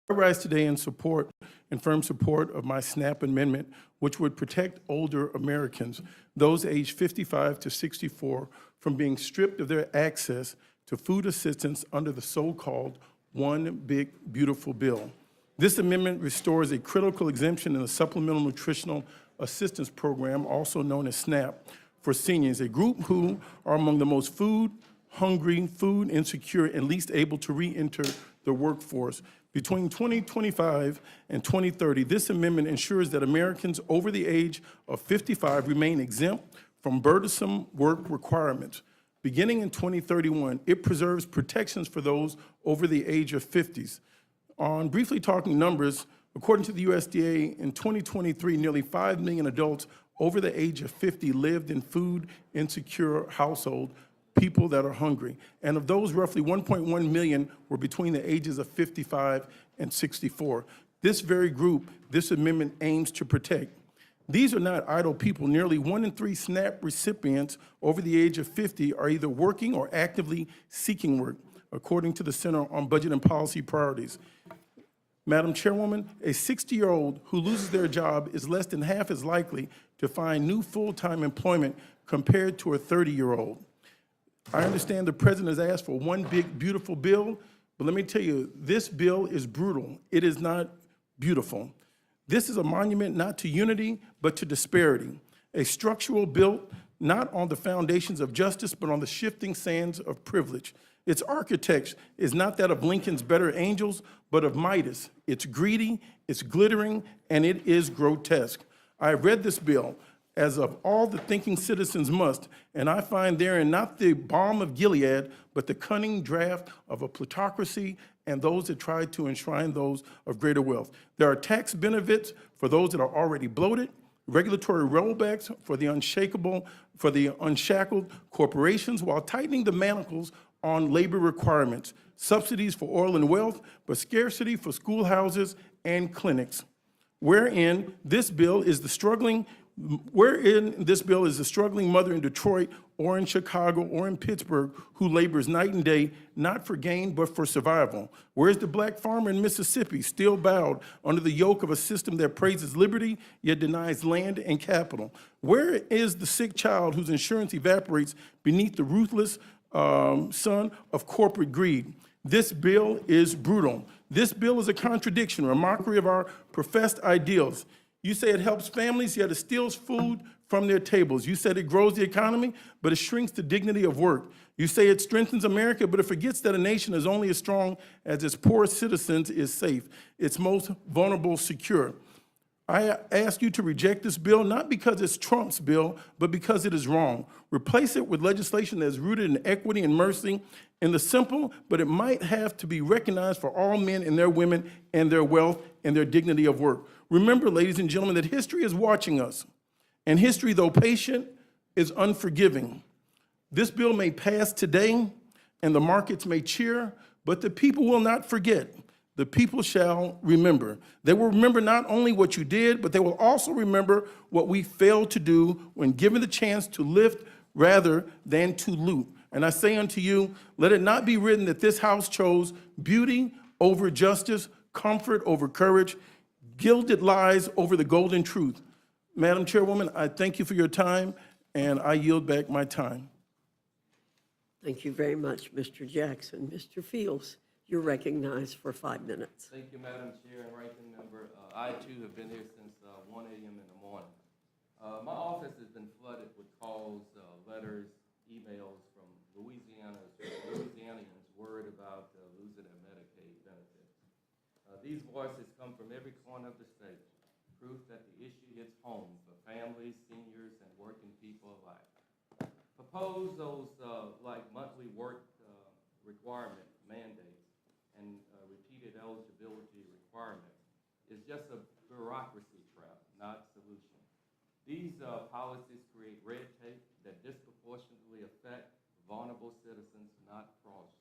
I rise today in firm support of my SNAP amendment, which would protect older Americans, those aged 55 to 64, from being stripped of their access to food assistance under the so-called One Big Beautiful Bill. This amendment restores a critical exemption in the Supplemental Nutritional Assistance Program, also known as SNAP, for seniors, a group who are among the most food-hungry, food insecure, and least able to re-enter the workforce. Between 2025 and 2030, this amendment ensures that Americans over the age of 55 remain exempt from burdensome work requirements. Beginning in 2031, it preserves protections for those over the age of 50s. On briefly talking numbers, according to the USDA, in 2023, nearly 5 million adults over the age of 50 lived in food insecure households, people that are hungry. And of those, roughly 1.1 million were between the ages of 55 and 64. This very group, this amendment aims to protect. These are not idle people. Nearly 1 in 3 SNAP recipients over the age of 50 are either working or actively seeking work, according to the Center on Budget and Policy Priorities. Madam Chairwoman, a 60-year-old who loses their job is less than half as likely to find new full-time employment compared to a 30-year-old. I understand the president has asked for one big, beautiful bill, but let me tell you, this bill is brutal. It is not beautiful. This is a monument not to unity, but to disparity. A structural built not on the foundations of justice, but on the shifting sands of privilege. Its architecture is not that of Lincoln's better angels, but of Midas. It's greedy, it's glittering, and it is grotesque. I read this bill, as of all the thinking citizens must, and I find therein not the balm of Gilead, but the cunning draft of a plutocracy and those that try to enshrine those of greater wealth. There are tax benefits for those that are already bloated, regulatory rollbacks for the unshackled corporations, while tightening the manacles on labor requirements, subsidies for oil and wealth, but scarcity for schoolhouses and clinics. Wherein this bill is the struggling mother in Detroit or in Chicago or in Pittsburgh who labors night and day, not for gain, but for survival. Where's the black farmer in Mississippi, still bowed under the yoke of a system that praises liberty, yet denies land and capital? Where is the sick child whose insurance evaporates beneath the ruthless sun of corporate greed? This bill is brutal. This bill is a contradiction, a mockery of our professed ideals. You say it helps families, yet it steals food from their tables. You said it grows the economy, but it shrinks the dignity of work. You say it strengthens America, but it forgets that a nation is only as strong as its poorest citizens is safe, its most vulnerable secure. I ask you to reject this bill, not because it's Trump's bill, but because it is wrong. Replace it with legislation that is rooted in equity and mercy, in the simple, but it might have to be recognized for all men and their women and their wealth and their dignity of work. Remember, ladies and gentlemen, that history is watching us, and history, though patient, is unforgiving. This bill may pass today, and the markets may cheer, but the people will not forget. The people shall remember. They will remember not only what you did, but they will also remember what we failed to do when given the chance to lift rather than to loot. And I say unto you, let it not be written that this house chose beauty over justice, comfort over courage, gilded lies over the golden truth. Madam Chairwoman, I thank you for your time, and I yield back my time. Thank you very much, Mr. Jackson. Mr. Fields, you're recognized for 5 minutes. Thank you, Madam Chair and Ranking Member. I, too, have been here since 1 a.m. in the morning. My office has been flooded with calls, letters, emails from Louisianians worried about losing their Medicaid benefits. These voices come from every corner of the state, proof that the issue hits home for families, seniors, and working people alike. Propose those like monthly work requirement mandates and repeated eligibility requirements is just a bureaucracy trap, not solution. These policies create red tape that disproportionately affect vulnerable citizens, not fraudsters.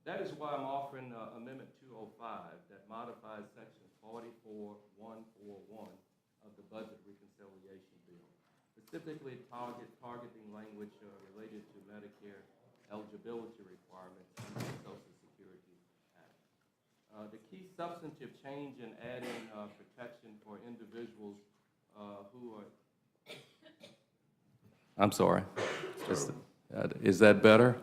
That is why I'm offering Amendment 205 that modifies Section 44141 of the Budget Reconciliation Bill, specifically targeting language related to Medicare eligibility requirements under the Social Security Act. The key substantive change in adding protection for individuals who are, I'm sorry, is that better?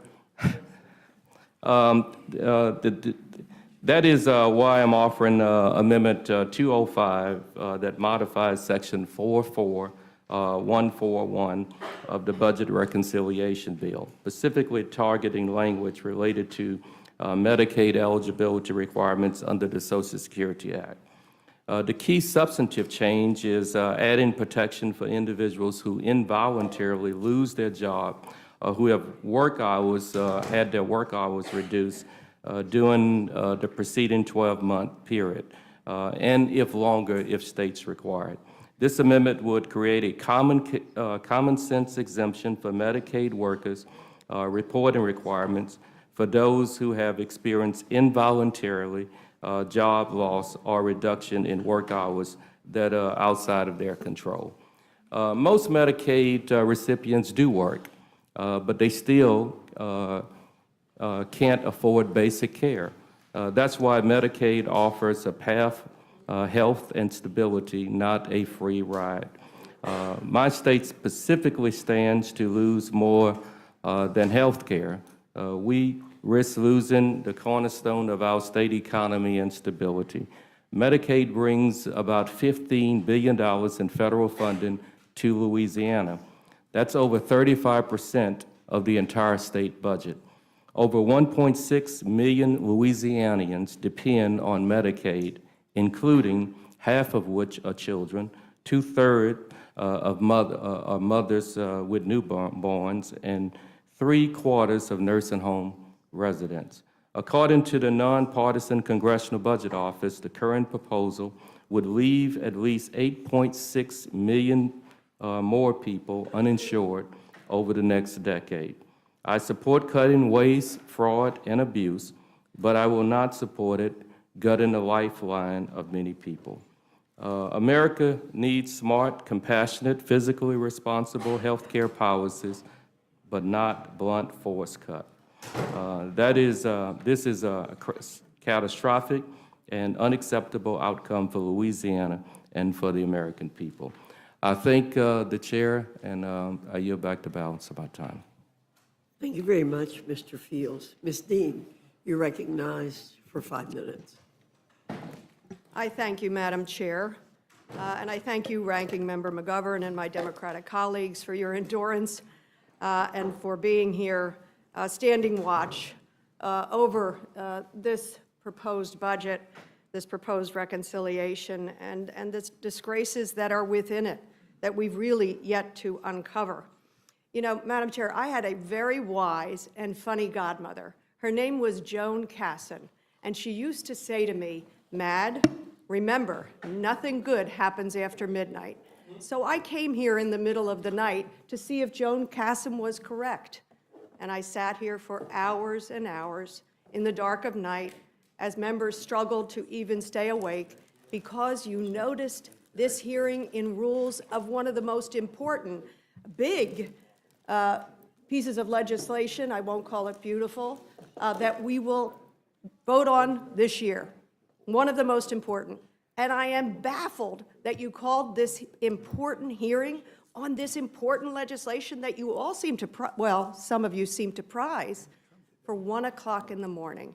That is why I'm offering Amendment 205 that modifies Section 44141 of the Budget Reconciliation Bill, specifically targeting language related to Medicaid eligibility requirements under the Social Security Act. The key substantive change is adding protection for individuals who involuntarily lose their job, who have work hours, had their work hours reduced during the preceding 12-month period, and if longer, if states require it. This amendment would create a common sense exemption for Medicaid workers, reporting requirements for those who have experienced involuntarily job loss or reduction in work hours that are outside of their control. Most Medicaid recipients do work, but they still can't afford basic care. That's why Medicaid offers a path, health, and stability, not a free ride. My state specifically stands to lose more than health care. We risk losing the cornerstone of our state economy and stability. Medicaid brings about $15 billion in federal funding to Louisiana. That's over 35% of the entire state budget. Over 1.6 million Louisianians depend on Medicaid, including half of which are children, 2/3 of mothers with newborns, and 3/4 of nursing home residents. According to the nonpartisan Congressional Budget Office, the current proposal would leave at least 8.6 million more people uninsured over the next decade. I support cutting waste, fraud, and abuse, but I will not support it gutting the lifeline of many people. America needs smart, compassionate, fiscally responsible health care policies, but not blunt force cut. This is a catastrophic and unacceptable outcome for Louisiana and for the American people. I thank the chair, and I yield back the balance of my time. Thank you very much, Mr. Fields. Ms. Dean, you're recognized for 5 minutes. I thank you, Madam Chair, and I thank you, Ranking Member McGovern, and my Democratic colleagues for your endurance and for being here, standing watch over this proposed budget, this proposed reconciliation, and the disgraces that are within it that we've really yet to uncover. You know, Madam Chair, I had a very wise and funny godmother. Her name was Joan Casson, and she used to say to me, "Mad, remember, nothing good happens after midnight." So I came here in the middle of the night to see if Joan Casson was correct. And I sat here for hours and hours in the dark of night as members struggled to even stay awake because you noticed this hearing in rules of one of the most important, big pieces of legislation, I won't call it beautiful, that we will vote on this year. One of the most important. And I am baffled that you called this important hearing on this important legislation that you all seem to, well, some of you seem to prize, for 1 o'clock in the morning.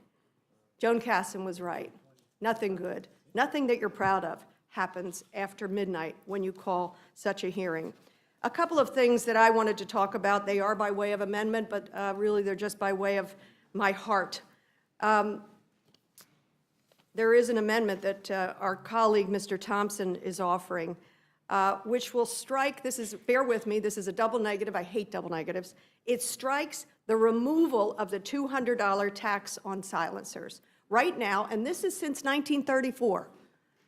Joan Casson was right. Nothing good, nothing that you're proud of happens after midnight when you call such a hearing. A couple of things that I wanted to talk about, they are by way of amendment, but really they're just by way of my heart. There is an amendment that our colleague, Mr. Thompson, is offering, which will strike, this is, bear with me, this is a double negative, I hate double negatives. It strikes the removal of the $200 tax on silencers. Right now, and this is since 1934,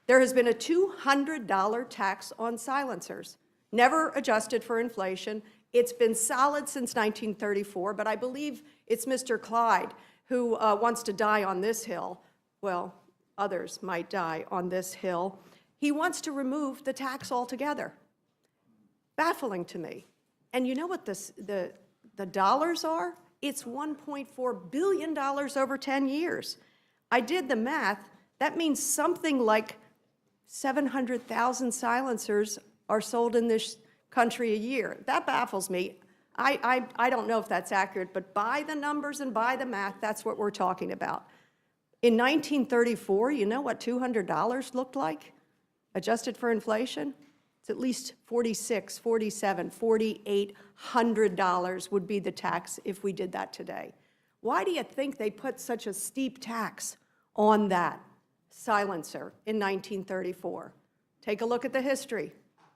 there has been a $200 tax on silencers, never adjusted for inflation. It's been solid since 1934, but I believe it's Mr. Clyde who wants to die on this hill. Well, others might die on this hill. He wants to remove the tax altogether. Baffling to me. And you know what the dollars are? It's $1.4 billion over 10 years. I did the math. That means something like 700,000 silencers are sold in this country a year. That baffles me. I don't know if that's accurate, but by the numbers and by the math, that's what we're talking about. In 1934, you know what $200 looked like, adjusted for inflation? It's at least $4,600, $4,700, $4,800 would be the tax if we did that today. Why do you think they put such a steep tax on that silencer in 1934? Take a look at the history.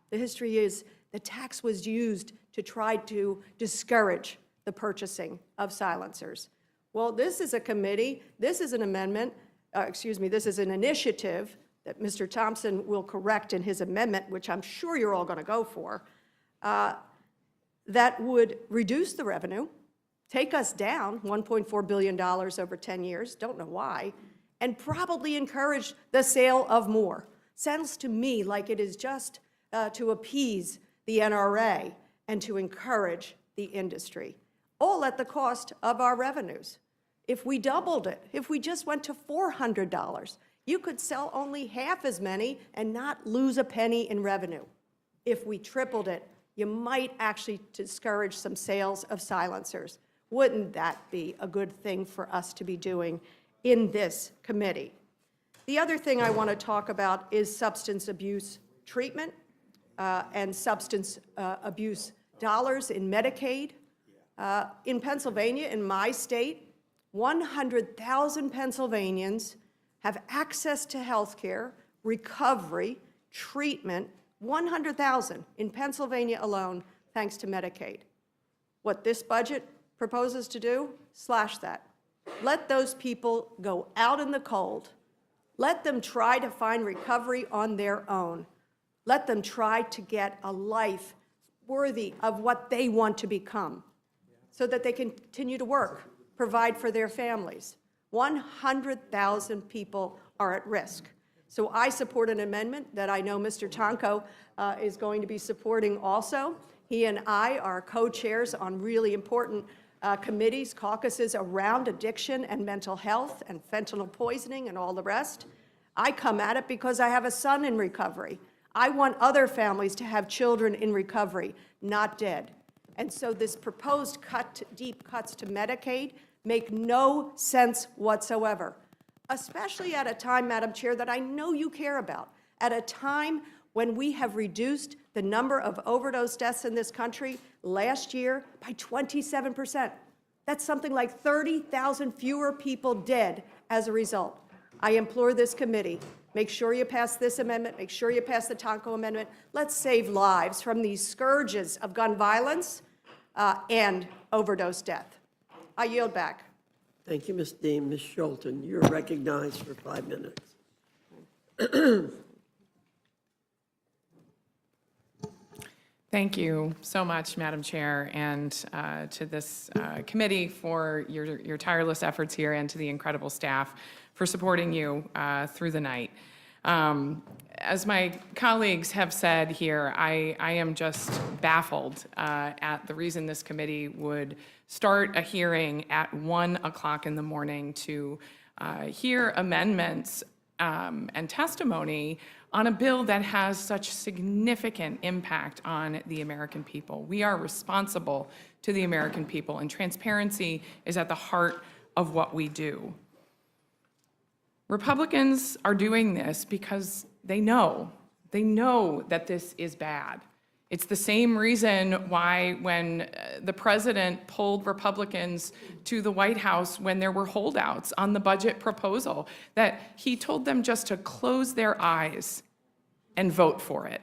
The history is the tax was used to try to discourage the purchasing of silencers. Well, this is a committee, this is an amendment, this is an initiative that Mr. Thompson will correct in his amendment, which I'm sure you're all going to go for, that would reduce the revenue, take us down $1.4 billion over 10 years, don't know why, and probably encourage the sale of more. Sounds to me like it is just to appease the NRA and to encourage the industry, all at the cost of our revenues. If we doubled it, if we just went to $400, you could sell only half as many and not lose a penny in revenue. If we tripled it, you might actually discourage some sales of silencers. Wouldn't that be a good thing for us to be doing in this committee? The other thing I want to talk about is substance abuse treatment and substance abuse dollars in Medicaid. In Pennsylvania, in my state, 100,000 Pennsylvanians have access to health care, recovery, treatment, 100,000 in Pennsylvania alone, thanks to Medicaid. What this budget proposes to do, slash that. Let those people go out in the cold. Let them try to find recovery on their own. Let them try to get a life worthy of what they want to become so that they can continue to work, provide for their families. 100,000 people are at risk. So I support an amendment that I know Mr. Tonko is going to be supporting also. He and I are co-chairs on really important committees, caucuses around addiction and mental health and fentanyl poisoning and all the rest. I come at it because I have a son in recovery. I want other families to have children in recovery, not dead. And so this proposed deep cuts to Medicaid make no sense whatsoever, especially at a time, Madam Chair, that I know you care about, at a time when we have reduced the number of overdose deaths in this country last year by 27%. That's something like 30,000 fewer people dead as a result. I implore this committee, make sure you pass this amendment, make sure you pass the Tonko amendment. Let's save lives from these scourges of gun violence and overdose death. I yield back. Thank you, Ms. Dean. Ms. Schulten, you're recognized for 5 minutes. Thank you so much, Madam Chair, and to this committee for your tireless efforts here, and to the incredible staff for supporting you through the night. As my colleagues have said here, I am just baffled at the reason this committee would start a hearing at 1 o'clock in the morning to hear amendments and testimony on a bill that has such significant impact on the American people. We are responsible to the American people, and transparency is at the heart of what we do. Republicans are doing this because they know that this is bad. It's the same reason why when the president pulled Republicans to the White House when there were holdouts on the budget proposal, that he told them just to close their eyes and vote for it.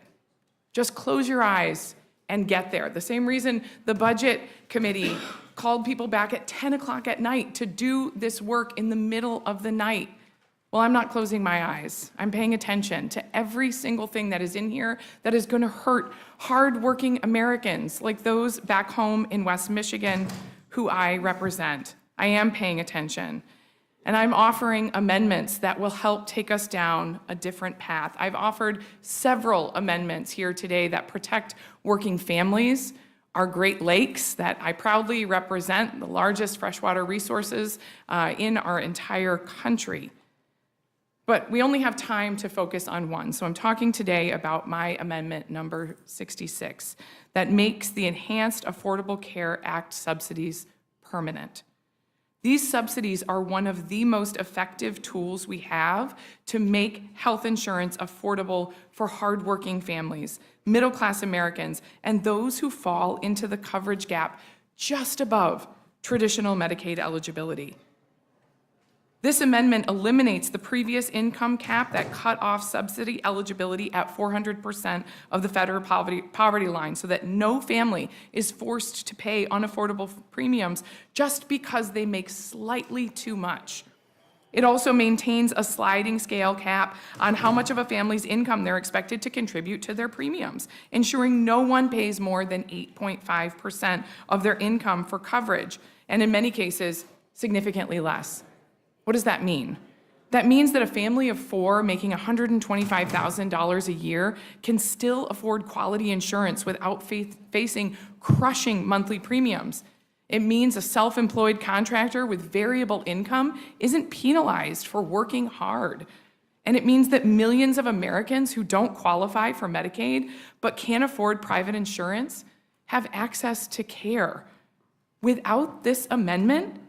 Just close your eyes and get there. The same reason the Budget Committee called people back at 10 o'clock at night to do this work in the middle of the night. Well, I'm not closing my eyes. I'm paying attention to every single thing that is in here that is going to hurt hardworking Americans like those back home in West Michigan who I represent. I am paying attention. And I'm offering amendments that will help take us down a different path. I've offered several amendments here today that protect working families, our Great Lakes that I proudly represent, the largest freshwater resources in our entire country. But we only have time to focus on one. So I'm talking today about my amendment number 66 that makes the Enhanced Affordable Care Act subsidies permanent. These subsidies are one of the most effective tools we have to make health insurance affordable for hardworking families, middle-class Americans, and those who fall into the coverage gap just above traditional Medicaid eligibility. This amendment eliminates the previous income cap that cut off subsidy eligibility at 400% of the federal poverty line so that no family is forced to pay unaffordable premiums just because they make slightly too much. It also maintains a sliding scale cap on how much of a family's income they're expected to contribute to their premiums, ensuring no one pays more than 8.5% of their income for coverage, and in many cases, significantly less. What does that mean? That means that a family of four making $125,000 a year can still afford quality insurance without facing crushing monthly premiums. It means a self-employed contractor with variable income isn't penalized for working hard. And it means that millions of Americans who don't qualify for Medicaid but can't afford private insurance have access to care. Without this amendment,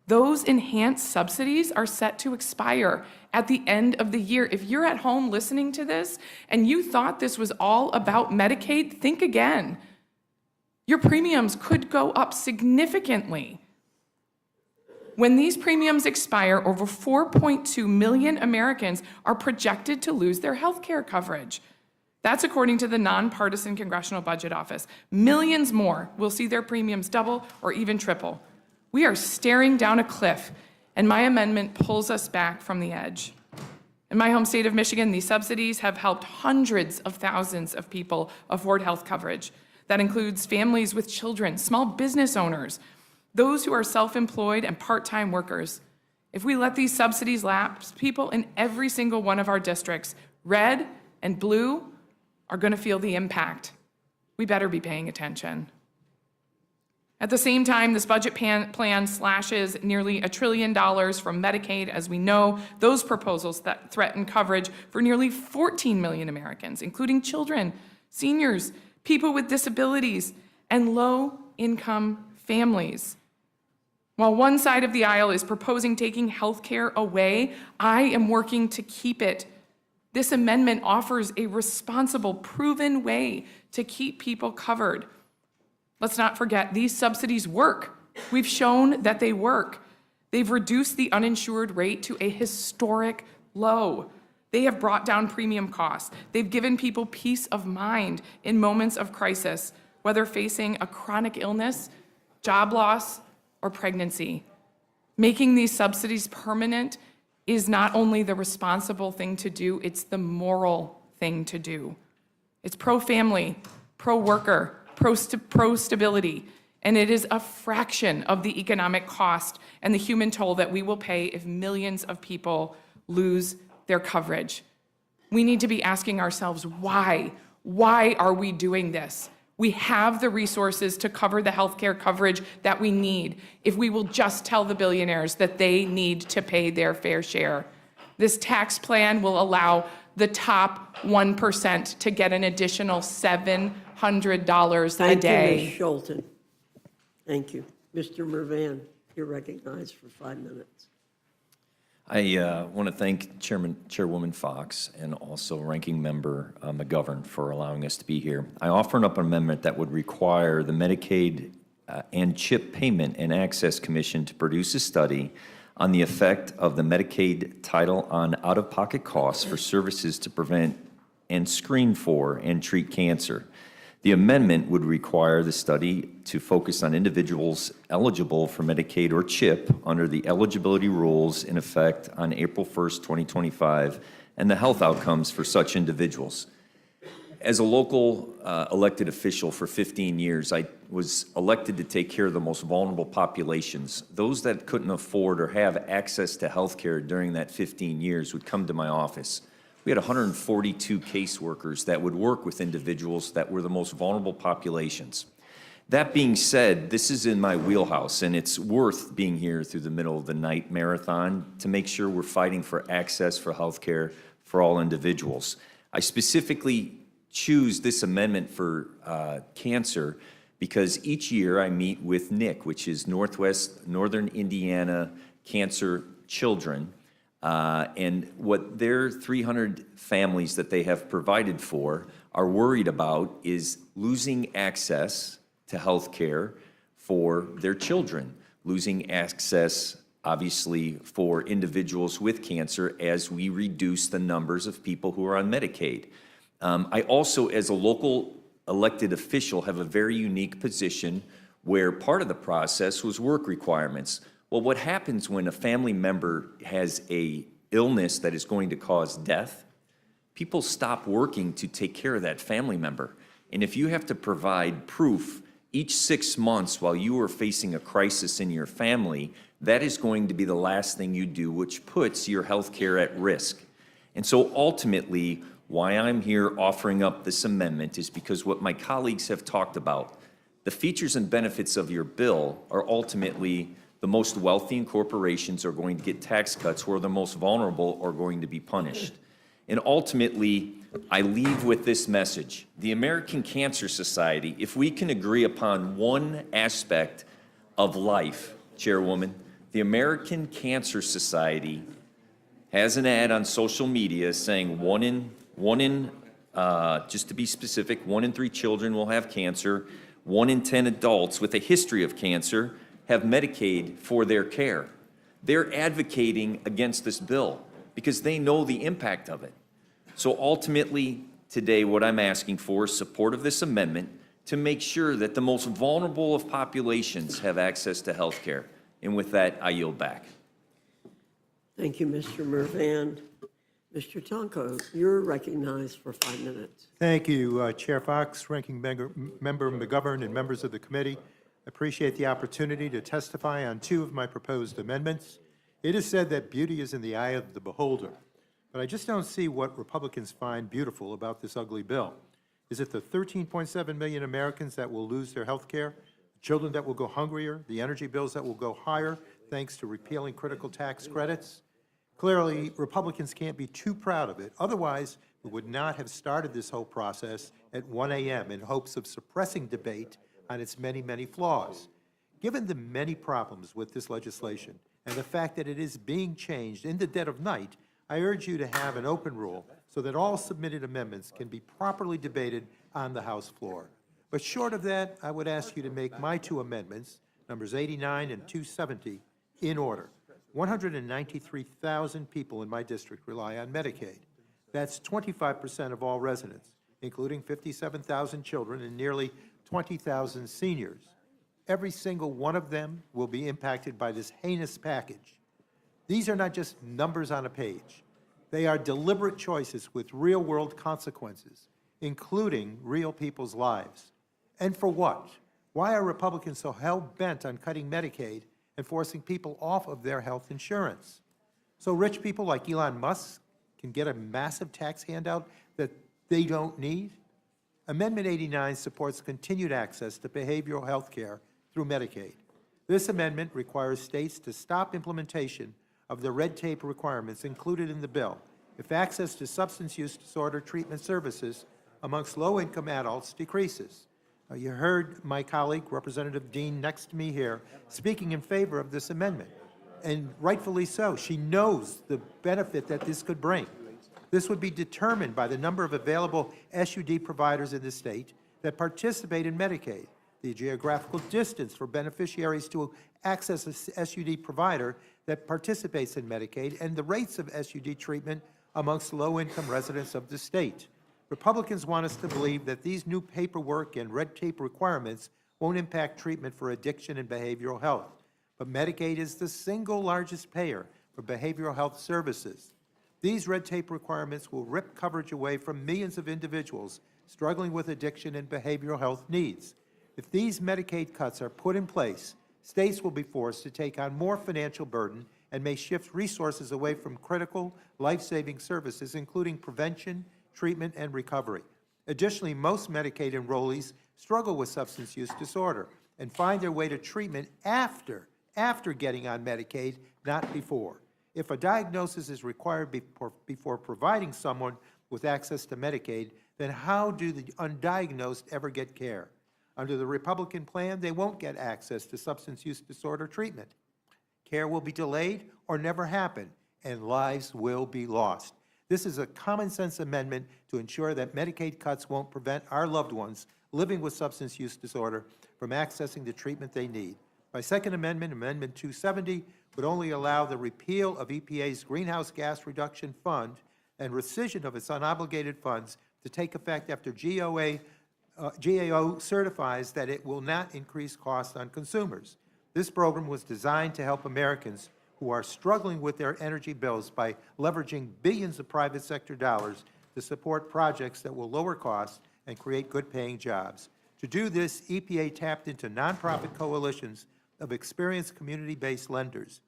those enhanced subsidies are set to expire at the end of the year. If you're at home listening to this and you thought this was all about Medicaid, think again. Your premiums could go up significantly. When these premiums expire, over 4.2 million Americans are projected to lose their health care coverage. That's according to the nonpartisan Congressional Budget Office. Millions more will see their premiums double or even triple. We are staring down a cliff, and my amendment pulls us back from the edge. In my home state of Michigan, these subsidies have helped hundreds of thousands of people afford health coverage. That includes families with children, small business owners, those who are self-employed and part-time workers. If we let these subsidies lapse, people in every single one of our districts, red and blue, are going to feel the impact. We better be paying attention. At the same time, this budget plan slashes nearly $1 trillion from Medicaid. As we know, those proposals that threaten coverage for nearly 14 million Americans, including children, seniors, people with disabilities, and low-income families. While one side of the aisle is proposing taking health care away, I am working to keep it. This amendment offers a responsible, proven way to keep people covered. Let's not forget, these subsidies work. We've shown that they work. They've reduced the uninsured rate to a historic low. They have brought down premium costs. They've given people peace of mind in moments of crisis, whether facing a chronic illness, job loss, or pregnancy. Making these subsidies permanent is not only the responsible thing to do, it's the moral thing to do. It's pro-family, pro-worker, pro-stability, and it is a fraction of the economic cost and the human toll that we will pay if millions of people lose their coverage. We need to be asking ourselves, why? Why are we doing this? We have the resources to cover the healthcare coverage that we need if we will just tell the billionaires that they need to pay their fair share. This tax plan will allow the top 1% to get an additional $700 a day. Thank you, Ms. Schulten. Thank you. Mr. Mervan, you're recognized for 5 minutes. I want to thank Chairwoman Fox and also Ranking Member McGovern for allowing us to be here. I offer up an amendment that would require the Medicaid and CHIP Payment and Access Commission to produce a study on the effect of the Medicaid title on out-of-pocket costs for services to prevent and screen for and treat cancer. The amendment would require the study to focus on individuals eligible for Medicaid or CHIP under the eligibility rules in effect on April 1st, 2025, and the health outcomes for such individuals. As a local elected official for 15 years, I was elected to take care of the most vulnerable populations. Those that couldn't afford or have access to health care during that 15 years would come to my office. We had 142 caseworkers that would work with individuals that were the most vulnerable populations. That being said, this is in my wheelhouse, and it's worth being here through the middle of the night marathon to make sure we're fighting for access for healthcare for all individuals. I specifically choose this amendment for cancer because each year I meet with NIC, which is Northern Indiana Cancer Children, and what their 300 families that they have provided for are worried about is losing access to health care for their children, losing access, obviously, for individuals with cancer as we reduce the numbers of people who are on Medicaid. I also, as a local elected official, have a very unique position where part of the process was work requirements. Well, what happens when a family member has a illness that is going to cause death? People stop working to take care of that family member. And if you have to provide proof each 6 months while you are facing a crisis in your family, that is going to be the last thing you do, which puts your health care at risk. And so ultimately, why I'm here offering up this amendment is because what my colleagues have talked about, the features and benefits of your bill are ultimately the most wealthy and corporations are going to get tax cuts, where the most vulnerable are going to be punished. And ultimately, I leave with this message. The American Cancer Society, if we can agree upon one aspect of life, Chairwoman, the American Cancer Society has an ad on social media saying just to be specific, 1 in 3 children will have cancer, 1 in 10 adults with a history of cancer have Medicaid for their care. They're advocating against this bill because they know the impact of it. So ultimately, today, what I'm asking for is support of this amendment to make sure that the most vulnerable of populations have access to health care. And with that, I yield back. Thank you, Mr. Mervan. Mr. Tonko, you're recognized for 5 minutes. Thank you, Chair Fox, Ranking Member McGovern, and members of the committee. I appreciate the opportunity to testify on 2 of my proposed amendments. It is said that beauty is in the eye of the beholder, but I just don't see what Republicans find beautiful about this ugly bill. Is it the 13.7 million Americans that will lose their health care, children that will go hungrier, the energy bills that will go higher thanks to repealing critical tax credits? Clearly, Republicans can't be too proud of it. Otherwise, we would not have started this whole process at 1 a.m. in hopes of suppressing debate on its many, many flaws. Given the many problems with this legislation and the fact that it is being changed in the dead of night, I urge you to have an open rule so that all submitted amendments can be properly debated on the House floor. But short of that, I would ask you to make my 2 amendments, numbers 89 and 270, in order. 193,000 people in my district rely on Medicaid. That's 25% of all residents, including 57,000 children and nearly 20,000 seniors. Every single one of them will be impacted by this heinous package. These are not just numbers on a page. They are deliberate choices with real-world consequences, including real people's lives. And for what? Why are Republicans so hell-bent on cutting Medicaid and forcing people off of their health insurance? So rich people like Elon Musk can get a massive tax handout that they don't need? Amendment 89 supports continued access to behavioral health care through Medicaid. This amendment requires states to stop implementation of the red tape requirements included in the bill if access to substance use disorder treatment services amongst low-income adults decreases. You heard my colleague, Representative Dean, next to me here, speaking in favor of this amendment, and rightfully so. She knows the benefit that this could bring. This would be determined by the number of available SUD providers in the state that participate in Medicaid, the geographical distance for beneficiaries to access a SUD provider that participates in Medicaid, and the rates of SUD treatment amongst low-income residents of the state. Republicans want us to believe that these new paperwork and red tape requirements won't impact treatment for addiction and behavioral health. But Medicaid is the single largest payer for behavioral health services. These red tape requirements will rip coverage away from millions of individuals struggling with addiction and behavioral health needs. If these Medicaid cuts are put in place, states will be forced to take on more financial burden and may shift resources away from critical, life-saving services, including prevention, treatment, and recovery. Additionally, most Medicaid enrollees struggle with substance use disorder and find their way to treatment after getting on Medicaid, not before. If a diagnosis is required before providing someone with access to Medicaid, then how do the undiagnosed ever get care? Under the Republican plan, they won't get access to substance use disorder treatment. Care will be delayed or never happen, and lives will be lost. This is a common-sense amendment to ensure that Medicaid cuts won't prevent our loved ones living with substance use disorder from accessing the treatment they need. My second amendment, Amendment 270, would only allow the repeal of EPA's Greenhouse Gas Reduction Fund and rescission of its unobligated funds to take effect after GAO certifies that it will not increase costs on consumers. This program was designed to help Americans who are struggling with their energy bills by leveraging billions of private sector dollars to support projects that will lower costs and create good-paying jobs. To do this, EPA tapped into nonprofit coalitions of experienced community-based lenders.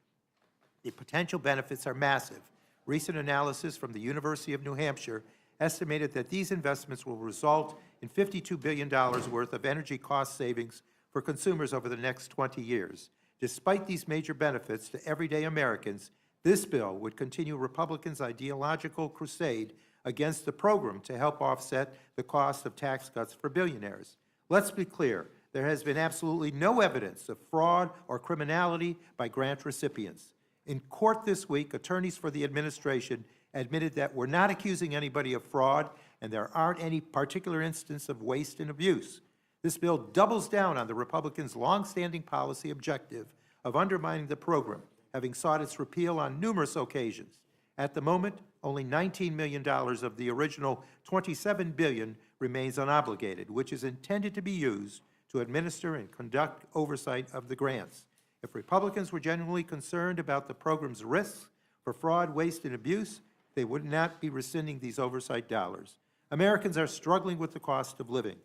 The potential benefits are massive. Recent analysis from the University of New Hampshire estimated that these investments will result in $52 billion worth of energy cost savings for consumers over the next 20 years. Despite these major benefits to everyday Americans, this bill would continue Republicans' ideological crusade against the program to help offset the cost of tax cuts for billionaires. Let's be clear, there has been absolutely no evidence of fraud or criminality by grant recipients. In court this week, attorneys for the administration admitted that we're not accusing anybody of fraud and there aren't any particular instance of waste and abuse. This bill doubles down on the Republicans' longstanding policy objective of undermining the program, having sought its repeal on numerous occasions. At the moment, only $19 million of the original $27 billion remains unobligated, which is intended to be used to administer and conduct oversight of the grants. If Republicans were genuinely concerned about the program's risks for fraud, waste, and abuse, they would not be rescinding these oversight dollars. Americans are struggling with the cost of living.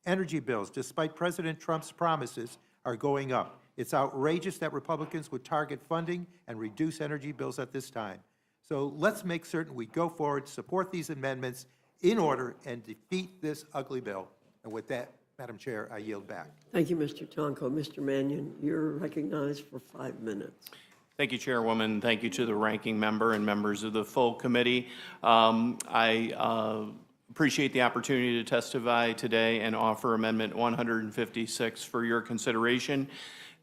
Energy bills, despite President Trump's promises, are going up. It's outrageous that Republicans would target funding and reduce energy bills at this time. So let's make certain we go forward, support these amendments in order, and defeat this ugly bill. And with that, Madam Chair, I yield back. Thank you, Mr. Tonko. Mr. Mannion, you're recognized for 5 minutes. Thank you, Chairwoman. Thank you to the ranking member and members of the full committee. I appreciate the opportunity to testify today and offer Amendment 156 for your consideration.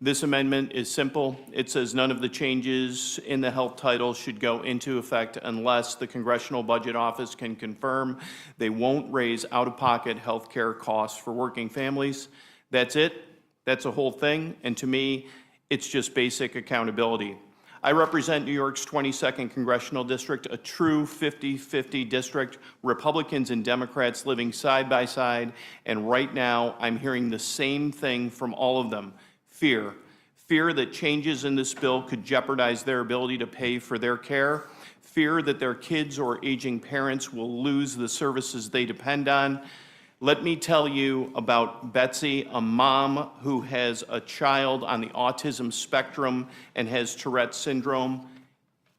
This amendment is simple. It says none of the changes in the health title should go into effect unless the Congressional Budget Office can confirm they won't raise out-of-pocket health care costs for working families. That's it. That's the whole thing. And to me, it's just basic accountability. I represent New York's 22nd Congressional District, a true 50-50 district, Republicans and Democrats living side by side, and right now I'm hearing the same thing from all of them. Fear. Fear that changes in this bill could jeopardize their ability to pay for their care. Fear that their kids or aging parents will lose the services they depend on. Let me tell you about Betsy, a mom who has a child on the autism spectrum and has Tourette's syndrome.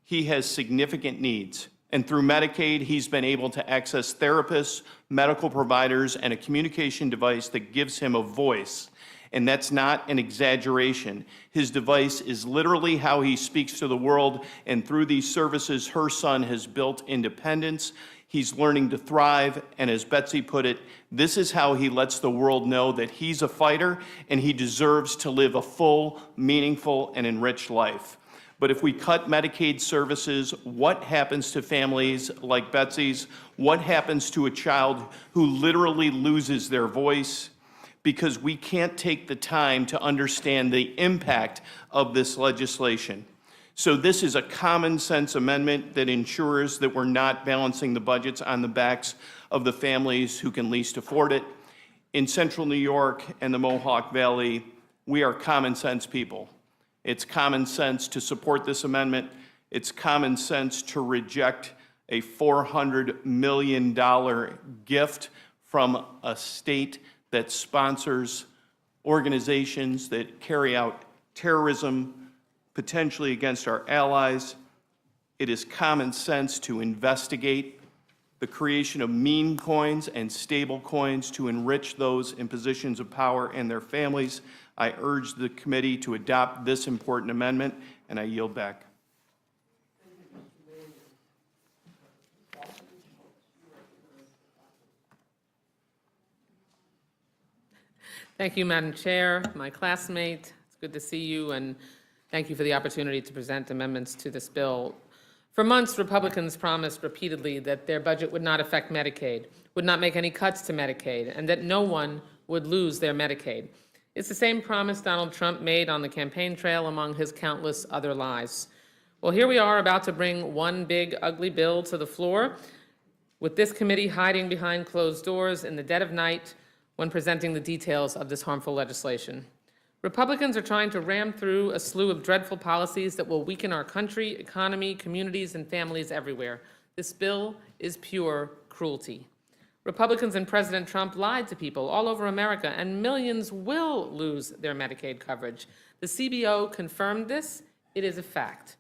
He has significant needs, and through Medicaid, he's been able to access therapists, medical providers, and a communication device that gives him a voice. And that's not an exaggeration. His device is literally how he speaks to the world, and through these services, her son has built independence. He's learning to thrive, and as Betsy put it, this is how he lets the world know that he's a fighter and he deserves to live a full, meaningful, and enriched life. But if we cut Medicaid services, what happens to families like Betsy's? What happens to a child who literally loses their voice? Because we can't take the time to understand the impact of this legislation. So this is a common sense amendment that ensures that we're not balancing the budgets on the backs of the families who can least afford it. In Central New York and the Mohawk Valley, we are common sense people. It's common sense to support this amendment. It's common sense to reject a $400 million gift from a state that sponsors organizations that carry out terrorism, potentially against our allies. It is common sense to investigate the creation of meme coins and stable coins to enrich those in positions of power and their families. I urge the committee to adopt this important amendment, and I yield back. Thank you, Madam Chair, my classmate. It's good to see you, and thank you for the opportunity to present amendments to this bill. For months, Republicans promised repeatedly that their budget would not affect Medicaid, would not make any cuts to Medicaid, and that no one would lose their Medicaid. It's the same promise Donald Trump made on the campaign trail among his countless other lies. Well, here we are about to bring one big, ugly bill to the floor, with this committee hiding behind closed doors in the dead of night when presenting the details of this harmful legislation. Republicans are trying to ram through a slew of dreadful policies that will weaken our country, economy, communities, and families everywhere. This bill is pure cruelty. Republicans and President Trump lied to people all over America, and millions will lose their Medicaid coverage. The CBO confirmed this. It is a fact.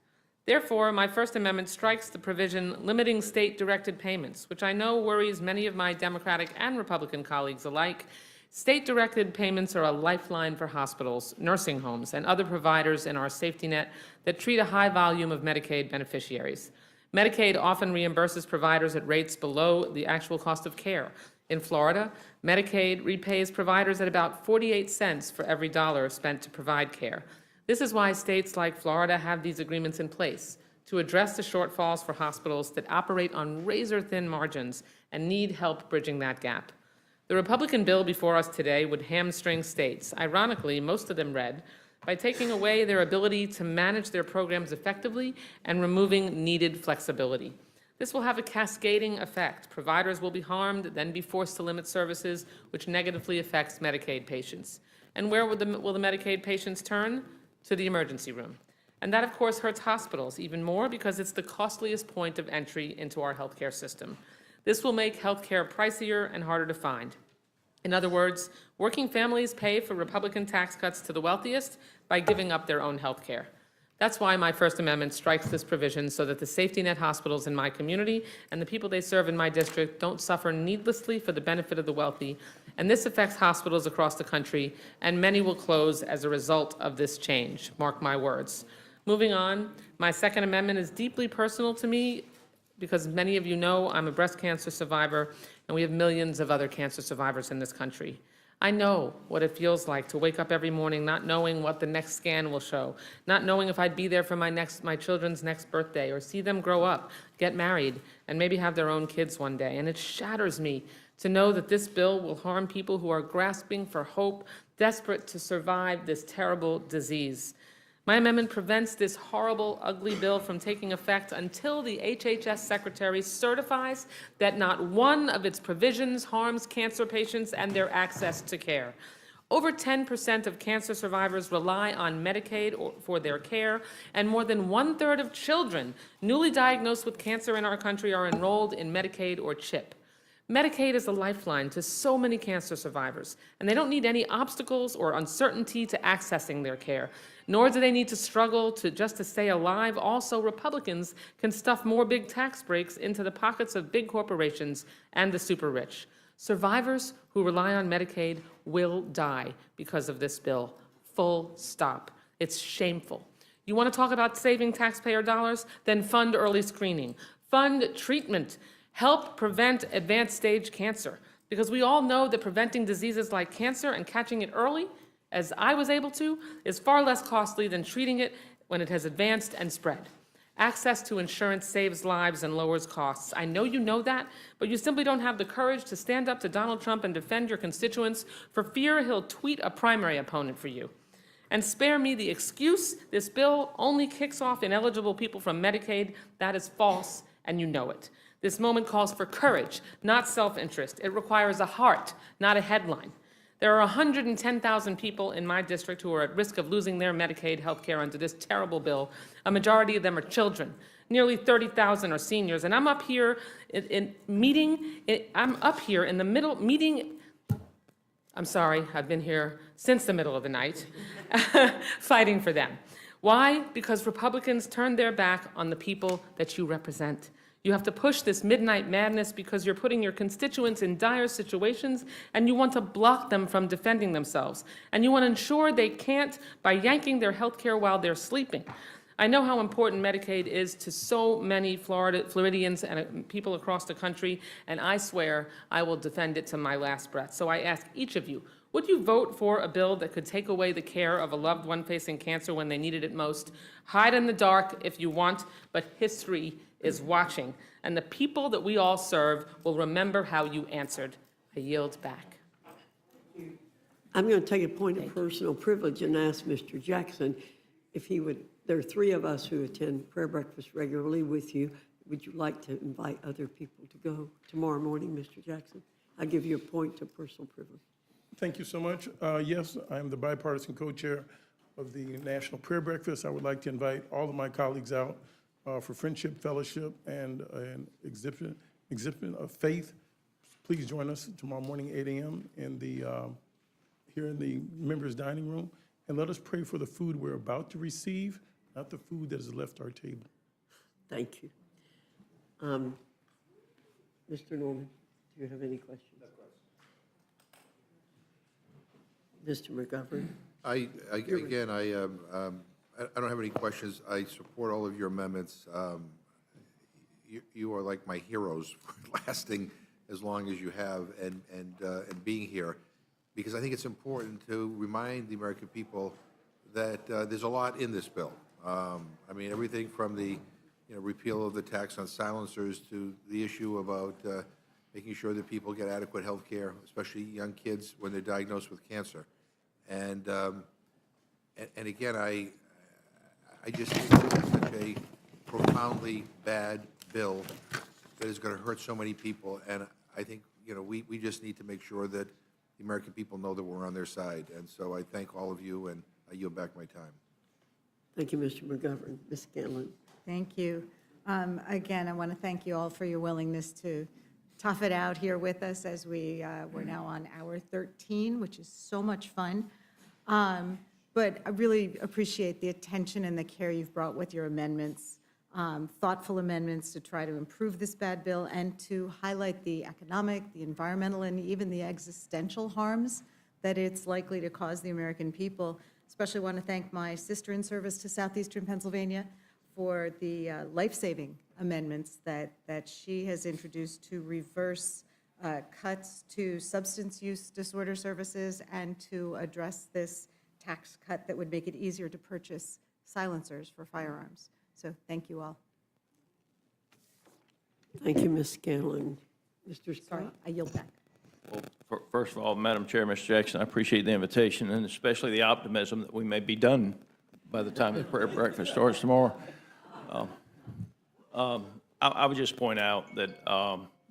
Therefore, my First Amendment strikes the provision limiting state-directed payments, which I know worries many of my Democratic and Republican colleagues alike. State-directed payments are a lifeline for hospitals, nursing homes, and other providers in our safety net that treat a high volume of Medicaid beneficiaries. Medicaid often reimburses providers at rates below the actual cost of care. In Florida, Medicaid repays providers at about 48 cents for every dollar spent to provide care. This is why states like Florida have these agreements in place to address the shortfalls for hospitals that operate on razor-thin margins and need help bridging that gap. The Republican bill before us today would hamstring states, ironically, most of them red, by taking away their ability to manage their programs effectively and removing needed flexibility. This will have a cascading effect. Providers will be harmed, then be forced to limit services, which negatively affects Medicaid patients. And where will the Medicaid patients turn? To the emergency room. And that, of course, hurts hospitals even more because it's the costliest point of entry into our healthcare system. This will make healthcare pricier and harder to find. In other words, working families pay for Republican tax cuts to the wealthiest by giving up their own healthcare. That's why my First Amendment strikes this provision so that the safety net hospitals in my community and the people they serve in my district don't suffer needlessly for the benefit of the wealthy. And this affects hospitals across the country, and many will close as a result of this change. Mark my words. Moving on, my Second Amendment is deeply personal to me because many of you know I'm a breast cancer survivor, and we have millions of other cancer survivors in this country. I know what it feels like to wake up every morning not knowing what the next scan will show, not knowing if I'd be there for my children's next birthday, or see them grow up, get married, and maybe have their own kids one day. And it shatters me to know that this bill will harm people who are grasping for hope, desperate to survive this terrible disease. My amendment prevents this horrible, ugly bill from taking effect until the HHS Secretary certifies that not one of its provisions harms cancer patients and their access to care. Over 10% of cancer survivors rely on Medicaid for their care, and more than 1/3 of children newly diagnosed with cancer in our country are enrolled in Medicaid or CHIP. Medicaid is a lifeline to so many cancer survivors, and they don't need any obstacles or uncertainty to accessing their care, nor do they need to struggle just to stay alive. Also, Republicans can stuff more big tax breaks into the pockets of big corporations and the super rich. Survivors who rely on Medicaid will die because of this bill. Full stop. It's shameful. You want to talk about saving taxpayer dollars? Then fund early screening. Fund treatment. Help prevent advanced stage cancer, because we all know that preventing diseases like cancer and catching it early, as I was able to, is far less costly than treating it when it has advanced and spread. Access to insurance saves lives and lowers costs. I know you know that, but you simply don't have the courage to stand up to Donald Trump and defend your constituents for fear he'll tweet a primary opponent for you. And spare me the excuse this bill only kicks off ineligible people from Medicaid. That is false, and you know it. This moment calls for courage, not self-interest. It requires a heart, not a headline. There are 110,000 people in my district who are at risk of losing their Medicaid health care under this terrible bill. A majority of them are children. Nearly 30,000 are seniors. And I'm up here I'm sorry, I've been here since the middle of the night, fighting for them. Why? Because Republicans turned their back on the people that you represent. You have to push this midnight madness because you're putting your constituents in dire situations and you want to block them from defending themselves. And you want to ensure they can't by yanking their health care while they're sleeping. I know how important Medicaid is to so many Floridians and people across the country, and I swear I will defend it to my last breath. So I ask each of you, would you vote for a bill that could take away the care of a loved one facing cancer when they needed it most? Hide in the dark if you want, but history is watching, and the people that we all serve will remember how you answered. I yield back. I'm going to take a point of personal privilege and ask Mr. Jackson if he would, there are 3 of us who attend prayer breakfast regularly with you. Would you like to invite other people to go tomorrow morning, Mr. Jackson? I'll give you a point of personal privilege. Thank you so much. Yes, I am the bipartisan co-chair of the National Prayer Breakfast. I would like to invite all of my colleagues out for friendship, fellowship, and exhibit of faith. Please join us tomorrow morning, 8 a.m. in the here in the members' dining room, and let us pray for the food we're about to receive, not the food that has left our table. Thank you. Mr. Norman, do you have any questions? Mr. McGovern? I don't have any questions. I support all of your amendments. You are like my heroes for lasting as long as you have and being here, because I think it's important to remind the American people that there's a lot in this bill. I mean, everything from the repeal of the tax on silencers to the issue about making sure that people get adequate health care, especially young kids when they're diagnosed with cancer. And again, I just think this is such a profoundly bad bill that is going to hurt so many people. And I think, we just need to make sure that the American people know that we're on their side. And so I thank all of you, and I yield back my time. Thank you, Mr. McGovern. Ms. Scanlon? Thank you. Again, I want to thank you all for your willingness to tough it out here with us as we're now on hour 13, which is so much fun. But I really appreciate the attention and the care you've brought with your amendments, thoughtful amendments to try to improve this bad bill and to highlight the economic, the environmental, and even the existential harms that it's likely to cause the American people. Especially want to thank my sister in service to Southeastern Pennsylvania for the life-saving amendments that she has introduced to reverse cuts to substance use disorder services and to address this tax cut that would make it easier to purchase silencers for firearms. So thank you all. Thank you, Ms. Scanlon. Mr. Scott? Sorry, I yield back. Well, first of all, Madam Chair, Mr. Jackson, I appreciate the invitation and especially the optimism that we may be done by the time the prayer breakfast starts tomorrow. I would just point out that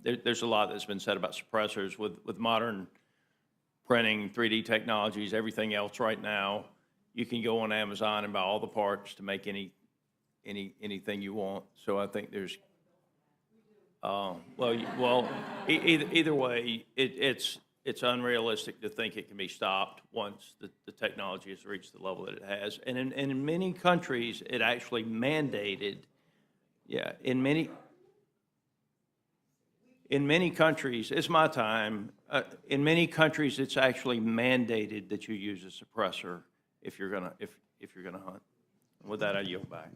there's a lot that's been said about suppressors with modern printing, 3D technologies, everything else right now. You can go on Amazon and buy all the parts to make anything you want. So I think there's either way, it's unrealistic to think it can be stopped once the technology has reached the level that it has. And in many countries, it actually mandated. Yeah, in many countries, it's my time. In many countries, it's actually mandated that you use a suppressor if you're gonna hunt. And with that, I yield back.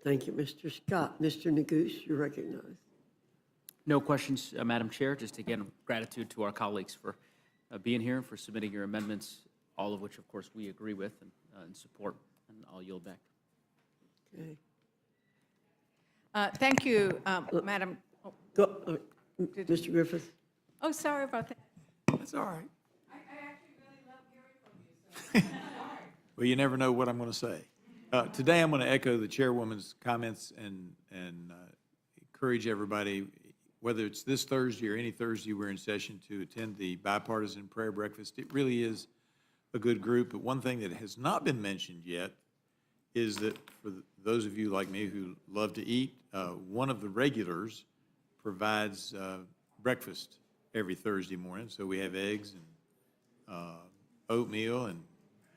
Thank you, Mr. Scott. Mr. Neguse, you're recognized. No questions, Madam Chair. Just again, gratitude to our colleagues for being here and for submitting your amendments, all of which, of course, we agree with and support. And I'll yield back. Okay. Thank you, Madam. Go, Mr. Griffith. Oh, sorry about that. That's all right. I actually really love hearing from you. Well, you never know what I'm going to say. Today, I'm going to echo the chairwoman's comments and encourage everybody, whether it's this Thursday or any Thursday we're in session, to attend the bipartisan prayer breakfast. It really is a good group. But one thing that has not been mentioned yet is that for those of you like me who love to eat, one of the regulars provides breakfast every Thursday morning. So we have eggs and oatmeal and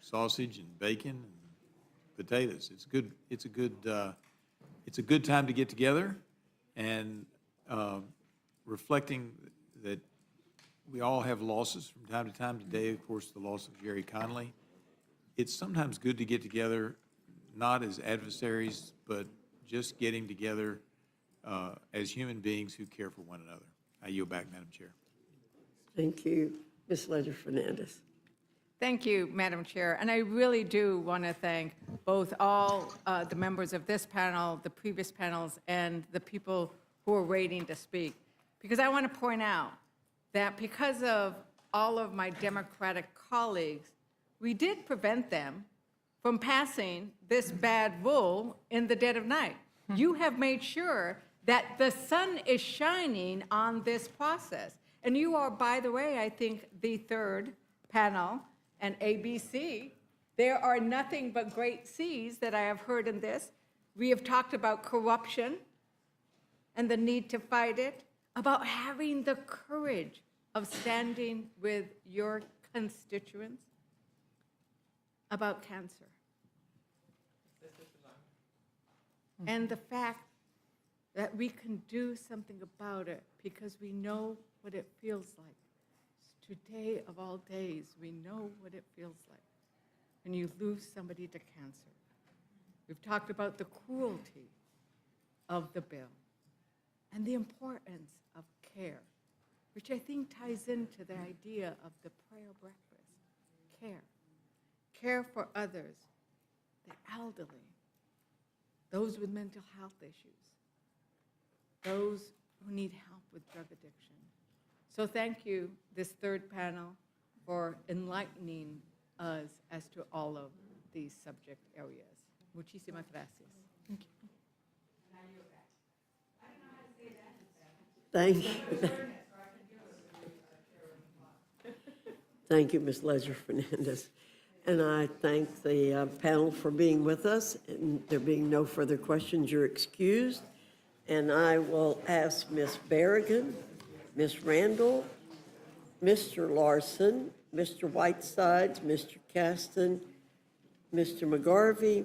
sausage and bacon and potatoes. It's good. It's a good it's a good time to get together and reflecting that we all have losses from time to time. Today, of course, the loss of Jerry Conley. It's sometimes good to get together, not as adversaries, but just getting together as human beings who care for one another. I yield back, Madam Chair. Thank you. Ms. Ledger Fernandez. Thank you, Madam Chair. And I really do want to thank both all the members of this panel, the previous panels, and the people who are waiting to speak. Because I want to point out that because of all of my Democratic colleagues, we did prevent them from passing this bad rule in the dead of night. You have made sure that the sun is shining on this process. And you are, by the way, I think, the third panel, and ABC. There are nothing but great C's that I have heard in this. We have talked about corruption and the need to fight it, about having the courage of standing with your constituents, about cancer. And the fact that we can do something about it because we know what it feels like. Today of all days, we know what it feels like when you lose somebody to cancer. We've talked about the cruelty of the bill and the importance of care, which I think ties into the idea of the prayer breakfast. Care. Care for others, the elderly, those with mental health issues, those who need help with drug addiction. So thank you, this third panel, for enlightening us as to all of these subject areas. Muchísimas gracias. Thank you. Thank you. Thank you, Ms. Ledger Fernandez. And I thank the panel for being with us. And there being no further questions, you're excused. And I will ask Ms. Berrigan, Ms. Randall, Mr. Larson, Mr. Whitesides, Mr. Caston, Mr. McGarvey,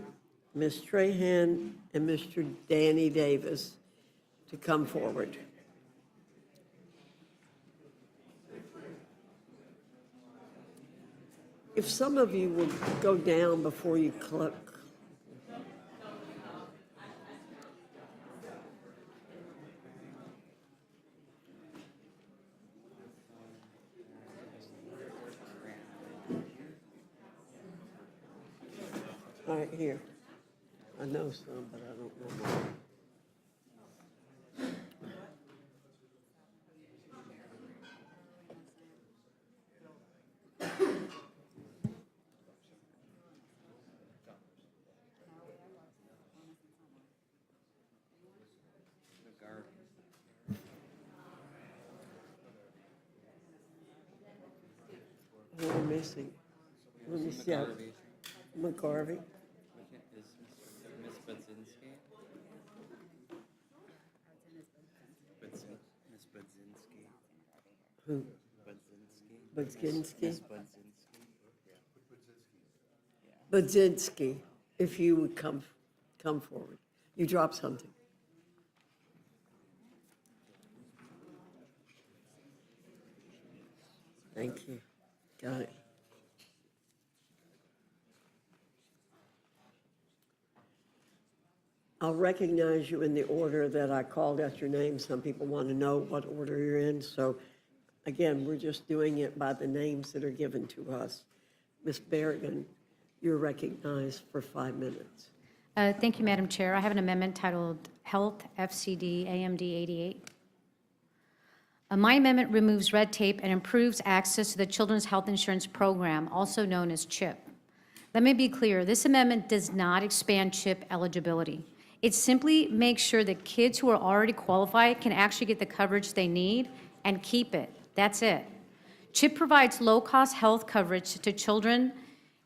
Ms. Trahan, and Mr. Danny Davis to come forward. If some of you would go down before you click. All right, here. I know some, but I don't know more. Who are missing? Let me see. McGarvey. Miss Budzinski. Miss Budzinski. Who? Budzinski. Budzinski? Budzinski, if you would come forward. You dropped something. Thank you. Got it. I'll recognize you in the order that I called out your name. Some people want to know what order you're in. So again, we're just doing it by the names that are given to us. Ms. Berrigan, you're recognized for 5 minutes. Thank you, Madam Chair. I have an amendment titled Health FCD AMD 88. My amendment removes red tape and improves access to the Children's Health Insurance Program, also known as CHIP. Let me be clear, this amendment does not expand CHIP eligibility. It simply makes sure that kids who are already qualified can actually get the coverage they need and keep it. That's it. CHIP provides low-cost health coverage to children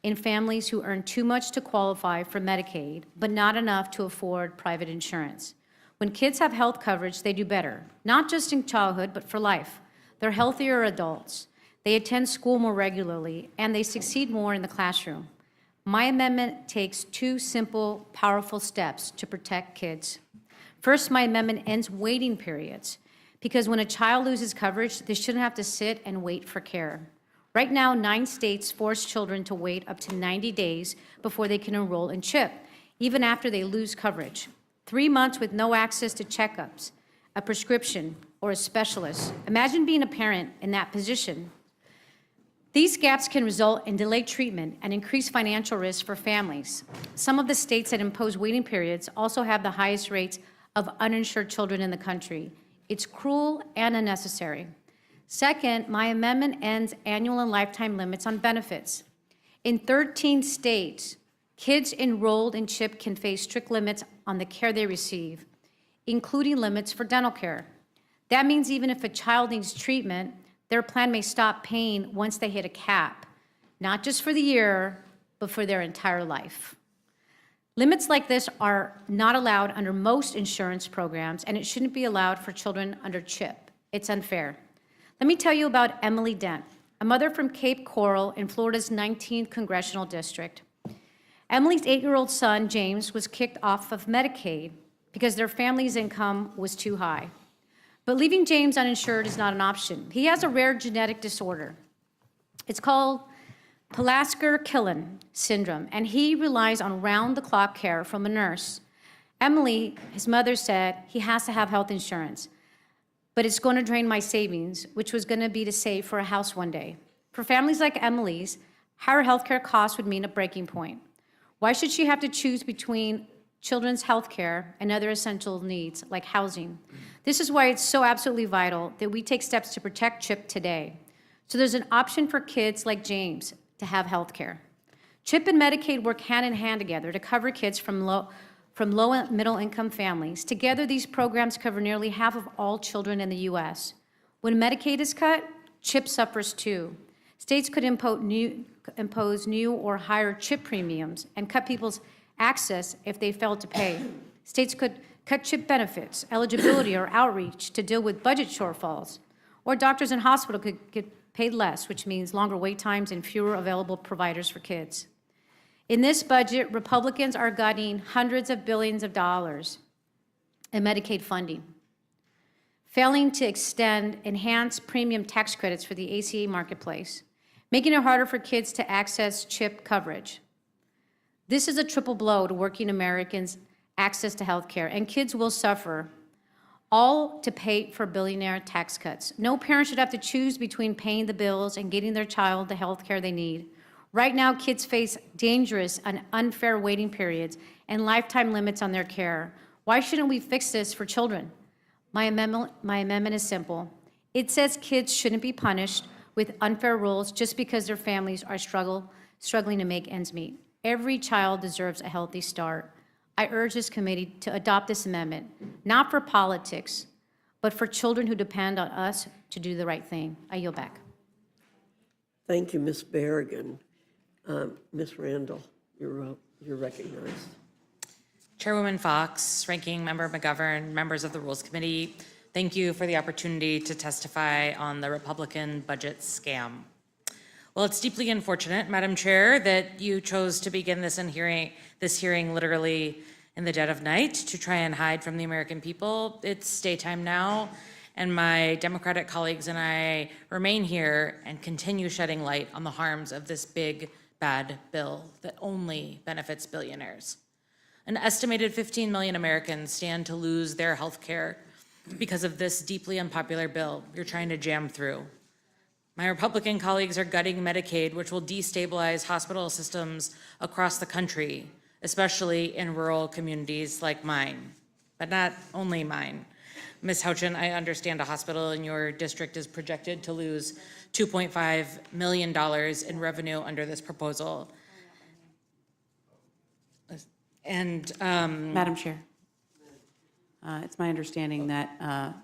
in families who earn too much to qualify for Medicaid, but not enough to afford private insurance. When kids have health coverage, they do better, not just in childhood, but for life. They're healthier adults. They attend school more regularly, and they succeed more in the classroom. My amendment takes two simple, powerful steps to protect kids. First, my amendment ends waiting periods, because when a child loses coverage, they shouldn't have to sit and wait for care. Right now, 9 states force children to wait up to 90 days before they can enroll in CHIP, even after they lose coverage. 3 months with no access to checkups, a prescription, or a specialist. Imagine being a parent in that position. These gaps can result in delayed treatment and increased financial risk for families. Some of the states that impose waiting periods also have the highest rates of uninsured children in the country. It's cruel and unnecessary. Second, my amendment ends annual and lifetime limits on benefits. In 13 states, kids enrolled in CHIP can face strict limits on the care they receive, including limits for dental care. That means even if a child needs treatment, their plan may stop paying once they hit a cap, not just for the year, but for their entire life. Limits like this are not allowed under most insurance programs, and it shouldn't be allowed for children under CHIP. It's unfair. Let me tell you about Emily Dent, a mother from Cape Coral in Florida's 19th Congressional District. Emily's 8-year-old son, James, was kicked off of Medicaid because their family's income was too high. But leaving James uninsured is not an option. He has a rare genetic disorder. It's called Pulaski-Killen syndrome, and he relies on round-the-clock care from a nurse. Emily, his mother, said he has to have health insurance, but it's going to drain my savings, which was going to be to save for a house one day. For families like Emily's, higher health care costs would mean a breaking point. Why should she have to choose between children's health care and other essential needs like housing? This is why it's so absolutely vital that we take steps to protect CHIP today. So there's an option for kids like James to have health care. CHIP and Medicaid work hand in hand together to cover kids from low and middle income families. Together, these programs cover nearly half of all children in the U.S. When Medicaid is cut, CHIP suffers too. States could impose new or higher CHIP premiums and cut people's access if they failed to pay. States could cut CHIP benefits, eligibility, or outreach to deal with budget shortfalls. Or doctors and hospitals could get paid less, which means longer wait times and fewer available providers for kids. In this budget, Republicans are gutting hundreds of billions of dollars in Medicaid funding, failing to extend enhanced premium tax credits for the ACA marketplace, making it harder for kids to access CHIP coverage. This is a triple blow to working Americans' access to health care, and kids will suffer, all to pay for billionaire tax cuts. No parent should have to choose between paying the bills and getting their child the health care they need. Right now, kids face dangerous and unfair waiting periods and lifetime limits on their care. Why shouldn't we fix this for children? My amendment is simple. It says kids shouldn't be punished with unfair rules just because their families are struggling to make ends meet. Every child deserves a healthy start. I urge this committee to adopt this amendment, not for politics, but for children who depend on us to do the right thing. I yield back. Thank you, Ms. Berrigan. Ms. Randall, you're recognized. Chairwoman Fox, Ranking Member McGovern, members of the Rules Committee, thank you for the opportunity to testify on the Republican budget scam. Well, it's deeply unfortunate, Madam Chair, that you chose to begin this hearing literally in the dead of night to try and hide from the American people. It's daytime now, and my Democratic colleagues and I remain here and continue shedding light on the harms of this big, bad bill that only benefits billionaires. An estimated 15 million Americans stand to lose their health care because of this deeply unpopular bill you're trying to jam through. My Republican colleagues are gutting Medicaid, which will destabilize hospital systems across the country, especially in rural communities like mine, but not only mine. Ms. Houchin, I understand a hospital in your district is projected to lose $2.5 million in revenue under this proposal. And Madam Chair, it's my understanding that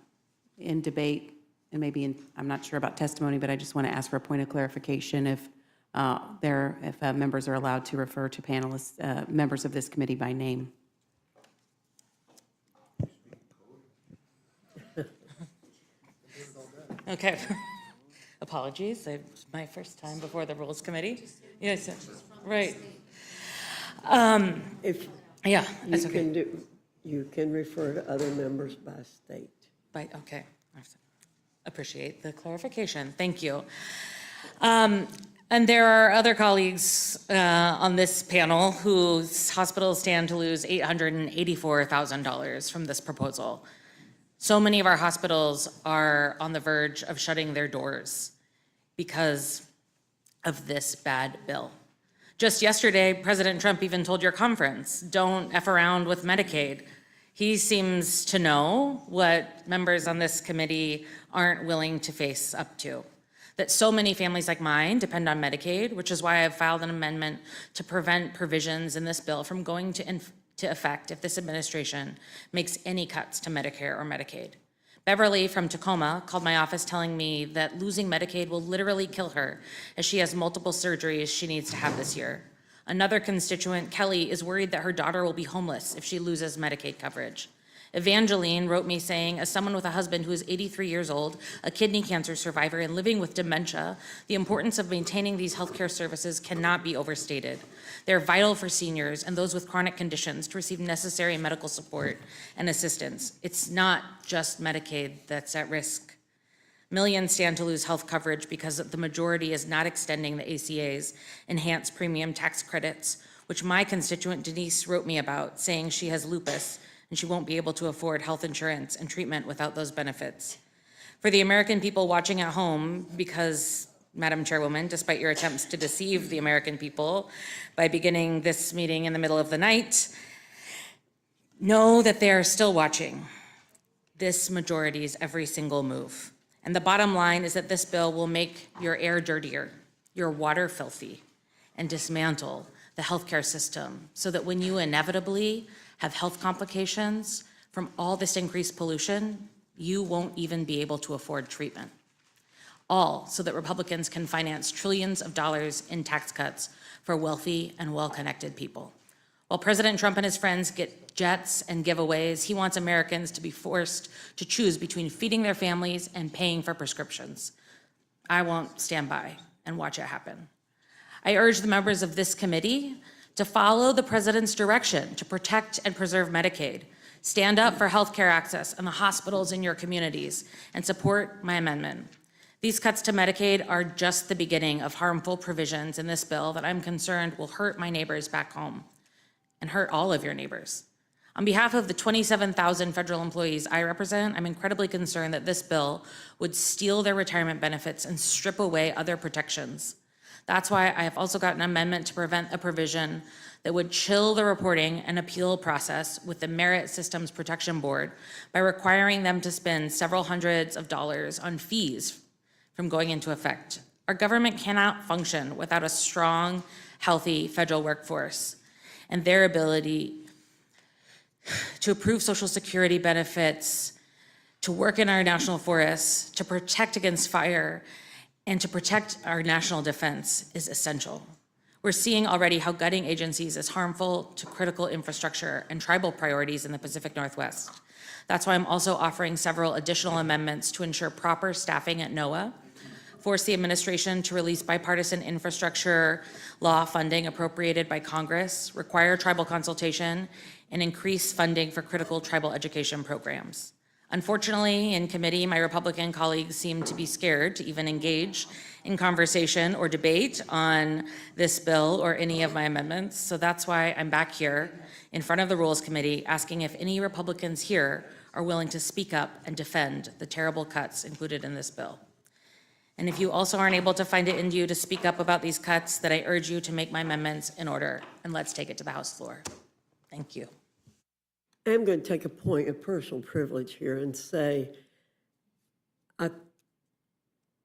in debate, and maybe I'm not sure about testimony, but I just want to ask for a point of clarification if members are allowed to refer to panelists, members of this committee by name. Okay, apologies. It's my first time before the Rules Committee. Yes, right. If Yeah, you that's okay. can do, you can refer to other members by state. Okay. Appreciate the clarification. Thank you. And there are other colleagues on this panel whose hospitals stand to lose $884,000 from this proposal. So many of our hospitals are on the verge of shutting their doors because of this bad bill. Just yesterday, President Trump even told your conference, don't F around with Medicaid. He seems to know what members on this committee aren't willing to face up to. That so many families like mine depend on Medicaid, which is why I've filed an amendment to prevent provisions in this bill from going to effect if this administration makes any cuts to Medicare or Medicaid. Beverly from Tacoma called my office telling me that losing Medicaid will literally kill her as she has multiple surgeries she needs to have this year. Another constituent, Kelly, is worried that her daughter will be homeless if she loses Medicaid coverage. Evangeline wrote me saying, as someone with a husband who is 83 years old, a kidney cancer survivor, and living with dementia, the importance of maintaining these healthcare services cannot be overstated. They're vital for seniors and those with chronic conditions to receive necessary medical support and assistance. It's not just Medicaid that's at risk. Millions stand to lose health coverage because the majority is not extending the ACA's enhanced premium tax credits, which my constituent Denise wrote me about, saying she has lupus and she won't be able to afford health insurance and treatment without those benefits. For the American people watching at home, because, Madam Chairwoman, despite your attempts to deceive the American people by beginning this meeting in the middle of the night, know that they are still watching this majority's every single move. And the bottom line is that this bill will make your air dirtier, your water filthy, and dismantle the healthcare system so that when you inevitably have health complications from all this increased pollution, you won't even be able to afford treatment. All so that Republicans can finance trillions of dollars in tax cuts for wealthy and well-connected people. While President Trump and his friends get jets and giveaways, he wants Americans to be forced to choose between feeding their families and paying for prescriptions. I won't stand by and watch it happen. I urge the members of this committee to follow the president's direction to protect and preserve Medicaid, stand up for healthcare access in the hospitals in your communities, and support my amendment. These cuts to Medicaid are just the beginning of harmful provisions in this bill that I'm concerned will hurt my neighbors back home and hurt all of your neighbors. On behalf of the 27,000 federal employees I represent, I'm incredibly concerned that this bill would steal their retirement benefits and strip away other protections. That's why I have also got an amendment to prevent a provision that would chill the reporting and appeal process with the Merit Systems Protection Board by requiring them to spend several hundreds of dollars on fees from going into effect. Our government cannot function without a strong, healthy federal workforce and their ability to approve Social Security benefits, to work in our national forests, to protect against fire, and to protect our national defense is essential. We're seeing already how gutting agencies is harmful to critical infrastructure and tribal priorities in the Pacific Northwest. That's why I'm also offering several additional amendments to ensure proper staffing at NOAA, force the administration to release bipartisan infrastructure law funding appropriated by Congress, require tribal consultation, and increase funding for critical tribal education programs. Unfortunately, in committee, my Republican colleagues seem to be scared to even engage in conversation or debate on this bill or any of my amendments. So that's why I'm back here in front of the Rules Committee asking if any Republicans here are willing to speak up and defend the terrible cuts included in this bill. And if you also aren't able to find it in you to speak up about these cuts, then I urge you to make my amendments in order, and let's take it to the House floor. Thank you. I'm going to take a point of personal privilege here and say, I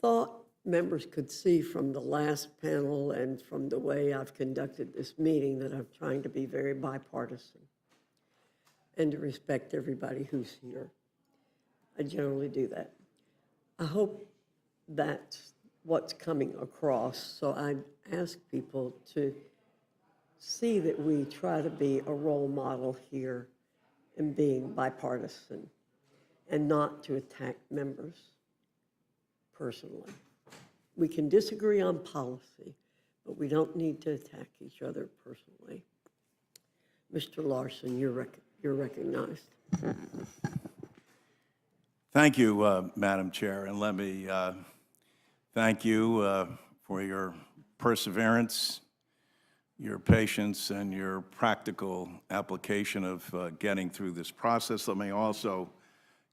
thought members could see from the last panel and from the way I've conducted this meeting that I'm trying to be very bipartisan and to respect everybody who's here. I generally do that. I hope that's what's coming across, so I ask people to see that we try to be a role model here in being bipartisan and not to attack members personally. We can disagree on policy, but we don't need to attack each other personally. Mr. Larson, you're recognized. Thank you, Madam Chair, and let me thank you for your perseverance, your patience, and your practical application of getting through this process. Let me also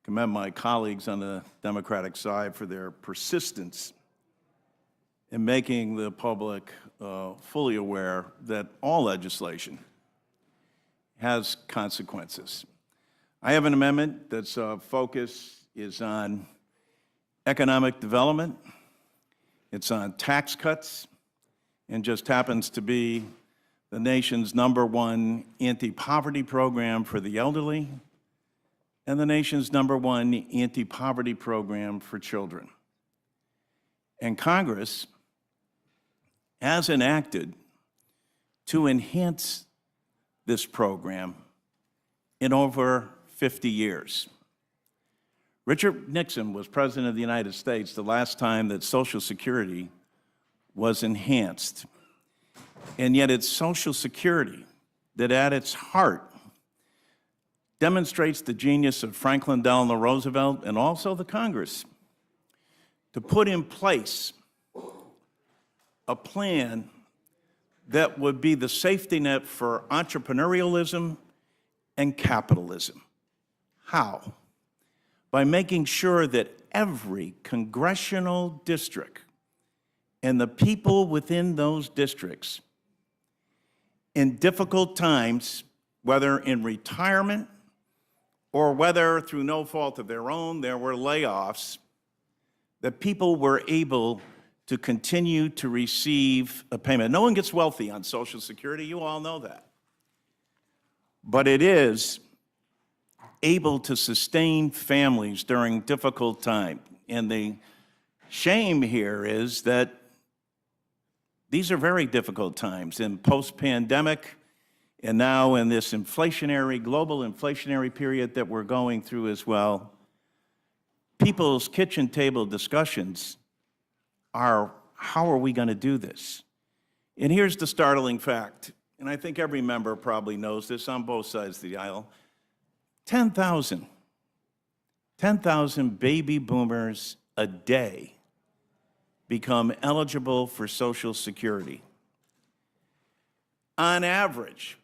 commend my colleagues on the Democratic side for their persistence in making the public fully aware that all legislation has consequences. I have an amendment that's focus is on economic development, it's on tax cuts, and just happens to be the nation's #1 anti-poverty program for the elderly and the nation's #1 anti-poverty program for children. And Congress has enacted to enhance this program in over 50 years. Richard Nixon was President of the United States the last time that Social Security was enhanced. And yet it's Social Security that at its heart demonstrates the genius of Franklin Delano Roosevelt and also the Congress to put in place a plan that would be the safety net for entrepreneurialism and capitalism. How? By making sure that every congressional district and the people within those districts in difficult times, whether in retirement or whether through no fault of their own, there were layoffs, that people were able to continue to receive a payment. No one gets wealthy on Social Security, you all know that. But it is able to sustain families during difficult time. And the shame here is that these are very difficult times in post-pandemic and now in this inflationary, global inflationary period that we're going through as well. People's kitchen table discussions are, how are we going to do this? And here's the startling fact, and I think every member probably knows this on both sides of the aisle. 10,000 baby boomers a day become eligible for Social Security. On average,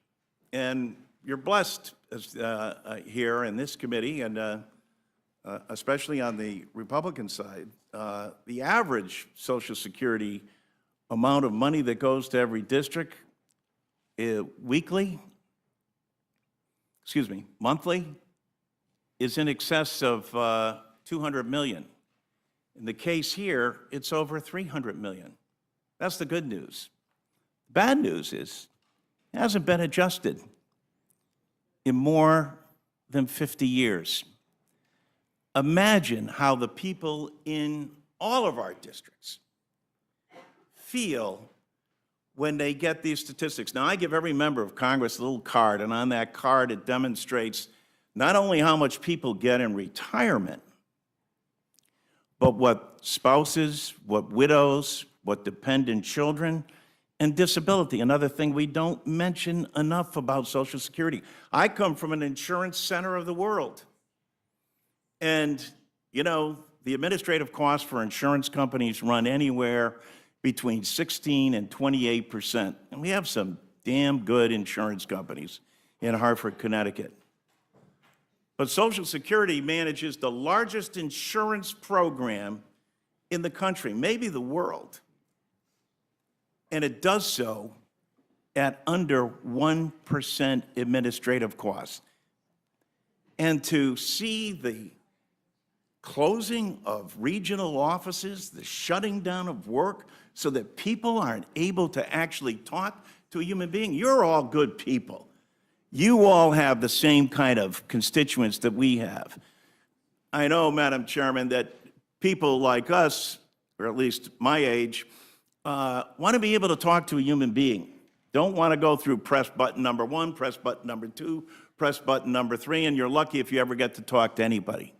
and you're blessed here in this committee, and especially on the Republican side, the average Social Security amount of money that goes to every district monthly, is in excess of $200 million. In the case here, it's over $300 million. That's the good news. The bad news is it hasn't been adjusted in more than 50 years. Imagine how the people in all of our districts feel when they get these statistics. Now, I give every member of Congress a little card, and on that card it demonstrates not only how much people get in retirement, but what spouses, what widows, what dependent children, and disability, another thing we don't mention enough about Social Security. I come from an insurance center of the world. And, you know, the administrative costs for insurance companies run anywhere between 16 and 28%. And we have some damn good insurance companies in Hartford, Connecticut. But Social Security manages the largest insurance program in the country, maybe the world. And it does so at under 1% administrative costs. And to see the closing of regional offices, the shutting down of work, so that people aren't able to actually talk to a human being. You're all good people. You all have the same kind of constituents that we have. I know, Madam Chairman, that people like us, or at least my age, want to be able to talk to a human being. Don't want to go through press button number 1, press button number 2, press button number 3, and you're lucky if you ever get to talk to anybody.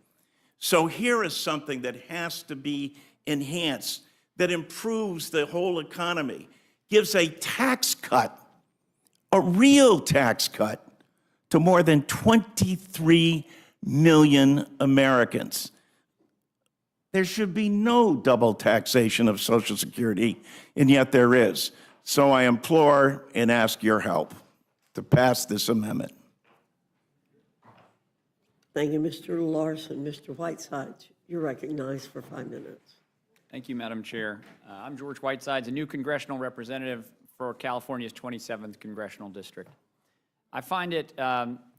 So here is something that has to be enhanced, that improves the whole economy, gives a tax cut, a real tax cut to more than 23 million Americans. There should be no double taxation of Social Security, and yet there is. So I implore and ask your help to pass this amendment. Thank you, Mr. Larson. Mr. Whiteside, you're recognized for 5 minutes. Thank you, Madam Chair. I'm George Whitesides, a new congressional representative for California's 27th Congressional District. I find it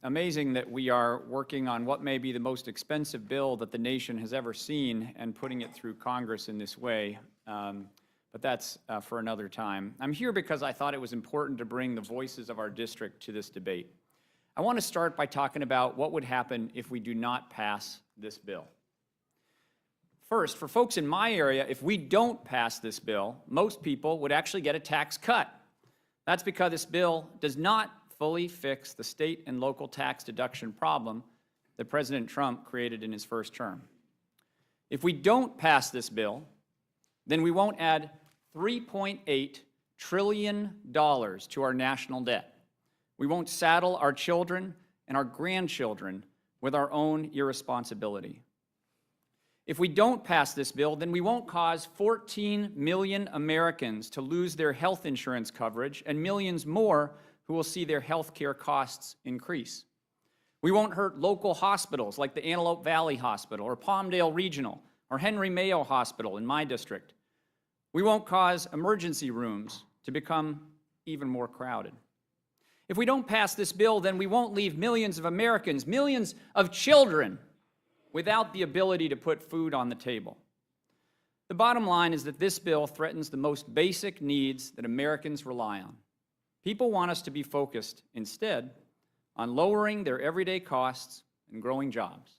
amazing that we are working on what may be the most expensive bill that the nation has ever seen and putting it through Congress in this way, but that's for another time. I'm here because I thought it was important to bring the voices of our district to this debate. I want to start by talking about what would happen if we do not pass this bill. First, for folks in my area, if we don't pass this bill, most people would actually get a tax cut. That's because this bill does not fully fix the state and local tax deduction problem that President Trump created in his first term. If we don't pass this bill, then we won't add $3.8 trillion to our national debt. We won't saddle our children and our grandchildren with our own irresponsibility. If we don't pass this bill, then we won't cause 14 million Americans to lose their health insurance coverage and millions more who will see their health care costs increase. We won't hurt local hospitals like the Antelope Valley Hospital or Palmdale Regional or Henry Mayo Hospital in my district. We won't cause emergency rooms to become even more crowded. If we don't pass this bill, then we won't leave millions of Americans, millions of children, without the ability to put food on the table. The bottom line is that this bill threatens the most basic needs that Americans rely on. People want us to be focused, instead, on lowering their everyday costs and growing jobs.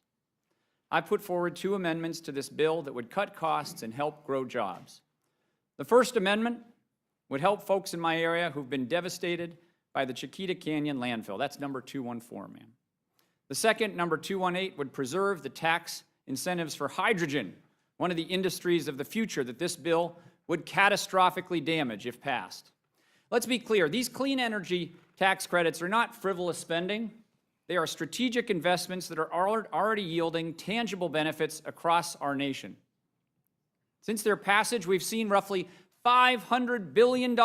I put forward 2 amendments to this bill that would cut costs and help grow jobs. The first amendment would help folks in my area who've been devastated by the Chiquita Canyon landfill. That's number 214, ma'am. The second, number 218, would preserve the tax incentives for hydrogen, one of the industries of the future that this bill would catastrophically damage if passed. Let's be clear, these clean energy tax credits are not frivolous spending. They are strategic investments that are already yielding tangible benefits across our nation. Since their passage, we've seen roughly $500 billion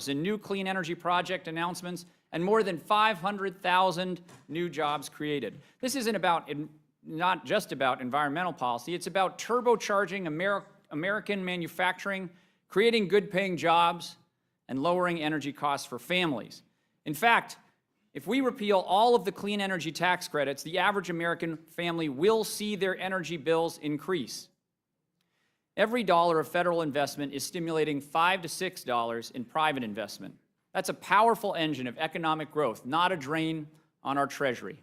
in new clean energy project announcements and more than 500,000 new jobs created. This isn't not just about environmental policy, it's about turbocharging American manufacturing, creating good-paying jobs, and lowering energy costs for families. In fact, if we repeal all of the clean energy tax credits, the average American family will see their energy bills increase. Every dollar of federal investment is stimulating $5 to $6 in private investment. That's a powerful engine of economic growth, not a drain on our treasury.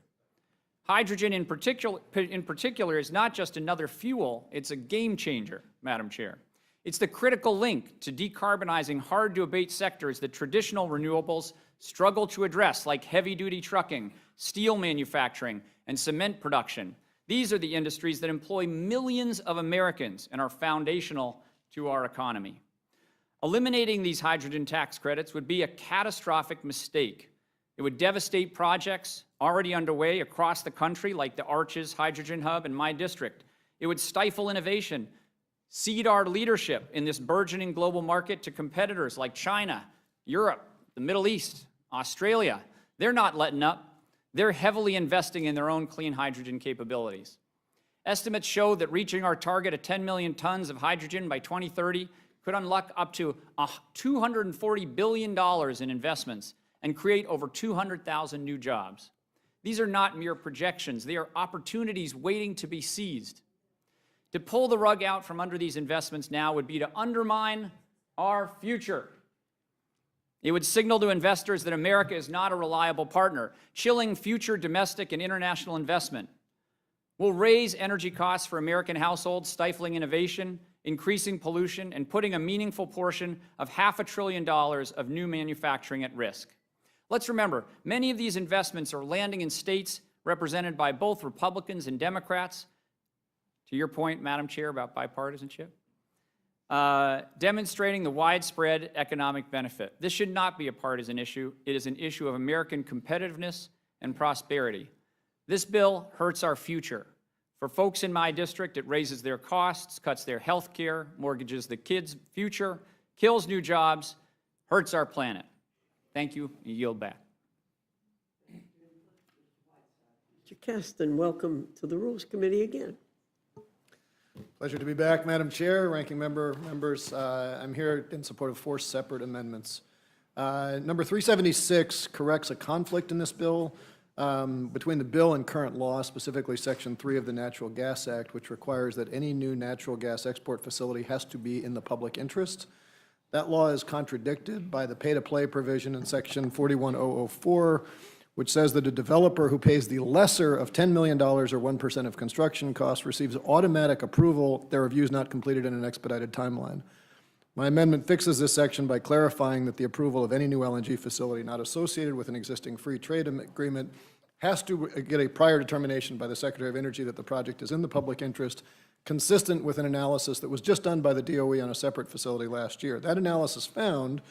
Hydrogen in particular is not just another fuel, it's a game changer, Madam Chair. It's the critical link to decarbonizing hard-to-abate sectors that traditional renewables struggle to address, like heavy-duty trucking, steel manufacturing, and cement production. These are the industries that employ millions of Americans and are foundational to our economy. Eliminating these hydrogen tax credits would be a catastrophic mistake. It would devastate projects already underway across the country, like the Arches Hydrogen Hub in my district. It would stifle innovation, cede our leadership in this burgeoning global market to competitors like China, Europe, the Middle East, Australia. They're not letting up. They're heavily investing in their own clean hydrogen capabilities. Estimates show that reaching our target of 10 million tons of hydrogen by 2030 could unlock up to $240 billion in investments and create over 200,000 new jobs. These are not mere projections. They are opportunities waiting to be seized. To pull the rug out from under these investments now would be to undermine our future. It would signal to investors that America is not a reliable partner, chilling future domestic and international investment. We'll raise energy costs for American households, stifling innovation, increasing pollution, and putting a meaningful portion of $500 billion of new manufacturing at risk. Let's remember, many of these investments are landing in states represented by both Republicans and Democrats. To your point, Madam Chair, about bipartisanship, demonstrating the widespread economic benefit. This should not be a partisan issue. It is an issue of American competitiveness and prosperity. This bill hurts our future. For folks in my district, it raises their costs, cuts their health care, mortgages the kids' future, kills new jobs, hurts our planet. Thank you. I yield back. Mr. Keston, welcome to the Rules Committee again. Pleasure to be back, Madam Chair, Ranking Member, members. I'm here in support of 4 separate amendments. Number 376 corrects a conflict in this bill between the bill and current law, specifically Section 3 of the Natural Gas Act, which requires that any new natural gas export facility has to be in the public interest. That law is contradicted by the pay-to-play provision in Section 41004, which says that a developer who pays the lesser of $10 million or 1% of construction costs receives automatic approval, their review is not completed in an expedited timeline. My amendment fixes this section by clarifying that the approval of any new LNG facility not associated with an existing free trade agreement has to get a prior determination by the Secretary of Energy that the project is in the public interest, consistent with an analysis that was just done by the DOE on a separate facility last year. That analysis found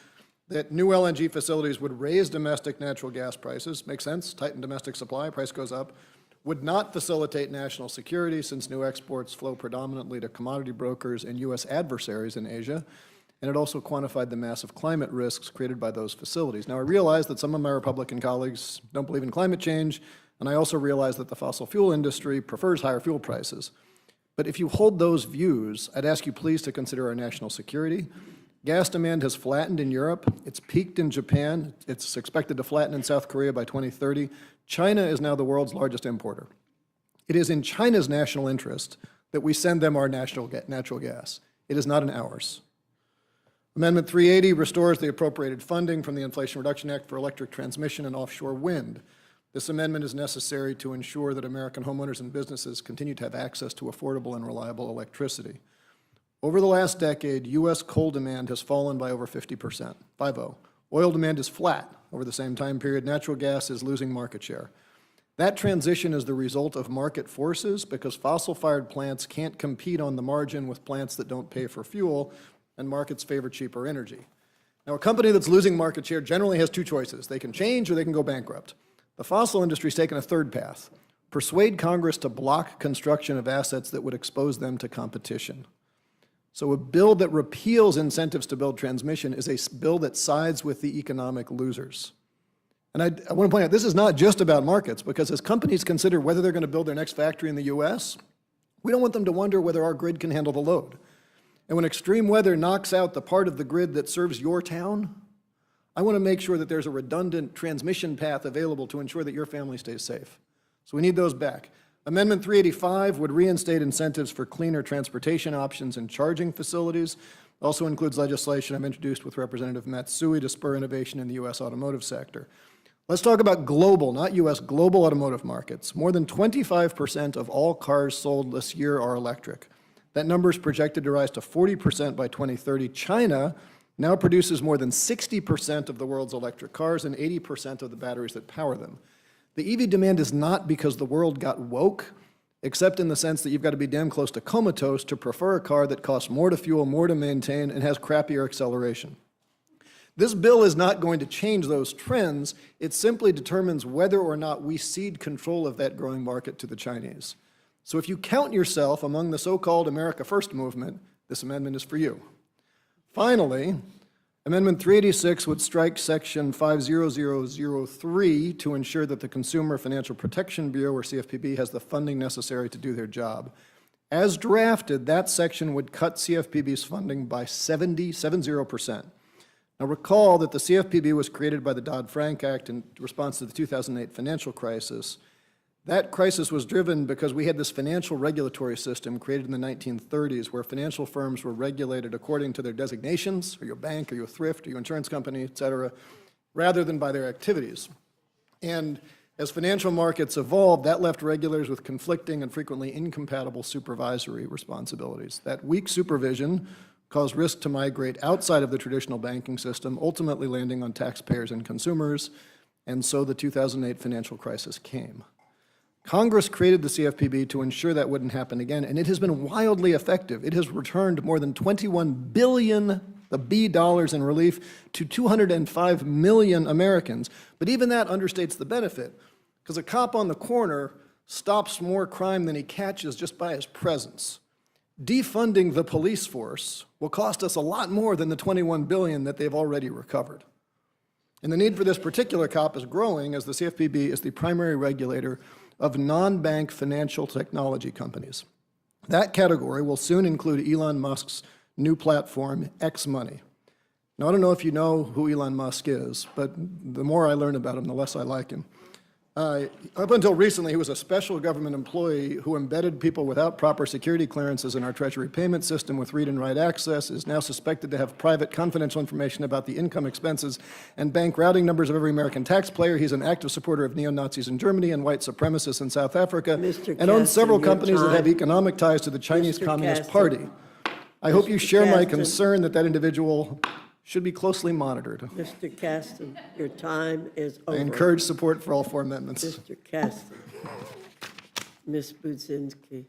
that new LNG facilities would raise domestic natural gas prices, makes sense, tighten domestic supply, price goes up, would not facilitate national security since new exports flow predominantly to commodity brokers and U.S. adversaries in Asia, and it also quantified the massive climate risks created by those facilities. Now, I realize that some of my Republican colleagues don't believe in climate change, and I also realize that the fossil fuel industry prefers higher fuel prices. But if you hold those views, I'd ask you please to consider our national security. Gas demand has flattened in Europe. It's peaked in Japan. It's expected to flatten in South Korea by 2030. China is now the world's largest importer. It is in China's national interest that we send them our natural gas. It is not in ours. Amendment 380 restores the appropriated funding from the Inflation Reduction Act for electric transmission and offshore wind. This amendment is necessary to ensure that American homeowners and businesses continue to have access to affordable and reliable electricity. Over the last decade, U.S. coal demand has fallen by over 50%, 5-0. Oil demand is flat over the same time period. Natural gas is losing market share. That transition is the result of market forces because fossil-fired plants can't compete on the margin with plants that don't pay for fuel, and markets favor cheaper energy. Now, a company that's losing market share generally has 2 choices. They can change or they can go bankrupt. The fossil industry's taken a third path: persuade Congress to block construction of assets that would expose them to competition. So a bill that repeals incentives to build transmission is a bill that sides with the economic losers. And I want to point out, this is not just about markets, because as companies consider whether they're going to build their next factory in the U.S., we don't want them to wonder whether our grid can handle the load. And when extreme weather knocks out the part of the grid that serves your town, I want to make sure that there's a redundant transmission path available to ensure that your family stays safe. So we need those back. Amendment 385 would reinstate incentives for cleaner transportation options and charging facilities. Also includes legislation I've introduced with Representative Matsui to spur innovation in the U.S. automotive sector. Let's talk about global, not U.S., global automotive markets. More than 25% of all cars sold this year are electric. That number is projected to rise to 40% by 2030. China now produces more than 60% of the world's electric cars and 80% of the batteries that power them. The EV demand is not because the world got woke, except in the sense that you've got to be damn close to comatose to prefer a car that costs more to fuel, more to maintain, and has crappier acceleration. This bill is not going to change those trends. It simply determines whether or not we cede control of that growing market to the Chinese. So if you count yourself among the so-called America First movement, this amendment is for you. Finally, Amendment 386 would strike Section 50003 to ensure that the Consumer Financial Protection Bureau, or CFPB, has the funding necessary to do their job. As drafted, that section would cut CFPB's funding by 70%. Now recall that the CFPB was created by the Dodd-Frank Act in response to the 2008 financial crisis. That crisis was driven because we had this financial regulatory system created in the 1930s where financial firms were regulated according to their designations. Are you a bank? Are you a thrift? Are you an insurance company? Et cetera, rather than by their activities. And as financial markets evolved, that left regulators with conflicting and frequently incompatible supervisory responsibilities. That weak supervision caused risk to migrate outside of the traditional banking system, ultimately landing on taxpayers and consumers, and so the 2008 financial crisis came. Congress created the CFPB to ensure that wouldn't happen again, and it has been wildly effective. It has returned more than $21 billion, the B dollars in relief, to 205 million Americans. But even that understates the benefit. because a cop on the corner stops more crime than he catches just by his presence. Defunding the police force will cost us a lot more than the $21 billion that they've already recovered. And the need for this particular cop is growing as the CFPB is the primary regulator of non-bank financial technology companies. That category will soon include Elon Musk's new platform, X Money. Now, I don't know if you know who Elon Musk is, but the more I learn about him, the less I like him. Up until recently, he was a special government employee who embedded people without proper security clearances in our Treasury payment system with read and write access, is now suspected to have private confidential information about the income, expenses, and bank routing numbers of every American taxpayer. He's an active supporter of neo-Nazis in Germany and white supremacists in South Africa, and owns several companies that have economic ties to the Chinese Communist Party. I hope you share my concern that that individual should be closely monitored. Mr. Caston, your time is over. I encourage support for all 4 amendments. Mr. Caston. Ms. Budzinski.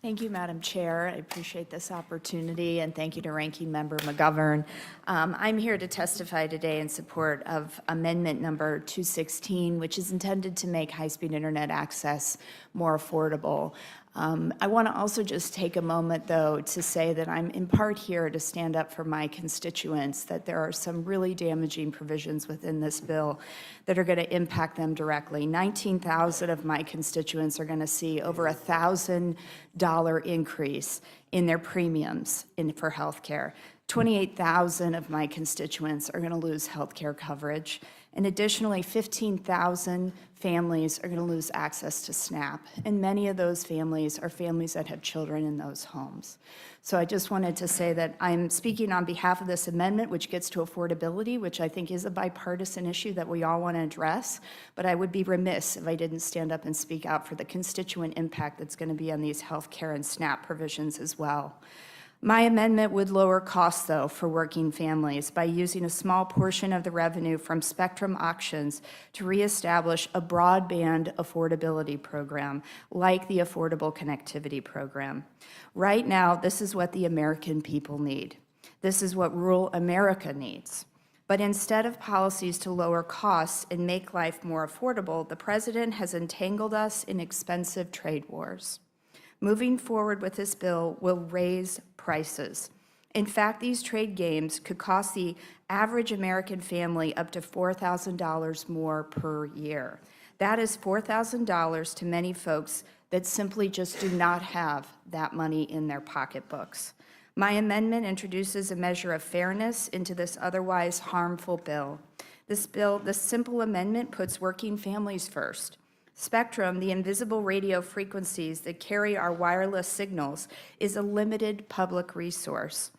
Thank you, Madam Chair. I appreciate this opportunity, and thank you to Ranking Member McGovern. I'm here to testify today in support of Amendment Number 216, which is intended to make high-speed internet access more affordable. I want to also just take a moment, though, to say that I'm in part here to stand up for my constituents, that there are some really damaging provisions within this bill that are going to impact them directly. 19,000 of my constituents are going to see over a $1,000 increase in their premiums for health care. 28,000 of my constituents are going to lose health care coverage. And additionally, 15,000 families are going to lose access to SNAP. And many of those families are families that have children in those homes. So I just wanted to say that I'm speaking on behalf of this amendment, which gets to affordability, which I think is a bipartisan issue that we all want to address. But I would be remiss if I didn't stand up and speak out for the constituent impact that's going to be on these health care and SNAP provisions as well. My amendment would lower costs, though, for working families by using a small portion of the revenue from Spectrum auctions to reestablish a broadband affordability program like the Affordable Connectivity Program. Right now, this is what the American people need. This is what rural America needs. But instead of policies to lower costs and make life more affordable, the president has entangled us in expensive trade wars. Moving forward with this bill will raise prices. In fact, these trade games could cost the average American family up to $4,000 more per year. That is $4,000 to many folks that simply just do not have that money in their pocketbooks. My amendment introduces a measure of fairness into this otherwise harmful bill. This simple amendment puts working families first. Spectrum, the invisible radio frequencies that carry our wireless signals, is a limited public resource.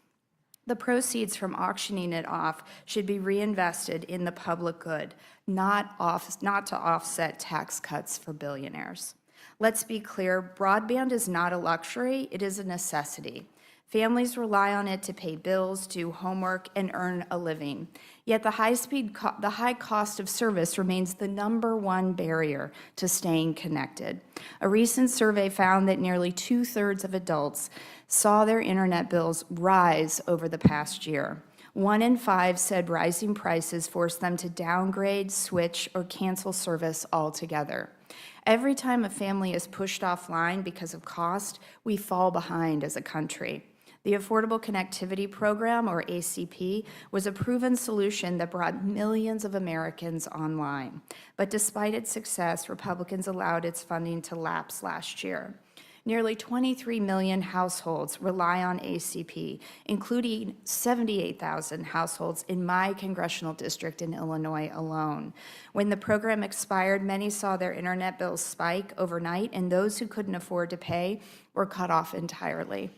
The proceeds from auctioning it off should be reinvested in the public good, not to offset tax cuts for billionaires. Let's be clear, broadband is not a luxury, it is a necessity. Families rely on it to pay bills, do homework, and earn a living. Yet the high cost of service remains the #1 barrier to staying connected. A recent survey found that nearly 2/3 of adults saw their internet bills rise over the past year. 1 in 5 said rising prices forced them to downgrade, switch, or cancel service altogether. Every time a family is pushed offline because of cost, we fall behind as a country. The Affordable Connectivity Program, or ACP, was a proven solution that brought millions of Americans online. But despite its success, Republicans allowed its funding to lapse last year. Nearly 23 million households rely on ACP, including 78,000 households in my congressional district in Illinois alone. When the program expired, many saw their internet bills spike overnight, and those who couldn't afford to pay were cut off entirely.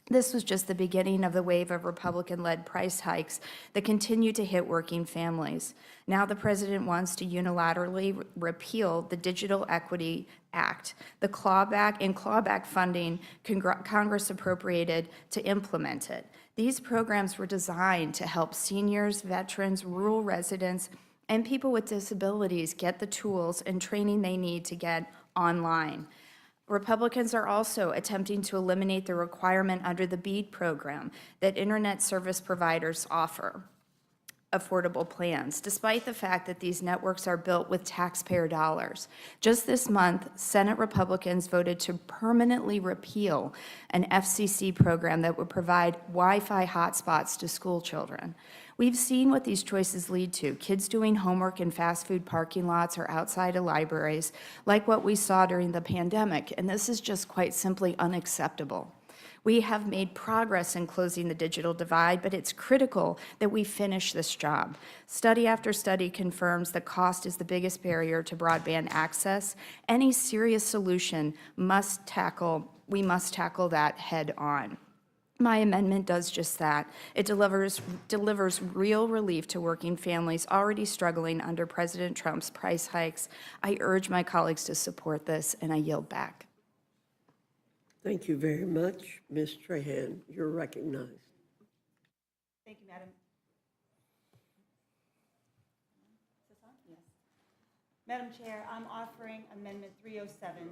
This was just the beginning of the wave of Republican-led price hikes that continue to hit working families. Now the president wants to unilaterally repeal the Digital Equity Act, the clawback funding Congress appropriated to implement it. These programs were designed to help seniors, veterans, rural residents, and people with disabilities get the tools and training they need to get online. Republicans are also attempting to eliminate the requirement under the BEAD program that internet service providers offer. affordable plans, despite the fact that these networks are built with taxpayer dollars. Just this month, Senate Republicans voted to permanently repeal an FCC program that would provide Wi-Fi hotspots to school children. We've seen what these choices lead to, kids doing homework in fast food parking lots or outside of libraries, like what we saw during the pandemic, and this is just quite simply unacceptable. We have made progress in closing the digital divide, but it's critical that we finish this job. Study after study confirms that cost is the biggest barrier to broadband access. Any serious solution we must tackle that head on. My amendment does just that. It delivers real relief to working families already struggling under President Trump's price hikes. I urge my colleagues to support this, and I yield back. Thank you very much. Ms. Trahan, you're recognized. Thank you, Madam. Madam Chair, I'm offering Amendment 307 to...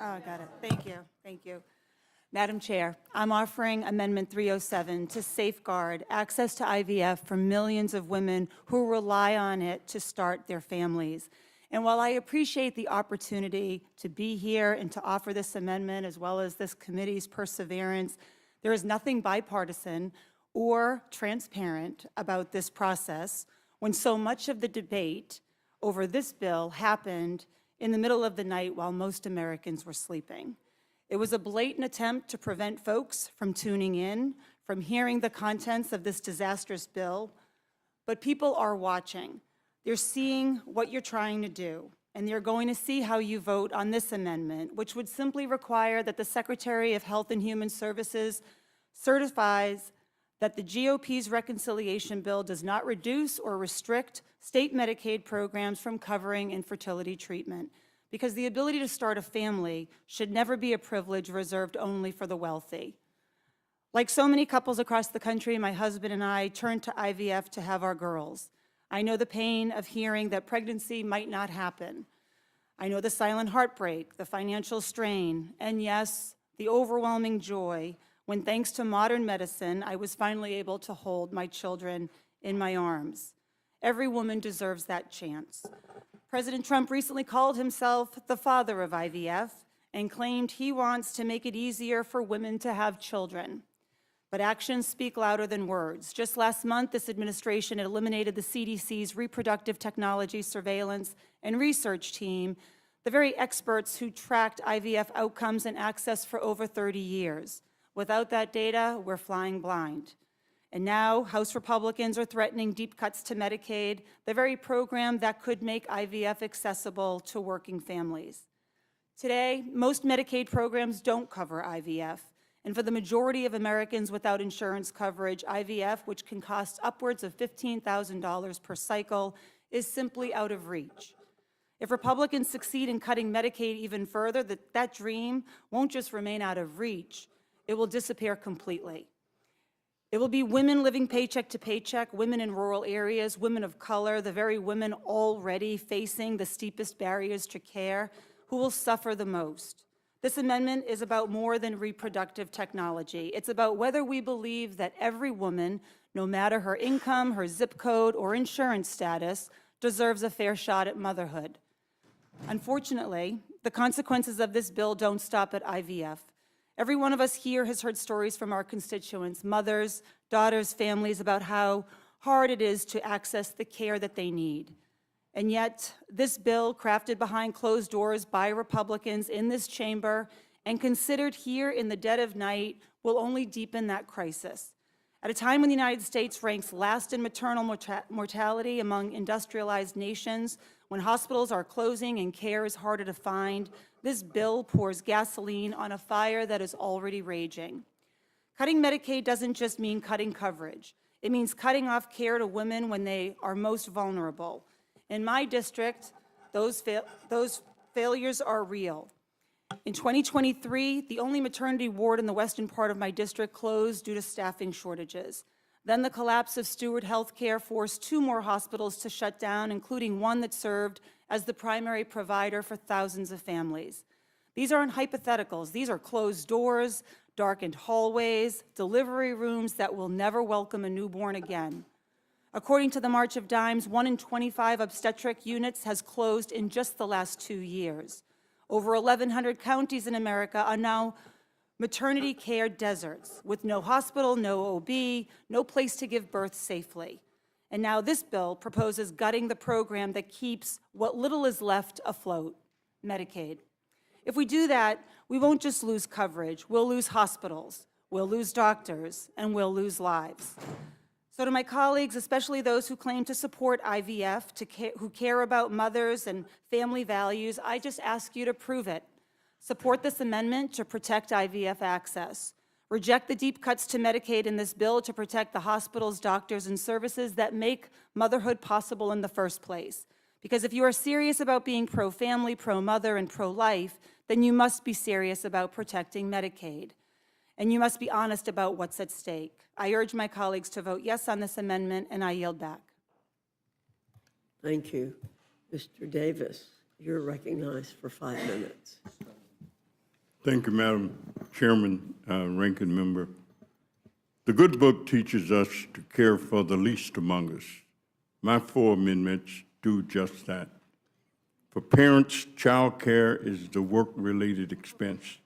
Oh, got it. Thank you. Thank you. Madam Chair, I'm offering Amendment 307 to safeguard access to IVF for millions of women who rely on it to start their families. And while I appreciate the opportunity to be here and to offer this amendment, as well as this committee's perseverance, there is nothing bipartisan or transparent about this process when so much of the debate over this bill happened in the middle of the night while most Americans were sleeping. It was a blatant attempt to prevent folks from tuning in, from hearing the contents of this disastrous bill, but people are watching. They're seeing what you're trying to do, and they're going to see how you vote on this amendment, which would simply require that the Secretary of Health and Human Services certifies that the GOP's reconciliation bill does not reduce or restrict state Medicaid programs from covering infertility treatment, because the ability to start a family should never be a privilege reserved only for the wealthy. Like so many couples across the country, my husband and I turned to IVF to have our girls. I know the pain of hearing that pregnancy might not happen. I know the silent heartbreak, the financial strain, and yes, the overwhelming joy when, thanks to modern medicine, I was finally able to hold my children in my arms. Every woman deserves that chance. President Trump recently called himself the father of IVF and claimed he wants to make it easier for women to have children. But actions speak louder than words. Just last month, this administration eliminated the CDC's reproductive technology surveillance and research team, the very experts who tracked IVF outcomes and access for over 30 years. Without that data, we're flying blind. And now, House Republicans are threatening deep cuts to Medicaid, the very program that could make IVF accessible to working families. Today, most Medicaid programs don't cover IVF. And for the majority of Americans without insurance coverage, IVF, which can cost upwards of $15,000 per cycle, is simply out of reach. If Republicans succeed in cutting Medicaid even further, that dream won't just remain out of reach, it will disappear completely. It will be women living paycheck to paycheck, women in rural areas, women of color, the very women already facing the steepest barriers to care, who will suffer the most. This amendment is about more than reproductive technology. It's about whether we believe that every woman, no matter her income, her zip code, or insurance status, deserves a fair shot at motherhood. Unfortunately, the consequences of this bill don't stop at IVF. Every one of us here has heard stories from our constituents, mothers, daughters, families, about how hard it is to access the care that they need. And yet, this bill, crafted behind closed doors by Republicans in this chamber and considered here in the dead of night, will only deepen that crisis. At a time when the United States ranks last in maternal mortality among industrialized nations, when hospitals are closing and care is harder to find, this bill pours gasoline on a fire that is already raging. Cutting Medicaid doesn't just mean cutting coverage. It means cutting off care to women when they are most vulnerable. In my district, those failures are real. In 2023, the only maternity ward in the western part of my district closed due to staffing shortages. Then the collapse of Steward Health Care forced 2 more hospitals to shut down, including one that served as the primary provider for thousands of families. These aren't hypotheticals. These are closed doors, darkened hallways, delivery rooms that will never welcome a newborn again. According to the March of Dimes, 1 in 25 obstetric units has closed in just the last 2 years. Over 1,100 counties in America are now maternity care deserts with no hospital, no OB, no place to give birth safely. And now this bill proposes gutting the program that keeps what little is left afloat, Medicaid. If we do that, we won't just lose coverage, we'll lose hospitals, we'll lose doctors, and we'll lose lives. So to my colleagues, especially those who claim to support IVF, who care about mothers and family values, I just ask you to prove it. Support this amendment to protect IVF access. Reject the deep cuts to Medicaid in this bill to protect the hospitals, doctors, and services that make motherhood possible in the first place. Because if you are serious about being pro-family, pro-mother, and pro-life, then you must be serious about protecting Medicaid. And you must be honest about what's at stake. I urge my colleagues to vote yes on this amendment, and I yield back. Thank you. Mr. Davis, you're recognized for 5 minutes. Thank you, Madam Chairman, Ranking Member. The good book teaches us to care for the least among us. My 4 amendments do just that. For parents, child care is the work-related expense.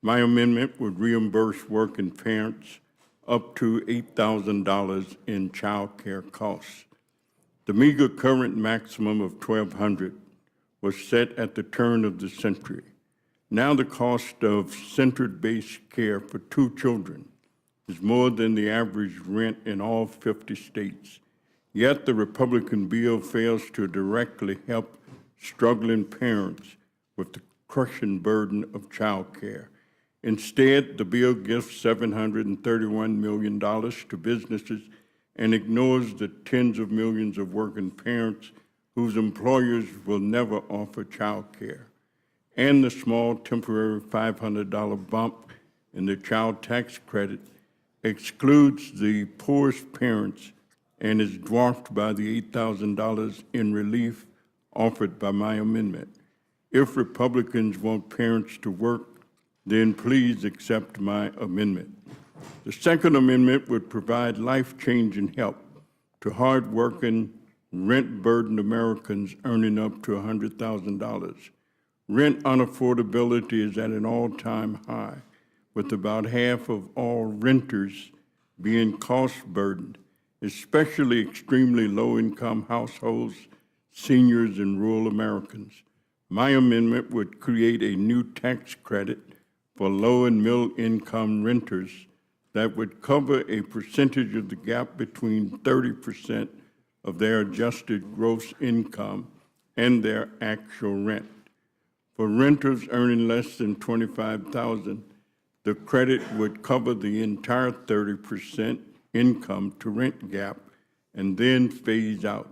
My amendment would reimburse working parents up to $8,000 in child care costs. The meager current maximum of $1,200 was set at the turn of the century. Now the cost of center-based care for 2 children is more than the average rent in all 50 states. Yet the Republican bill fails to directly help struggling parents with the crushing burden of child care. Instead, the bill gives $731 million to businesses and ignores the tens of millions of working parents whose employers will never offer child care. And the small temporary $500 bump in the child tax credit excludes the poorest parents and is dwarfed by the $8,000 in relief offered by my amendment. If Republicans want parents to work, then please accept my amendment. The second amendment would provide life-changing help to hard-working, rent-burdened Americans earning up to $100,000. Rent unaffordability is at an all-time high, with about half of all renters being cost-burdened, especially extremely low-income households, seniors, and rural Americans. My amendment would create a new tax credit for low and middle-income renters that would cover a percentage of the gap between 30% of their adjusted gross income and their actual rent. For renters earning less than $25,000, the credit would cover the entire 30% income to rent gap and then phase out.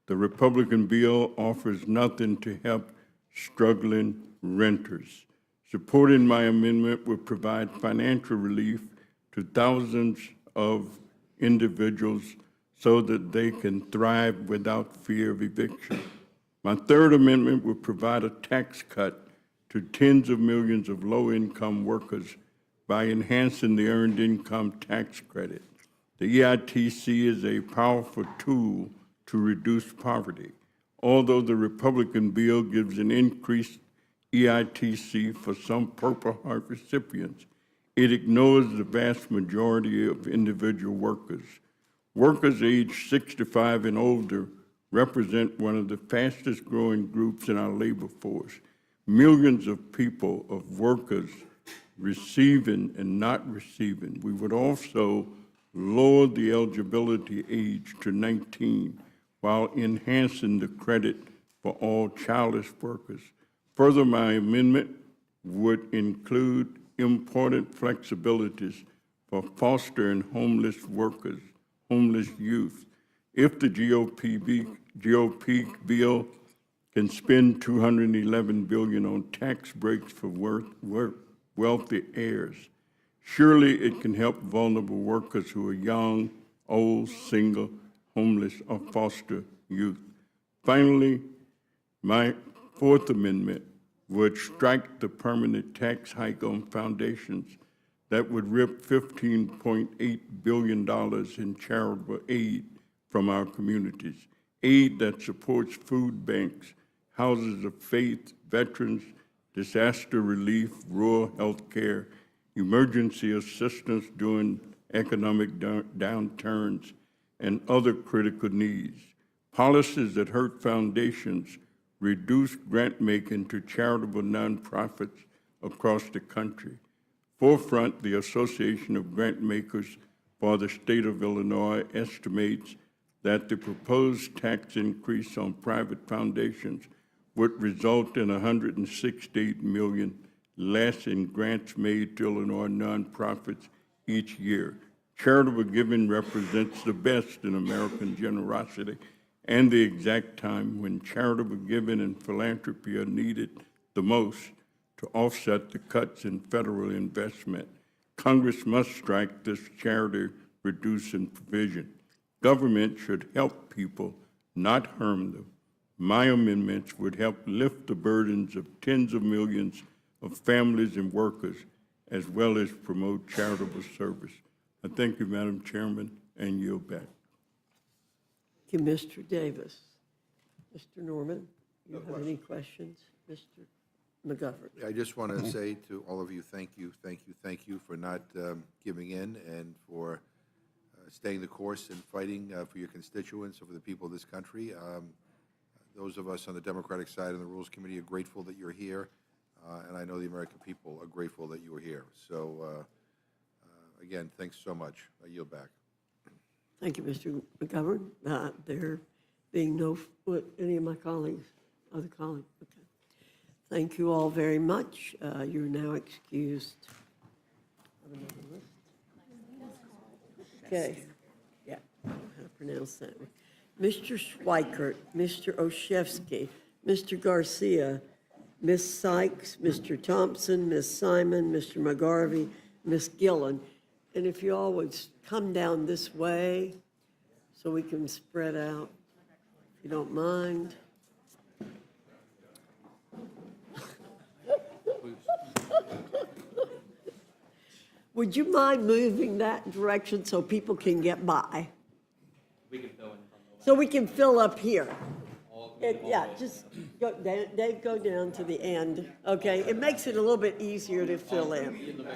The Republican bill offers nothing to help struggling renters. Supporting my amendment would provide financial relief to thousands of individuals so that they can thrive without fear of eviction. My third amendment would provide a tax cut to tens of millions of low-income workers by enhancing the Earned Income Tax Credit. The EITC is a powerful tool to reduce poverty. Although the Republican bill gives an increased EITC for some Purple Heart recipients, it ignores the vast majority of individual workers. Workers aged 65 and older represent one of the fastest growing groups in our labor force. Millions of people, of workers, receiving and not receiving. We would also lower the eligibility age to 19 while enhancing the credit for all childless workers. Further, my amendment would include important flexibilities for foster and homeless workers, homeless youth. If the GOP bill can spend $211 billion on tax breaks for wealthy heirs, surely it can help vulnerable workers who are young, old, single, homeless, or foster youth. Finally, my fourth amendment would strike the permanent tax hike on foundations that would rip $15.8 billion in charitable aid from our communities, aid that supports food banks, houses of faith, veterans, disaster relief, rural health care, emergency assistance during economic downturns, and other critical needs. Policies that hurt foundations reduce grant-making to charitable nonprofits across the country. Forefront, the Association of Grant Makers for the state of Illinois, estimates that the proposed tax increase on private foundations would result in $168 million less in grants made to Illinois nonprofits each year. Charitable giving represents the best in American generosity and the exact time when charitable giving and philanthropy are needed the most to offset the cuts in federal investment. Congress must strike this charity-reducing provision. Government should help people, not harm them. My amendments would help lift the burdens of tens of millions of families and workers, as well as promote charitable service. I thank you, Madam Chairman, and yield back. Thank you, Mr. Davis. Mr. Norman, you have any questions? Mr. McGovern. I just want to say to all of you, thank you, thank you, thank you for not giving in and for staying the course and fighting for your constituents, for the people of this country. Those of us on the Democratic side of the Rules Committee are grateful that you're here, and I know the American people are grateful that you are here. So, again, thanks so much. I yield back. Thank you, Mr. McGovern. There being no, any of my colleagues, other colleagues? Okay. Thank you all very much. You're now excused. Okay. Yeah, how to pronounce that one. Mr. Schweikert, Mr. Oshevsky, Mr. Garcia, Ms. Sykes, Mr. Thompson, Ms. Simon, Mr. McGarvey, Ms. Gillen. And if you all would come down this way so we can spread out, if you don't mind. Would you mind moving that direction so people can get by? We can fill in. So we can fill up here. Yeah, just go down, Dave, go down to the end, okay? It makes it a little bit easier to fill in.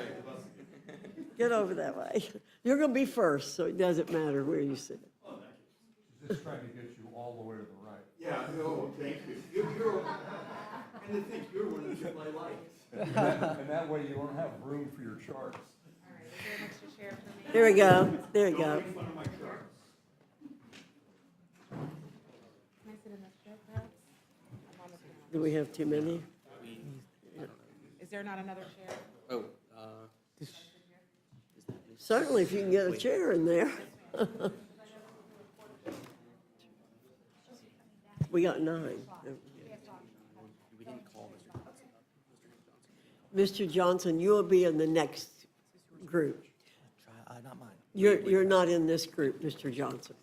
Get over that way. You're going to be first, so it doesn't matter where you sit. Just trying to get you all the way to the right. Yeah, no, thank you. And I think you're one of my lights. And that way you don't have room for your charts. There we go, there you go. Do we have too many? Is there not another chair? Oh, Certainly, if you can get a chair in there. We got 9. we didn't call Mr. Johnson, you will be in the next group. not mine. You're not in this group, Mr. Johnson.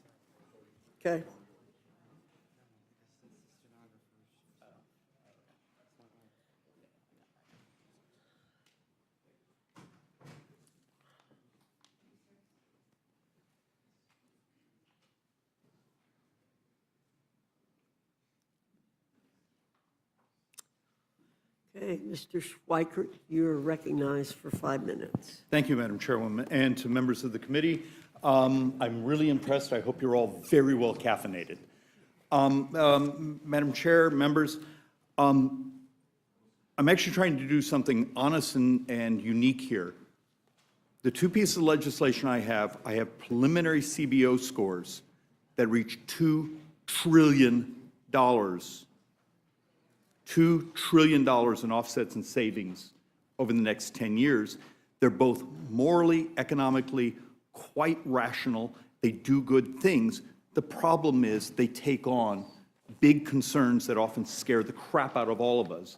Okay? Okay, Mr. Schweikert, you are recognized for 5 minutes. Thank you, Madam Chairwoman, and to members of the committee. I'm really impressed. I hope you're all very well caffeinated. Madam Chair, members, I'm actually trying to do something honest and unique here. The 2 pieces of legislation I have preliminary CBO scores that reach $2 trillion. $2 trillion in offsets and savings over the next 10 years. They're both morally, economically, quite rational. They do good things. The problem is they take on big concerns that often scare the crap out of all of us,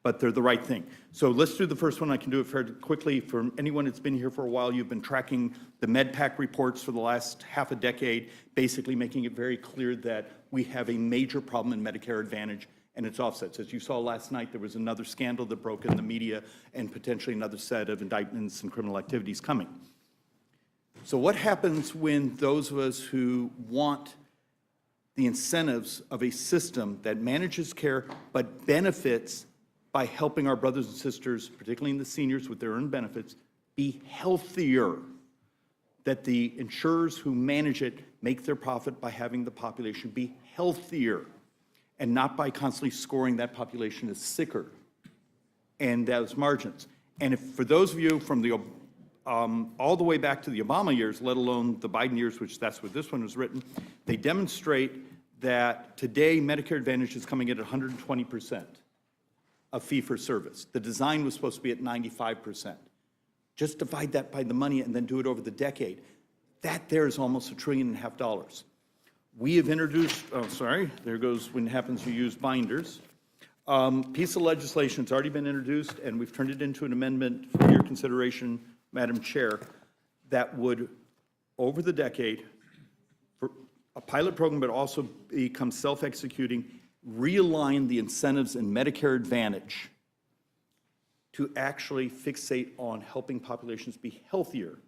but they're the right thing. So let's do the first one. I can do it fairly quickly. For anyone that's been here for a while, you've been tracking the MedPAC reports for the last half a decade, basically making it very clear that we have a major problem in Medicare Advantage and its offsets. As you saw last night, there was another scandal that broke in the media and potentially another set of indictments and criminal activities coming. So what happens when those of us who want the incentives of a system that manages care but benefits by helping our brothers and sisters, particularly in the seniors with their earned benefits, be healthier, that the insurers who manage it make their profit by having the population be healthier and not by constantly scoring that population as sicker and those margins. And if, for those of you from the all the way back to the Obama years, let alone the Biden years, which that's what this one was written, they demonstrate that today Medicare Advantage is coming in at 120% of fee-for-service. The design was supposed to be at 95%. Just divide that by the money and then do it over the decade. That there is almost $1.5 trillion. We have introduced, oh, sorry, there goes when it happens you use binders. Piece of legislation has already been introduced, and we've turned it into an amendment for your consideration, Madam Chair, that would, over the decade, for a pilot program, but also become self-executing, realign the incentives in Medicare Advantage to actually fixate on helping populations be healthier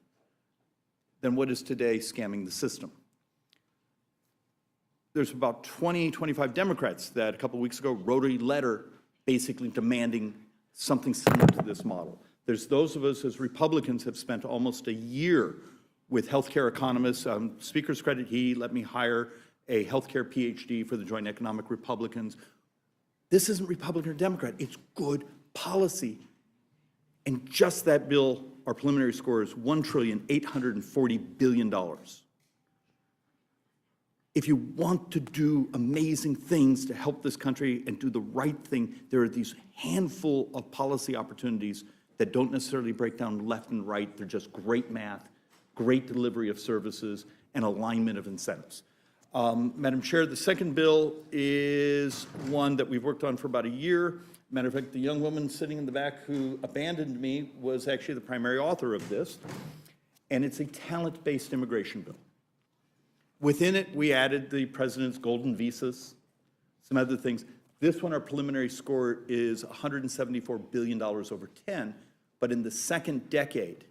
than what is today scamming the system. There's about 20, 25 Democrats that a couple weeks ago wrote a letter basically demanding something similar to this model. There's those of us as Republicans have spent almost a year with healthcare economists. Speaker's credit, he let me hire a healthcare PhD for the Joint Economic Republicans. This isn't Republican or Democrat, it's good policy. And just that bill, our preliminary score is $1.84 trillion. If you want to do amazing things to help this country and do the right thing, there are these handful of policy opportunities that don't necessarily break down left and right. They're just great math, great delivery of services, and alignment of incentives. Madam Chair, the second bill is one that we've worked on for about a year. Matter of fact, the young woman sitting in the back who abandoned me was actually the primary author of this, and it's a talent-based immigration bill. Within it, we added the president's golden visas, some other things. This one, our preliminary score is $174 billion over 10, but in the second decade,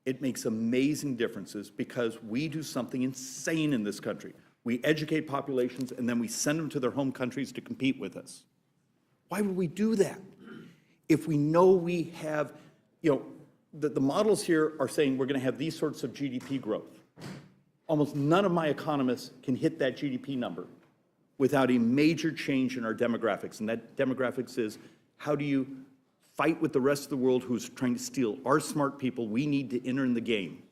it makes amazing differences because we do something insane in this country. We educate populations and then we send them to their home countries to compete with us. Why would we do that? If we know we have, the models here are saying we're going to have these sorts of GDP growth. Almost none of my economists can hit that GDP number without a major change in our demographics. And that demographics is, how do you fight with the rest of the world who's trying to steal our smart people? We need to enter in the game.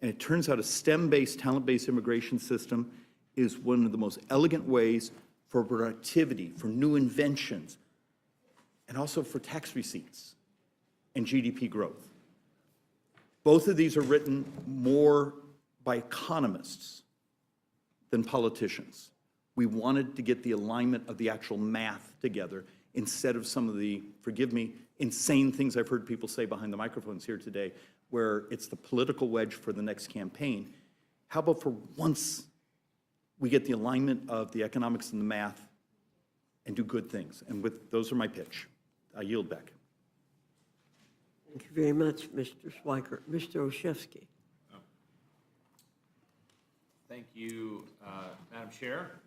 And it turns out a STEM-based, talent-based immigration system is one of the most elegant ways for productivity, for new inventions, and also for tax receipts and GDP growth. Both of these are written more by economists than politicians. We wanted to get the alignment of the actual math together instead of some of the, forgive me, insane things I've heard people say behind the microphones here today, where it's the political wedge for the next campaign. How about for once we get the alignment of the economics and the math and do good things? And those are my pitch. I yield back. Thank you very much, Mr. Schweikert. Mr. Olszewski. Thank you, Madam Chair.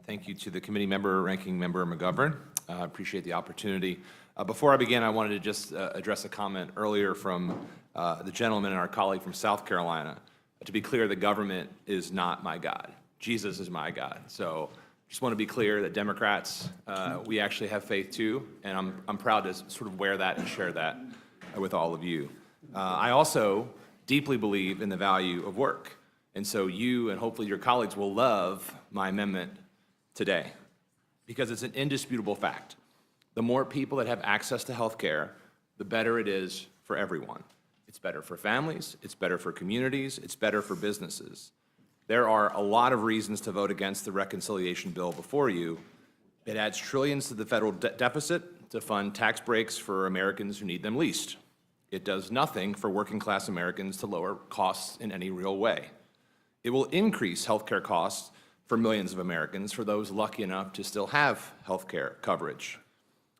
Thank you to the committee member, Ranking Member McGovern. I appreciate the opportunity. Before I begin, I wanted to just address a comment earlier from the gentleman and our colleague from South Carolina. To be clear, the government is not my God. Jesus is my God. So just want to be clear that Democrats, we actually have faith too, and I'm proud to sort of wear that and share that with all of you. I also deeply believe in the value of work. And so you and hopefully your colleagues will love my amendment today because it's an indisputable fact. The more people that have access to health care, the better it is for everyone. It's better for families, it's better for communities, it's better for businesses. There are a lot of reasons to vote against the reconciliation bill before you. It adds trillions to the federal deficit to fund tax breaks for Americans who need them least. It does nothing for working class Americans to lower costs in any real way. It will increase healthcare costs for millions of Americans, for those lucky enough to still have health care coverage.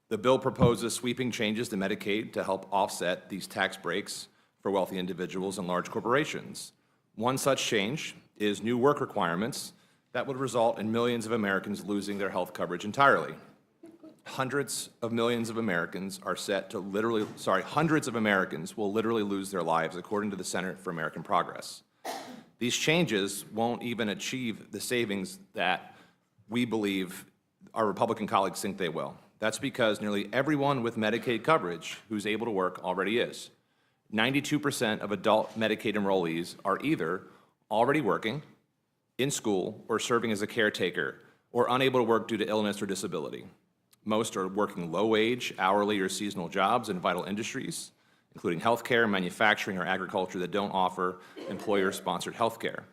The bill proposes sweeping changes to Medicaid to help offset these tax breaks for wealthy individuals and large corporations. One such change is new work requirements that would result in millions of Americans losing their health coverage entirely. Hundreds of millions of Americans are set to hundreds of Americans will literally lose their lives, according to the Center for American Progress. These changes won't even achieve the savings that we believe our Republican colleagues think they will. That's because nearly everyone with Medicaid coverage who's able to work already is. 92% of adult Medicaid enrollees are either already working, in school, or serving as a caretaker, or unable to work due to illness or disability. Most are working low-wage, hourly, or seasonal jobs in vital industries, including healthcare, manufacturing, or agriculture that don't offer employer-sponsored healthcare.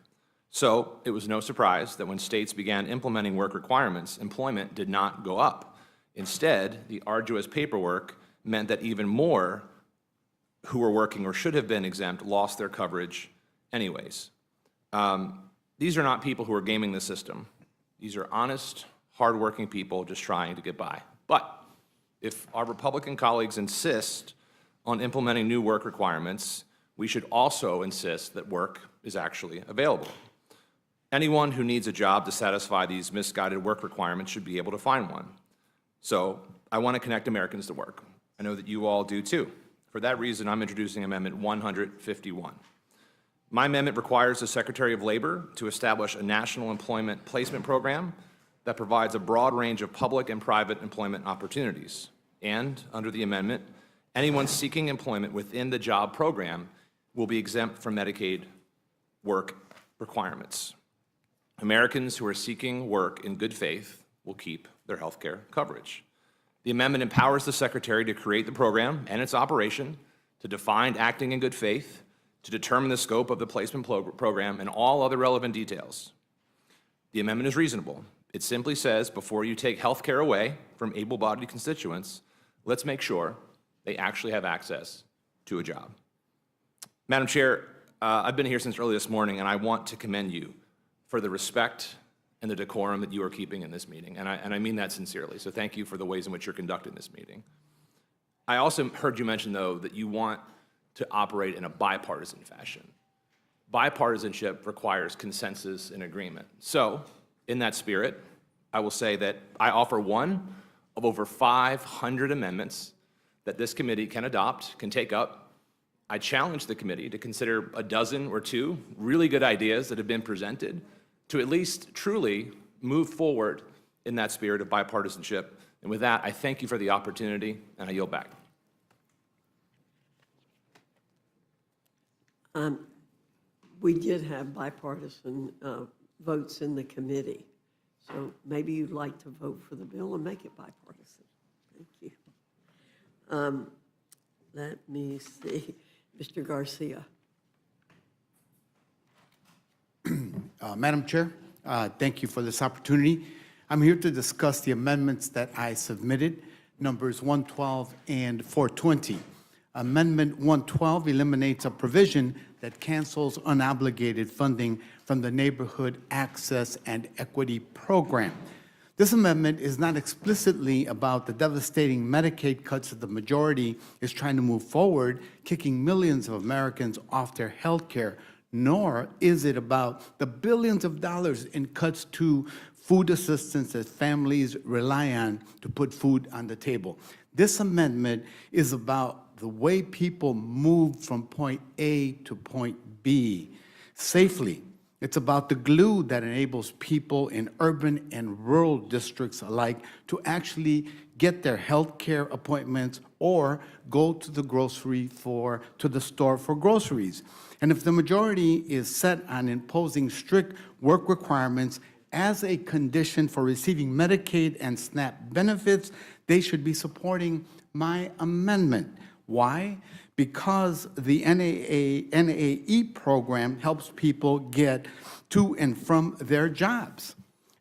So it was no surprise that when states began implementing work requirements, employment did not go up. Instead, the arduous paperwork meant that even more who were working or should have been exempt lost their coverage anyways. These are not people who are gaming the system. These are honest, hardworking people just trying to get by. But if our Republican colleagues insist on implementing new work requirements, we should also insist that work is actually available. Anyone who needs a job to satisfy these misguided work requirements should be able to find one. So I want to connect Americans to work. I know that you all do too. For that reason, I'm introducing Amendment 151. My amendment requires the Secretary of Labor to establish a national employment placement program that provides a broad range of public and private employment opportunities. And under the amendment, anyone seeking employment within the job program will be exempt from Medicaid work requirements. Americans who are seeking work in good faith will keep their health care coverage. The amendment empowers the Secretary to create the program and its operation, to define acting in good faith, to determine the scope of the placement program, and all other relevant details. The amendment is reasonable. It simply says, before you take health care away from able-bodied constituents, let's make sure they actually have access to a job. Madam Chair, I've been here since early this morning, and I want to commend you for the respect and the decorum that you are keeping in this meeting, and I mean that sincerely, so thank you for the ways in which you're conducting this meeting. I also heard you mention, though, that you want to operate in a bipartisan fashion. Bipartisanship requires consensus and agreement. So, in that spirit, I will say that I offer one of over 500 amendments that this committee can adopt, can take up. I challenge the committee to consider a dozen or two really good ideas that have been presented to at least truly move forward in that spirit of bipartisanship. And with that, I thank you for the opportunity, and I yield back. We did have bipartisan votes in the committee, so maybe you'd like to vote for the bill and make it bipartisan. Thank you. Let me see. Mr. Garcia. Madam Chair, thank you for this opportunity. I'm here to discuss the amendments that I submitted, numbers 112 and 420. Amendment 112 eliminates a provision that cancels unobligated funding from the Neighborhood Access and Equity Program. This amendment is not explicitly about the devastating Medicaid cuts that the majority is trying to move forward, kicking millions of Americans off their health care, nor is it about the billions of dollars in cuts to food assistance that families rely on to put food on the table. This amendment is about the way people move from point A to point B safely. It's about the glue that enables people in urban and rural districts alike to actually get their health care appointments or go to the store for groceries. And if the majority is set on imposing strict work requirements as a condition for receiving Medicaid and SNAP benefits, they should be supporting my amendment. Why? Because the NAE program helps people get to and from their jobs.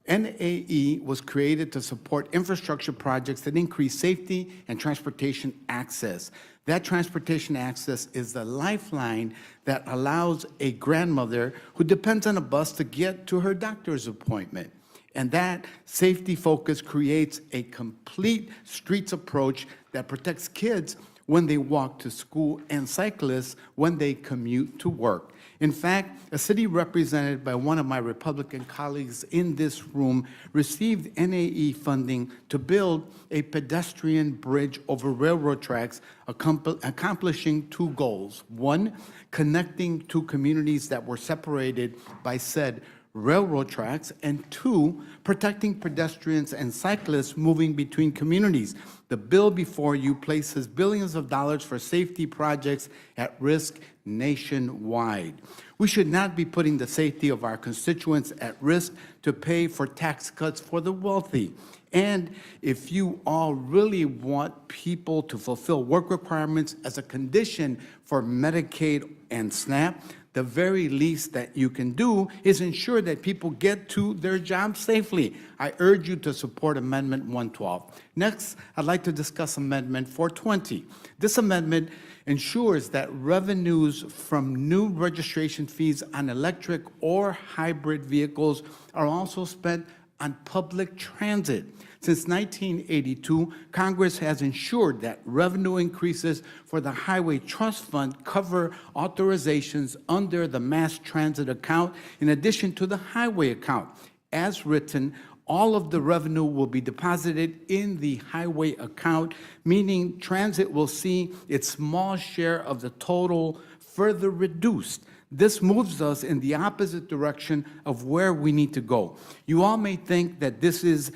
NAE was created to support infrastructure projects that increase safety and transportation access. That transportation access is the lifeline that allows a grandmother who depends on a bus to get to her doctor's appointment. And that safety focus creates a complete streets approach that protects kids when they walk to school and cyclists when they commute to work. In fact, a city represented by one of my Republican colleagues in this room received NAE funding to build a pedestrian bridge over railroad tracks, accomplishing two goals. One, connecting two communities that were separated by said railroad tracks, and two, protecting pedestrians and cyclists moving between communities. The bill before you places billions of dollars for safety projects at risk nationwide. We should not be putting the safety of our constituents at risk to pay for tax cuts for the wealthy. And if you all really want people to fulfill work requirements as a condition for Medicaid and SNAP, the very least that you can do is ensure that people get to their jobs safely. I urge you to support Amendment 112. Next, I'd like to discuss Amendment 420. This amendment ensures that revenues from new registration fees on electric or hybrid vehicles are also spent on public transit. Since 1982, Congress has ensured that revenue increases for the Highway Trust Fund cover authorizations under the mass transit account in addition to the highway account. As written, all of the revenue will be deposited in the highway account, meaning transit will see its small share of the total further reduced. This moves us in the opposite direction of where we need to go. You all may think that this is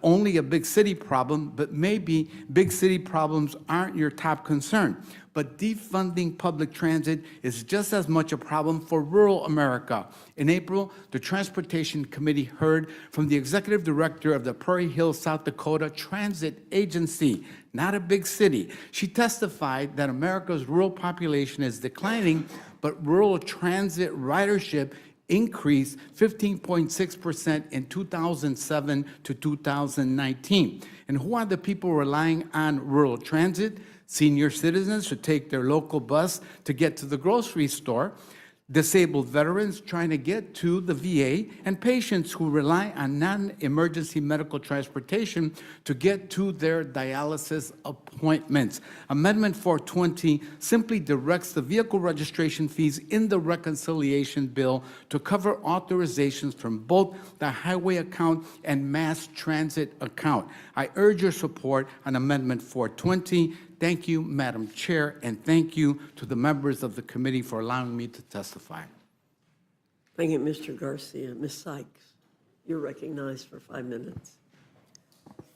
only a big city problem, but maybe big city problems aren't your top concern. But defunding public transit is just as much a problem for rural America. In April, the Transportation Committee heard from the executive director of the Prairie Hill, South Dakota Transit Agency, not a big city. She testified that America's rural population is declining, but rural transit ridership increased 15.6% in 2007 to 2019. And who are the people relying on rural transit? Senior citizens who take their local bus to get to the grocery store, disabled veterans trying to get to the VA, and patients who rely on non-emergency medical transportation to get to their dialysis appointments. Amendment 420 simply directs the vehicle registration fees in the reconciliation bill to cover authorizations from both the highway account and mass transit account. I urge your support on Amendment 420. Thank you, Madam Chair, and thank you to the members of the committee for allowing me to testify. Thank you, Mr. Garcia. Ms. Sykes, you're recognized for 5 minutes.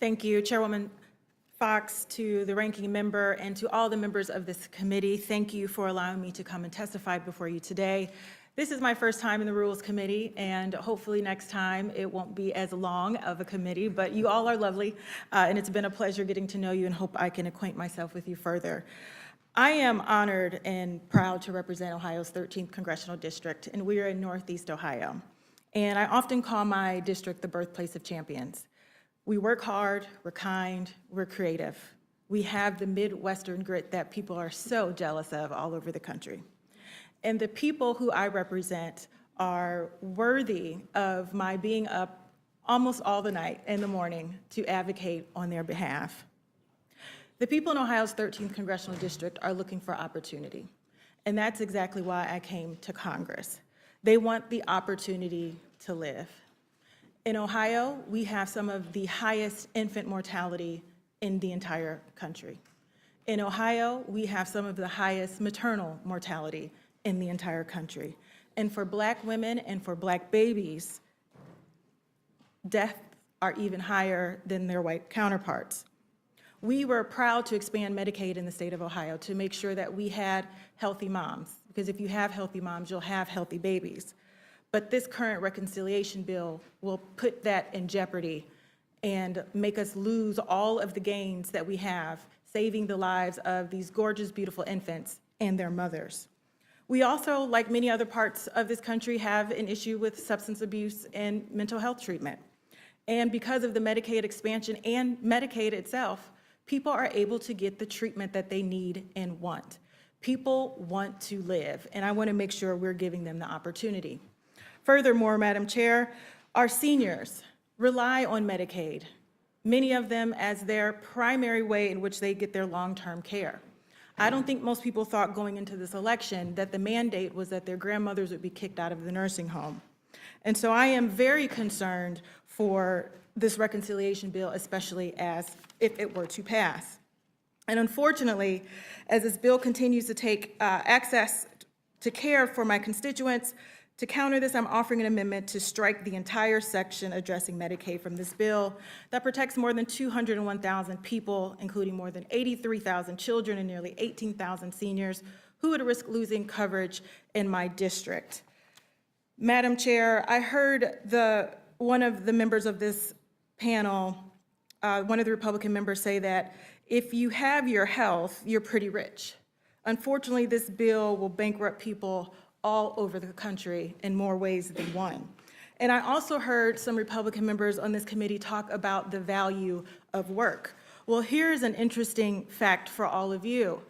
Thank you, Chairwoman Fox, to the ranking member, and to all the members of this committee. Thank you for allowing me to come and testify before you today. This is my first time in the Rules Committee, and hopefully next time it won't be as long of a committee, but you all are lovely, and it's been a pleasure getting to know you and hope I can acquaint myself with you further. I am honored and proud to represent Ohio's 13th Congressional District, and we are in Northeast Ohio. And I often call my district the birthplace of champions. We work hard, we're kind, we're creative. We have the Midwestern grit that people are so jealous of all over the country. And the people who I represent are worthy of my being up almost all the night in the morning to advocate on their behalf. The people in Ohio's 13th Congressional District are looking for opportunity. And that's exactly why I came to Congress. They want the opportunity to live. In Ohio, we have some of the highest infant mortality in the entire country. In Ohio, we have some of the highest maternal mortality in the entire country. And for Black women and for Black babies, deaths are even higher than their white counterparts. We were proud to expand Medicaid in the state of Ohio to make sure that we had healthy moms, because if you have healthy moms, you'll have healthy babies. But this current reconciliation bill will put that in jeopardy and make us lose all of the gains that we have, saving the lives of these gorgeous, beautiful infants and their mothers. We also, like many other parts of this country, have an issue with substance abuse and mental health treatment. And because of the Medicaid expansion and Medicaid itself, people are able to get the treatment that they need and want. People want to live, and I want to make sure we're giving them the opportunity. Furthermore, Madam Chair, our seniors rely on Medicaid, many of them as their primary way in which they get their long-term care. I don't think most people thought going into this election that the mandate was that their grandmothers would be kicked out of the nursing home. And so I am very concerned for this reconciliation bill, especially as if it were to pass. And unfortunately, as this bill continues to take access to care for my constituents, to counter this, I'm offering an amendment to strike the entire section addressing Medicaid from this bill that protects more than 201,000 people, including more than 83,000 children and nearly 18,000 seniors who would risk losing coverage in my district. Madam Chair, I heard one of the members of this panel, one of the Republican members, say that if you have your health, you're pretty rich. Unfortunately, this bill will bankrupt people all over the country in more ways than one. And I also heard some Republican members on this committee talk about the value of work. Well, here's an interesting fact for all of you.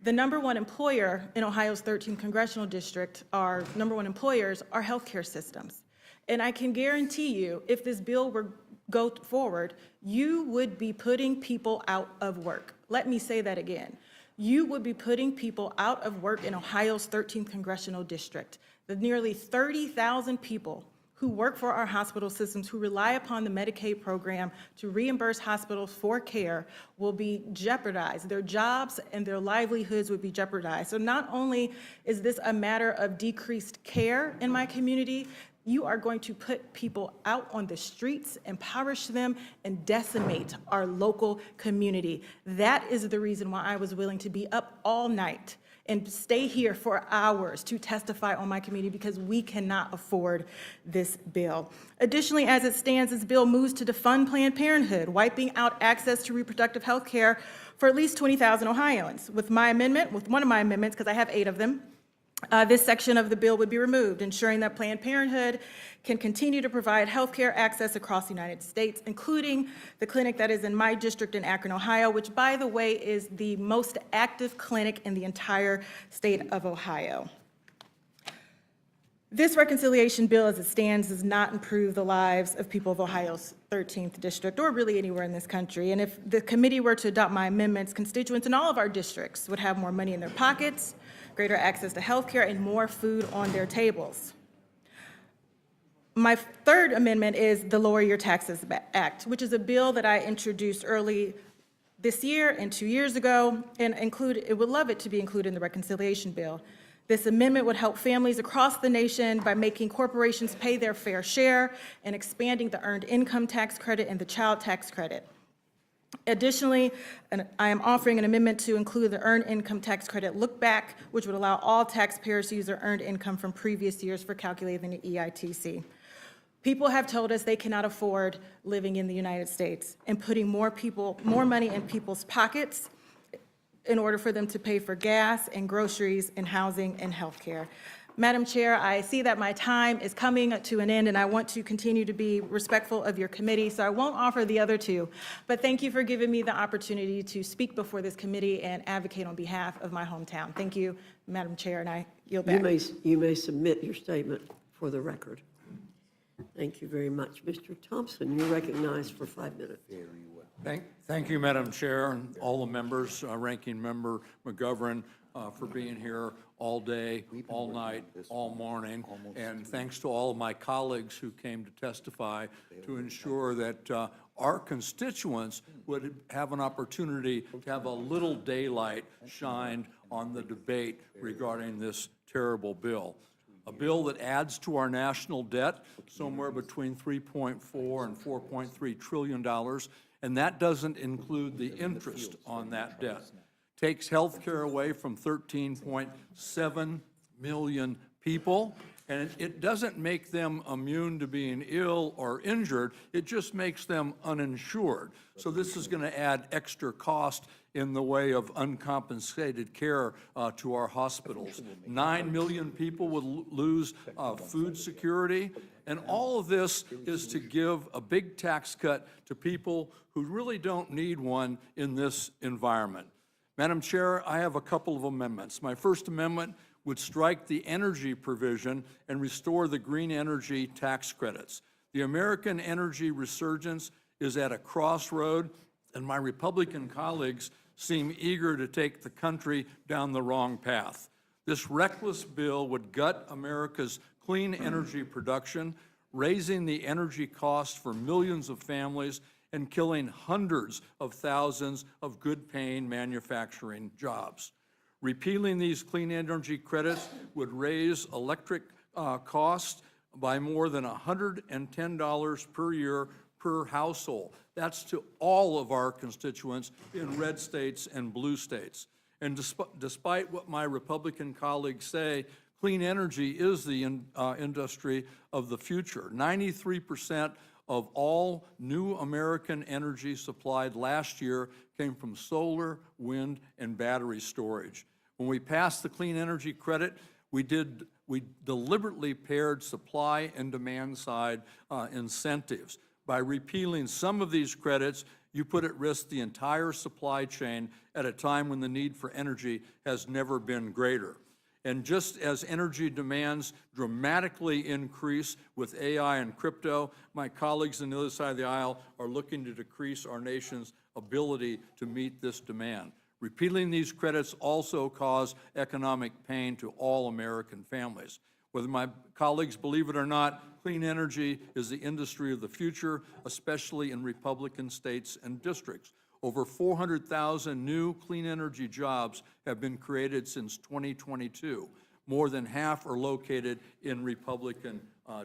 The #1 employer in Ohio's 13th congressional district, our #1 employers are healthcare systems. And I can guarantee you, if this bill were go forward, you would be putting people out of work. Let me say that again. You would be putting people out of work in Ohio's 13th congressional district. The nearly 30,000 people who work for our hospital systems, who rely upon the Medicaid program to reimburse hospitals for care, will be jeopardized. Their jobs and their livelihoods would be jeopardized. So not only is this a matter of decreased care in my community, you are going to put people out on the streets, impoverish them, and decimate our local community. That is the reason why I was willing to be up all night and stay here for hours to testify on my community, because we cannot afford this bill. Additionally, as it stands, this bill moves to defund Planned Parenthood, wiping out access to reproductive health care for at least 20,000 Ohioans. With my amendment, with one of my amendments, because I have 8 of them, this section of the bill would be removed, ensuring that Planned Parenthood can continue to provide health care access across the United States, including the clinic that is in my district in Akron, Ohio, which, by the way, is the most active clinic in the entire state of Ohio. This reconciliation bill, as it stands, does not improve the lives of people of Ohio's 13th district, or really anywhere in this country. And if the committee were to adopt my amendments, constituents in all of our districts would have more money in their pockets, greater access to health care, and more food on their tables. My third amendment is the Lower Your Taxes Act, which is a bill that I introduced early this year and 2 years ago, and would love it to be included in the reconciliation bill. This amendment would help families across the nation by making corporations pay their fair share and expanding the earned income tax credit and the child tax credit. Additionally, I am offering an amendment to include the earned income tax credit look back, which would allow all taxpayers to use their earned income from previous years for calculating the EITC. People have told us they cannot afford living in the United States, and putting more money in people's pockets in order for them to pay for gas and groceries and housing and health care. Madam Chair, I see that my time is coming to an end, and I want to continue to be respectful of your committee, so I won't offer the other 2. But thank you for giving me the opportunity to speak before this committee and advocate on behalf of my hometown. Thank you, Madam Chair, and I yield back. You may submit your statement for the record. Thank you very much. Mr. Thompson, you're recognized for 5 minutes. Thank you, Madam Chair, and all the members, Ranking Member McGovern, for being here all day, all night, all morning. And thanks to all of my colleagues who came to testify to ensure that our constituents would have an opportunity to have a little daylight shined on the debate regarding this terrible bill. A bill that adds to our national debt somewhere between $3.4 and $4.3 trillion, and that doesn't include the interest on that debt. Takes health care away from 13.7 million people, and it doesn't make them immune to being ill or injured, it just makes them uninsured. So this is going to add extra cost in the way of uncompensated care to our hospitals. 9 million people would lose food security, And all of this is to give a big tax cut to people who really don't need one in this environment. Madam Chair, I have a couple of amendments. My first amendment would strike the energy provision and restore the green energy tax credits. The American energy resurgence is at a crossroad, and my Republican colleagues seem eager to take the country down the wrong path. This reckless bill would gut America's clean energy production, raising the energy cost for millions of families and killing hundreds of thousands of good-paying manufacturing jobs. Repealing these clean energy credits would raise electric costs by more than $110 per year per household. That's to all of our constituents in red states and blue states. And despite what my Republican colleagues say, clean energy is the industry of the future. 93% of all new American energy supplied last year came from solar, wind, and battery storage. When we passed the clean energy credit, we deliberately paired supply and demand side incentives. By repealing some of these credits, you put at risk the entire supply chain at a time when the need for energy has never been greater. And just as energy demands dramatically increase with AI and crypto, my colleagues on the other side of the aisle are looking to decrease our nation's ability to meet this demand. Repealing these credits also cause economic pain to all American families. Whether my colleagues believe it or not, clean energy is the industry of the future, especially in Republican states and districts. Over 400,000 new clean energy jobs have been created since 2022. More than half are located in Republican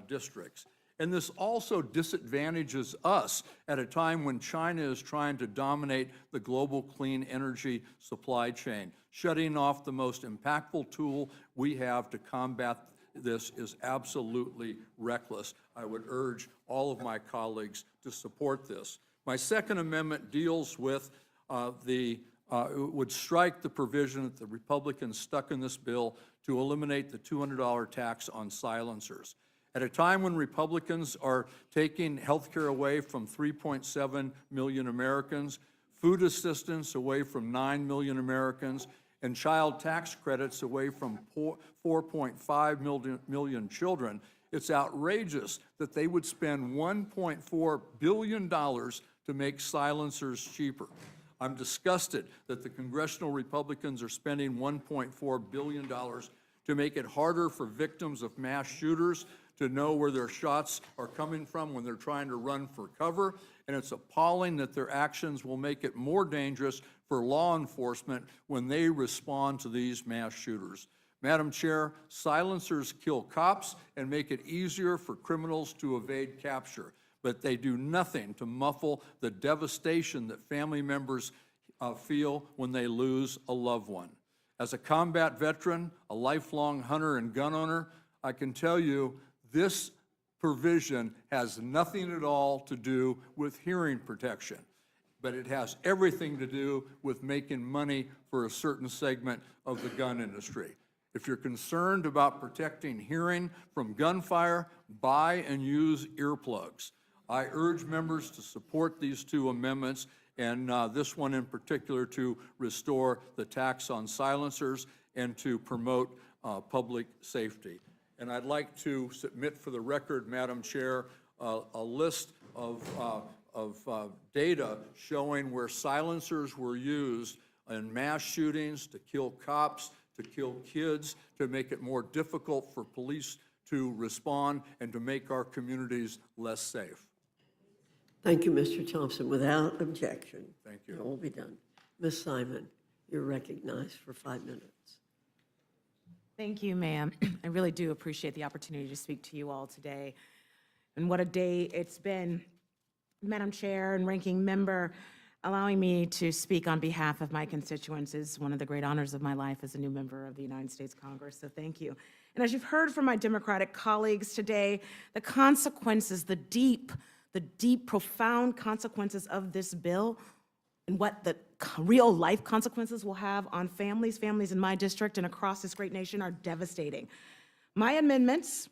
districts. And this also disadvantages us at a time when China is trying to dominate the global clean energy supply chain. Shutting off the most impactful tool we have to combat this is absolutely reckless. I would urge all of my colleagues to support this. My second amendment deals with would strike the provision that the Republicans stuck in this bill to eliminate the $200 tax on silencers. At a time when Republicans are taking health care away from 3.7 million Americans, food assistance away from 9 million Americans, and child tax credits away from 4.5 million children, it's outrageous that they would spend $1.4 billion to make silencers cheaper. I'm disgusted that the congressional Republicans are spending $1.4 billion to make it harder for victims of mass shooters to know where their shots are coming from when they're trying to run for cover. And it's appalling that their actions will make it more dangerous for law enforcement when they respond to these mass shooters. Madam Chair, silencers kill cops and make it easier for criminals to evade capture, but they do nothing to muffle the devastation that family members feel when they lose a loved one. As a combat veteran, a lifelong hunter and gun owner, I can tell you this provision has nothing at all to do with hearing protection, but it has everything to do with making money for a certain segment of the gun industry. If you're concerned about protecting hearing from gunfire, buy and use earplugs. I urge members to support these two amendments, and this one in particular to restore the tax on silencers and to promote public safety. And I'd like to submit for the record, Madam Chair, a list of data showing where silencers were used in mass shootings to kill cops, to kill kids, to make it more difficult for police to respond and to make our communities less safe. Thank you, Mr. Thompson. Without objection. Thank you. It will be done. Ms. Simon, you're recognized for 5 minutes. Thank you, ma'am. I really do appreciate the opportunity to speak to you all today. And what a day it's been. Madam Chair and Ranking Member, allowing me to speak on behalf of my constituents is one of the great honors of my life as a new member of the United States Congress, so thank you. And as you've heard from my Democratic colleagues today, the consequences, the deep, profound consequences of this bill and what the real life consequences will have on families in my district and across this great nation are devastating. My amendments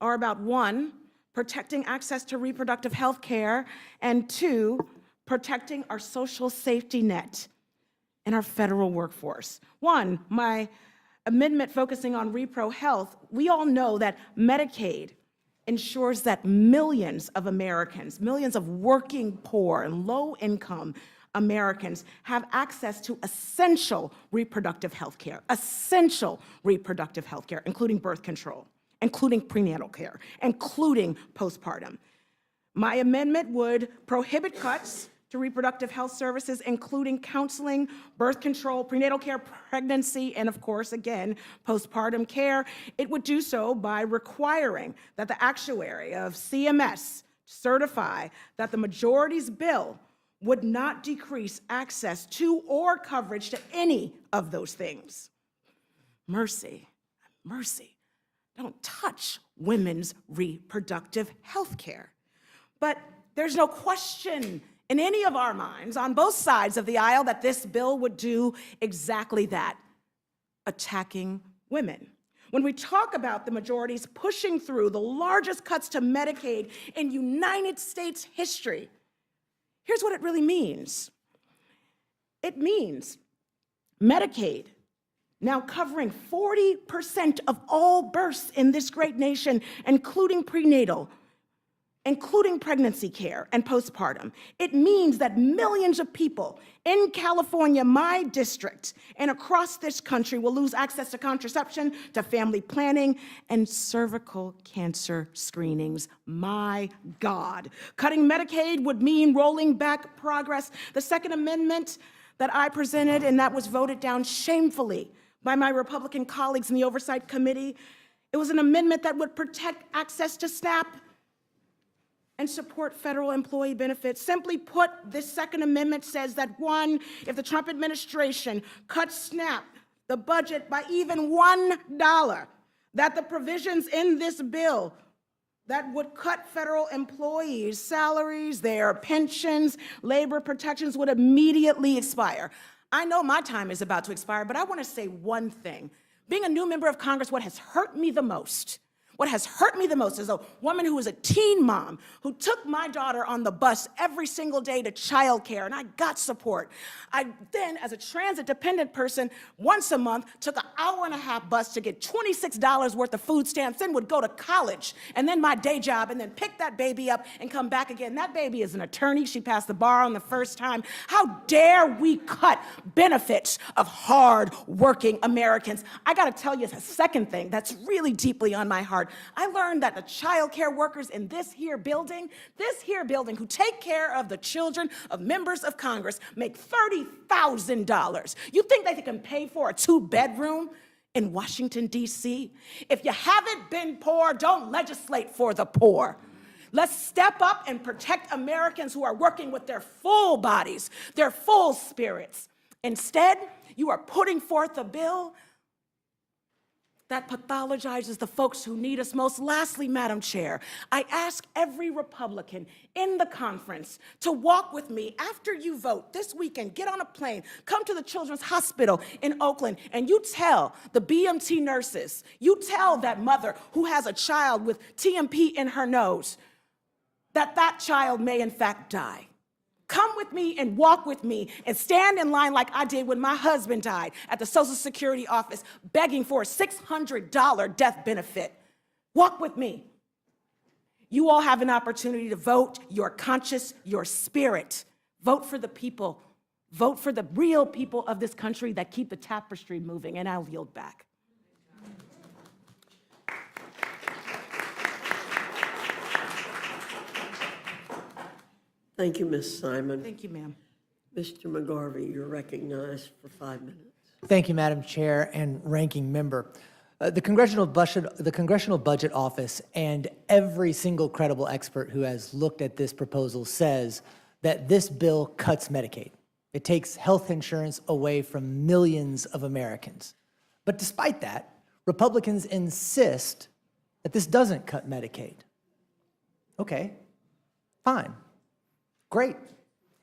are about, one, protecting access to reproductive health care, and 2, protecting our social safety net and our federal workforce. 1, my amendment focusing on repro health, we all know that Medicaid ensures that millions of Americans, millions of working poor and low-income Americans have access to essential reproductive health care, including birth control, including prenatal care, including postpartum. My amendment would prohibit cuts to reproductive health services, including counseling, birth control, prenatal care, pregnancy, and of course, again, postpartum care. It would do so by requiring that the actuary of CMS certify that the majority's bill would not decrease access to or coverage to any of those things. Mercy, mercy. Don't touch women's reproductive health care. But there's no question in any of our minds on both sides of the aisle that this bill would do exactly that, attacking women. When we talk about the majorities pushing through the largest cuts to Medicaid in United States history, here's what it really means. It means Medicaid now covering 40% of all births in this great nation, including prenatal, including pregnancy care and postpartum. It means that millions of people in California, my district, and across this country will lose access to contraception, to family planning, and cervical cancer screenings. My God. Cutting Medicaid would mean rolling back progress. The Second Amendment that I presented and that was voted down shamefully by my Republican colleagues in the Oversight Committee, it was an amendment that would protect access to SNAP and support federal employee benefits. Simply put, this Second Amendment says that 1, if the Trump administration cuts SNAP, the budget by even $1, that the provisions in this bill that would cut federal employees' salaries, their pensions, labor protections would immediately expire. I know my time is about to expire, but I want to say one thing. Being a new member of Congress, what has hurt me the most is a woman who was a teen mom who took my daughter on the bus every single day to childcare, and I got support. I then, as a transit-dependent person, once a month took an hour-and-a-half bus to get $26 worth of food stamps, then would go to college, and then my day job, and then pick that baby up and come back again. That baby is an attorney. She passed the bar on the first time. How dare we cut benefits of hard-working Americans? I got to tell you a second thing that's really deeply on my heart. I learned that the child care workers in this here building who take care of the children of members of Congress make $30,000. You think they can pay for a 2-bedroom in Washington, D.C.? If you haven't been poor, don't legislate for the poor. Let's step up and protect Americans who are working with their full bodies, their full spirits. Instead, you are putting forth a bill that pathologizes the folks who need us most. Lastly, Madam Chair, I ask every Republican in the conference to walk with me after you vote this weekend. Get on a plane, come to the Children's Hospital in Oakland, and you tell the BMT nurses, you tell that mother who has a child with TMP in her nose that that child may in fact die. Come with me and walk with me and stand in line like I did when my husband died at the Social Security office begging for a $600 death benefit. Walk with me. You all have an opportunity to vote your conscience, your spirit. Vote for the people. Vote for the real people of this country that keep the tapestry moving, and I'll yield back. Thank you, Ms. Simon. Thank you, ma'am. Mr. McGarvey, you're recognized for 5 minutes. Thank you, Madam Chair and Ranking Member. The Congressional Budget Office and every single credible expert who has looked at this proposal says that this bill cuts Medicaid. It takes health insurance away from millions of Americans. But despite that, Republicans insist that this doesn't cut Medicaid. Okay, fine. Great.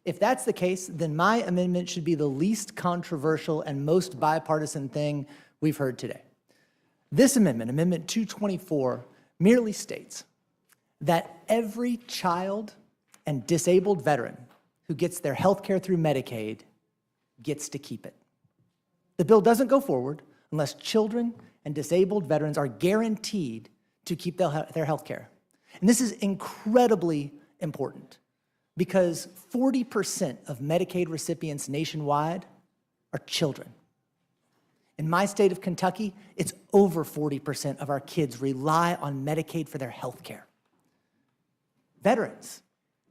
If that's the case, then my amendment should be the least controversial and most bipartisan thing we've heard today. This amendment, Amendment 224, merely states that every child and disabled veteran who gets their health care through Medicaid gets to keep it. The bill doesn't go forward unless children and disabled veterans are guaranteed to keep their health care. And this is incredibly important because 40% of Medicaid recipients nationwide are children. In my state of Kentucky, it's over 40% of our kids rely on Medicaid for their health care. Veterans,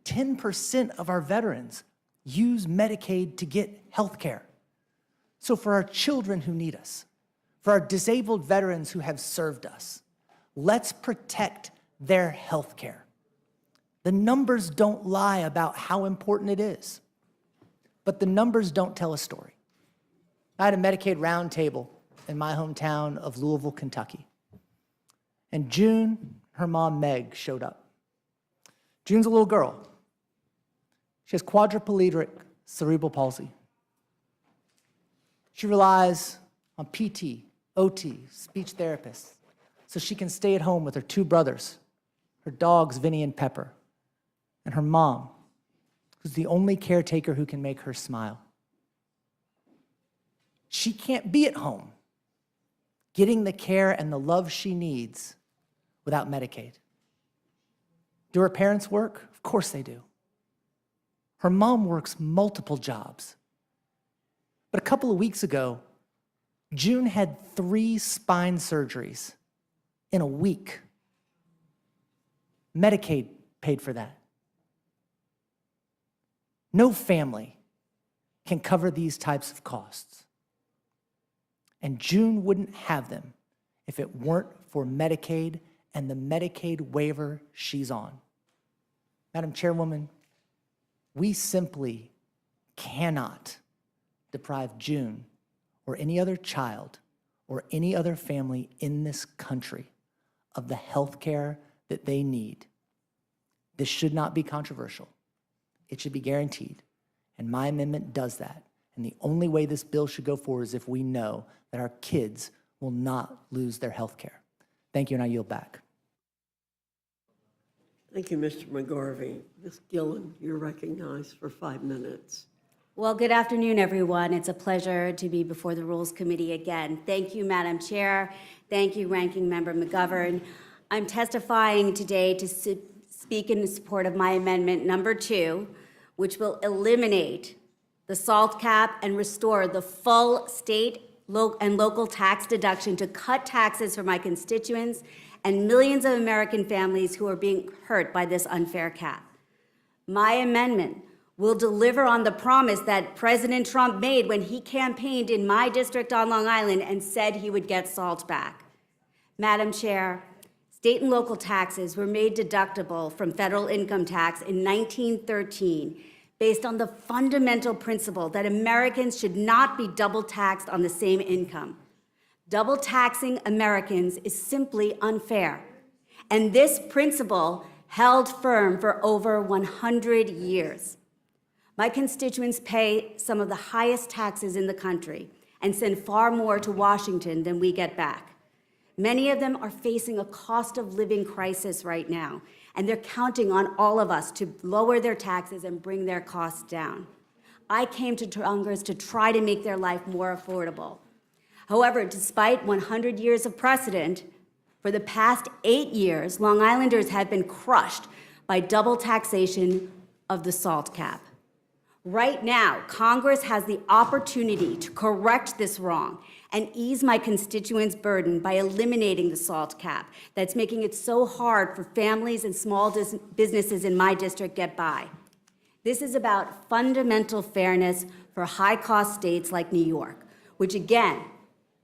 10% of our veterans use Medicaid to get health care. So for our children who need us, for our disabled veterans who have served us, let's protect their health care. The numbers don't lie about how important it is, but the numbers don't tell a story. I had a Medicaid roundtable in my hometown of Louisville, Kentucky. And June, her mom, Meg, showed up. June's a little girl. She has quadriplegic cerebral palsy. She relies on PT, OT, speech therapists, so she can stay at home with her two brothers, her dogs, Vinny and Pepper, and her mom, who's the only caretaker who can make her smile. She can't be at home getting the care and the love she needs without Medicaid. Do her parents work? Of course they do. Her mom works multiple jobs. But a couple of weeks ago, June had 3 spine surgeries in a week. Medicaid paid for that. No family can cover these types of costs. And June wouldn't have them if it weren't for Medicaid and the Medicaid waiver she's on. Madam Chairwoman, we simply cannot deprive June or any other child or any other family in this country of the health care that they need. This should not be controversial. It should be guaranteed. And my amendment does that. And the only way this bill should go forward is if we know that our kids will not lose their health care. Thank you, and I yield back. Thank you, Mr. McGarvey. Ms. Gillen, you're recognized for 5 minutes. Well, good afternoon, everyone. It's a pleasure to be before the Rules Committee again. Thank you, Madam Chair. Thank you, Ranking Member McGovern. I'm testifying today to speak in support of my amendment number 2, which will eliminate the SALT cap and restore the full state and local tax deduction to cut taxes for my constituents and millions of American families who are being hurt by this unfair cap. My amendment will deliver on the promise that President Trump made when he campaigned in my district on Long Island and said he would get SALT back. Madam Chair, state and local taxes were made deductible from federal income tax in 1913 based on the fundamental principle that Americans should not be double taxed on the same income. Double taxing Americans is simply unfair. And this principle held firm for over 100 years. My constituents pay some of the highest taxes in the country and send far more to Washington than we get back. Many of them are facing a cost of living crisis right now, and they're counting on all of us to lower their taxes and bring their costs down. I came to Congress to try to make their life more affordable. However, despite 100 years of precedent, for the past 8 years, Long Islanders have been crushed by double taxation of the SALT cap. Right now, Congress has the opportunity to correct this wrong and ease my constituents' burden by eliminating the SALT cap that's making it so hard for families and small businesses in my district get by. This is about fundamental fairness for high-cost states like New York, which again,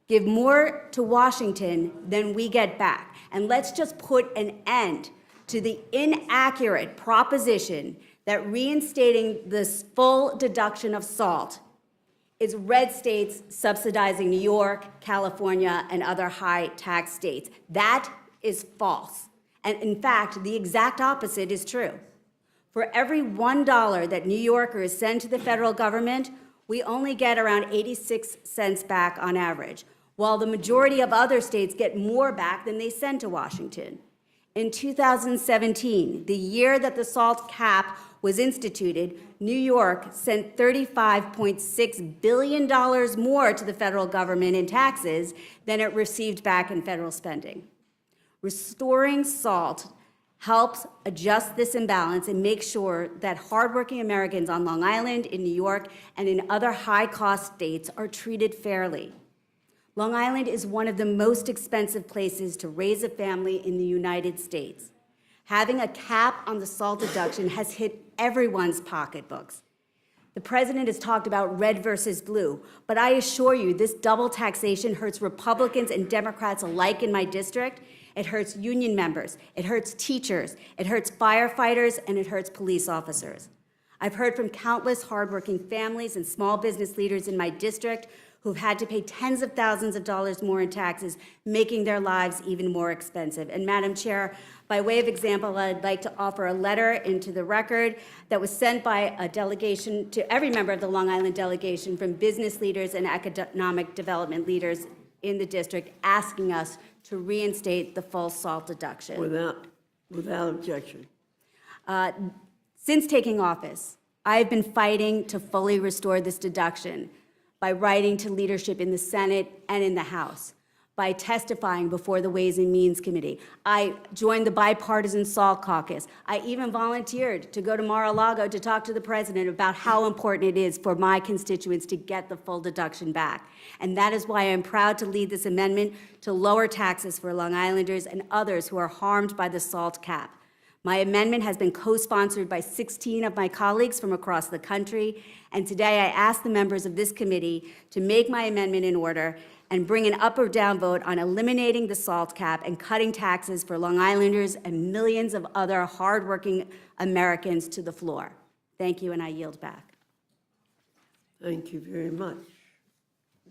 give more to Washington than we get back. And let's just put an end to the inaccurate proposition that reinstating this full deduction of SALT is red states subsidizing New York, California, and other high-tax states. That is false. And in fact, the exact opposite is true. For every $1 that New Yorkers send to the federal government, we only get around 86 cents back on average, while the majority of other states get more back than they send to Washington. In 2017, the year that the SALT cap was instituted, New York sent $35.6 billion more to the federal government in taxes than it received back in federal spending. Restoring SALT helps adjust this imbalance and make sure that hardworking Americans on Long Island, in New York, and in other high-cost states are treated fairly. Long Island is one of the most expensive places to raise a family in the United States. Having a cap on the SALT deduction has hit everyone's pocketbooks. The president has talked about red versus blue, but I assure you this double taxation hurts Republicans and Democrats alike in my district. It hurts union members, it hurts teachers, it hurts firefighters, and it hurts police officers. I've heard from countless hardworking families and small business leaders in my district who've had to pay tens of thousands of dollars more in taxes, making their lives even more expensive. And Madam Chair, by way of example, I'd like to offer a letter into the record that was sent by a delegation to every member of the Long Island delegation from business leaders and economic development leaders in the district asking us to reinstate the full SALT deduction. Without objection. Since taking office, I have been fighting to fully restore this deduction by writing to leadership in the Senate and in the House, by testifying before the Ways and Means Committee. I joined the bipartisan SALT caucus. I even volunteered to go to Mar-a-Lago to talk to the president about how important it is for my constituents to get the full deduction back. And that is why I'm proud to lead this amendment to lower taxes for Long Islanders and others who are harmed by the SALT cap. My amendment has been co-sponsored by 16 of my colleagues from across the country, and today I ask the members of this committee to make my amendment in order and bring an up or down vote on eliminating the SALT cap and cutting taxes for Long Islanders and millions of other hardworking Americans to the floor. Thank you, and I yield back. Thank you very much.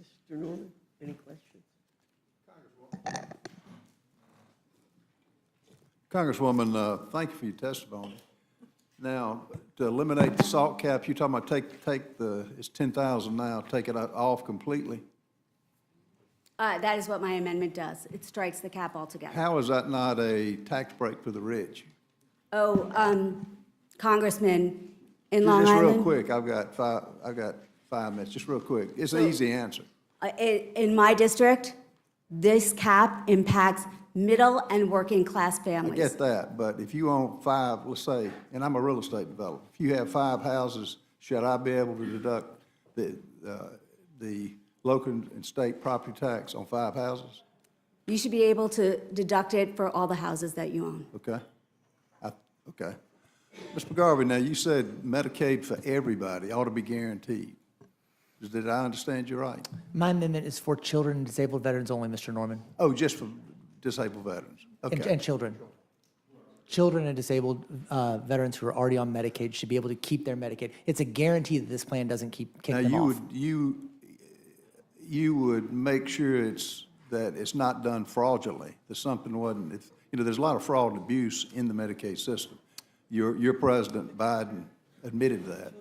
Mr. Norman, any questions? Congresswoman, thank you for your testimony. Now, to eliminate the SALT cap, you're talking about it's 10,000 now, take it off completely? That is what my amendment does. It strikes the cap altogether. How is that not a tax break for the rich? Congressman, in Long Just Island. real quick, I've got 5 minutes, just real quick. It's an easy answer. In my district, this cap impacts middle and working class I families. get that, but if you own 5, let's say, and I'm a real estate developer, if you have 5 houses, should I be able to deduct the local and state property tax on 5 houses? You should be able to deduct it for all the houses that you own. Okay. Okay. Ms. McGovern, now you said Medicaid for everybody ought to be guaranteed. Did I understand you right? My amendment is for children and disabled veterans only, Mr. Norman. Oh, just for disabled veterans? Okay. And children. Children and disabled veterans who are already on Medicaid should be able to keep their Medicaid. It's a guarantee that this plan doesn't kick them off. You would make sure that it's not done fraudulently, that something wasn't, there's a lot of fraud and abuse in the Medicaid system. Your President Biden admitted that.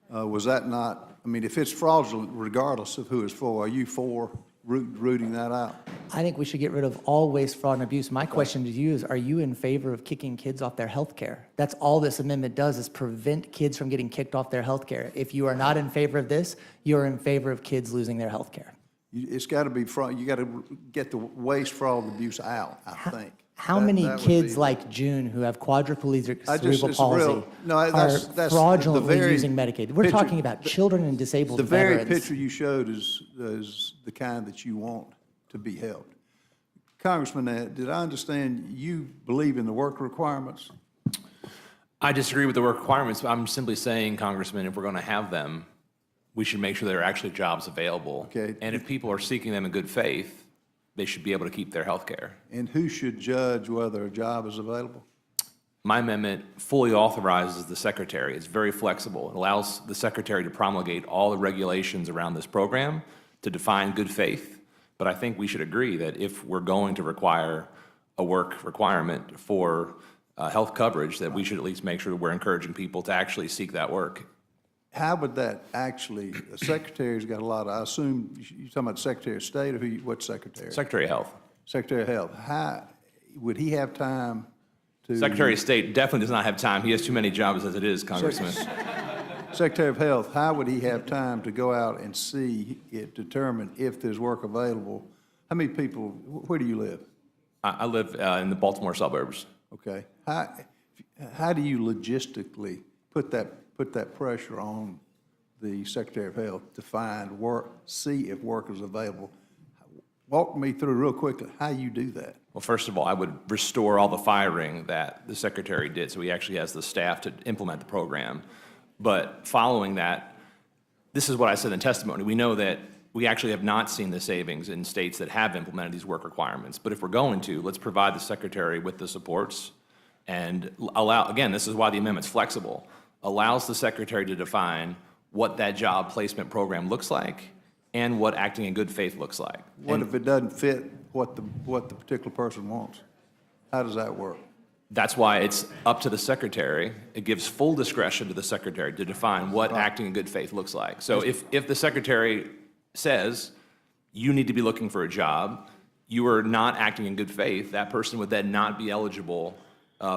Was that not, if it's fraudulent, regardless of who it's for, are you for rooting that out? I think we should get rid of all waste, fraud, and abuse. My question to you is, are you in favor of kicking kids off their health care? That's all this amendment does, is prevent kids from getting kicked off their health care. If you are not in favor of this, you're in favor of kids losing their health care. It's got to be fraud. You got to get the waste, fraud, and abuse out, I think. How many kids like June who have quadriplegic cerebral palsy are fraudulently using Medicaid? We're talking about children and disabled veterans. The very picture you showed is the kind that you want to be helped. Congressman, did I understand you believe in the work requirements? I disagree with the work requirements. I'm simply saying, Congressman, if we're going to have them, we should make sure there are actually jobs available. Okay. And if people are seeking them in good faith, they should be able to keep their health care. And who should judge whether a job is available? My amendment fully authorizes the secretary. It's very flexible. It allows the secretary to promulgate all the regulations around this program to define good faith. But I think we should agree that if we're going to require a work requirement for health coverage, that we should at least make sure that we're encouraging people to actually seek that work. How would that actually, the secretary's got a lot of, I assume you're talking about Secretary of State or what secretary? Secretary of Health. Secretary of Health. How, would he have time to... Secretary of State definitely does not have time. He has too many jobs as it is, Congressman. Secretary of Health, how would he have time to go out and see it, determine if there's work available? How many people, where do you live? I live in the Baltimore suburbs. Okay. How do you logistically put that pressure on the Secretary of Health to find work, see if work is available? Walk me through real quickly how you do that. Well, first of all, I would restore all the firing that the Secretary did, so he actually has the staff to implement the program. But following that, this is what I said in testimony. We know that we actually have not seen the savings in states that have implemented these work requirements. But if we're going to, let's provide the Secretary with the supports and allow, again, this is why the amendment's flexible, allows the Secretary to define what that job placement program looks like and what acting in good faith looks like. What if it doesn't fit what the particular person wants? How does that work? That's why it's up to the Secretary. It gives full discretion to the Secretary to define what acting in good faith looks like. So if the Secretary says, you need to be looking for a job, you are not acting in good faith, that person would then not be eligible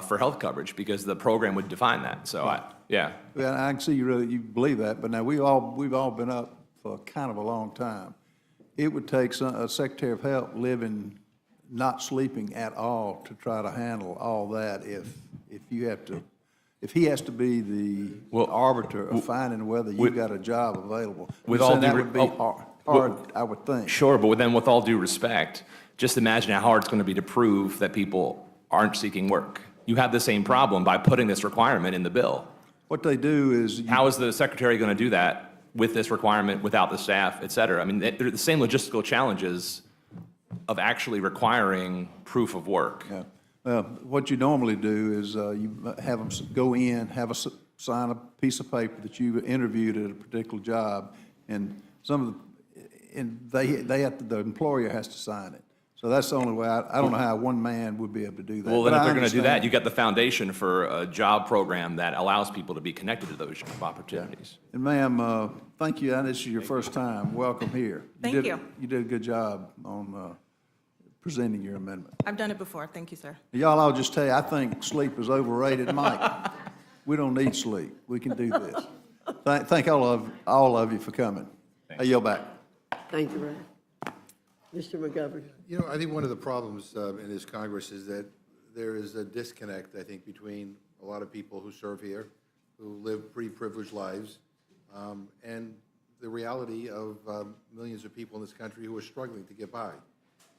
for health coverage because the program would define that. So, yeah. Well, I can see you believe that, but now we've all been up for kind of a long time. It would take a Secretary of Health living, not sleeping at all to try to handle all that if he has to be the arbiter of finding whether you've got a job available. With all that due would be hard, I would think. Sure, but then with all due respect, just imagine how hard it's going to be to prove that people aren't seeking work. You have the same problem by putting this requirement in the bill. What they do is... How is the Secretary going to do that with this requirement, without the staff, et cetera? I mean, they're the same logistical challenges of actually requiring proof of work. Yeah. Well, what you normally do is you have them go in, sign a piece of paper that you interviewed at a particular job, and the employer has to sign it. So that's the only way. I don't know how one man would be able to do that. Well, then if they're going to do that, you got the foundation for a job program that allows people to be connected to those job opportunities. And ma'am, thank you. This is your first time. Welcome here. Thank you. You did a good job on presenting your amendment. I've done it before. Thank you, sir. Y'all, I'll just tell you, I think sleep is overrated. Mike, we don't need sleep. We can do this. Thank all of you for coming. I yield back. Thank you, Ray. Mr. McGovern. You know, I think one of the problems in this Congress is that there is a disconnect, I think, between a lot of people who serve here, who live pretty privileged lives, and the reality of millions of people in this country who are struggling to get by.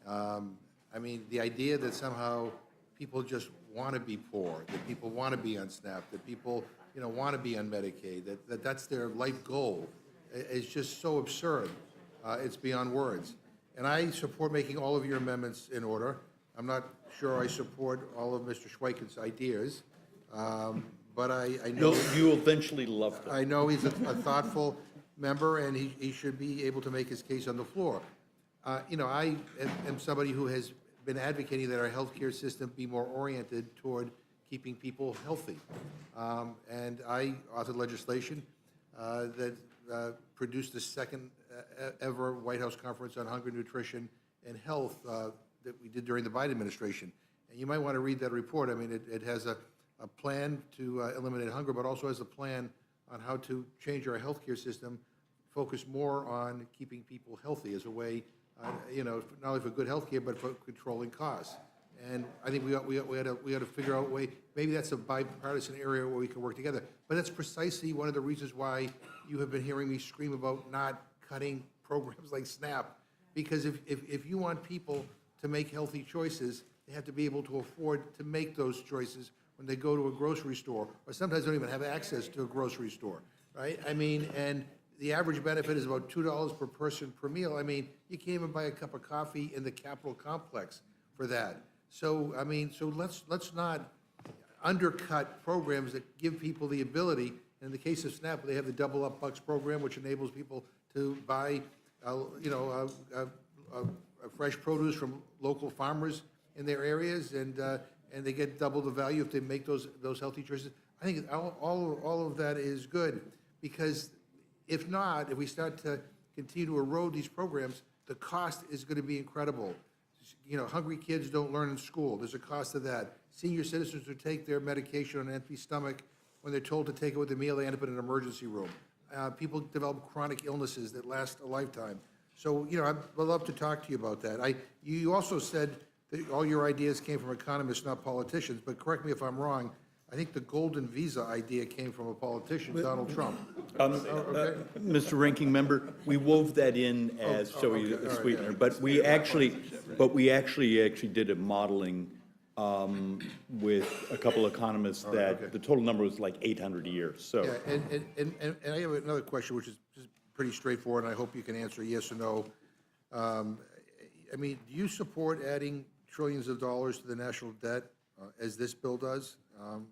I mean, the idea that somehow people just want to be poor, that people want to be on SNAP, that people, you know, want to be on Medicaid, that that's their life goal, is just so absurd. It's beyond words. And I support making all of your amendments in order. I'm not sure I support all of Mr. Schweikens' ideas, but I know... You'll eventually love them. I know he's a thoughtful member, and he should be able to make his case on the floor. You know, I am somebody who has been advocating that our healthcare system be more oriented toward keeping people healthy. And I authored legislation that produced the second ever White House Conference on Hunger, Nutrition, and Health that we did during the Biden administration. And you might want to read that report. I mean, it has a plan to eliminate hunger, but also has a plan on how to change our healthcare system, focus more on keeping people healthy as a way, you know, not only for good healthcare, but for controlling costs. And I think we had to figure out a way, maybe that's a bipartisan area where we can work together. But that's precisely one of the reasons why you have been hearing me scream about not cutting programs like SNAP. Because if you want people to make healthy choices, they have to be able to afford to make those choices when they go to a grocery store, or sometimes don't even have access to a grocery store, right? I mean, and the average benefit is about $2 per person per meal. I mean, you can't even buy a cup of coffee in the Capitol complex for that. So, I mean, so let's not undercut programs that give people the ability. In the case of SNAP, they have the Double Up Bucks program, which enables people to buy, you know, fresh produce from local farmers in their areas, and they get double the value if they make those healthy choices. I think all of that is good, because if not, if we start to continue to erode these programs, the cost is going to be incredible. You know, hungry kids don't learn in school. There's a cost to that. senior citizens who take their medication on an empty stomach. When they're told to take it with a meal, they end up in an emergency room. People develop chronic illnesses that last a lifetime. So, you know, I'd love to talk to you about that. You also said that all your ideas came from economists, not politicians, but correct me if I'm wrong. I think the golden visa idea came from a politician, Donald Trump. Okay. Mr. Ranking Member, we wove that in as a sweetener, but we actually did a modeling with a couple economists that the total number was like 800 a year, so. Yeah, and I have another question, which is just pretty straightforward, and I hope you can answer yes or no. I mean, do you support adding trillions of dollars to the national debt as this bill does?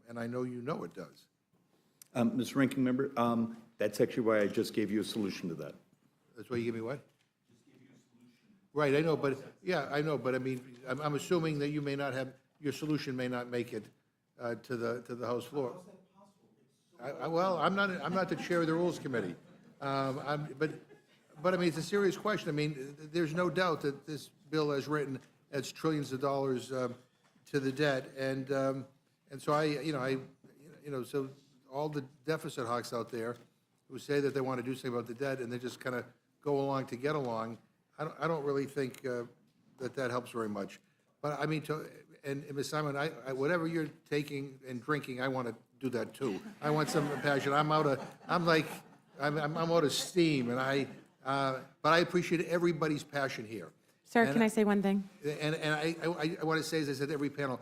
And I know you know it does. Mr. Ranking Member, that's actually why I just gave you a solution to that. That's why you give me what? Right, I know, but, yeah, I know, but I mean, I'm assuming that you may not have, your solution may not make it to the House floor. Well, I'm not the chair of the Rules Committee. But I mean, it's a serious question. I mean, there's no doubt that this bill as written adds trillions of dollars to the debt, and so so all the deficit hawks out there who say that they want to do something about the debt and they just kind of go along to get along, I don't really think that helps very much. But I mean, and Ms. Simon, whatever you're taking and drinking, I want to do that too. I want some passion. I'm out of steam, and but I appreciate everybody's passion here. Sir, can I say one thing? And I want to say, as I said to every panel,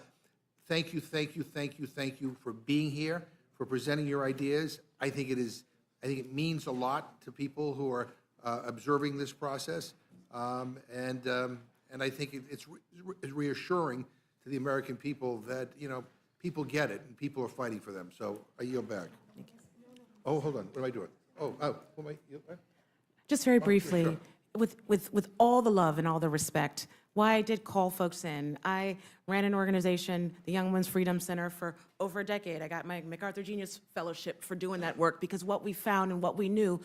thank you for being here, for presenting your ideas. I think it means a lot to people who are observing this process, and I think it's reassuring to the American people that, you know, people get it and people are fighting for them. So I yield back. Oh, hold on. What am I doing? What am I? Just very briefly, with all the love and all the respect, why I did call folks in. I ran an organization, the Young Women's Freedom Center, for over a decade. I got my MacArthur Genius Fellowship for doing that work, because what we found and what we knew,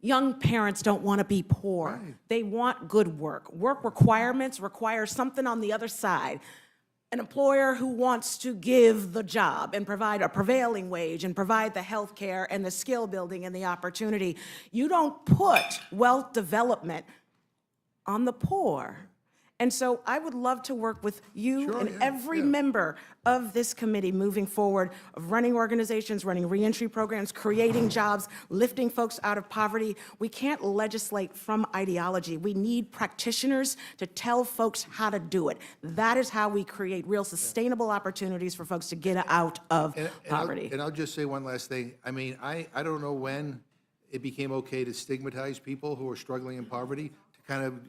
young parents don't want to be poor. Right. They want good work. Work requirements require something on the other side. An employer who wants to give the job and provide a prevailing wage and provide the health care and the skill building and the opportunity. You don't put wealth development on the poor. And so I would love to work with you and every member of this committee moving forward, of running organizations, running reentry programs, creating jobs, lifting folks out of poverty. We can't legislate from ideology. We need practitioners to tell folks how to do it. That is how we create real sustainable opportunities for folks to get out of poverty. And I'll just say one last thing. I mean, I don't know when it became okay to stigmatize people who are struggling in poverty, kind of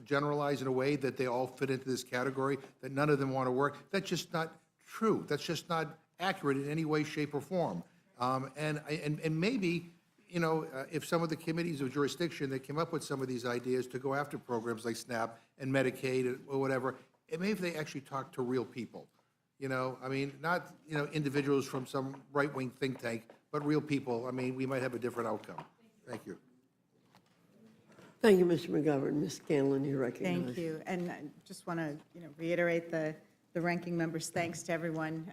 generalize in a way that they all fit into this category, that none of them want to work. That's just not true. That's just not accurate in any way, shape, or form. And maybe, you know, if some of the committees of jurisdiction that came up with some of these ideas to go after programs like SNAP and Medicaid or whatever, maybe if they actually talk to real people, you know, I mean, not, you know, individuals from some right-wing think tank, but real people, I mean, we might have a different outcome. Thank you. Thank you, Mr. McGovern. Ms. Scanlon, you're recognized. Thank you. And I just want to, reiterate the ranking member's thanks to everyone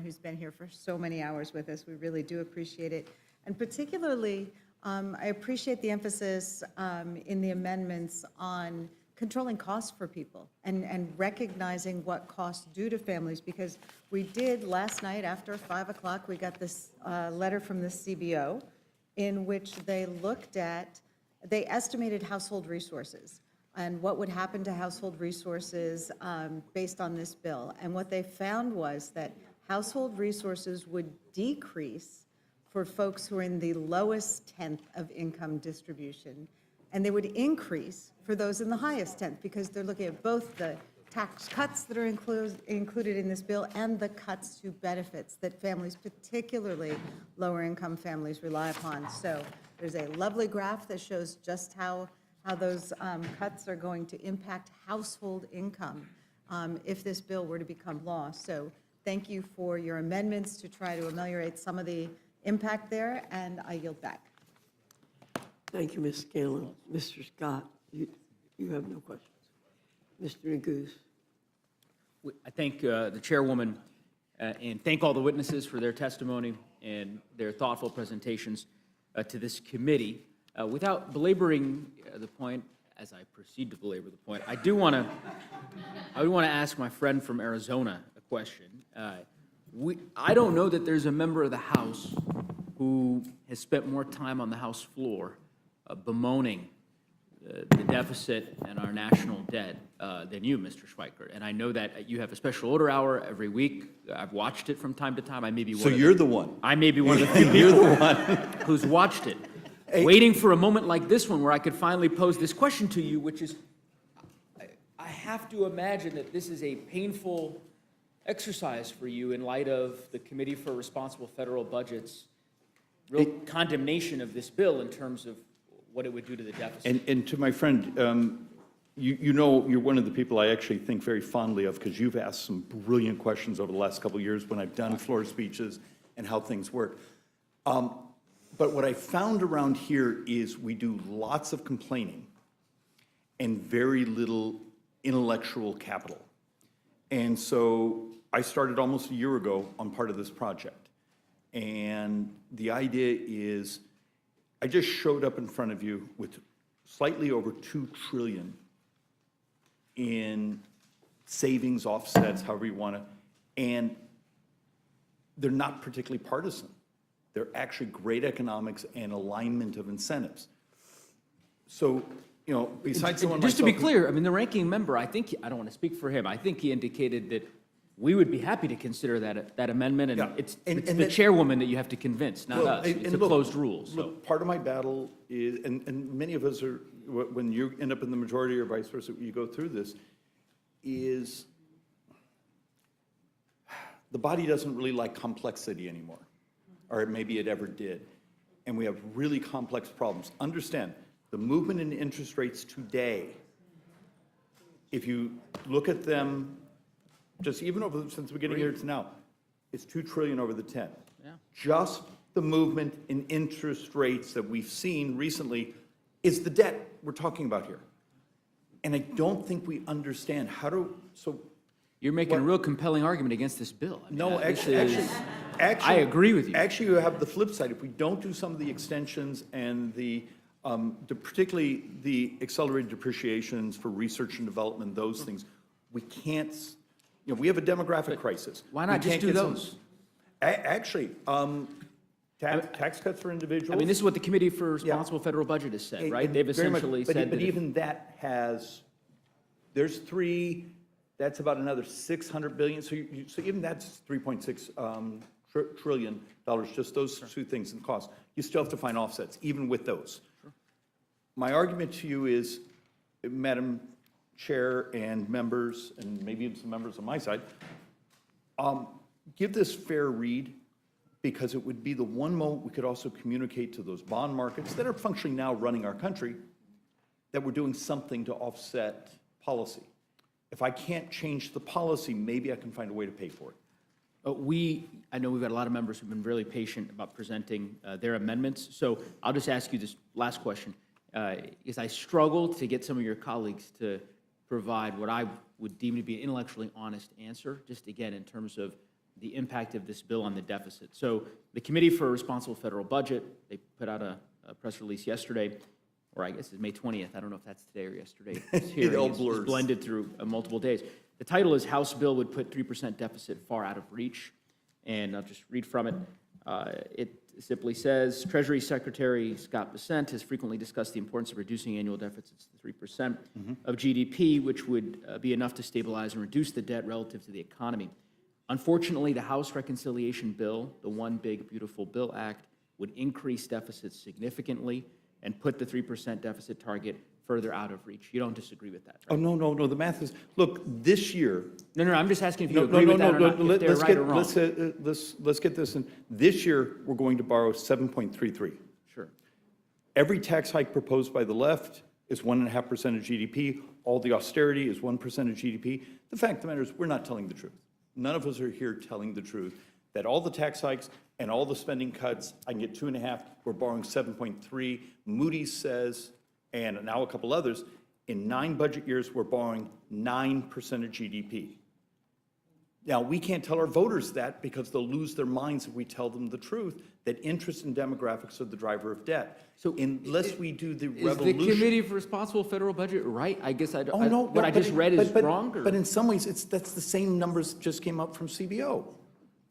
who's been here for so many hours with us. We really do appreciate it. And particularly, I appreciate the emphasis in the amendments on controlling costs for people and recognizing what costs do to families, because we did last night after 5 o'clock, we got this letter from the CBO in which they estimated household resources and what would happen to household resources based on this bill. And what they found was that household resources would decrease for folks who are in the lowest tenth of income distribution, and they would increase for those in the highest tenth, because they're looking at both the tax cuts that are included in this bill and the cuts to benefits that families, particularly lower income families, rely upon. So there's a lovely graph that shows just how those cuts are going to impact household income if this bill were to become law. So thank you for your amendments to try to ameliorate some of the impact there, and I yield back. Thank you, Ms. Scanlon. Mr. Scott, you have no questions. Mr. Neguse. I thank the chairwoman and thank all the witnesses for their testimony and their thoughtful presentations to this committee. Without belaboring the point, as I proceed to belabor the point, I do want to ask my friend from Arizona a question. I don't know that there's a member of the House who has spent more time on the House floor bemoaning the deficit and our national debt than you, Mr. Schweikert. And I know that you have a special order hour every week. I've watched it from time to time. I may be one. So you're the one. I may be one of the few You're people the one. who's watched it, waiting for a moment like this one where I could finally pose this question to you, which is, I have to imagine that this is a painful exercise for you in light of the Committee for Responsible Federal Budget's real condemnation of this bill in terms of what it would do to the deficit. And to my friend, you know, you're one of the people I actually think very fondly of because you've asked some brilliant questions over the last couple of years when I've done floor speeches and how things work. But what I found around here is we do lots of complaining and very little intellectual capital. And so I started almost a year ago on part of this project. And the idea is I just showed up in front of you with slightly over $2 trillion in savings, offsets, however you want to, and they're not particularly partisan. They're actually great economics and alignment of incentives. So, you know, besides someone just to be myself clear, I mean, the ranking member, I think, I don't want to speak for him, I think he indicated that we would be happy to consider that amendment, and it's the chairwoman that you have to convince, not us. It's a closed rule, so. Look, part of my battle is, and many of us are, when you end up in the majority or vice versa, you go through this, is the body doesn't really like complexity anymore, or maybe it ever did. And we have really complex problems. Understand, the movement in interest rates today, if you look at them, just even over since the beginning of the year to now, it's $2 trillion over the 10. Yeah. Just the movement in interest rates that we've seen recently is the debt we're talking about here. And I don't think we understand how to, so. You're making a real compelling argument against this bill. I mean, No, this actually, I agree with you. Actually, you have the flip side. If we don't do some of the extensions and particularly the accelerated depreciations for research and development, those things, we can't, you know, we have a demographic crisis. Why not just do those? Actually, tax cuts for individuals. I mean, this is what the Committee for Responsible Federal Budget has said, right? They've Very much, essentially said that but if- even that has, there's three, that's about another 600 billion. So even that's 3.6 trillion dollars, just those two things in cost. You still have to find offsets, even with those. Sure. My argument to you is, Madam Chair and members, and maybe even some members on my side, give this fair read, because it would be the one moment we could also communicate to those bond markets that are functionally now running our country that we're doing something to offset policy. If I can't change the policy, maybe I can find a way to pay for it. I know we've got a lot of members who've been really patient about presenting their amendments. So I'll just ask you this last question. Is I struggled to get some of your colleagues to provide what I would deem to be an intellectually honest answer, just again, in terms of the impact of this bill on the deficit. So the Committee for Responsible Federal Budget, they put out a press release yesterday, or I guess it's May 20th. I don't know if that's today or yesterday. It all It's blurs. blended through multiple days. The title is House Bill Would Put 3% Deficit Far Out of Reach. And I'll just read from it. It simply says, Treasury Secretary Scott Bessent has frequently discussed the importance of reducing annual deficits to 3% of GDP, which would be enough to stabilize and reduce the debt relative to the economy. Unfortunately, the House Reconciliation Bill, the One Big Beautiful Bill Act, would increase deficits significantly and put the 3% deficit target further out of reach. You don't disagree with that, right? Oh, no, the math is, look, this year. No, I'm just asking if you agree with that or not, if they're right or wrong. Let's get this in. This year, we're going to borrow 7.33. Sure. Every tax hike proposed by the left is 1.5% of GDP. All the austerity is 1% of GDP. The fact of the matter is, we're not telling the truth. None of us are here telling the truth, that all the tax hikes and all the spending cuts, I can get 2.5, we're borrowing 7.3. Moody's says, and now a couple others, in 9 budget years, we're borrowing 9% of GDP. Now, we can't tell our voters that because they'll lose their minds if we tell them the truth, that interest and demographics are the driver of debt. So unless we do the revolution. Is the Committee for Responsible Federal Budget right? I guess I don't, Oh, no, what I just read is wrong? Or? But in some ways, that's the same numbers just came up from CBO.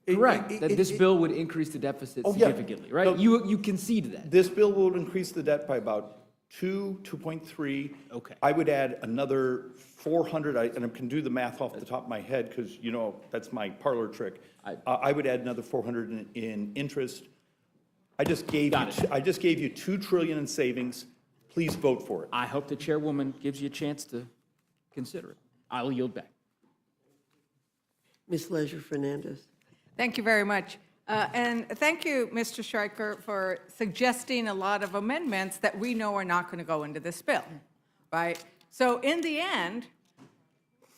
Correct, that this bill would increase the deficit Oh, yeah. significantly, right? No. You concede that. This bill will increase the debt by about 2.3. Okay. I would add another 400, and I can do the math off the top of my head because, that's my parlor trick. I would add another 400 in interest. I just gave you 2 trillion in savings. Please vote for it. I hope the chairwoman gives you a chance to consider it. I'll yield back. Ms. Leisure Fernandez. Thank you very much. And thank you, Mr. Stryker, for suggesting a lot of amendments that we know are not going to go into this bill, right? So in the end,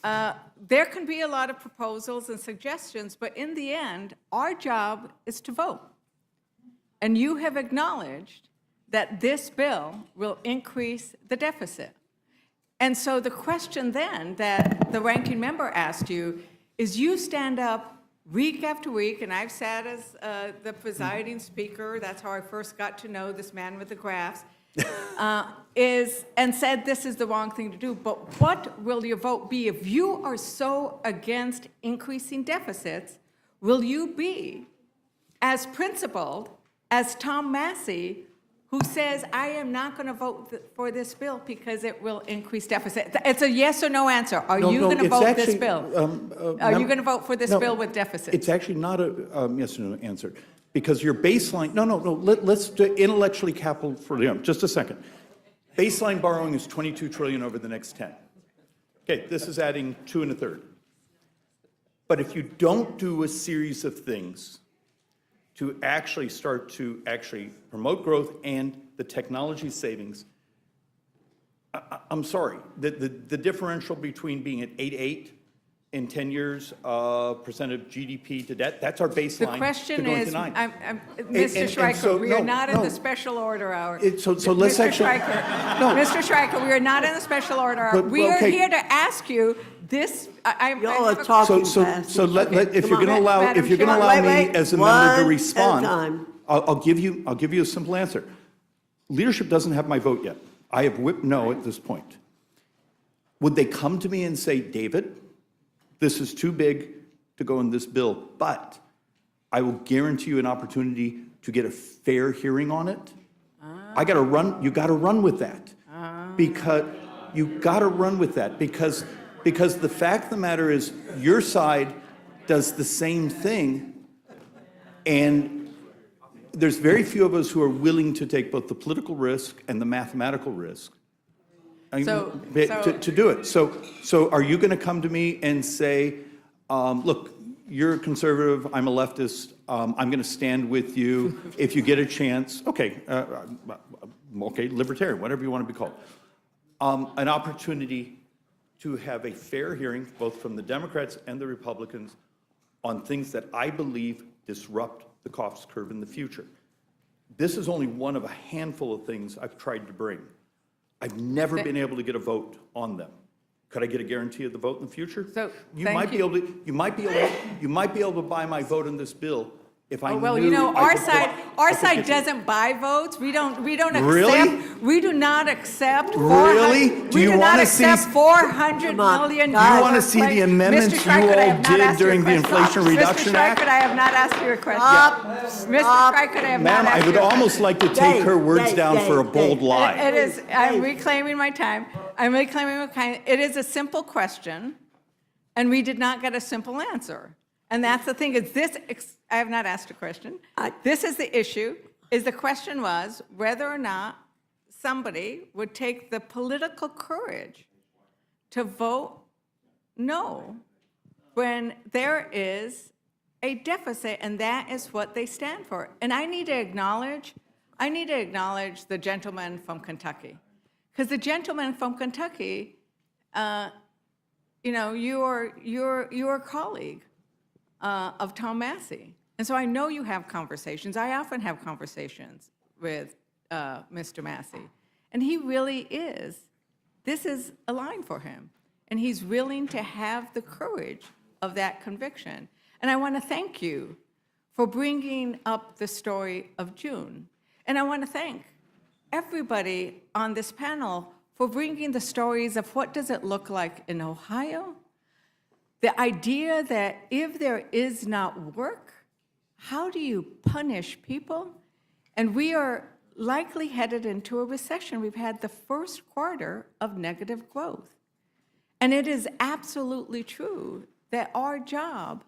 there can be a lot of proposals and suggestions, but in the end, our job is to vote. And you have acknowledged that this bill will increase the deficit. And so the question then that the ranking member asked you is you stand up week after week, and I've sat as the presiding speaker, that's how I first got to know this man with the graphs, and said this is the wrong thing to do. But what will your vote be? If you are so against increasing deficits, will you be as principled as Tom Massey, who says, I am not going to vote for this bill because it will increase deficit? It's a yes or no answer. Are you going to vote this bill? Are you going to vote for this bill with deficits? It's actually not a yes or no answer, because your baseline, no, let's do intellectually capital for them, just a second. Baseline borrowing is 22 trillion over the next 10. Okay, this is adding 2 1/3. But if you don't do a series of things to actually start to promote growth and the technology savings, I'm sorry, the differential between being at 8.8 in 10 years percent of GDP to debt, that's our baseline. The question to going is, to 9. Mr. Stryker, so, we are not in the special order hour. So let's Mr. actually, Mr. Stryker, we are not in the special order hour. We are here to ask you this. Y'all are talking fast. So if you're going to allow, Madam if you're going to Chair. allow me as a member One to at a respond, time. I'll give you a simple answer. Leadership doesn't have my vote yet. I have whipped no at this point. Would they come to me and say, David, this is too big to go in this bill, but I will guarantee you an opportunity to get a fair hearing on it? You got to run with that. Because you got to run with that because the fact of the matter is your side does the same thing, and there's very few of us who are willing to take both the political risk and the mathematical risk to do it. So are you going to come to me and say, look, you're a conservative, I'm a leftist, I'm going to stand with you if you get a chance, okay, libertarian, whatever you want to be called, an opportunity to have a fair hearing, both from the Democrats and the Republicans, on things that I believe disrupt the cost curve in the future. This is only one of a handful of things I've tried to bring. I've never been able to get a vote on them. Could I get a guarantee of the vote in the future? So, you might be able to buy my vote on this bill if I knew our side doesn't buy votes. We don't accept. Really? We do not accept. Really? Do you want to see 400 million? Do you want to see the amendments you all did during the Inflation Reduction Act? Mr. Stryker, I have not asked you a question. Mr. Stryker, I have not Ma'am, asked you. I would almost like to take her words down for a bold lie. It is. I'm reclaiming my time. It is a simple question, and we did not get a simple answer. And that's the thing, is this, I have not asked a question. This is the issue, the question was whether or not somebody would take the political courage to vote no when there is a deficit, and that is what they stand for. And I need to acknowledge the gentleman from Kentucky. Because the gentleman from Kentucky, you're a colleague of Tom Massey. And so I know you have conversations. I often have conversations with Mr. Massey. And he really is, this is a line for him. And he's willing to have the courage of that conviction. And I want to thank you for bringing up the story of June. And I want to thank everybody on this panel for bringing the stories of what does it look like in Ohio, the idea that if there is not work, how do you punish people? And we are likely headed into a recession. We've had the first quarter of negative growth. And it is absolutely true that our job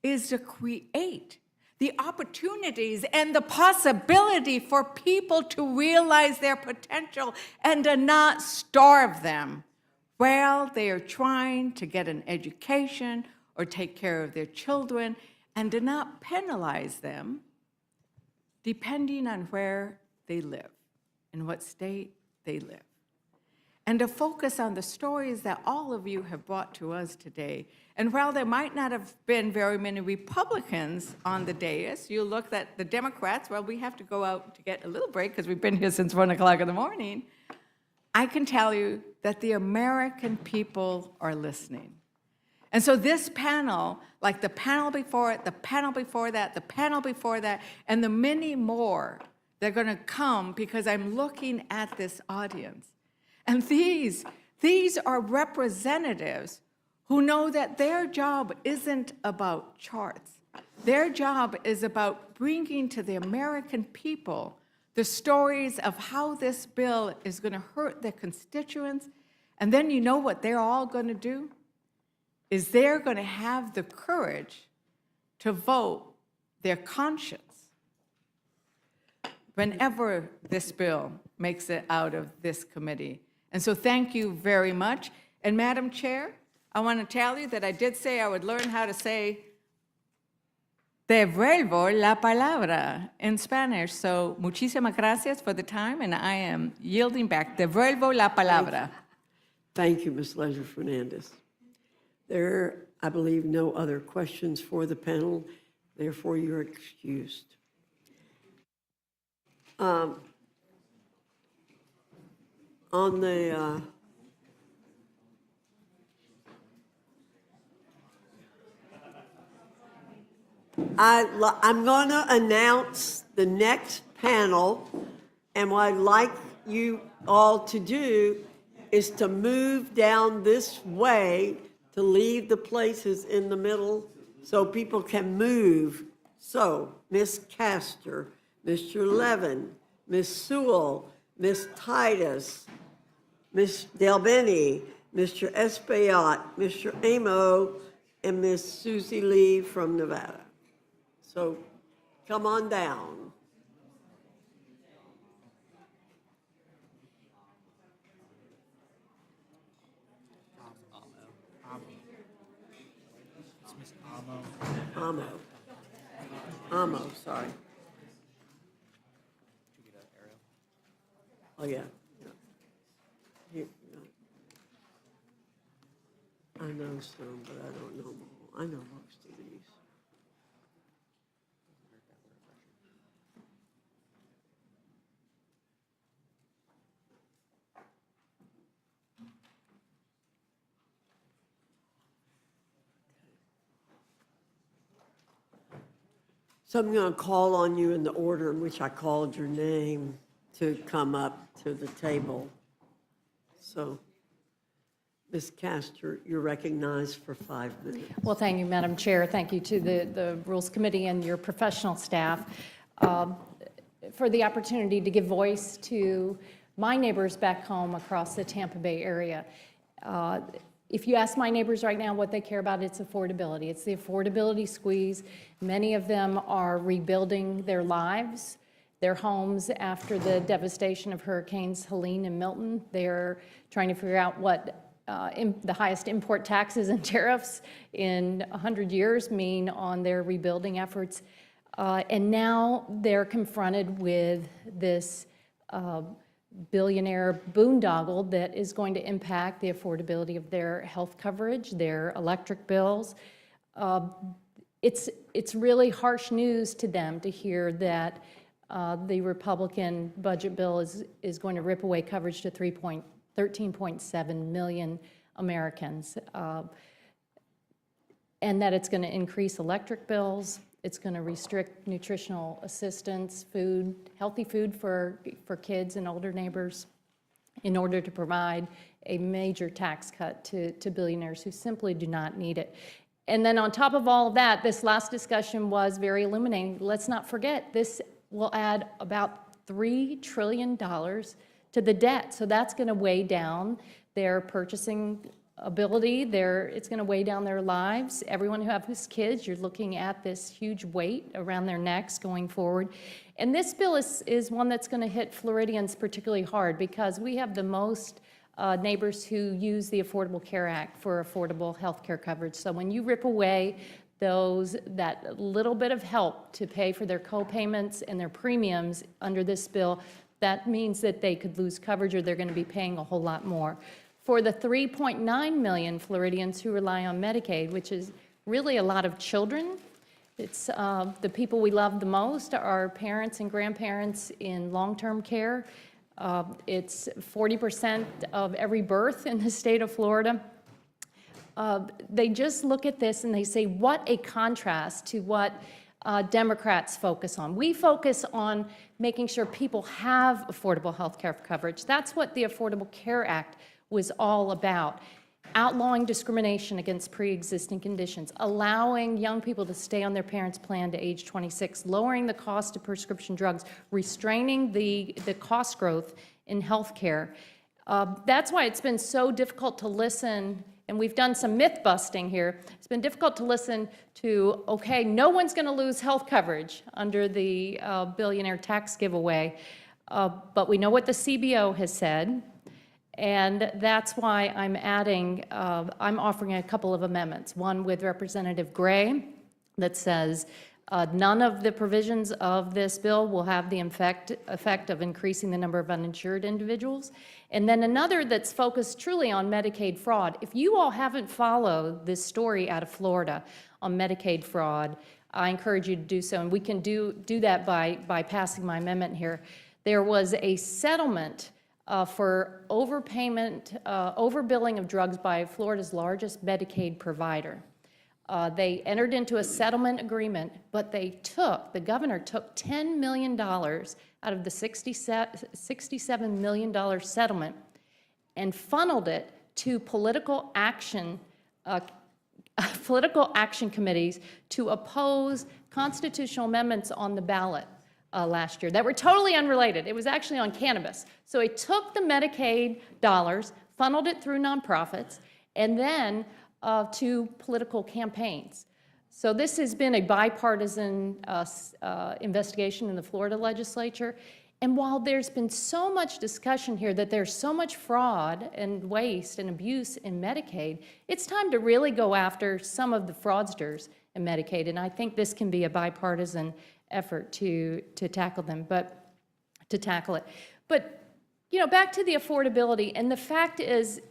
is to create the opportunities and the possibility for people to realize their potential and to not starve them while they are trying to get an education or take care of their children, and to not penalize them depending on where they live, in what state they live. And to focus on the stories that all of you have brought to us today. And while there might not have been very many Republicans on the dais, you look at the Democrats, well, we have to go out to get a little break because we've been here since 1 o'clock in the morning. I can tell you that the American people are listening. And so this panel, like the panel before it, the panel before that, the panel before that, and the many more, they're going to come because I'm looking at this audience. And these are representatives who know that their job isn't about charts. Their job is about bringing to the American people the stories of how this bill is going to hurt their constituents. And then you know what they're all going to do? Is they're going to have the courage to vote their conscience whenever this bill makes it out of this committee. And so thank you very much. And Madam Chair, I want to tell you that I did say I would learn how to say devuelvo la palabra in Spanish. So muchísimas gracias for the time, and I am yielding back. Devuelvo la palabra. Thank you, Ms. Leisure Fernandez. There are, I believe, no other questions for the panel. Therefore, you're excused. On the I'm going to announce the next panel, and what I'd like you all to do is to move down this way to leave the places in the middle so people can move. So, Ms. Castor, Mr. Levin, Ms. Sewell, Ms. Titus, Ms. Delbeni, Mr. Espaillat, Mr. Amo, and Ms. Susie Lee from Nevada. So come on down. Amo, sorry. Oh, yeah. Here, I know some, but I don't know them all. I know most of these. So I'm going to call on you in the order in which I called your name to come up to the table. So, Ms. Castor, you're recognized for 5 minutes. Well, thank you, Madam Chair. Thank you to the Rules Committee and your professional staff for the opportunity to give voice to my neighbors back home across the Tampa Bay area. If you ask my neighbors right now what they care about, it's affordability. It's the affordability squeeze. Many of them are rebuilding their lives, their homes after the devastation of Hurricanes Helene and Milton. They're trying to figure out what the highest import taxes and tariffs in 100 years mean on their rebuilding efforts. And now they're confronted with this billionaire boondoggle that is going to impact the affordability of their health coverage, their electric bills. It's really harsh news to them to hear that the Republican budget bill is going to rip away coverage to 13.7 million Americans. and that it's going to increase electric bills, it's going to restrict nutritional assistance, food, healthy food for kids and older neighbors, in order to provide a major tax cut to billionaires who simply do not need it. And then on top of all of that, this last discussion was very illuminating. Let's not forget, this will add about $3 trillion to the debt. So that's going to weigh down their purchasing ability. It's going to weigh down their lives. Everyone who has kids, you're looking at this huge weight around their necks going forward. And this bill is one that's going to hit Floridians particularly hard, because we have the most neighbors who use the Affordable Care Act for affordable health care coverage. So when you rip away that little bit of help to pay for their co-payments and their premiums under this bill, that means that they could lose coverage, or they're going to be paying a whole lot more. For the 3.9 million Floridians who rely on Medicaid, which is really a lot of children, it's the people we love the most, our parents and grandparents in long-term care. It's 40% of every birth in the state of Florida. They just look at this and they say, what a contrast to what Democrats focus on. We focus on making sure people have affordable health care coverage. That's what the Affordable Care Act was all about. Outlawing discrimination against pre-existing conditions, allowing young people to stay on their parents' plan to age 26, lowering the cost of prescription drugs, restraining the cost growth in health care. That's why it's been so difficult to listen, and we've done some myth busting here. It's been difficult to listen to, okay, no one's going to lose health coverage under the billionaire tax giveaway, but we know what the CBO has said. And that's why I'm offering a couple of amendments. One with Representative Gray that says none of the provisions of this bill will have the effect of increasing the number of uninsured individuals. And then another that's focused truly on Medicaid fraud. If you all haven't followed this story out of Florida on Medicaid fraud, I encourage you to do so. And we can do that by passing my amendment here. There was a settlement for overpayment, overbilling of drugs by Florida's largest Medicaid provider. They entered into a settlement agreement, but the governor took $10 million out of the $67 million settlement and funneled it to political action committees to oppose constitutional amendments on the ballot last year that were totally unrelated. It was actually on cannabis. So it took the Medicaid dollars, funneled it through nonprofits, and then to political campaigns. So this has been a bipartisan investigation in the Florida legislature. And while there's been so much discussion here that there's so much fraud and waste and abuse in Medicaid, it's time to really go after some of the fraudsters in Medicaid. And I think this can be a bipartisan effort to tackle it. But, you know, back to the affordability, and the fact is,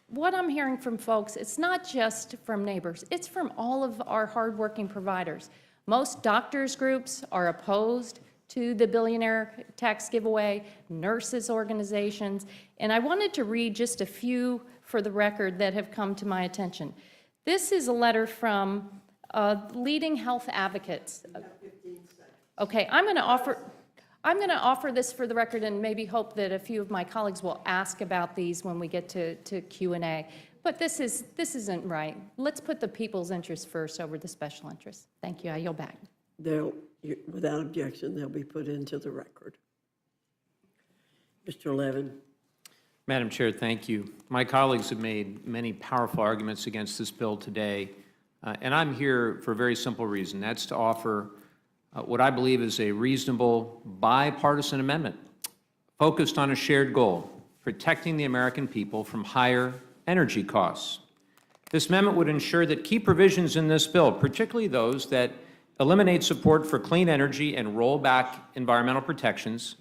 what I'm hearing from folks, it's not just from neighbors, it's from all of our hardworking providers. Most doctors groups are opposed to the billionaire tax giveaway, nurses organizations, and I wanted to read just a few for the record that have come to my attention. This is a letter from leading health advocates. Okay, I'm going to offer this for the record and maybe hope that a few of my colleagues will ask about these when we get to Q&A. But this isn't right. Let's put the people's interests first over the special interests. Thank you. I yield back. Without objection, they'll be put into the record. Mr. Levin. Madam Chair, thank you. My colleagues have made many powerful arguments against this bill today, and I'm here for a very simple reason. That's to offer what I believe is a reasonable bipartisan amendment focused on a shared goal, protecting the American people from higher energy costs. This amendment would ensure that key provisions in this bill, particularly those that eliminate support for clean energy and roll back environmental protections,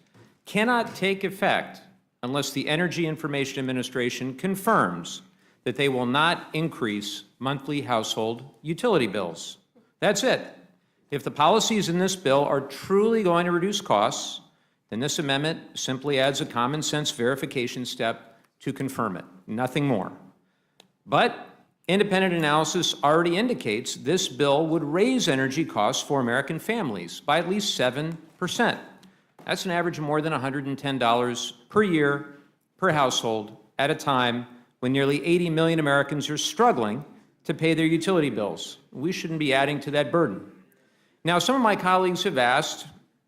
cannot take effect unless the Energy Information Administration confirms that they will not increase monthly household utility bills. That's it. If the policies in this bill are truly going to reduce costs, then this amendment simply adds a common sense verification step to confirm it, nothing more. But Independent analysis already indicates this bill would raise energy costs for American families by at least 7%. That's an average of more than $110 per year per household at a time when nearly 80 million Americans are struggling to pay their utility bills. We shouldn't be adding to that burden. Now, some of my colleagues have asked,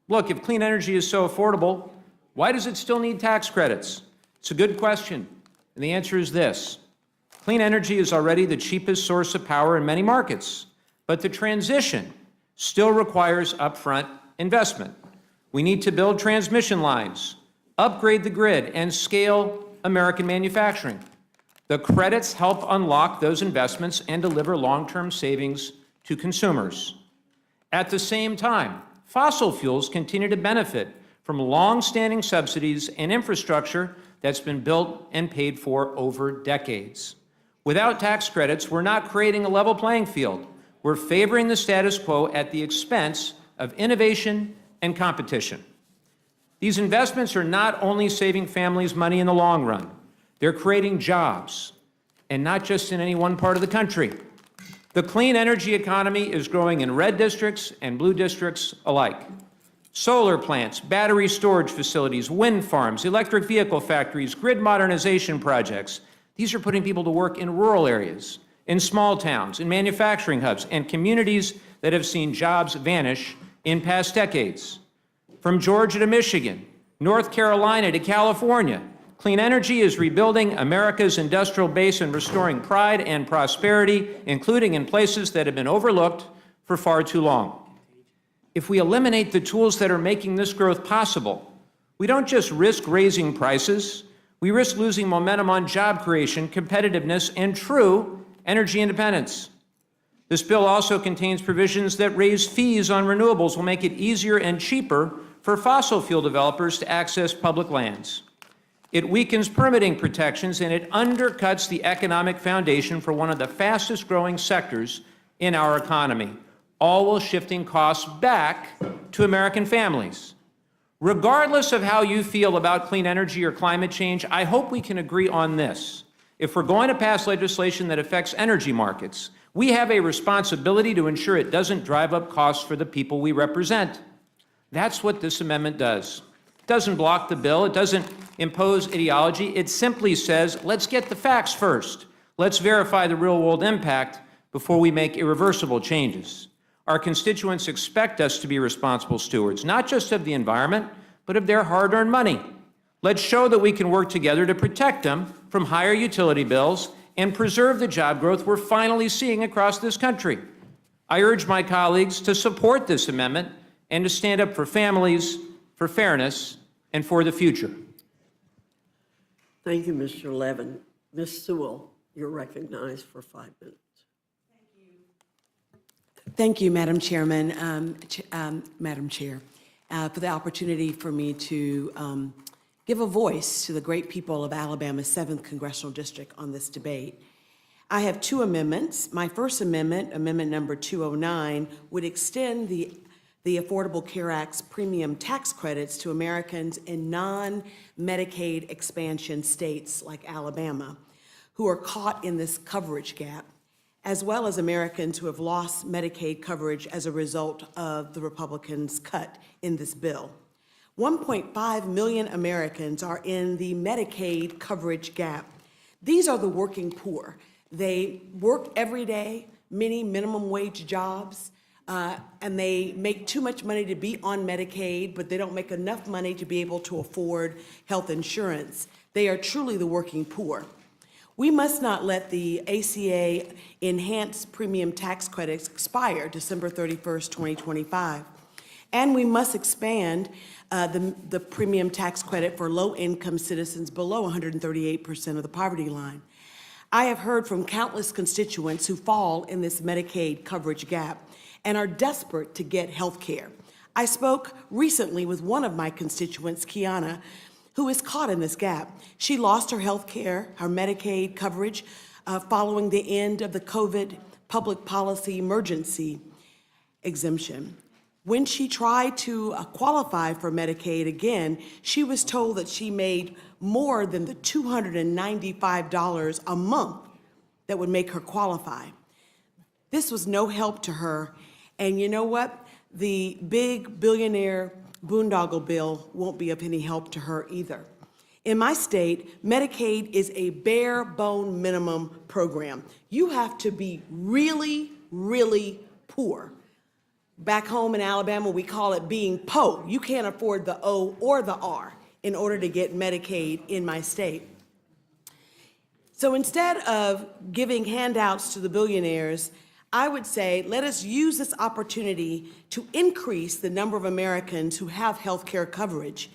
look, if clean energy is so affordable, why does it still need tax credits? It's a good question, and the answer is this. Clean energy is already the cheapest source of power in many markets, but the transition still requires upfront investment. We need to build transmission lines, upgrade the grid, and scale American manufacturing. The credits help unlock those investments and deliver long-term savings to consumers. At the same time, fossil fuels continue to benefit from long-standing subsidies and infrastructure that's been built and paid for over decades. Without tax credits, we're not creating a level playing field. We're favoring the status quo at the expense of innovation and competition. These investments are not only saving families money in the long run, they're creating jobs, and not just in any one part of the country. The clean energy economy is growing in red districts and blue districts alike. Solar plants, battery storage facilities, wind farms, electric vehicle factories, grid modernization projects. These are putting people to work in rural areas, in small towns, in manufacturing hubs, and communities that have seen jobs vanish in past decades. From Georgia to Michigan, North Carolina to California, clean energy is rebuilding America's industrial base and restoring pride and prosperity, including in places that have been overlooked for far too long. If we eliminate the tools that are making this growth possible, we don't just risk raising prices, we risk losing momentum on job creation, competitiveness, and true energy independence. This bill also contains provisions that raise fees on renewables, will make it easier and cheaper for fossil fuel developers to access public lands. It weakens permitting protections, and it undercuts the economic foundation for one of the fastest growing sectors in our economy, all while shifting costs back to American families. Regardless of how you feel about clean energy or climate change, I hope we can agree on this. If we're going to pass legislation that affects energy markets, we have a responsibility to ensure it doesn't drive up costs for the people we represent. That's what this amendment does. It doesn't block the bill. It doesn't impose ideology. It simply says, let's get the facts first. Let's verify the real-world impact before we make irreversible changes. Our constituents expect us to be responsible stewards, not just of the environment, but of their hard-earned money. Let's show that we can work together to protect them from higher utility bills and preserve the job growth we're finally seeing across this country. I urge my colleagues to support this amendment and to stand up for families, for fairness, and for the future. Thank you, Mr. Levin. Ms. Sewell, you're recognized for 5 minutes. Thank you, Madam Chairman, Madam Chair, for the opportunity for me to give a voice to the great people of Alabama's 7th Congressional District on this debate. I have 2 amendments. My first amendment, Amendment number 209, would extend the Affordable Care Act's premium tax credits to Americans in non-Medicaid expansion states like Alabama who are caught in this coverage gap, as well as Americans who have lost Medicaid coverage as a result of the Republicans' cut in this bill. 1.5 million Americans are in the Medicaid coverage gap. These are the working poor. They work every day, many minimum wage jobs, and they make too much money to be on Medicaid, but they don't make enough money to be able to afford health insurance. They are truly the working poor. We must not let the ACA enhanced premium tax credits expire December 31st, 2025. And we must expand the premium tax credit for low-income citizens below 138% of the poverty line. I have heard from countless constituents who fall in this Medicaid coverage gap and are desperate to get health care. I spoke recently with one of my constituents, Kiana, who is caught in this gap. She lost her health care, her Medicaid coverage, following the end of the COVID public policy emergency exemption. When she tried to qualify for Medicaid again, she was told that she made more than the $295 a month that would make her qualify. This was no help to her, and you know what? The big billionaire boondoggle bill won't be of any help to her either. In my state, Medicaid is a bare bone minimum program. You have to be really, really poor. Back home in Alabama, we call it being po. You can't afford the O or the R in order to get Medicaid in my state. So instead of giving handouts to the billionaires, I would say let us use this opportunity to increase the number of Americans who have health care coverage.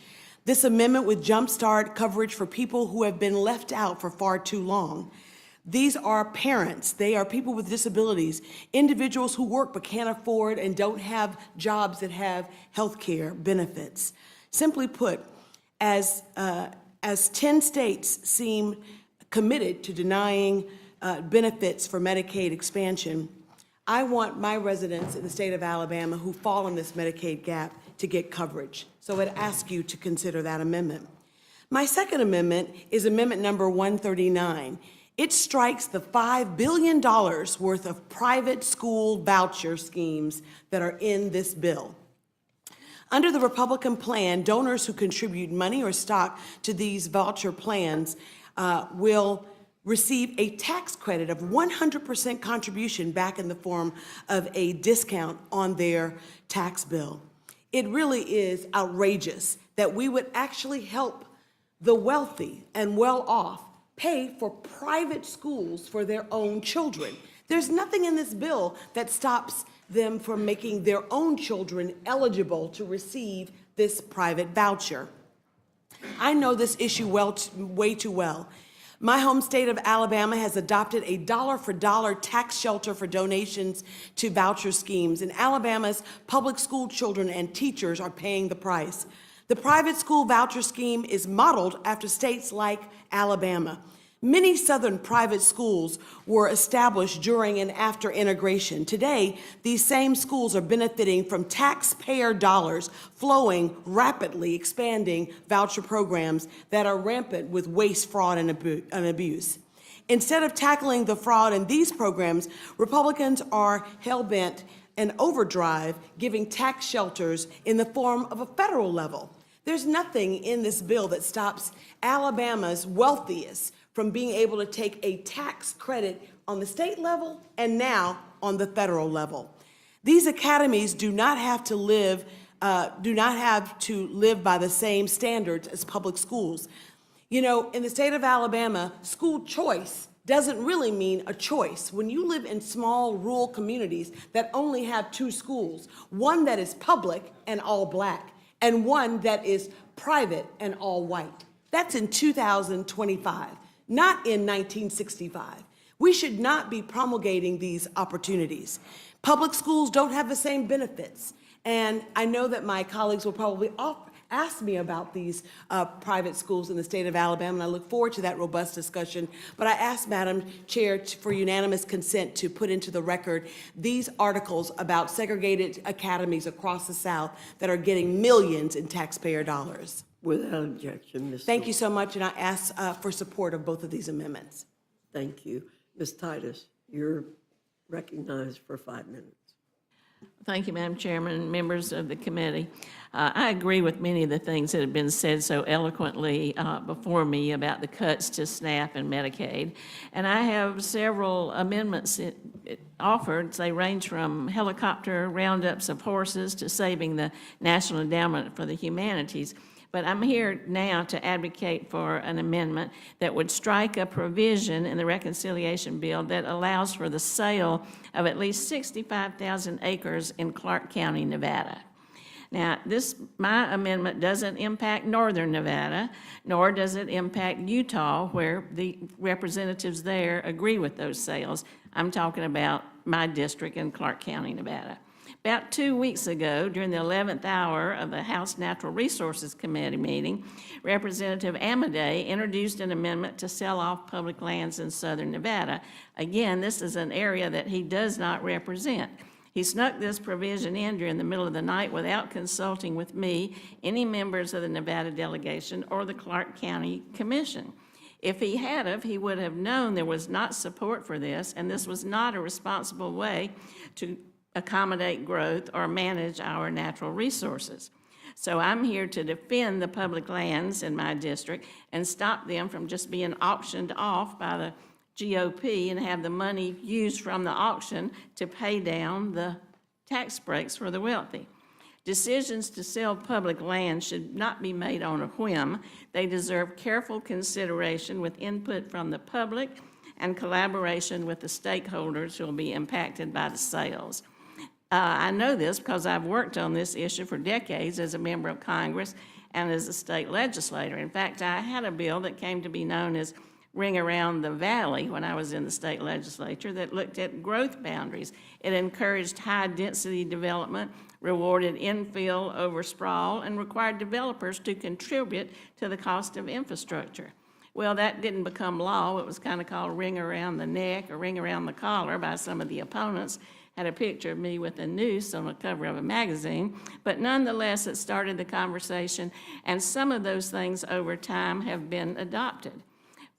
This amendment would jumpstart coverage for people who have been left out for far too long. These are parents, they are people with disabilities, individuals who work but can't afford and don't have jobs that have health care benefits. Simply put, as 10 states seem committed to denying benefits for Medicaid expansion, I want my residents in the state of Alabama who fall in this Medicaid gap to get coverage. So I'd ask you to consider that amendment. My second amendment is amendment number 139. It strikes the $5 billion worth of private school voucher schemes that are in this bill. Under the Republican plan, donors who contribute money or stock to these voucher plans will receive a tax credit of 100% contribution back in the form of a discount on their tax bill. It really is outrageous that we would actually help the wealthy and well-off pay for private schools for their own children. There's nothing in this bill that stops them from making their own children eligible to receive this private voucher. I know this issue way too well. My home state of Alabama has adopted a dollar-for-dollar tax shelter for donations to voucher schemes, and Alabama's public school children and teachers are paying the price. The private school voucher scheme is modeled after states like Alabama. Many Southern private schools were established during and after integration. Today, these same schools are benefiting from taxpayer dollars flowing rapidly expanding voucher programs that are rampant with waste, fraud, and abuse. Instead of tackling the fraud in these programs, Republicans are hell-bent and overdrive giving tax shelters in the form of a federal level. There's nothing in this bill that stops Alabama's wealthiest from being able to take a tax credit on the state level and now on the federal level. These academies do not have to live by the same standards as public schools. You know, in the state of Alabama, school choice doesn't really mean a choice. When you live in small rural communities that only have two schools, one that is public and all black, and one that is private and all white. That's in 2025, not in 1965. We should not be promulgating these opportunities. Public schools don't have the same benefits. And I know that my colleagues will probably ask me about these private schools in the state of Alabama, and I look forward to that robust discussion. But I ask Madam Chair for unanimous consent to put into the record these articles about segregated academies across the South that are getting millions in taxpayer dollars. Without objection, Ms. Thank you so much, and I ask for support of both of these amendments. Thank you. Ms. Titus, you're recognized for 5 minutes. Thank you, Madam Chairman, members of the committee. I agree with many of the things that have been said so eloquently before me about the cuts to SNAP and Medicaid. And I have several amendments offered. They range from helicopter roundups of horses to saving the National Endowment for the Humanities. But I'm here now to advocate for an amendment that would strike a provision in the reconciliation bill that allows for the sale of at least 65,000 acres in Clark County, Nevada. Now, my amendment doesn't impact northern Nevada, nor does it impact Utah, where the representatives there agree with those sales. I'm talking about my district in Clark County, Nevada. About 2 weeks ago, during the 11th hour of the House Natural Resources Committee meeting, Representative Amadei introduced an amendment to sell off public lands in southern Nevada. Again, this is an area that he does not represent. He snuck this provision in during the middle of the night without consulting with me, any members of the Nevada delegation, or the Clark County Commission. If he had of, he would have known there was not support for this, and this was not a responsible way to accommodate growth or manage our natural resources. So I'm here to defend the public lands in my district and stop them from just being auctioned off by the GOP and have the money used from the auction to pay down the tax breaks for the wealthy. Decisions to sell public land should not be made on a whim. They deserve careful consideration with input from the public and collaboration with the stakeholders who will be impacted by the sales. I know this because I've worked on this issue for decades as a member of Congress and as a state legislator. In fact, I had a bill that came to be known as Ring Around the Valley when I was in the state legislature that looked at growth boundaries. It encouraged high-density development, rewarded infill over sprawl, and required developers to contribute to the cost of infrastructure. Well, that didn't become law. It was kind of called Ring Around the Neck or Ring Around the Collar by some of the opponents. Had a picture of me with a noose on the cover of a magazine, but nonetheless, it started the conversation, and some of those things over time have been adopted.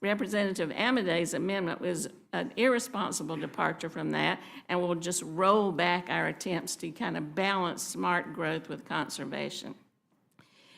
Representative Amadei's amendment was an irresponsible departure from that and will just roll back our attempts to kind of balance smart growth with conservation.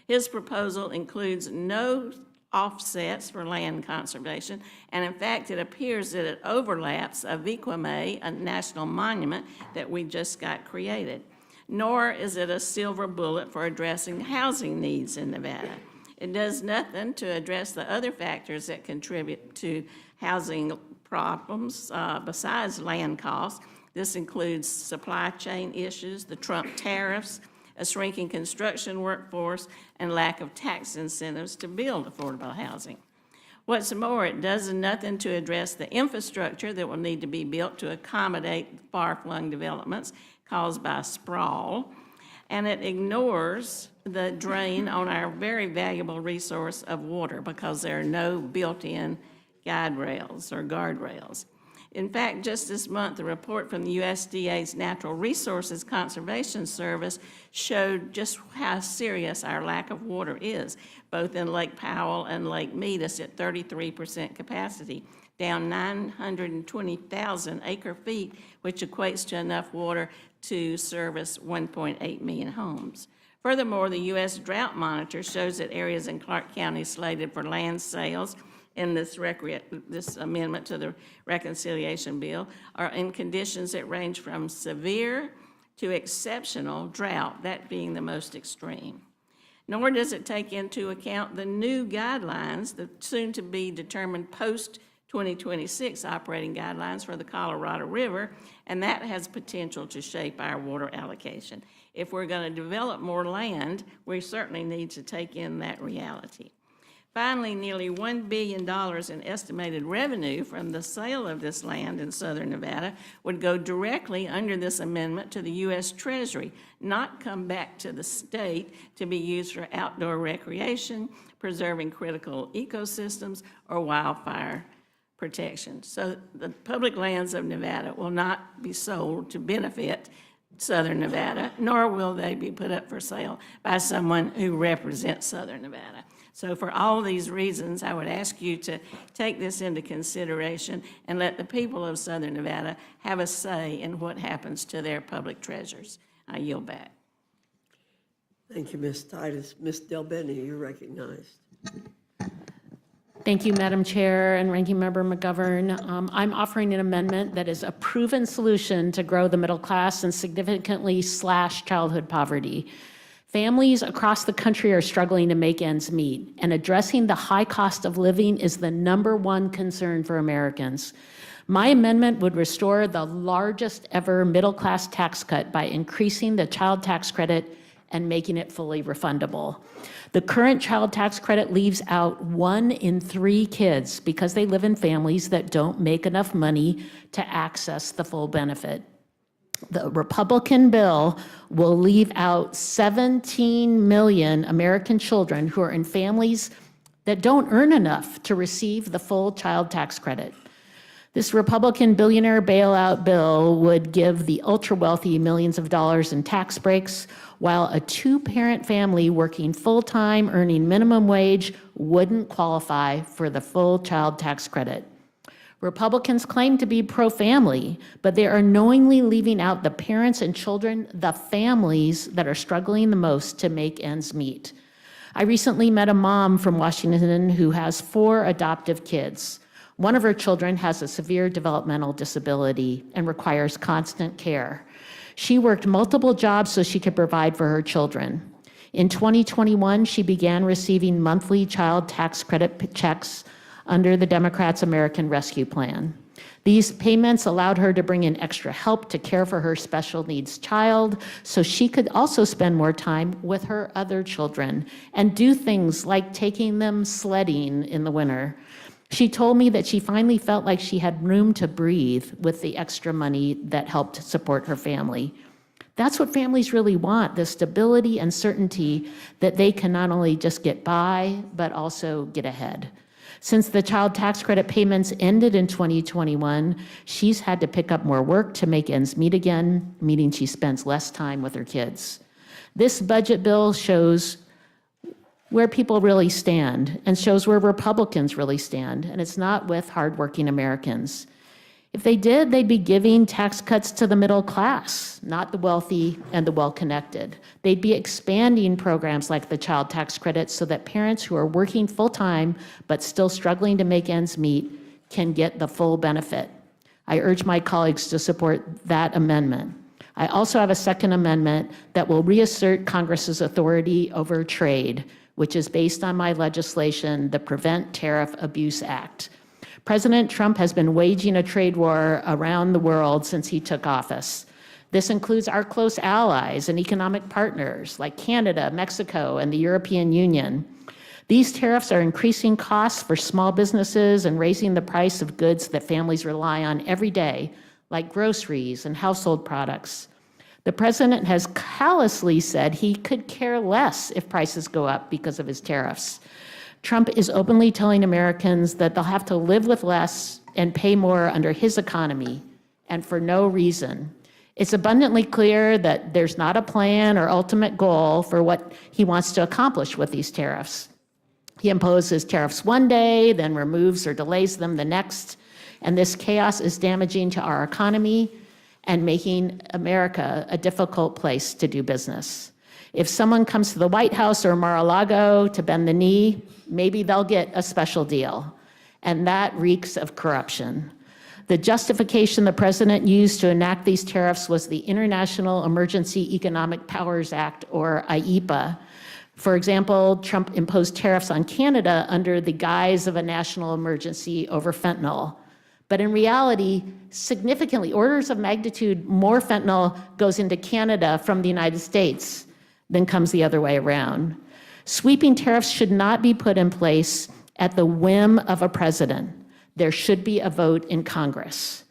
His proposal includes no offsets for land conservation, and in fact, it appears that it overlaps a Viquame, a national monument that we just got created. Nor is it a silver bullet for addressing housing needs in Nevada. It does nothing to address the other factors that contribute to housing problems besides land costs. This includes supply chain issues, the Trump tariffs, a shrinking construction workforce, and lack of tax incentives to build affordable housing. What's more, it does nothing to address the infrastructure that will need to be built to accommodate far-flung developments caused by sprawl, and it ignores the drain on our very valuable resource of water because there are no built-in guide rails or guardrails. In fact, just this month, a report from the USDA's Natural Resources Conservation Service showed just how serious our lack of water is, both in Lake Powell and Lake Metis at 33% capacity, down 920,000 acre-feet, which equates to enough water to service 1.8 million homes. Furthermore, the U.S. Drought Monitor shows that areas in Clark County slated for land sales in this amendment to the reconciliation bill are in conditions that range from severe to exceptional drought, that being the most extreme. Nor does it take into account the new guidelines, the soon-to-be determined post-2026 operating guidelines for the Colorado River, and that has potential to shape our water allocation. If we're going to develop more land, we certainly need to take in that reality. Finally, nearly $1 billion in estimated revenue from the sale of this land in southern Nevada would go directly under this amendment to the U.S. Treasury, not come back to the state to be used for outdoor recreation, preserving critical ecosystems, or wildfire protection. So the public lands of Nevada will not be sold to benefit southern Nevada, nor will they be put up for sale by someone who represents southern Nevada. So for all these reasons, I would ask you to take this into consideration and let the people of southern Nevada have a say in what happens to their public treasures. I yield back. Thank you, Ms. Titus. Ms. Del Bene, you're recognized. Thank you, Madam Chair and Ranking Member McGovern. I'm offering an amendment that is a proven solution to grow the middle class and significantly slash childhood poverty. Families across the country are struggling to make ends meet, and addressing the high cost of living is the #1 concern for Americans. My amendment would restore the largest ever middle-class tax cut by increasing the child tax credit and making it fully refundable. The current child tax credit leaves out 1 in 3 kids because they live in families that don't make enough money to access the full benefit. The Republican bill will leave out 17 million American children who are in families that don't earn enough to receive the full child tax credit. This Republican billionaire bailout bill would give the ultra-wealthy millions of dollars in tax breaks, while a two-parent family working full-time, earning minimum wage, wouldn't qualify for the full child tax credit. Republicans claim to be pro-family, but they are knowingly leaving out the parents and children, the families that are struggling the most to make ends meet. I recently met a mom from Washington who has 4 adoptive kids. One of her children has a severe developmental disability and requires constant care. She worked multiple jobs so she could provide for her children. In 2021, she began receiving monthly child tax credit checks under the Democrats' American Rescue Plan. These payments allowed her to bring in extra help to care for her special needs child so she could also spend more time with her other children and do things like taking them sledding in the winter. She told me that she finally felt like she had room to breathe with the extra money that helped support her family. That's what families really want, the stability and certainty that they can not only just get by, but also get ahead. Since the child tax credit payments ended in 2021, she's had to pick up more work to make ends meet again, meaning she spends less time with her kids. This budget bill shows where people really stand and shows where Republicans really stand, and it's not with hardworking Americans. If they did, they'd be giving tax cuts to the middle class, not the wealthy and the well-connected. They'd be expanding programs like the child tax credit so that parents who are working full-time but still struggling to make ends meet can get the full benefit. I urge my colleagues to support that amendment. I also have a second amendment that will reassert Congress's authority over trade, which is based on my legislation, the Prevent Tariff Abuse Act. President Trump has been waging a trade war around the world since he took office. This includes our close allies and economic partners like Canada, Mexico, and the European Union. These tariffs are increasing costs for small businesses and raising the price of goods that families rely on every day, like groceries and household products. The president has callously said he could care less if prices go up because of his tariffs. Trump is openly telling Americans that they'll have to live with less and pay more under his economy, and for no reason. It's abundantly clear that there's not a plan or ultimate goal for what he wants to accomplish with these tariffs. He imposes tariffs one day, then removes or delays them the next, and this chaos is damaging to our economy and making America a difficult place to do business. If someone comes to the White House or Mar-a-Lago to bend the knee, maybe they'll get a special deal, and that reeks of corruption. The justification the president used to enact these tariffs was the International Emergency Economic Powers Act, or IEPA. For example, Trump imposed tariffs on Canada under the guise of a national emergency over fentanyl. But in reality, significantly, orders of magnitude more fentanyl goes into Canada from the United States than comes the other way around. Sweeping tariffs should not be put in place at the whim of a president. There should be a vote in Congress.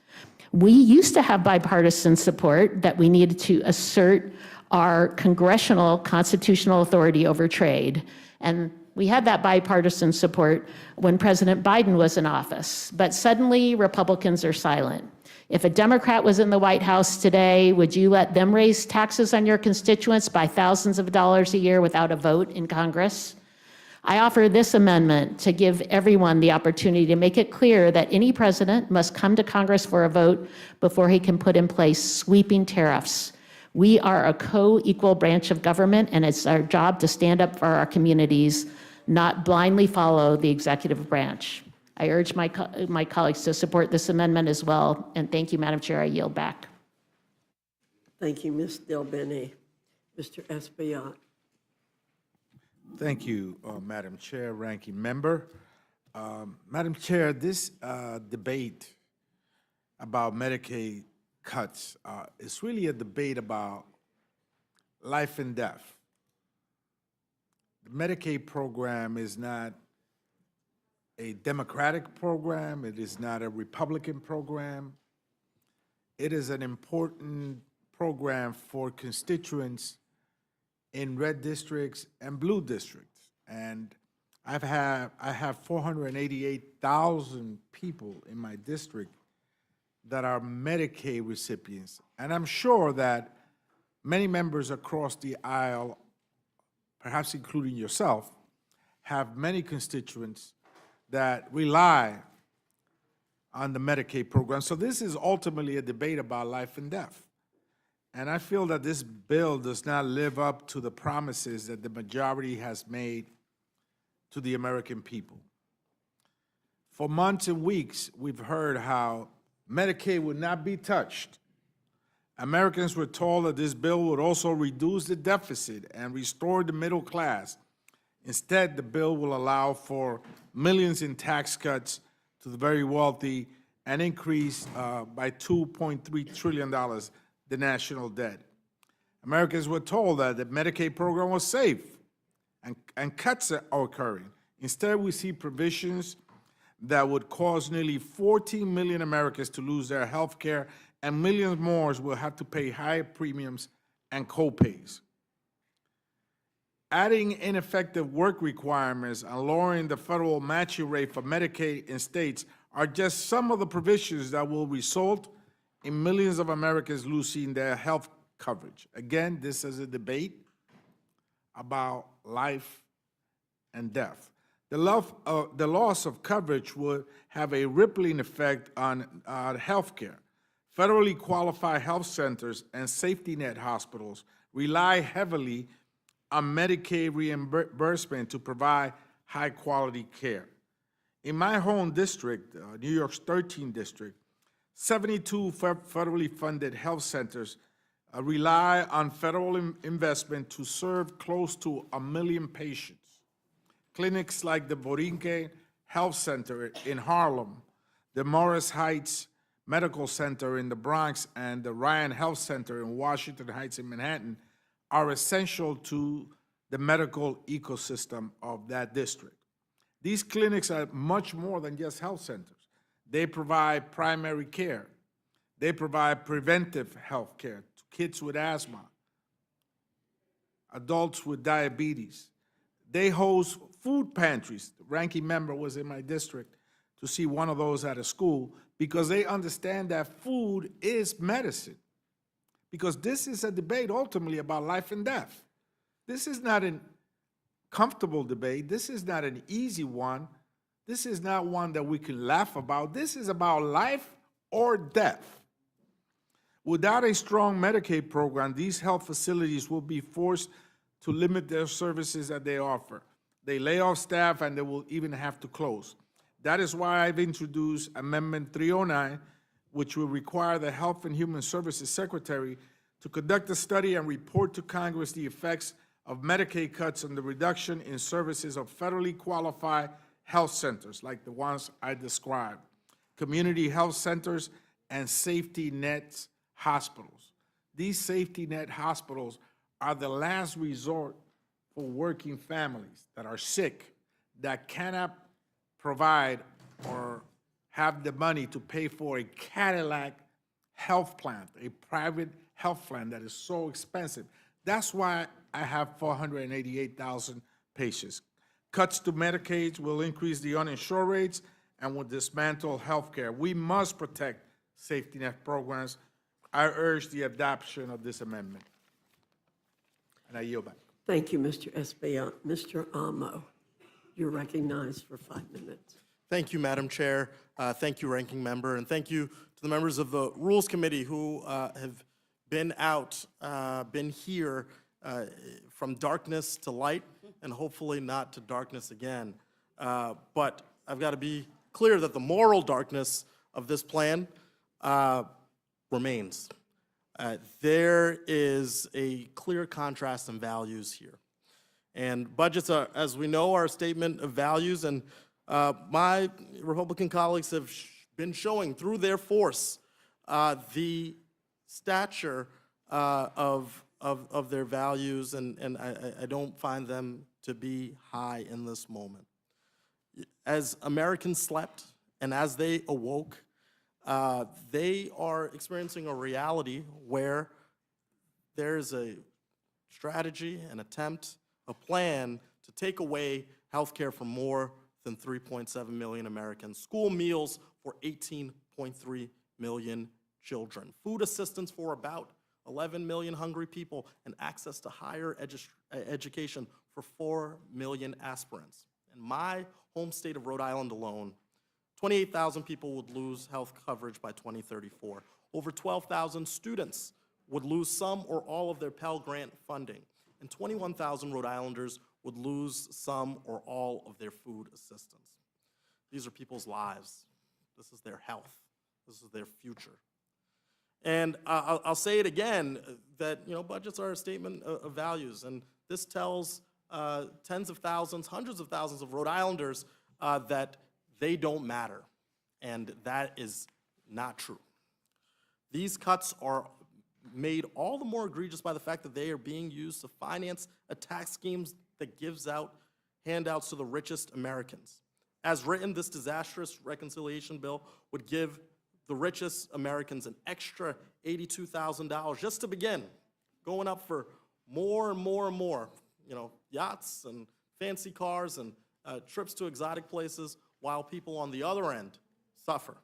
We used to have bipartisan support that we needed to assert our congressional constitutional authority over trade. And we had that bipartisan support when President Biden was in office, but suddenly Republicans are silent. If a Democrat was in the White House today, would you let them raise taxes on your constituents by thousands of dollars a year without a vote in Congress? I offer this amendment to give everyone the opportunity to make it clear that any president must come to Congress for a vote before he can put in place sweeping tariffs. We are a co-equal branch of government, and it's our job to stand up for our communities, not blindly follow the executive branch. I urge my colleagues to support this amendment as well, and thank you, Madam Chair. I yield back. Thank you, Ms. Delbene. Mr. Espaillat. Thank you, Madam Chair, Ranking Member. Madam Chair, this debate about Medicaid cuts is really a debate about life and death. The Medicaid program is not a Democratic program. It is not a Republican program. It is an important program for constituents in red districts and blue districts. And I have 488,000 people in my district that are Medicaid recipients. And I'm sure that many members across the aisle, perhaps including yourself, have many constituents that rely on the Medicaid program. So this is ultimately a debate about life and death. And I feel that this bill does not live up to the promises that the majority has made to the American people. For months and weeks, we've heard how Medicaid would not be touched. Americans were told that this bill would also reduce the deficit and restore the middle class. Instead, the bill will allow for millions in tax cuts to the very wealthy and increase by $2.3 trillion the national debt. Americans were told that the Medicaid program was safe and cuts are occurring. Instead, we see provisions that would cause nearly 14 million Americans to lose their health care, and millions more will have to pay higher premiums and co-pays. Adding ineffective work requirements and lowering the federal matching rate for Medicaid in states are just some of the provisions that will result in millions of Americans losing their health coverage. Again, this is a debate about life and death. The loss of coverage would have a rippling effect on health care. Federally qualified health centers and safety net hospitals rely heavily on Medicaid reimbursement to provide high-quality care. In my home district, New York's 13th district, 72 federally funded health centers rely on federal investment to serve close to 1 million patients. Clinics like the Borinquen Health Center in Harlem, the Morris Heights Medical Center in the Bronx, and the Ryan Health Center in Washington Heights in Manhattan are essential to the medical ecosystem of that district. These clinics are much more than just health centers. They provide primary care. They provide preventive health care to kids with asthma, adults with diabetes. They host food pantries. The ranking member was in my district to see one of those at a school because they understand that food is medicine. Because this is a debate ultimately about life and death. This is not a comfortable debate. This is not an easy one. This is not one that we can laugh about. This is about life or death. Without a strong Medicaid program, these health facilities will be forced to limit their services that they offer. They lay off staff and they will even have to close. That is why I've introduced Amendment 309, which will require the Health and Human Services Secretary to conduct a study and report to Congress the effects of Medicaid cuts and the reduction in services of federally qualified health centers, like the ones I described, community health centers, and safety net hospitals. These safety net hospitals are the last resort for working families that are sick, that cannot provide or have the money to pay for a Cadillac health plan, a private health plan that is so expensive. That's why I have 488,000 patients. Cuts to Medicaid will increase the uninsured rates and will dismantle health care. We must protect safety net programs. I urge the adoption of this amendment. And I yield back. Thank you, Mr. Espeon. Mr. Amo, you're recognized for 5 minutes. Thank you, Madam Chair. Thank you, Ranking Member, and thank you to the members of the Rules Committee who have been out, been here from darkness to light, and hopefully not to darkness again. But I've got to be clear that the moral darkness of this plan remains. There is a clear contrast in values here. And budgets are, as we know, are a statement of values, and my Republican colleagues have been showing through their force the stature of their values, and I don't find them to be high in this moment. As Americans slept and as they awoke, they are experiencing a reality where there's a strategy, an attempt, a plan to take away health care from more than 3.7 million Americans, school meals for 18.3 million children, food assistance for about 11 million hungry people, and access to higher education for 4 million aspirants. In my home state of Rhode Island alone, 28,000 people would lose health coverage by 2034. Over 12,000 students would lose some or all of their Pell Grant funding, and 21,000 Rhode Islanders would lose some or all of their food assistance. These are people's lives. This is their health. This is their future. And I'll say it again, that budgets are a statement of values, and this tells tens of thousands, hundreds of thousands of Rhode Islanders that they don't matter, and that is not true. These cuts are made all the more egregious by the fact that they are being used to finance a tax scheme that gives out handouts to the richest Americans. As written, this disastrous reconciliation bill would give the richest Americans an extra $82,000 just to begin, going up for more and more and more, yachts and fancy cars and trips to exotic places, while people on the other end suffer.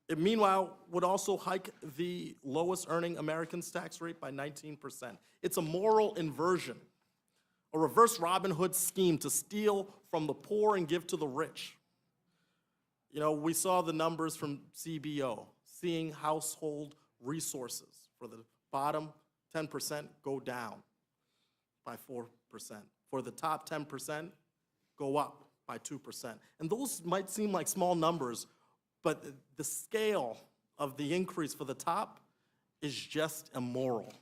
It, meanwhile, would also hike the lowest earning Americans' tax rate by 19%. It's a moral inversion, a reverse Robin Hood scheme to steal from the poor and give to the rich. We saw the numbers from CBO, seeing household resources for the bottom 10% go down by 4%. For the top 10%, go up by 2%. And those might seem like small numbers, but the scale of the increase for the top is just immoral.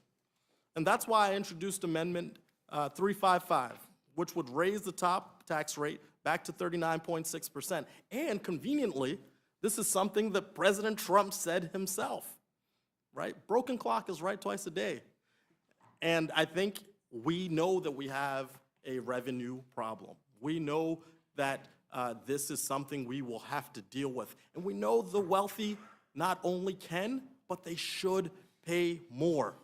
And that's why I introduced Amendment 355, which would raise the top tax rate back to 39.6%. And conveniently, this is something that President Trump said himself, right? Broken clock is right twice a day. And I think we know that we have a revenue problem. We know that this is something we will have to deal with. And we know the wealthy not only can, but they should pay more.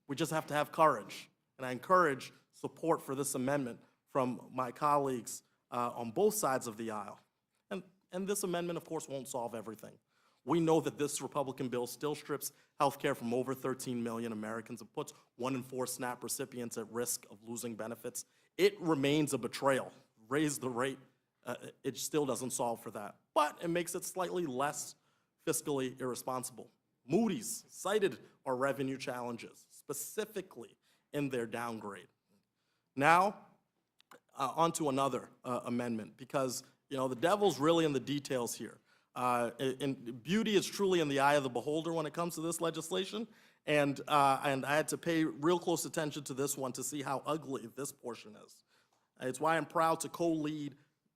We just have to have courage. And I encourage support for this amendment from my colleagues on both sides of the aisle. And this amendment, of course, won't solve everything. We know that this Republican bill still strips health care from over 13 million Americans and puts 1 in 4 SNAP recipients at risk of losing benefits. It remains a betrayal. Raise the rate, it still doesn't solve for that. But it makes it slightly less fiscally irresponsible. Moody's cited our revenue challenges, specifically in their downgrade. Now, on to another amendment, because the devil's really in the details here. And beauty is truly in the eye of the beholder when it comes to this legislation, and I had to pay real close attention to this one to see how ugly this portion is. It's why I'm proud to co-lead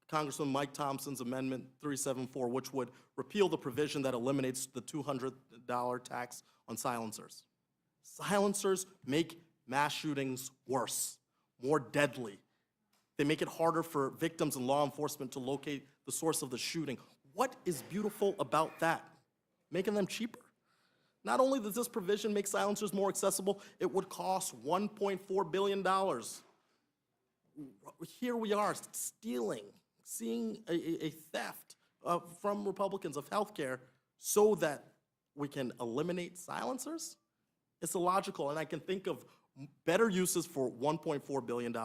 Congressman Mike Thompson's Amendment 374, which would repeal the provision that eliminates the $200 tax on silencers. Silencers make mass shootings worse, more deadly. They make it harder for victims and law enforcement to locate the source of the shooting. What is beautiful about that? Making them cheaper. Not only does this provision make silencers more accessible, it would cost $1.4 billion. Here we are stealing, seeing a theft from Republicans of health care so that we can eliminate silencers? It's illogical, and I can think of better uses for $1.4 billion.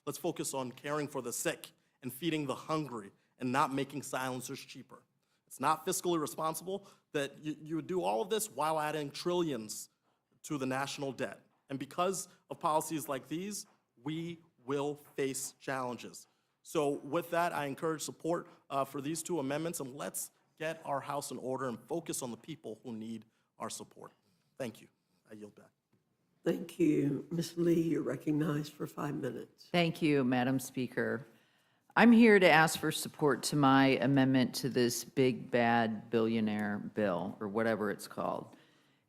Let's focus on caring for the sick and feeding the hungry and not making silencers cheaper. It's not fiscally responsible that you would do all of this while adding trillions to the national debt. And because of policies like these, we will face challenges. So with that, I encourage support for these two amendments, and let's get our house in order and focus on the people who need our support. Thank you. I yield back. Thank you. Ms. Lee, you're recognized for 5 minutes. Thank you, Madam Speaker. I'm here to ask for support to my amendment to this big, bad billionaire bill, or whatever it's called.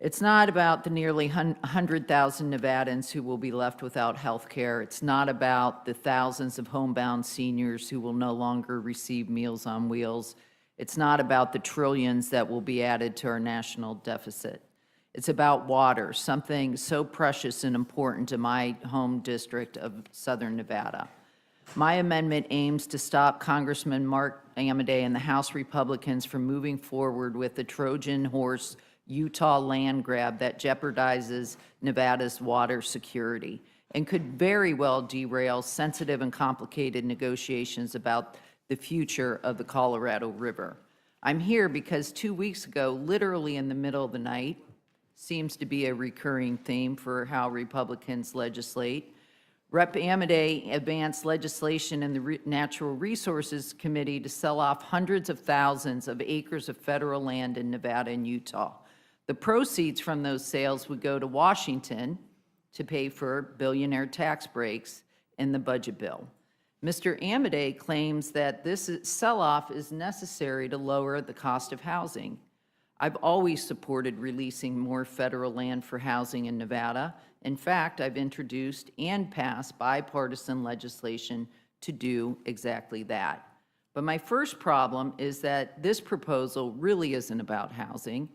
It's not about the nearly 100,000 Nevadans who will be left without health care. It's not about the thousands of homebound seniors who will no longer receive Meals on Wheels. It's not about the trillions that will be added to our national deficit. It's about water, something so precious and important to my home district of Southern Nevada. My amendment aims to stop Congressman Mark Amodei and the House Republicans from moving forward with the Trojan horse Utah land grab that jeopardizes Nevada's water security and could very well derail sensitive and complicated negotiations about the future of the Colorado River. I'm here because 2 weeks ago, literally in the middle of the night, seems to be a recurring theme for how Republicans legislate, Rep. Amodei advanced legislation in the Natural Resources Committee to sell off hundreds of thousands of acres of federal land in Nevada and Utah. The proceeds from those sales would go to Washington to pay for billionaire tax breaks in the budget bill. Mr. Amodei claims that this sell-off is necessary to lower the cost of housing. I've always supported releasing more federal land for housing in Nevada. In fact, I've introduced and passed bipartisan legislation to do exactly that. But my first problem is that this proposal really isn't about housing.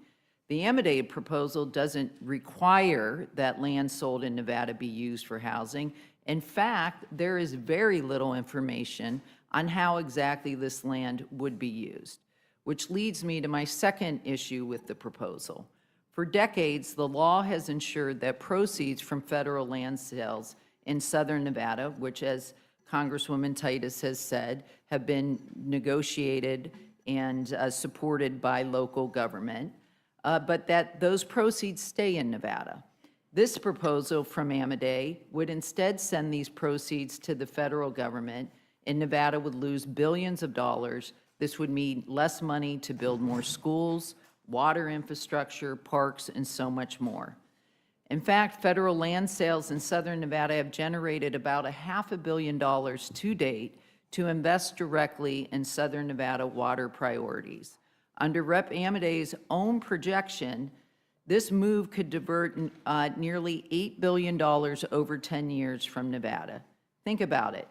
The Amodei proposal doesn't require that land sold in Nevada be used for housing. In fact, there is very little information on how exactly this land would be used, which leads me to my second issue with the proposal. For decades, the law has ensured that proceeds from federal land sales in southern Nevada, which, as Congresswoman Titus has said, have been negotiated and supported by local government, but that those proceeds stay in Nevada. This proposal from Amodei would instead send these proceeds to the federal government, and Nevada would lose billions of dollars. This would mean less money to build more schools, water infrastructure, parks, and so much more. In fact, federal land sales in southern Nevada have generated about $500 million to date to invest directly in southern Nevada water priorities. Under Rep. Amodei's own projection, this move could divert nearly $8 billion over 10 years from Nevada. Think about it.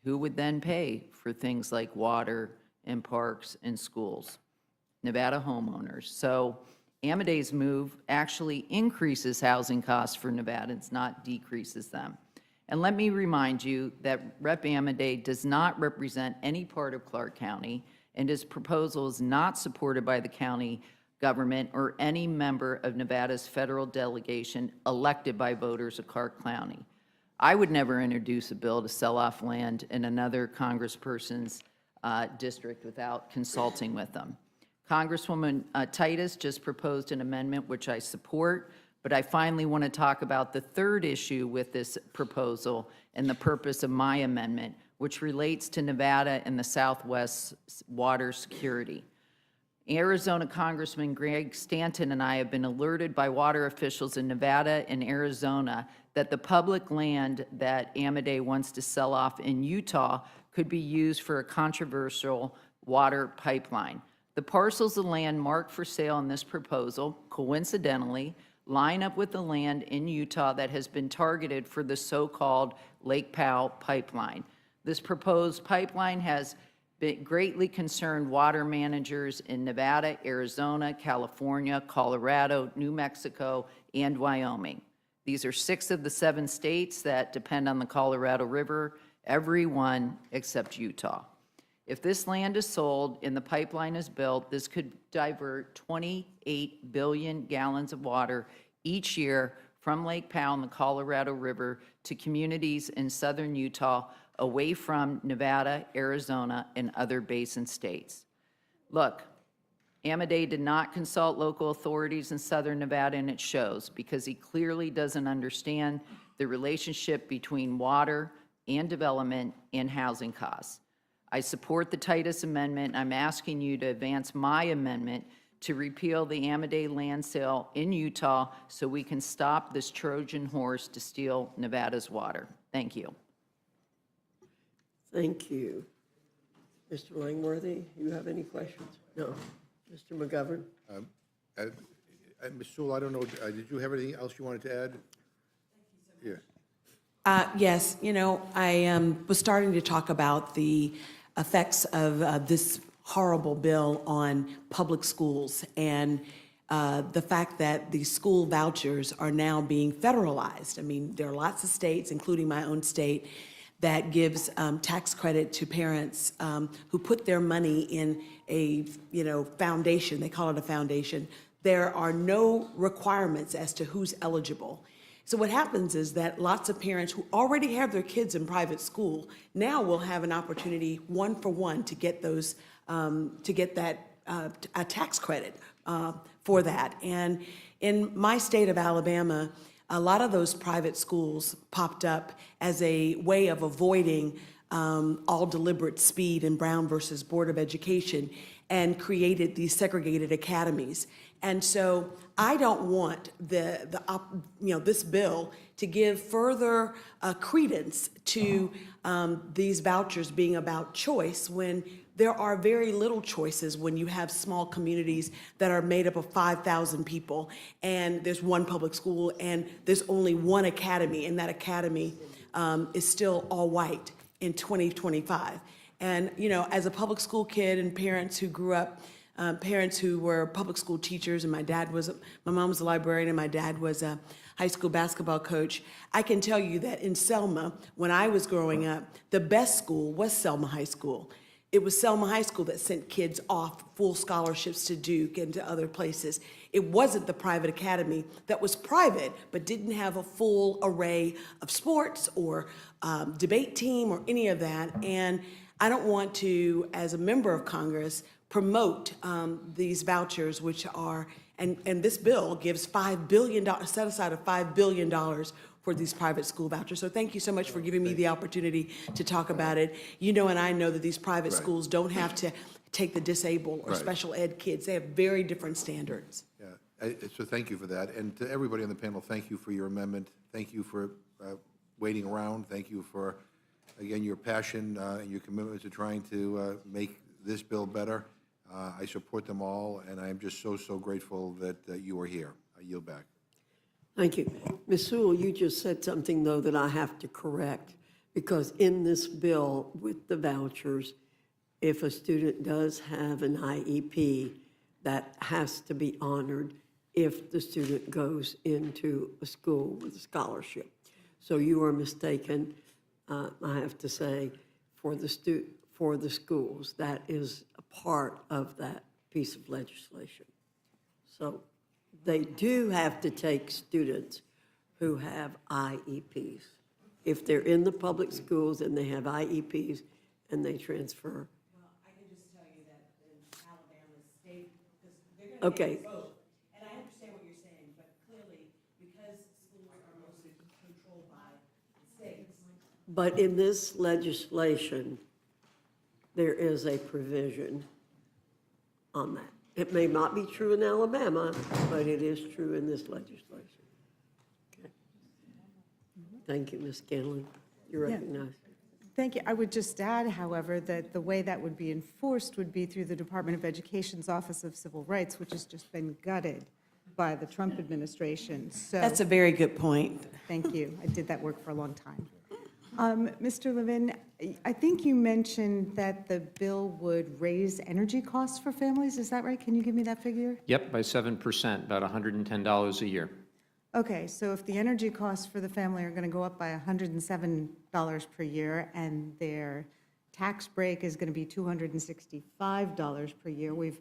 Who would then pay for things like water and parks and schools? Nevada homeowners. So Amodei's move actually increases housing costs for Nevadans, not decreases them. And let me remind you that Rep. Amodei does not represent any part of Clark County, and his proposal is not supported by the county government or any member of Nevada's federal delegation elected by voters of Clark County. I would never introduce a bill to sell off land in another congressperson's district without consulting with them. Congresswoman Titus just proposed an amendment which I support, but I finally want to talk about the third issue with this proposal and the purpose of my amendment, which relates to Nevada and the Southwest's water security. Arizona Congressman Greg Stanton and I have been alerted by water officials in Nevada and Arizona that the public land that Amodei wants to sell off in Utah could be used for a controversial water pipeline. The parcels of land marked for sale in this proposal, coincidentally, line up with the land in Utah that has been targeted for the so-called Lake Powell pipeline. This proposed pipeline has greatly concerned water managers in Nevada, Arizona, California, Colorado, New Mexico, and Wyoming. These are 6 of the 7 states that depend on the Colorado River, every one except Utah. If this land is sold and the pipeline is built, this could divert 28 billion gallons of water each year from Lake Powell and the Colorado River to communities in southern Utah, away from Nevada, Arizona, and other basin states. Look, Amodei did not consult local authorities in southern Nevada, and it shows because he clearly doesn't understand the relationship between water and development and housing costs. I support the Titus Amendment. I'm asking you to advance my amendment to repeal the Amodei land sale in Utah so we can stop this Trojan horse to steal Nevada's water. Thank you. Thank you. Mr. Langworthy, you have any questions? No. Mr. McGovern? Ms. Sewell, I don't know, did you have anything else you wanted to add? Yes, you know, I was starting to talk about the effects of this horrible bill on public schools and the fact that the school vouchers are now being federalized. I mean, there are lots of states, including my own state, that gives tax credit to parents who put their money in a, foundation. They call it a foundation. There are no requirements as to who's eligible. So what happens is that lots of parents who already have their kids in private school now will have an opportunity, one for one, to get those, to get that a tax credit for that. And in my state of Alabama, a lot of those private schools popped up as a way of avoiding all deliberate speed in Brown versus Board of Education and created these segregated academies. And so I don't want this bill to give further credence to these vouchers being about choice when there are very little choices when you have small communities that are made up of 5,000 people and there's one public school and there's only one academy, and that academy is still all white in 2025. And, as a public school kid and parents who grew up, parents who were public school teachers, and my mom was a librarian and my dad was a high school basketball coach, I can tell you that in Selma, when I was growing up, the best school was Selma High School. It was Selma High School that sent kids off full scholarships to Duke and to other places. It wasn't the private academy that was private but didn't have a full array of sports or debate team or any of that. And I don't want to, as a member of Congress, promote these vouchers, which are, and this bill gives $5 billion, set aside of $5 billion for these private school vouchers. So thank you so much for giving me the opportunity to talk about it. And I know that these private schools don't have to take the disabled or special ed kids. They have very different standards. Yeah, so thank you for that. And to everybody on the panel, thank you for your amendment. Thank you for waiting around. Thank you for, again, your passion and your commitment to trying to make this bill better. I support them all, and I am just so grateful that you are here. I yield back. Thank you. Ms. Sewell, you just said something, though, that I have to correct, because in this bill with the vouchers, if a student does have an IEP, that has to be honored if the student goes into a school with a scholarship. So you are mistaken, I have to say, for the schools. That is a part of that piece of legislation. So they do have to take students who have IEPs. If they're in the public schools and they have IEPs and they transfer. Well, I can just tell you that in Alabama state, because they're going to Okay. get both. And I understand what you're saying, but clearly, because schools are mostly controlled by the states. But in this legislation, there is a provision on that. It may not be true in Alabama, but it is true in this legislation. Okay. Thank you, Ms. Scanlon. You're Yeah. recognized. Thank you. I would just add, however, that the way that would be enforced would be through the Department of Education's Office of Civil Rights, which has just been gutted by the Trump administration. So That's a very good point. thank you. I did that work for a long time. Mr. Levin, I think you mentioned that the bill would raise energy costs for families. Is that right? Can you give me that figure? Yep, by 7%, about $110 a year. Okay, so if the energy costs for the family are going to go up by $107 per year and their tax break is going to be $265 per year, we've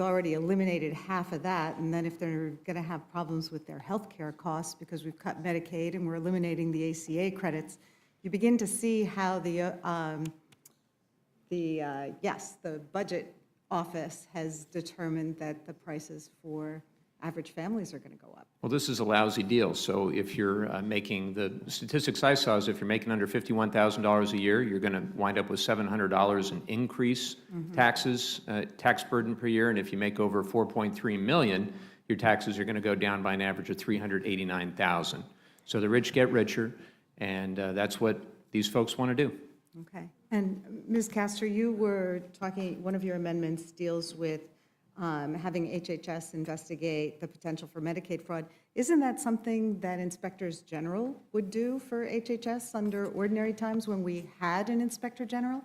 already eliminated half of that. And then if they're going to have problems with their health care costs because we've cut Medicaid and we're eliminating the ACA credits, you begin to see how the budget office has determined that the prices for average families are going to go up. Well, this is a lousy deal. So if you're making, the statistics I saw is if you're making under $51,000 a year, you're going to wind up with $700 in increase taxes, tax burden per year. And if you make over $4.3 million, your taxes are going to go down by an average of $389,000. So the rich get richer, and that's what these folks want to do. Okay. And Ms. Castor, you were talking, one of your amendments deals with having HHS investigate the potential for Medicaid fraud. Isn't that something that inspectors general would do for HHS under ordinary times when we had an inspector general?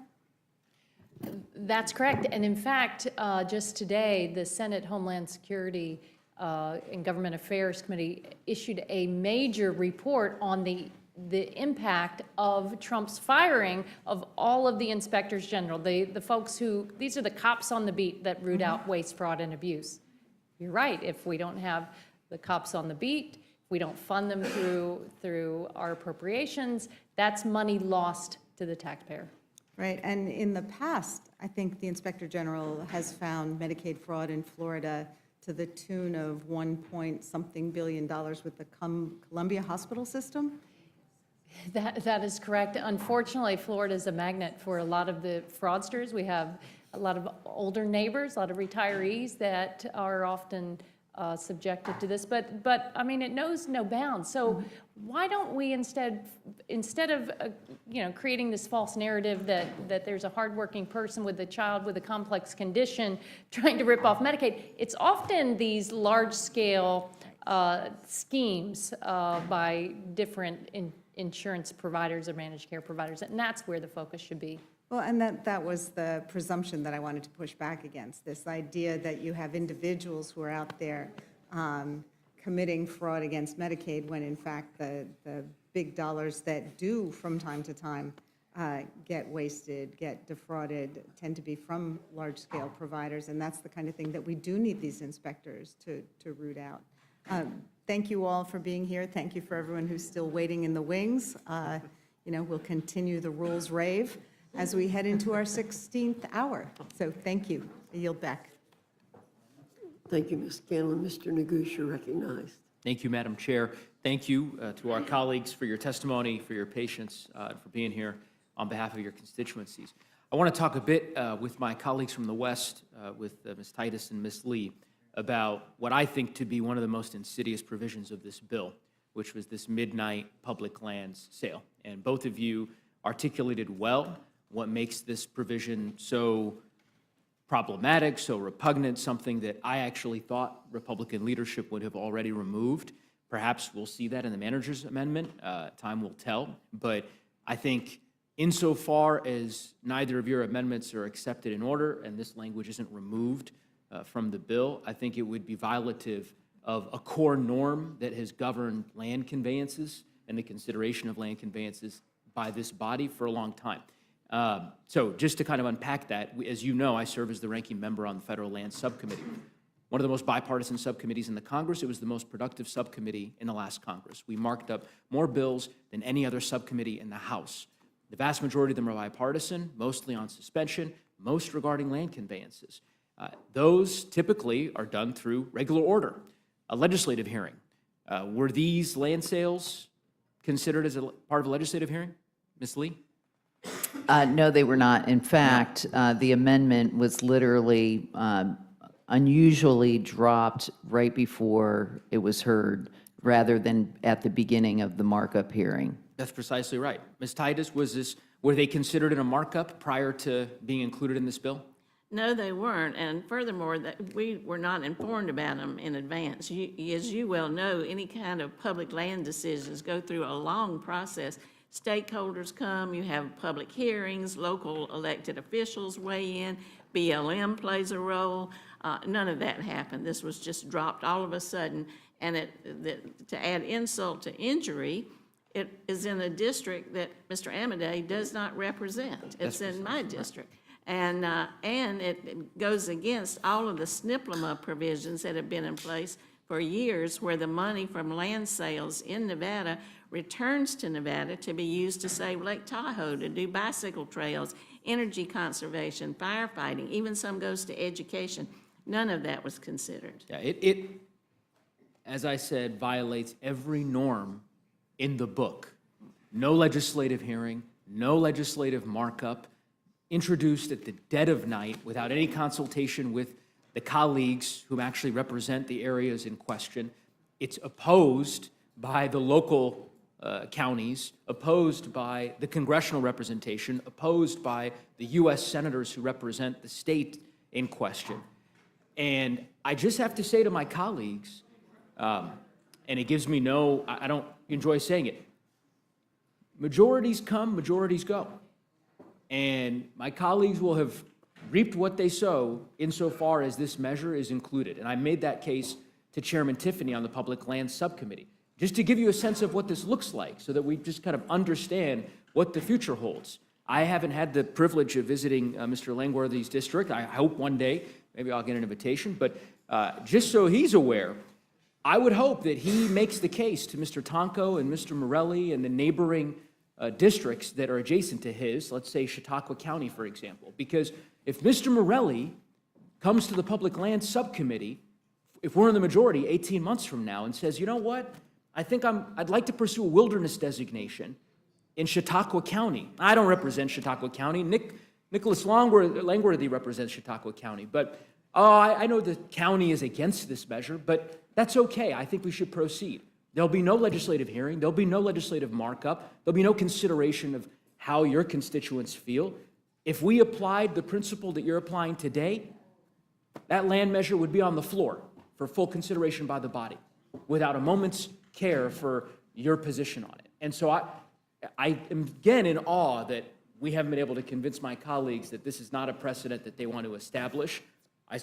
That's correct. And in fact, just today, the Senate Homeland Security and Government Affairs Committee issued a major report on the the impact of Trump's firing of all of the inspectors general, the folks who, these are the cops on the beat that root out waste, fraud, and abuse. You're right, if we don't have the cops on the beat, if we don't fund them through our appropriations, that's money lost to the taxpayer. Right, and in the past, I think the Inspector General has found Medicaid fraud in Florida to the tune of $1.something billion with the Columbia Hospital System. That is correct. Unfortunately, Florida is a magnet for a lot of the fraudsters. We have a lot of older neighbors, a lot of retirees that are often subjected to this. But I mean, it knows no bounds. So why don't we instead of creating this false narrative that there's a hardworking person with a child with a complex condition trying to rip off Medicaid, it's often these large-scale schemes by different insurance providers or managed care providers, and that's where the focus should be. Well, and that was the presumption that I wanted to push back against, this idea that you have individuals who are out there committing fraud against Medicaid when in fact the big dollars that do from time to time get wasted, get defrauded, tend to be from large-scale providers, and that's the kind of thing that we do need these inspectors to root out. Thank you all for being here. Thank you for everyone who's still waiting in the wings. We'll continue the rules rave as we head into our 16th hour. So thank you. I yield back. Thank you, Ms. Scanlon. Mr. Nagush, you're recognized. Thank you, Madam Chair. Thank you to our colleagues for your testimony, for your patience, for being here on behalf of your constituencies. I want to talk a bit with my colleagues from the West, with Ms. Titus and Ms. Lee, about what I think to be one of the most insidious provisions of this bill, which was this midnight public lands sale. And both of you articulated well what makes this provision so problematic, so repugnant, something that I actually thought Republican leadership would have already removed. Perhaps we'll see that in the manager's amendment. Time will tell. But I think insofar as neither of your amendments are accepted in order and this language isn't removed from the bill, I think it would be violative of a core norm that has governed land conveyances and the consideration of land conveyances by this body for a long time. So just to kind of unpack that, as you know, I serve as the ranking member on the Federal Land Subcommittee. One of the most bipartisan subcommittees in the Congress. It was the most productive subcommittee in the last Congress. We marked up more bills than any other subcommittee in the House. The vast majority of them are bipartisan, mostly on suspension, most regarding land conveyances. Those typically are done through regular order, a legislative hearing. Were these land sales considered as a part of a legislative hearing? Ms. Lee? No, they were not. In fact, the amendment was literally unusually dropped right before it was heard, rather than at the beginning of the markup hearing. That's precisely right. Ms. Titus, were they considered in a markup prior to being included in this bill? No, they weren't, and furthermore, that we were not informed about them in advance. As you well know, any kind of public land decisions go through a long process. Stakeholders come, you have public hearings, local elected officials weigh in, BLM plays a role. None of that happened. This was just dropped all of a sudden, and to add insult to injury, it is in a district that Mr. Amedee does not represent. It's in my district. And it goes against all of the SNPLMA provisions that have been in place for years, where the money from land sales in Nevada returns to Nevada to be used to save Lake Tahoe, to do bicycle trails, energy conservation, firefighting, even some goes to education. None of that was considered. Yeah, it, as I said, violates every norm in the book. No legislative hearing, no legislative markup, introduced at the dead of night without any consultation with the colleagues who actually represent the areas in question. It's opposed by the local counties, opposed by the congressional representation, opposed by the U.S. senators who represent the state in question. And I just have to say to my colleagues, and it gives me I don't enjoy saying it, majorities come, majorities go. And my colleagues will have reaped what they sow insofar as this measure is included. And I made that case to Chairman Tiffany on the Public Lands Subcommittee. just to give you a sense of what this looks like so that we just kind of understand what the future holds. I haven't had the privilege of visiting Mr. Langworthy's district. I hope one day, maybe I'll get an invitation, but just so he's aware, I would hope that he makes the case to Mr. Tonko and Mr. Morelli and the neighboring districts that are adjacent to his, let's say Chautauqua County, for example, because if Mr. Morelli comes to the Public Lands Subcommittee, if we're in the majority 18 months from now and says, you know what, I think I'd like to pursue a wilderness designation in Chautauqua County. I don't represent Chautauqua County. Nicholas Langworthy represents Chautauqua County, but I know the county is against this measure, but that's okay. I think we should proceed. There'll be no legislative hearing. There'll be no legislative markup. There'll be no consideration of how your constituents feel. If we applied the principle that you're applying today, that land measure would be on the floor for full consideration by the body without a moment's care for your position on it. And so I am again in awe that we haven't been able to convince my colleagues that this is not a precedent that they want to establish. I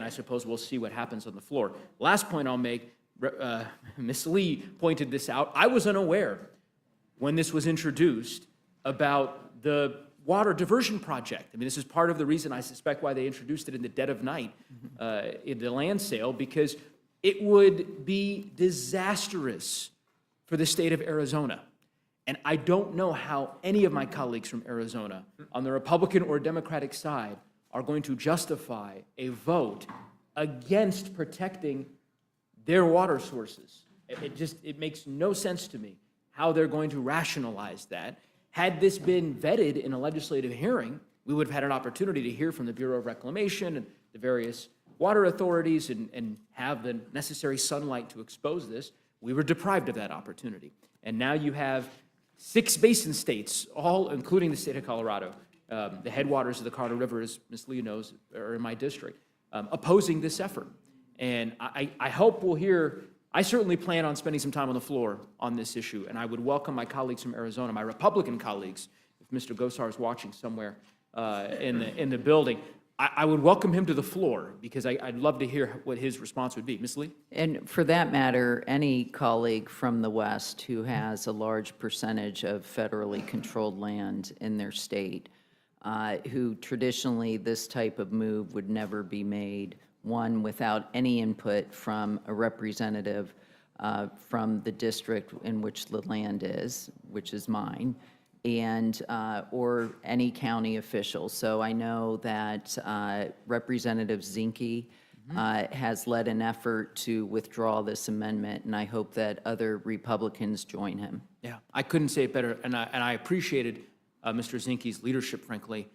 suppose we'll see what happens on the floor. Last point I'll make, Ms. Lee pointed this out. I was unaware when this was introduced about the water diversion project. I mean, this is part of the reason I suspect why they introduced it in the dead of night in the land sale, because it would be disastrous for the state of Arizona. And I don't know how any of my colleagues from Arizona on the Republican or Democratic side are going to justify a vote against protecting their water sources. It makes no sense to me how they're going to rationalize that. Had this been vetted in a legislative hearing, we would have had an opportunity to hear from the Bureau of Reclamation and the various water authorities and have the necessary sunlight to expose this. We were deprived of that opportunity. And now you have 6 basin states, all including the state of Colorado, the headwaters of the Colorado River, as Ms. Lee knows, are in my district, opposing this effort. And I hope we'll hear, I certainly plan on spending some time on the floor on this issue, and I would welcome my colleagues from Arizona, my Republican colleagues, if Mr. Gosar is watching somewhere in the building, I would welcome him to the floor, because I'd love to hear what his response would be. Ms. Lee? And for that matter, any colleague from the West who has a large percentage of federally controlled land in their state, who traditionally this type of move would never be made, one, without any input from a representative from the district in which the land is, which is mine, and or any county official. So I know that Representative Zinke has led an effort to withdraw this amendment, and I hope that other Republicans join him. Yeah, I couldn't say it better, and I appreciated Mr. Zinke's leadership, frankly,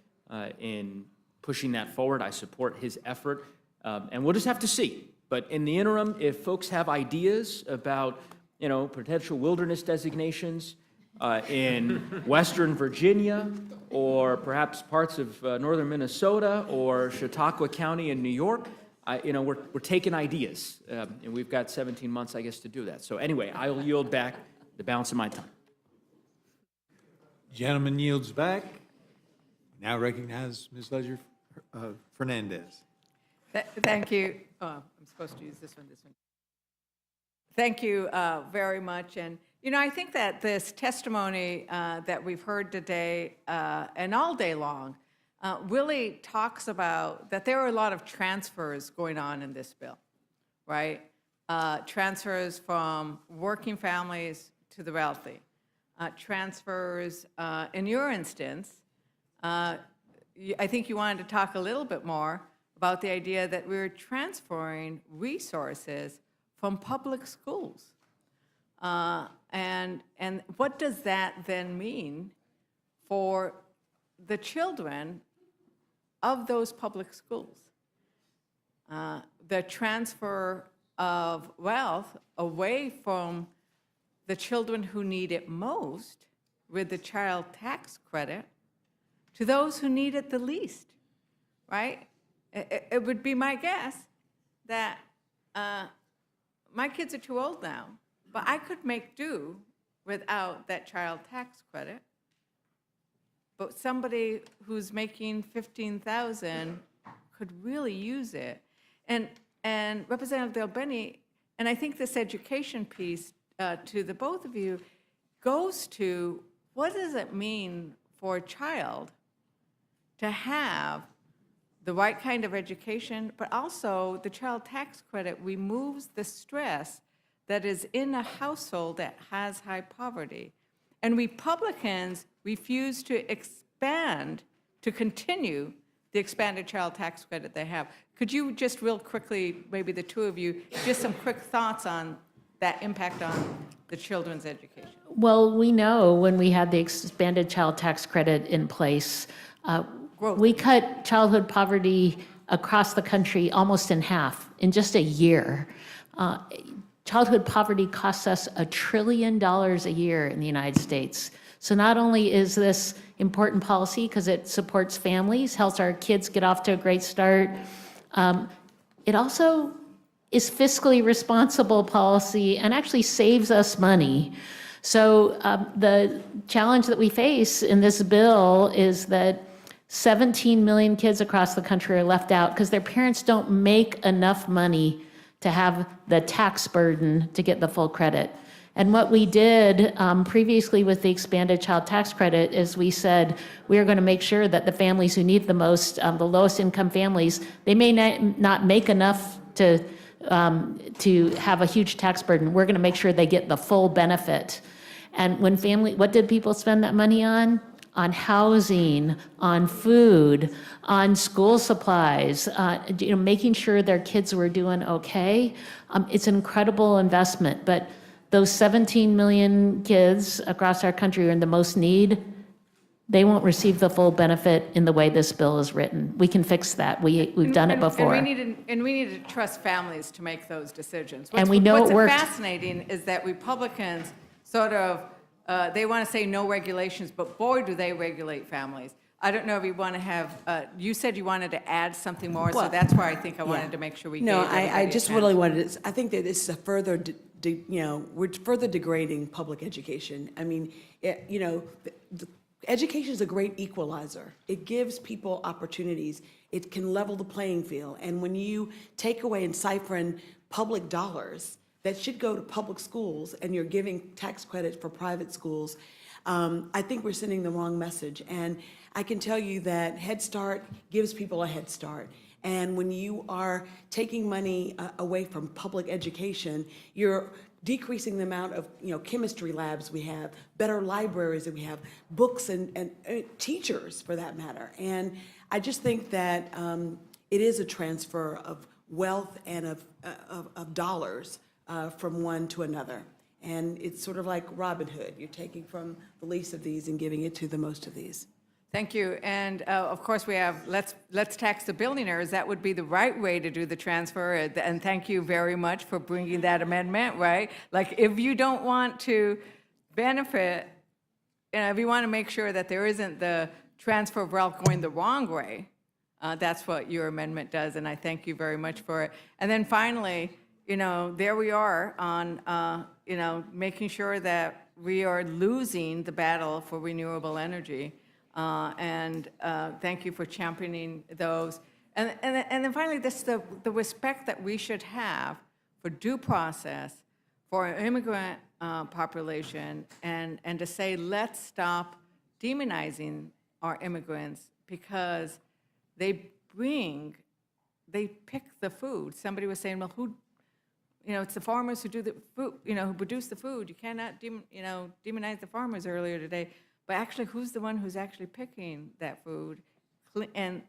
in pushing that forward. I support his effort, and we'll just have to see. But in the interim, if folks have ideas about, potential wilderness designations in Western Virginia, or perhaps parts of northern Minnesota, or Chautauqua County in New York, we're taking ideas, and we've got 17 months, I guess, to do that. So anyway, I'll yield back the balance of my time. Gentleman yields back. Now recognize Ms. Ledger Fernandez. Thank you. Oh, I'm supposed to use this one. Thank you very much. And, I think that this testimony that we've heard today and all day long really talks about that there are a lot of transfers going on in this bill, right? Transfers from working families to the wealthy. Transfers, in your instance, I think you wanted to talk a little bit more about the idea that we're transferring resources from public schools. And what does that then mean for the children of those public schools? The transfer of wealth away from the children who need it most with the child tax credit to those who need it the least, right? It would be my guess that my kids are too old now, but I could make do without that child tax credit. But somebody who's making $15,000 could really use it. And Representative Del Bene, and I think this education piece to the both of you goes to what does it mean for a child to have the right kind of education, but also the child tax credit removes the stress that is in a household that has high poverty. And Republicans refuse to continue the expanded child tax credit they have. Could you just real quickly, maybe the two of you, just some quick thoughts on that impact on the children's education? Well, we know when we had the expanded child tax credit in place, we cut childhood poverty across the country almost in half in just a year. Childhood poverty costs us $1 trillion a year in the United States. So not only is this important policy because it supports families, helps our kids get off to a great start, it also is fiscally responsible policy and actually saves us money. So the challenge that we face in this bill is that 17 million kids across the country are left out because their parents don't make enough money to have the tax burden to get the full credit. And what we did previously with the expanded child tax credit is we said we are going to make sure that the families who need the most, the lowest income families, they may not make enough to have a huge tax burden. We're going to make sure they get the full benefit. And when what did people spend that money on? On housing, on food, on school supplies, making sure their kids were doing okay. It's an incredible investment, but those 17 million kids across our country who are in the most need, they won't receive the full benefit in the way this bill is written. We can fix that. We've done it before. And we need to trust families to make those decisions. And we know it worked. What's fascinating is that Republicans sort of, they want to say no regulations, but boy, do they regulate families. I don't know if you want to have, you said you wanted to add something more, so that's why I think I wanted to make sure we gave everybody I just a chance. really wanted to, I think that this is a further, we're further degrading public education. I mean, education is a great equalizer. It gives people opportunities. It can level the playing field. And when you take away and siphon public dollars that should go to public schools and you're giving tax credit for private schools, I think we're sending the wrong message. And I can tell you that Head Start gives people a head start. And when you are taking money away from public education, you're decreasing the amount of chemistry labs we have, better libraries that we have, books and teachers for that matter. And I just think that it is a transfer of wealth and of dollars from one to another. And it's sort of like Robin Hood. You're taking from the least of these and giving it to the most of these. Thank you. And of course, we have let's tax the billionaires. That would be the right way to do the transfer. And thank you very much for bringing that amendment, right? Like if you don't want to benefit, if you want to make sure that there isn't the transfer of wealth going the wrong way, that's what your amendment does. And I thank you very much for it. And then finally, there we are on, making sure that we are losing the battle for renewable energy. And thank you for championing those. And then finally, the respect that we should have for due process for our immigrant population and to say, let's stop demonizing our immigrants because they pick the food. Somebody was saying, well, it's the farmers who do the food, who produce the food. You cannot, demonize the farmers earlier today. But actually, who's the one who's actually picking that food and,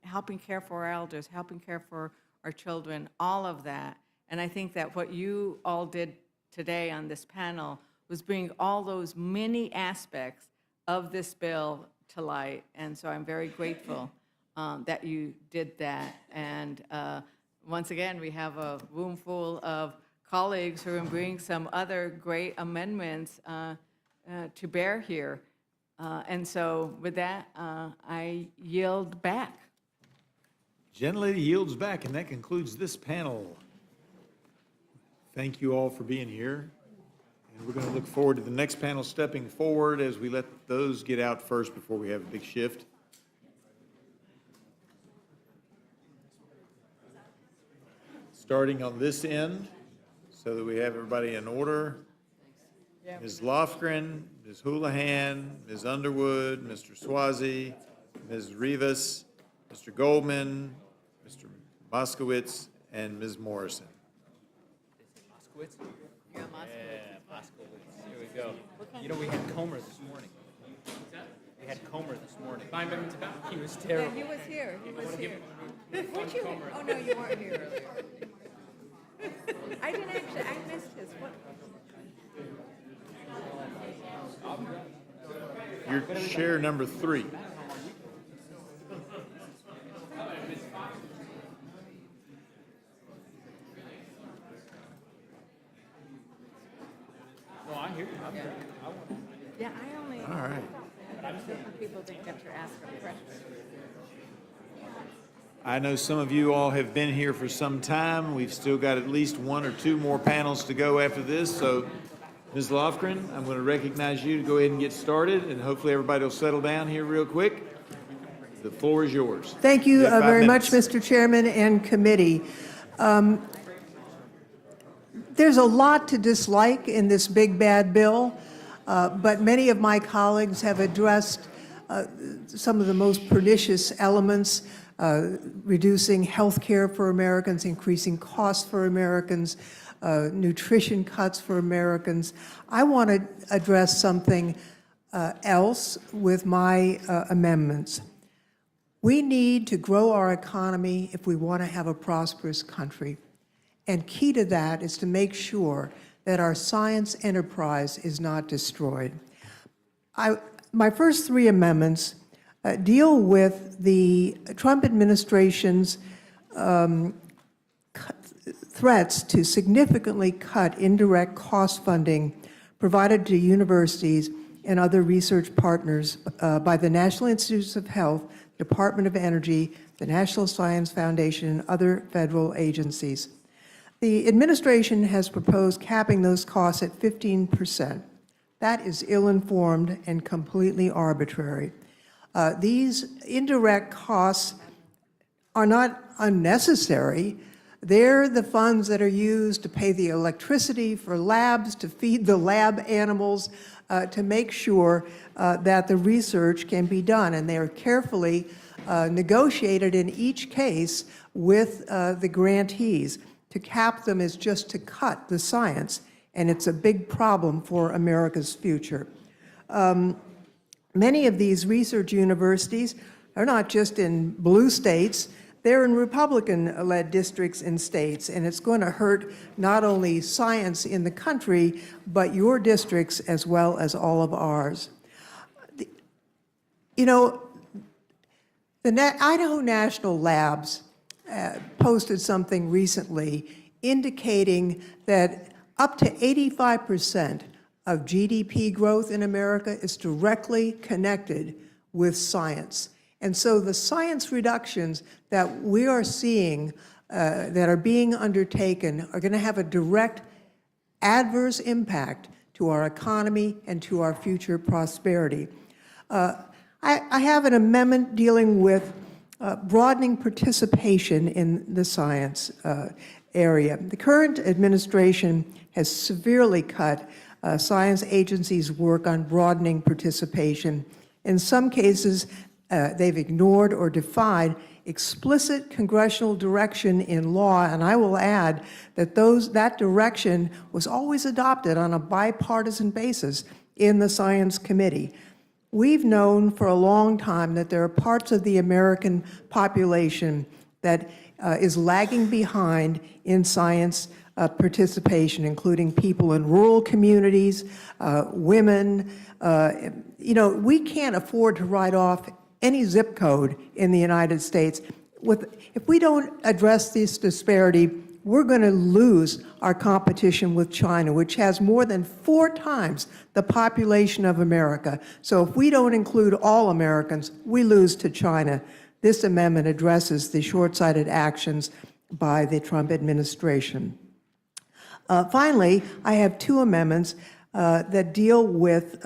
helping care for our elders, helping care for our children, all of that. And I think that what you all did today on this panel was bring all those many aspects of this bill to light. And so I'm very grateful that you did that. And once again, we have a room full of colleagues who are bringing some other great amendments to bear here. And so with that, I yield back. Gentlelady yields back, and that concludes this panel. Thank you all for being here. And we're going to look forward to the next panel stepping forward as we let those get out first before we have a big shift. Starting on this end, so that we have everybody in order. Ms. Lofgren, Ms. Houlihan, Ms. Underwood, Mr. Swazi, Ms. Rivas, Mr. Goldman, Mr. Moskowitz, and Ms. Morrison. Moskowitz? Yeah, Moskowitz. Here we go. You know, we had Comer this morning. We had Comer this morning. He was terrible. Yeah, he was here. He was here. Weren't you? Oh, no, you weren't here earlier. I didn't actually, I missed his. What? Your chair number 3. No, I hear you. Yeah, I only. All right. People didn't get to ask them questions. I know some of you all have been here for some time. We've still got at least 1 or 2 more panels to go after this. So, Ms. Lofgren, I'm going to recognize you to go ahead and get started, and hopefully everybody will settle down here real quick. The floor is yours. Thank you have 5 very minutes. much, Mr. Chairman and committee. There's a lot to dislike in this big, bad bill, but many of my colleagues have addressed some of the most pernicious elements, reducing health care for Americans, increasing costs for Americans, nutrition cuts for Americans. I want to address something else with my amendments. We need to grow our economy if we want to have a prosperous country. And key to that is to make sure that our science enterprise is not destroyed. My first 3 amendments deal with the Trump administration's threats to significantly cut indirect cost funding provided to universities and other research partners by the National Institutes of Health, Department of Energy, the National Science Foundation, and other federal agencies. The administration has proposed capping those costs at 15%. That is ill-informed and completely arbitrary. These indirect costs are not unnecessary. They're the funds that are used to pay the electricity for labs, to feed the lab animals, to make sure that the research can be done. And they are carefully negotiated in each case with the grantees. To cap them is just to cut the science, and it's a big problem for America's future. Many of these research universities are not just in blue states, they're in Republican-led districts and states, and it's going to hurt not only science in the country, but your districts as well as all of ours. You know, the Idaho National Labs posted something recently indicating that up to 85% of GDP growth in America is directly connected with science. And so the science reductions that we are seeing that are being undertaken are going to have a direct adverse impact to our economy and to our future prosperity. I have an amendment dealing with broadening participation in the science area. The current administration has severely cut science agencies' work on broadening participation. In some cases, they've ignored or defied explicit congressional direction in law, and I will add that that direction was always adopted on a bipartisan basis in the Science Committee. We've known for a long time that there are parts of the American population that is lagging behind in science participation, including people in rural communities, women. You know, we can't afford to write off any zip code in the United States. If we don't address this disparity, we're going to lose our competition with China, which has more than 4 times the population of America. So if we don't include all Americans, we lose to China. This amendment addresses the short-sighted actions by the Trump administration. Finally, I have 2 amendments that deal with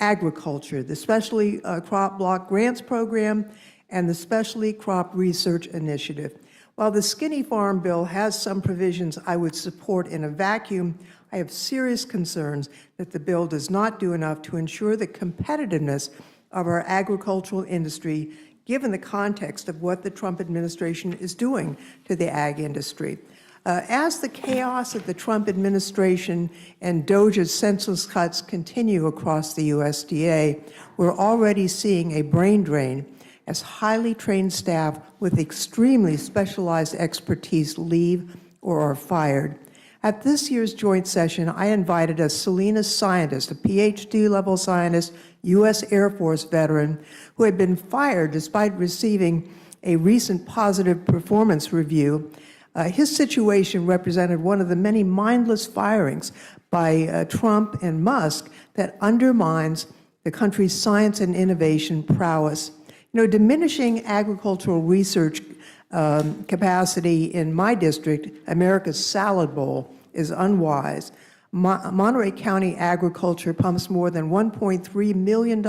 agriculture, the Specialty Crop Block Grants Program and the Specialty Crop Research Initiative. While the skinny farm bill has some provisions I would support in a vacuum, I have serious concerns that the bill does not do enough to ensure the competitiveness of our agricultural industry, given the context of what the Trump administration is doing to the ag industry. As the chaos of the Trump administration and DOJ's senseless cuts continue across the USDA, we're already seeing a brain drain as highly trained staff with extremely specialized expertise leave or are fired. At this year's joint session, I invited a Salinas scientist, a PhD-level scientist, U.S. Air Force veteran, who had been fired despite receiving a recent positive performance review. His situation represented one of the many mindless firings by Trump and Musk that undermines the country's science and innovation prowess. You know, diminishing agricultural research capacity in my district, America's Salad Bowl, is unwise. Monterey County agriculture pumps more than $1.3 million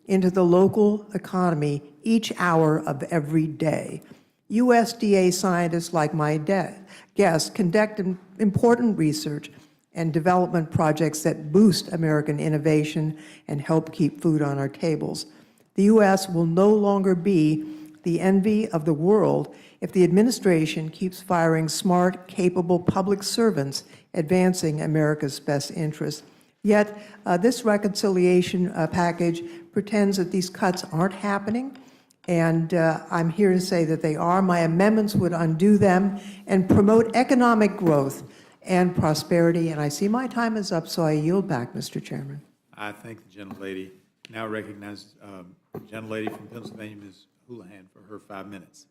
into the local economy each hour of every day. USDA scientists like my guest conduct important research and development projects that boost American innovation and help keep food on our tables. The U.S. will no longer be the envy of the world if the administration keeps firing smart, capable public servants advancing America's best interests. Yet, this reconciliation package pretends that these cuts aren't happening, and I'm here to say that they are. My amendments would undo them and promote economic growth and prosperity, and I see my time is up, so I yield back, Mr. Chairman. I thank the gentlelady. Now recognize the gentlelady from Pennsylvania, Ms. Houlihan, for her 5 minutes.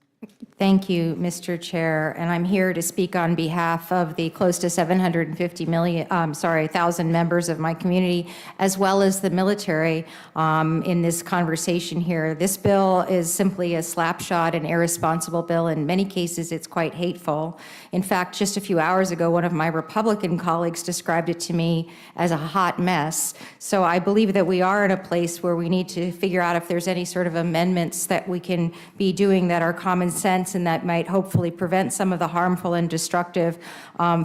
Thank you, Mr. Chair, and I'm here to speak on behalf of the close to 750,000 members of my community, as well as the military in this conversation here. This bill is simply a slapshot and irresponsible bill. In many cases, it's quite hateful. In fact, just a few hours ago, one of my Republican colleagues described it to me as a hot mess. So I believe that we are in a place where we need to figure out if there's any sort of amendments that we can be doing that are common sense and that might hopefully prevent some of the harmful and destructive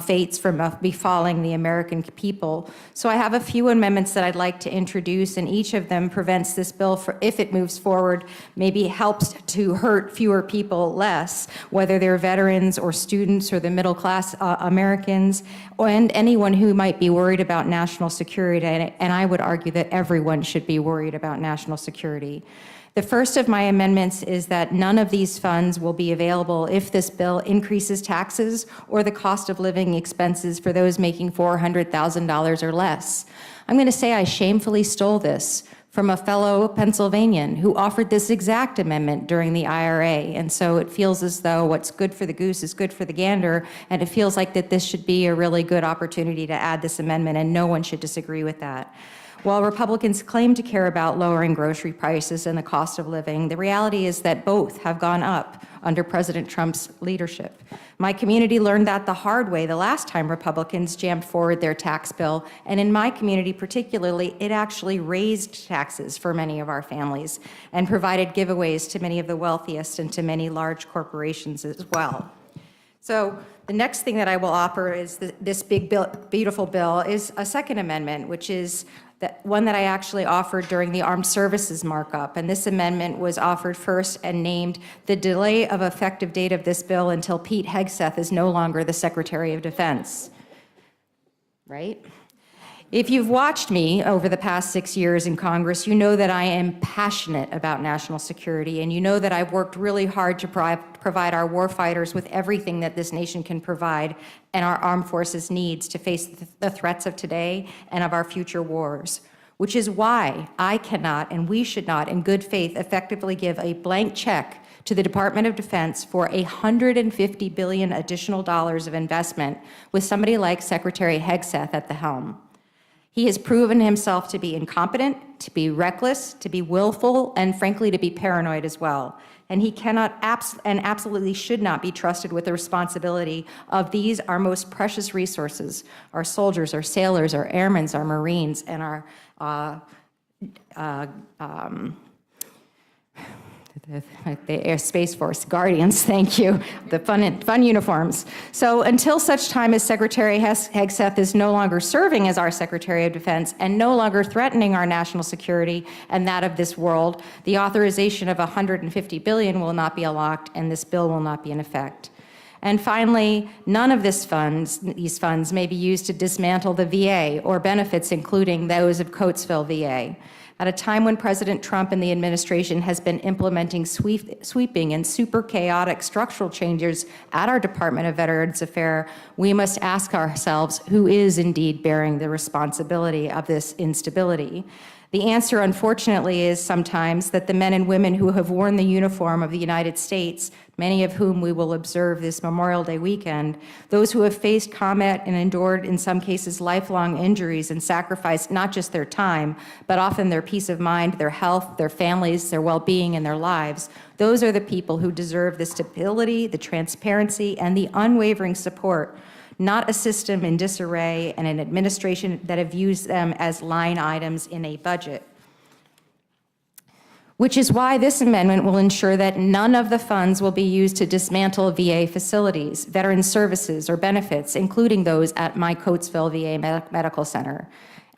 fates from befalling the American people. So I have a few amendments that I'd like to introduce, and each of them prevents this bill, if it moves forward, maybe helps to hurt fewer people less, whether they're veterans or students or the middle class Americans, and anyone who might be worried about national security. And I would argue that everyone should be worried about national security. The first of my amendments is that none of these funds will be available if this bill increases taxes or the cost of living expenses for those making $400,000 or less. I'm going to say I shamefully stole this from a fellow Pennsylvanian who offered this exact amendment during the IRA. And so it feels as though what's good for the goose is good for the gander, and it feels like that this should be a really good opportunity to add this amendment, and no one should disagree with that. While Republicans claim to care about lowering grocery prices and the cost of living, the reality is that both have gone up under President Trump's leadership. My community learned that the hard way the last time Republicans jammed forward their tax bill, and in my community particularly, it actually raised taxes for many of our families and provided giveaways to many of the wealthiest and to many large corporations as well. So the next thing that I will offer is this big, beautiful bill is a second amendment, which is one that I actually offered during the Armed Services markup. And this amendment was offered first and named the delay of effective date of this bill until Pete Hegseth is no longer the Secretary of Defense. Right? If you've watched me over the past 6 years in Congress, you know that I am passionate about national security, and you know that I've worked really hard to provide our warfighters with everything that this nation can provide and our armed forces needs to face the threats of today and of our future wars, which is why I cannot and we should not, in good faith, effectively give a blank check to the Department of Defense for $150 billion additional dollars of investment with somebody like Secretary Hegseth at the helm. He has proven himself to be incompetent, to be reckless, to be willful, and frankly, to be paranoid as well. And he cannot and absolutely should not be trusted with the responsibility of these, our most precious resources, our soldiers, our sailors, our airmen, our Marines, and our the Air Space Force Guardians, thank you, the fun uniforms. So until such time as Secretary Hegseth is no longer serving as our Secretary of Defense and no longer threatening our national security and that of this world, the authorization of $150 billion will not be unlocked and this bill will not be in effect. And finally, none of these funds may be used to dismantle the VA or benefits, including those of Coatesville VA. At a time when President Trump and the administration has been implementing sweeping and super chaotic structural changes at our Department of Veterans Affairs, we must ask ourselves who is indeed bearing the responsibility of this instability. The answer, unfortunately, is sometimes that the men and women who have worn the uniform of the United States, many of whom we will observe this Memorial Day weekend, those who have faced combat and endured, in some cases, lifelong injuries and sacrificed not just their time, but often their peace of mind, their health, their families, their well-being, and their lives, those are the people who deserve the stability, the transparency, and the unwavering support, not a system in disarray and an administration that have used them as line items in a budget. Which is why this amendment will ensure that none of the funds will be used to dismantle VA facilities, veteran services, or benefits, including those at my Coatesville VA Medical Center.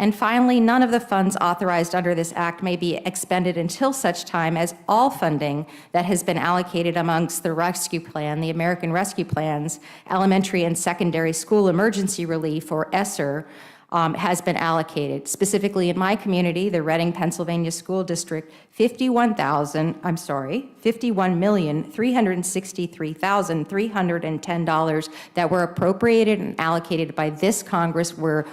And finally, none of the funds authorized under this act may be expended until such time as all funding that has been allocated amongst the rescue plan, the American Rescue Plan's elementary and secondary school emergency relief, or ESSER, has been allocated. Specifically in my community, the Reading, Pennsylvania School District, $51,363,310 that were appropriated and allocated by this Congress were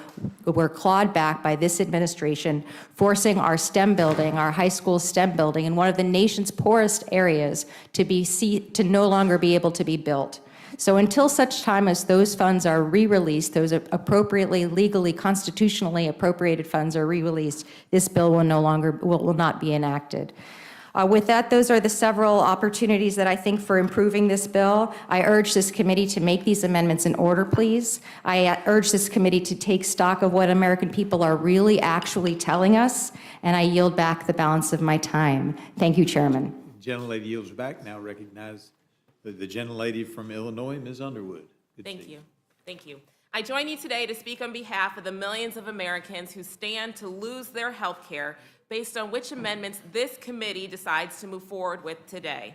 clawed back by this administration, forcing our STEM building, our high school STEM building, in one of the nation's poorest areas to no longer be able to be built. So until such time as those funds are re-released, those appropriately, legally, constitutionally appropriated funds are re-released, this bill will not be enacted. With that, those are the several opportunities that I think for improving this bill. I urge this committee to make these amendments in order, please. I urge this committee to take stock of what American people are really actually telling us, and I yield back the balance of my time. Thank you, Chairman. Gentlelady yields back. Now recognize the gentlelady from Illinois, Ms. Underwood. Thank you. Thank you. I join you today to speak on behalf of the millions of Americans who stand to lose their health care based on which amendments this committee decides to move forward with today.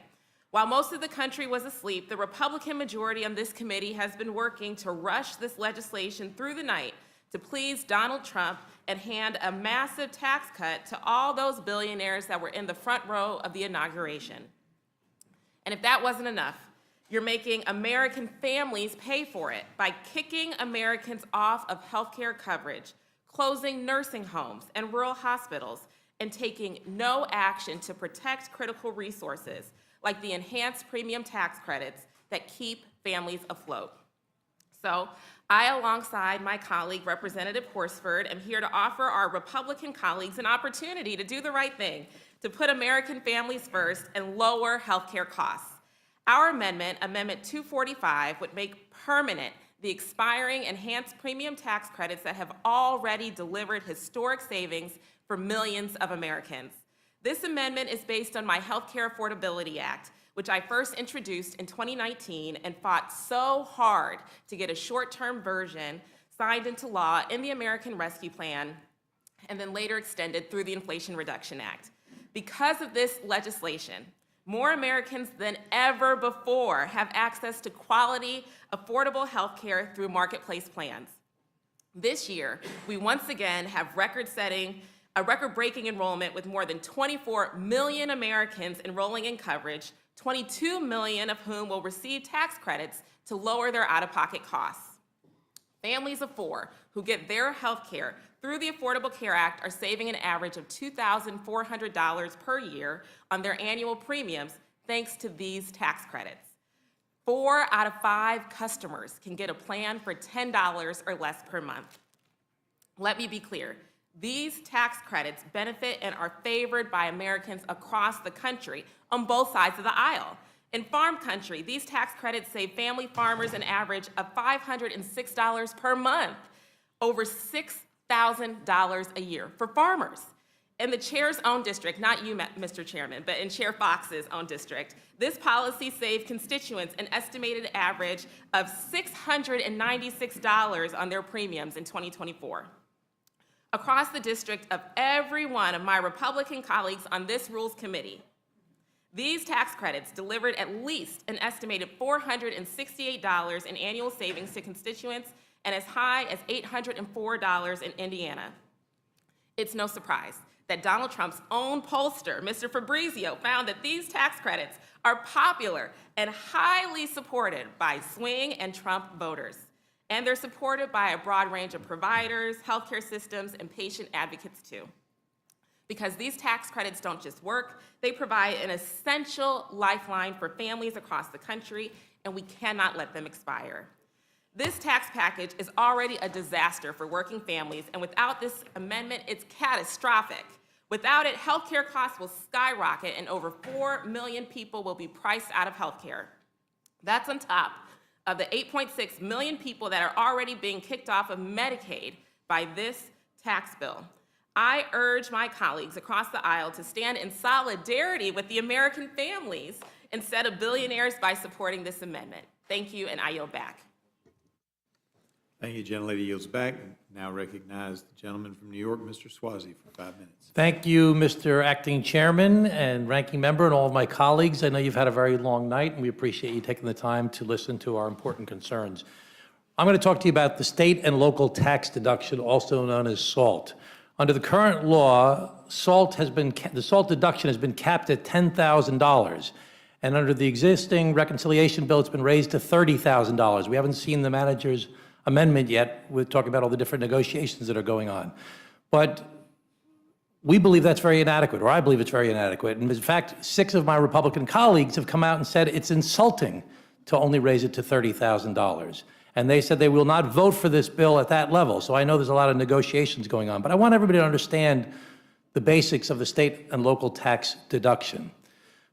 While most of the country was asleep, the Republican majority on this committee has been working to rush this legislation through the night to please Donald Trump and hand a massive tax cut to all those billionaires that were in the front row of the inauguration. And if that wasn't enough, you're making American families pay for it by kicking Americans off of health care coverage, closing nursing homes and rural hospitals, and taking no action to protect critical resources like the enhanced premium tax credits that keep families afloat. So I, alongside my colleague, Representative Horsford, am here to offer our Republican colleagues an opportunity to do the right thing, to put American families first and lower health care costs. Our amendment, Amendment 245, would make permanent the expiring enhanced premium tax credits that have already delivered historic savings for millions of Americans. This amendment is based on my Health Care Affordability Act, which I first introduced in 2019 and fought so hard to get a short-term version signed into law in the American Rescue Plan and then later extended through the Inflation Reduction Act. Because of this legislation, more Americans than ever before have access to quality, affordable health care through marketplace plans. This year, we once again have a record-breaking enrollment with more than 24 million Americans enrolling in coverage, 22 million of whom will receive tax credits to lower their out-of-pocket costs. Families of four who get their health care through the Affordable Care Act are saving an average of $2,400 per year on their annual premiums thanks to these tax credits. 4 out of 5 customers can get a plan for $10 or less per month. Let me be clear. These tax credits benefit and are favored by Americans across the country on both sides of the aisle. In farm country, these tax credits save family farmers an average of $506 per month, over $6,000 a year for farmers. In the chair's own district, not you, Mr. Chairman, but in Chair Fox's own district, this policy saved constituents an estimated average of $696 on their premiums in 2024. Across the district of every one of my Republican colleagues on this Rules Committee, these tax credits delivered at least an estimated $468 in annual savings to constituents and as high as $804 in Indiana. It's no surprise that Donald Trump's own pollster, Mr. Fabrizio, found that these tax credits are popular and highly supported by swing and Trump voters. And they're supported by a broad range of providers, healthcare systems, and patient advocates too. Because these tax credits don't just work, they provide an essential lifeline for families across the country, and we cannot let them expire. This tax package is already a disaster for working families, and without this amendment, it's catastrophic. Without it, healthcare costs will skyrocket, and over 4 million people will be priced out of healthcare. That's on top of the 8.6 million people that are already being kicked off of Medicaid by this tax bill. I urge my colleagues across the aisle to stand in solidarity with the American families instead of billionaires by supporting this amendment. Thank you, and I yield back. Thank you. Gentlelady yields back. Now recognize the gentleman from New York, Mr. Swazi, for 5 minutes. Thank you, Mr. Acting Chairman and Ranking Member and all of my colleagues. I know you've had a very long night, and we appreciate you taking the time to listen to our important concerns. I'm going to talk to you about the state and local tax deduction, also known as SALT. Under the current law, the SALT deduction has been capped at $10,000. And under the existing reconciliation bill, it's been raised to $30,000. We haven't seen the manager's amendment yet. We're talking about all the different negotiations that are going on. But we believe that's very inadequate, or I believe it's very inadequate. And in fact, 6 of my Republican colleagues have come out and said it's insulting to only raise it to $30,000. And they said they will not vote for this bill at that level. So I know there's a lot of negotiations going on. But I want everybody to understand the basics of the state and local tax deduction.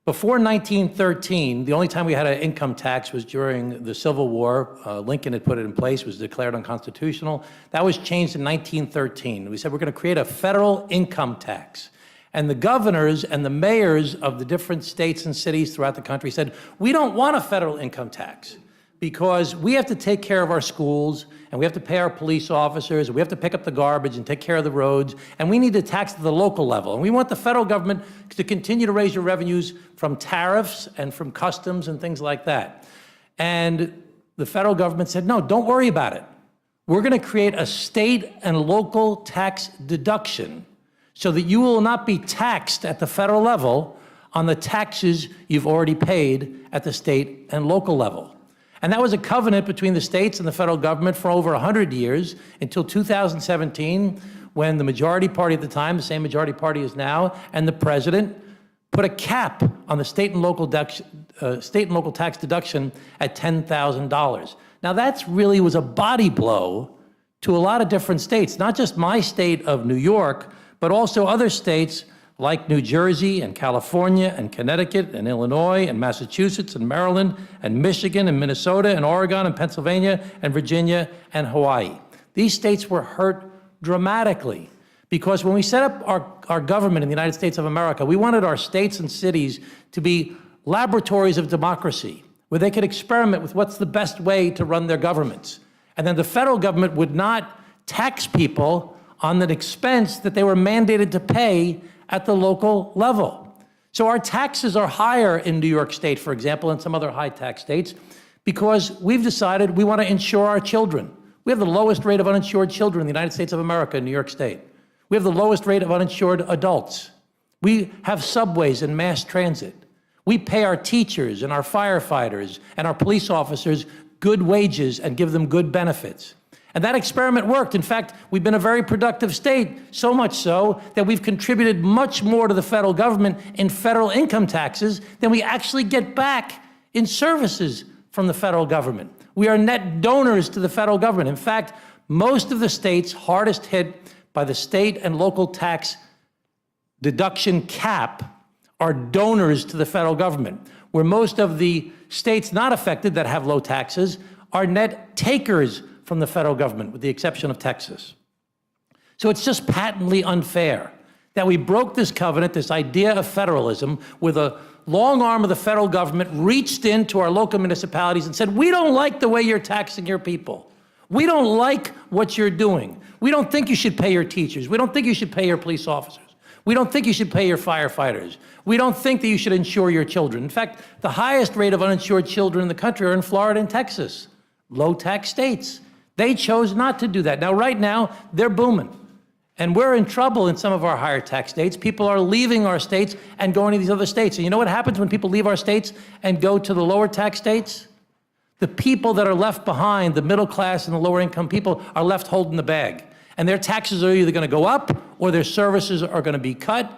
Before 1913, the only time we had an income tax was during the Civil War. Lincoln had put it in place, was declared unconstitutional. That was changed in 1913. We said we're going to create a federal income tax. And the governors and the mayors of the different states and cities throughout the country said, we don't want a federal income tax because we have to take care of our schools, and we have to pay our police officers, and we have to pick up the garbage and take care of the roads, and we need to tax at the local level. And we want the federal government to continue to raise your revenues from tariffs and from customs and things like that. And the federal government said, no, don't worry about it. We're going to create a state and local tax deduction so that you will not be taxed at the federal level on the taxes you've already paid at the state and local level. And that was a covenant between the states and the federal government for over 100 years until 2017, when the majority party at the time, the same majority party as now, and the president put a cap on the state and local tax deduction at $10,000. Now that's really was a body blow to a lot of different states, not just my state of New York, but also other states like New Jersey and California and Connecticut and Illinois and Massachusetts and Maryland and Michigan and Minnesota and Oregon and Pennsylvania and Virginia and Hawaii. These states were hurt dramatically because when we set up our government in the United States of America, we wanted our states and cities to be laboratories of democracy where they could experiment with what's the best way to run their governments. And then the federal government would not tax people on an expense that they were mandated to pay at the local level. So our taxes are higher in New York State, for example, and some other high tax states, because we've decided we want to insure our children. We have the lowest rate of uninsured children in the United States of America in New York State. We have the lowest rate of uninsured adults. We have subways and mass transit. We pay our teachers and our firefighters and our police officers good wages and give them good benefits. And that experiment worked. In fact, we've been a very productive state, so much so that we've contributed much more to the federal government in federal income taxes than we actually get back in services from the federal government. We are net donors to the federal government. In fact, most of the states hardest hit by the state and local tax deduction cap are donors to the federal government, where most of the states not affected that have low taxes are net takers from the federal government, with the exception of Texas. So it's just patently unfair that we broke this covenant, this idea of federalism, with a long arm of the federal government reached into our local municipalities and said, we don't like the way you're taxing your people. We don't like what you're doing. We don't think you should pay your teachers. We don't think you should pay your police officers. We don't think you should pay your firefighters. We don't think that you should insure your children. In fact, the highest rate of uninsured children in the country are in Florida and Texas, low-tax states. They chose not to do that. Now, right now, they're booming. And we're in trouble in some of our higher tax states. People are leaving our states and going to these other states. And you know what happens when people leave our states and go to the lower tax states? The people that are left behind, the middle class and the lower income people, are left holding the bag. And their taxes are either going to go up or their services are going to be cut,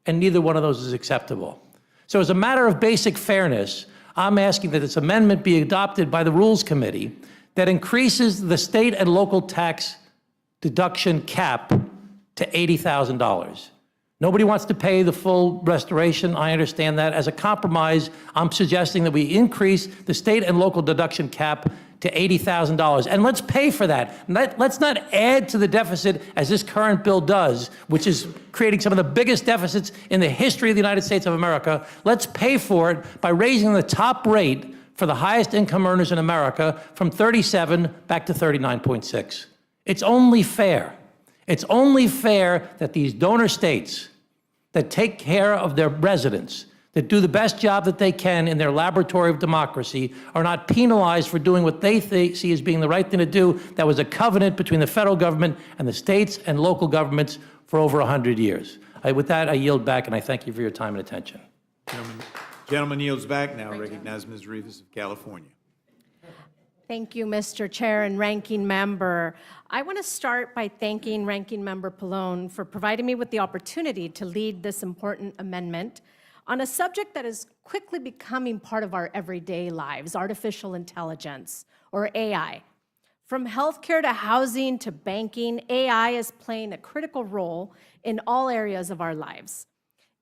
and neither one of those is acceptable. So as a matter of basic fairness, I'm asking that this amendment be adopted by the Rules Committee that increases the state and local tax deduction cap to $80,000. Nobody wants to pay the full restoration. I understand that. As a compromise, I'm suggesting that we increase the state and local deduction cap to $80,000. And let's pay for that. Let's not add to the deficit as this current bill does, which is creating some of the biggest deficits in the history of the United States of America. Let's pay for it by raising the top rate for the highest income earners in America from 37 back to 39.6. It's only fair. It's only fair that these donor states that take care of their residents, that do the best job that they can in their laboratory of democracy, are not penalized for doing what they see as being the right thing to do. That was a covenant between the federal government and the states and local governments for over 100 years. With that, I yield back, and I thank you for your time and attention. Gentleman yields back. Now recognize Ms. Rivas of California. Thank you, Mr. Chair and Ranking Member. I want to start by thanking Ranking Member Pallone for providing me with the opportunity to lead this important amendment on a subject that is quickly becoming part of our everyday lives, artificial intelligence, or AI. From healthcare to housing to banking, AI is playing a critical role in all areas of our lives.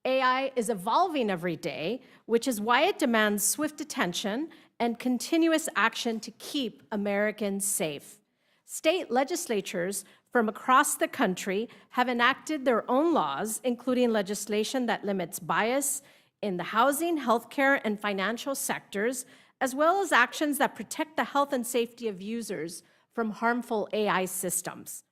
AI is evolving every day, which is why it demands swift attention and continuous action to keep Americans safe. State legislatures from across the country have enacted their own laws, including legislation that limits bias in the housing, healthcare, and financial sectors, as well as actions that protect the health and safety of users from harmful AI systems.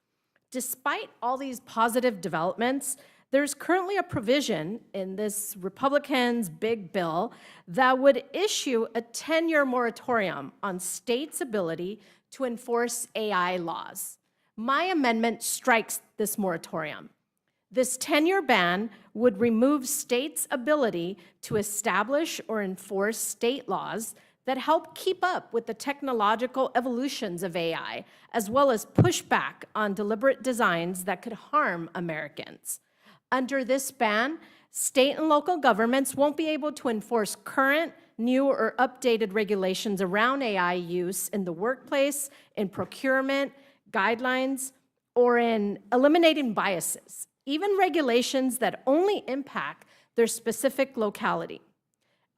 Despite all these positive developments, there's currently a provision in this Republicans' big bill that would issue a 10-year moratorium on states' ability to enforce AI laws. My amendment strikes this moratorium. This 10-year ban would remove states' ability to establish or enforce state laws that help keep up with the technological evolutions of AI, as well as push back on deliberate designs that could harm Americans. Under this ban, state and local governments won't be able to enforce current, new, or updated regulations around AI use in the workplace, in procurement, guidelines, or in eliminating biases, even regulations that only impact their specific locality.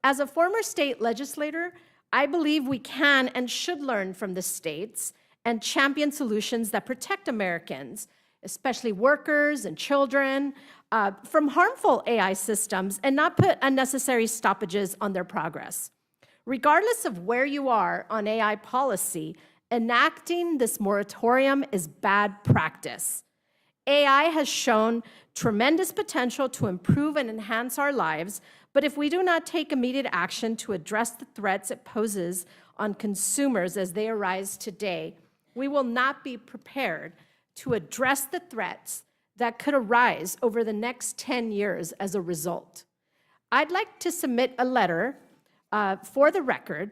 As a former state legislator, I believe we can and should learn from the states and champion solutions that protect Americans, especially workers and children, from harmful AI systems and not put unnecessary stoppages on their progress. Regardless of where you are on AI policy, enacting this moratorium is bad practice. AI has shown tremendous potential to improve and enhance our lives, but if we do not take immediate action to address the threats it poses on consumers as they arise today, we will not be prepared to address the threats that could arise over the next 10 years as a result. I'd like to submit a letter for the record.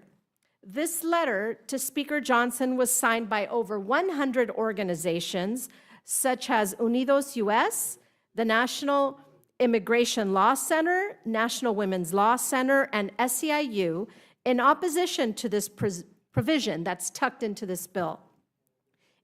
This letter to Speaker Johnson was signed by over 100 organizations, such as Unidos US, the National Immigration Law Center, National Women's Law Center, and SEIU, in opposition to this provision that's tucked into this bill.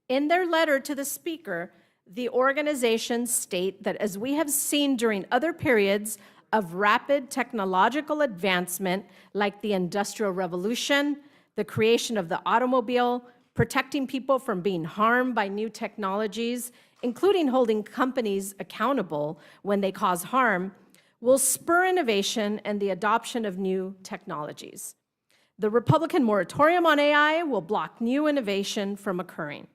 In their letter to the Speaker, the organizations state that as we have seen during other periods of rapid technological advancement, like the Industrial Revolution, the creation of the automobile, protecting people from being harmed by new technologies, including holding companies accountable when they cause harm, will spur innovation and the adoption of new technologies. The Republican moratorium on AI will block new innovation from occurring.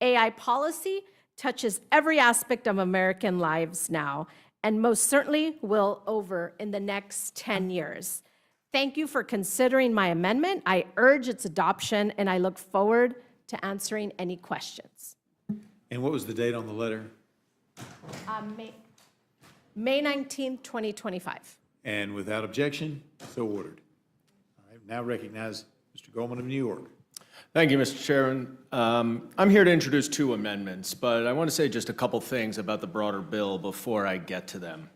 AI policy touches every aspect of American lives now, and most certainly will over in the next 10 years. Thank you for considering my amendment. I urge its adoption, and I look forward to answering any questions. And what was the date on the letter? May 19, 2025. And without objection, so ordered. All right, now recognize Mr. Goldman of New York. Thank you, Mr. Chairman. I'm here to introduce two amendments, but I want to say just a couple things about the broader bill before I get to them.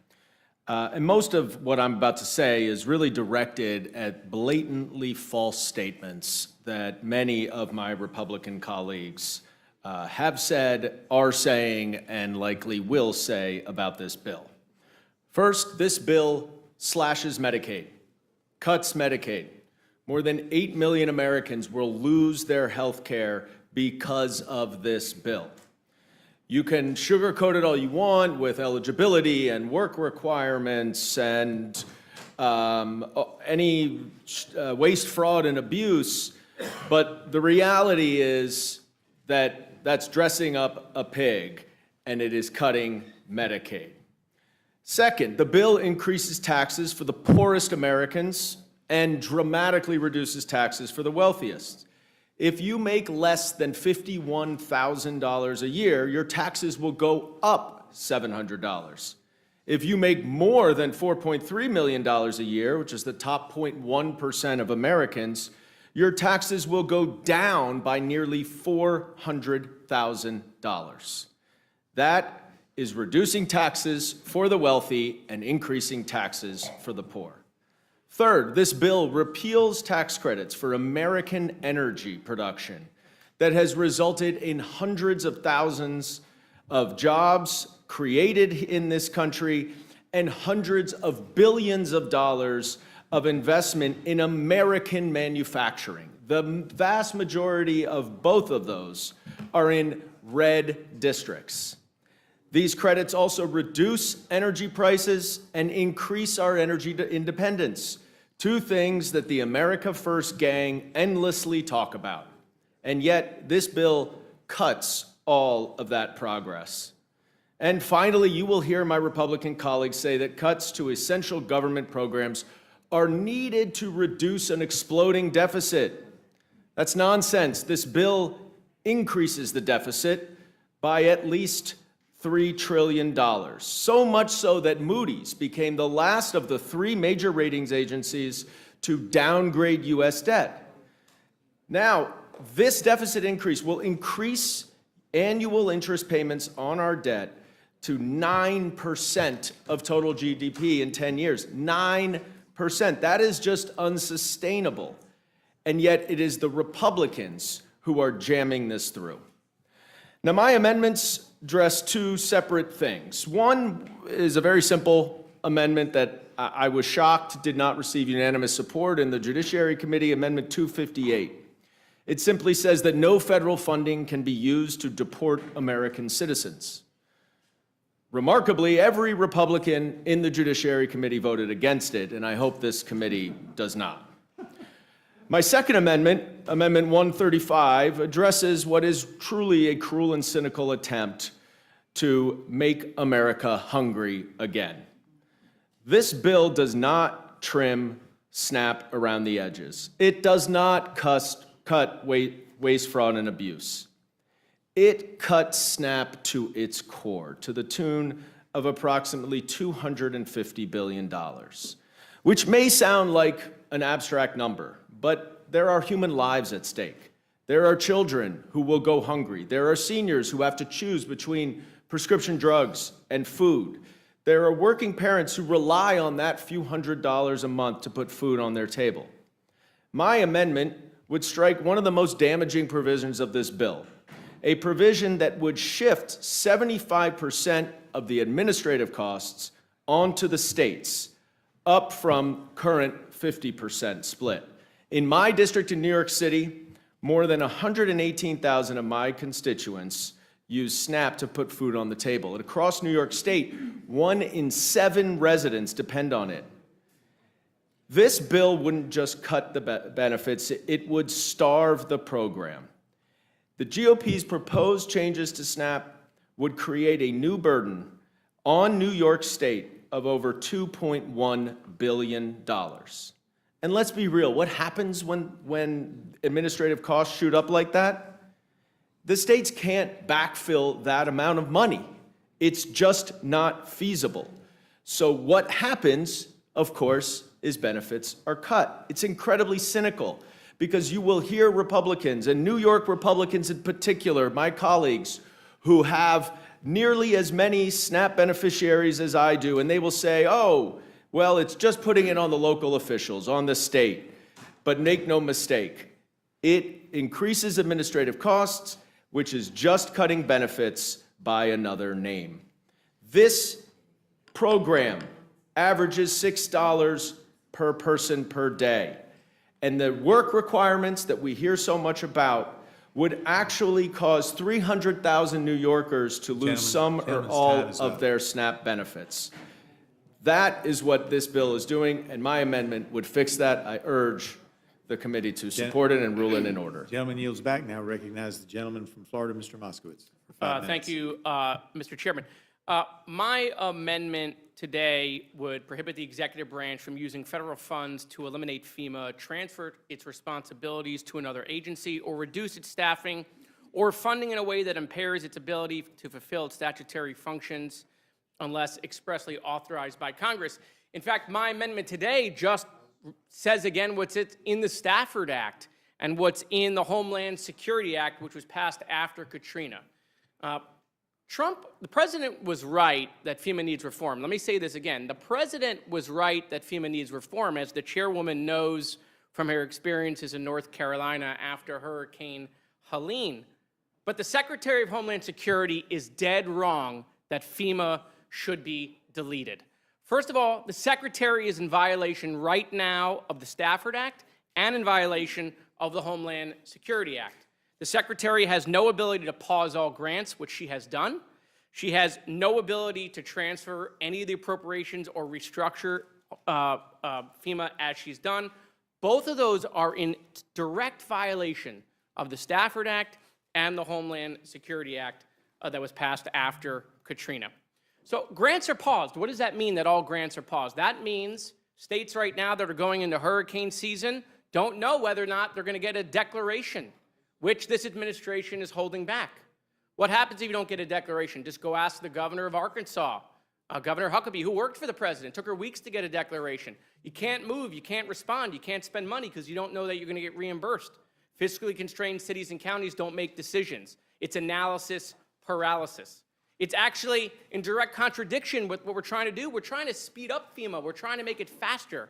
And most of what I'm about to say is really directed at blatantly false statements that many of my Republican colleagues have said, are saying, and likely will say about this bill. First, this bill slashes Medicaid, cuts Medicaid. More than 8 million Americans will lose their health care because of this bill. You can sugarcoat it all you want with eligibility and work requirements and any waste, fraud, and abuse, but the reality is that that's dressing up a pig, and it is cutting Medicaid. Second, the bill increases taxes for the poorest Americans and dramatically reduces taxes for the wealthiest. If you make less than $51,000 a year, your taxes will go up $700. If you make more than $4.3 million a year, which is the top 0.1% of Americans, your taxes will go down by nearly $400,000. That is reducing taxes for the wealthy and increasing taxes for the poor. Third, this bill repeals tax credits for American energy production that has resulted in hundreds of thousands of jobs created in this country and hundreds of billions of dollars of investment in American manufacturing. The vast majority of both of those are in red districts. These credits also reduce energy prices and increase our energy independence, two things that the America First gang endlessly talk about. And yet, this bill cuts all of that progress. And finally, you will hear my Republican colleagues say that cuts to essential government programs are needed to reduce an exploding deficit. That's nonsense. This bill increases the deficit by at least $3 trillion, so much so that Moody's became the last of the three major ratings agencies to downgrade U.S. debt. Now, this deficit increase will increase annual interest payments on our debt to 9% of total GDP in 10 years. 9%. That is just unsustainable. And yet it is the Republicans who are jamming this through. Now, my amendments address two separate things. One is a very simple amendment that I was shocked did not receive unanimous support in the Judiciary Committee, Amendment 258. It simply says that no federal funding can be used to deport American citizens. Remarkably, every Republican in the Judiciary Committee voted against it, and I hope this committee does not. My second amendment, Amendment 135, addresses what is truly a cruel and cynical attempt to make America hungry again. This bill does not trim SNAP around the edges. It does not cut waste, fraud, and abuse. It cuts SNAP to its core, to the tune of approximately $250 billion, which may sound like an abstract number, but there are human lives at stake. There are children who will go hungry. There are seniors who have to choose between prescription drugs and food. There are working parents who rely on that few $100s a month to put food on their table. My amendment would strike one of the most damaging provisions of this bill, a provision that would shift 75% of the administrative costs onto the states, up from current 50% split. In my district in New York City, more than 118,000 of my constituents use SNAP to put food on the table. And across New York State, 1 in 7 residents depend on it. This bill wouldn't just cut the benefits, it would starve the program. The GOP's proposed changes to SNAP would create a new burden on New York State of over $2.1 billion. And let's be real, what happens when administrative costs shoot up like that? The states can't backfill that amount of money. It's just not feasible. So what happens, of course, is benefits are cut. It's incredibly cynical because you will hear Republicans, and New York Republicans in particular, my colleagues, who have nearly as many SNAP beneficiaries as I do, and they will say, oh, well, it's just putting it on the local officials, on the state. But make no mistake, it increases administrative costs, which is just cutting benefits by another name. This program averages $6 per person per day. And the work requirements that we hear so much about would actually cause 300,000 New Yorkers to lose some or all of their SNAP benefits. That is what this bill is doing, and my amendment would fix that. I urge the committee to support it and rule it in order. Gentleman yields back. Now recognize the gentleman from Florida, Mr. Moskowitz. For 5 minutes. Thank you, Mr. Chairman. My amendment today would prohibit the executive branch from using federal funds to eliminate FEMA, transfer its responsibilities to another agency, or reduce its staffing or funding in a way that impairs its ability to fulfill its statutory functions unless expressly authorized by Congress. In fact, my amendment today just says again what's in the Stafford Act and what's in the Homeland Security Act, which was passed after Katrina. The president was right that FEMA needs reform. Let me say this again. The president was right that FEMA needs reform, as the chairwoman knows from her experiences in North Carolina after Hurricane Helene. But the Secretary of Homeland Security is dead wrong that FEMA should be deleted. First of all, the Secretary is in violation right now of the Stafford Act and in violation of the Homeland Security Act. The Secretary has no ability to pause all grants, which she has done. She has no ability to transfer any of the appropriations or restructure FEMA as she's done. Both of those are in direct violation of the Stafford Act and the Homeland Security Act that was passed after Katrina. So grants are paused. What does that mean, that all grants are paused? That means states right now that are going into hurricane season don't know whether or not they're going to get a declaration, which this administration is holding back. What happens if you don't get a declaration? Just go ask the governor of Arkansas, Governor Huckabee, who worked for the president. It took her weeks to get a declaration. You can't move, you can't respond, you can't spend money because you don't know that you're going to get reimbursed. Fiscally constrained cities and counties don't make decisions. It's analysis paralysis. It's actually in direct contradiction with what we're trying to do. We're trying to speed up FEMA. We're trying to make it faster,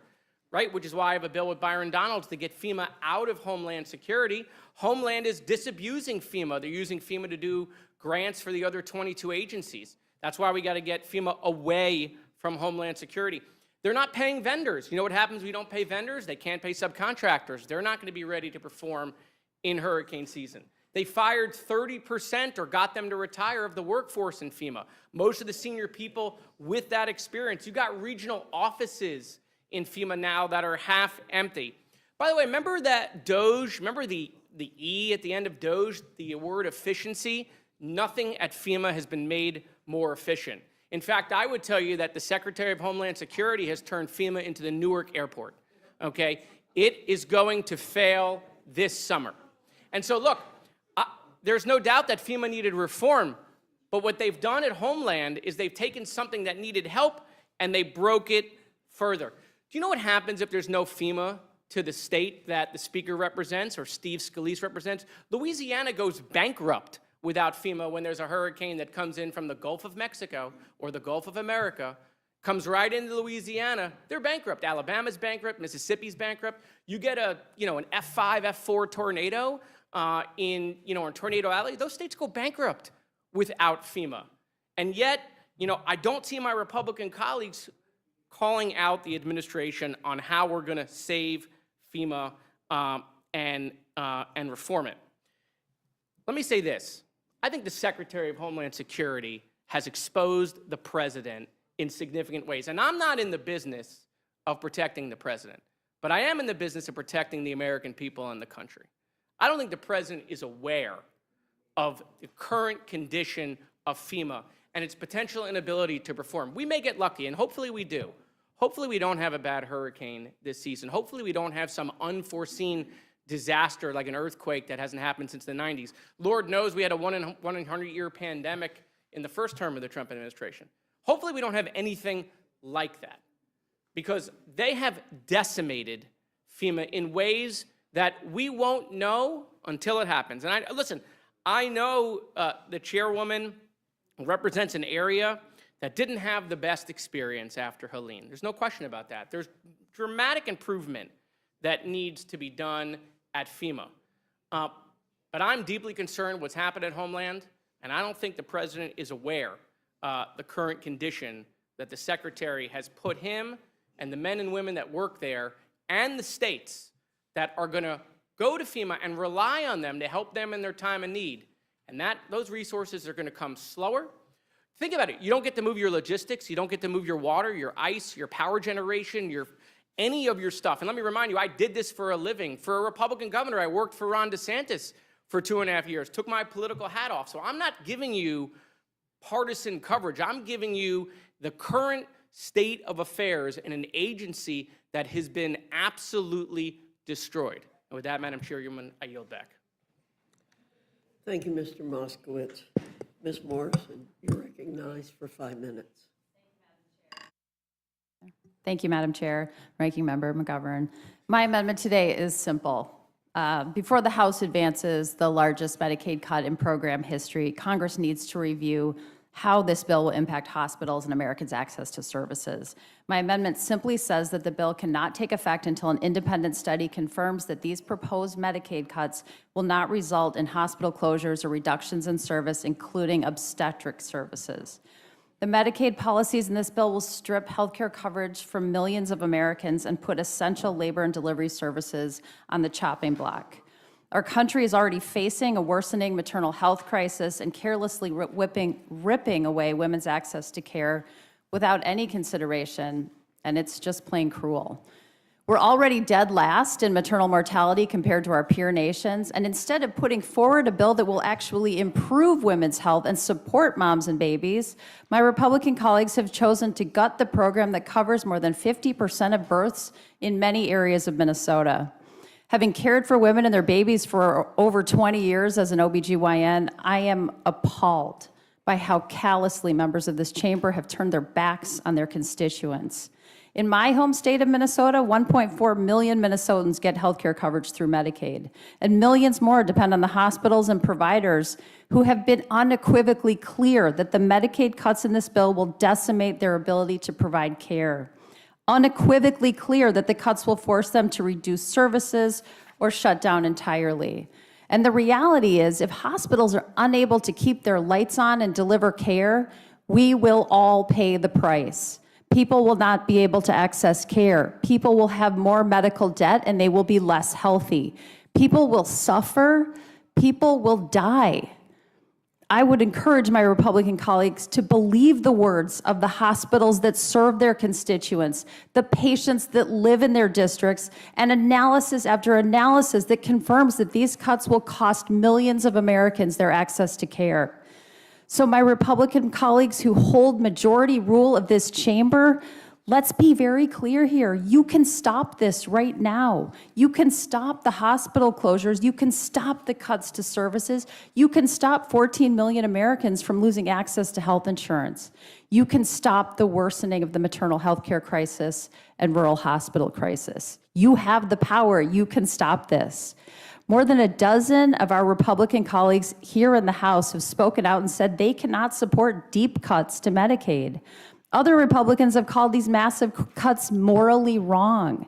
right? Which is why I have a bill with Byron Donalds to get FEMA out of Homeland Security. Homeland is disabusing FEMA. They're using FEMA to do grants for the other 22 agencies. That's why we got to get FEMA away from Homeland Security. They're not paying vendors. You know what happens when you don't pay vendors? They can't pay subcontractors. They're not going to be ready to perform in hurricane season. They fired 30% or got them to retire of the workforce in FEMA. Most of the senior people with that experience. You got regional offices in FEMA now that are half empty. By the way, remember that DOGE, remember the E at the end of DOGE, the word efficiency? Nothing at FEMA has been made more efficient. In fact, I would tell you that the Secretary of Homeland Security has turned FEMA into the Newark airport, okay? It is going to fail this summer. And so look, there's no doubt that FEMA needed reform, but what they've done at Homeland is they've taken something that needed help and they broke it further. Do you know what happens if there's no FEMA to the state that the Speaker represents or Steve Scalise represents? Louisiana goes bankrupt without FEMA when there's a hurricane that comes in from the Gulf of Mexico or the Gulf of America, comes right into Louisiana. They're bankrupt. Alabama's bankrupt. Mississippi's bankrupt. You get an F5, F4 tornado in Tornado Alley. Those states go bankrupt without FEMA. And yet, I don't see my Republican colleagues calling out the administration on how we're going to save FEMA and reform it. Let me say this. I think the Secretary of Homeland Security has exposed the president in significant ways. And I'm not in the business of protecting the president, but I am in the business of protecting the American people and the country. I don't think the president is aware of the current condition of FEMA and its potential inability to perform. We may get lucky, and hopefully we do. Hopefully we don't have a bad hurricane this season. Hopefully we don't have some unforeseen disaster like an earthquake that hasn't happened since the 90s. Lord knows we had a 1 in 100-year pandemic in the first term of the Trump administration. Hopefully we don't have anything like that, because they have decimated FEMA in ways that we won't know until it happens. And listen, I know the chairwoman represents an area that didn't have the best experience after Helene. There's no question about that. There's dramatic improvement that needs to be done at FEMA. But I'm deeply concerned what's happened at Homeland, and I don't think the president is aware the current condition that the secretary has put him and the men and women that work there and the states that are going to go to FEMA and rely on them to help them in their time of need. And those resources are going to come slower. Think about it. You don't get to move your logistics. You don't get to move your water, your ice, your power generation, any of your stuff. And let me remind you, I did this for a living. For a Republican governor, I worked for Ron DeSantis for 2.5 years, took my political hat off. So I'm not giving you partisan coverage. I'm giving you the current state of affairs in an agency that has been absolutely destroyed. And with that, Madam Chairwoman, I yield back. Thank you, Mr. Moskowitz. Ms. Morrison, you're recognized for 5 minutes. Thank you, Madam Chair, Ranking Member McGovern. My amendment today is simple. Before the House advances the largest Medicaid cut in program history, Congress needs to review how this bill will impact hospitals and Americans' access to services. My amendment simply says that the bill cannot take effect until an independent study confirms that these proposed Medicaid cuts will not result in hospital closures or reductions in service, including obstetric services. The Medicaid policies in this bill will strip healthcare coverage from millions of Americans and put essential labor and delivery services on the chopping block. Our country is already facing a worsening maternal health crisis and carelessly ripping away women's access to care without any consideration, and it's just plain cruel. We're already dead last in maternal mortality compared to our peer nations, and instead of putting forward a bill that will actually improve women's health and support moms and babies, my Republican colleagues have chosen to gut the program that covers more than 50% of births in many areas of Minnesota. Having cared for women and their babies for over 20 years as an OBGYN, I am appalled by how callously members of this chamber have turned their backs on their constituents. In my home state of Minnesota, 1.4 million Minnesotans get health care coverage through Medicaid, and millions more depend on the hospitals and providers who have been unequivocally clear that the Medicaid cuts in this bill will decimate their ability to provide care. Unequivocally clear that the cuts will force them to reduce services or shut down entirely. And the reality is, if hospitals are unable to keep their lights on and deliver care, we will all pay the price. People will not be able to access care. People will have more medical debt and they will be less healthy. People will suffer. People will die. I would encourage my Republican colleagues to believe the words of the hospitals that serve their constituents, the patients that live in their districts, and analysis after analysis that confirms that these cuts will cost millions of Americans their access to care. So my Republican colleagues who hold majority rule of this chamber, let's be very clear here. You can stop this right now. You can stop the hospital closures. You can stop the cuts to services. You can stop 14 million Americans from losing access to health insurance. You can stop the worsening of the maternal health care crisis and rural hospital crisis. You have the power. You can stop this. More than a dozen of our Republican colleagues here in the House have spoken out and said they cannot support deep cuts to Medicaid. Other Republicans have called these massive cuts morally wrong.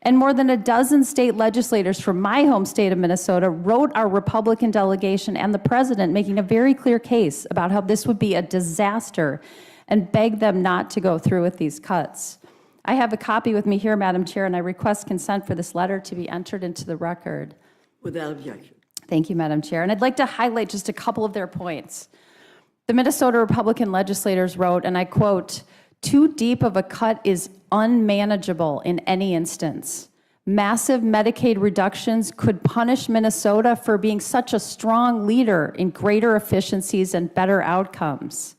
And more than a dozen state legislators from my home state of Minnesota wrote our Republican delegation and the president making a very clear case about how this would be a disaster and begged them not to go through with these cuts. I have a copy with me here, Madam Chair, and I request consent for this letter to be entered into the record. Without objection. Thank you, Madam Chair. And I'd like to highlight just a couple of their points. The Minnesota Republican legislators wrote, and I quote, "Too deep of a cut is unmanageable in any instance. Massive Medicaid reductions could punish Minnesota for being such a strong leader in greater efficiencies and better outcomes.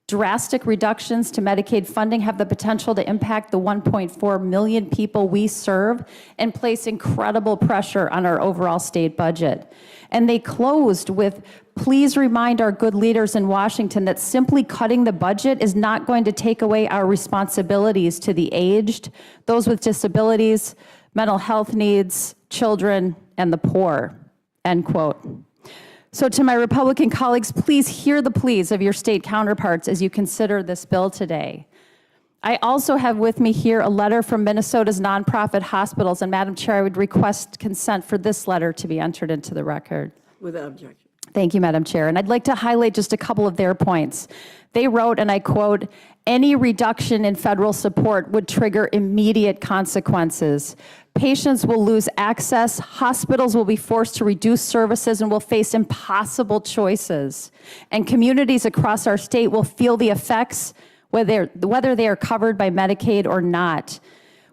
Drastic reductions to Medicaid funding have the potential to impact the 1.4 million people we serve and place incredible pressure on our overall state budget." And they closed with, "Please remind our good leaders in Washington that simply cutting the budget is not going to take away our responsibilities to the aged, those with disabilities, mental health needs, children, and the poor," end quote. So to my Republican colleagues, please hear the pleas of your state counterparts as you consider this bill today. I also have with me here a letter from Minnesota's nonprofit hospitals, and Madam Chair, I would request consent for this letter to be entered into the record. Without objection. Thank you, Madam Chair. And I'd like to highlight just a couple of their points. They wrote, and I quote, "Any reduction in federal support would trigger immediate consequences. Patients will lose access, hospitals will be forced to reduce services and will face impossible choices. And communities across our state will feel the effects whether they are covered by Medicaid or not.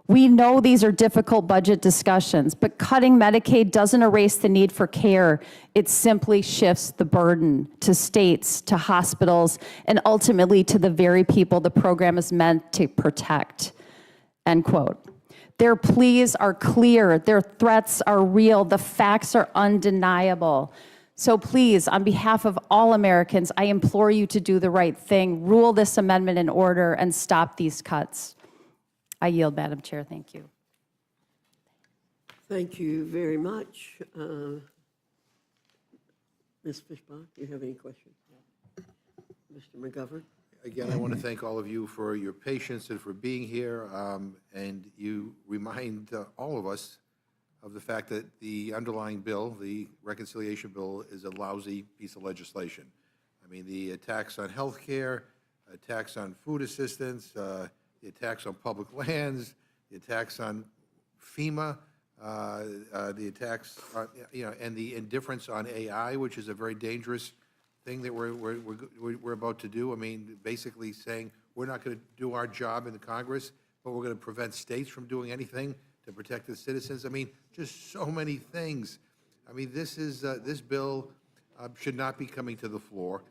We know these are difficult budget discussions, but cutting Medicaid doesn't erase the need for care. It simply shifts the burden to states, to hospitals, and ultimately to the very people the program is meant to protect," end quote. Their pleas are clear, their threats are real, the facts are undeniable. So please, on behalf of all Americans, I implore you to do the right thing, rule this amendment in order, and stop these cuts. I yield, Madam Chair. Thank you. Thank you very much. Ms. Fishbach, do you have any questions? Mr. McGovern? Again, I want to thank all of you for your patience and for being here. And you remind all of us of the fact that the underlying bill, the reconciliation bill, is a lousy piece of legislation. I mean, the attacks on health care, attacks on food assistance, the attacks on public lands, the attacks on FEMA, the attacks, and the indifference on AI, which is a very dangerous thing that we're about to do. I mean, basically saying we're not going to do our job in the Congress, but we're going to prevent states from doing anything to protect the citizens. I mean, just so many things. I mean, this bill should not be coming to the floor.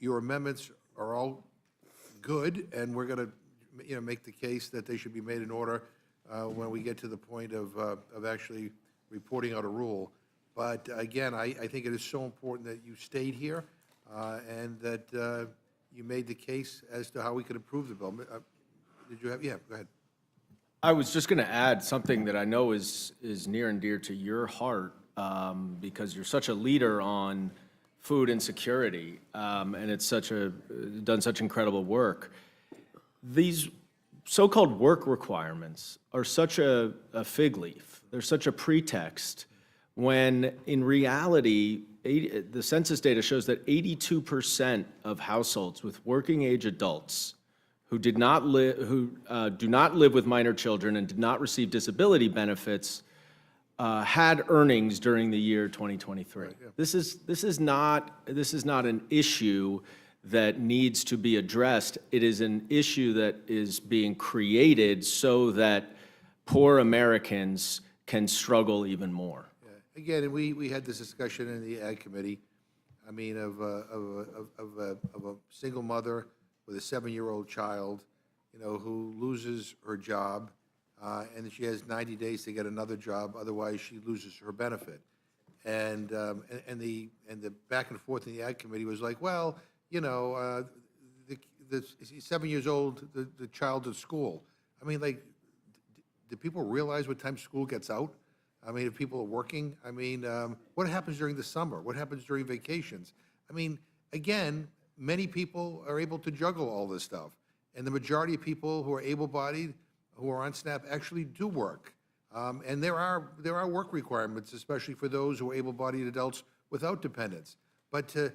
Your amendments are all good, and we're going to make the case that they should be made in order when we get to the point of actually reporting out a rule. But again, I think it is so important that you stayed here and that you made the case as to how we could improve the bill. Did you have? Yeah, go ahead. I was just going to add something that I know is near and dear to your heart because you're such a leader on food insecurity and it's done such incredible work. These so-called work requirements are such a fig leaf. They're such a pretext when in reality, the census data shows that 82% of households with working age adults who do not live with minor children and did not receive disability benefits had earnings during the year 2023. Right, yeah. This is not an issue that needs to be addressed. It is an issue that is being created so that poor Americans can struggle even more. Yeah. Again, we had this discussion in the Ag Committee. I mean, of a single mother with a 7-year-old child, who loses her job, and she has 90 days to get another job. Otherwise, she loses her benefit. And the back and forth in the Ag Committee was like, well, the 7 years old, the child's at school. I mean, like, do people realize what time school gets out? I mean, if people are working, I mean, what happens during the summer? What happens during vacations? I mean, again, many people are able to juggle all this stuff. And the majority of people who are able-bodied, who are on SNAP, actually do work. And there are work requirements, especially for those who are able-bodied adults without dependents. But to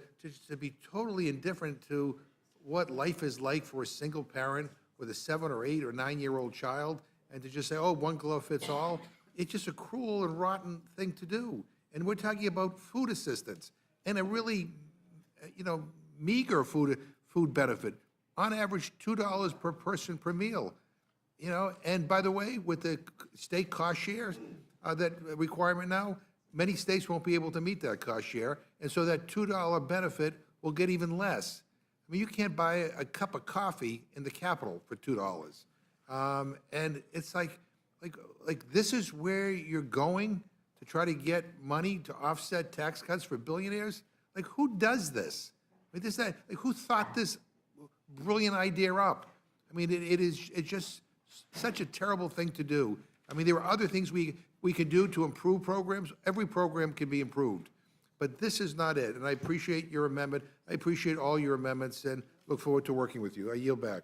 be totally indifferent to what life is like for a single parent with a 7 or 8 or 9-year-old child, and to just say, oh, one glove fits all, it's just a cruel and rotten thing to do. And we're talking about food assistance and a really, meager food benefit. On average, $2 per person per meal. And by the way, with the state cost shares, that requirement now, many states won't be able to meet that cost share, and so that $2 benefit will get even less. I mean, you can't buy a cup of coffee in the Capitol for $2. And it's like this is where you're going to try to get money to offset tax cuts for billionaires? Like, who does this? I mean, who thought this brilliant idea up? I mean, it's just such a terrible thing to do. I mean, there are other things we could do to improve programs. Every program can be improved. But this is not it. And I appreciate your amendment. I appreciate all your amendments and look forward to working with you. I yield back.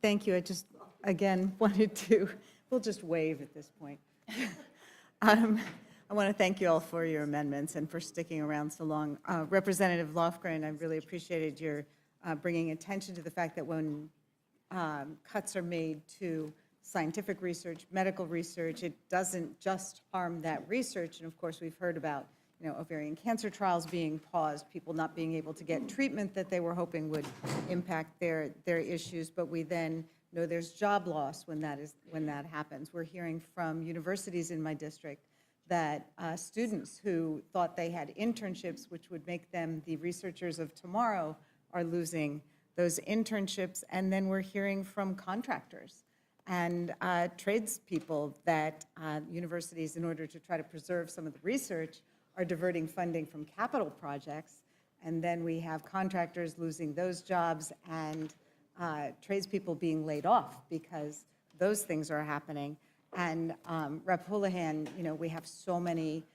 Thank you. I just, again, wanted to, we'll just wave at this point. I want to thank you all for your amendments and for sticking around so long. Representative Lofgren, I really appreciated your bringing attention to the fact that when cuts are made to scientific research, medical research, it doesn't just harm that research. And of course, we've heard about ovarian cancer trials being paused, people not being able to get treatment that they were hoping would impact their issues. But we then know there's job loss when that happens. We're hearing from universities in my district that students who thought they had internships, which would make them the researchers of tomorrow, are losing those internships. And then we're hearing from contractors and tradespeople that universities, in order to try to preserve some of the research, are diverting funding from capital projects. And then we have contractors losing those jobs and tradespeople being laid off because those things are happening. And Rep. Houlihan, we have so many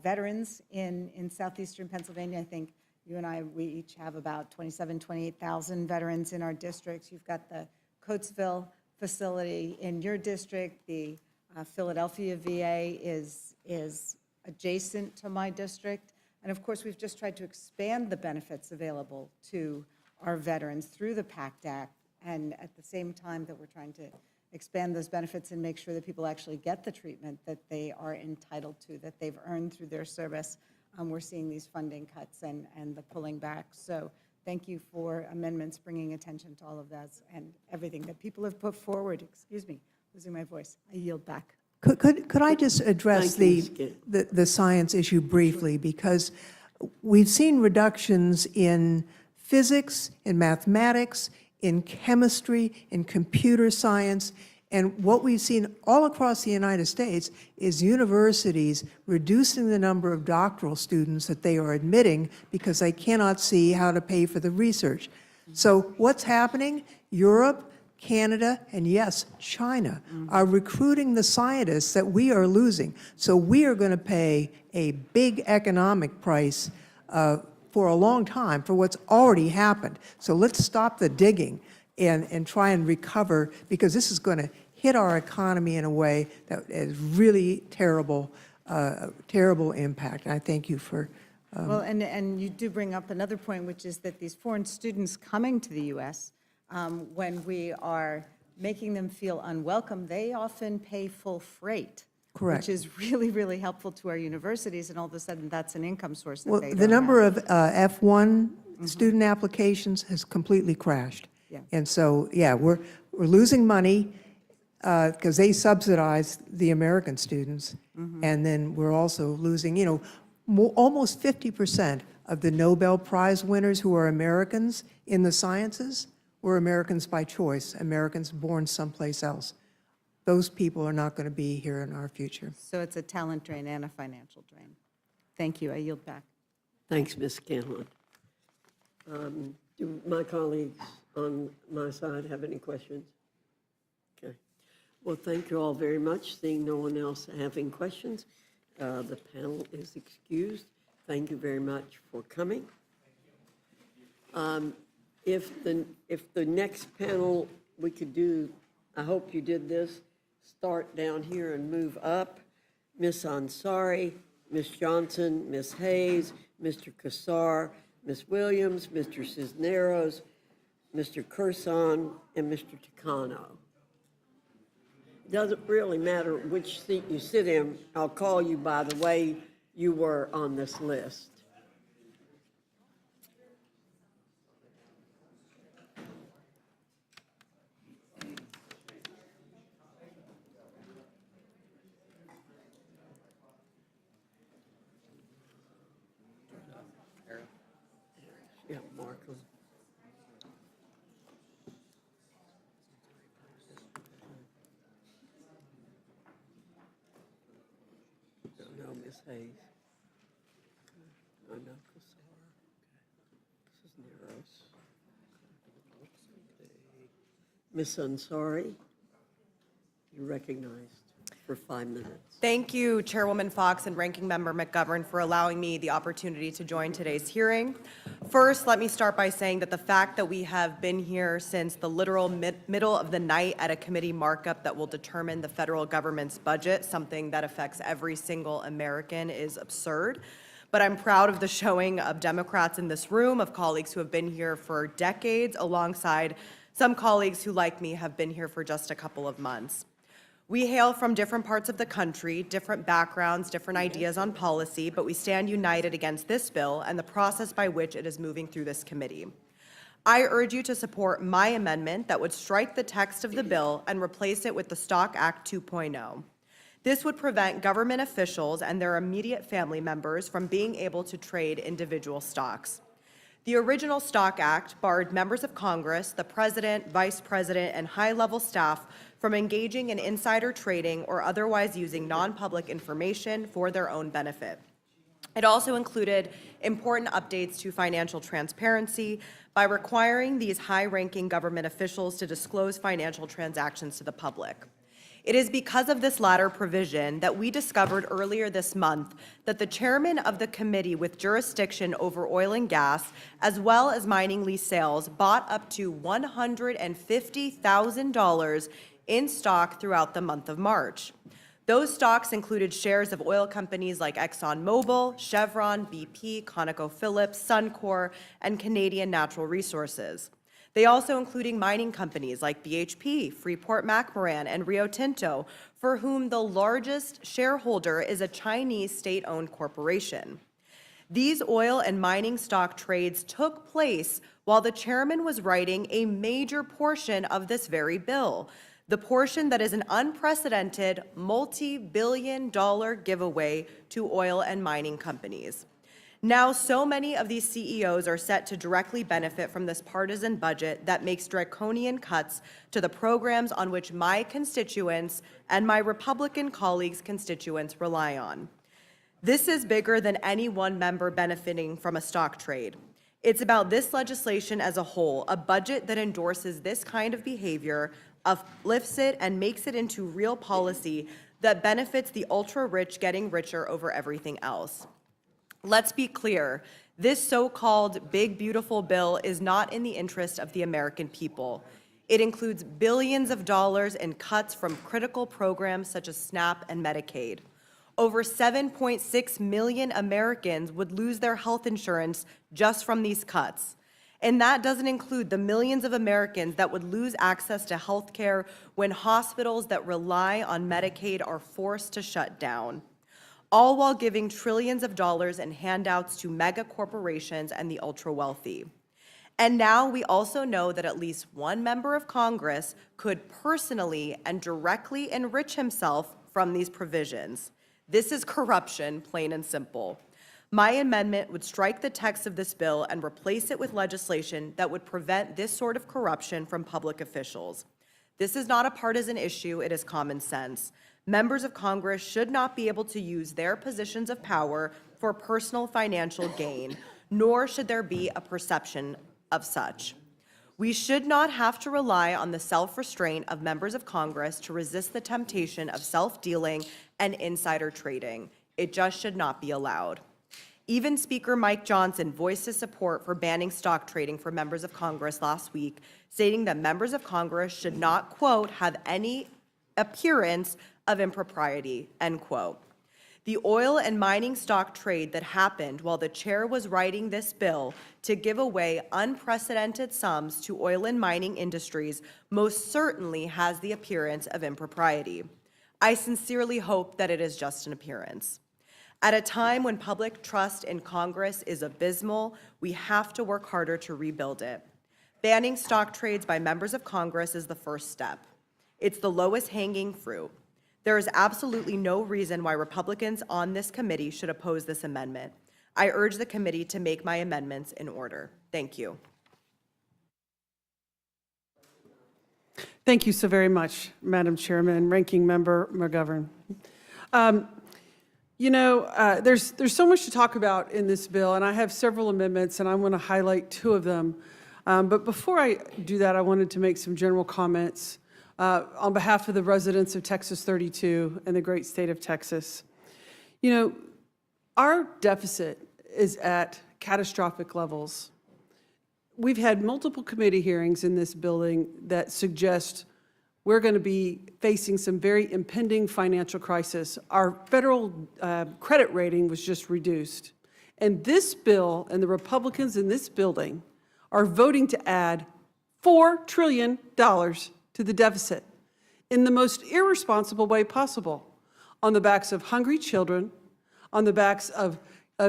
veterans in southeastern Pennsylvania. I think you and I, we each have about 28,000 veterans in our districts. You've got the Coatesville facility in your district. The Philadelphia VA is adjacent to my district. And of course, we've just tried to expand the benefits available to our veterans through the PACT Act. And at the same time that we're trying to expand those benefits and make sure that people actually get the treatment that they are entitled to, that they've earned through their service, we're seeing these funding cuts and the pulling back. So thank you for amendments bringing attention to all of that and everything that people have put forward. Excuse me, losing my voice. I yield back. Could I just address the science issue briefly? Because we've seen reductions in physics, in mathematics, in chemistry, in computer science, and what we've seen all across the United States is universities reducing the number of doctoral students that they are admitting because they cannot see how to pay for the research. So what's happening? Europe, Canada, and yes, China are recruiting the scientists that we are losing. So we are going to pay a big economic price for a long time for what's already happened. So let's stop the digging and try and recover, because this is going to hit our economy in a way that is really terrible, terrible impact. And I thank you for well, and you do bring up another point, which is that these foreign students coming to the U.S., when we are making them feel unwelcome, they often pay full freight. Correct. Which is really, really helpful to our universities, and all of a sudden, that's an income source that well, they the don't number have. of F1 student applications has completely crashed. Yeah. And so, yeah, we're losing money because they subsidize the American students. And then we're also losing, almost 50% of the Nobel Prize winners who are Americans in the sciences were Americans by choice, Americans born someplace else. Those people are not going to be here in our future. So it's a talent drain and a financial drain. Thank you. I yield back. Thanks, Ms. Scanlon. Do my colleagues on my side have any questions? Okay. Well, thank you all very much. Seeing no one else having questions, the panel is excused. Thank you very much for coming. If the next panel we could do, I hope you did this, start down here and move up. Ms. Ansari, Ms. Johnson, Ms. Hayes, Mr. Kassar, Ms. Williams, Mr. Cisneros, Mr. Curson, and Mr. Takano. doesn't really matter which seat you sit in. I'll call you by the way you were on this list. Yeah, mark them. No, Miss Hayes. I know Qatar. This is Neros. Miss Ansari, you're recognized for 5 minutes. Thank you, Chairwoman Fox and Ranking Member McGovern, for allowing me the opportunity to join today's hearing. First, let me start by saying that the fact that we have been here since the literal middle of the night at a committee markup that will determine the federal government's budget, something that affects every single American, is absurd. But I'm proud of the showing of Democrats in this room, of colleagues who have been here for decades, alongside some colleagues who, like me, have been here for just a couple of months. We hail from different parts of the country, different backgrounds, different ideas on policy, but we stand united against this bill and the process by which it is moving through this committee. I urge you to support my amendment that would strike the text of the bill and replace it with the Stock Act 2.0. This would prevent government officials and their immediate family members from being able to trade individual stocks. The original Stock Act barred members of Congress, the president, vice president, and high-level staff from engaging in insider trading or otherwise using non-public information for their own benefit. It also included important updates to financial transparency by requiring these high-ranking government officials to disclose financial transactions to the public. It is because of this latter provision that we discovered earlier this month that the chairman of the committee with jurisdiction over oil and gas, as well as mining lease sales, bought up to $150,000 in stock throughout the month of March. Those stocks included shares of oil companies like ExxonMobil, Chevron, BP, ConocoPhillips, Suncor, and Canadian Natural Resources. They also included mining companies like BHP, Freeport-McMoRan, and Rio Tinto, for whom the largest shareholder is a Chinese state-owned corporation. These oil and mining stock trades took place while the chairman was writing a major portion of this very bill, the portion that is an unprecedented multi-billion-dollar giveaway to oil and mining companies. Now, so many of these CEOs are set to directly benefit from this partisan budget that makes draconian cuts to the programs on which my constituents and my Republican colleagues' constituents rely on. This is bigger than any one member benefiting from a stock trade. It's about this legislation as a whole, a budget that endorses this kind of behavior, uplifts it, and makes it into real policy that benefits the ultra-rich getting richer over everything else. Let's be clear, this so-called big, beautiful bill is not in the interest of the American people. It includes billions of dollars in cuts from critical programs such as SNAP and Medicaid. Over 7.6 million Americans would lose their health insurance just from these cuts. And that doesn't include the millions of Americans that would lose access to health care when hospitals that rely on Medicaid are forced to shut down, all while giving trillions of dollars in handouts to mega corporations and the ultra-wealthy. And now we also know that at least one member of Congress could personally and directly enrich himself from these provisions. This is corruption, plain and simple. My amendment would strike the text of this bill and replace it with legislation that would prevent this sort of corruption from public officials. This is not a partisan issue, it is common sense. Members of Congress should not be able to use their positions of power for personal financial gain, nor should there be a perception of such. We should not have to rely on the self-restraint of members of Congress to resist the temptation of self-dealing and insider trading. It just should not be allowed. Even Speaker Mike Johnson voiced his support for banning stock trading for members of Congress last week, stating that members of Congress should not, quote, have any appearance of impropriety, end quote. The oil and mining stock trade that happened while the chair was writing this bill to give away unprecedented sums to oil and mining industries most certainly has the appearance of impropriety. I sincerely hope that it is just an appearance. At a time when public trust in Congress is abysmal, we have to work harder to rebuild it. Banning stock trades by members of Congress is the first step. It's the lowest hanging fruit. There is absolutely no reason why Republicans on this committee should oppose this amendment. I urge the committee to make my amendments in order. Thank you. Thank you so very much, Madam Chairman, Ranking Member McGovern. There's so much to talk about in this bill, and I have several amendments, and I want to highlight two of them. But before I do that, I wanted to make some general comments on behalf of the residents of Texas 32 and the great state of Texas. Our deficit is at catastrophic levels. We've had multiple committee hearings in this building that suggest we're going to be facing some very impending financial crisis. Our federal credit rating was just reduced. And this bill and the Republicans in this building are voting to add $4 trillion to the deficit in the most irresponsible way possible, on the backs of hungry children, on the backs of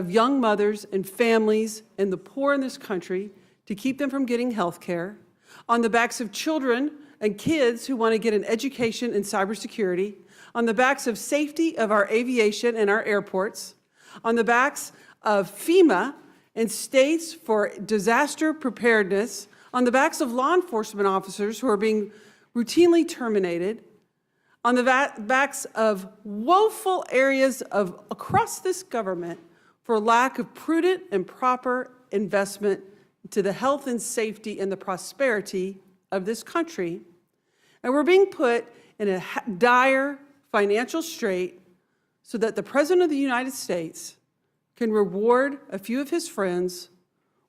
young mothers and families and the poor in this country to keep them from getting health care, on the backs of children and kids who want to get an education in cybersecurity, on the backs of safety of our aviation and our airports, on the backs of FEMA and states for disaster preparedness, on the backs of law enforcement officers who are being routinely terminated, on the backs of woeful areas across this government for lack of prudent and proper investment to the health and safety and the prosperity of this country. And we're being put in a dire financial strait so that the President of the United States can reward a few of his friends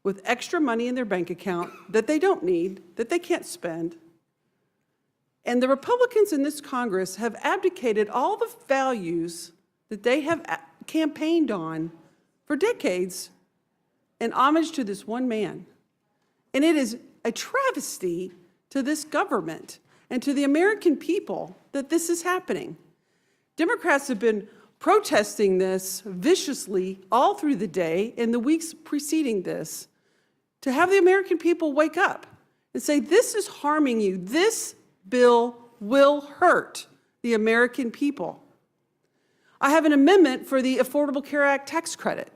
with extra money in their bank account that they don't need, that they can't spend. And the Republicans in this Congress have abdicated all the values that they have campaigned on for decades in homage to this one man. And it is a travesty to this government and to the American people that this is happening. Democrats have been protesting this viciously all through the day in the weeks preceding this to have the American people wake up and say, this is harming you. This bill will hurt the American people. I have an amendment for the Affordable Care Act tax credit.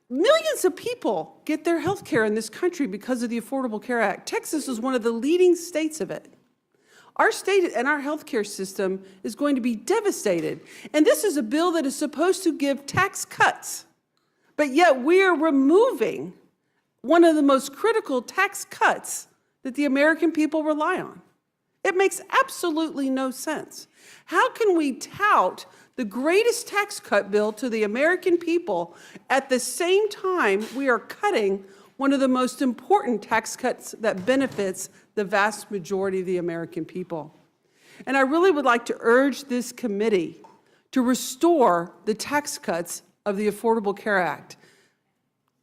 Millions of people get their health care in this country because of the Affordable Care Act. Texas is one of the leading states of it. Our state and our health care system is going to be devastated. And this is a bill that is supposed to give tax cuts. But yet we are removing one of the most critical tax cuts that the American people rely on. It makes absolutely no sense. How can we tout the greatest tax cut bill to the American people at the same time we are cutting one of the most important tax cuts that benefits the vast majority of the American people? And I really would like to urge this committee to restore the tax cuts of the Affordable Care Act.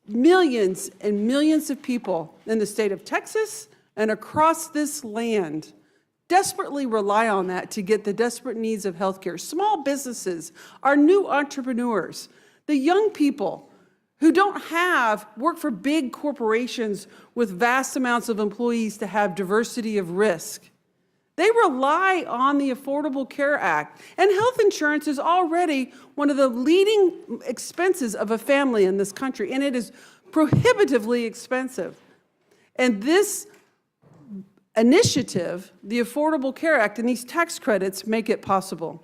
Millions and millions of people in the state of Texas and across this land desperately rely on that to get the desperate needs of healthcare. Small businesses, our new entrepreneurs, the young people who don't work for big corporations with vast amounts of employees to have diversity of risk. They rely on the Affordable Care Act. And health insurance is already one of the leading expenses of a family in this country, and it is prohibitively expensive. And this initiative, the Affordable Care Act, and these tax credits make it possible.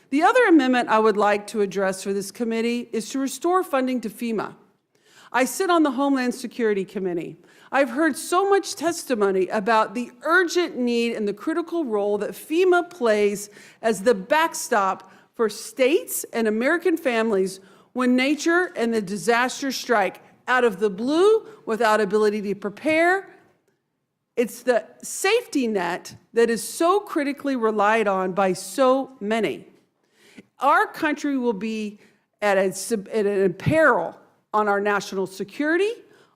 The other amendment I would like to address for this committee is to restore funding to FEMA. I sit on the Homeland Security Committee. I've heard so much testimony about the urgent need and the critical role that FEMA plays as the backstop for states and American families when nature and the disaster strike out of the blue without ability to prepare. It's the safety net that is so critically relied on by so many. our country will be at an peril on our national security,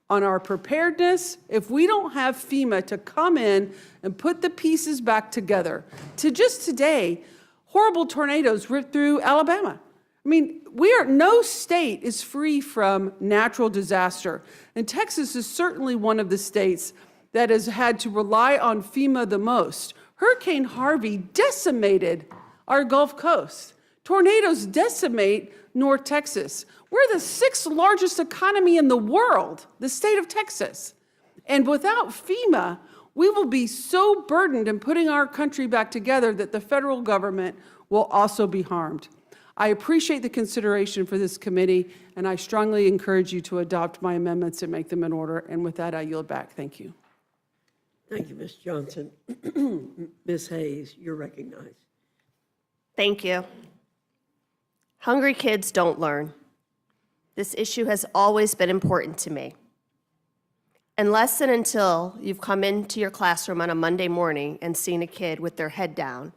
on our preparedness, if we don't have FEMA to come in and put the pieces back together. To just today, horrible tornadoes ripped through Alabama. I mean, no state is free from natural disaster. And Texas is certainly one of the states that has had to rely on FEMA the most. Hurricane Harvey decimated our Gulf Coast. Tornadoes decimate North Texas. We're the 6th largest economy in the world, the state of Texas. And without FEMA, we will be so burdened in putting our country back together that the federal government will also be harmed. I appreciate the consideration for this committee, and I strongly encourage you to adopt my amendments and make them in order. And with that, I yield back. Thank you. Thank you, Ms. Johnson. Ms. Hayes, you're recognized. Thank you. Hungry kids don't learn. This issue has always been important to me. Unless and until you've come into your classroom on a Monday morning and seen a kid with their head down,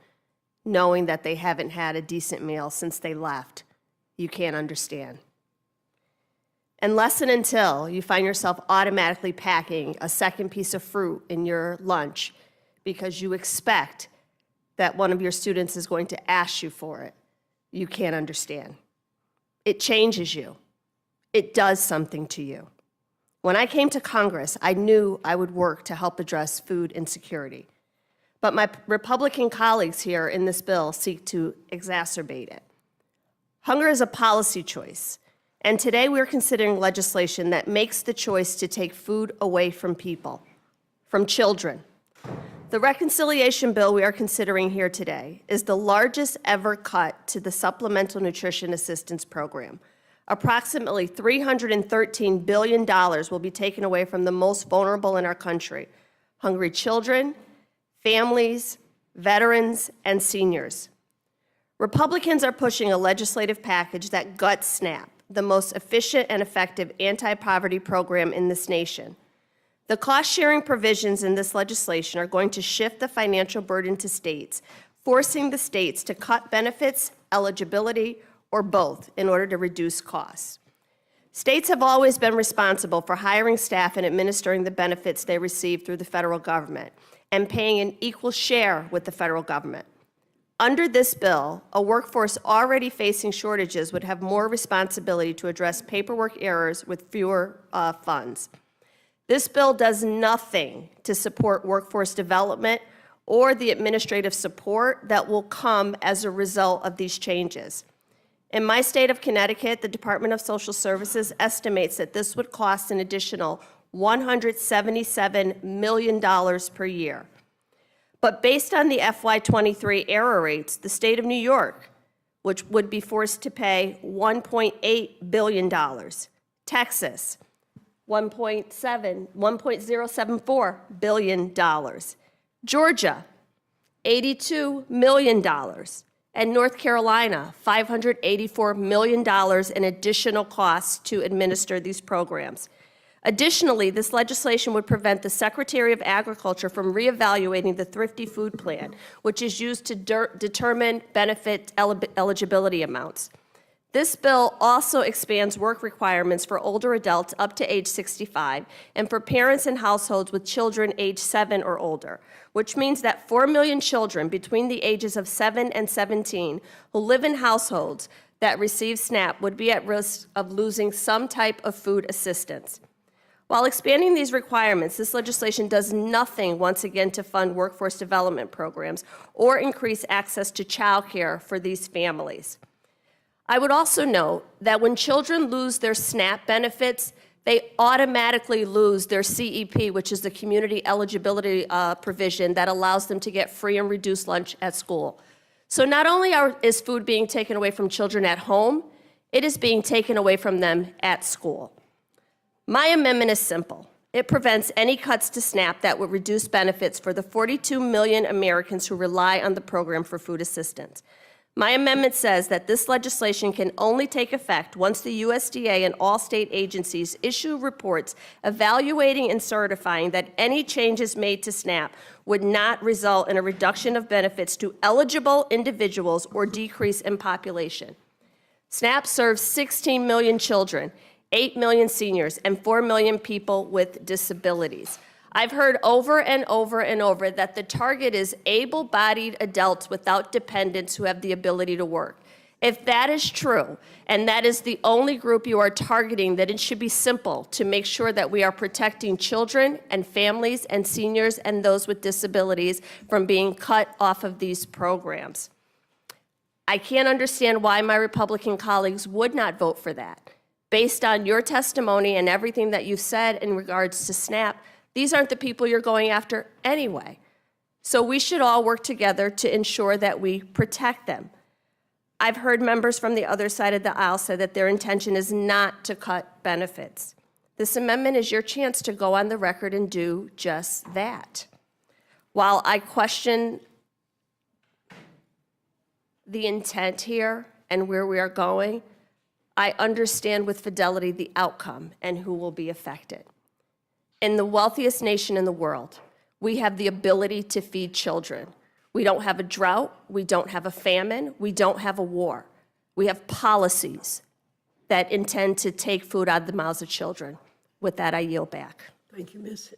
knowing that they haven't had a decent meal since they left, you can't understand. Unless and until you find yourself automatically packing a second piece of fruit in your lunch because you expect that one of your students is going to ask you for it, you can't understand. It changes you. It does something to you. When I came to Congress, I knew I would work to help address food insecurity. But my Republican colleagues here in this bill seek to exacerbate it. Hunger is a policy choice, and today we're considering legislation that makes the choice to take food away from people, from children. The reconciliation bill we are considering here today is the largest ever cut to the Supplemental Nutrition Assistance Program. Approximately $313 billion will be taken away from the most vulnerable in our country: hungry children, families, veterans, and seniors. Republicans are pushing a legislative package that guts SNAP, the most efficient and effective anti-poverty program in this nation. The cost-sharing provisions in this legislation are going to shift the financial burden to states, forcing the states to cut benefits, eligibility, or both in order to reduce costs. States have always been responsible for hiring staff and administering the benefits they receive through the federal government and paying an equal share with the federal government. Under this bill, a workforce already facing shortages would have more responsibility to address paperwork errors with fewer funds. This bill does nothing to support workforce development or the administrative support that will come as a result of these changes. In my state of Connecticut, the Department of Social Services estimates that this would cost an additional $177 million per year. But based on the FY23 error rates, the state of New York, which would be forced to pay $1.8 billion, Texas, $1.074 billion, Georgia, $82 million, and North Carolina, $584 million in additional costs to administer these programs. Additionally, this legislation would prevent the Secretary of Agriculture from reevaluating the Thrifty Food Plan, which is used to determine benefit eligibility amounts. This bill also expands work requirements for older adults up to age 65 and for parents in households with children age 7 or older, which means that 4 million children between the ages of 7 and 17 who live in households that receive SNAP would be at risk of losing some type of food assistance. While expanding these requirements, this legislation does nothing, once again, to fund workforce development programs or increase access to child care for these families. I would also note that when children lose their SNAP benefits, they automatically lose their CEP, which is the community eligibility provision that allows them to get free and reduced lunch at school. So not only is food being taken away from children at home, it is being taken away from them at school. My amendment is simple. It prevents any cuts to SNAP that would reduce benefits for the 42 million Americans who rely on the program for food assistance. My amendment says that this legislation can only take effect once the USDA and all state agencies issue reports evaluating and certifying that any changes made to SNAP would not result in a reduction of benefits to eligible individuals or decrease in population. SNAP serves 16 million children, 8 million seniors, and 4 million people with disabilities. I've heard over and over and over that the target is able-bodied adults without dependents who have the ability to work. If that is true, and that is the only group you are targeting, then it should be simple to make sure that we are protecting children and families and seniors and those with disabilities from being cut off of these programs. I can't understand why my Republican colleagues would not vote for that. Based on your testimony and everything that you've said in regards to SNAP, these aren't the people you're going after anyway. So we should all work together to ensure that we protect them. I've heard members from the other side of the aisle say that their intention is not to cut benefits. This amendment is your chance to go on the record and do just that. While I question the intent here and where we are going, I understand with fidelity the outcome and who will be affected. In the wealthiest nation in the world, we have the ability to feed children. We don't have a drought, we don't have a famine, we don't have a war. We have policies that intend to take food out of the mouths of children. With that, I yield back. Thank you, Ms.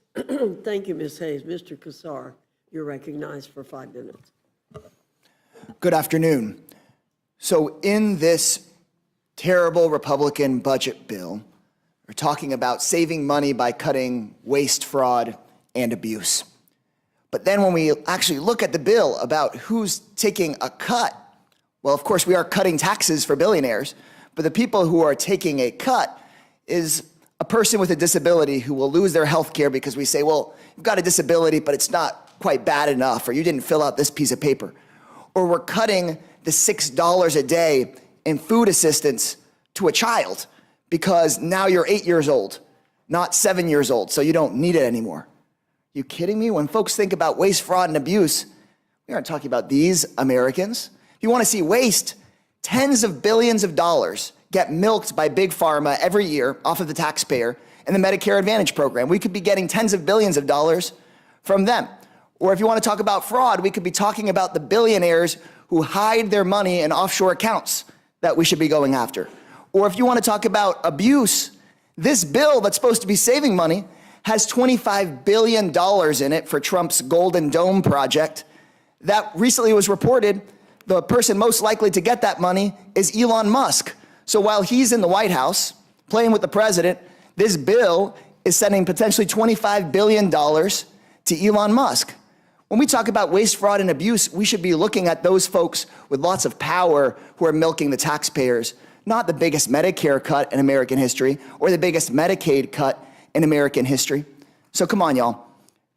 Thank you, Ms. Hayes. Mr. Qassar, you're recognized for 5 minutes. Good afternoon. So in this terrible Republican budget bill, we're talking about saving money by cutting waste, fraud, and abuse. But then when we actually look at the bill about who's taking a cut, well, of course, we are cutting taxes for billionaires, but the people who are taking a cut is a person with a disability who will lose their health care because we say, well, you've got a disability, but it's not quite bad enough, or you didn't fill out this piece of paper. Or we're cutting the $6 a day in food assistance to a child because now you're 8 years old, not 7 years old, so you don't need it anymore. You kidding me? When folks think about waste, fraud, and abuse, we aren't talking about these Americans. If you want to see waste, tens of billions of dollars get milked by big pharma every year off of the taxpayer in the Medicare Advantage program. We could be getting tens of billions of dollars from them. Or if you want to talk about fraud, we could be talking about the billionaires who hide their money in offshore accounts that we should be going after. Or if you want to talk about abuse, this bill that's supposed to be saving money has $25 billion in it for Trump's Golden Dome project. That recently was reported, the person most likely to get that money is Elon Musk. So while he's in the White House playing with the president, this bill is sending potentially $25 billion to Elon Musk. When we talk about waste, fraud, and abuse, we should be looking at those folks with lots of power who are milking the taxpayers, not the biggest Medicare cut in American history or the biggest Medicaid cut in American history. So come on, y'all.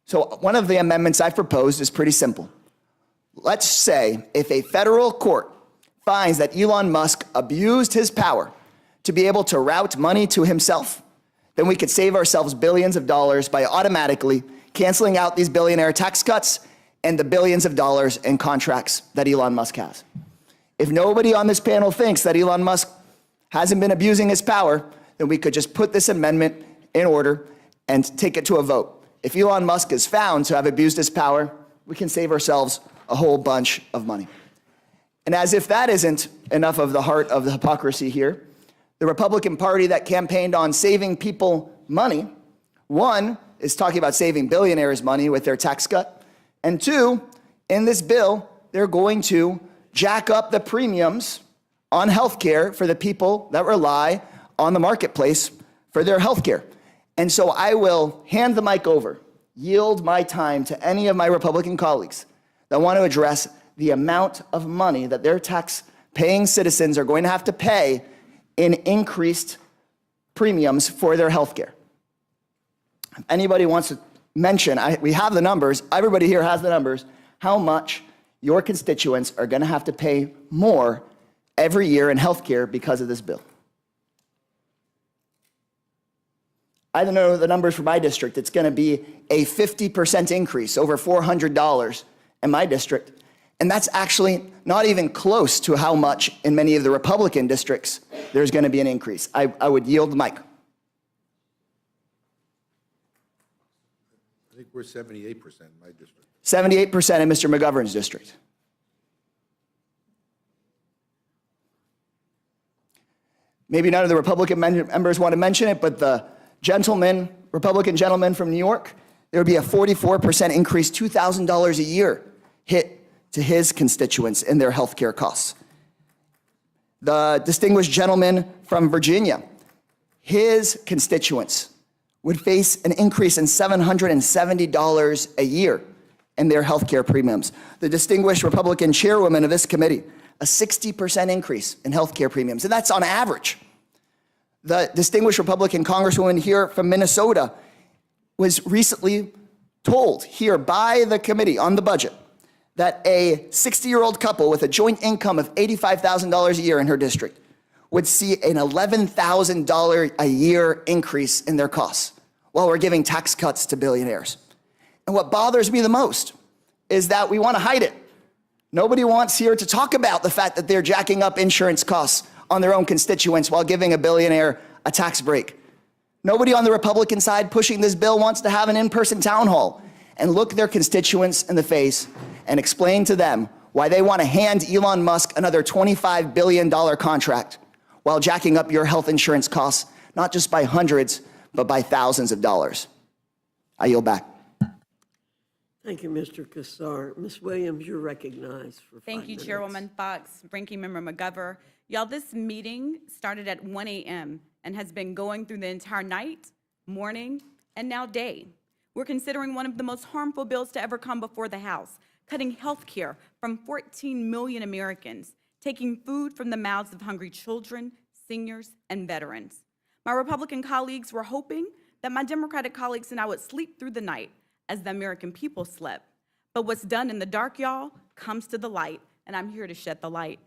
So one of the amendments I've proposed is pretty simple. Let's say if a federal court finds that Elon Musk abused his power to be able to route money to himself, then we could save ourselves billions of dollars by automatically canceling out these billionaire tax cuts and the billions of dollars in contracts that Elon Musk has. If nobody on this panel thinks that Elon Musk hasn't been abusing his power, then we could just put this amendment in order and take it to a vote. If Elon Musk is found to have abused his power, we can save ourselves a whole bunch of money. And as if that isn't enough of the heart of the hypocrisy here, the Republican Party that campaigned on saving people money, one, is talking about saving billionaires money with their tax cut, and two, in this bill, they're going to jack up the premiums on health care for the people that rely on the marketplace for their health care. And so I will hand the mic over, yield my time to any of my Republican colleagues that want to address the amount of money that their tax-paying citizens are going to have to pay in increased premiums for their health care. If anybody wants to mention, we have the numbers, everybody here has the numbers, how much your constituents are going to have to pay more every year in health care because of this bill. I don't know the numbers for my district. It's going to be a 50% increase, over $400 in my district. And that's actually not even close to how much in many of the Republican districts there's going to be an increase. I would yield the mic. I think we're 78% in my district. 78% in Mr. McGovern's district. Maybe none of the Republican members want to mention it, but the Republican gentleman from New York, there would be a 44% increase, $2,000 a year hit to his constituents in their health care costs. The distinguished gentleman from Virginia, his constituents would face an increase in $770 a year in their health care premiums. The distinguished Republican chairwoman of this committee, a 60% increase in health care premiums, and that's on average. The distinguished Republican congresswoman here from Minnesota was recently told here by the committee on the budget that a 60-year-old couple with a joint income of $85,000 a year in her district would see an $11,000 a year increase in their costs while we're giving tax cuts to billionaires. And what bothers me the most is that we want to hide it. Nobody wants here to talk about the fact that they're jacking up insurance costs on their own constituents while giving a billionaire a tax break. Nobody on the Republican side pushing this bill wants to have an in-person town hall and look their constituents in the face and explain to them why they want to hand Elon Musk another $25 billion contract while jacking up your health insurance costs, not just by hundreds, but by thousands of dollars. I yield back. Thank you, Mr. Kassar. Ms. Williams, you're recognized for 5 Thank you, minutes. Chairwoman Fox, Ranking Member McGovern. Y'all, this meeting started at 1 a.m. and has been going through the entire night, morning, and now day. We're considering one of the most harmful bills to ever come before the House, cutting health care from 14 million Americans, taking food from the mouths of hungry children, seniors, and veterans. My Republican colleagues were hoping that my Democratic colleagues and I would sleep through the night as the American people slept. But what's done in the dark, y'all, comes to the light, and I'm here to shed the light.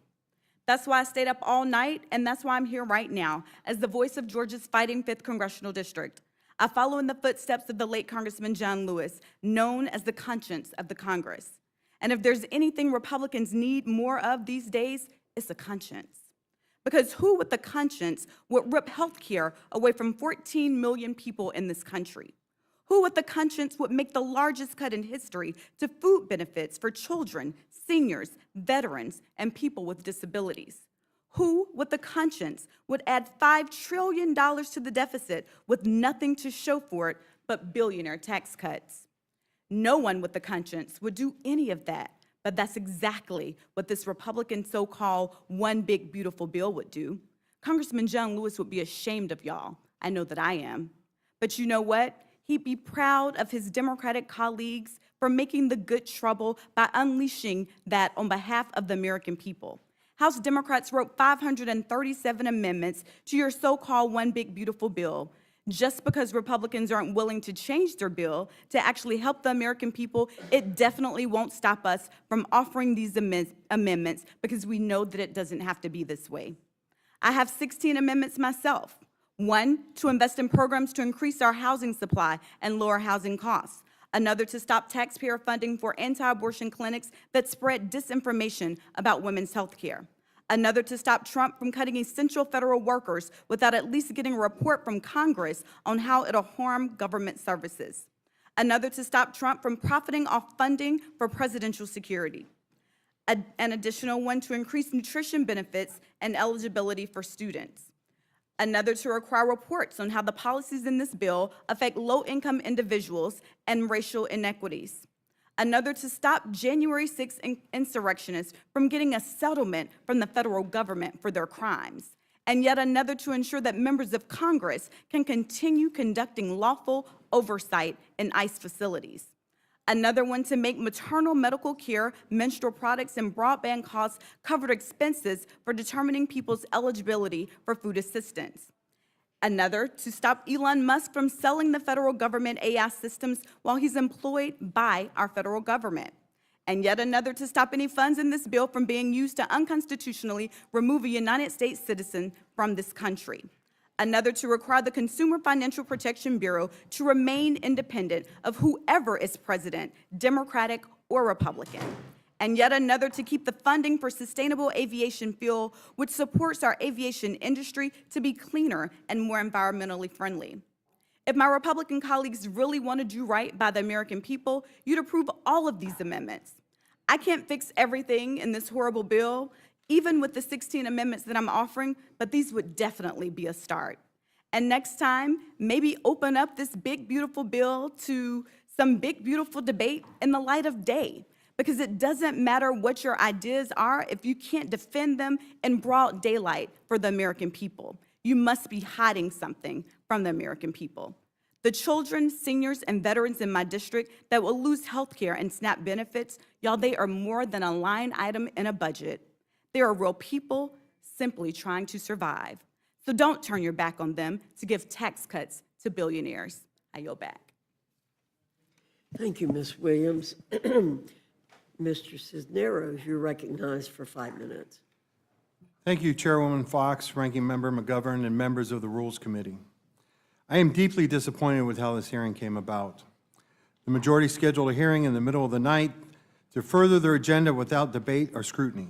That's why I stayed up all night, and that's why I'm here right now as the voice of Georgia's fighting 5th Congressional District. I follow in the footsteps of the late Congressman John Lewis, known as the conscience of the Congress. And if there's anything Republicans need more of these days, it's a conscience. Because who with a conscience would rip health care away from 14 million people in this country? Who with a conscience would make the largest cut in history to food benefits for children, seniors, veterans, and people with disabilities? Who with a conscience would add $5 trillion to the deficit with nothing to show for it but billionaire tax cuts? No one with a conscience would do any of that, but that's exactly what this Republican so-called one big beautiful bill would do. Congressman John Lewis would be ashamed of y'all. I know that I am. But you know what? He'd be proud of his Democratic colleagues for making the good trouble by unleashing that on behalf of the American people. House Democrats wrote 537 amendments to your so-called one big beautiful bill. Just because Republicans aren't willing to change their bill to actually help the American people, it definitely won't stop us from offering these amendments because we know that it doesn't have to be this way. I have 16 amendments myself. One, to invest in programs to increase our housing supply and lower housing costs. Another, to stop taxpayer funding for anti-abortion clinics that spread disinformation about women's health care. Another, to stop Trump from cutting essential federal workers without at least getting a report from Congress on how it'll harm government services. Another, to stop Trump from profiting off funding for presidential security. An additional one, to increase nutrition benefits and eligibility for students. Another, to require reports on how the policies in this bill affect low-income individuals and racial inequities. Another, to stop January 6th insurrectionists from getting a settlement from the federal government for their crimes. And yet another, to ensure that members of Congress can continue conducting lawful oversight in ICE facilities. Another one, to make maternal medical care, menstrual products, and broadband costs covered expenses for determining people's eligibility for food assistance. Another, to stop Elon Musk from selling the federal government AI systems while he's employed by our federal government. And yet another, to stop any funds in this bill from being used to unconstitutionally remove a United States citizen from this country. Another, to require the Consumer Financial Protection Bureau to remain independent of whoever is president, Democratic or Republican. and yet another to keep the funding for sustainable aviation fuel, which supports our aviation industry to be cleaner and more environmentally friendly. If my Republican colleagues really want to do right by the American people, you'd approve all of these amendments. I can't fix everything in this horrible bill, even with the 16 amendments that I'm offering, but these would definitely be a start. And next time, maybe open up this big, beautiful bill to some big, beautiful debate in the light of day, because it doesn't matter what your ideas are if you can't defend them in broad daylight for the American people. You must be hiding something from the American people. The children, seniors, and veterans in my district that will lose health care and SNAP benefits, y'all, they are more than a line item in a budget. They are real people simply trying to survive. So don't turn your back on them to give tax cuts to billionaires. I yield back. Thank you, Ms. Williams. Mr. Cisneros, you're recognized for 5 minutes. Thank you, Chairwoman Fox, Ranking Member McGovern, and members of the Rules Committee. I am deeply disappointed with how this hearing came about. The majority scheduled a hearing in the middle of the night to further their agenda without debate or scrutiny.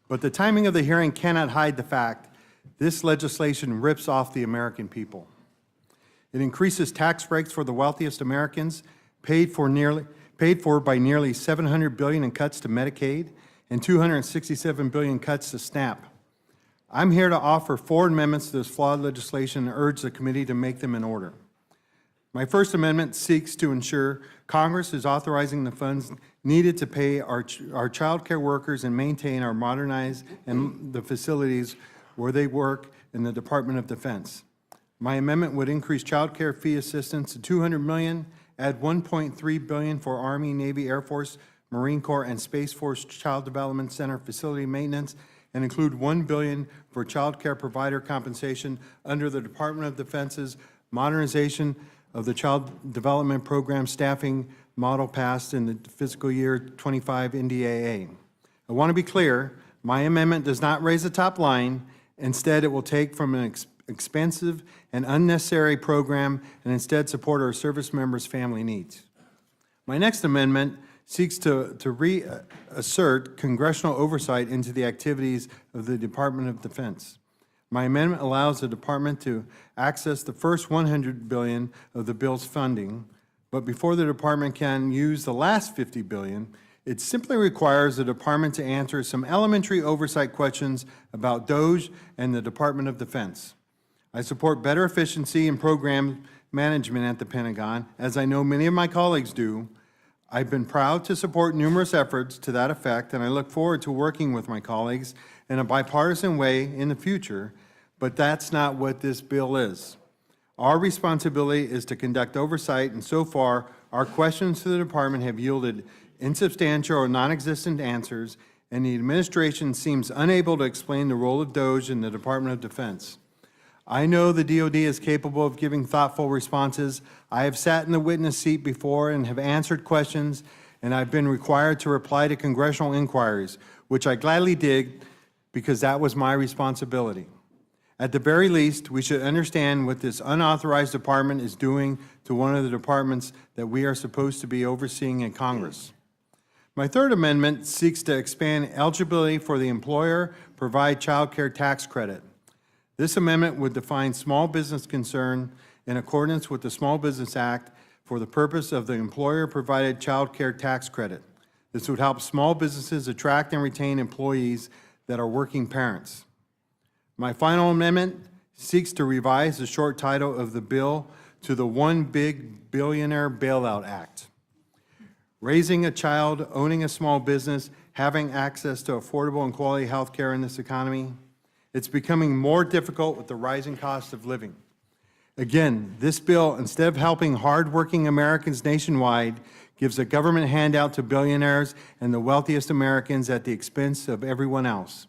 But the timing of the hearing cannot hide the fact this legislation rips off the American people. It increases tax breaks for the wealthiest Americans, paid for by nearly $700 billion in cuts to Medicaid and $267 billion cuts to SNAP. I'm here to offer 4 amendments to this flawed legislation and urge the committee to make them in order. My first amendment seeks to ensure Congress is authorizing the funds needed to pay our child care workers and maintain our modernized and the facilities where they work in the Department of Defense. My amendment would increase child care fee assistance to $200 million, add $1.3 billion for Army, Navy, Air Force, Marine Corps, and Space Force Child Development Center facility maintenance, and include $1 billion for child care provider compensation under the Department of Defense's modernization of the Child Development Program staffing model passed in the fiscal year 25 NDAA. I want to be clear, my amendment does not raise the top line. Instead, it will take from an expensive and unnecessary program and instead support our service members' family needs. My next amendment seeks to reassert congressional oversight into the activities of the Department of Defense. My amendment allows the department to access the first $100 billion of the bill's funding, but before the department can use the last $50 billion, it simply requires the department to answer some elementary oversight questions about DOGE and the Department of Defense. I support better efficiency and program management at the Pentagon, as I know many of my colleagues do. I've been proud to support numerous efforts to that effect, and I look forward to working with my colleagues in a bipartisan way in the future, but that's not what this bill is. Our responsibility is to conduct oversight, and so far, our questions to the department have yielded insubstantial or non-existent answers, and the administration seems unable to explain the role of DOGE in the Department of Defense. I know the DoD is capable of giving thoughtful responses. I have sat in the witness seat before and have answered questions, and I've been required to reply to congressional inquiries, which I gladly did because that was my responsibility. At the very least, we should understand what this unauthorized department is doing to one of the departments that we are supposed to be overseeing in Congress. My third amendment seeks to expand eligibility for the employer-provide child care tax credit. This amendment would define small business concern in accordance with the Small Business Act for the purpose of the employer-provided child care tax credit. This would help small businesses attract and retain employees that are working parents. My final amendment seeks to revise the short title of the bill to the One Big Billionaire Bailout Act. Raising a child, owning a small business, having access to affordable and quality health care in this economy, it's becoming more difficult with the rising cost of living. Again, this bill, instead of helping hardworking Americans nationwide, gives a government handout to billionaires and the wealthiest Americans at the expense of everyone else.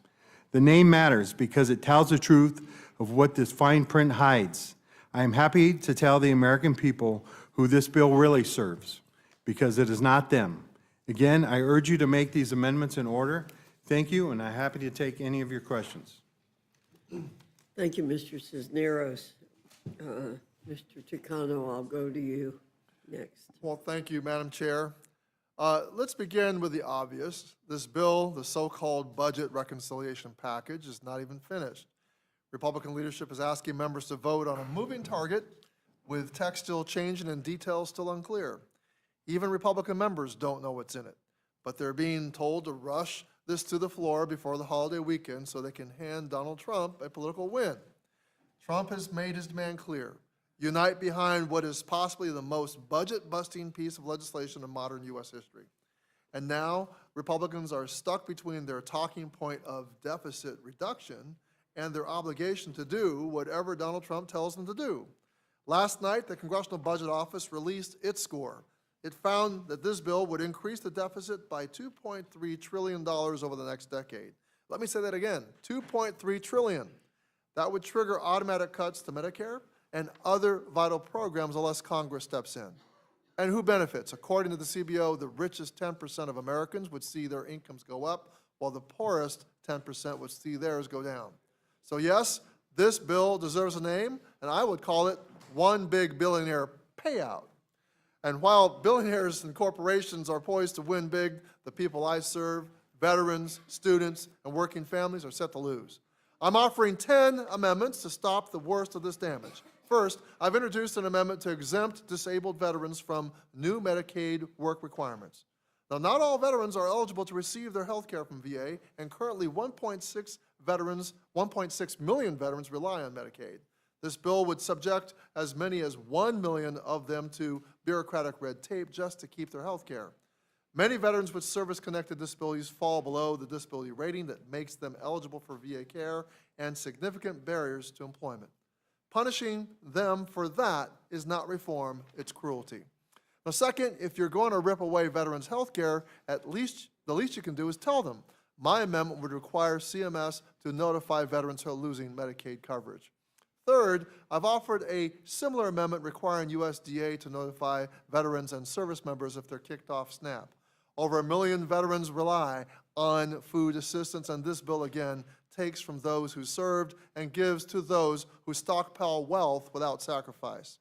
The name matters because it tells the truth of what this fine print hides. I am happy to tell the American people who this bill really serves, because it is not them. Again, I urge you to make these amendments in order. Thank you, and I'm happy to take any of your questions. Thank you, Mr. Cisneros. Mr. Chicano, I'll go to you next. Well, thank you, Madam Chair. Let's begin with the obvious. This bill, the so-called budget reconciliation package, is not even finished. Republican leadership is asking members to vote on a moving target with text still changing and details still unclear. Even Republican members don't know what's in it, but they're being told to rush this to the floor before the holiday weekend so they can hand Donald Trump a political win. Trump has made his demand clear. Unite behind what is possibly the most budget-busting piece of legislation in modern U.S. history. And now, Republicans are stuck between their talking point of deficit reduction and their obligation to do whatever Donald Trump tells them to do. Last night, the Congressional Budget Office released its score. It found that this bill would increase the deficit by $2.3 trillion over the next decade. Let me say that again, $2.3 trillion. That would trigger automatic cuts to Medicare and other vital programs unless Congress steps in. And who benefits? According to the CBO, the richest 10% of Americans would see their incomes go up, while the poorest 10% would see theirs go down. So yes, this bill deserves a name, and I would call it One Big Billionaire Payout. And while billionaires and corporations are poised to win big, the people I serve, veterans, students, and working families are set to lose. I'm offering 10 amendments to stop the worst of this damage. First, I've introduced an amendment to exempt disabled veterans from new Medicaid work requirements. Now, not all veterans are eligible to receive their health care from VA, and currently 1.6 million veterans rely on Medicaid. This bill would subject as many as 1 million of them to bureaucratic red tape just to keep their health care. Many veterans with service-connected disabilities fall below the disability rating that makes them eligible for VA care, and significant barriers to employment. Punishing them for that is not reform, it's cruelty. Now, second, if you're going to rip away veterans' health care, the least you can do is tell them. My amendment would require CMS to notify veterans who are losing Medicaid coverage. Third, I've offered a similar amendment requiring USDA to notify veterans and service members if they're kicked off SNAP. Over 1 million veterans rely on food assistance, and this bill, again, takes from those who served and gives to those who stockpile wealth without sacrifice.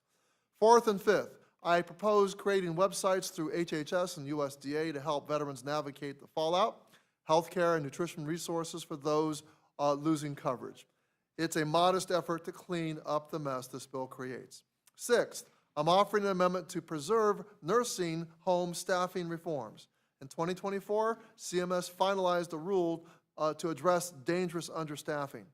Fourth and fifth, I propose creating websites through HHS and USDA to help veterans navigate the fallout, healthcare and nutrition resources for those losing coverage. It's a modest effort to clean up the mess this bill creates. Sixth, I'm offering an amendment to preserve nursing home staffing reforms. In 2024, CMS finalized a rule to address dangerous understaffing.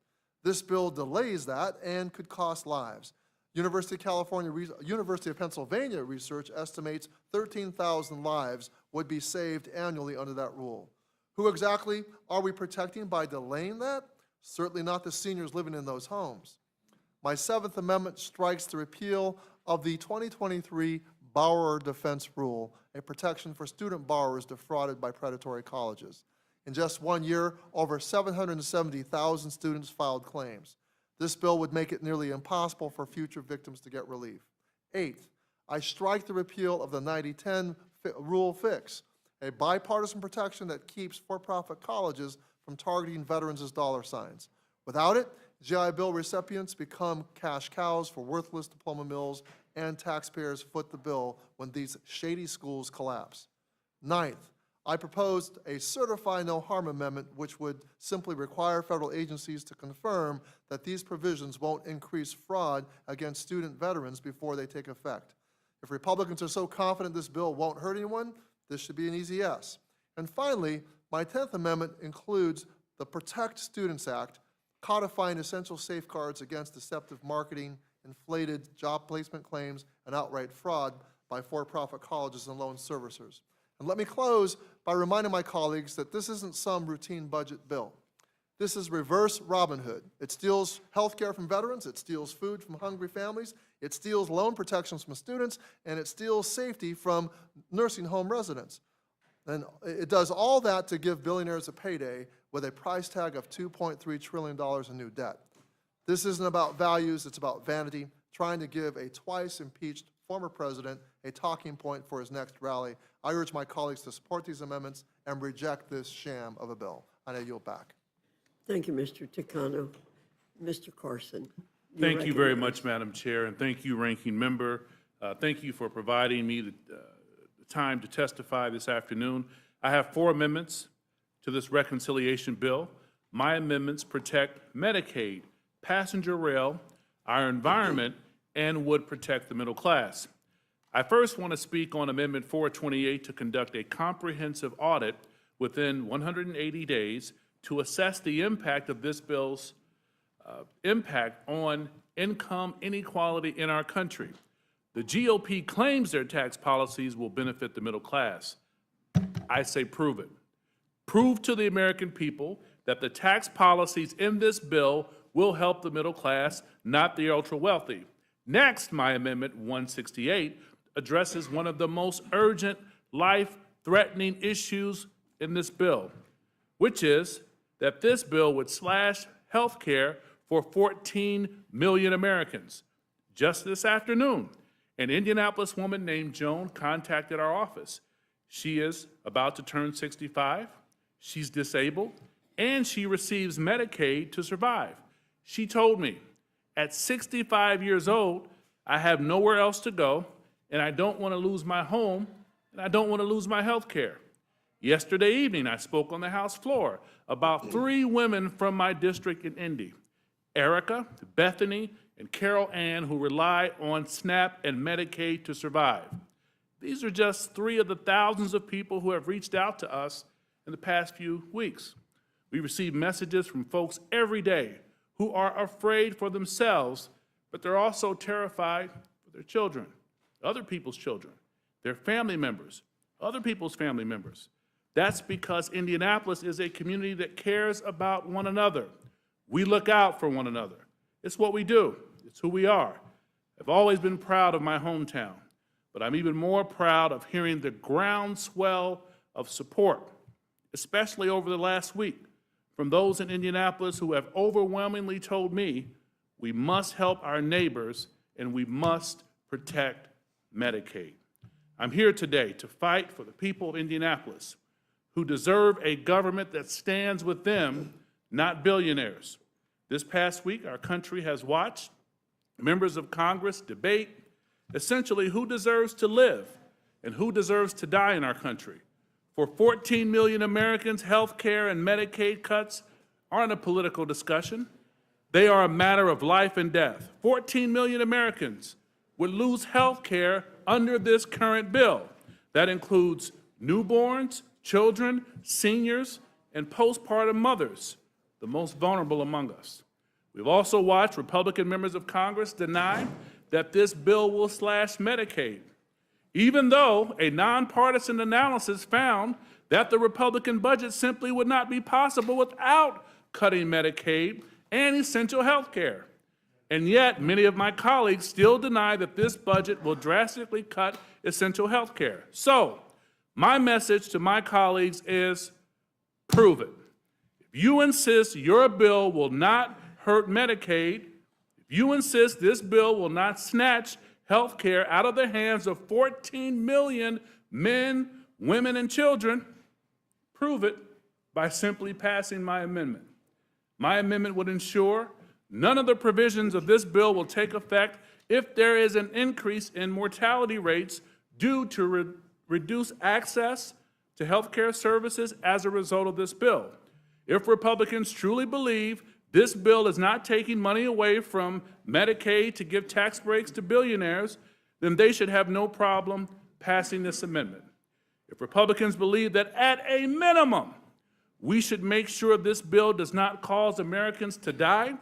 This bill delays that and could cost lives. University of Pennsylvania research estimates 13,000 lives would be saved annually under that rule. Who exactly are we protecting by delaying that? Certainly not the seniors living in those homes. My seventh amendment strikes the repeal of the 2023 Borrower Defense Rule, a protection for student borrowers defrauded by predatory colleges. In just 1 year, over 770,000 students filed claims. This bill would make it nearly impossible for future victims to get relief. Eighth, I strike the repeal of the 90-10 rule fix, a bipartisan protection that keeps for-profit colleges from targeting veterans as dollar signs. Without it, GI Bill recipients become cash cows for worthless diploma mills, and taxpayers foot the bill when these shady schools collapse. Ninth, I proposed a certify no harm amendment which would simply require federal agencies to confirm that these provisions won't increase fraud against student veterans before they take effect. If Republicans are so confident this bill won't hurt anyone, this should be an easy yes. And finally, my 10th amendment includes the Protect Students Act, codifying essential safeguards against deceptive marketing, inflated job placement claims, and outright fraud by for-profit colleges and loan servicers. And let me close by reminding my colleagues that this isn't some routine budget bill. This is reverse Robin Hood. It steals health care from veterans, it steals food from hungry families, it steals loan protections from students, and it steals safety from nursing home residents. And it does all that to give billionaires a payday with a price tag of $2.3 trillion in new debt. This isn't about values, it's about vanity, trying to give a twice-impeached former president a talking point for his next rally. I urge my colleagues to support these amendments and reject this sham of a bill. And I yield back. Thank you, Mr. Takano. Mr. Carson. Thank you very much, Madam Chair, and thank you, Ranking Member. Thank you for providing me the time to testify this afternoon. I have 4 amendments to this reconciliation bill. My amendments protect Medicaid, passenger rail, our environment, and would protect the middle class. I first want to speak on Amendment 428 to conduct a comprehensive audit within 180 days to assess the impact of this bill's impact on income inequality in our country. The GOP claims their tax policies will benefit the middle class. I say prove it. Prove to the American people that the tax policies in this bill will help the middle class, not the ultra-wealthy. Next, my Amendment 168 addresses one of the most urgent, life-threatening issues in this bill, which is that this bill would slash health care for 14 million Americans. Just this afternoon, an Indianapolis woman named Joan contacted our office. She is about to turn 65, she's disabled, and she receives Medicaid to survive. She told me, at 65 years old, I have nowhere else to go, and I don't want to lose my home, and I don't want to lose my health care. Yesterday evening, I spoke on the House floor about 3 women from my district in Indy, Erica, Bethany, and Carol Ann, who rely on SNAP and Medicaid to survive. These are just 3 of the thousands of people who have reached out to us in the past few weeks. We receive messages from folks every day who are afraid for themselves, but they're also terrified for their children, other people's children, their family members, other people's family members. That's because Indianapolis is a community that cares about one another. We look out for one another. It's what we do. It's who we are. I've always been proud of my hometown, but I'm even more proud of hearing the groundswell of support, especially over the last week, from those in Indianapolis who have overwhelmingly told me we must help our neighbors and we must protect Medicaid. I'm here today to fight for the people of Indianapolis who deserve a government that stands with them, not billionaires. This past week, our country has watched members of Congress debate essentially who deserves to live and who deserves to die in our country. For 14 million Americans, health care and Medicaid cuts aren't a political discussion. They are a matter of life and death. 14 million Americans would lose health care under this current bill. That includes newborns, children, seniors, and postpartum mothers, the most vulnerable among us. We've also watched Republican members of Congress deny that this bill will slash Medicaid, even though a nonpartisan analysis found that the Republican budget simply would not be possible without cutting Medicaid and essential health care. And yet, many of my colleagues still deny that this budget will drastically cut essential health care. So, my message to my colleagues is, prove it. If you insist your bill will not hurt Medicaid, if you insist this bill will not snatch health care out of the hands of 14 million men, women, and children, prove it by simply passing my amendment. My amendment would ensure none of the provisions of this bill will take effect if there is an increase in mortality rates due to reduced access to health care services as a result of this bill. If Republicans truly believe this bill is not taking money away from Medicaid to give tax breaks to billionaires, then they should have no problem passing this amendment. If Republicans believe that at a minimum, we should make sure this bill does not cause Americans to die,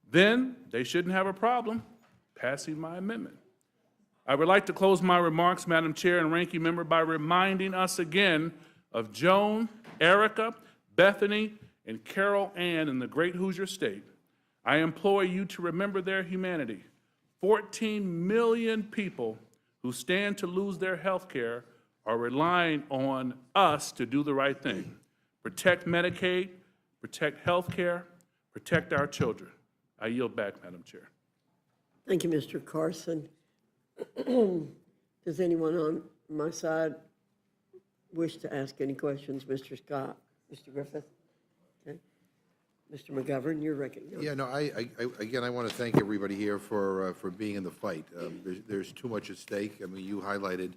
then they shouldn't have a problem passing my amendment. I would like to close my remarks, Madam Chair and Ranking Member, by reminding us again of Joan, Erica, Bethany, and Carol Ann in the great Hoosier State. I implore you to remember their humanity. 14 million people who stand to lose their health care are relying on us to do the right thing. Protect Medicaid, protect health care, protect our children. I yield back, Madam Chair. Thank you, Mr. Carson. Does anyone on my side wish to ask any questions? Mr. Scott, Mr. Griffith? Okay. Mr. McGovern, you're recognized. Yeah, no, again, I want to thank everybody here for being in the fight. There's too much at stake. I mean, you highlighted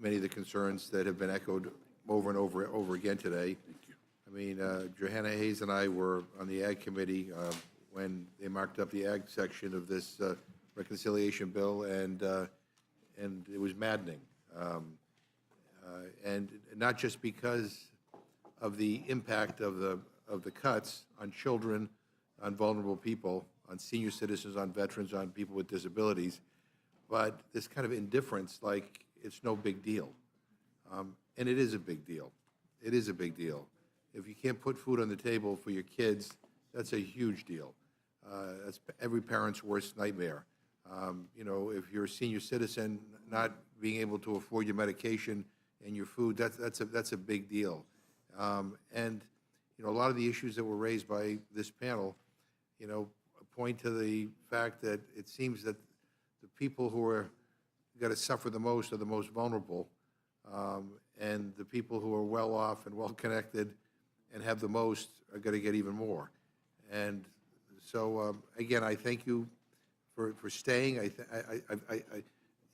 many of the concerns that have been echoed over and over again today. I mean, Johanna Hayes and I were on the Ag Committee when they marked up the Ag section of this reconciliation bill, and it was maddening. And not just because of the impact of the cuts on children, on vulnerable people, on senior citizens, on veterans, on people with disabilities, but this kind of indifference, like it's no big deal. And it is a big deal. It is a big deal. If you can't put food on the table for your kids, that's a huge deal. That's every parent's worst nightmare. You know, if you're a senior citizen, not being able to afford your medication and your food, that's a big deal. And, you know, a lot of the issues that were raised by this panel, you know, point to the fact that it seems that the people who are going to suffer the most are the most vulnerable, and the people who are well off and well connected and have the most are going to get even more. And so, again, I thank you for staying.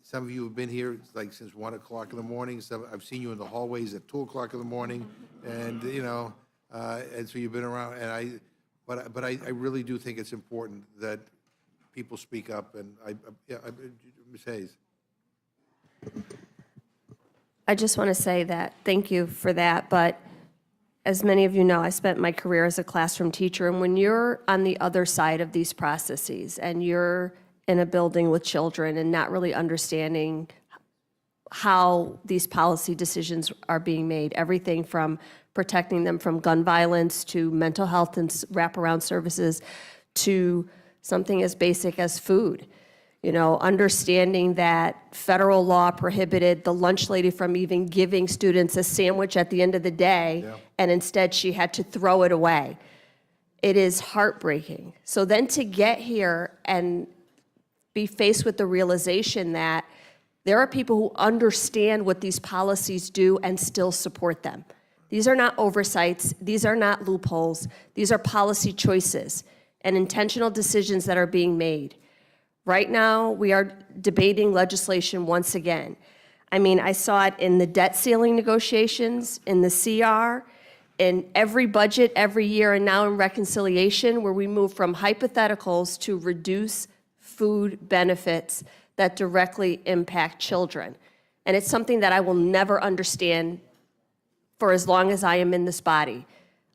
Some of you have been here like since 1 o'clock in the morning. Some I've seen you in the hallways at 2 o'clock in the morning, and you know, and so you've been around. And but I really do think it's important that people speak up. And Ms. Hayes. I just want to say that, thank you for that, but as many of you know, I spent my career as a classroom teacher, and when you're on the other side of these processes and you're in a building with children and not really understanding how these policy decisions are being made, everything from protecting them from gun violence to mental health and wraparound services to something as basic as food. You know, understanding that federal law prohibited the lunch lady from even giving students a sandwich at the end of the day, and instead she had to throw it away. It is heartbreaking. So then to get here and be faced with the realization that there are people who understand what these policies do and still support them. These are not oversights. These are not loopholes. These are policy choices and intentional decisions that are being made. Right now, we are debating legislation once again. I mean, I saw it in the debt ceiling negotiations, in the CR, in every budget every year, and now in reconciliation, where we move from hypotheticals to reduce food benefits that directly impact children. And it's something that I will never understand for as long as I am in this body.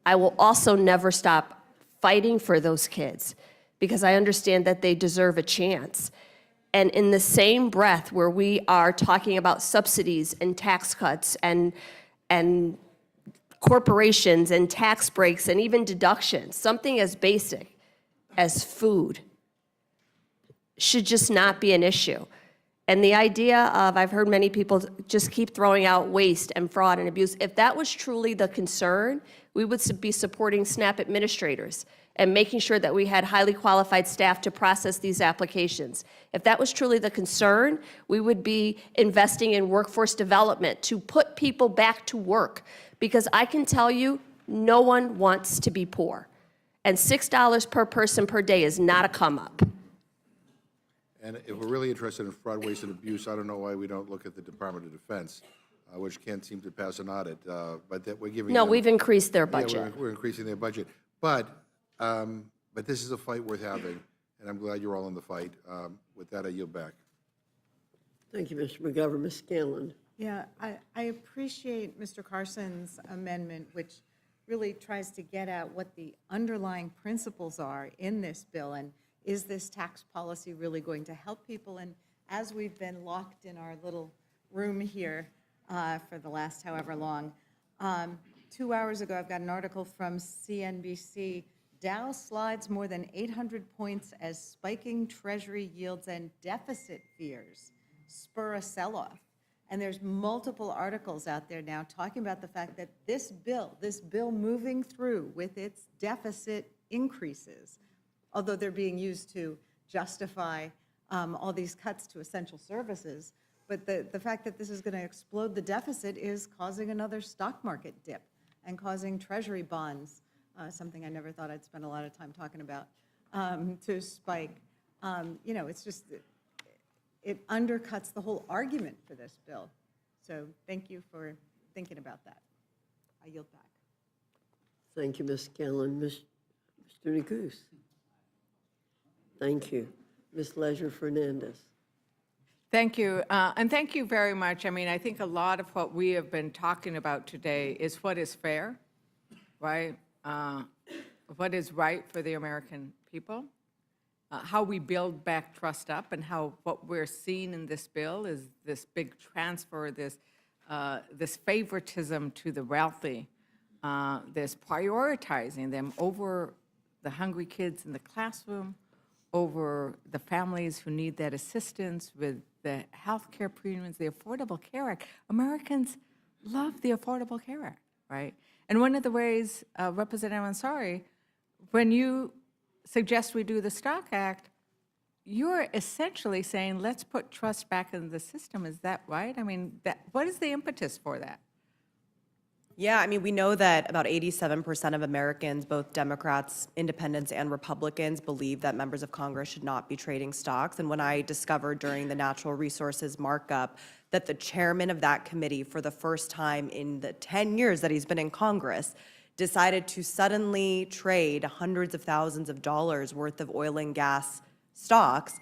I will also never stop fighting for those kids, because I understand that they deserve a chance. And in the same breath where we are talking about subsidies and tax cuts and corporations and tax breaks and even deductions, something as basic as food should just not be an issue. And the idea of, I've heard many people just keep throwing out waste and fraud and abuse. If that was truly the concern, we would be supporting SNAP administrators and making sure that we had highly qualified staff to process these applications. If that was truly the concern, we would be investing in workforce development to put people back to work. Because I can tell you, no one wants to be poor. And $6 per person per day is not a come up. And if we're really interested in fraud, waste, and abuse, I don't know why we don't look at the Department of Defense, which can't seem to pass an audit, but that we're giving No, them, we've increased their budget. Yeah, we're increasing their budget. But this is a fight worth having, and I'm glad you're all in the fight. With that, I yield back. Thank you, Mr. McGovern. Ms. Scanlon. Yeah, I appreciate Mr. Carson's amendment, which really tries to get at what the underlying principles are in this bill, and is this tax policy really going to help people? And as we've been locked in our little room here for the last however long, 2 hours ago, I've got an article from CNBC. Dow slides more than 800 points as spiking Treasury yields and deficit fears spur a sell-off. And there's multiple articles out there now talking about the fact that this bill moving through with its deficit increases, although they're being used to justify all these cuts to essential services, but the fact that this is going to explode the deficit is causing another stock market dip and causing Treasury bonds, something I never thought I'd spend a lot of time talking about, to spike. You know, it's just, it undercuts the whole argument for this bill. So thank you for thinking about that. I yield back. Thank you, Ms. Scanlon. Mr. Neguse. Thank you. Ms. Leisure Fernandez. Thank you. And thank you very much. I mean, I think a lot of what we have been talking about today is what is fair, right? What is right for the American people, how we build back trust up, and how what we're seeing in this bill is this big transfer, this favoritism to the wealthy, this prioritizing them over the hungry kids in the classroom, over the families who need that assistance with the health care premiums, the Affordable Care Act. Americans love the Affordable Care Act, right? And one of the ways, Representative Ansari, when you suggest we do the Stock Act, you're essentially saying, let's put trust back in the system. Is that right? I mean, what is the impetus for that? Yeah, I mean, we know that about 87% of Americans, both Democrats, independents, and Republicans, believe that members of Congress should not be trading stocks. And when I discovered during the natural resources markup that the chairman of that committee, for the first time in the 10 years that he's been in Congress, decided to suddenly trade hundreds of thousands of dollars worth of oil and gas stocks,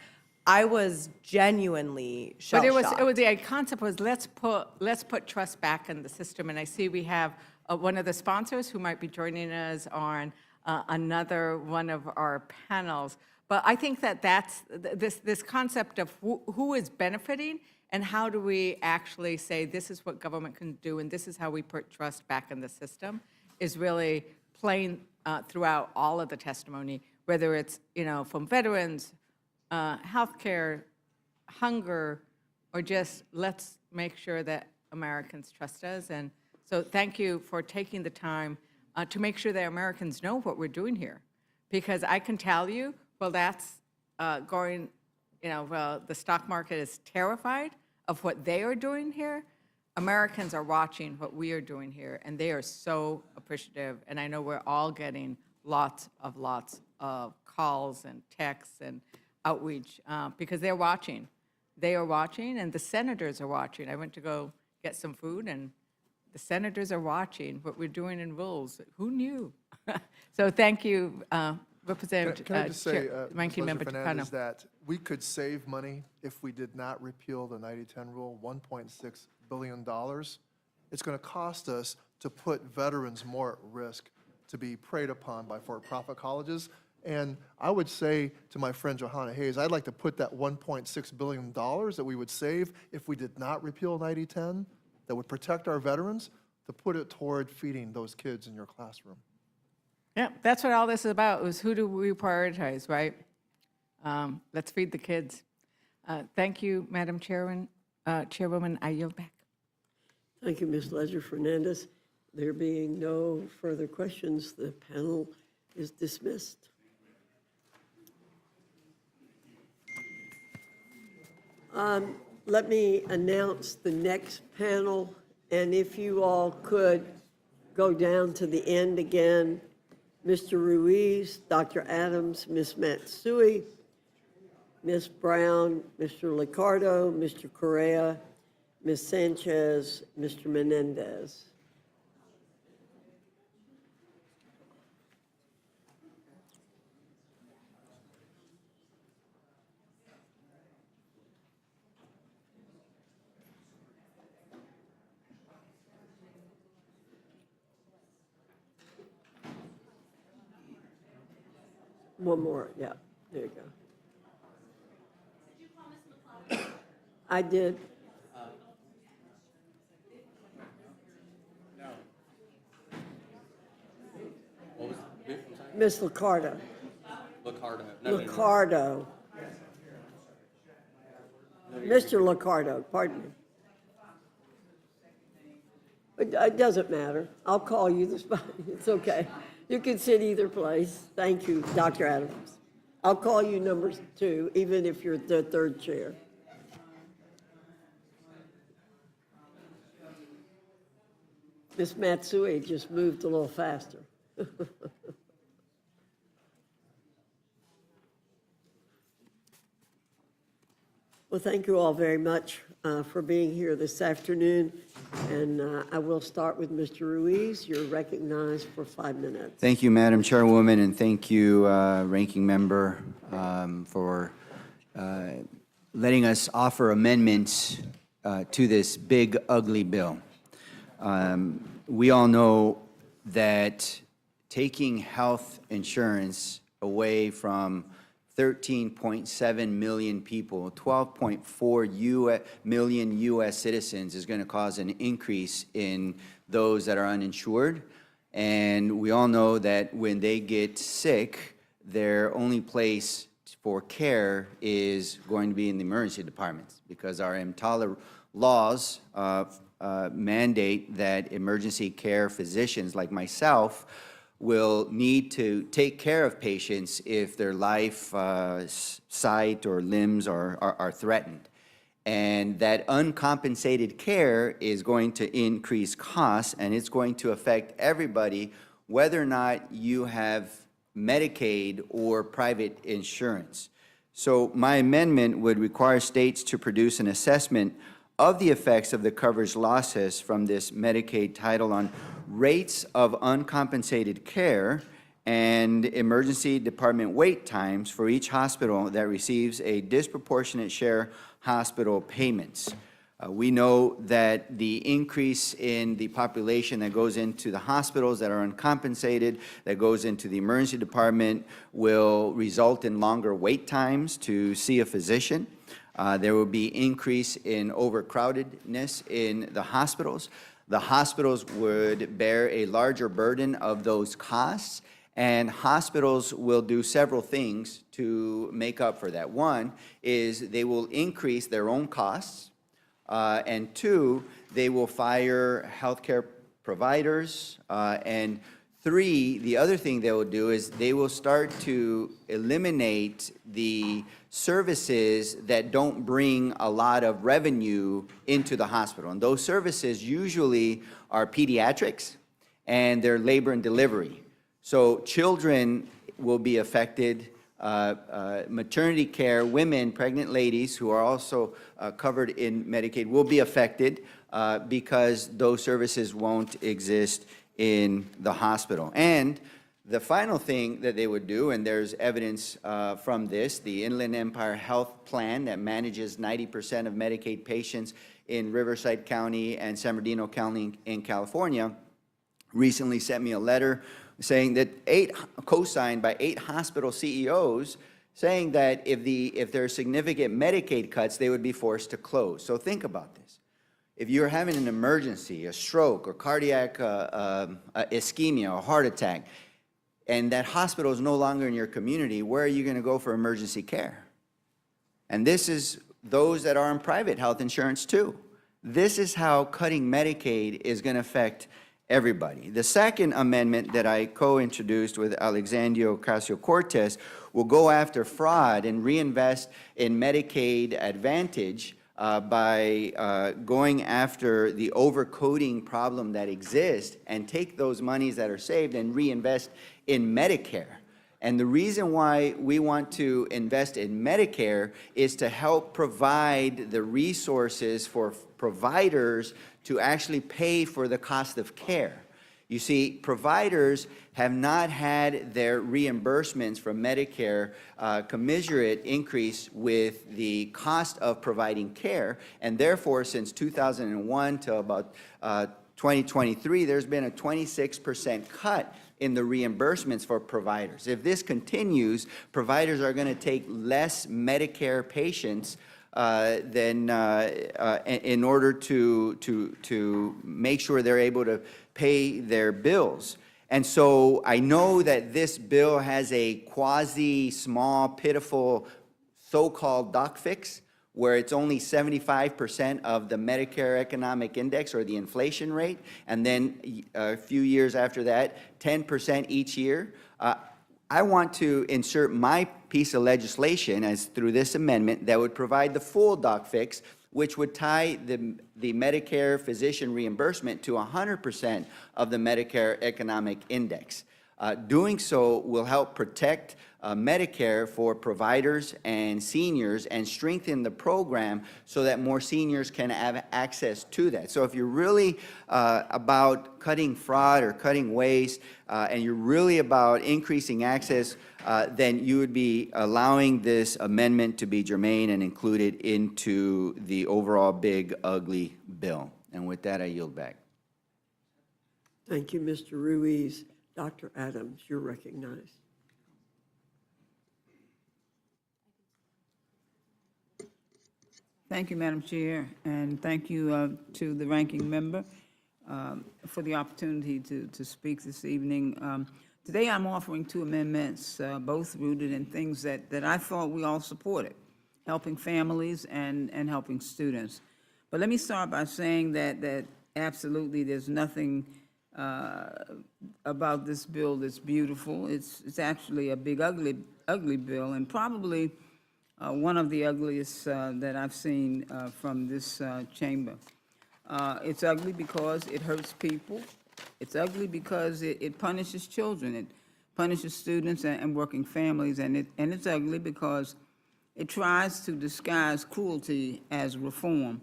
I was genuinely shell-shocked. But the concept was let's put trust back in the system. And I see we have one of the sponsors who might be joining us on another one of our panels. But I think that that's this concept of who is benefiting and how do we actually say this is what government can do and this is how we put trust back in the system is really playing throughout all of the testimony, whether it's from veterans, healthcare, hunger, or just let's make sure that Americans trust us. And so thank you for taking the time to make sure that Americans know what we're doing here. Because I can tell you, well, that's going, well, the stock market is terrified of what they are doing here. Americans are watching what we are doing here, and they are so appreciative. And I know we're all getting lots of calls and texts and outreach because they're watching. They are watching, and the senators are watching. I went to go get some food, and the senators are watching what we're doing in rules. Who knew? So thank you, Representative Can I just say, Ranking Member Fernandez, Tucano. that we could save money if we did not repeal the 90-10 rule, $1.6 billion. It's going to cost us to put veterans more at risk to be preyed upon by for-profit colleges. And I would say to my friend Johanna Hayes, I'd like to put that $1.6 billion that we would save if we did not repeal 90-10, that would protect our veterans, to put it toward feeding those kids in your classroom. Yeah, that's what all this is about, is who do we prioritize, right? Let's feed the kids. Thank you, Madam Chairwoman. I yield back. Thank you, Ms. Leisure Fernandez. There being no further questions, the panel is dismissed. Let me announce the next panel, and if you all could go down to the end again. Mr. Ruiz, Dr. Adams, Ms. Matsui, Ms. Brown, Mr. Liccardo, Mr. Correa, Ms. Sanchez, Mr. Menendez. One more, yeah, there you go. Did you call Ms. McLeod? I did. No. What was it? Ms. Liccardo. Liccardo. Liccardo. Mr. Liccardo, pardon me. It doesn't matter. I'll call you this morning. It's okay. You can sit either place. Thank you, Dr. Adams. I'll call you number 2, even if you're the third chair. Ms. Matsui just moved a little faster. Well, thank you all very much for being here this afternoon. And I will start with Mr. Ruiz. You're recognized for 5 minutes. Thank you, Madam Chairwoman, and thank you, Ranking Member, for letting us offer amendments to this big, ugly bill. We all know that taking health insurance away from 13.7 million people, 12.4 million U.S. citizens is going to cause an increase in those that are uninsured. And we all know that when they get sick, their only place for care is going to be in the emergency departments, because our EMTALA laws mandate that emergency care physicians like myself will need to take care of patients if their life, sight, or limbs are threatened. And that uncompensated care is going to increase costs, and it's going to affect everybody, whether or not you have Medicaid or private insurance. So my amendment would require states to produce an assessment of the effects of the coverage losses from this Medicaid title on rates of uncompensated care and emergency department wait times for each hospital that receives a disproportionate share hospital payments. We know that the increase in the population that goes into the hospitals that are uncompensated, that goes into the emergency department, will result in longer wait times to see a physician. There will be increase in overcrowdedness in the hospitals. The hospitals would bear a larger burden of those costs, and hospitals will do several things to make up for that. One is they will increase their own costs, and two, they will fire healthcare providers, and three, the other thing they will do is they will start to eliminate the services that don't bring a lot of revenue into the hospital. And those services usually are pediatrics and they're labor and delivery. So children will be affected, maternity care, women, pregnant ladies who are also covered in Medicaid will be affected because those services won't exist in the hospital. And the final thing that they would do, and there's evidence from this, the Inland Empire Health Plan that manages 90% of Medicaid patients in Riverside County and San Bernardino County in California, recently sent me a letter saying that co-signed by 8 hospital CEOs, saying that if there are significant Medicaid cuts, they would be forced to close. So think about this. If you're having an emergency, a stroke, or cardiac ischemia, or heart attack, and that hospital is no longer in your community, where are you going to go for emergency care? And this is those that are on private health insurance too. This is how cutting Medicaid is going to affect everybody. The second amendment that I co-introduced with Alexandria Ocasio-Cortez will go after fraud and reinvest in Medicaid Advantage by going after the overcoding problem that exists and take those monies that are saved and reinvest in Medicare. And the reason why we want to invest in Medicare is to help provide the resources for providers to actually pay for the cost of care. You see, providers have not had their reimbursements from Medicare commensurate increase with the cost of providing care, and therefore, since 2001 to about 2023, there's been a 26% cut in the reimbursements for providers. If this continues, providers are going to take less Medicare patients in order to make sure they're able to pay their bills. And so I know that this bill has a quasi-small, pitiful, so-called doc fix, where it's only 75% of the Medicare Economic Index, or the inflation rate, and then a few years after that, 10% each year. I want to insert my piece of legislation as through this amendment that would provide the full doc fix, which would tie the Medicare physician reimbursement to 100% of the Medicare Economic Index. Doing so will help protect Medicare for providers and seniors and strengthen the program so that more seniors can have access to that. So if you're really about cutting fraud or cutting waste, and you're really about increasing access, then you would be allowing this amendment to be germane and included into the overall big, ugly bill. And with that, I yield back. Thank you, Mr. Ruiz. Dr. Adams, you're recognized. Thank you, Madam Chair, and thank you to the ranking member for the opportunity to speak this evening. Today, I'm offering two amendments, both rooted in things that I thought we all supported, helping families and helping students. But let me start by saying that absolutely there's nothing about this bill that's beautiful. It's actually a big, ugly bill, and probably one of the ugliest that I've seen from this chamber. It's ugly because it hurts people. It's ugly because it punishes children. It punishes students and working families, and it's ugly because it tries to disguise cruelty as reform.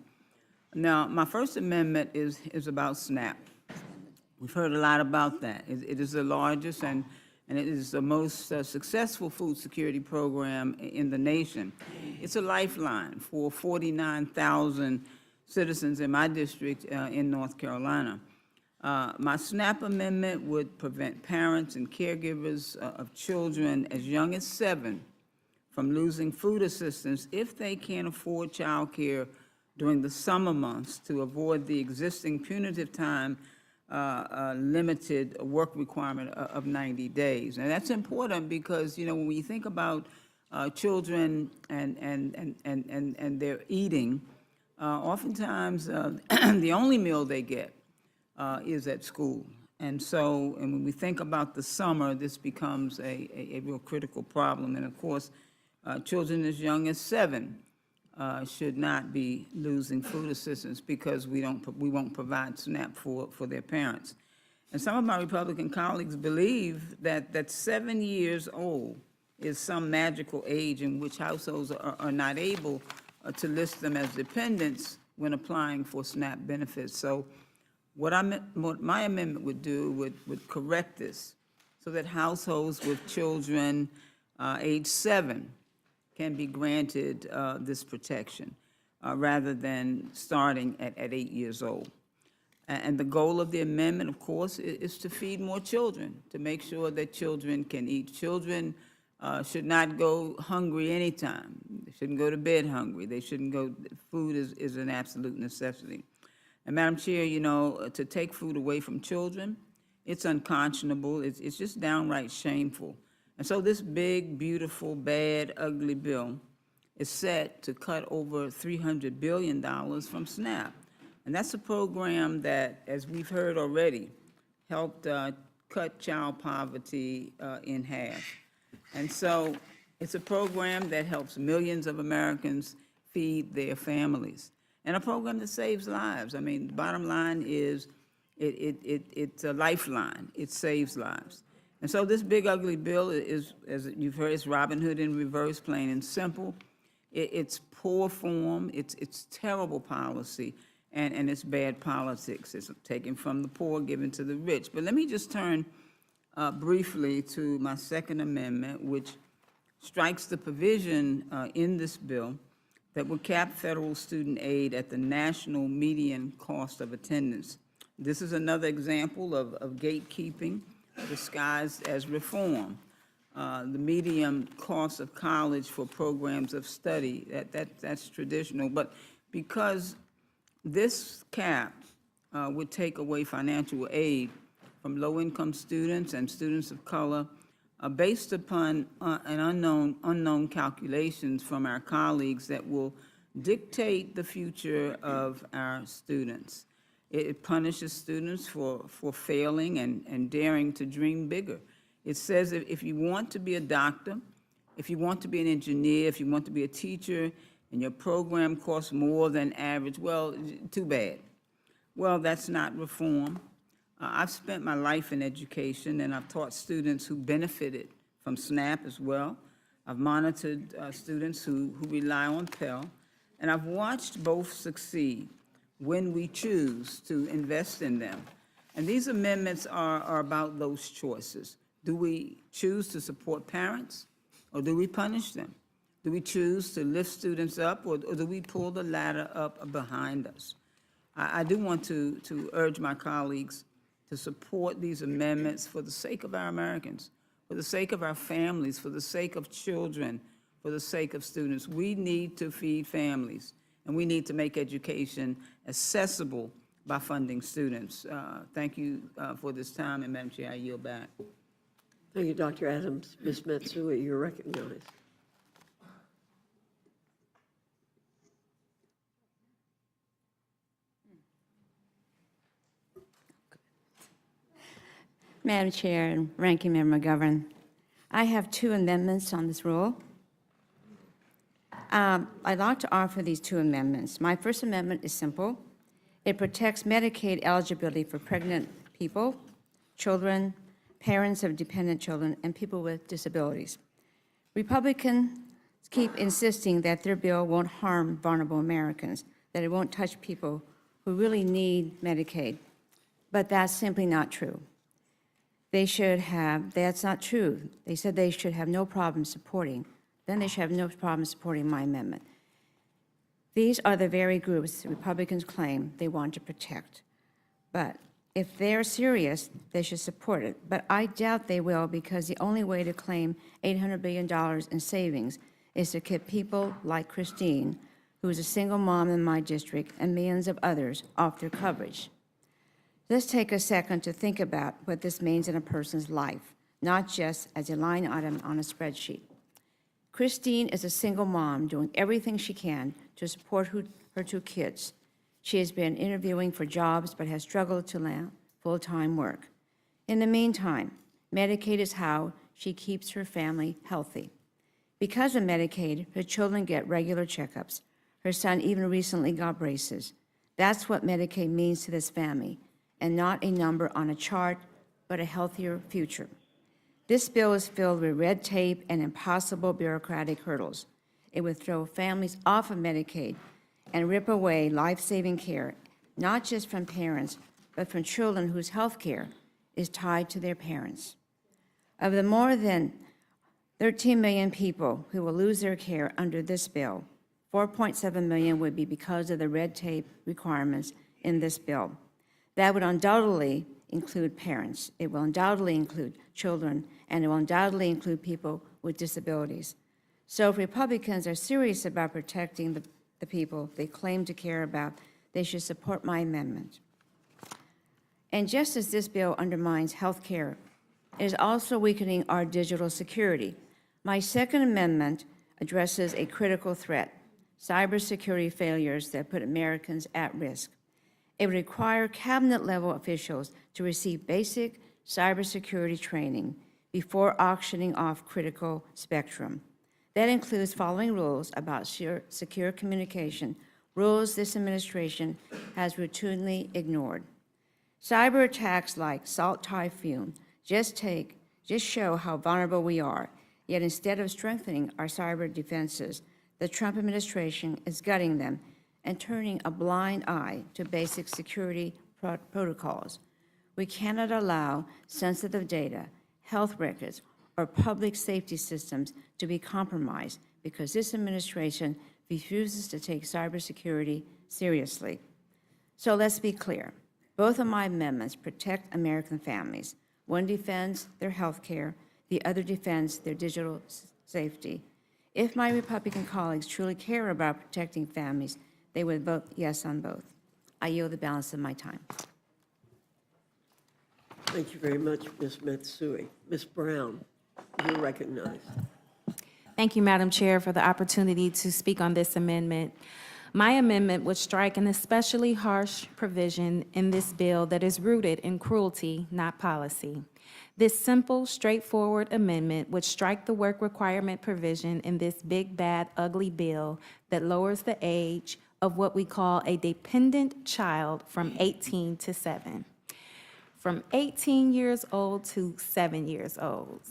Now, my First Amendment is about SNAP. We've heard a lot about that. It is the largest and it is the most successful food security program in the nation. It's a lifeline for 49,000 citizens in my district in North Carolina. My SNAP amendment would prevent parents and caregivers of children as young as 7 from losing food assistance if they can't afford child care during the summer months to avoid the existing punitive time limited work requirement of 90 days. And that's important because, you know, when you think about children and their eating, oftentimes the only meal they get is at school. And so, and when we think about the summer, this becomes a real critical problem. And of course, children as young as 7 should not be losing food assistance because we won't provide SNAP for their parents. And some of my Republican colleagues believe that 7 years old is some magical age in which households are not able to list them as dependents when applying for SNAP benefits. So what my amendment would do would correct this so that households with children age 7 can be granted this protection rather than starting at 8 years old. And the goal of the amendment, of course, is to feed more children, to make sure that children can eat. Children should not go hungry anytime. They shouldn't go to bed hungry. They shouldn't go, food is an absolute necessity. And Madam Chair, you know, to take food away from children, it's unconscionable. It's just downright shameful. And so this big, beautiful, bad, ugly bill is set to cut over $300 billion from SNAP. And that's a program that, as we've heard already, helped cut child poverty in half. And so it's a program that helps millions of Americans feed their families, and a program that saves lives. I mean, the bottom line is it's a lifeline. It saves lives. And so this big, ugly bill is, as you've heard, it's Robin Hood in reverse, plain and simple. It's poor form. It's terrible policy. And it's bad politics. It's taken from the poor, given to the rich. But let me just turn briefly to my Second Amendment, which strikes the provision in this bill that would cap federal student aid at the national median cost of attendance. This is another example of gatekeeping disguised as reform. The median cost of college for programs of study, that's traditional. But because this cap would take away financial aid from low-income students and students of color based upon an unknown calculations from our colleagues that will dictate the future of our students. It punishes students for failing and daring to dream bigger. It says if you want to be a doctor, if you want to be an engineer, if you want to be a teacher, and your program costs more than average, well, too bad. Well, that's not reform. I've spent my life in education, and I've taught students who benefited from SNAP as well. I've monitored students who rely on Pell, and I've watched both succeed when we choose to invest in them. And these amendments are about those choices. Do we choose to support parents, or do we punish them? Do we choose to lift students up, or do we pull the ladder up behind us? I do want to urge my colleagues to support these amendments for the sake of our Americans, for the sake of our families, for the sake of children, for the sake of students. We need to feed families, and we need to make education accessible by funding students. Thank you for this time, and Madam Chair, I yield back. Thank you, Dr. Adams. Ms. Matsui, you're recognized. Madam Chair and Ranking Member McGovern, I have 2 amendments on this rule. I'd like to offer these 2 amendments. My first amendment is simple. It protects Medicaid eligibility for pregnant people, children, parents of dependent children, and people with disabilities. Republicans keep insisting that their bill won't harm vulnerable Americans, that it won't touch people who really need Medicaid. But that's simply not true. That's not true. They said they should have no problem supporting. Then they should have no problem supporting my amendment. These are the very groups the Republicans claim they want to protect. But if they're serious, they should support it. But I doubt they will, because the only way to claim $800 billion in savings is to keep people like Christine, who is a single mom in my district, and millions of others off their coverage. Let's take a second to think about what this means in a person's life, not just as a line item on a spreadsheet. Christine is a single mom doing everything she can to support her 2 kids. She has been interviewing for jobs but has struggled to land full-time work. In the meantime, Medicaid is how she keeps her family healthy. Because of Medicaid, her children get regular checkups. Her son even recently got braces. That's what Medicaid means to this family, and not a number on a chart, but a healthier future. This bill is filled with red tape and impossible bureaucratic hurdles. It would throw families off of Medicaid and rip away life-saving care, not just from parents, but from children whose health care is tied to their parents. Of the more than 13 million people who will lose their care under this bill, 4.7 million would be because of the red tape requirements in this bill. That would undoubtedly include parents. It will undoubtedly include children, and it will undoubtedly include people with disabilities. So if Republicans are serious about protecting the people they claim to care about, they should support my amendment. And just as this bill undermines health care, it is also weakening our digital security. My second amendment addresses a critical threat, cybersecurity failures that put Americans at risk. It would require cabinet-level officials to receive basic cybersecurity training before auctioning off critical spectrum. That includes following rules about secure communication, rules this administration has routinely ignored. Cyber attacks like Salt Typhoon just show how vulnerable we are, yet instead of strengthening our cyber defenses, the Trump administration is gutting them and turning a blind eye to basic security protocols. We cannot allow sensitive data, health records, or public safety systems to be compromised because this administration refuses to take cybersecurity seriously. So let's be clear. Both of my amendments protect American families. One defends their health care, the other defends their digital safety. If my Republican colleagues truly care about protecting families, they would vote yes on both. I yield the balance of my time. Thank you very much, Ms. Matsui. Ms. Brown, you're recognized. Thank you, Madam Chair, for the opportunity to speak on this amendment. My amendment would strike an especially harsh provision in this bill that is rooted in cruelty, not policy. This simple, straightforward amendment would strike the work requirement provision in this big, bad, ugly bill that lowers the age of what we call a dependent child from 18 to 7. from 18 years old to 7 years old.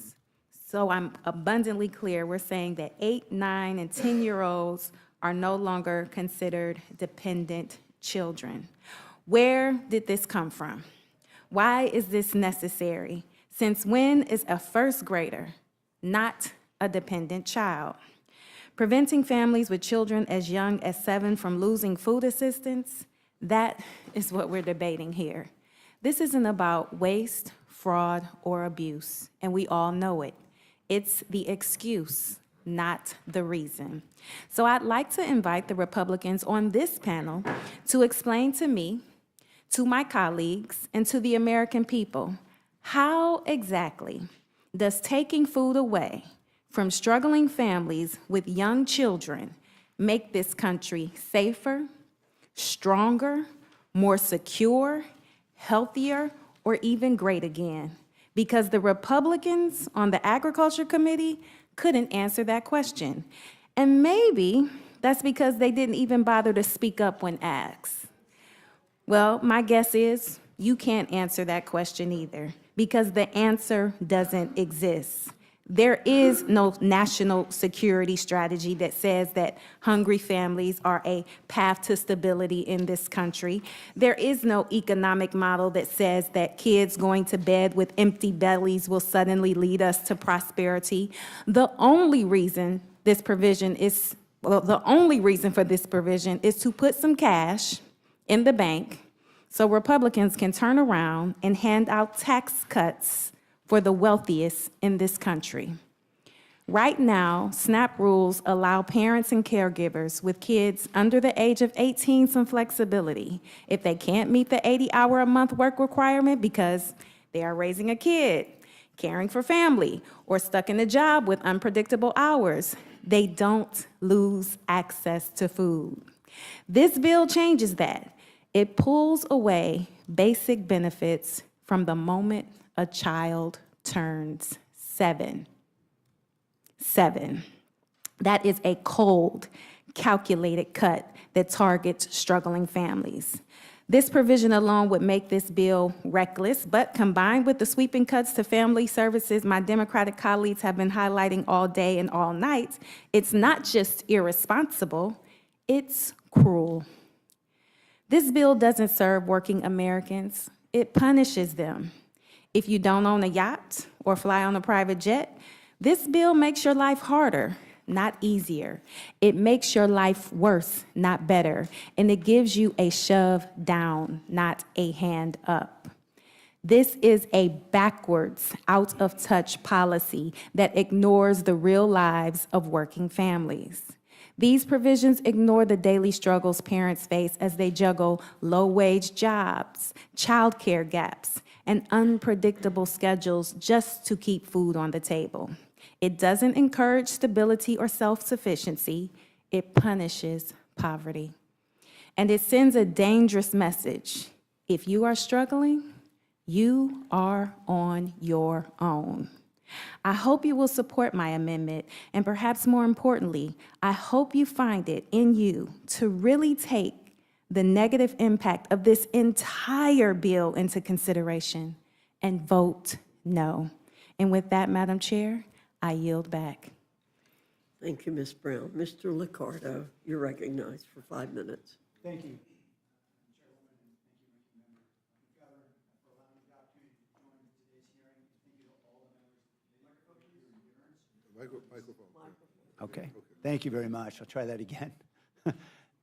So I'm abundantly clear, we're saying that 8, 9, and 10-year-olds are no longer considered dependent children. Where did this come from? Why is this necessary? Since when is a first grader not a dependent child? Preventing families with children as young as 7 from losing food assistance, that is what we're debating here. This isn't about waste, fraud, or abuse, and we all know it. It's the excuse, not the reason. So I'd like to invite the Republicans on this panel to explain to me, to my colleagues, and to the American people, how exactly does taking food away from struggling families with young children make this country safer, stronger, more secure, healthier, or even great again? Because the Republicans on the Agriculture Committee couldn't answer that question. And maybe that's because they didn't even bother to speak up when asked. Well, my guess is you can't answer that question either, because the answer doesn't exist. There is no national security strategy that says that hungry families are a path to stability in this country. There is no economic model that says that kids going to bed with empty bellies will suddenly lead us to prosperity. The only reason this provision is, well, the only reason for this provision is to put some cash in the bank so Republicans can turn around and hand out tax cuts for the wealthiest in this country. Right now, SNAP rules allow parents and caregivers with kids under the age of 18 some flexibility. If they can't meet the 80-hour-a-month work requirement because they are raising a kid, caring for family, or stuck in a job with unpredictable hours, they don't lose access to food. This bill changes that. It pulls away basic benefits from the moment a child turns 7. 7. That is a cold, calculated cut that targets struggling families. This provision alone would make this bill reckless, but combined with the sweeping cuts to family services my Democratic colleagues have been highlighting all day and all night, it's not just irresponsible, it's cruel. This bill doesn't serve working Americans, it punishes them. If you don't own a yacht or fly on a private jet, this bill makes your life harder, not easier. It makes your life worse, not better. And it gives you a shove down, not a hand up. This is a backwards, out of touch policy that ignores the real lives of working families. These provisions ignore the daily struggles parents face as they juggle low-wage jobs, childcare gaps, and unpredictable schedules just to keep food on the table. It doesn't encourage stability or self-sufficiency. It punishes poverty. And it sends a dangerous message. If you are struggling, you are on your own. I hope you will support my amendment, and perhaps more importantly, I hope you find it in you to really take the negative impact of this entire bill into consideration and vote no. And with that, Madam Chair, I yield back. Thank you, Ms. Brown. Mr. Liccardo, you're recognized for 5 minutes. Thank you. Okay, thank you very much. I'll try that again.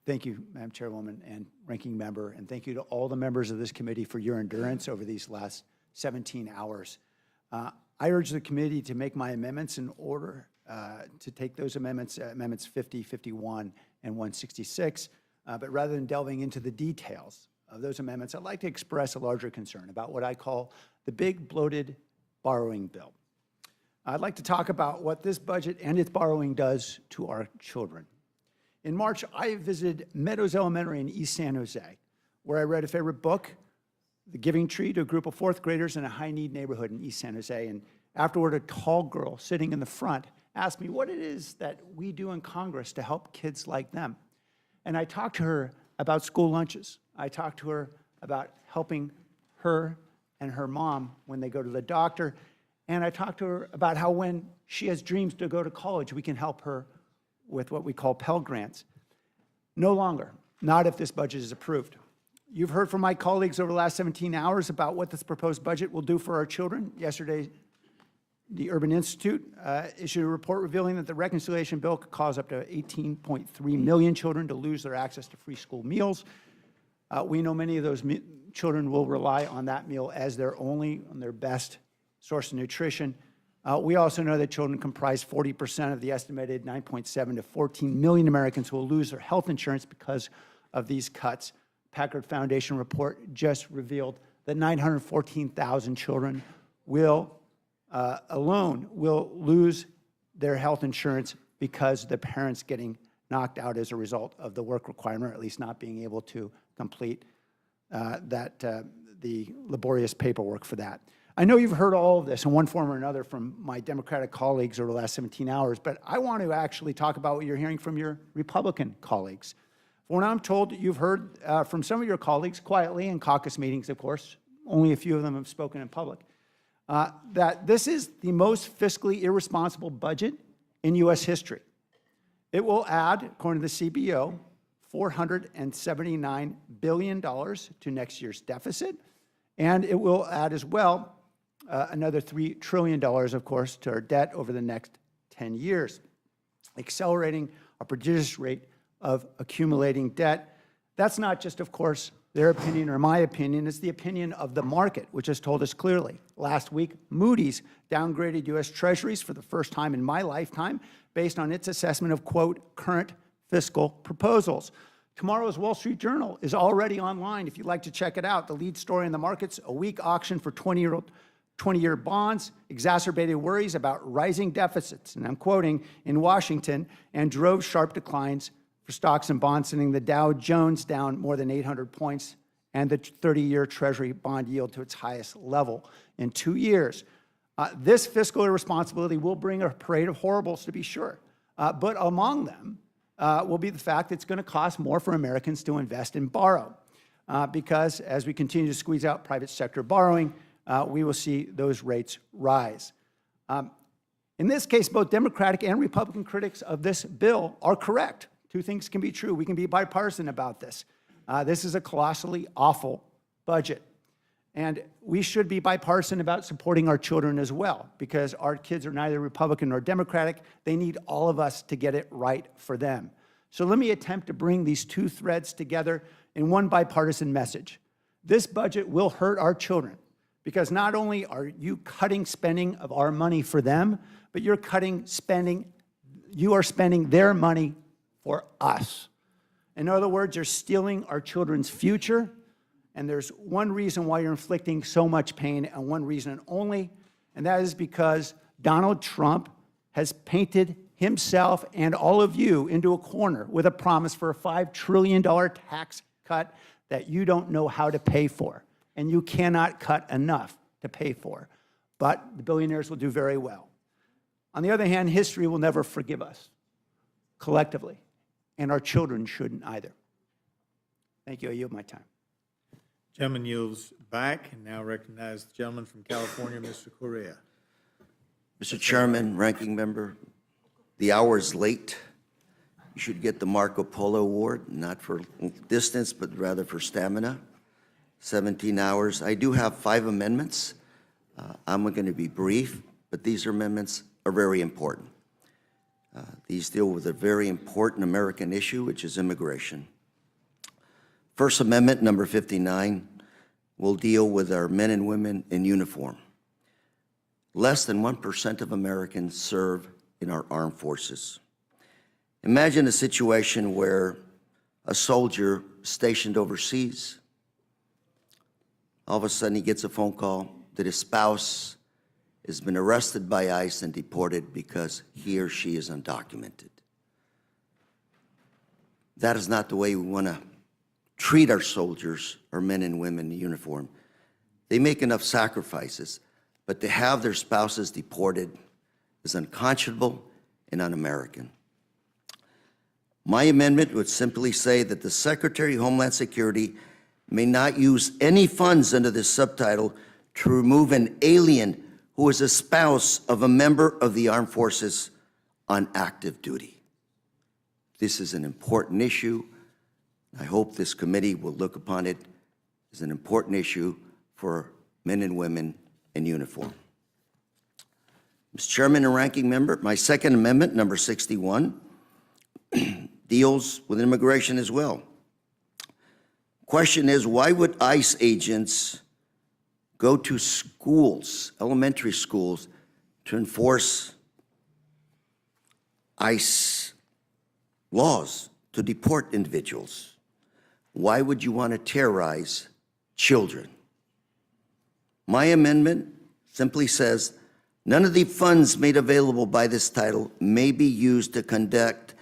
Thank you, Madam Chairwoman and Ranking Member, and thank you to all the members of this committee for your endurance over these last 17 hours. I urge the committee to make my amendments in order to take those amendments, amendments 50, 51, and 166, but rather than delving into the details of those amendments, I'd like to express a larger concern about what I call the big bloated borrowing bill. I'd like to talk about what this budget and its borrowing does to our children. In March, I visited Meadows Elementary in East San Jose, where I read a favorite book, The Giving Tree, to a group of 4th graders in a high-need neighborhood in East San Jose. And afterward, a tall girl sitting in the front asked me what it is that we do in Congress to help kids like them. And I talked to her about school lunches. I talked to her about helping her and her mom when they go to the doctor. And I talked to her about how when she has dreams to go to college, we can help her with what we call Pell Grants. No longer, not if this budget is approved. You've heard from my colleagues over the last 17 hours about what this proposed budget will do for our children. Yesterday, the Urban Institute issued a report revealing that the reconciliation bill could cause up to 18.3 million children to lose their access to free school meals. We know many of those children will rely on that meal as their only and their best source of nutrition. We also know that children comprise 40% of the estimated 9.7 to 14 million Americans who will lose their health insurance because of these cuts. Packard Foundation report just revealed that 914,000 children alone will lose their health insurance because the parents getting knocked out as a result of the work requirement, or at least not being able to complete the laborious paperwork for that. I know you've heard all of this in one form or another from my Democratic colleagues over the last 17 hours, but I want to actually talk about what you're hearing from your Republican colleagues. When I'm told you've heard from some of your colleagues, quietly in caucus meetings, of course, only a few of them have spoken in public, that this is the most fiscally irresponsible budget in U.S. history. It will add, according to the CBO, $479 billion to next year's deficit, and it will add as well another $3 trillion, of course, to our debt over the next 10 years, accelerating a prodigious rate of accumulating debt. That's not just, of course, their opinion or my opinion. It's the opinion of the market, which has told us clearly. Last week, Moody's downgraded U.S. Treasuries for the first time in my lifetime based on its assessment of, quote, current fiscal proposals. Tomorrow's Wall Street Journal is already online if you'd like to check it out. The lead story in the markets, a weak auction for 20-year bonds, exacerbated worries about rising deficits, and I'm quoting, in Washington, and drove sharp declines for stocks and bonds, sending the Dow Jones down more than 800 points and the 30-year Treasury bond yield to its highest level in 2 years. This fiscal irresponsibility will bring a parade of horribles, to be sure, but among them will be the fact that it's going to cost more for Americans to invest and borrow, because as we continue to squeeze out private sector borrowing, we will see those rates rise. In this case, both Democratic and Republican critics of this bill are correct. Two things can be true. We can be bipartisan about this. This is a colossally awful budget. And we should be bipartisan about supporting our children as well, because our kids are neither Republican nor Democratic. They need all of us to get it right for them. So let me attempt to bring these two threads together in one bipartisan message. This budget will hurt our children, because not only are you cutting spending of our money for them, but you are spending their money for us. In other words, you're stealing our children's future, and there's one reason why you're inflicting so much pain, and one reason only, and that is because Donald Trump has painted himself and all of you into a corner with a promise for a $5 trillion tax cut that you don't know how to pay for, and you cannot cut enough to pay for. But the billionaires will do very well. On the other hand, history will never forgive us, collectively, and our children shouldn't either. Thank you. I yield my time. Gentleman yields back, and now recognize the gentleman from California, Mr. Correa. Mr. Chairman, Ranking Member, the hour is late. You should get the Marco Polo Award, not for distance, but rather for stamina. 17 hours. I do have 5 amendments. I'm going to be brief, but these amendments are very important. These deal with a very important American issue, which is immigration. First Amendment, number 59, will deal with our men and women in uniform. Less than 1% of Americans serve in our armed forces. Imagine a situation where a soldier stationed overseas, all of a sudden he gets a phone call that his spouse has been arrested by ICE and deported because he or she is undocumented. That is not the way we want to treat our soldiers, our men and women in uniform. They make enough sacrifices, but to have their spouses deported is unconscionable and un-American. My amendment would simply say that the Secretary of Homeland Security may not use any funds under this subtitle to remove an alien who is a spouse of a member of the armed forces on active duty. This is an important issue. I hope this committee will look upon it as an important issue for men and women in uniform. Mr. Chairman and Ranking Member, my second amendment, number 61, deals with immigration as well. Question is, why would ICE agents go to schools, elementary schools, to enforce ICE laws to deport individuals? Why would you want to terrorize children? My amendment simply says, none of the funds made available by this title may be used to conduct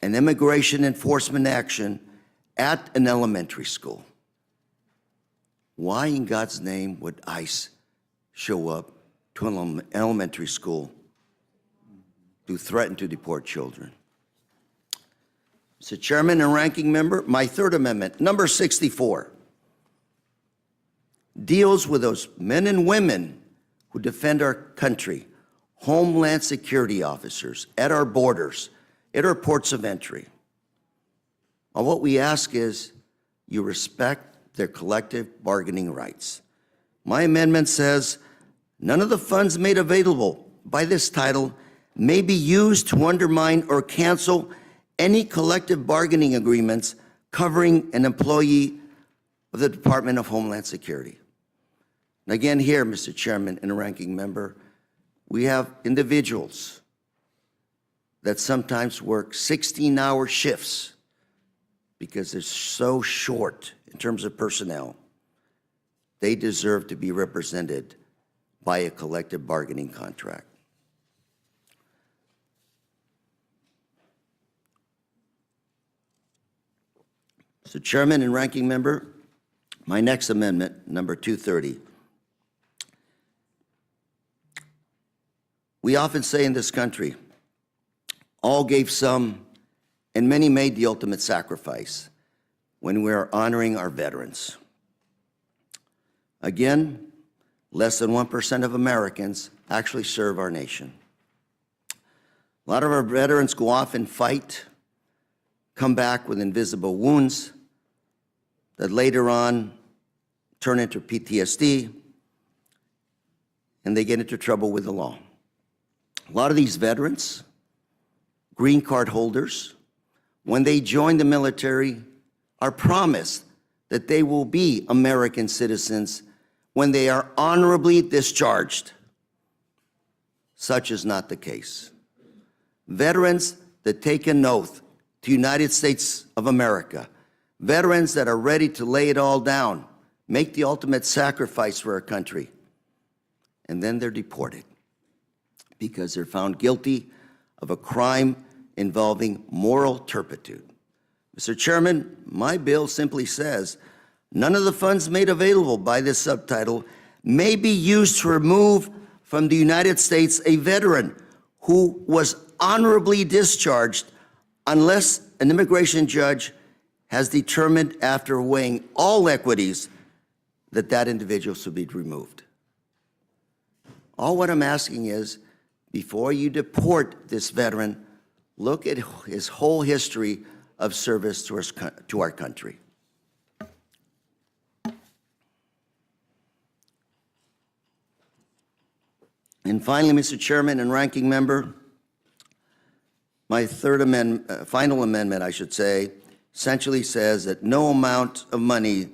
an immigration enforcement action at an elementary school. Why in God's name would ICE show up to an elementary school to threaten to deport children? Mr. Chairman and Ranking Member, my third amendment, number 64, deals with those men and women who defend our country, Homeland Security officers at our borders, at our ports of entry. And what we ask is you respect their collective bargaining rights. My amendment says none of the funds made available by this title may be used to undermine or cancel any collective bargaining agreements covering an employee of the Department of Homeland Security. And again here, Mr. Chairman and Ranking Member, we have individuals that sometimes work 16-hour shifts because they're so short in terms of personnel. They deserve to be represented by a collective bargaining contract. Mr. Chairman and Ranking Member, my next amendment, number 230. We often say in this country, all gave some, and many made the ultimate sacrifice when we are honoring our veterans. Again, less than 1% of Americans actually serve our nation. A lot of our veterans go off and fight, come back with invisible wounds that later on turn into PTSD, and they get into trouble with the law. A lot of these veterans, green card holders, when they join the military, are promised that they will be American citizens when they are honorably discharged. Such is not the case. Veterans that take an oath to the United States of America, veterans that are ready to lay it all down, make the ultimate sacrifice for our country, and then they're deported because they're found guilty of a crime involving moral turpitude. Mr. Chairman, my bill simply says none of the funds made available by this subtitle may be used to remove from the United States a veteran who was honorably discharged unless an immigration judge has determined after weighing all equities that that individual should be removed. All what I'm asking is, before you deport this veteran, look at his whole history of service to our country. And finally, Mr. Chairman and Ranking Member, my final amendment, I should say, essentially says that no amount of money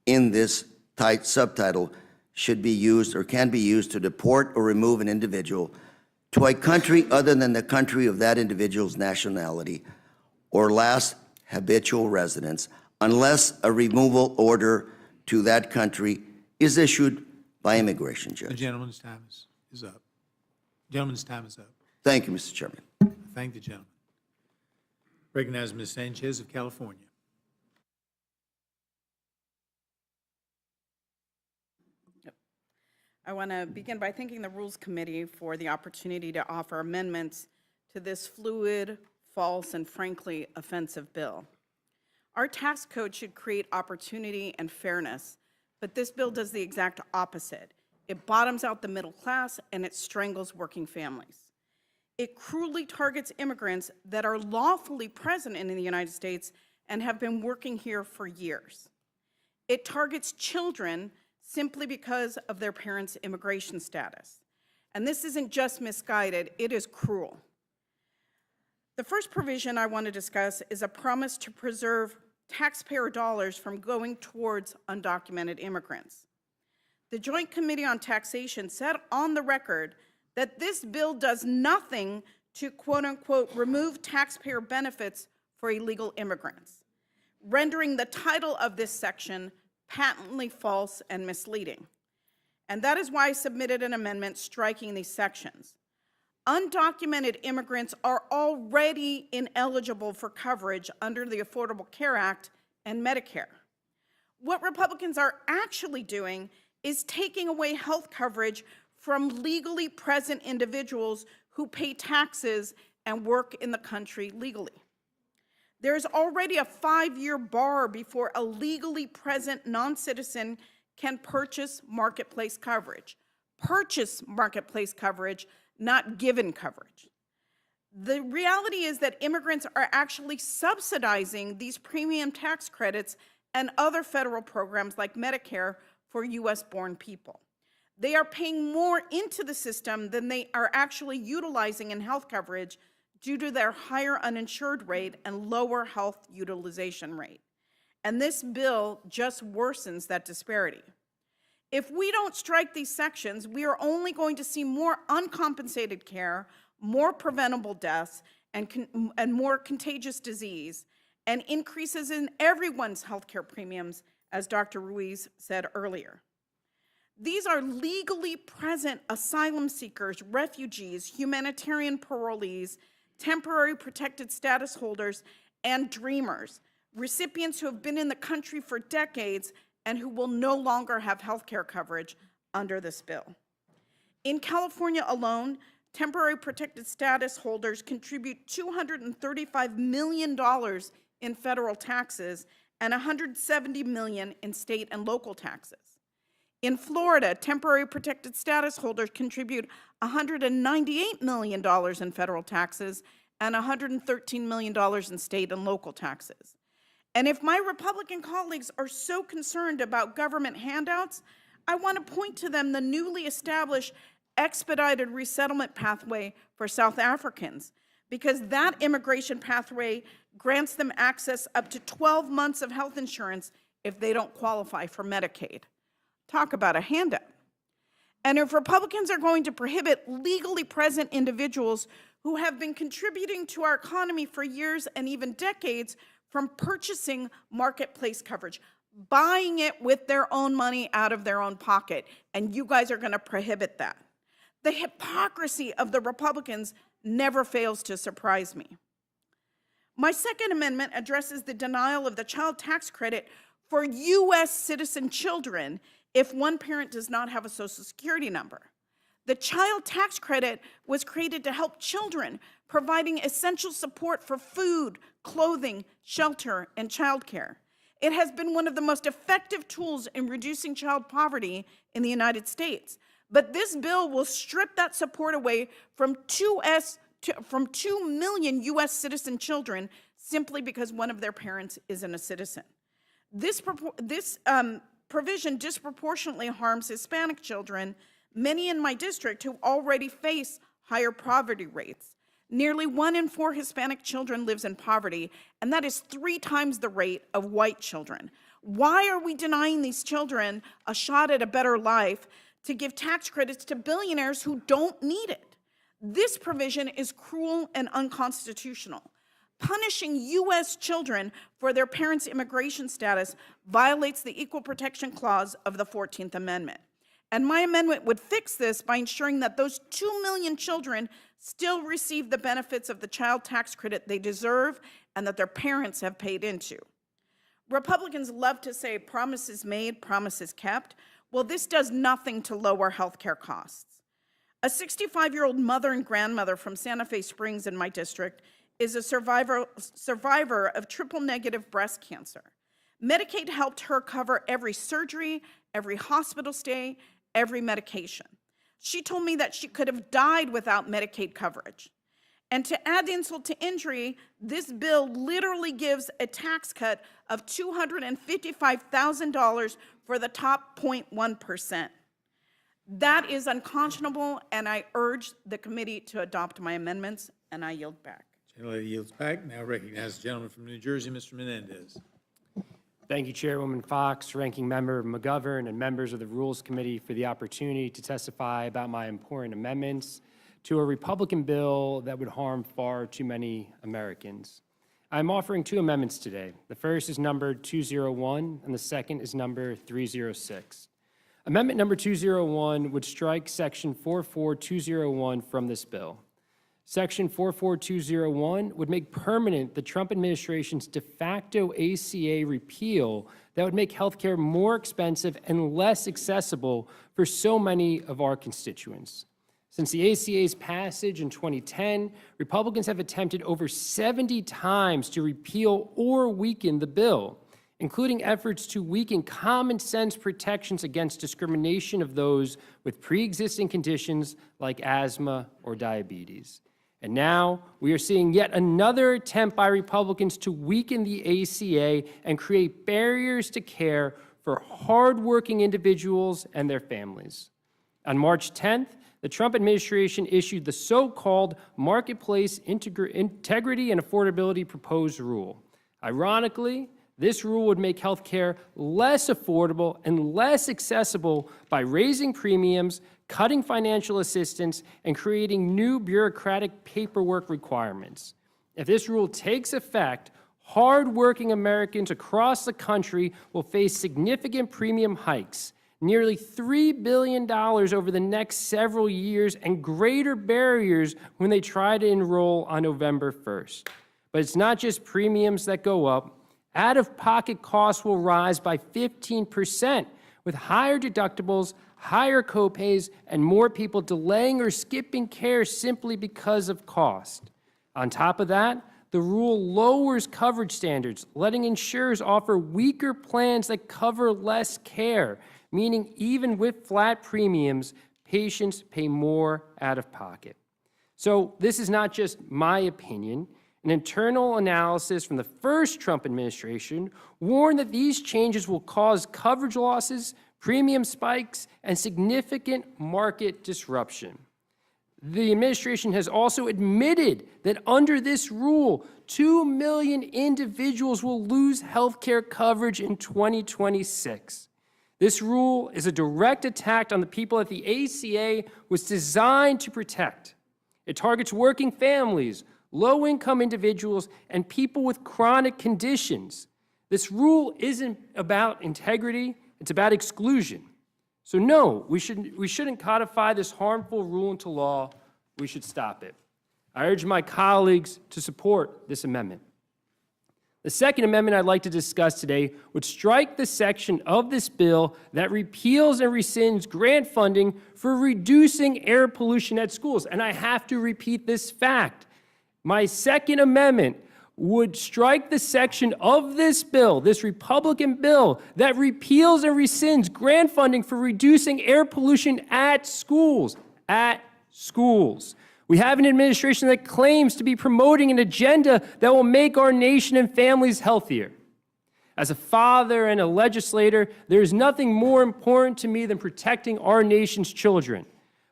in this subtitle should be used or can be used to deport or remove an individual to a country other than the country of that individual's nationality or last habitual residence, unless a removal order to that country is issued by immigration judge. The gentleman's time is up. Gentleman's time is up. Thank you, Mr. Chairman. Thank the gentleman. Recognize Ms. Sanchez of California. I want to begin by thanking the Rules Committee for the opportunity to offer amendments to this fluid, false, and frankly offensive bill. Our tax code should create opportunity and fairness, but this bill does the exact opposite. It bottoms out the middle class and it strangles working families. It cruelly targets immigrants that are lawfully present in the United States and have been working here for years. It targets children simply because of their parents' immigration status. And this isn't just misguided, it is cruel. The first provision I want to discuss is a promise to preserve taxpayer dollars from going towards undocumented immigrants. The Joint Committee on Taxation said on the record that this bill does nothing to quote unquote remove taxpayer benefits for illegal immigrants, rendering the title of this section patently false and misleading. And that is why I submitted an amendment striking these sections. Undocumented immigrants are already ineligible for coverage under the Affordable Care Act and Medicare. What Republicans are actually doing is taking away health coverage from legally present individuals who pay taxes and work in the country legally. There's already a 5-year bar before a legally present non-citizen can purchase marketplace coverage. Purchase marketplace coverage, not given coverage. The reality is that immigrants are actually subsidizing these premium tax credits and other federal programs like Medicare for US-born people. They are paying more into the system than they are actually utilizing in health coverage due to their higher uninsured rate and lower health utilization rate. And this bill just worsens that disparity. If we don't strike these sections, we are only going to see more uncompensated care, more preventable deaths, and more contagious disease, and increases in everyone's healthcare premiums, as Dr. Ruiz said earlier. These are legally present asylum seekers, refugees, humanitarian parolees, temporary protected status holders, and dreamers, recipients who have been in the country for decades and who will no longer have health care coverage under this bill. In California alone, temporary protected status holders contribute $235 million in federal taxes and $170 million in state and local taxes. In Florida, temporary protected status holders contribute $198 million in federal taxes and $113 million in state and local taxes. And if my Republican colleagues are so concerned about government handouts, I want to point to them the newly established expedited resettlement pathway for South Africans, because that immigration pathway grants them access up to 12 months of health insurance if they don't qualify for Medicaid. Talk about a handout. And if Republicans are going to prohibit legally present individuals who have been contributing to our economy for years and even decades from purchasing marketplace coverage, buying it with their own money out of their own pocket, and you guys are going to prohibit that. The hypocrisy of the Republicans never fails to surprise me. My second amendment addresses the denial of the child tax credit for U.S. citizen children if one parent does not have a Social Security number. The child tax credit was created to help children, providing essential support for food, clothing, shelter, and childcare. It has been one of the most effective tools in reducing child poverty in the United States. But this bill will strip that support away from 2 million U.S. citizen children simply because one of their parents isn't a citizen. This provision disproportionately harms Hispanic children, many in my district who already face higher poverty rates. Nearly 1 in 4 Hispanic children lives in poverty, and that is 3 times the rate of white children. Why are we denying these children a shot at a better life to give tax credits to billionaires who don't need it? This provision is cruel and unconstitutional. Punishing U.S. children for their parents' immigration status violates the Equal Protection Clause of the 14th Amendment. And my amendment would fix this by ensuring that those 2 million children still receive the benefits of the child tax credit they deserve and that their parents have paid into. Republicans love to say promises made, promises kept. Well, this does nothing to lower health care costs. A 65-year-old mother and grandmother from Santa Fe Springs in my district is a survivor of triple-negative breast cancer. Medicaid helped her cover every surgery, every hospital stay, every medication. She told me that she could have died without Medicaid coverage. And to add insult to injury, this bill literally gives a tax cut of $255,000 for the top 0.1%. That is unconscionable, and I urge the committee to adopt my amendments, and I yield back. Gentlelady yields back. Now recognize the gentleman from New Jersey, Mr. Menendez. Thank you, Chairwoman Fox, Ranking Member McGovern, and members of the Rules Committee for the opportunity to testify about my important amendments to a Republican bill that would harm far too many Americans. I'm offering two amendments today. The first is number 201, and the second is number 306. Amendment number 201 would strike Section 44201 from this bill. Section 44201 would make permanent the Trump administration's de facto ACA repeal that would make healthcare more expensive and less accessible for so many of our constituents. Since the ACA's passage in 2010, Republicans have attempted over 70 times to repeal or weaken the bill, including efforts to weaken common sense protections against discrimination of those with pre-existing conditions like asthma or diabetes. And now we are seeing yet another attempt by Republicans to weaken the ACA and create barriers to care for hardworking individuals and their families. On March 10th, the Trump administration issued the so-called Marketplace Integrity and Affordability Proposed Rule. Ironically, this rule would make health care less affordable and less accessible by raising premiums, cutting financial assistance, and creating new bureaucratic paperwork requirements. If this rule takes effect, hardworking Americans across the country will face significant premium hikes, nearly $3 billion over the next several years, and greater barriers when they try to enroll on November 1st. But it's not just premiums that go up. Out-of-pocket costs will rise by 15%, with higher deductibles, higher copays, and more people delaying or skipping care simply because of cost. On top of that, the rule lowers coverage standards, letting insurers offer weaker plans that cover less care, meaning even with flat premiums, patients pay more out of pocket. So this is not just my opinion. An internal analysis from the first Trump administration warned that these changes will cause coverage losses, premium spikes, and significant market disruption. The administration has also admitted that under this rule, 2 million individuals will lose health care coverage in 2026. This rule is a direct attack on the people that the ACA was designed to protect. It targets working families, low-income individuals, and people with chronic conditions. This rule isn't about integrity, it's about exclusion. So no, we shouldn't codify this harmful rule into law. We should stop it. I urge my colleagues to support this amendment. The second amendment I'd like to discuss today would strike the section of this bill that repeals and rescinds grant funding for reducing air pollution at schools. And I have to repeat this fact. My second amendment would strike the section of this bill, this Republican bill, that repeals and rescinds grant funding for reducing air pollution at schools. At schools. We have an administration that claims to be promoting an agenda that will make our nation and families healthier. As a father and a legislator, there is nothing more important to me than protecting our nation's children.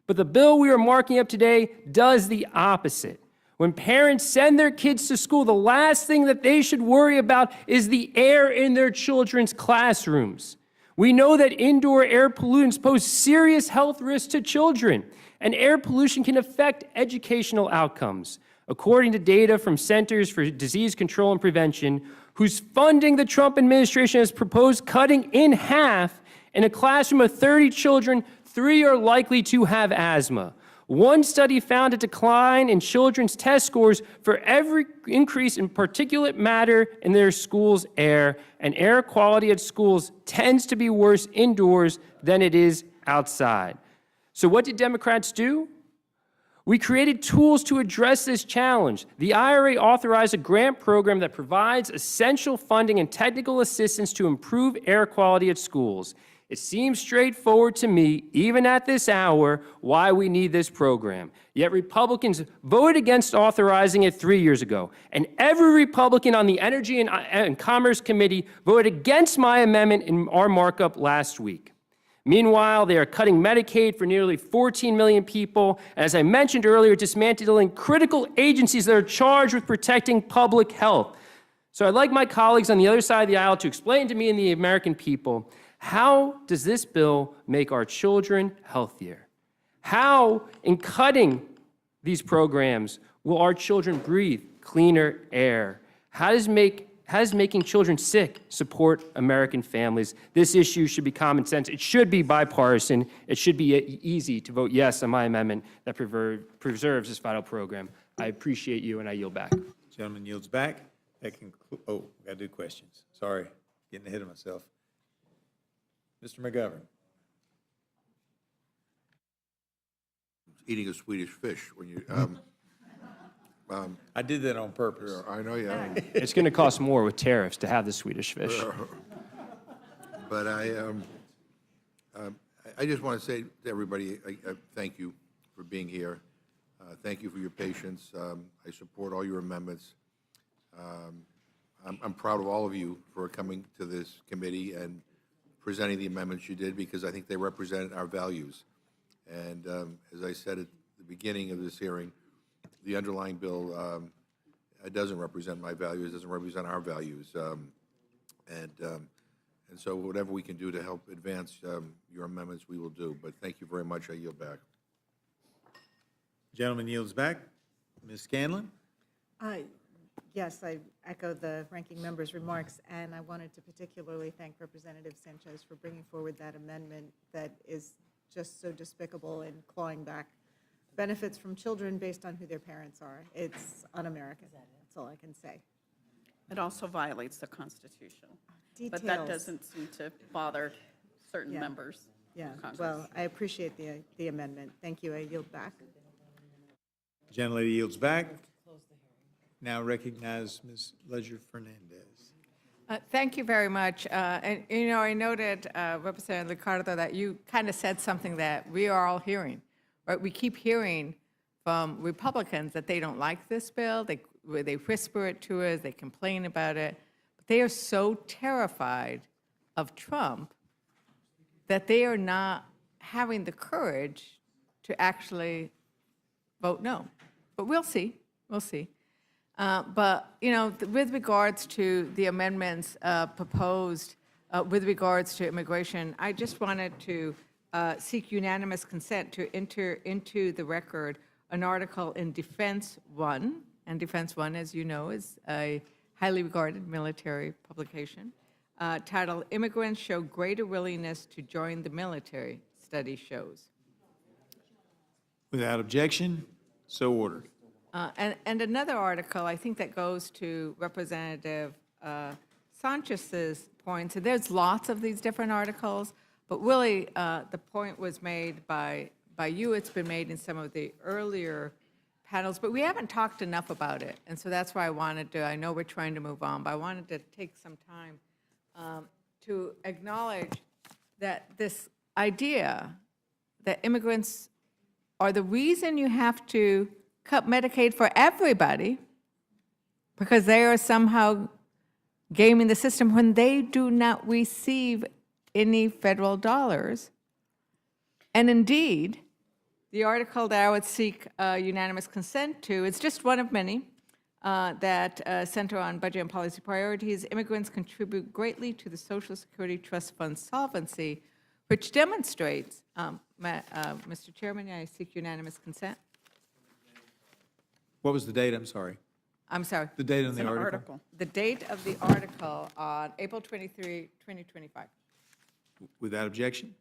But the bill we are marking up today does the opposite. When parents send their kids to school, the last thing that they should worry about is the air in their children's classrooms. We know that indoor air pollutants pose serious health risks to children, and air pollution can affect educational outcomes. According to data from Centers for Disease Control and Prevention, whose funding the Trump administration has proposed cutting in half, in a classroom of 30 children, 3 are likely to have asthma. One study found a decline in children's test scores for every increase in particulate matter in their school's air, and air quality at schools tends to be worse indoors than it is outside. So what did Democrats do? We created tools to address this challenge. The IRA authorized a grant program that provides essential funding and technical assistance to improve air quality at schools. It seems straightforward to me, even at this hour, why we need this program. Yet Republicans voted against authorizing it 3 years ago. And every Republican on the Energy and Commerce Committee voted against my amendment in our markup last week. Meanwhile, they are cutting Medicaid for nearly 14 million people, and as I mentioned earlier, dismantling critical agencies that are charged with protecting public health. So I'd like my colleagues on the other side of the aisle to explain to me and the American people, how does this bill make our children healthier? How, in cutting these programs, will our children breathe cleaner air? How does making children sick support American families? This issue should be common sense. It should be bipartisan. It should be easy to vote yes on my amendment that preserves this vital program. I appreciate you, and I yield back. Gentleman yields back. That oh, got to do questions. Sorry, getting ahead of myself. Mr. McGovern. Eating a Swedish fish when you, I did that on purpose. I know, yeah. It's going to cost more with tariffs to have the Swedish fish. But I just want to say to everybody, thank you for being here. Thank you for your patience. I support all your amendments. I'm proud of all of you for coming to this committee and presenting the amendments you did, because I think they represent our values. And as I said at the beginning of this hearing, the underlying bill doesn't represent my values, doesn't represent our values. And so whatever we can do to help advance your amendments, we will do. But thank you very much. I yield back. Gentleman yields back. Ms. Scanlon? Yes, I echo the ranking member's remarks, and I wanted to particularly thank Representative Sanchez for bringing forward that amendment that is just so despicable in clawing back benefits from children based on who their parents are. It's un-American. That's all I can say. It also violates the Constitution. But that Details. doesn't seem to bother certain Yeah. members Yeah, of Congress. well, I appreciate the amendment. Thank you. I yield back. Gentlelady yields back. Now recognize Ms. Ledger Fernandez. Thank you very much. And, you know, I noted, Representative Ricardo, that you kind of said something that we are all hearing, right? We keep hearing from Republicans that they don't like this bill. They whisper it to us. They complain about it. But they are so terrified of Trump that they are not having the courage to actually vote no. But we'll see. We'll see. But, you know, with regards to the amendments proposed with regards to immigration, I just wanted to seek unanimous consent to enter into the record an article in Defense One, and Defense One, as you know, is a highly regarded military publication, titled "Immigrants Show Greater Willingness to Join the Military, Study Shows." Without objection, so ordered. And another article, I think that goes to Representative Sanchez's point. So there's lots of these different articles, but really the point was made by you. It's been made in some of the earlier panels, but we haven't talked enough about it. And so that's why I wanted to, I know we're trying to move on, but I wanted to take some time to acknowledge that this idea that immigrants are the reason you have to cut Medicaid for everybody because they are somehow gaming the system when they do not receive any federal dollars. And indeed, the article that I would seek unanimous consent to, it's just one of many that center on budget and policy priorities. Immigrants contribute greatly to the Social Security Trust Fund solvency, which demonstrates, Mr. Chairman, I seek unanimous consent. What was the date? I'm sorry. I'm sorry. The date on the article? The date of the article on April 23, 2025. Without objection,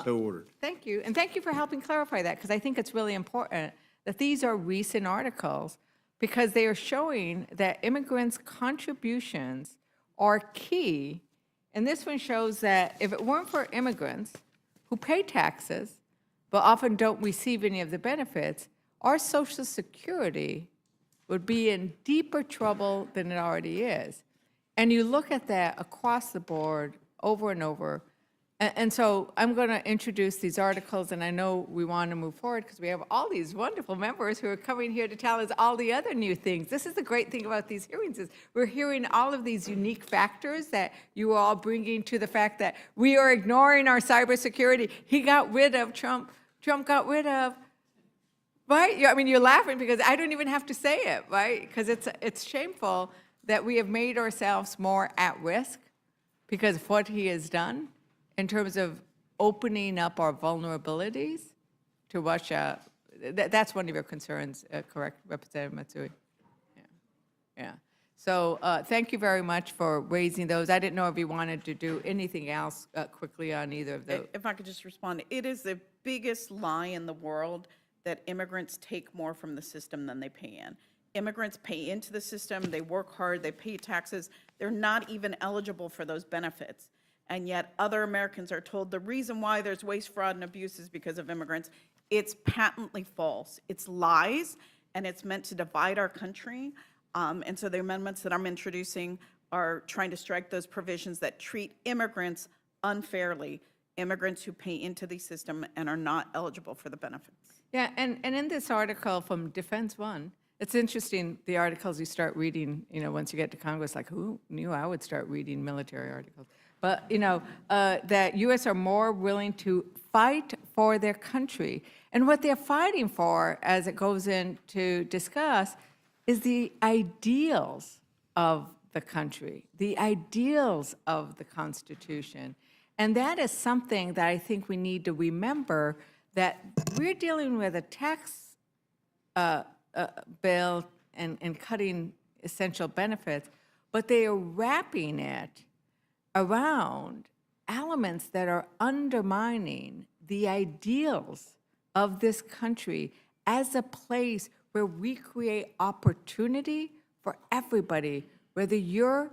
so ordered. Thank you. And thank you for helping clarify that, because I think it's really important that these are recent articles, because they are showing that immigrants' contributions are key. And this one shows that if it weren't for immigrants who pay taxes but often don't receive any of the benefits, our Social Security would be in deeper trouble than it already is. And you look at that across the board over and over. And so I'm going to introduce these articles, and I know we want to move forward because we have all these wonderful members who are coming here to tell us all the other new things. This is the great thing about these hearings is we're hearing all of these unique factors that you are all bringing to the fact that we are ignoring our cybersecurity. He got rid of Trump. Trump got rid of, right? I mean, you're laughing because I don't even have to say it, right? Because it's shameful that we have made ourselves more at risk because of what he has done in terms of opening up our vulnerabilities to Russia. That's one of your concerns, correct, Representative Matsui? Yeah. So thank you very much for raising those. I didn't know if you wanted to do anything else quickly on either of those. If I could just respond, it is the biggest lie in the world that immigrants take more from the system than they pay in. Immigrants pay into the system, they work hard, they pay taxes, they're not even eligible for those benefits. And yet other Americans are told the reason why there's waste, fraud, and abuse is because of immigrants. It's patently false. It's lies, and it's meant to divide our country. And so the amendments that I'm introducing are trying to strike those provisions that treat immigrants unfairly, immigrants who pay into the system and are not eligible for the benefits. Yeah, and in this article from Defense One, it's interesting, the articles you start reading, once you get to Congress, like who knew I would start reading military articles? But, that U.S. are more willing to fight for their country. And what they're fighting for, as it goes in to discuss, is the ideals of the country, the ideals of the Constitution. And that is something that I think we need to remember, that we're dealing with a tax bill and cutting essential benefits, but they are wrapping it around elements that are undermining the ideals of this country as a place where we create opportunity for everybody, whether you're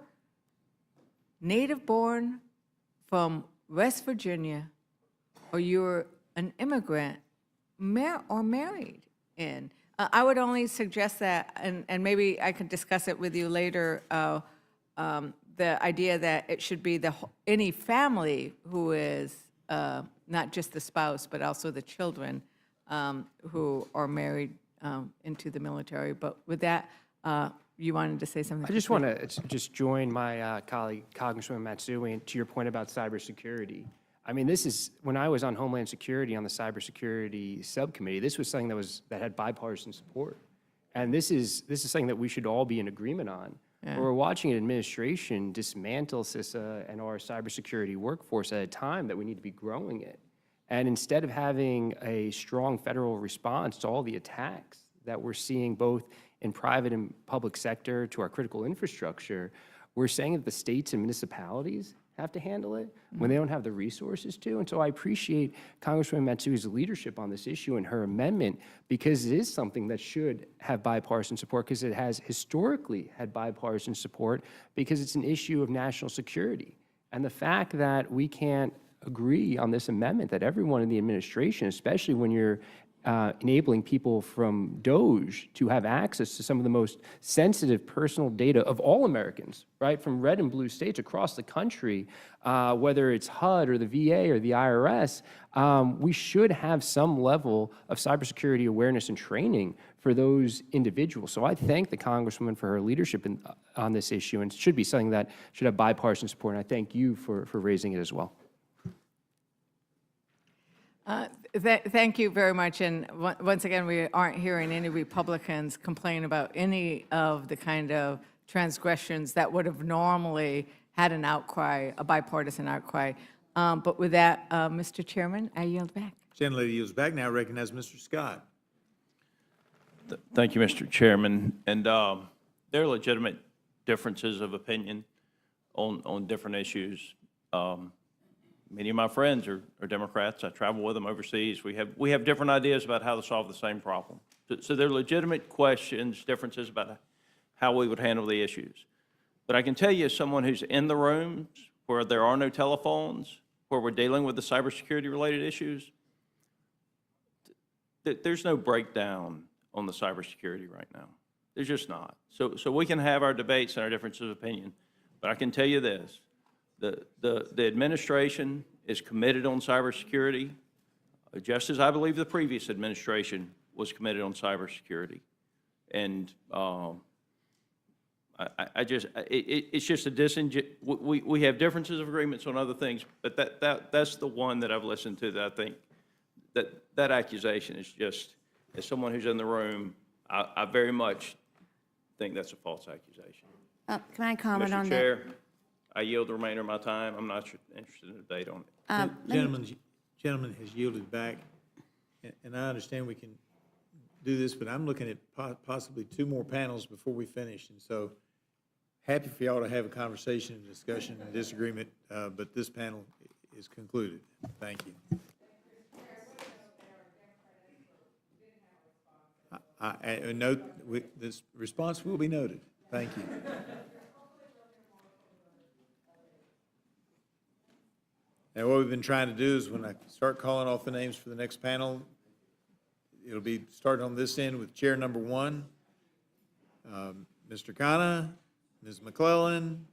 native born from West Virginia or you're an immigrant or married in. I would only suggest that, and maybe I could discuss it with you later, the idea that it should be any family who is not just the spouse, but also the children who are married into the military. But with that, you wanted to say something? I just want to just join my colleague, Congressman Matsui, to your point about cybersecurity. I mean, this is, when I was on Homeland Security on the cybersecurity subcommittee, this was something that had bipartisan support. And this is something that we should all be in agreement on. Yeah. We're watching an administration dismantle CISA and our cybersecurity workforce at a time that we need to be growing it. And instead of having a strong federal response to all the attacks that we're seeing both in private and public sector to our critical infrastructure, we're saying that the states and municipalities have to handle it when they don't have the resources to. And so I appreciate Congresswoman Matsui's leadership on this issue and her amendment, because it is something that should have bipartisan support, because it has historically had bipartisan support, because it's an issue of national security. And the fact that we can't agree on this amendment, that everyone in the administration, especially when you're enabling people from DOJ to have access to some of the most sensitive personal data of all Americans, right, from red and blue states across the country, whether it's HUD or the VA or the IRS, we should have some level of cybersecurity awareness and training for those individuals. So I thank the Congresswoman for her leadership on this issue, and it should be something that should have bipartisan support, and I thank you for raising it as well. Thank you very much. And once again, we aren't hearing any Republicans complain about any of the kind of transgressions that would have normally had an outcry, a bipartisan outcry. But with that, Mr. Chairman, I yield back. Gentlelady yields back. Now recognize Mr. Scott. Thank you, Mr. Chairman. And there are legitimate differences of opinion on different issues. Many of my friends are Democrats. I travel with them overseas. We have different ideas about how to solve the same problem. So there are legitimate questions, differences about how we would handle the issues. But I can tell you, as someone who's in the rooms where there are no telephones, where we're dealing with the cybersecurity related issues, there's no breakdown on the cybersecurity right now. There's just not. So we can have our debates and our differences of opinion, but I can tell you this, the administration is committed on cybersecurity, just as I believe the previous administration was committed on cybersecurity. And it's just we have differences of agreements on other things, but that's the one that I've listened to that I think that accusation is just, as someone who's in the room, I very much think that's a false accusation. Can I comment on Mr. that? Chair, I yield the remainder of my time. I'm not interested in a debate on it. Gentleman has yielded back, and I understand we can do this, but I'm looking at possibly 2 more panels before we finish, and so happy for y'all to have a conversation and discussion and disagreement, but this panel is concluded. Thank you. I note this response will be noted. Thank you. Now, what we've been trying to do is when I start calling off the names for the next panel, it'll be starting on this end with chair number 1, Mr. Khanna, Ms. McClellan,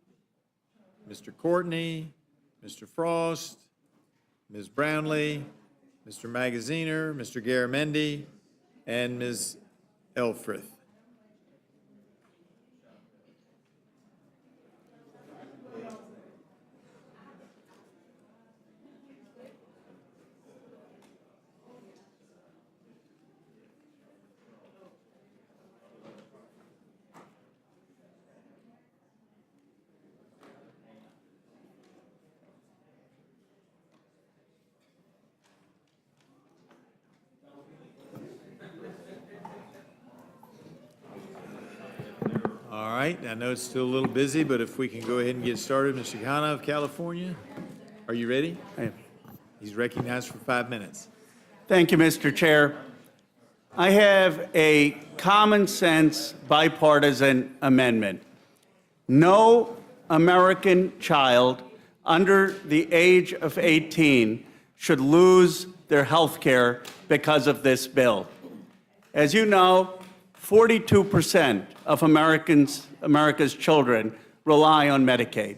Mr. Courtney, Mr. Frost, Ms. Brownley, Mr. Magaziner, Mr. Garamendi, and Ms. Elfrith. All right, I know it's still a little busy, but if we can go ahead and get started. Mr. Khanna of California, are you ready? I am. He's recognized for 5 minutes. Thank you, Mr. Chair. I have a common sense bipartisan amendment. No American child under the age of 18 should lose their health care because of this bill. As you know, 42% of America's children rely on Medicaid.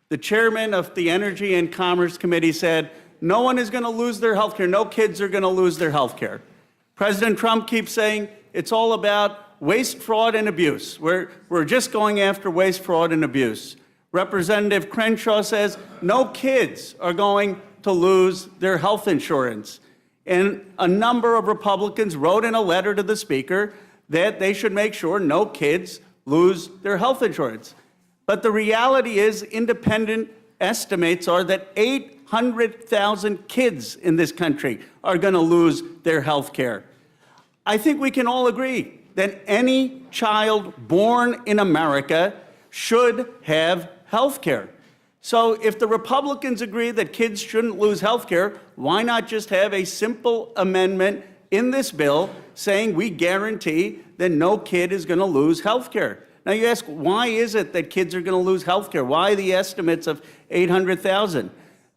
The chairman of the Energy and Commerce Committee said, no one is going to lose their health care. No kids are going to lose their health care. President Trump keeps saying it's all about waste, fraud, and abuse. We're just going after waste, fraud, and abuse. Representative Crenshaw says no kids are going to lose their health insurance. And a number of Republicans wrote in a letter to the Speaker that they should make sure no kids lose their health insurance. But the reality is, independent estimates are that 800,000 kids in this country are going to lose their health care. I think we can all agree that any child born in America should have health care. So if the Republicans agree that kids shouldn't lose health care, why not just have a simple amendment in this bill saying we guarantee that no kid is going to lose health care? Now you ask, why is it that kids are going to lose health care? Why the estimates of 800,000?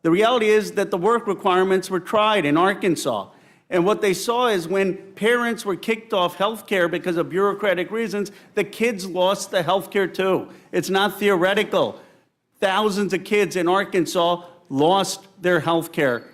The reality is that the work requirements were tried in Arkansas. And what they saw is when parents were kicked off health care because of bureaucratic reasons, the kids lost the health care too. It's not theoretical. Thousands of kids in Arkansas lost their health care.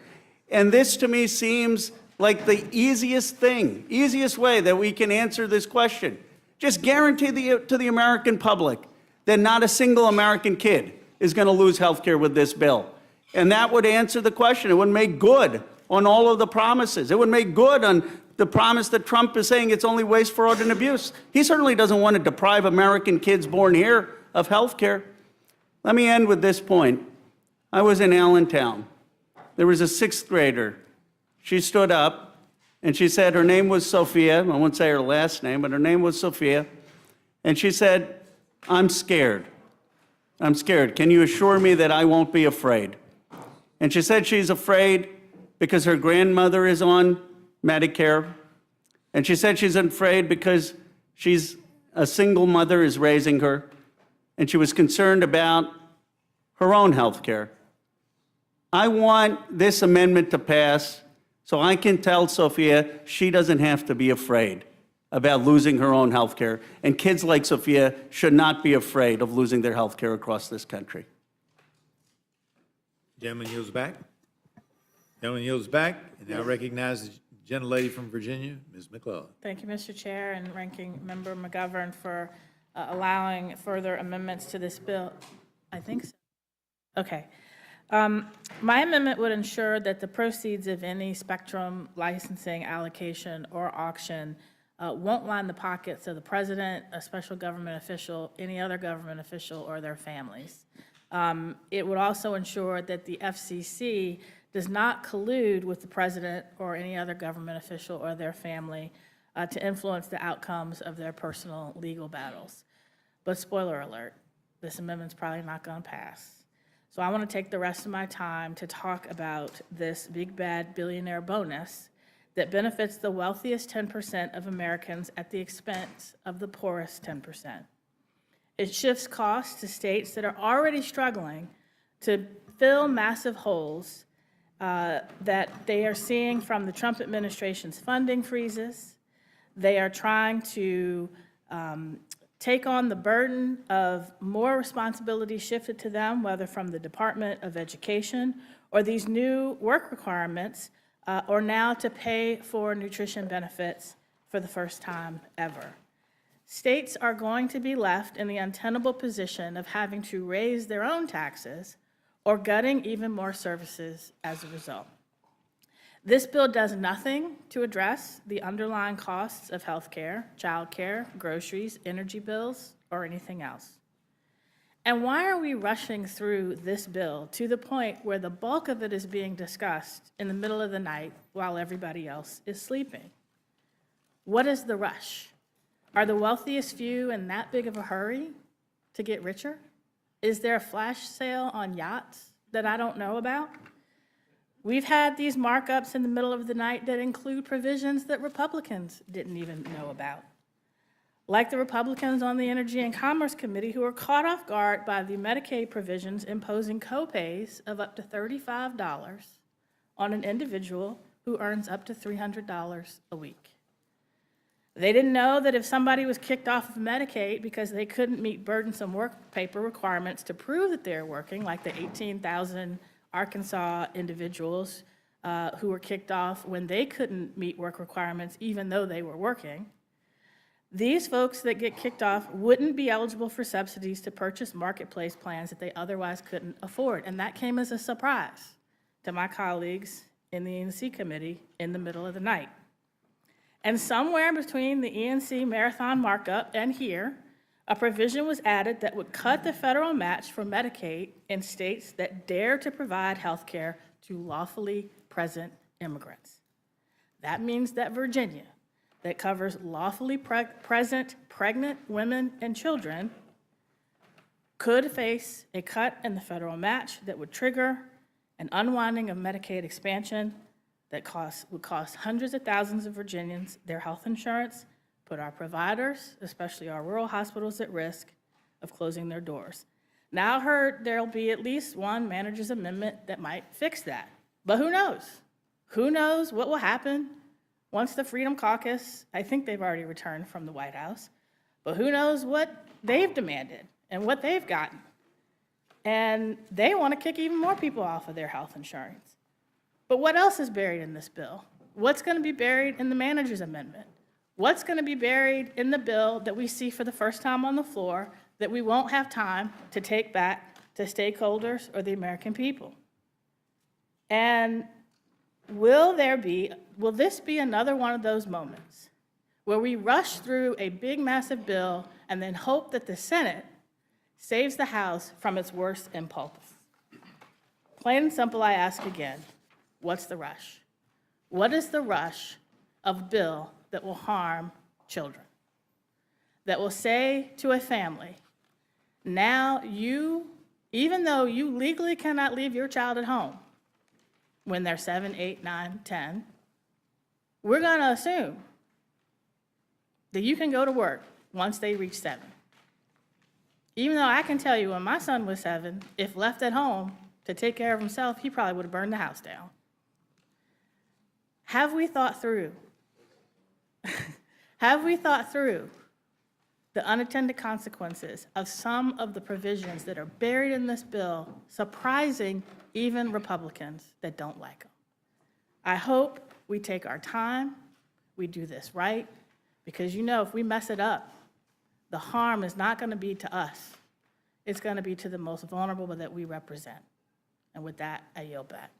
And this to me seems like the easiest way that we can answer this question. Just guarantee to the American public that not a single American kid is going to lose health care with this bill. And that would answer the question. It would make good on all of the promises. It would make good on the promise that Trump is saying it's only waste, fraud, and abuse. He certainly doesn't want to deprive American kids born here of health care. Let me end with this point. I was in Allentown. There was a 6th grader. She stood up and she said her name was Sophia. I won't say her last name, but her name was Sophia. And she said, I'm scared. I'm scared. Can you assure me that I won't be afraid? And she said she's afraid because her grandmother is on Medicare. And she said she's afraid because she's a single mother is raising her. And she was concerned about her own health care. I want this amendment to pass so I can tell Sophia she doesn't have to be afraid about losing her own health care. And kids like Sophia should not be afraid of losing their health care across this country. Gentleman yields back. Gentleman yields back, and now recognize the gentlelady from Virginia, Ms. McClellan. Thank you, Mr. Chair, and Ranking Member McGovern for allowing further amendments to this bill. I think so. Okay. My amendment would ensure that the proceeds of any spectrum licensing, allocation, or auction won't line the pockets of the president, a special government official, any other government official, or their families. It would also ensure that the FCC does not collude with the president or any other government official or their family to influence the outcomes of their personal legal battles. But spoiler alert, this amendment's probably not going to pass. So I want to take the rest of my time to talk about this big bad billionaire bonus that benefits the wealthiest 10% of Americans at the expense of the poorest 10%. It shifts costs to states that are already struggling to fill massive holes that they are seeing from the Trump administration's funding freezes. They are trying to take on the burden of more responsibility shifted to them, whether from the Department of Education or these new work requirements, or now to pay for nutrition benefits for the first time ever. States are going to be left in the untenable position of having to raise their own taxes or gutting even more services as a result. This bill does nothing to address the underlying costs of health care, child care, groceries, energy bills, or anything else. And why are we rushing through this bill to the point where the bulk of it is being discussed in the middle of the night while everybody else is sleeping? What is the rush? Are the wealthiest few in that big of a hurry to get richer? Is there a flash sale on yachts that I don't know about? We've had these markups in the middle of the night that include provisions that Republicans didn't even know about. Like the Republicans on the Energy and Commerce Committee who were caught off guard by the Medicaid provisions imposing copays of up to $35 on an individual who earns up to $300 a week. They didn't know that if somebody was kicked off of Medicaid because they couldn't meet burdensome work paper requirements to prove that they're working, like the 18,000 Arkansas individuals who were kicked off when they couldn't meet work requirements even though they were working, these folks that get kicked off wouldn't be eligible for subsidies to purchase marketplace plans that they otherwise couldn't afford. And that came as a surprise to my colleagues in the E&C committee in the middle of the night. And somewhere between the E&C marathon markup and here, a provision was added that would cut the federal match for Medicaid in states that dare to provide health care to lawfully present immigrants. That means that Virginia, that covers lawfully present pregnant women and children, could face a cut in the federal match that would trigger an unwinding of Medicaid expansion that would cost hundreds of thousands of Virginians their health insurance, put our providers, especially our rural hospitals, at risk of closing their doors. Now I heard there'll be at least one manager's amendment that might fix that. But who knows? Who knows what will happen once the Freedom Caucus, I think they've already returned from the White House, but who knows what they've demanded and what they've gotten. And they want to kick even more people off of their health insurance. But what else is buried in this bill? What's going to be buried in the manager's amendment? What's going to be buried in the bill that we see for the first time on the floor that we won't have time to take back to stakeholders or the American people? And will this be another one of those moments where we rush through a big, massive bill and then hope that the Senate saves the House from its worst impulse? Plain and simple, I ask again, what's the rush? What is the rush of a bill that will harm children? That will say to a family, now you, even though you legally cannot leave your child at home when they're 7, 8, 9, 10, we're going to assume that you can go to work once they reach 7. Even though I can tell you when my son was 7, if left at home to take care of himself, he probably would have burned the house down. Have we thought through Have we thought through the unintended consequences of some of the provisions that are buried in this bill, surprising even Republicans that don't like them? I hope we take our time, we do this right, because if we mess it up, the harm is not going to be to us. It's going to be to the most vulnerable that we represent. And with that, I yield back.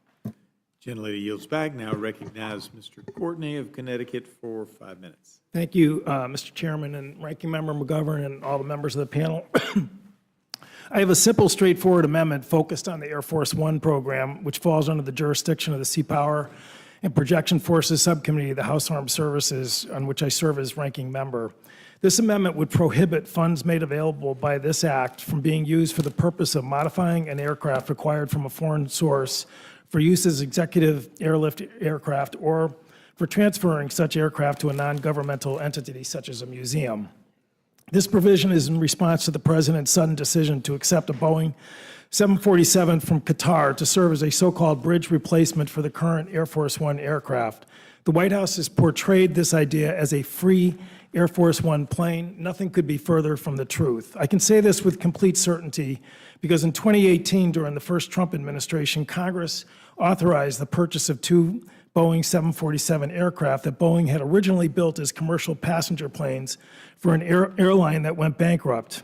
Gentlelady yields back. Now recognize Mr. Courtney of Connecticut for 5 minutes. Thank you, Mr. Chairman and Ranking Member McGovern and all the members of the panel. I have a simple, straightforward amendment focused on the Air Force One program, which falls under the jurisdiction of the Sea Power and Projection Forces Subcommittee of the House Armed Services, on which I serve as ranking member. This amendment would prohibit funds made available by this act from being used for the purpose of modifying an aircraft acquired from a foreign source for use as executive airlift aircraft or for transferring such aircraft to a non-governmental entity such as a museum. This provision is in response to the President's sudden decision to accept a Boeing 747 from Qatar to serve as a so-called bridge replacement for the current Air Force One aircraft. The White House has portrayed this idea as a free Air Force One plane. Nothing could be further from the truth. I can say this with complete certainty because in 2018, during the first Trump administration, Congress authorized the purchase of 2 Boeing 747 aircraft that Boeing had originally built as commercial passenger planes for an airline that went bankrupt.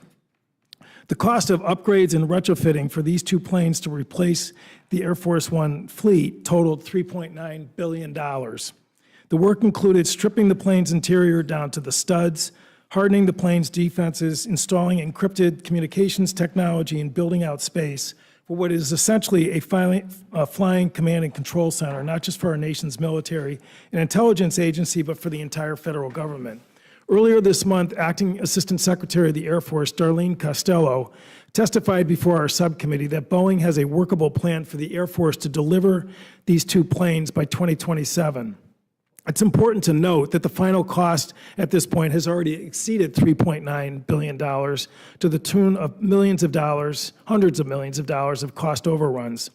The cost of upgrades and retrofitting for these 2 planes to replace the Air Force One fleet totaled $3.9 billion. The work included stripping the plane's interior down to the studs, hardening the plane's defenses, installing encrypted communications technology, and building out space for what is essentially a flying command and control center, not just for our nation's military and intelligence agency, but for the entire federal government. Earlier this month, Acting Assistant Secretary of the Air Force, Darlene Costello, testified before our subcommittee that Boeing has a workable plan for the Air Force to deliver these 2 planes by 2027. It's important to note that the final cost at this point has already exceeded $3.9 billion to the tune of millions of dollars, hundreds of millions of dollars of cost overruns.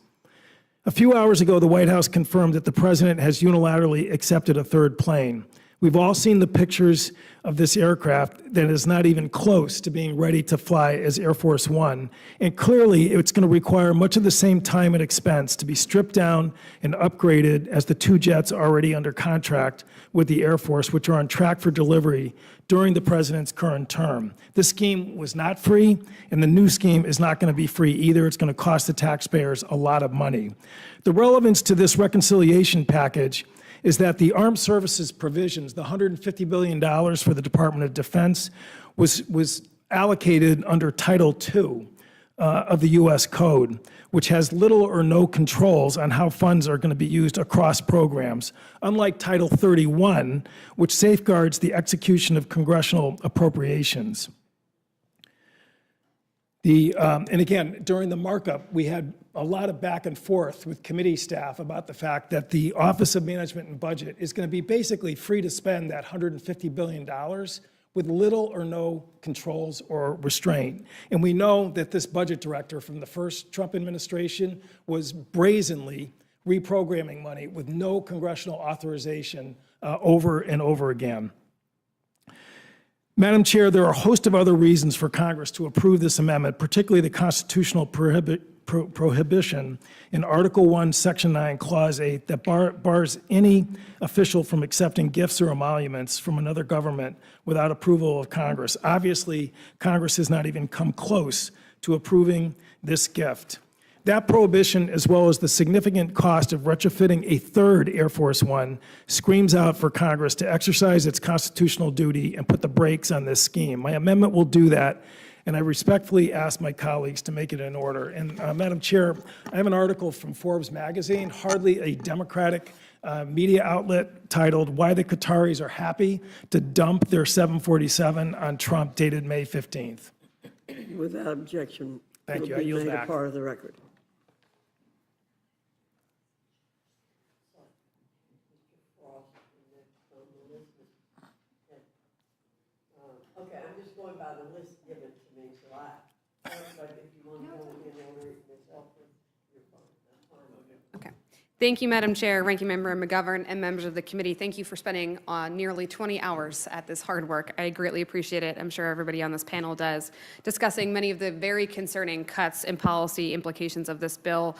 A few hours ago, the White House confirmed that the President has unilaterally accepted a 3rd plane. We've all seen the pictures of this aircraft that is not even close to being ready to fly as Air Force One. And clearly, it's going to require much of the same time and expense to be stripped down and upgraded as the 2 jets already under contract with the Air Force, which are on track for delivery during the President's current term. This scheme was not free, and the new scheme is not going to be free either. It's going to cost the taxpayers a lot of money. The relevance to this reconciliation package is that the armed services provisions, the $150 billion for the Department of Defense, was allocated under Title II of the U.S. Code, which has little or no controls on how funds are going to be used across programs, unlike Title 31, which safeguards the execution of congressional appropriations. And again, during the markup, we had a lot of back and forth with committee staff about the fact that the Office of Management and Budget is going to be basically free to spend that $150 billion with little or no controls or restraint. And we know that this budget director from the first Trump administration was brazenly reprogramming money with no congressional authorization over and over again. Madam Chair, there are a host of other reasons for Congress to approve this amendment, particularly the constitutional prohibition in Article 1, Section 9, Clause 8, that bars any official from accepting gifts or emoluments from another government without approval of Congress. Obviously, Congress has not even come close to approving this gift. That prohibition, as well as the significant cost of retrofitting a 3rd Air Force One, screams out for Congress to exercise its constitutional duty and put the brakes on this scheme. My amendment will do that, and I respectfully ask my colleagues to make it in order. And Madam Chair, I have an article from Forbes magazine, hardly a Democratic media outlet, titled "Why the Qataris Are Happy to Dump Their 747 on Trump," dated May 15th. Without objection. Thank you. I It'll be yield made a back. part of the record. Okay, I'm just going by the list given to me, so but if you want to go in order yourself, you're fine. That's fine. Okay. Thank you, Madam Chair, Ranking Member McGovern, and members of the committee. Thank you for spending nearly 20 hours at this hard work. I greatly appreciate it. I'm sure everybody on this panel does, discussing many of the very concerning cuts and policy implications of this bill,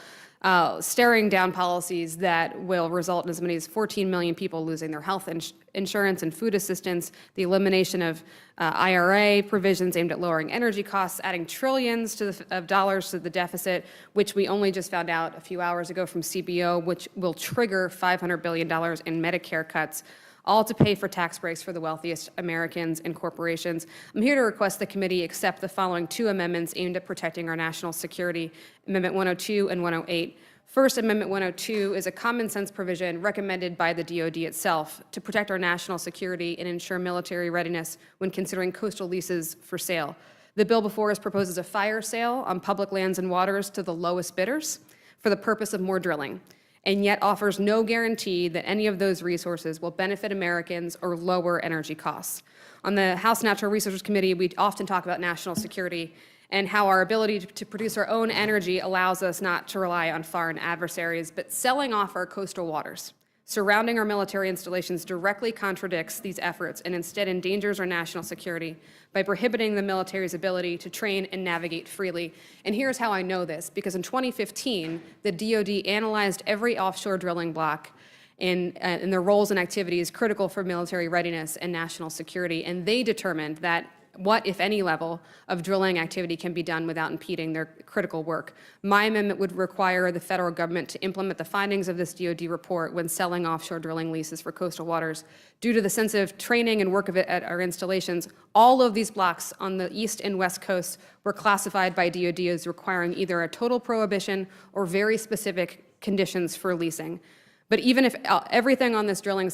staring down policies that will result in as many as 14 million people losing their health insurance and food assistance, the elimination of IRA provisions aimed at lowering energy costs, adding trillions of dollars to the deficit, which we only just found out a few hours ago from CBO, which will trigger $500 billion in Medicare cuts, all to pay for tax breaks for the wealthiest Americans and corporations. I'm here to request the committee accept the following two amendments aimed at protecting our national security, Amendment 102 and 108. First, Amendment 102 is a common sense provision recommended by the DoD itself to protect our national security and ensure military readiness when considering coastal leases for sale. The bill before us proposes a fire sale on public lands and waters to the lowest bidders for the purpose of more drilling, and yet offers no guarantee that any of those resources will benefit Americans or lower energy costs. On the House Natural Resources Committee, we often talk about national security and how our ability to produce our own energy allows us not to rely on foreign adversaries, but selling off our coastal waters surrounding our military installations directly contradicts these efforts and instead endangers our national security by prohibiting the military's ability to train and navigate freely. And here's how I know this, because in 2015, the DoD analyzed every offshore drilling block in their roles and activities critical for military readiness and national security, and they determined that what, if any, level of drilling activity can be done without impeding their critical work. My amendment would require the federal government to implement the findings of this DoD report when selling offshore drilling leases for coastal waters. Due to the sensitive training and work of it at our installations, all of these blocks on the east and west coasts were classified by DoD as requiring either a total prohibition or very specific conditions for leasing. But even if everything on these drilling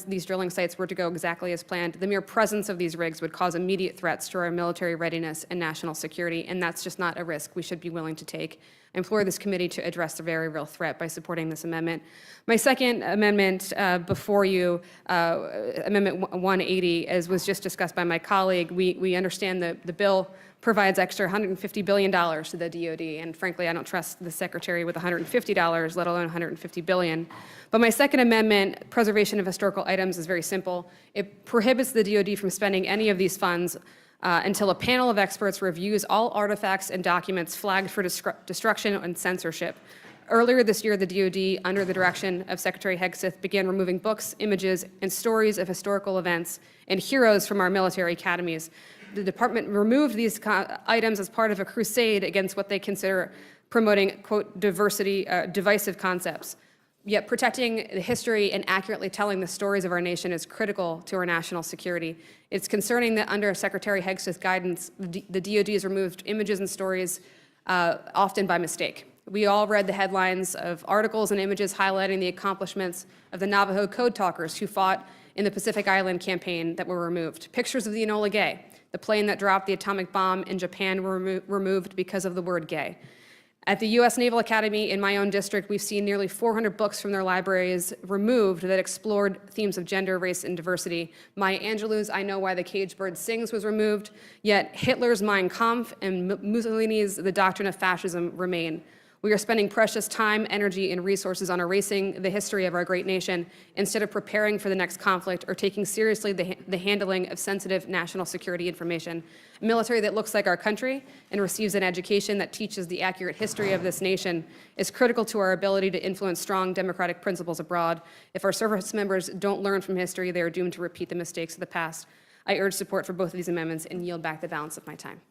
sites were to go exactly as planned, the mere presence of these rigs would cause immediate threats to our military readiness and national security, and that's just not a risk we should be willing to take. I implore this committee to address the very real threat by supporting this amendment. My second amendment before you, Amendment 180, as was just discussed by my colleague, we understand the bill provides extra $150 billion to the DoD, and frankly, I don't trust the secretary with $150, let alone $150 billion. But my second amendment, preservation of historical items, is very simple. It prohibits the DoD from spending any of these funds until a panel of experts reviews all artifacts and documents flagged for destruction and censorship. Earlier this year, the DoD, under the direction of Secretary Hegseth, began removing books, images, and stories of historical events and heroes from our military academies. The department removed these items as part of a crusade against what they consider promoting, quote, divisive concepts. Yet protecting the history and accurately telling the stories of our nation is critical to our national security. It's concerning that under Secretary Hegseth's guidance, the DoD has removed images and stories often by mistake. We all read the headlines of articles and images highlighting the accomplishments of the Navajo code talkers who fought in the Pacific Island campaign that were removed. Pictures of the Enola Gay, the plane that dropped the atomic bomb in Japan, were removed because of the word gay. At the U.S. Naval Academy in my own district, we've seen nearly 400 books from their libraries removed that explored themes of gender, race, and diversity. Maya Angelou's I Know Why the Caged Bird Sings was removed, yet Hitler's Mein Kampf and Mussolini's The Doctrine of Fascism remain. We are spending precious time, energy, and resources on erasing the history of our great nation instead of preparing for the next conflict or taking seriously the handling of sensitive national security information. A military that looks like our country and receives an education that teaches the accurate history of this nation is critical to our ability to influence strong democratic principles abroad. If our service members don't learn from history, they are doomed to repeat the mistakes of the past. I urge support for both of these amendments and yield back the balance of my time.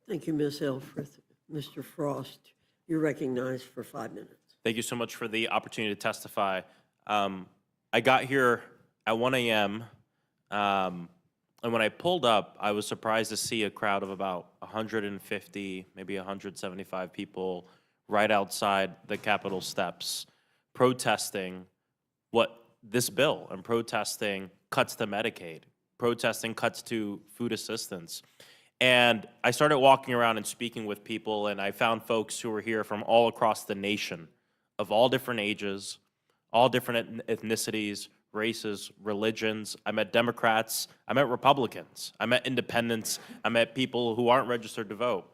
Thank you, Ms. Elfreth. Mr. Frost, you're recognized for 5 minutes. Thank you so much for the opportunity to testify. I got here at 1 a.m., and when I pulled up, I was surprised to see a crowd of about 150, maybe 175 people right outside the Capitol steps protesting this bill and protesting cuts to Medicaid, protesting cuts to food assistance. And I started walking around and speaking with people, and I found folks who were here from all across the nation, of all different ages, all different ethnicities, races, religions. I met Democrats, I met Republicans, I met independents, I met people who aren't registered to vote.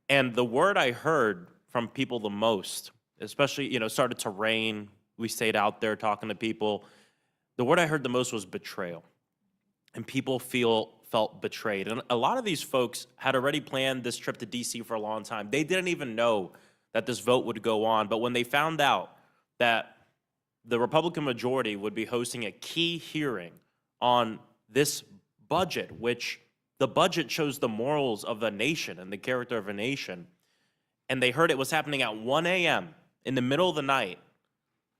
And the word I heard from people the most especially, started to rain. We stayed out there talking to people. The word I heard the most was betrayal. And people felt betrayed. And a lot of these folks had already planned this trip to DC for a long time. They didn't even know that this vote would go on. But when they found out that the Republican majority would be hosting a key hearing on this budget, which the budget shows the morals of a nation and the character of a nation, and they heard it was happening at 1 a.m. in the middle of the night,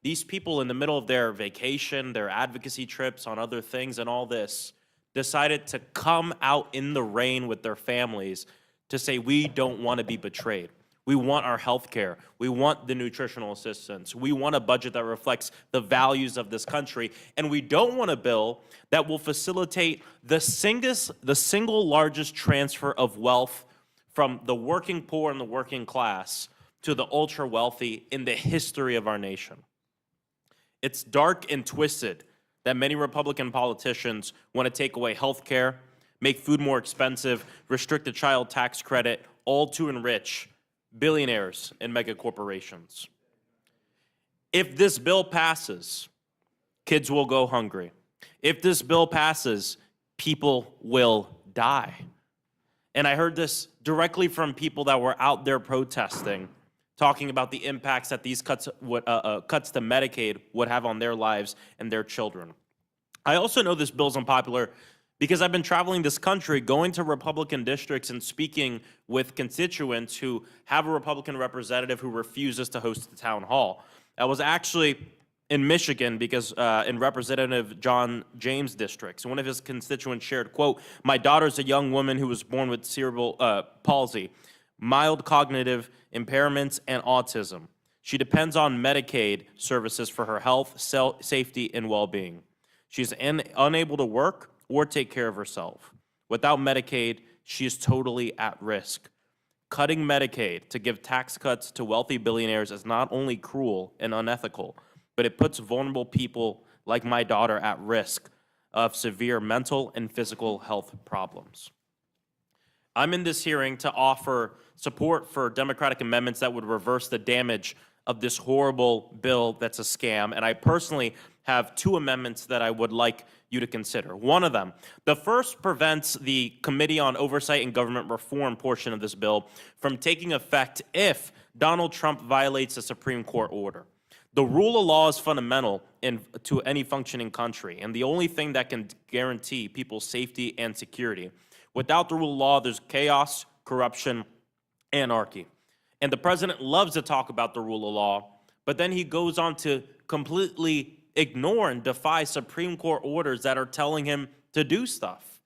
these people in the middle of their vacation, their advocacy trips on other things and all this, decided to come out in the rain with their families to say, we don't want to be betrayed. We want our health care. We want the nutritional assistance. We want a budget that reflects the values of this country. And we don't want a bill that will facilitate the single largest transfer of wealth from the working poor and the working class to the ultra wealthy in the history of our nation. It's dark and twisted that many Republican politicians want to take away health care, make food more expensive, restrict the child tax credit, all to enrich billionaires and mega corporations. If this bill passes, kids will go hungry. If this bill passes, people will die. And I heard this directly from people that were out there protesting, talking about the impacts that these cuts to Medicaid would have on their lives and their children. I also know this bill's unpopular because I've been traveling this country, going to Republican districts and speaking with constituents who have a Republican representative who refuses to host the town hall. I was actually in Michigan because in Representative John James' districts, one of his constituents shared, quote, "My daughter's a young woman who was born with cerebral palsy, mild cognitive impairments, and autism. She depends on Medicaid services for her health, safety, and well-being. She's unable to work or take care of herself. Without Medicaid, she is totally at risk. Cutting Medicaid to give tax cuts to wealthy billionaires is not only cruel and unethical, but it puts vulnerable people like my daughter at risk of severe mental and physical health problems." I'm in this hearing to offer support for Democratic amendments that would reverse the damage of this horrible bill that's a scam, and I personally have two amendments that I would like you to consider. One of them, the first prevents the Committee on Oversight and Government Reform portion of this bill from taking effect if Donald Trump violates a Supreme Court order. The rule of law is fundamental to any functioning country, and the only thing that can guarantee people's safety and security. Without the rule of law, there's chaos, corruption, anarchy. And the president loves to talk about the rule of law, but then he goes on to completely ignore and defy Supreme Court orders that are telling him to do stuff.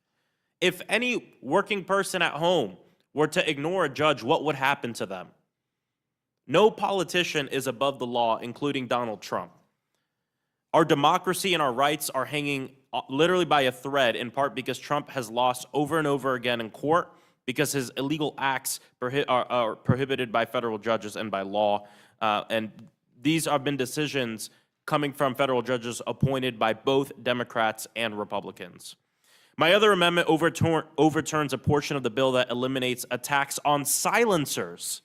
If any working person at home were to ignore a judge, what would happen to them? No politician is above the law, including Donald Trump. Our democracy and our rights are hanging literally by a thread, in part because Trump has lost over and over again in court because his illegal acts are prohibited by federal judges and by law. And these have been decisions coming from federal judges appointed by both Democrats and Republicans. My other amendment overturns a portion of the bill that eliminates a tax on silencers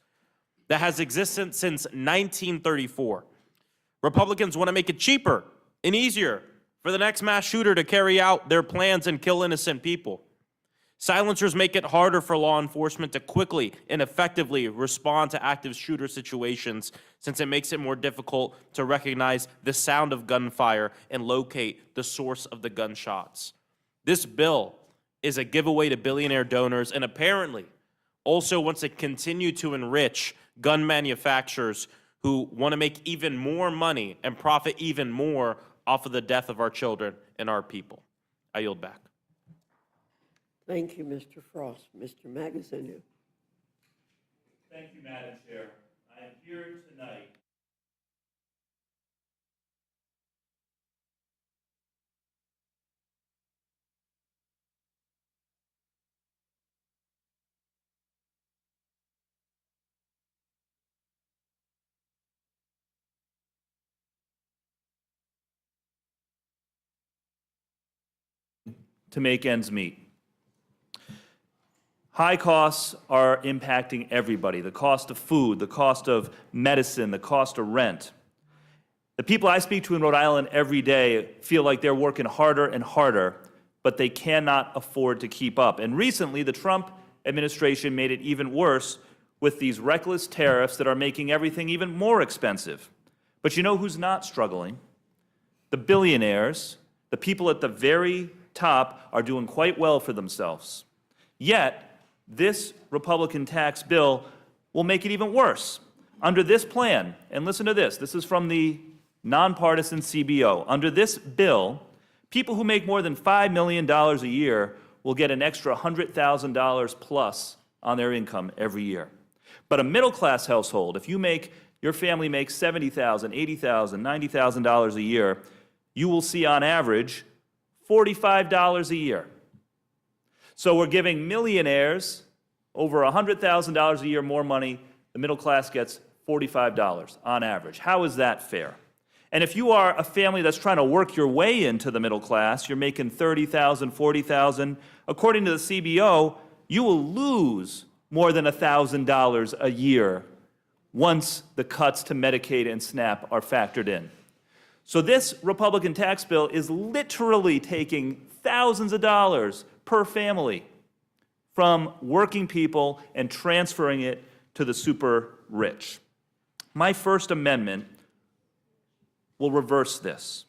that has existed since 1934. Republicans want to make it cheaper and easier for the next mass shooter to carry out their plans and kill innocent people. Silencers make it harder for law enforcement to quickly and effectively respond to active shooter situations, since it makes it more difficult to recognize the sound of gunfire and locate the source of the gunshots. This bill is a giveaway to billionaire donors and apparently also wants to continue to enrich gun manufacturers who want to make even more money and profit even more off of the death of our children and our people. I yield back. Thank you, Mr. Frost. Mr. Magaziner. Thank you, Madam Chair. I am here tonight to make ends meet. High costs are impacting everybody. The cost of food, the cost of medicine, the cost of rent. The people I speak to in Rhode Island every day feel like they're working harder and harder, but they cannot afford to keep up. And recently, the Trump administration made it even worse with these reckless tariffs that are making everything even more expensive. But you know who's not struggling? The billionaires, the people at the very top, are doing quite well for themselves. Yet, this Republican tax bill will make it even worse. Under this plan, and listen to this, this is from the nonpartisan CBO. Under this bill, people who make more than $5 million a year will get an extra $100,000 plus on their income every year. But a middle-class household, if your family makes $70,000, $80,000, $90,000 a year, you will see on average $45 a year. So we're giving millionaires over $100,000 a year more money. The middle class gets $45 on average. How is that fair? And if you are a family that's trying to work your way into the middle class, you're making $30,000, $40,000, according to the CBO, you will lose more than $1,000 a year once the cuts to Medicaid and SNAP are factored in. So this Republican tax bill is literally taking thousands of dollars per family from working people and transferring it to the super rich. My first amendment will reverse this.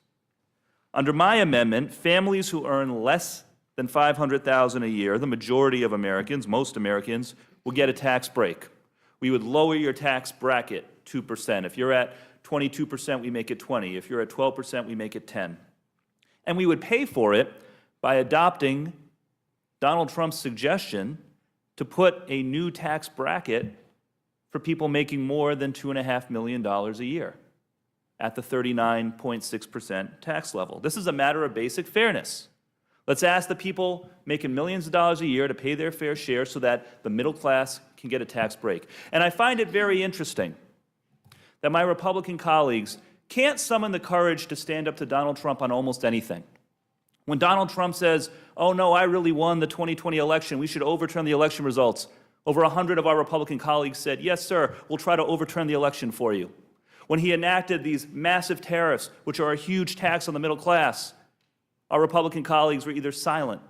Under my amendment, families who earn less than $500,000 a year, the majority of Americans, most Americans, will get a tax break. We would lower your tax bracket 2%. If you're at 22%, we make it 20. If you're at 12%, we make it 10. And we would pay for it by adopting Donald Trump's suggestion to put a new tax bracket for people making more than $2.5 million a year at the 39.6% tax level. This is a matter of basic fairness. Let's ask the people making millions of dollars a year to pay their fair share so that the middle class can get a tax break. And I find it very interesting that my Republican colleagues can't summon the courage to stand up to Donald Trump on almost anything. When Donald Trump says, oh no, I really won the 2020 election, we should overturn the election results, over 100 of our Republican colleagues said, yes, sir, we'll try to overturn the election for you. When he enacted these massive tariffs, which are a huge tax on the middle class, our Republican colleagues were either silent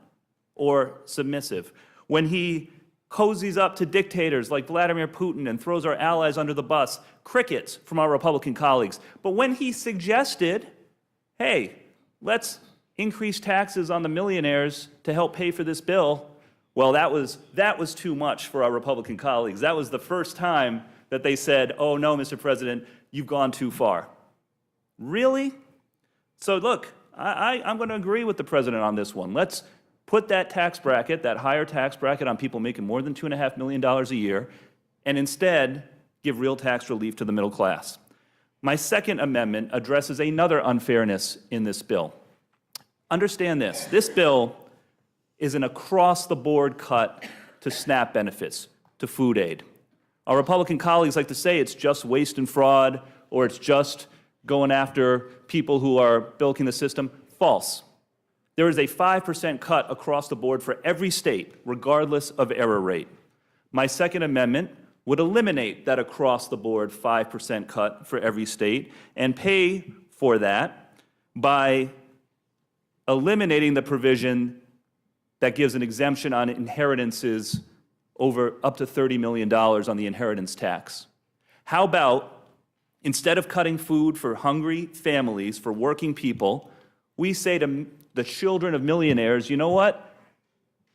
or submissive. When he cozies up to dictators like Vladimir Putin and throws our allies under the bus, crickets from our Republican colleagues. But when he suggested, hey, let's increase taxes on the millionaires to help pay for this bill, well, that was too much for our Republican colleagues. That was the first time that they said, oh no, Mr. President, you've gone too far. Really? So look, I'm going to agree with the president on this one. Let's put that tax bracket, that higher tax bracket on people making more than $2.5 million a year, and instead give real tax relief to the middle class. My second amendment addresses another unfairness in this bill. Understand this. This bill is an across-the-board cut to SNAP benefits, to food aid. Our Republican colleagues like to say it's just waste and fraud, or it's just going after people who are bilking the system. False. There is a 5% cut across the board for every state, regardless of error rate. My second amendment would eliminate that across-the-board 5% cut for every state and pay for that by eliminating the provision that gives an exemption on inheritances over up to $30 million on the inheritance tax. How about, instead of cutting food for hungry families, for working people, we say to the children of millionaires, you know what?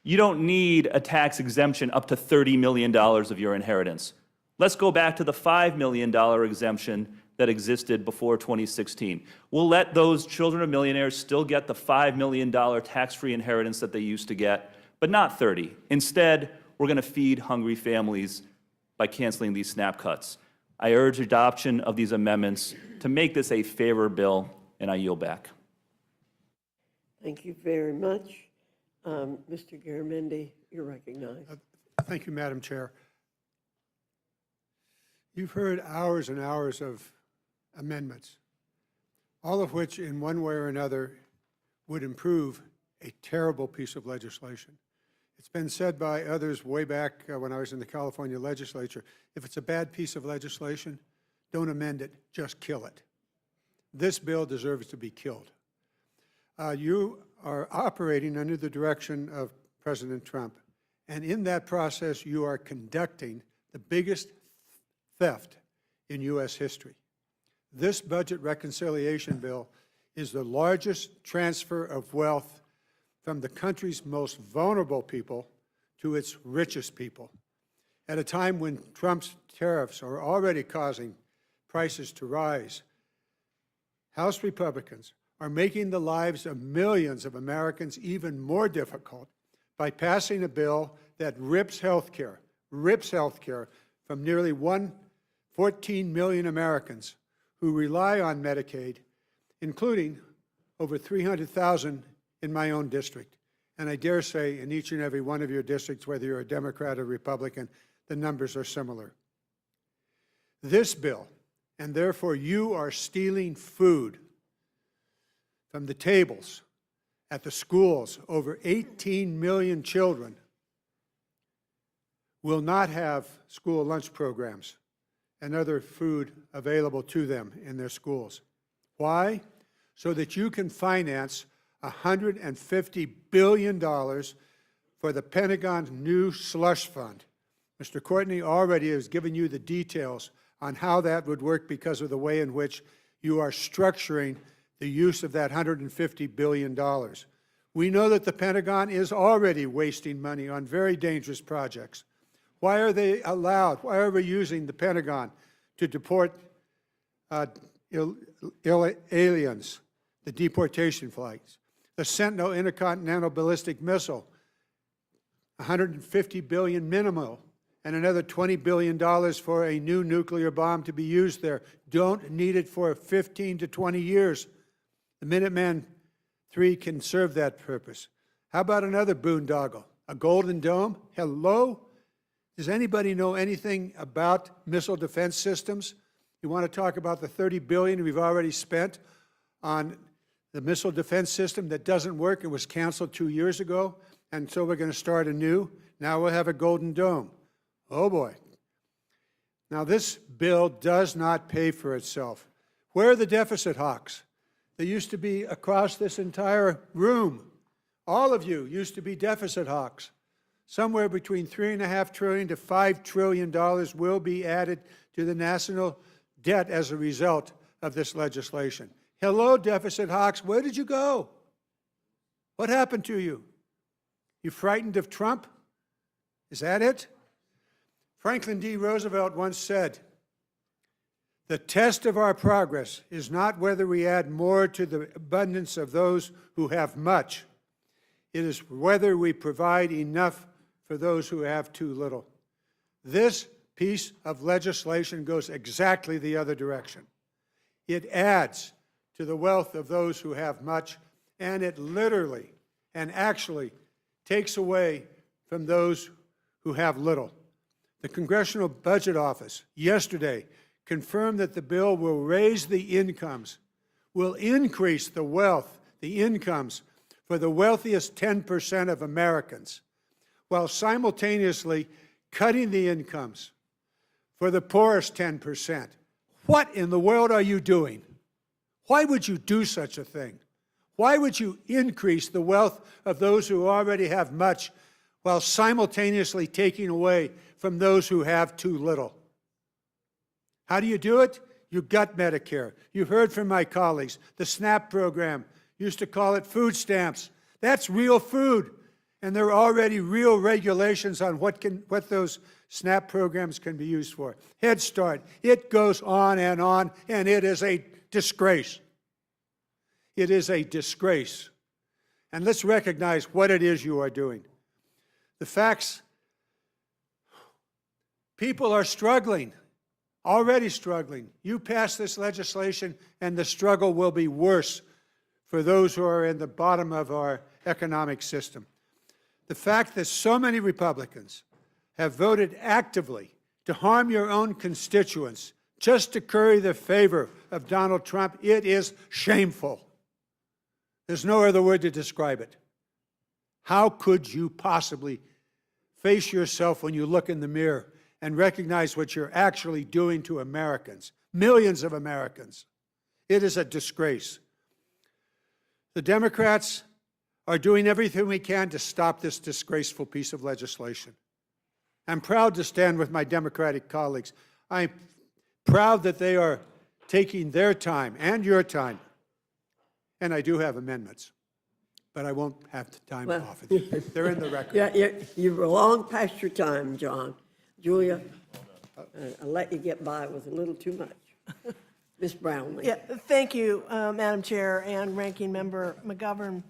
You don't need a tax exemption up to $30 million of your inheritance. Let's go back to the $5 million exemption that existed before 2016. We'll let those children of millionaires still get the $5 million tax-free inheritance that they used to get, but not 30. Instead, we're going to feed hungry families by canceling these SNAP cuts. I urge adoption of these amendments to make this a fairer bill, and I yield back. Thank you very much. Mr. Garamendi, you're recognized. Thank you, Madam Chair. You've heard hours and hours of amendments, all of which in one way or another would improve a terrible piece of legislation. It's been said by others way back when I was in the California legislature, if it's a bad piece of legislation, don't amend it, just kill it. This bill deserves to be killed. You are operating under the direction of President Trump, and in that process, you are conducting the biggest theft in U.S. history. This budget reconciliation bill is the largest transfer of wealth from the country's most vulnerable people to its richest people, at a time when Trump's tariffs are already causing prices to rise. House Republicans are making the lives of millions of Americans even more difficult by passing a bill that rips health care from nearly 14 million Americans who rely on Medicaid, including over 300,000 in my own district. And I dare say in each and every one of your districts, whether you're a Democrat or Republican, the numbers are similar. This bill, and therefore you are stealing food from the tables at the schools. Over 18 million children will not have school lunch programs and other food available to them in their schools. Why? So that you can finance $150 billion for the Pentagon's new slush fund. Mr. Courtney already has given you the details on how that would work because of the way in which you are structuring the use of that $150 billion. We know that the Pentagon is already wasting money on very dangerous projects. Why are they allowed? Why are we using the Pentagon to deport aliens, the deportation flights? The Sentinel intercontinental ballistic missile, $150 billion minimal, and another $20 billion for a new nuclear bomb to be used there. Don't need it for 15 to 20 years. The Minuteman III can serve that purpose. How about another boondoggle? A Golden Dome? Hello? Does anybody know anything about missile defense systems? You want to talk about the $30 billion we've already spent on the missile defense system that doesn't work? It was canceled 2 years ago, and so we're going to start anew. Now we'll have a Golden Dome. Oh boy. Now this bill does not pay for itself. Where are the deficit hawks? They used to be across this entire room. All of you used to be deficit hawks. Somewhere between $3.5 trillion to $5 trillion will be added to the national debt as a result of this legislation. Hello, deficit hawks, where did you go? What happened to you? You frightened of Trump? Is that it? Franklin D. Roosevelt once said, "The test of our progress is not whether we add more to the abundance of those who have much. It is whether we provide enough for those who have too little." This piece of legislation goes exactly the other direction. It adds to the wealth of those who have much, and it literally and actually takes away from those who have little. The Congressional Budget Office yesterday confirmed that the bill will raise the incomes, will increase the wealth, the incomes for the wealthiest 10% of Americans, while simultaneously cutting the incomes for the poorest 10%. What in the world are you doing? Why would you do such a thing? Why would you increase the wealth of those who already have much while simultaneously taking away from those who have too little? How do you do it? You gut Medicare. You heard from my colleagues. The SNAP program used to call it food stamps. That's real food. And there are already real regulations on what those SNAP programs can be used for. Head Start. It goes on, and it is a disgrace. It is a disgrace. And let's recognize what it is you are doing. The facts, people are struggling, already struggling. You pass this legislation and the struggle will be worse for those who are in the bottom of our economic system. The fact that so many Republicans have voted actively to harm your own constituents just to curry the favor of Donald Trump, it is shameful. There's no other word to describe it. How could you possibly face yourself when you look in the mirror and recognize what you're actually doing to Americans, millions of Americans. It is a disgrace. The Democrats are doing everything we can to stop this disgraceful piece of legislation. I'm proud to stand with my Democratic colleagues. I'm proud that they are taking their time and your time. And I do have amendments, but I won't have the time to offer them. They're in the record. Yeah, you're long past your time, John. Julia, I'll let you get by with a little too much. Ms. Brownley. Yeah, thank you, Madam Chair and Ranking Member McGovern.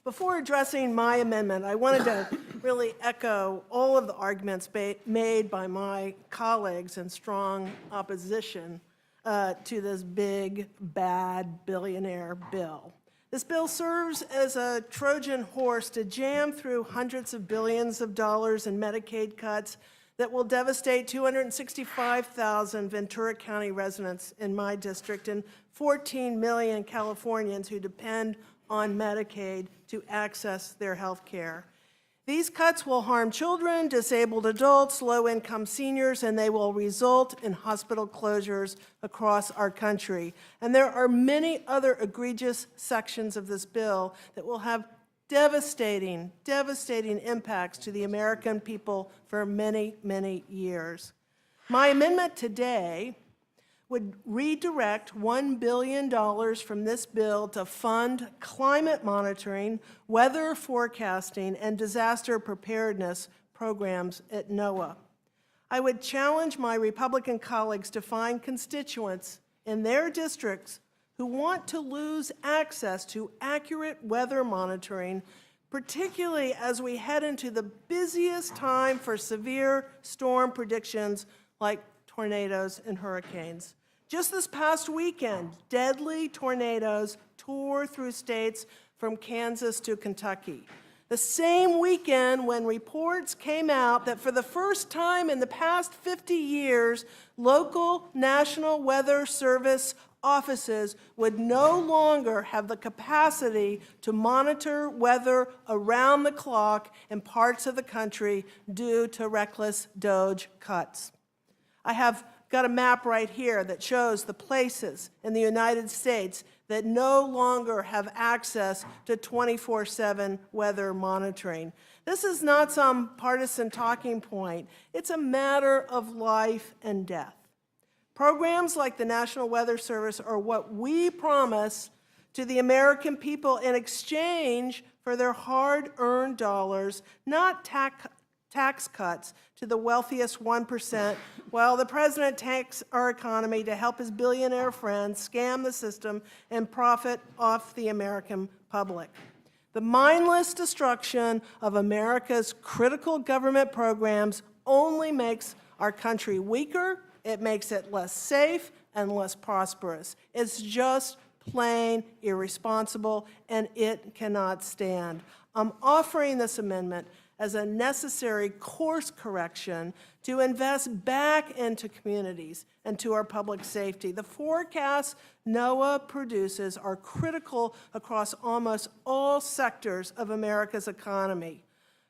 Before addressing my amendment, I wanted to really echo all of the arguments made by my colleagues in strong opposition to this big, bad billionaire bill. This bill serves as a Trojan horse to jam through hundreds of billions of dollars in Medicaid cuts that will devastate 265,000 Ventura County residents in my district and 14 million Californians who depend on Medicaid to access their health care. These cuts will harm children, disabled adults, low-income seniors, and they will result in hospital closures across our country. And there are many other egregious sections of this bill that will have devastating impacts to the American people for many, many years. My amendment today would redirect $1 billion from this bill to fund climate monitoring, weather forecasting, and disaster preparedness programs at NOAA. I would challenge my Republican colleagues to find constituents in their districts who want to lose access to accurate weather monitoring, particularly as we head into the busiest time for severe storm predictions like tornadoes and hurricanes. Just this past weekend, deadly tornadoes tore through states from Kansas to Kentucky. The same weekend when reports came out that for the first time in the past 50 years, local National Weather Service offices would no longer have the capacity to monitor weather around the clock in parts of the country due to reckless DOGE cuts. I have got a map right here that shows the places in the United States that no longer have access to 24/7 weather monitoring. This is not some partisan talking point. It's a matter of life and death. Programs like the National Weather Service are what we promise to the American people in exchange for their hard-earned dollars, not tax cuts to the wealthiest 1%, while the president tanks our economy to help his billionaire friends scam the system and profit off the American public. The mindless destruction of America's critical government programs only makes our country weaker. It makes it less safe and less prosperous. It's just plain irresponsible, and it cannot stand. I'm offering this amendment as a necessary course correction to invest back into communities and to our public safety. The forecasts NOAA produces are critical across almost all sectors of America's economy,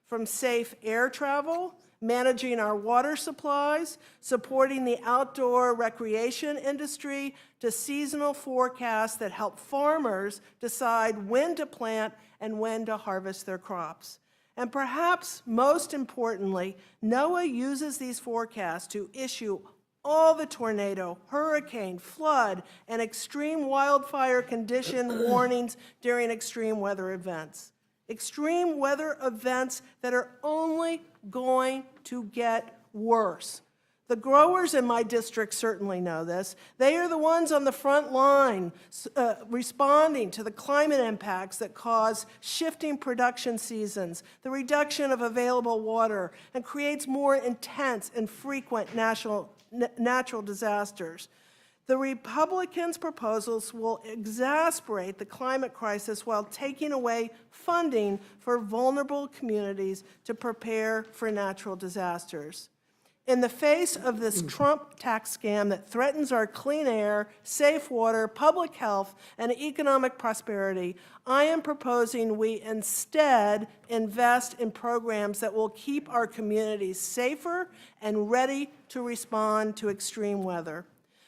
from safe air travel, managing our water supplies, supporting the outdoor recreation industry, to seasonal forecasts that help farmers decide when to plant and when to harvest their crops. And perhaps most importantly, NOAA uses these forecasts to issue all the tornado, hurricane, flood, and extreme wildfire condition warnings during extreme weather events. Extreme weather events that are only going to get worse. The growers in my district certainly know this. They are the ones on the front line responding to the climate impacts that cause shifting production seasons, the reduction of available water, and creates more intense and frequent natural disasters. The Republicans' proposals will exacerbate the climate crisis while taking away funding for vulnerable communities to prepare for natural disasters. In the face of this Trump tax scam that threatens our clean air, safe water, public health, and economic prosperity, I am proposing we instead invest in programs that will keep our communities safer and ready to respond to extreme weather.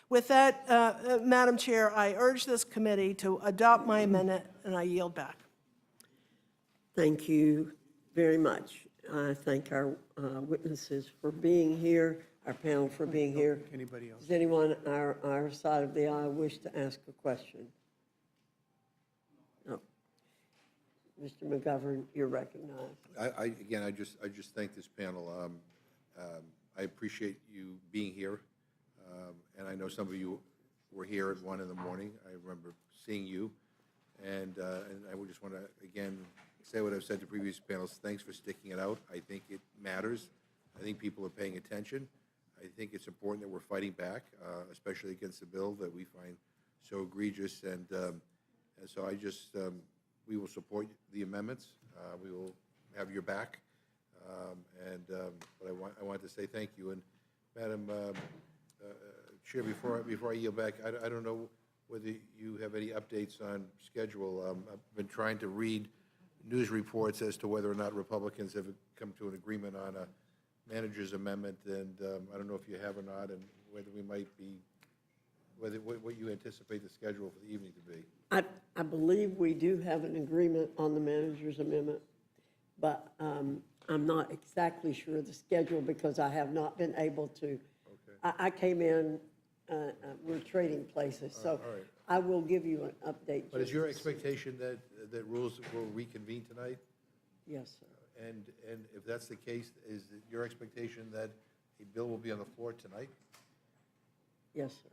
With that, Madam Chair, I urge this committee to adopt my amendment, and I yield back. Thank you very much. I thank our witnesses for being here, our panel for being here. Anybody else? Does anyone on our side of the aisle wish to ask a question? No. Mr. McGovern, you're recognized. Again, I just thank this panel. I appreciate you being here, and I know some of you were here at 1 in the morning. I remember seeing you, and I would just want to again say what I've said to previous panels. Thanks for sticking it out. I think it matters. I think people are paying attention. I think it's important that we're fighting back, especially against a bill that we find so egregious. And so we will support the amendments. We will have your back. But I want to say thank you. And Madam Chair, before I yield back, I don't know whether you have any updates on schedule. I've been trying to read news reports as to whether or not Republicans have come to an agreement on a manager's amendment, and I don't know if you have or not, and whether we might be, what you anticipate the schedule for the evening to be. I believe we do have an agreement on the manager's amendment, but I'm not exactly sure of the schedule because I have not been able to. Okay. I came in, we're trading places, so all right. I will give you an update. But is your expectation that rules will reconvene tonight? Yes, sir. And if that's the case, is it your expectation that a bill will be on the floor tonight? Yes, sir.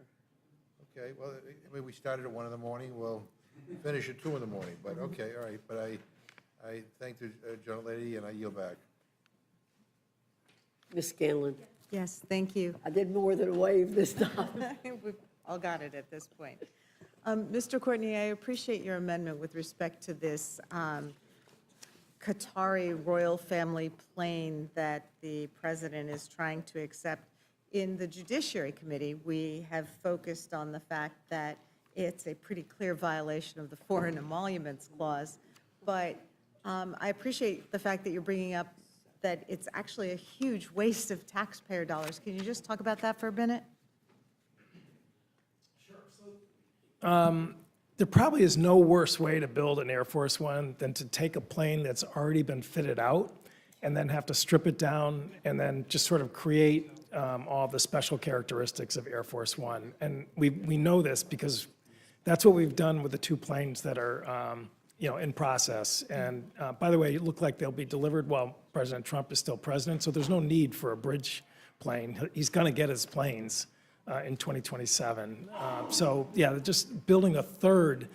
Okay, well, I mean, we started at 1 in the morning, we'll finish at 2 in the morning, but okay, all right. But I thank the gentlelady, and I yield back. Ms. Scanlon. Yes, thank you. I did more than a wave this time. We've all got it at this point. Mr. Courtney, I appreciate your amendment with respect to this Qatari royal family plane that the president is trying to accept. In the Judiciary Committee, we have focused on the fact that it's a pretty clear violation of the Foreign Emoluments Clause. But I appreciate the fact that you're bringing up that it's actually a huge waste of taxpayer dollars. Can you just talk about that for a minute? There probably is no worse way to build an Air Force One than to take a plane that's already been fitted out and then have to strip it down and then just sort of create all the special characteristics of Air Force One. And we know this because that's what we've done with the 2 planes that are in process. And by the way, it looked like they'll be delivered while President Trump is still president, so there's no need for a bridge plane. He's going to get his planes in 2027. So yeah, just building a 3rd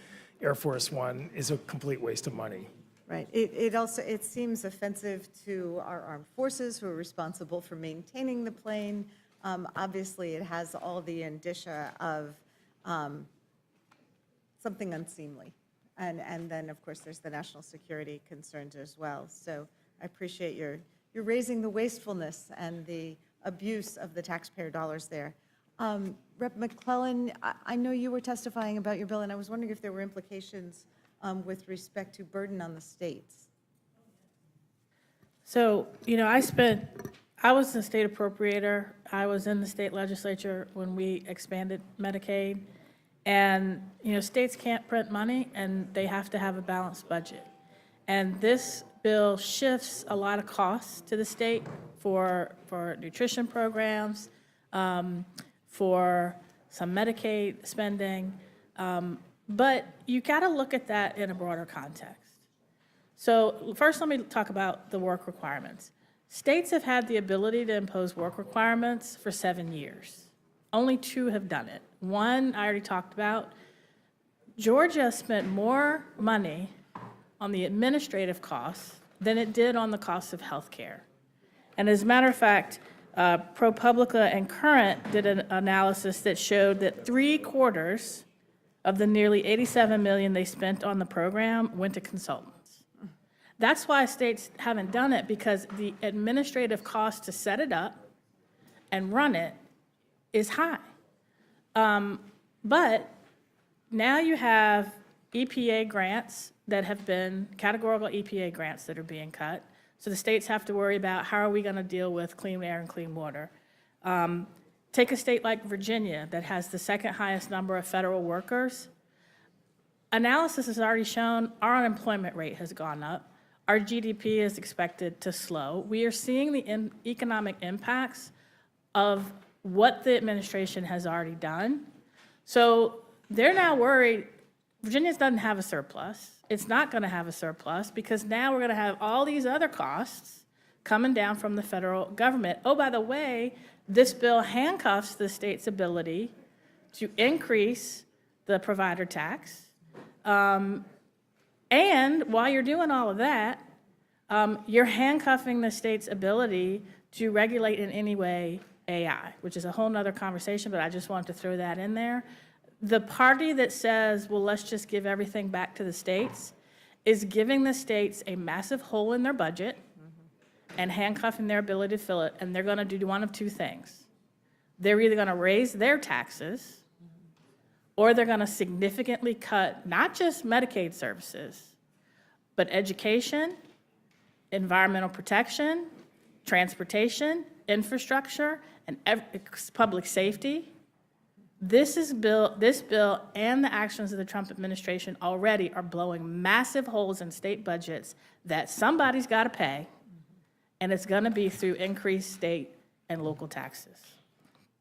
Air Force One is a complete waste of money. Right. It seems offensive to our armed forces who are responsible for maintaining the plane. Obviously, it has all the indicia of something unseemly. And then, of course, there's the national security concerns as well. So I appreciate you're raising the wastefulness and the abuse of the taxpayer dollars there. Rep. McClellan, I know you were testifying about your bill, and I was wondering if there were implications with respect to burden on the states. So, I was a state appropriator. I was in the state legislature when we expanded Medicaid. And, states can't print money, and they have to have a balanced budget. And this bill shifts a lot of costs to the state for nutrition programs, for some Medicaid spending. But you got to look at that in a broader context. So first, let me talk about the work requirements. States have had the ability to impose work requirements for 7 years. Only 2 have done it. One I already talked about. Georgia spent more money on the administrative costs than it did on the cost of health care. And as a matter of fact, ProPublica and Current did an analysis that showed that 3/4 of the nearly $87 million they spent on the program went to consultants. That's why states haven't done it, because the administrative cost to set it up and run it is high. But now you have EPA grants that have been, categorical EPA grants that are being cut. So the states have to worry about how are we going to deal with clean air and clean water. Take a state like Virginia that has the second highest number of federal workers. Analysis has already shown our unemployment rate has gone up. Our GDP is expected to slow. We are seeing the economic impacts of what the administration has already done. So they're now worried. Virginia doesn't have a surplus. It's not going to have a surplus because now we're going to have all these other costs coming down from the federal government. Oh, by the way, this bill handcuffs the state's ability to increase the provider tax. And while you're doing all of that, you're handcuffing the state's ability to regulate in any way AI, which is a whole nother conversation, but I just wanted to throw that in there. The party that says, well, let's just give everything back to the states is giving the states a massive hole in their budget and handcuffing their ability to fill it, and they're going to do one of two things. They're either going to raise their taxes or they're going to significantly cut not just Medicaid services, but education, environmental protection, transportation, infrastructure, and public safety. This bill and the actions of the Trump administration already are blowing massive holes in state budgets that somebody's got to pay, and it's going to be through increased state and local taxes.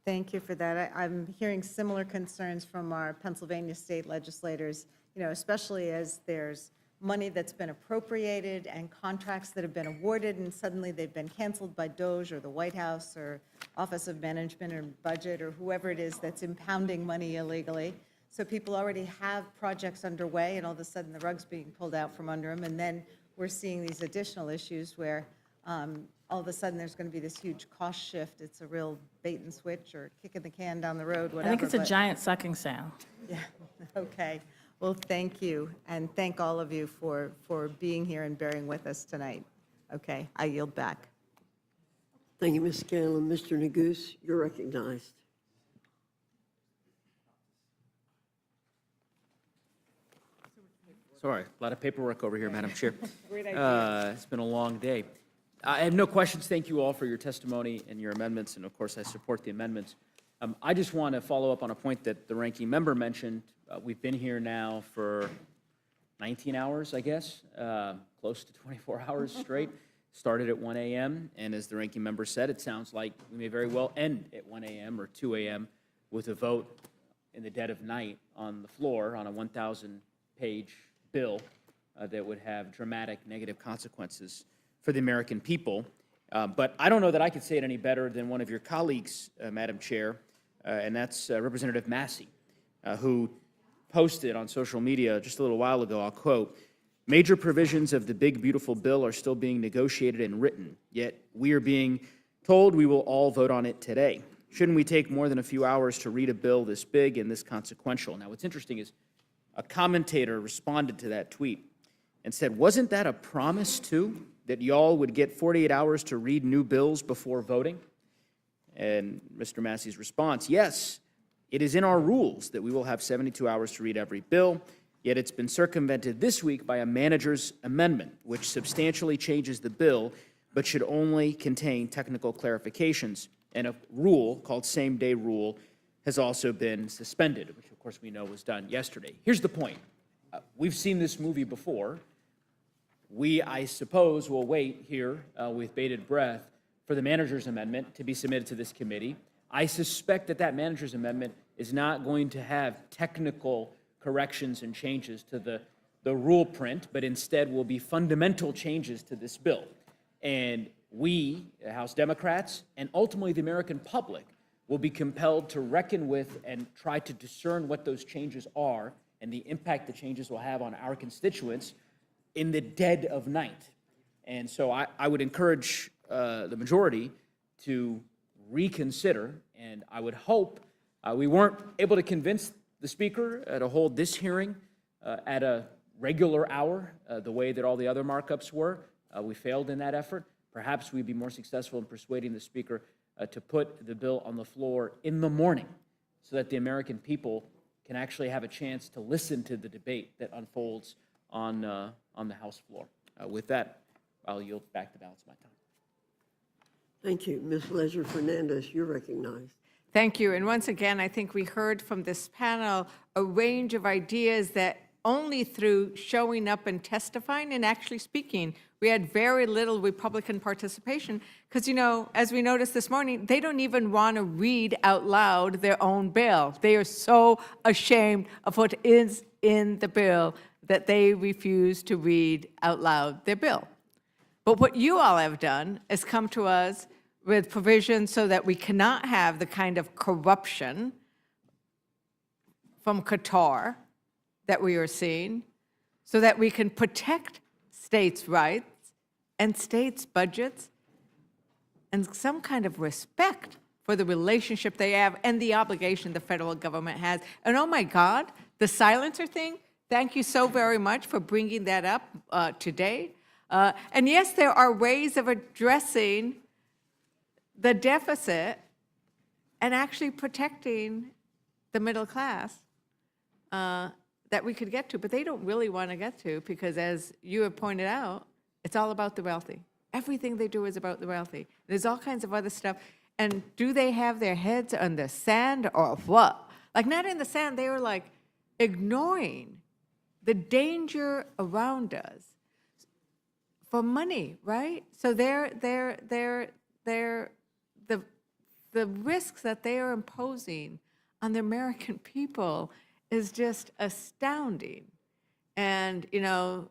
Thank you for that. I'm hearing similar concerns from our Pennsylvania state legislators, especially as there's money that's been appropriated and contracts that have been awarded and suddenly they've been canceled by DOJ or the White House or Office of Management or Budget or whoever it is that's impounding money illegally. So people already have projects underway and all of a sudden the rug's being pulled out from under them. And then we're seeing these additional issues where all of a sudden there's going to be this huge cost shift. It's a real bait and switch or kicking the can down the road, whatever. I think it's a giant sucking sound. Yeah, okay. Well, thank you, and thank all of you for being here and bearing with us tonight. Okay, I yield back. Thank you, Ms. Scanlon. Mr. Neguse, you're recognized. Sorry, a lot of paperwork over here, Madam Chair. Great idea. It's been a long day. I have no questions. Thank you all for your testimony and your amendments, and of course, I support the amendments. I just want to follow up on a point that the ranking member mentioned. We've been here now for 19 hours, I guess, close to 24 hours straight. Started at 1 a.m., and as the ranking member said, it sounds like we may very well end at 1 a.m. or 2 a.m. with a vote in the dead of night on the floor on a 1,000-page bill that would have dramatic negative consequences for the American people. But I don't know that I could say it any better than one of your colleagues, Madam Chair, and that's Representative Massey, who posted on social media just a little while ago, I'll quote, "Major provisions of the big, beautiful bill are still being negotiated and written, yet we are being told we will all vote on it today. Shouldn't we take more than a few hours to read a bill this big and this consequential?" Now, what's interesting is a commentator responded to that tweet and said, wasn't that a promise, too, that y'all would get 48 hours to read new bills before voting? And Mr. Massey's response, yes, it is in our rules that we will have 72 hours to read every bill, yet it's been circumvented this week by a manager's amendment, which substantially changes the bill, but should only contain technical clarifications. And a rule called same-day rule has also been suspended, which of course we know was done yesterday. Here's the point. We've seen this movie before. We, I suppose, will wait here with bated breath for the manager's amendment to be submitted to this committee. I suspect that that manager's amendment is not going to have technical corrections and changes to the rule print, but instead will be fundamental changes to this bill. And we, House Democrats, and ultimately the American public, will be compelled to reckon with and try to discern what those changes are and the impact the changes will have on our constituents in the dead of night. And so I would encourage the majority to reconsider, and I would hope we weren't able to convince the Speaker to hold this hearing at a regular hour, the way that all the other markups were. We failed in that effort. Perhaps we'd be more successful in persuading the Speaker to put the bill on the floor in the morning so that the American people can actually have a chance to listen to the debate that unfolds on the House floor. With that, I'll yield back the balance of my time. Thank you. Ms. Leisure Fernandez, you're recognized. Thank you. And once again, I think we heard from this panel a range of ideas that only through showing up and testifying and actually speaking, we had very little Republican participation. Because, you know, as we noticed this morning, they don't even want to read out loud their own bill. They are so ashamed of what is in the bill that they refuse to read out loud their bill. But what you all have done is come to us with provisions so that we cannot have the kind of corruption from Qatar that we are seeing, so that we can protect states' rights and states' budgets and some kind of respect for the relationship they have and the obligation the federal government has. And oh my God, the silencer thing, thank you so very much for bringing that up today. And yes, there are ways of addressing the deficit and actually protecting the middle class that we could get to, but they don't really want to get to because, as you have pointed out, it's all about the wealthy. Everything they do is about the wealthy. There's all kinds of other stuff. And do they have their heads on the sand or what? Like, not in the sand, they were like ignoring the danger around us for money, right? So the risks that they are imposing on the American people is just astounding. And, you know,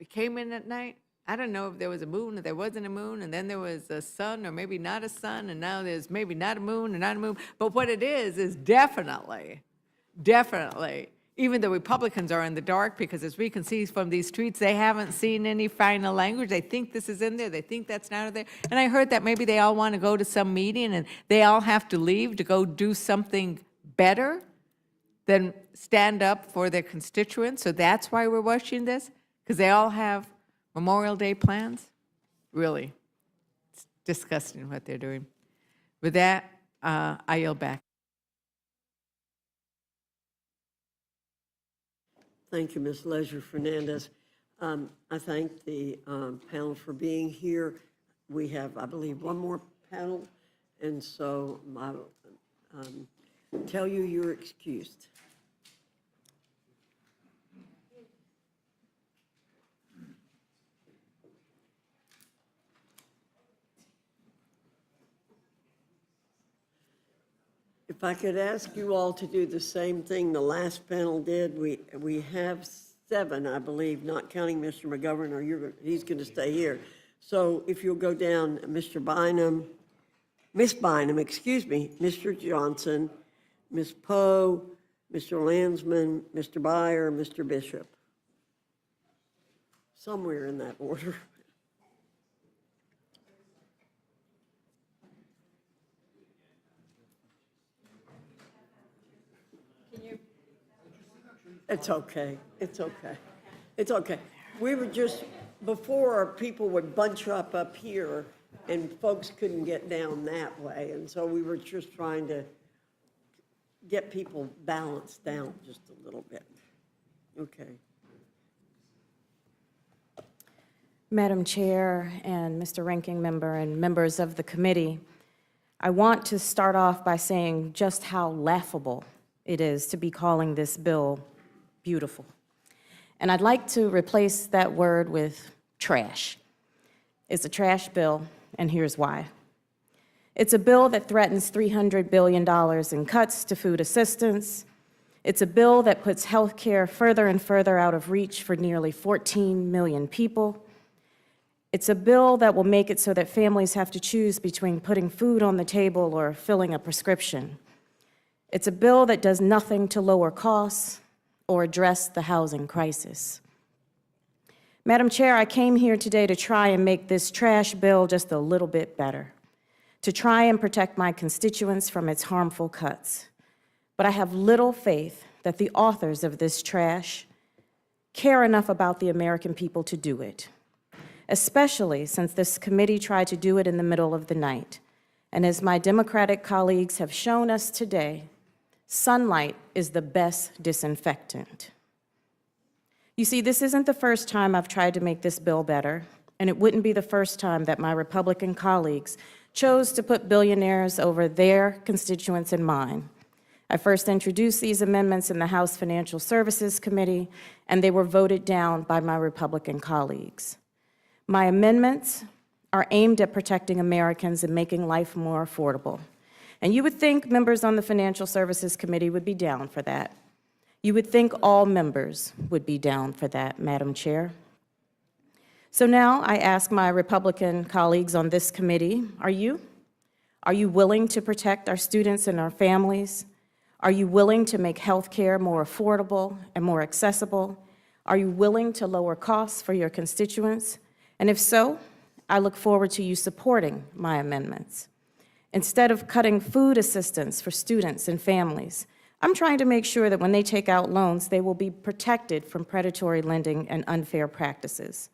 we came in at night. I don't know if there was a moon or there wasn't a moon, and then there was a sun or maybe not a sun, and now there's maybe not a moon or not a moon. But what it is definitely, even the Republicans are in the dark because, as we can see from these tweets, they haven't seen any final language. They think this is in there. They think that's not there. And I heard that maybe they all want to go to some meeting and they all have to leave to go do something better than stand up for their constituents. So that's why we're watching this, because they all have Memorial Day plans. Really, it's disgusting what they're doing. With that, I yield back. Thank you, Ms. Leisure Fernandez. I thank the panel for being here. We have, I believe, one more panel, and so I tell you you're excused. If I could ask you all to do the same thing the last panel did, we have 7, I believe, not counting Mr. McGovern, or he's going to stay here. So if you'll go down, Mr. Bynum, Miss Bynum, excuse me, Mr. Johnson, Ms. Poe, Mr. Landsman, Mr. Byer, Mr. Bishop. Somewhere in that order. It's okay. It's okay. It's okay. We were just, before, people would bunch up here, and folks couldn't get down that way. And so we were just trying to get people balanced down just a little bit. Okay. Madam Chair and Mr. Ranking Member and members of the committee, I want to start off by saying just how laughable it is to be calling this bill beautiful. And I'd like to replace that word with trash. It's a trash bill, and here's why. It's a bill that threatens $300 billion in cuts to food assistance. It's a bill that puts health care further and further out of reach for nearly 14 million people. It's a bill that will make it so that families have to choose between putting food on the table or filling a prescription. It's a bill that does nothing to lower costs or address the housing crisis. Madam Chair, I came here today to try and make this trash bill just a little bit better, to try and protect my constituents from its harmful cuts. But I have little faith that the authors of this trash care enough about the American people to do it, especially since this committee tried to do it in the middle of the night. And as my Democratic colleagues have shown us today, sunlight is the best disinfectant. You see, this isn't the first time I've tried to make this bill better, and it wouldn't be the first time that my Republican colleagues chose to put billionaires over their constituents and mine. I first introduced these amendments in the House Financial Services Committee, and they were voted down by my Republican colleagues. My amendments are aimed at protecting Americans and making life more affordable. And you would think members on the Financial Services Committee would be down for that. You would think all members would be down for that, Madam Chair. So now I ask my Republican colleagues on this committee, are you? Are you willing to protect our students and our families? Are you willing to make health care more affordable and more accessible? Are you willing to lower costs for your constituents? And if so, I look forward to you supporting my amendments. Instead of cutting food assistance for students and families, I'm trying to make sure that when they take out loans, they will be protected from predatory lending and unfair practices.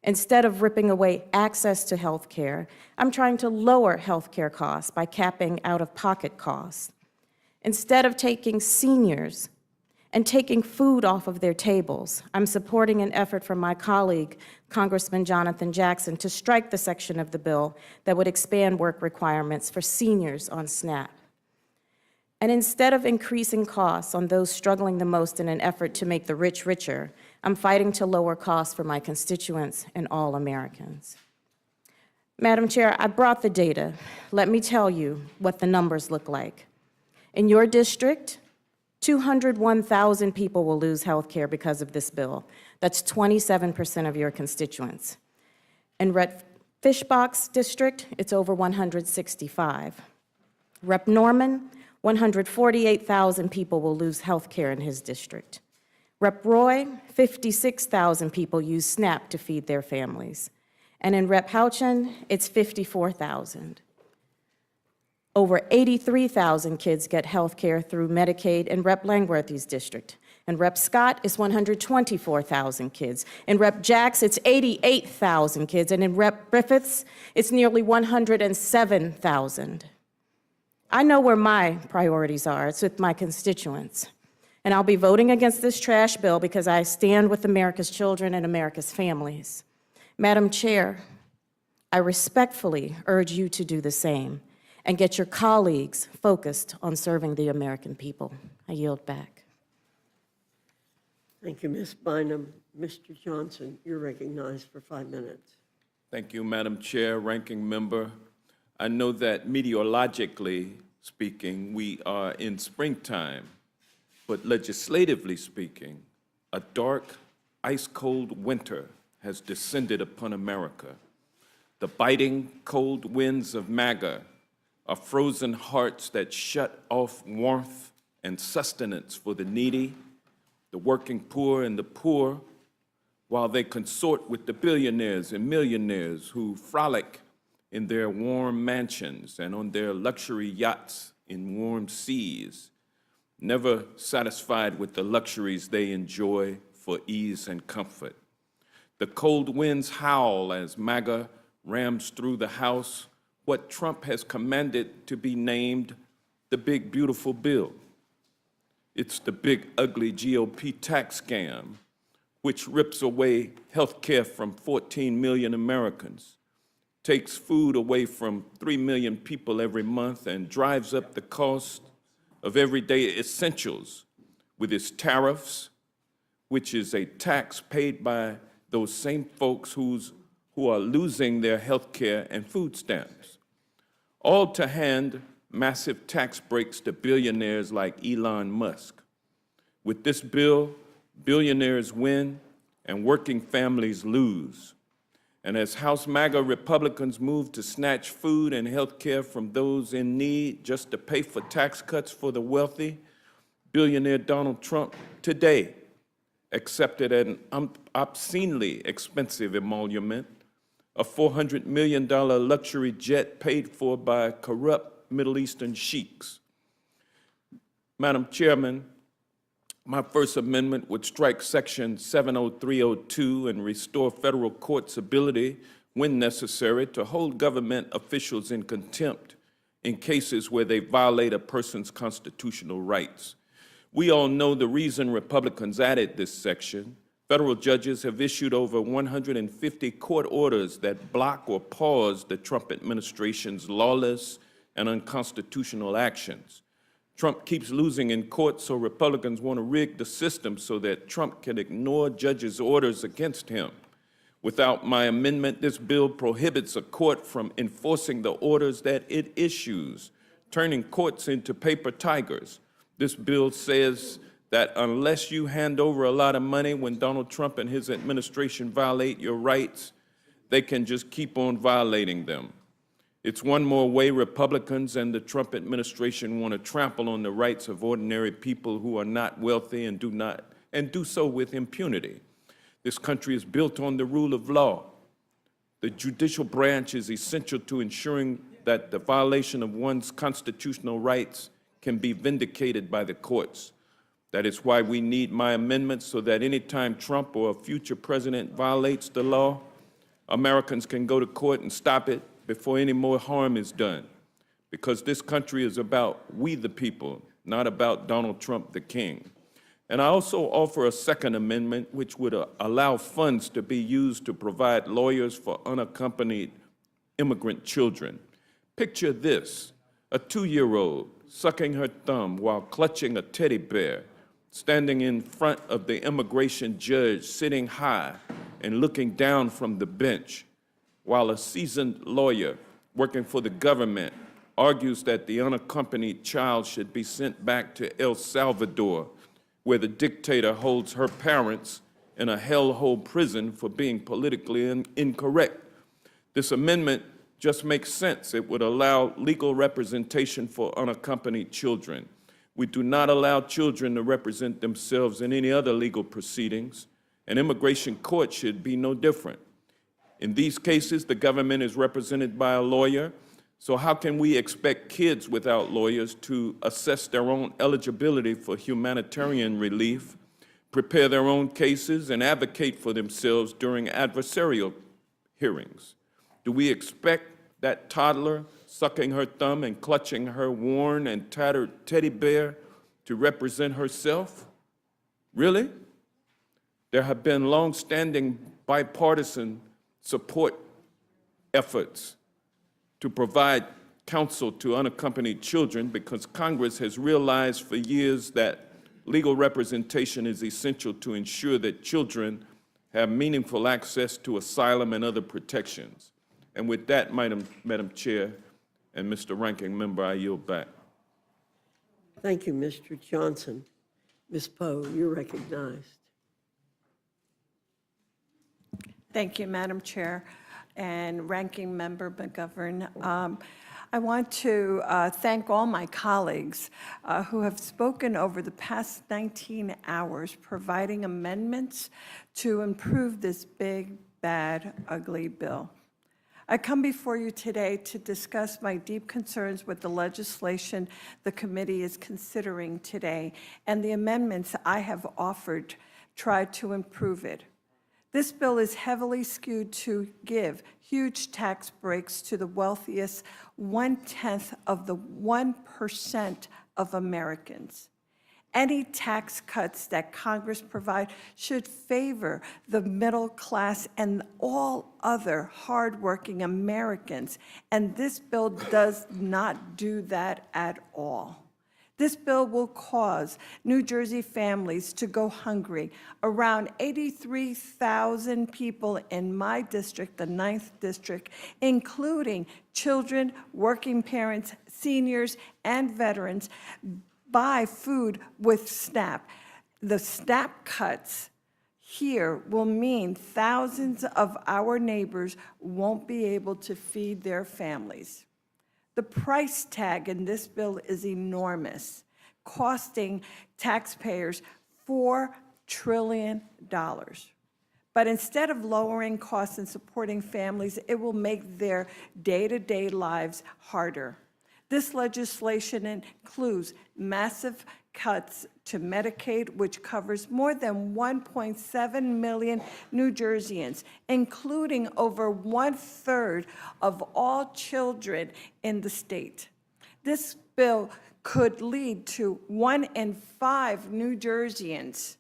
Instead of ripping away access to health care, I'm trying to lower health care costs by capping out-of-pocket costs. Instead of taking seniors and taking food off of their tables, I'm supporting an effort from my colleague, Congressman Jonathan Jackson, to strike the section of the bill that would expand work requirements for seniors on SNAP. And instead of increasing costs on those struggling the most in an effort to make the rich richer, I'm fighting to lower costs for my constituents and all Americans. Madam Chair, I brought the data. Let me tell you what the numbers look like. In your district, 201,000 people will lose health care because of this bill. That's 27% of your constituents. In Rep. Fishbach's district, it's over 165. Rep. Norman, 148,000 people will lose health care in his district. Rep. Roy, 56,000 people use SNAP to feed their families. And in Rep. Houchin, it's 54,000. Over 83,000 kids get health care through Medicaid in Rep. Langworthy's district. And Rep. Scott is 124,000 kids. In Rep. Jacks, it's 88,000 kids. And in Rep. Griffiths, it's nearly 107,000. I know where my priorities are. It's with my constituents. And I'll be voting against this trash bill because I stand with America's children and America's families. Madam Chair, I respectfully urge you to do the same and get your colleagues focused on serving the American people. I yield back. Thank you, Ms. Bynum. Mr. Johnson, you're recognized for 5 minutes. Thank you, Madam Chair, Ranking Member. I know that meteorologically speaking, we are in springtime, but legislatively speaking, a dark, ice-cold winter has descended upon America. The biting, cold winds of MAGA are frozen hearts that shut off warmth and sustenance for the needy, the working poor and the poor, while they consort with the billionaires and millionaires who frolic in their warm mansions and on their luxury yachts in warm seas, never satisfied with the luxuries they enjoy for ease and comfort. The cold winds howl as MAGA rams through the House what Trump has commanded to be named the Big Beautiful Bill. It's the big, ugly GOP tax scam, which rips away health care from 14 million Americans, takes food away from 3 million people every month, and drives up the cost of everyday essentials with its tariffs, which is a tax paid by those same folks who are losing their health care and food stamps. All to hand massive tax breaks to billionaires like Elon Musk. With this bill, billionaires win and working families lose. And as House MAGA Republicans move to snatch food and health care from those in need just to pay for tax cuts for the wealthy, billionaire Donald Trump today accepted an obscenely expensive emolument, a $400 million luxury jet paid for by corrupt Middle Eastern sheiks. Madam Chairman, my first amendment would strike Section 70302 and restore federal courts' ability, when necessary, to hold government officials in contempt in cases where they violate a person's constitutional rights. We all know the reason Republicans added this section. Federal judges have issued over 150 court orders that block or pause the Trump administration's lawless and unconstitutional actions. Trump keeps losing in court, so Republicans want to rig the system so that Trump can ignore judges' orders against him. Without my amendment, this bill prohibits a court from enforcing the orders that it issues, turning courts into paper tigers. This bill says that unless you hand over a lot of money when Donald Trump and his administration violate your rights, they can just keep on violating them. It's one more way Republicans and the Trump administration want to trample on the rights of ordinary people who are not wealthy and do so with impunity. This country is built on the rule of law. The judicial branch is essential to ensuring that the violation of one's constitutional rights can be vindicated by the courts. That is why we need my amendment, so that anytime Trump or a future president violates the law, Americans can go to court and stop it before any more harm is done. Because this country is about we the people, not about Donald Trump the king. And I also offer a second amendment which would allow funds to be used to provide lawyers for unaccompanied immigrant children. Picture this: a 2-year-old sucking her thumb while clutching a teddy bear, standing in front of the immigration judge, sitting high and looking down from the bench, while a seasoned lawyer working for the government argues that the unaccompanied child should be sent back to El Salvador, where the dictator holds her parents in a hellhole prison for being politically incorrect. This amendment just makes sense. It would allow legal representation for unaccompanied children. We do not allow children to represent themselves in any other legal proceedings, and immigration court should be no different. In these cases, the government is represented by a lawyer, so how can we expect kids without lawyers to assess their own eligibility for humanitarian relief, prepare their own cases, and advocate for themselves during adversarial hearings? Do we expect that toddler sucking her thumb and clutching her worn and tattered teddy bear to represent herself? Really? There have been long-standing bipartisan support efforts to provide counsel to unaccompanied children because Congress has realized for years that legal representation is essential to ensure that children have meaningful access to asylum and other protections. And with that, Madam Chair and Mr. Ranking Member, I yield back. Thank you, Mr. Johnson. Ms. Poe, you're recognized. Thank you, Madam Chair and Ranking Member McGovern. I want to thank all my colleagues who have spoken over the past 19 hours, providing amendments to improve this big, bad, ugly bill. I come before you today to discuss my deep concerns with the legislation the committee is considering today and the amendments I have offered try to improve it. This bill is heavily skewed to give huge tax breaks to the wealthiest 1/10 of the 1% of Americans. Any tax cuts that Congress provide should favor the middle class and all other hardworking Americans, and this bill does not do that at all. This bill will cause New Jersey families to go hungry. Around 83,000 people in my district, the 9th district, including children, working parents, seniors, and veterans, buy food with SNAP. The SNAP cuts here will mean thousands of our neighbors won't be able to feed their families. The price tag in this bill is enormous, costing taxpayers $4 trillion. But instead of lowering costs and supporting families, it will make their day-to-day lives harder. This legislation includes massive cuts to Medicaid, which covers more than 1.7 million New Jerseyans, including over 1/3 of all children in the state. This bill could lead to 1 in 5 New Jerseyans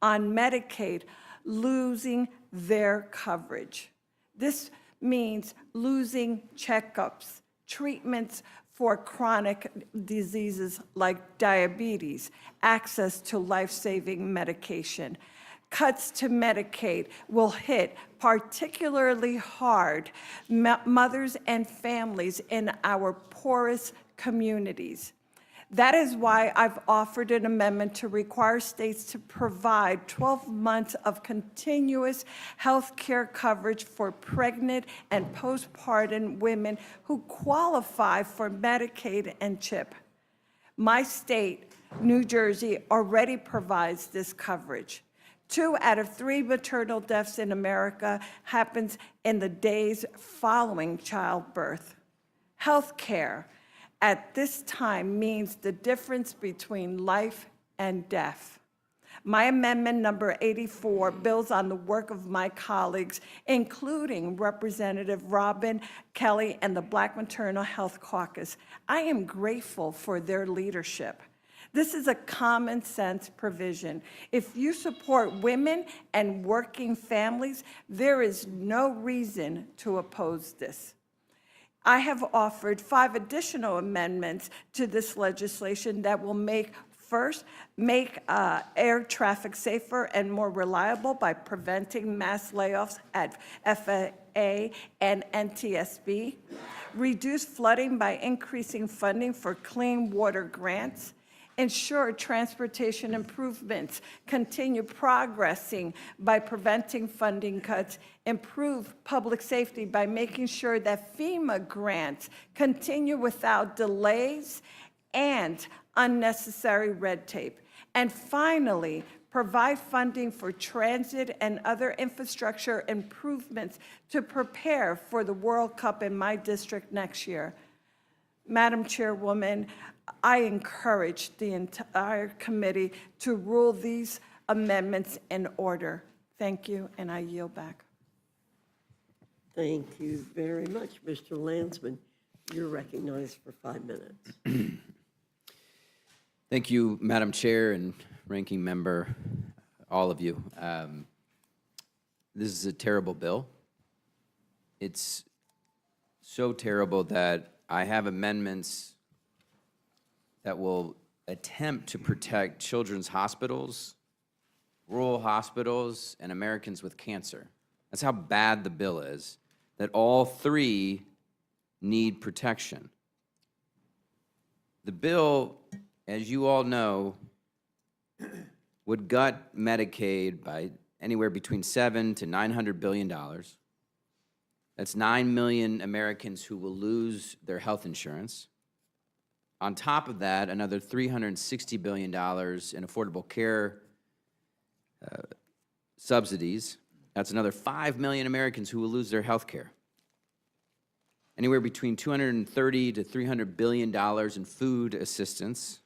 on Medicaid losing their coverage. This means losing checkups, treatments for chronic diseases like diabetes, access to life-saving medication. Cuts to Medicaid will hit particularly hard mothers and families in our poorest communities. That is why I've offered an amendment to require states to provide 12 months of continuous health care coverage for pregnant and postpartum women who qualify for Medicaid and CHIP. My state, New Jersey, already provides this coverage. 2 out of 3 maternal deaths in America happens in the days following childbirth. Health care at this time means the difference between life and death. My amendment number 84 builds on the work of my colleagues, including Representative Robin Kelly and the Black Maternal Health Caucus. I am grateful for their leadership. This is a common sense provision. If you support women and working families, there is no reason to oppose this. I have offered 5 additional amendments to this legislation that will make air traffic safer and more reliable by preventing mass layoffs at FAA and NTSB, reduce flooding by increasing funding for clean water grants, ensure transportation improvements continue progressing by preventing funding cuts, improve public safety by making sure that FEMA grants continue without delays and unnecessary red tape. And finally, provide funding for transit and other infrastructure improvements to prepare for the World Cup in my district next year. Madam Chairwoman, I encourage the entire committee to rule these amendments in order. Thank you, and I yield back. Thank you very much, Mr. Landsman. You're recognized for 5 minutes. Thank you, Madam Chair and Ranking Member, all of you. This is a terrible bill. It's so terrible that I have amendments that will attempt to protect children's hospitals, rural hospitals, and Americans with cancer. That's how bad the bill is, that all 3 need protection. The bill, as you all know, would gut Medicaid by anywhere between $700 to $900 billion. That's 9 million Americans who will lose their health insurance. On top of that, another $360 billion in affordable care subsidies. That's another 5 million Americans who will lose their health care. Anywhere between $230 to $300 billion in food assistance.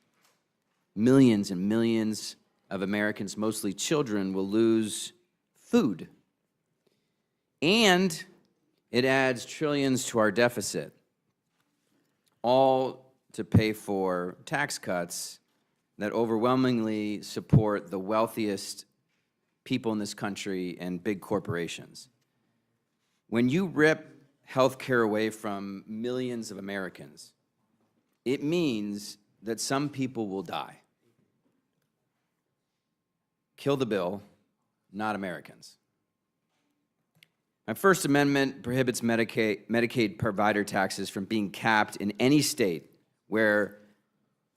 Millions and millions of Americans, mostly children, will lose food. And it adds trillions to our deficit, all to pay for tax cuts that overwhelmingly support the wealthiest people in this country and big corporations. When you rip health care away from millions of Americans, it means that some people will die. Kill the bill, not Americans. My first amendment prohibits Medicaid provider taxes from being capped in any state where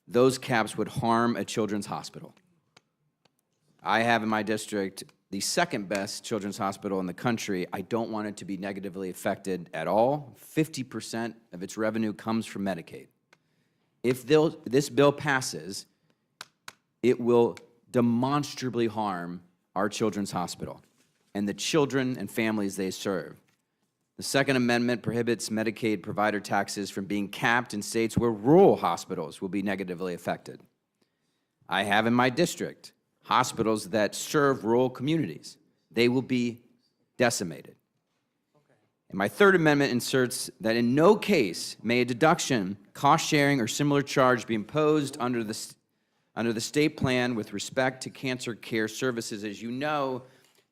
those caps would harm a children's hospital. I have in my district the second best children's hospital in the country. I don't want it to be negatively affected at all. 50% of its revenue comes from Medicaid. If this bill passes, it will demonstrably harm our children's hospital and the children and families they serve. The Second Amendment prohibits Medicaid provider taxes from being capped in states where rural hospitals will be negatively affected. I have in my district hospitals that serve rural communities. They will be decimated. And my third amendment inserts that in no case may a deduction, cost sharing, or similar charge be imposed under the state plan with respect to cancer care services. As you know,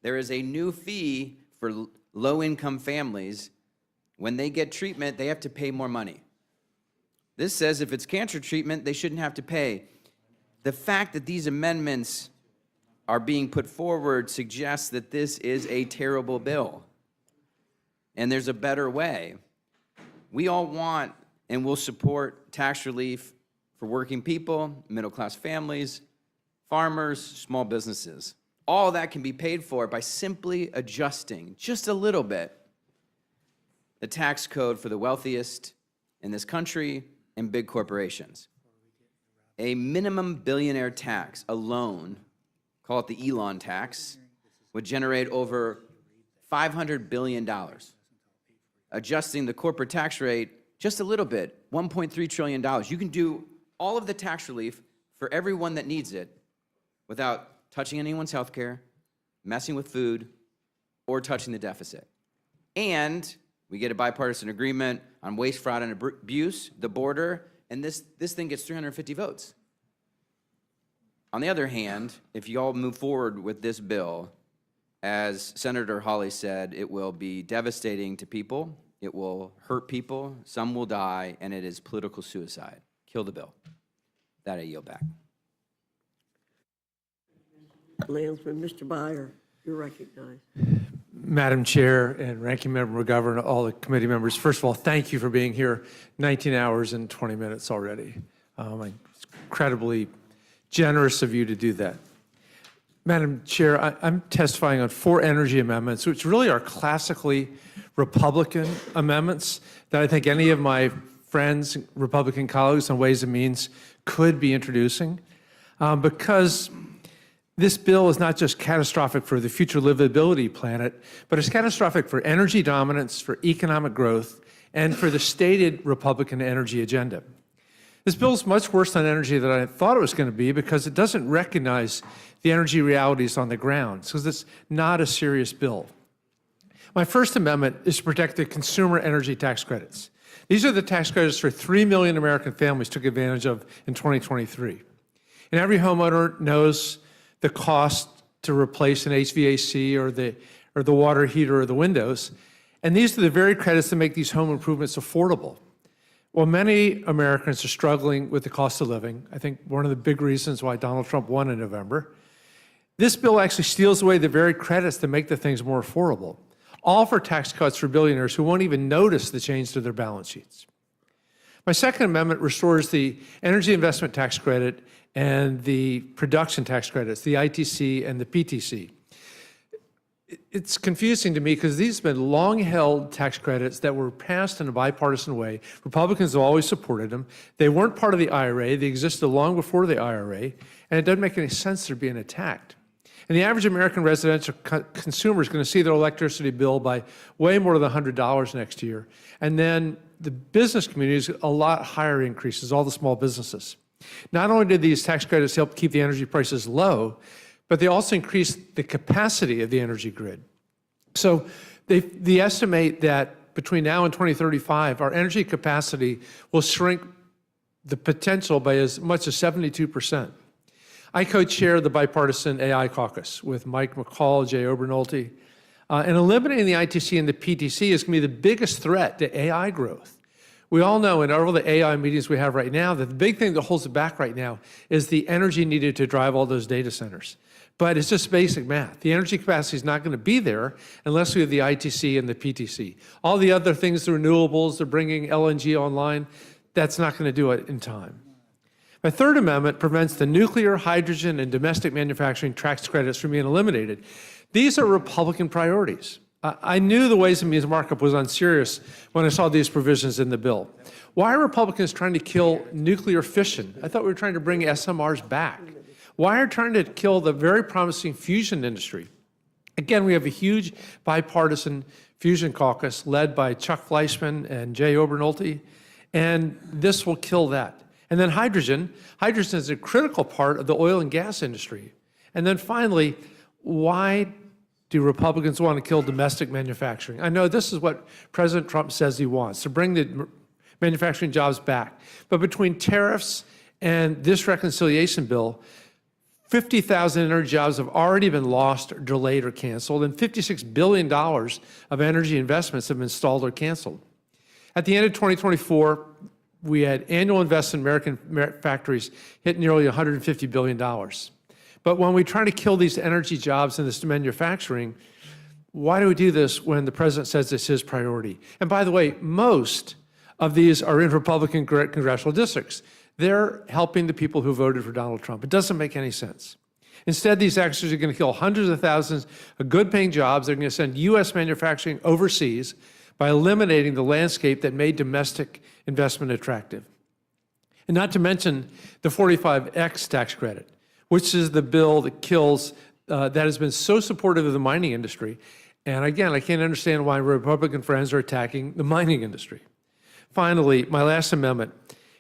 there is a new fee for low-income families. When they get treatment, they have to pay more money. This says if it's cancer treatment, they shouldn't have to pay. The fact that these amendments are being put forward suggests that this is a terrible bill. And there's a better way. We all want and will support tax relief for working people, middle-class families, farmers, small businesses. All that can be paid for by simply adjusting just a little bit the tax code for the wealthiest in this country and big corporations. A minimum billionaire tax alone, call it the Elon tax, would generate over $500 billion. Adjusting the corporate tax rate just a little bit, $1.3 trillion. You can do all of the tax relief for everyone that needs it without touching anyone's health care, messing with food, or touching the deficit. And we get a bipartisan agreement on waste, fraud, and abuse, the border, and this thing gets 350 votes. On the other hand, if you all move forward with this bill, as Senator Hawley said, it will be devastating to people, it will hurt people, some will die, and it is political suicide. Kill the bill. That I yield back. Landsman, Mr. Byer, you're recognized. Madam Chair and Ranking Member McGovern, all the committee members, first of all, thank you for being here. 19 hours and 20 minutes already. It's incredibly generous of you to do that. Madam Chair, I'm testifying on 4 energy amendments, which really are classically Republican amendments that I think any of my friends, Republican colleagues on Ways and Means could be introducing, because this bill is not just catastrophic for the future livability planet, but it's catastrophic for energy dominance, for economic growth, and for the stated Republican energy agenda. This bill is much worse on energy than I thought it was going to be because it doesn't recognize the energy realities on the ground, because it's not a serious bill. My first amendment is to protect the consumer energy tax credits. These are the tax credits for 3 million American families took advantage of in 2023. And every homeowner knows the cost to replace an HVAC or the water heater or the windows. And these are the very credits that make these home improvements affordable. Well, many Americans are struggling with the cost of living. I think one of the big reasons why Donald Trump won in November. This bill actually steals away the very credits that make the things more affordable, all for tax cuts for billionaires who won't even notice the change to their balance sheets. My second amendment restores the energy investment tax credit and the production tax credits, the ITC and the PTC. It's confusing to me because these have been long-held tax credits that were passed in a bipartisan way. Republicans have always supported them. They weren't part of the IRA. They existed long before the IRA, and it doesn't make any sense they're being attacked. And the average American residential consumer is going to see their electricity bill by way more than $100 next year. And then the business community is a lot higher increases, all the small businesses. Not only did these tax credits help keep the energy prices low, but they also increased the capacity of the energy grid. So they estimate that between now and 2035, our energy capacity will shrink the potential by as much as 72%. I co-chair the bipartisan AI caucus with Mike McCall, Jay Obernolte, and eliminating the ITC and the PTC is going to be the biggest threat to AI growth. We all know in all the AI meetings we have right now that the big thing that holds it back right now is the energy needed to drive all those data centers. But it's just basic math. The energy capacity is not going to be there unless we have the ITC and the PTC. All the other things, the renewables, they're bringing LNG online, that's not going to do it in time. My third amendment prevents the nuclear, hydrogen, and domestic manufacturing tax credits from being eliminated. These are Republican priorities. I knew the Ways and Means markup was unserious when I saw these provisions in the bill. Why are Republicans trying to kill nuclear fission? I thought we were trying to bring SMRs back. Why are they trying to kill the very promising fusion industry? Again, we have a huge bipartisan fusion caucus led by Chuck Fleischman and Jay Obernolte, and this will kill that. And then hydrogen. Hydrogen is a critical part of the oil and gas industry. And then finally, why do Republicans want to kill domestic manufacturing? I know this is what President Trump says he wants, to bring the manufacturing jobs back. But between tariffs and this reconciliation bill, 50,000 energy jobs have already been lost, or delayed, or canceled, and $56 billion of energy investments have been stalled or canceled. At the end of 2024, we had annual investment in American factories hit nearly $150 billion. But when we try to kill these energy jobs in this manufacturing, why do we do this when the president says it's his priority? And by the way, most of these are in Republican congressional districts. They're helping the people who voted for Donald Trump. It doesn't make any sense. Instead, these actions are going to kill hundreds of thousands of good-paying jobs. They're going to send U.S. manufacturing overseas by eliminating the landscape that made domestic investment attractive. And not to mention the 45X tax credit, which is the bill that kills, that has been so supportive of the mining industry. And again, I can't understand why Republican friends are attacking the mining industry. Finally, my last amendment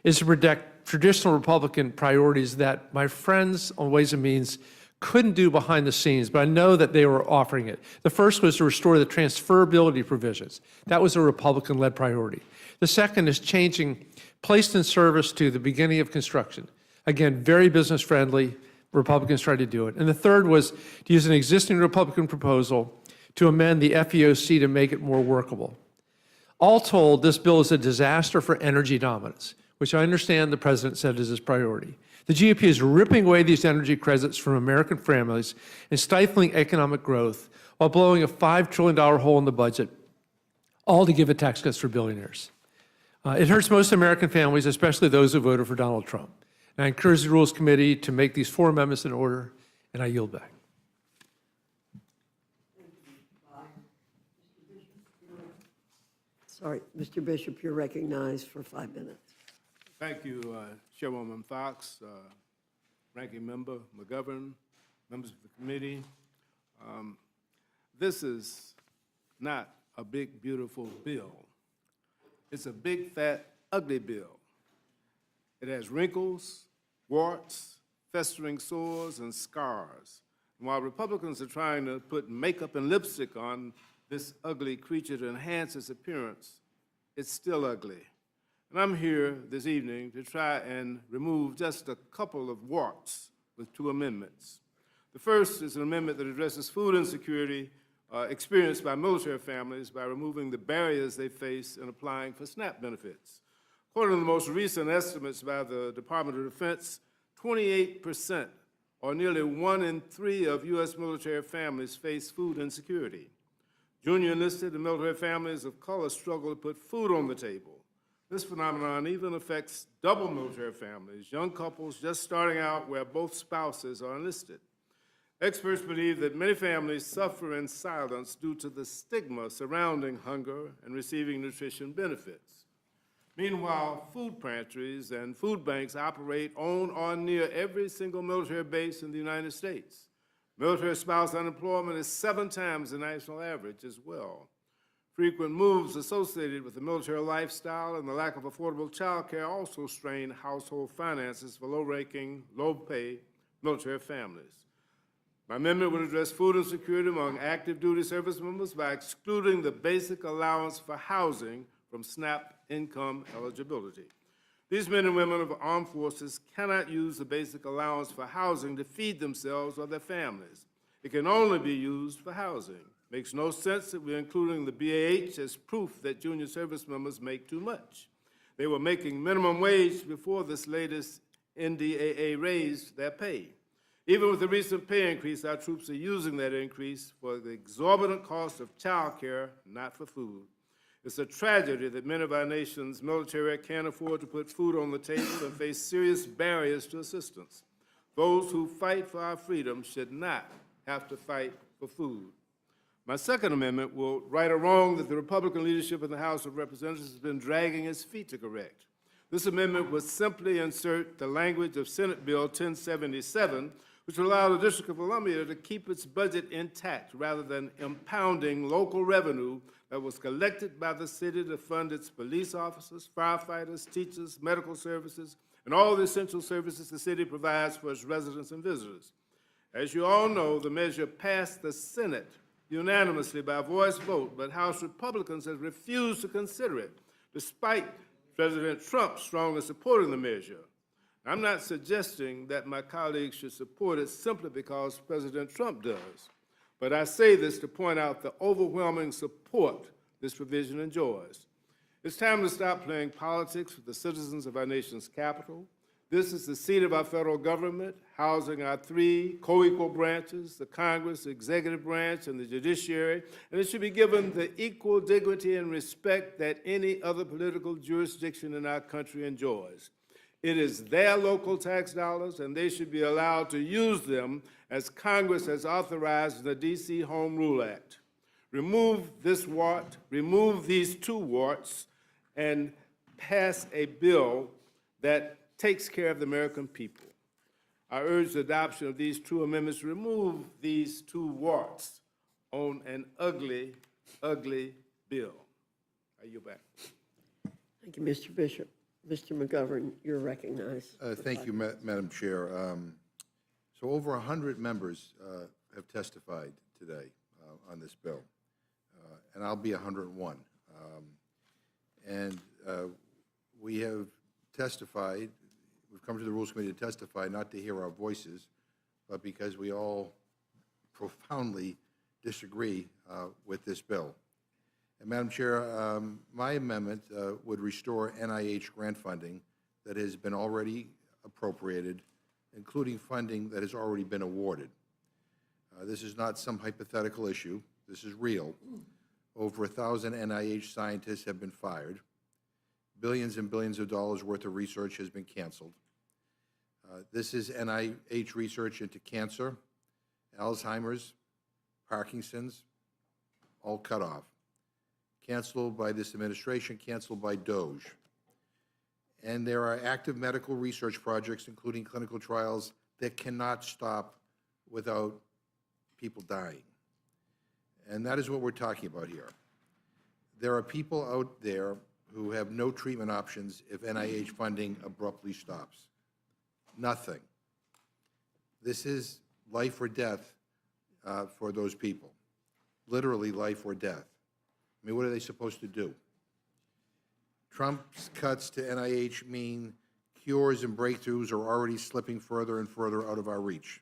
is to protect traditional Republican priorities that my friends on Ways and Means couldn't do behind the scenes, but I know that they were offering it. The first was to restore the transferability provisions. That was a Republican-led priority. The second is changing placed in service to the beginning of construction. Again, very business-friendly. Republicans tried to do it. And the third was to use an existing Republican proposal to amend the FEOC to make it more workable. All told, this bill is a disaster for energy dominance, which I understand the president said is his priority. The GOP is ripping away these energy credits from American families and stifling economic growth while blowing a $5 trillion hole in the budget, all to give it tax cuts for billionaires. It hurts most American families, especially those who voted for Donald Trump. And I encourage the Rules Committee to make these 4 amendments in order, and I yield back. Sorry, Mr. Bishop, you're recognized for 5 minutes. Thank you, Chairwoman Fox, Ranking Member McGovern, members of the committee. This is not a big, beautiful bill. It's a big, fat, ugly bill. It has wrinkles, warts, festering sores, and scars. And while Republicans are trying to put makeup and lipstick on this ugly creature to enhance its appearance, it's still ugly. And I'm here this evening to try and remove just a couple of warts with 2 amendments. The first is an amendment that addresses food insecurity experienced by military families by removing the barriers they face in applying for SNAP benefits. According to the most recent estimates by the Department of Defense, 28%, or nearly 1 in 3 of U.S. military families face food insecurity. Junior enlisted and military families of color struggle to put food on the table. This phenomenon even affects double military families, young couples just starting out where both spouses are enlisted. Experts believe that many families suffer in silence due to the stigma surrounding hunger and receiving nutrition benefits. Meanwhile, food pantries and food banks operate on or near every single military base in the United States. Military spouse unemployment is 7 times the national average as well. Frequent moves associated with the military lifestyle and the lack of affordable child care also strain household finances for low-ranking, low-pay military families. My amendment would address food insecurity among active duty service members by excluding the basic allowance for housing from SNAP income eligibility. These men and women of the armed forces cannot use the basic allowance for housing to feed themselves or their families. It can only be used for housing. Makes no sense that we're including the BAH as proof that junior service members make too much. They were making minimum wage before this latest NDAA raised their pay. Even with the recent pay increase, our troops are using that increase for the exorbitant cost of child care, not for food. It's a tragedy that many of our nation's military can't afford to put food on the table and face serious barriers to assistance. Those who fight for our freedom should not have to fight for food. My second amendment will right a wrong that the Republican leadership in the House of Representatives has been dragging its feet to correct. This amendment would simply insert the language of Senate Bill 1077, which would allow the District of Columbia to keep its budget intact rather than impounding local revenue that was collected by the city to fund its police officers, firefighters, teachers, medical services, and all the essential services the city provides for its residents and visitors. As you all know, the measure passed the Senate unanimously by voice vote, but House Republicans have refused to consider it, despite President Trump strongly supporting the measure. I'm not suggesting that my colleagues should support it simply because President Trump does, but I say this to point out the overwhelming support this provision enjoys. It's time to stop playing politics with the citizens of our nation's capital. This is the seat of our federal government, housing our three co-equal branches, the Congress, the executive branch, and the judiciary, and it should be given the equal dignity and respect that any other political jurisdiction in our country enjoys. It is their local tax dollars, and they should be allowed to use them as Congress has authorized in the D.C. Home Rule Act. Remove this wart, remove these two warts, and pass a bill that takes care of the American people. I urge the adoption of these two amendments to remove these two warts on an ugly, ugly bill. I yield back. Thank you, Mr. Bishop. Mr. McGovern, you're recognized. Thank you, Madam Chair. So over 100 members have testified today on this bill, and I'll be 101. We have testified, we've come to the Rules Committee to testify, not to hear our voices, but because we all profoundly disagree with this bill. And Madam Chair, my amendment would restore NIH grant funding that has been already appropriated, including funding that has already been awarded. This is not some hypothetical issue. This is real. Over 1,000 NIH scientists have been fired. Billions and billions of dollars worth of research has been canceled. This is NIH research into cancer, Alzheimer's, Parkinson's, all cut off. Canceled by this administration, canceled by DOJ. And there are active medical research projects, including clinical trials, that cannot stop without people dying. And that is what we're talking about here. There are people out there who have no treatment options if NIH funding abruptly stops. Nothing. This is life or death for those people. Literally life or death. I mean, what are they supposed to do? Trump's cuts to NIH mean cures and breakthroughs are already slipping further and further out of our reach.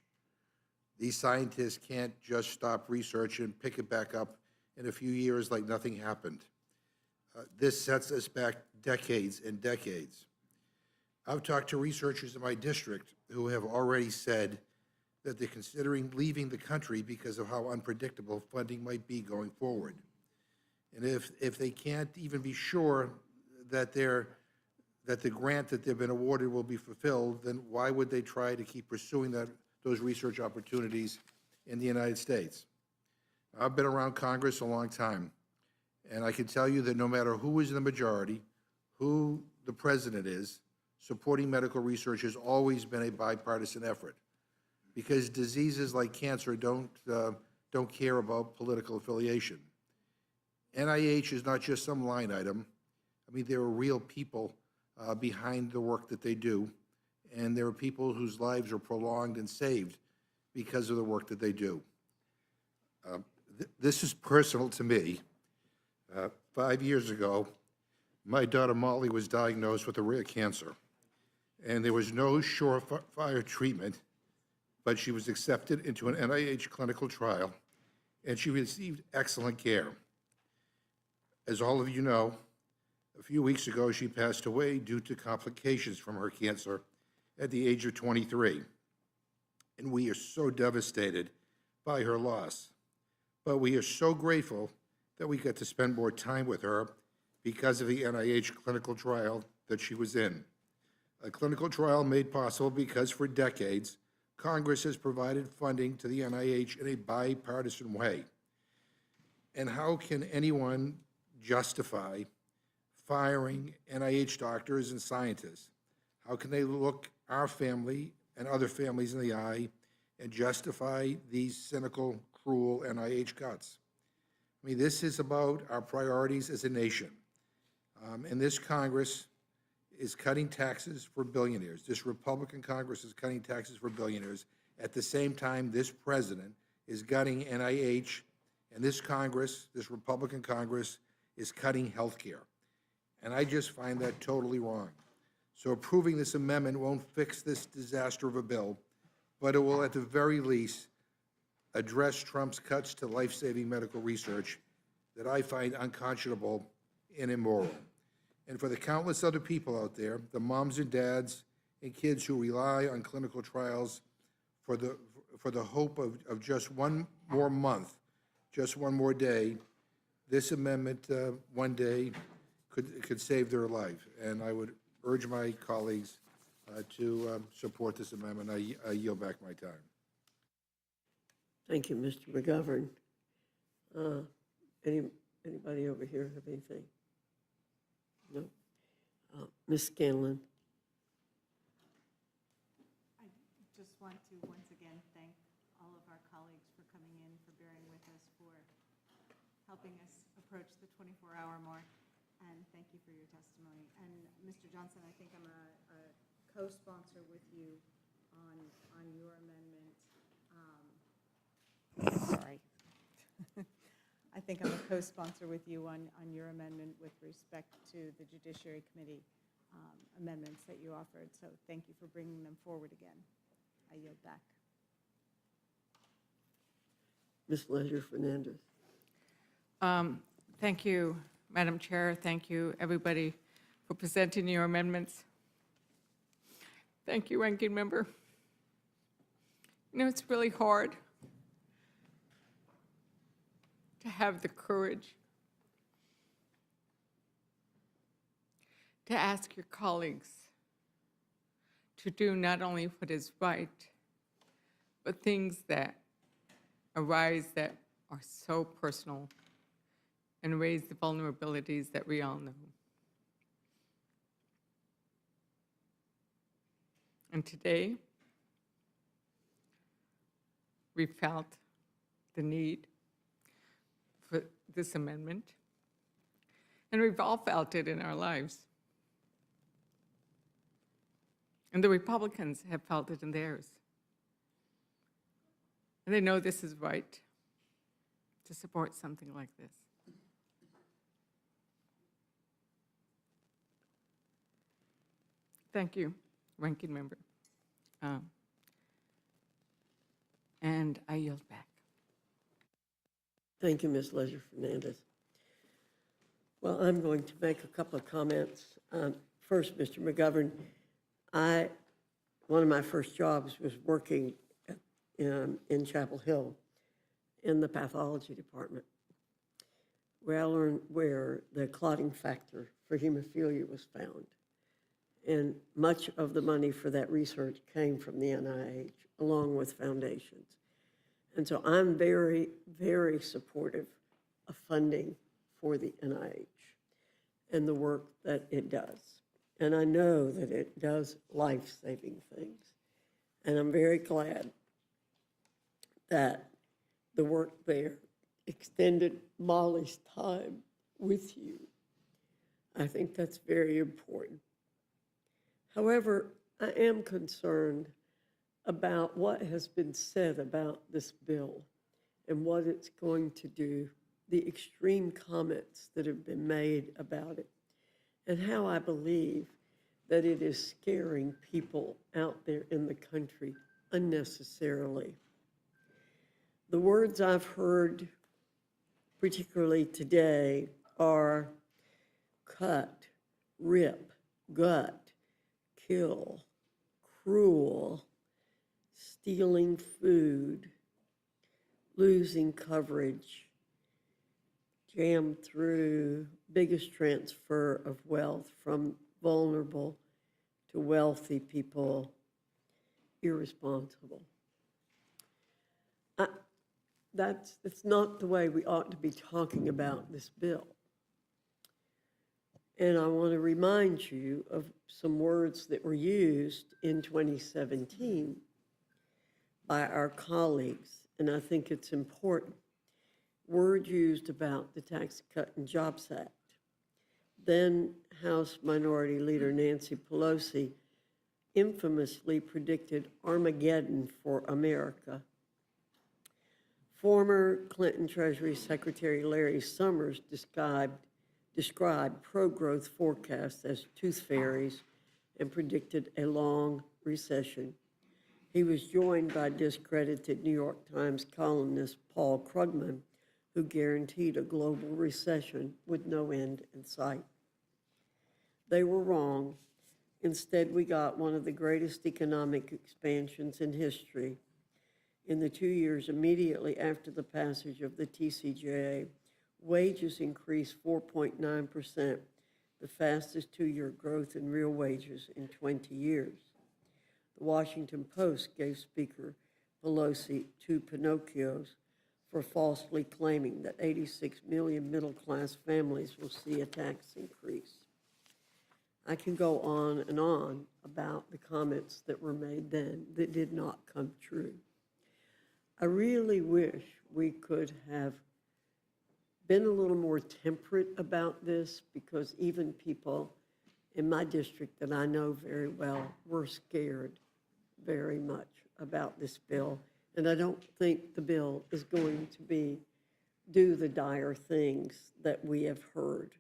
These scientists can't just stop research and pick it back up in a few years like nothing happened. This sets us back decades and decades. I've talked to researchers in my district who have already said that they're considering leaving the country because of how unpredictable funding might be going forward. And if they can't even be sure that the grant that they've been awarded will be fulfilled, then why would they try to keep pursuing those research opportunities in the United States? I've been around Congress a long time, and I can tell you that no matter who is in the majority, who the president is, supporting medical research has always been a bipartisan effort, because diseases like cancer don't care about political affiliation. NIH is not just some line item. I mean, there are real people behind the work that they do, and there are people whose lives are prolonged and saved because of the work that they do. This is personal to me. 5 years ago, my daughter Molly was diagnosed with a rare cancer, and there was no surefire treatment, but she was accepted into an NIH clinical trial, and she received excellent care. As all of you know, a few weeks ago, she passed away due to complications from her cancer at the age of 23. And we are so devastated by her loss. But we are so grateful that we got to spend more time with her because of the NIH clinical trial that she was in. A clinical trial made possible because for decades, Congress has provided funding to the NIH in a bipartisan way. And how can anyone justify firing NIH doctors and scientists? How can they look our family and other families in the eye and justify these cynical, cruel NIH cuts? I mean, this is about our priorities as a nation. And this Congress is cutting taxes for billionaires. This Republican Congress is cutting taxes for billionaires. At the same time, this president is gutting NIH And this Congress, this Republican Congress, is cutting health care. And I just find that totally wrong. So approving this amendment won't fix this disaster of a bill, but it will at the very least address Trump's cuts to life-saving medical research that I find unconscionable and immoral. And for the countless other people out there, the moms and dads and kids who rely on clinical trials for the hope of just one more month, just one more day, this amendment one day could save their life. And I would urge my colleagues to support this amendment. I yield back my time. Thank you, Mr. McGovern. Anybody over here have anything? No? Ms. Scanlon? I just want to once again thank all of our colleagues for coming in, for bearing with us, for helping us approach the 24-hour mark, and thank you for your testimony. And Mr. Johnson, I think I'm a co-sponsor with you on your amendment. Sorry. I think I'm a co-sponsor with you on your amendment with respect to the Judiciary Committee amendments that you offered. So thank you for bringing them forward again. I yield back. Ms. Leisure Fernandez? Thank you, Madam Chair. Thank you, everybody, for presenting your amendments. Thank you, Ranking Member. You know, it's really hard to have the courage to ask your colleagues to do not only what is right, but things that arise that are so personal and raise the vulnerabilities that we all know. And today, we felt the need for this amendment, and we've all felt it in our lives. And the Republicans have felt it in theirs. And they know this is right to support something like this. Thank you, Ranking Member. And I yield back. Thank you, Ms. Leisure Fernandez. Well, I'm going to make a couple of comments. First, Mr. McGovern, one of my first jobs was working in Chapel Hill in the pathology department, where I learned where the clotting factor for hemophilia was found. And much of the money for that research came from the NIH, along with foundations. And so I'm very, very supportive of funding for the NIH and the work that it does. And I know that it does life-saving things. And I'm very glad that the work there extended Molly's time with you. I think that's very important. However, I am concerned about what has been said about this bill and what it's going to do, the extreme comments that have been made about it, and how I believe that it is scaring people out there in the country unnecessarily. The words I've heard, particularly today, are cut, rip, gut, kill, cruel, stealing food, losing coverage, jammed through, biggest transfer of wealth from vulnerable to wealthy people, irresponsible. That's not the way we ought to be talking about this bill. And I want to remind you of some words that were used in 2017 by our colleagues, and I think it's important. Words used about the Tax Cut and Jobs Act. Then House Minority Leader Nancy Pelosi infamously predicted Armageddon for America. Former Clinton Treasury Secretary Larry Summers described pro-growth forecasts as tooth fairies and predicted a long recession. He was joined by discredited New York Times columnist Paul Krugman, who guaranteed a global recession with no end in sight. They were wrong. Instead, we got one of the greatest economic expansions in history. In the 2 years immediately after the passage of the TCJA, wages increased 4.9%, the fastest 2-year growth in real wages in 20 years. The Washington Post gave Speaker Pelosi 2 Pinocchios for falsely claiming that 86 million middle-class families will see a tax increase. I can go on and on about the comments that were made then that did not come true. I really wish we could have been a little more temperate about this, because even people in my district that I know very well were scared very much about this bill. And I don't think the bill is going to do the dire things that we have heard.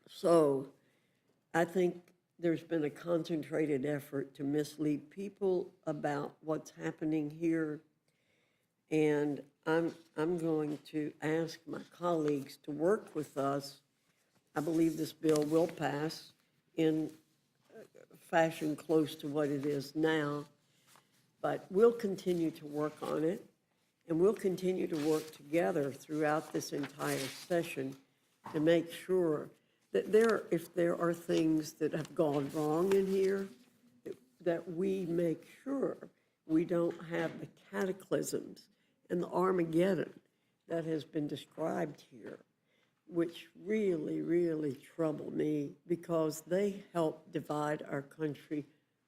So I think there's been a concentrated effort to mislead people about what's happening here. And I'm going to ask my colleagues to work with us. I believe this bill will pass in fashion close to what it is now, but we'll continue to work on it, and we'll continue to work together throughout this entire session to make sure that if there are things that have gone wrong in here, that we make sure we don't have the cataclysms and the Armageddon that has been described here, which really, really trouble me, because they help divide our country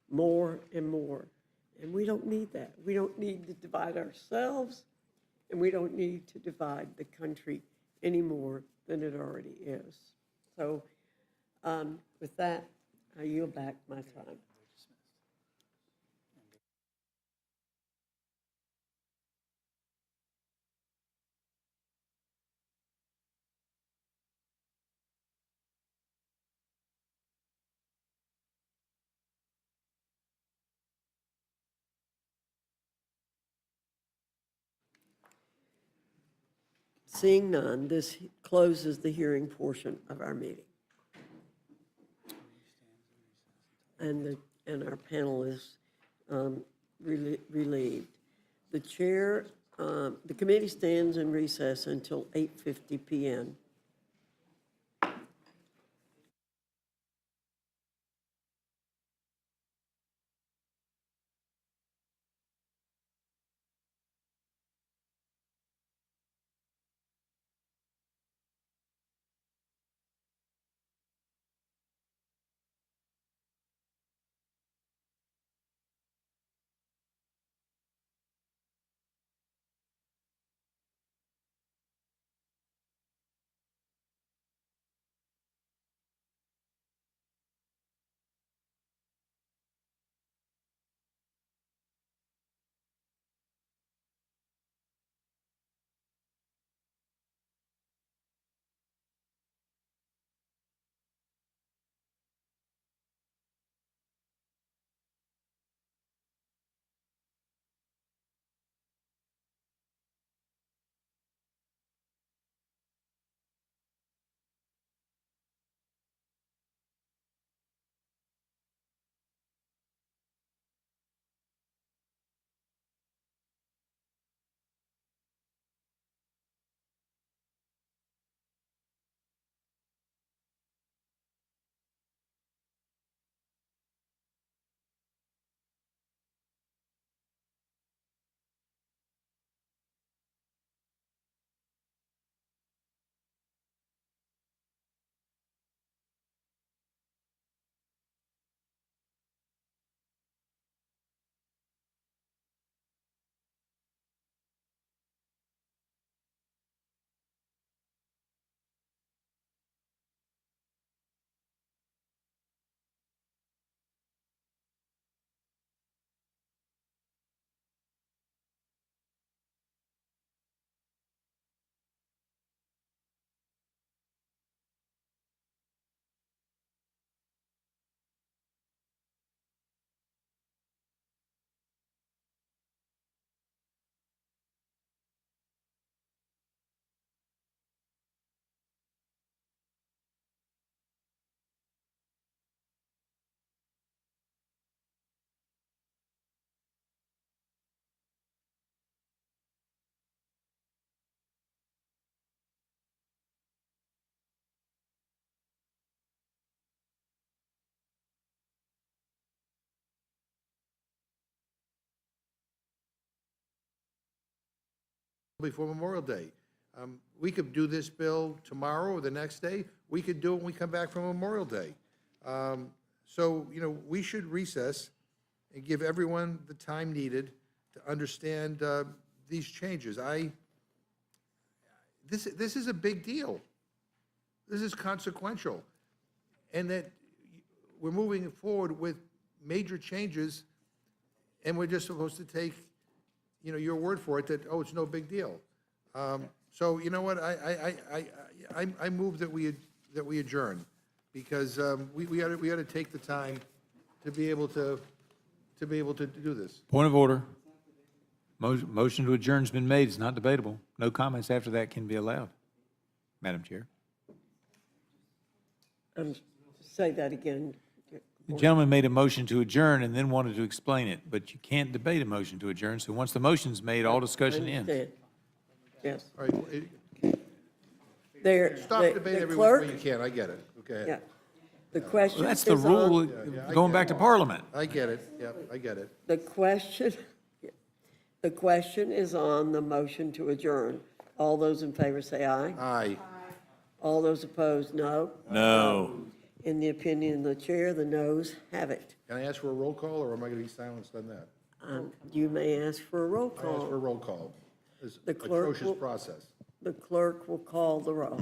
more and more. And we don't need that. We don't need to divide ourselves, and we don't need to divide the country any more than it already is. So with that, I yield back my time. Seeing none, this closes the hearing portion of our meeting. And our panel is relieved. The chair, the committee stands in recess until 8:50 p.m. before Memorial Day. We could do this bill tomorrow or the next day. We could do it when we come back from Memorial Day. So, you know, we should recess and give everyone the time needed to understand these changes. This is a big deal. This is consequential. And that we're moving forward with major changes, and we're just supposed to take, you know, your word for it that, oh, it's no big deal. So, you know what, I move that we adjourn, because we ought to take the time to be able to do this. Point of order. Motion to adjourn has been made. It's not debatable. No comments after that can be allowed. Madam Chair. Say that again. The gentleman made a motion to adjourn and then wanted to explain it, but you can't debate a motion to adjourn. So once the motion's made, all discussion ends. Yes. All right, stop The debate every which clerk- way you can, I get it, okay. Yeah. The question Well, is that's the rule, I going get back to Parliament. I get it, yeah, I get it. The question is on the motion to adjourn. All those in favor say aye. Aye. All those opposed, no. No. In the opinion of the chair, the noes have it. Can I ask for a roll call, or am I going to be silenced on that? You may ask for a roll I ask for a call. roll call. This The clerk atrocious will- process. The clerk will call the roll.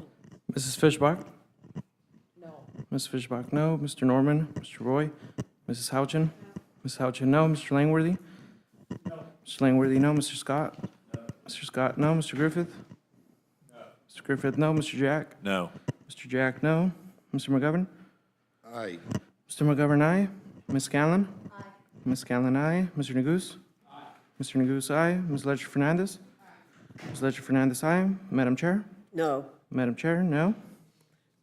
Mrs. Fishbach? No. Ms. Fishbach, no. Mr. Norman? Mr. Roy? Mrs. Houchin? Mrs. Houchin, no. Mr. Langworthy? No. Mr. Langworthy, no. Mr. Scott? No. Mr. Scott, no. Mr. Griffith? No. Mr. Griffith, no. Mr. Jack? No. Mr. Jack, no. Mr. McGovern? Aye. Mr. McGovern, aye. Ms. Scanlon? Aye. Ms. Scanlon, aye. Mr. Neguse? Aye. Mr. Neguse, aye. Ms. Ledger Fernandez? Ms. Ledger Fernandez, aye. Madam Chair? No. Madam Chair, no.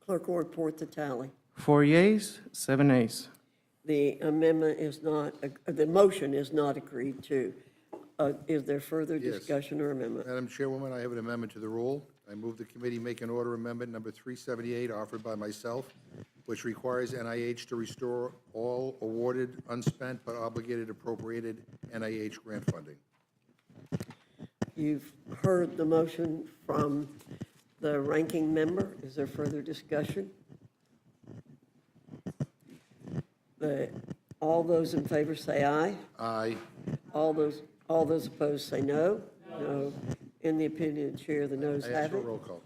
Clerk will report the tally. 4 yeas, 7 nays. The amendment is not, the motion is not agreed to. Is there further Yes. discussion or amendment? Madam Chairwoman, I have an amendment to the rule. I move the committee make an order amendment number 378 offered by myself, which requires NIH to restore all awarded, unspent, but obligated appropriated NIH grant funding. You've heard the motion from the ranking member. Is there further discussion? All those in favor say aye. Aye. All those opposed say no. No. In the opinion of the chair, the noes I ask have for a it. roll call.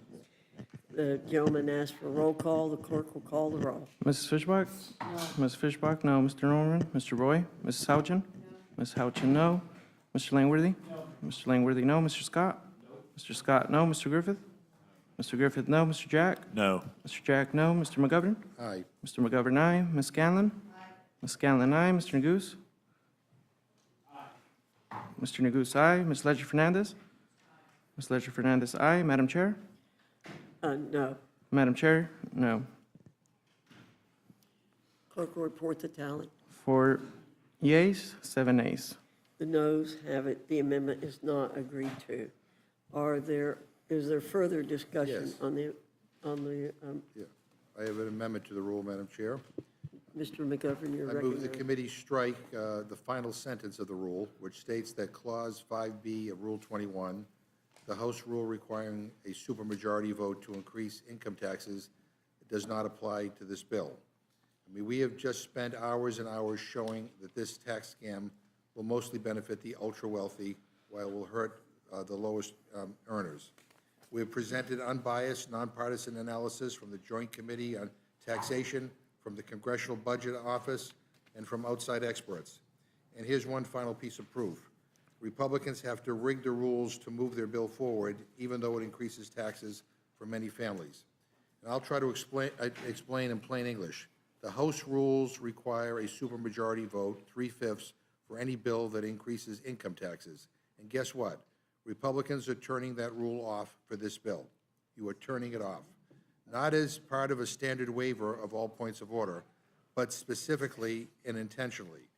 The gentleman asked for a roll call. The clerk will call the roll. Mrs. Fishbach? No. Ms. Fishbach, no. Mr. Norman? Mr. Roy? Mrs. Houchin? No. Ms. Houchin, no. Mr. Langworthy? No. Mr. Langworthy, no. Mr. Scott? No. Mr. Scott, no. Mr. Griffith? Mr. Griffith, no. Mr. Jack? No. Mr. Jack, no. Mr. McGovern? Aye. Mr. McGovern, aye. Ms. Scanlon? Aye. Ms. Scanlon, aye. Mr. Neguse? Aye. Mr. Neguse, aye. Ms. Ledger Fernandez? Ms. Ledger Fernandez, aye. Madam Chair? No. Madam Chair, no. Clerk will report the tally. 4 yeas, 7 nays. The noes have it. The amendment is not agreed to. Is there further discussion Yes. on the, Yeah. I have an amendment to the rule, Madam Chair. Mr. McGovern, your I move the recommendation? committee strike the final sentence of the rule, which states that Clause 5B of Rule 21, the House rule requiring a supermajority vote to increase income taxes, does not apply to this bill. I mean, we have just spent hours and hours showing that this tax scam will mostly benefit the ultra-wealthy, while it will hurt the lowest earners. We have presented unbiased, nonpartisan analysis from the Joint Committee on Taxation, from the Congressional Budget Office, and from outside experts. And here's one final piece of proof. Republicans have to rig the rules to move their bill forward, even though it increases taxes for many families. And I'll try to explain in plain English. The House rules require a supermajority vote, 3/5, for any bill that increases income taxes. And guess what? Republicans are turning that rule off for this bill. You are turning it off. Not as part of a standard waiver of all points of order, but specifically and intentionally.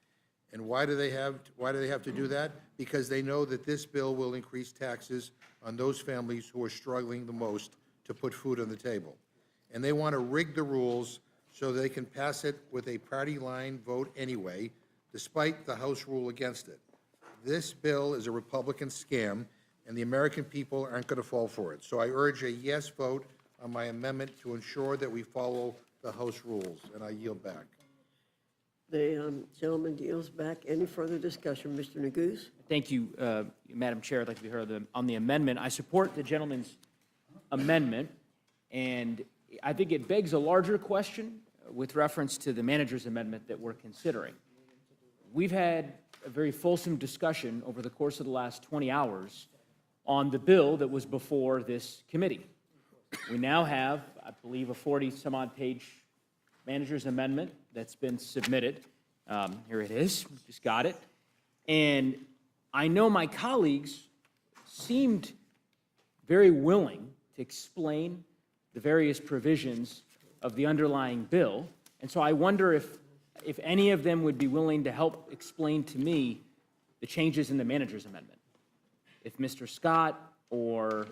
And why do they have to do that? Because they know that this bill will increase taxes on those families who are struggling the most to put food on the table. And they want to rig the rules so they can pass it with a party line vote anyway, despite the House rule against it. This bill is a Republican scam, and the American people aren't going to fall for it. So I urge a yes vote on my amendment to ensure that we follow the House rules, and I yield back. The gentleman yields back. Any further discussion? Mr. Neguse? Thank you, Madam Chair. I'd like to be heard on the amendment. I support the gentleman's amendment, and I think it begs a larger question with reference to the manager's amendment that we're considering. We've had a very fulsome discussion over the course of the last 20 hours on the bill that was before this committee. We now have, I believe, a 40-some-odd page manager's amendment that's been submitted. Here it is. We just got it. And I know my colleagues seemed very willing to explain the various provisions of the underlying bill. And so I wonder if any of them would be willing to help explain to me the changes in the manager's amendment. If Mr. Scott or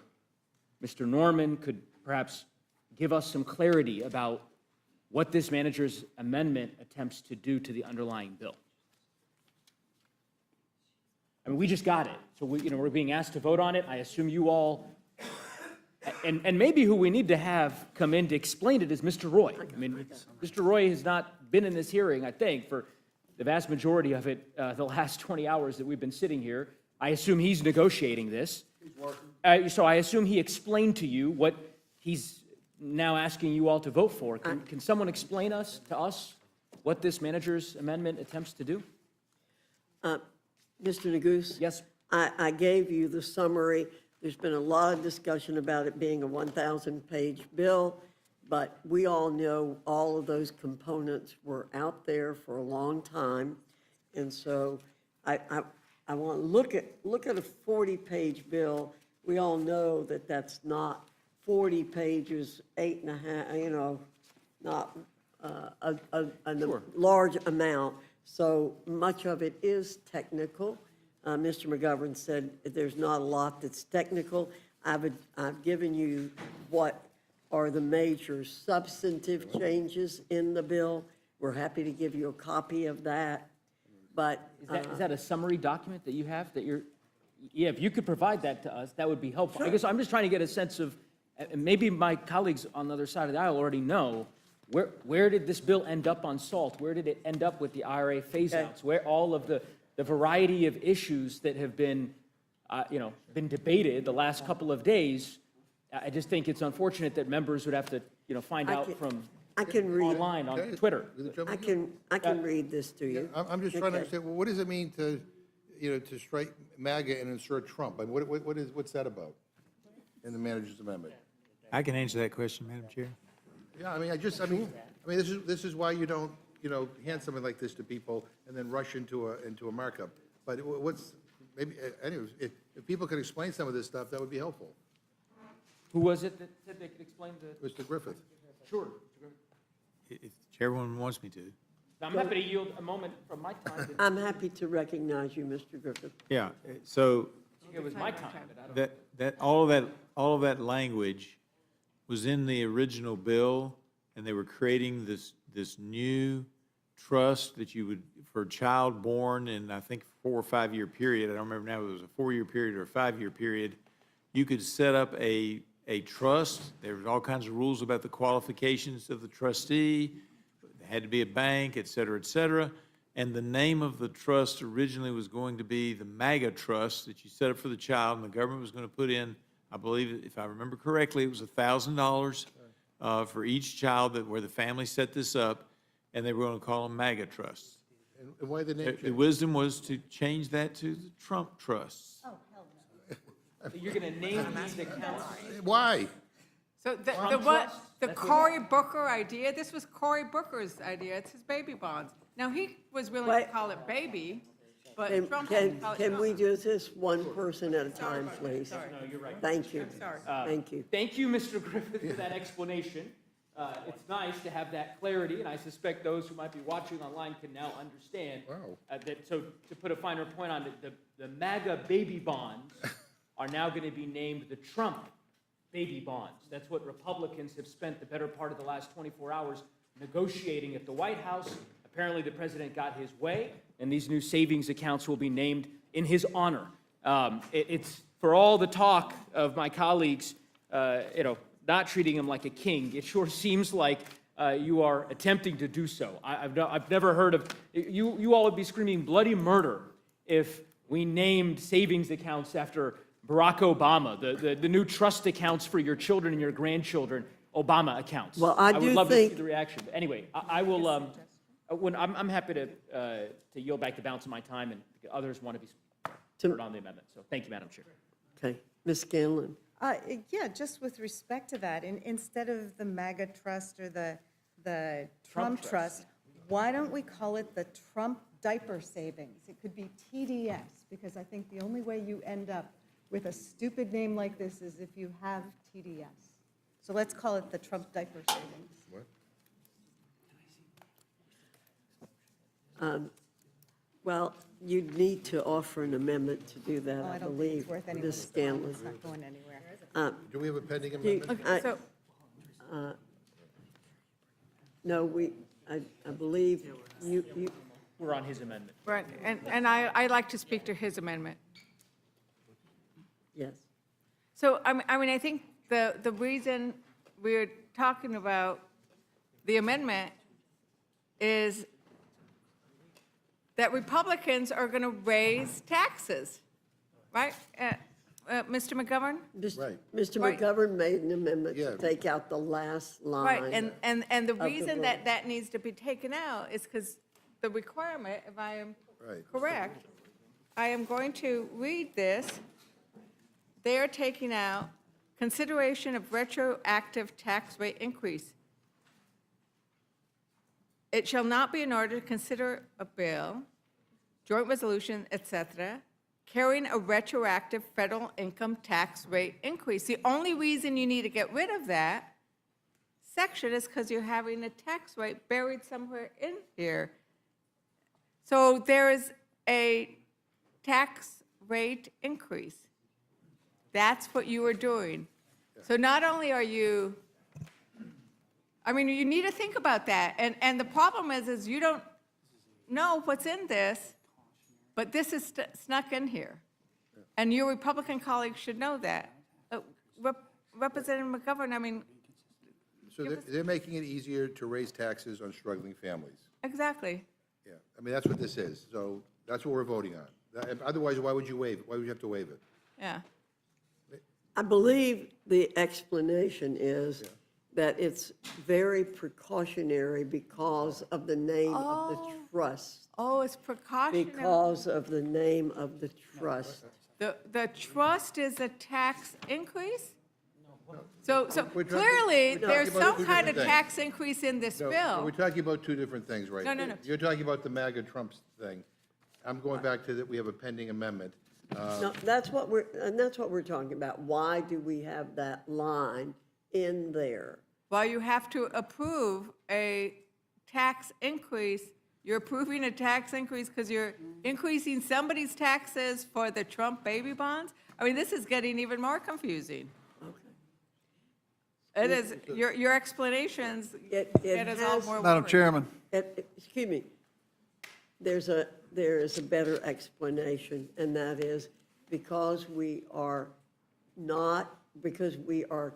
Mr. Norman could perhaps give us some clarity about what this manager's amendment attempts to do to the underlying bill. I mean, we just got it, so we're being asked to vote on it. I assume you all, and maybe who we need to have come in to explain it is Mr. Roy. I mean, Mr. Roy has not been in this hearing, I think, for the vast majority of it, the last 20 hours that we've been sitting here. I assume he's negotiating this. So I assume he explained to you what he's now asking you all to vote for. Can someone explain to us what this manager's amendment attempts to do? Mr. Neguse? Yes. I gave you the summary. There's been a lot of discussion about it being a 1,000-page bill, but we all know all of those components were out there for a long time. And so I want to look at a 40-page bill. We all know that that's not 40 pages, 8.5, not a large amount. So much of it is technical. Mr. McGovern said there's not a lot that's technical. I've given you what are the major substantive changes in the bill. We're happy to give you a copy of that. But Is that a summary document that you have that you're, yeah, if you could provide that to us, that would be helpful. I guess I'm just trying to get a sense of, and maybe my colleagues on the other side of the aisle already know, where did this bill end up on SALT? Where did it end up with the IRA phase-outs? Where all of the variety of issues that have been, been debated the last couple of days? I just think it's unfortunate that members would have to, find out from online on Twitter. I can read this to you. I'm just trying to understand, well, what does it mean to, to strike MAGA and insert Trump? I mean, what's that about in the manager's amendment? I can answer that question, Madam Chair. Yeah, I mean, this is why you don't, hand something like this to people and then rush into a markup. But anyways, if people could explain some of this stuff, that would be helpful. Who was it that said they could explain the? Mr. Griffith. Sure, Mr. Griffith. If the chairwoman wants me to. I'm happy to yield a moment from my time. I'm happy to recognize you, Mr. Griffith. Yeah, so It was my time, but I don't. all of that language was in the original bill, and they were creating this new trust that you would, for a child born in, I think, 4 or 5 year period, I don't remember now if it was a 4-year period or a 5-year period, you could set up a trust. There was all kinds of rules about the qualifications of the trustee. It had to be a bank, et cetera, and the name of the trust originally was going to be the MAGA trust that you set up for the child, and the government was going to put in, I believe, if I remember correctly, it was $1,000 for each child where the family set this up, and they were going to call them MAGA trusts. And why the name change? The wisdom was to change that to the Trump trusts. Oh, hell no. You're going to name these accounts? Why? So the Cory Booker idea, this was Cory Booker's idea, it's his baby bonds. Now, he was willing to call it baby, but Trump didn't call it Can we Trump. do this one person at a time, please? Sorry. No, you're right. Thank you. Sorry. Thank you. Thank you, Mr. Griffith, for that explanation. It's nice to have that clarity, and I suspect those who might be watching online can now understand. Wow. So to put a finer point on it, the MAGA baby bonds are now going to be named the Trump baby bonds. That's what Republicans have spent the better part of the last 24 hours negotiating at the White House. Apparently, the president got his way, and these new savings accounts will be named in his honor. It's for all the talk of my colleagues, not treating him like a king. It sure seems like you are attempting to do so. I've never heard of you all would be screaming bloody murder if we named savings accounts after Barack Obama, the new trust accounts for your children and your grandchildren, Obama accounts. Well, I would do love to think- see the reaction. But anyway, I will. I'm happy to yield back the balance of my time, and others want to be heard on the amendment. So thank you, Madam Chair. Okay, Ms. Scanlon. Yeah, just with respect to that, instead of the MAGA trust or the Trump trust, why don't we call it the Trump diaper savings? It could be TDS, because I think the only way you end up with a stupid name like this is if you have TDS. So let's call it the Trump diaper savings. Well, you'd need to offer an amendment to do that, I I don't think believe, it's worth any Ms. Scanlon. It's not going anywhere. Do we have a pending Do you- amendment? No, I believe you, We're on his amendment. Right, and I'd like to speak to his amendment. yes. So, I mean, I think the reason we're talking about the amendment is that Republicans are going to raise taxes, right? Mr. McGovern? Mr. Right. McGovern made an amendment Yeah. to take out the last line. Right, and the the reason bill. that needs to be taken out is because the requirement, if I am Right. correct, I am going to read this. They are taking out consideration of retroactive tax rate increase. It shall not be in order to consider a bill, joint resolution, et cetera, carrying a retroactive federal income tax rate increase. The only reason you need to get rid of that section is because you're having a tax rate buried somewhere in here. So there is a tax rate increase. That's what you are doing. So not only are you, I mean, you need to think about that. And the problem is you don't know what's in this, but this is snuck in here. And your Republican colleagues should know that. Representative McGovern, I mean, So they're making it easier to raise taxes on struggling families. exactly. Yeah, I mean, that's what this is. So that's what we're voting on. Otherwise, why would you waive it? Why would you have to waive it? Yeah. I believe the explanation is that it's very precautionary because of the name of the trust. Oh, it's precautionary. Because of the name of the trust. The trust is a tax increase? So We're talking- clearly, we're talking there's about some two kind of different tax increase in this No, bill. we're talking about two different things right No, now. no, no. You're talking about the MAGA Trump thing. I'm going back to that, we have a pending amendment. No, that's what we're talking about. Why do we have that line in there? While you have to approve a tax increase, you're approving a tax increase because you're increasing somebody's taxes for the Trump baby bonds? I mean, this is getting even more confusing. It is, your explanations It get us all has- more Madam worried. Chairman. Excuse me. There is a better explanation, and that is because we are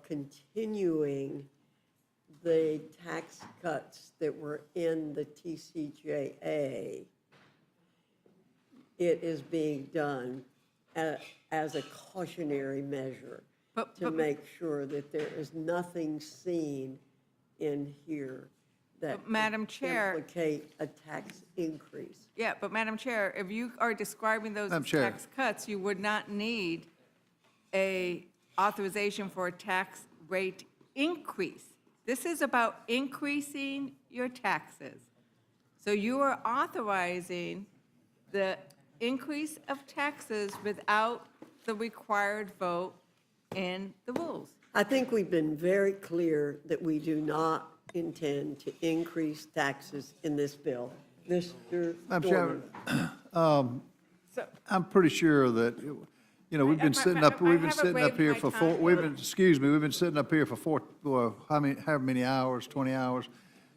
continuing the tax cuts that were in the TCJA, it is being done as a cautionary measure to make sure that there is nothing seen in here that But, Madam Chair- implicate a tax increase. Yeah, but Madam Chair, if you are describing those Madam as Chair. tax cuts, you would not need a authorization for a tax rate increase. This is about increasing your taxes. So you are authorizing the increase of taxes without the required vote in the rules. I think we've been very clear that we do not intend to increase taxes in this bill. Mr. Madam Norman. Chairman, So, I'm pretty sure that, we've been sitting up, I haven't waived here my for time. we've been sitting up here for however many hours, 20 hours.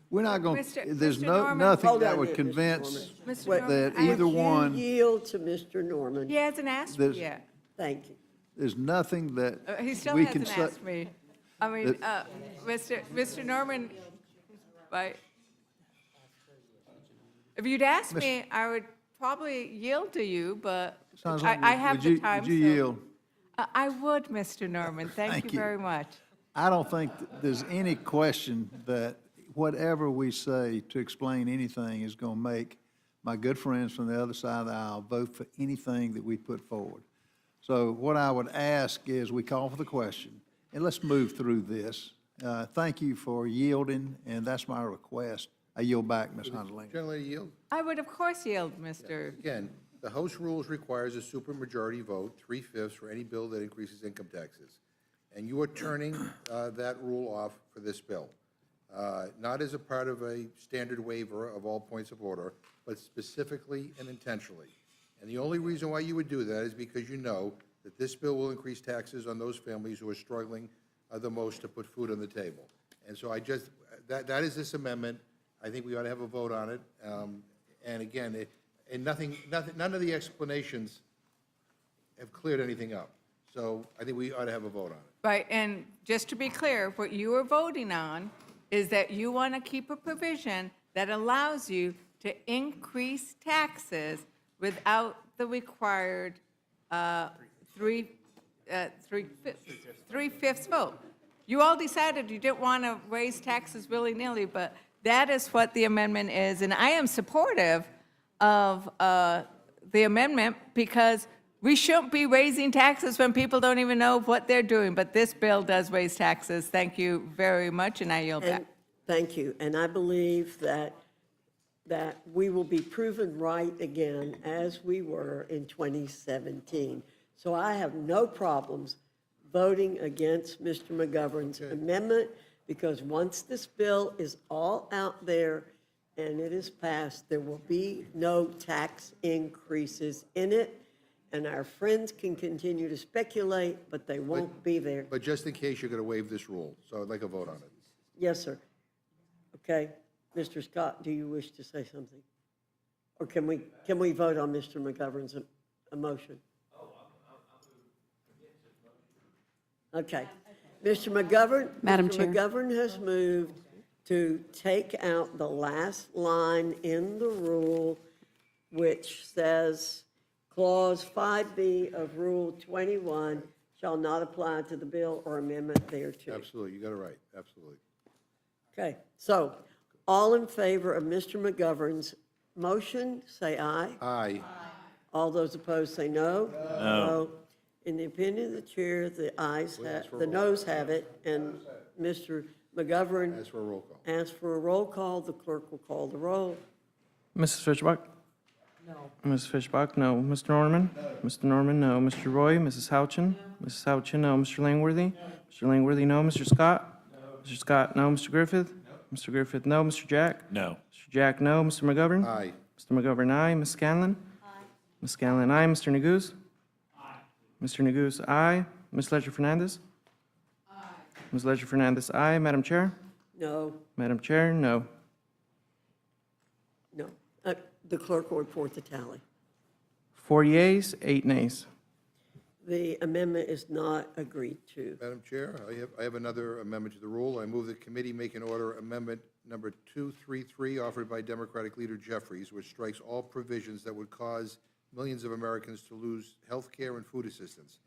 We're not going, there's Mr. Norman. nothing Hold that on would a minute, Mr. convince Norman. Mr. Norman, that I have- either Would you one, yield to Mr. Norman? He hasn't asked me There's- yet. Thank you. there's nothing that He still we can hasn't say. asked me. I mean, Mr. Norman, right? If you'd asked me, I would probably yield to you, but Sounds like I have the time. Would you so- yield? I would, Mr. Norman. Thank Thank you you. very much. I don't think there's any question that whatever we say to explain anything is going to make my good friends from the other side of the aisle vote for anything that we put forward. So what I would ask is we call for the question, and let's move through this. Thank you for yielding, and that's my request. I yield back, Ms. Hondeling. Generally yield? I would, of course, yield, Mr. Again, the House rules requires a supermajority vote, 3/5, for any bill that increases income taxes. And you are turning that rule off for this bill. Not as a part of a standard waiver of all points of order, but specifically and intentionally. And the only reason why you would do that is because you know that this bill will increase taxes on those families who are struggling the most to put food on the table. And so that is this amendment. I think we ought to have a vote on it. And again, none of the explanations have cleared anything up. So I think we ought to have a vote on it. Right, and just to be clear, what you are voting on is that you want to keep a provision that allows you to increase taxes without the required three-fifths vote. You all decided you didn't want to raise taxes willy-nilly, but that is what the amendment is. And I am supportive of the amendment because we shouldn't be raising taxes when people don't even know what they're doing. But this bill does raise taxes. Thank you very much, and I yield back. And thank you. And I believe that we will be proven right again as we were in 2017. So I have no problems voting against Mr. McGovern's amendment because once this bill is all out there and it is passed, there will be no tax increases in it. And our friends can continue to speculate, but they won't be there. But just in case, you're going to waive this rule. So I'd like a vote on it. Yes, sir. Okay. Mr. Scott, do you wish to say something? Or can we vote on Mr. McGovern's motion? Okay. Mr. McGovern? Madam Mr. Chair. McGovern has moved to take out the last line in the rule, which says, Clause 5B of Rule 21 shall not apply to the bill or amendment thereto. Absolutely. You got it right. Absolutely. Okay, so all in favor of Mr. McGovern's motion, say aye. Aye. All those opposed say no. No. In the opinion of the chair, the noes have it, and Mr. McGovern Ask for a roll call. asks for a roll call. The clerk will call the roll. Mrs. Fishbach? No. Mrs. Fishbach, no. Mr. Norman? No. Mr. Norman, no. Mr. Roy? Mrs. Houchin? Mrs. Houchin, no. Mr. Langworthy? Mr. Langworthy, no. Mr. Scott? Mr. Scott, no. Mr. Griffith? Mr. Griffith, no. Mr. Jack? No. Mr. Jack, no. Mr. McGovern? Aye. Mr. McGovern, aye. Ms. Scanlon? Aye. Ms. Scanlon, aye. Mr. Neguse? Aye. Mr. Neguse, aye. Ms. Ledger Fernandez? Aye. Ms. Ledger Fernandez, aye. Madam Chair? No, Madam Chair, no. no. The clerk will report the tally. 4 yeas, 8 nays. The amendment is not agreed to. Madam Chair, I have another amendment to the rule. I move the committee make an order amendment number 233 offered by Democratic leader Jeffries, which strikes all provisions that would cause millions of Americans to lose health care and food assistance.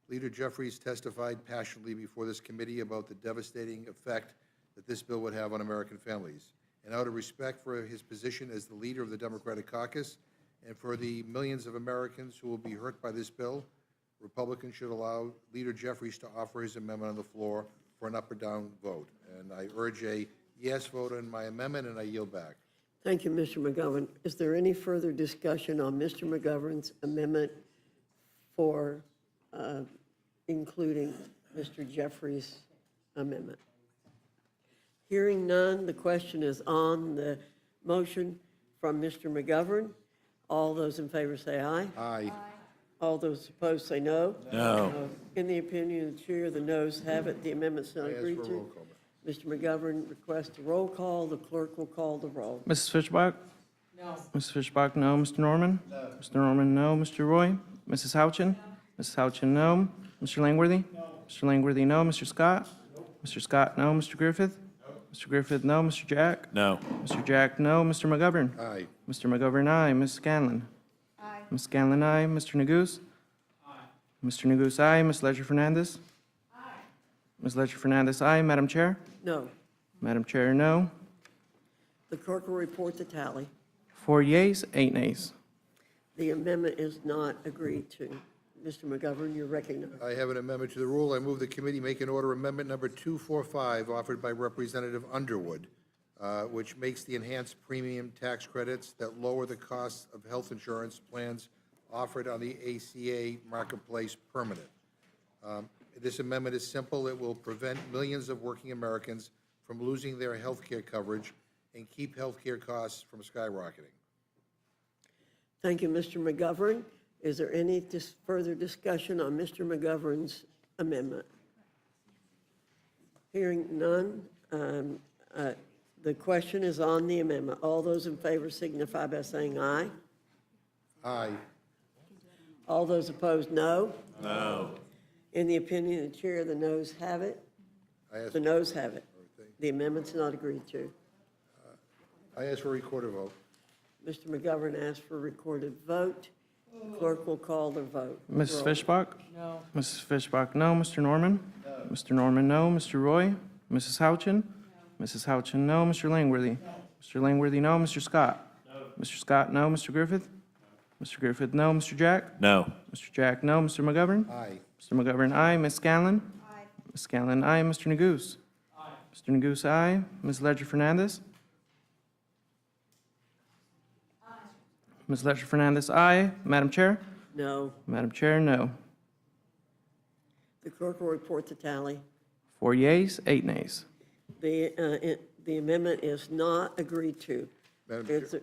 Leader Jeffries testified passionately before this committee about the devastating effect that this bill would have on American families. And out of respect for his position as the leader of the Democratic caucus and for the millions of Americans who will be hurt by this bill, Republicans should allow Leader Jeffries to offer his amendment on the floor for an up or down vote. And I urge a yes vote on my amendment, and I yield back. Thank you, Mr. McGovern. Is there any further discussion on Mr. McGovern's amendment for including Mr. Jeffries' amendment? Hearing none, the question is on the motion from Mr. McGovern. All those in favor say aye. Aye. All those opposed say no. No. In the opinion of the chair, the noes have it. The amendment's not I ask agreed for a to. roll call. Mr. McGovern requests a roll call. The clerk will call the roll. Mrs. Fishbach? No. Mrs. Fishbach, no. Mr. Norman? No. Mr. Norman, no. Mr. Roy? Mrs. Houchin? Mrs. Houchin, no. Mr. Langworthy? No. Mr. Langworthy, no. Mr. Scott? No. Mr. Scott, no. Mr. Griffith? No. Mr. Griffith, no. Mr. Jack? No. Mr. Jack, no. Mr. McGovern? Aye. Mr. McGovern, aye. Ms. Scanlon? Aye. Ms. Scanlon, aye. Mr. Neguse? Aye. Mr. Neguse, aye. Ms. Ledger Fernandez? Aye. Ms. Ledger Fernandez, aye. Madam Chair? No. Madam Chair, no. The clerk will report the tally. 4 yeas, 8 nays. The amendment is not agreed to. Mr. McGovern, you're recognized. I have an amendment to the rule. I move the committee make an order amendment number 245 offered by Representative Underwood, which makes the enhanced premium tax credits that lower the cost of health insurance plans offered on the ACA marketplace permanent. This amendment is simple. It will prevent millions of working Americans from losing their health care coverage and keep health care costs from skyrocketing. Thank you, Mr. McGovern. Is there any further discussion on Mr. McGovern's amendment? Hearing none, the question is on the amendment. All those in favor signify by saying aye. Aye. All those opposed, no. No. In the opinion of the chair, the noes have it. The noes have it. The amendment's not agreed to. I ask for a recorded vote. Mr. McGovern asked for a recorded vote. Clerk will call the vote. Mrs. Roll. Fishbach? No. Mrs. Fishbach, no. Mr. Norman? No. Mr. Norman, no. Mr. Roy? Mrs. Houchin? No. Mrs. Houchin, no. Mr. Langworthy? No. Mr. Langworthy, no. Mr. Scott? No. Mr. Scott, no. Mr. Griffith? No. Mr. Griffith, no. Mr. Jack? No. Mr. Jack, no. Mr. McGovern? Aye. Mr. McGovern, aye. Ms. Scanlon? Aye. Ms. Scanlon, aye. Mr. Neguse? Aye. Mr. Neguse, aye. Ms. Ledger Fernandez? Aye. Ms. Ledger Fernandez, aye. Madam Chair? No. Madam Chair, no. The clerk will report the tally. 4 yeas, 8 nays. The amendment is not agreed to. Madam Chair.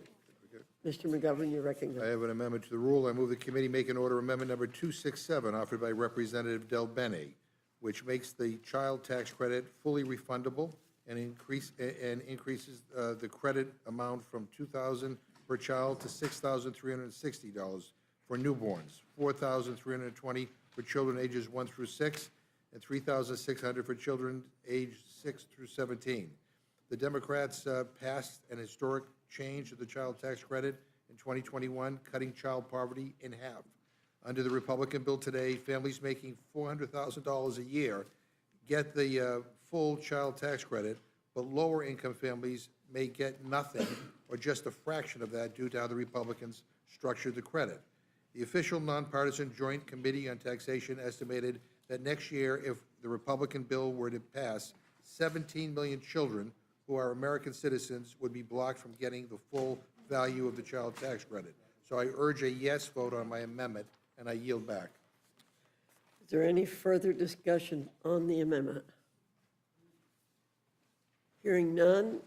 Mr. McGovern, you're recognized. I have an amendment to the rule. I move the committee make an order amendment number 267 offered by Representative Del Bene, which makes the child tax credit fully refundable and increases the credit amount from $2,000 per child to $6,360 for newborns, $4,320 for children ages 1 through 6, and $3,600 for children aged 6 through 17. The Democrats passed an historic change to the child tax credit in 2021, cutting child poverty in half. Under the Republican bill today, families making $400,000 a year get the full child tax credit, but lower income families may get nothing or just a fraction of that due to how the Republicans structured the credit. The official nonpartisan Joint Committee on Taxation estimated that next year, if the Republican bill were to pass, 17 million children who are American citizens would be blocked from getting the full value of the child tax credit. So I urge a yes vote on my amendment, and I yield back. Is there any further discussion on the amendment? Hearing none,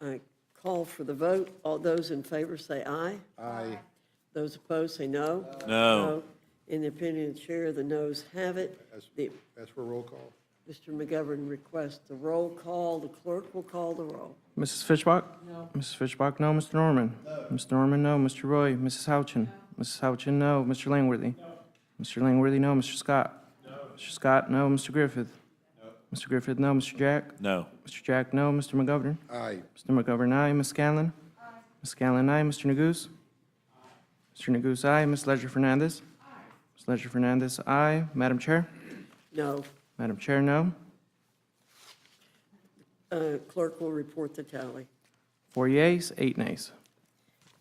I call for the vote. All those in favor say aye. Aye. Those opposed say no. No. In the opinion of the chair, the noes have it. As for roll call. Mr. McGovern requests the roll call. The clerk will call the roll. Mrs. Fishbach? No. Mrs. Fishbach, no. Mr. Norman? No. Mr. Norman, no. Mr. Roy? Mrs. Houchin? No. Mrs. Houchin, no. Mr. Langworthy? No. Mr. Langworthy, no. Mr. Scott? No. Mr. Scott, no. Mr. Griffith? No. Mr. Griffith, no. Mr. Jack? No. Mr. Jack, no. Mr. McGovern? Aye. Mr. McGovern, aye. Ms. Scanlon? Aye. Ms. Scanlon, aye. Mr. Neguse? Aye. Mr. Neguse, aye. Ms. Ledger Fernandez? Aye. Ms. Ledger Fernandez, aye. Madam Chair? No. Madam Chair, no. Clerk will report the tally. 4 yeas, 8 nays.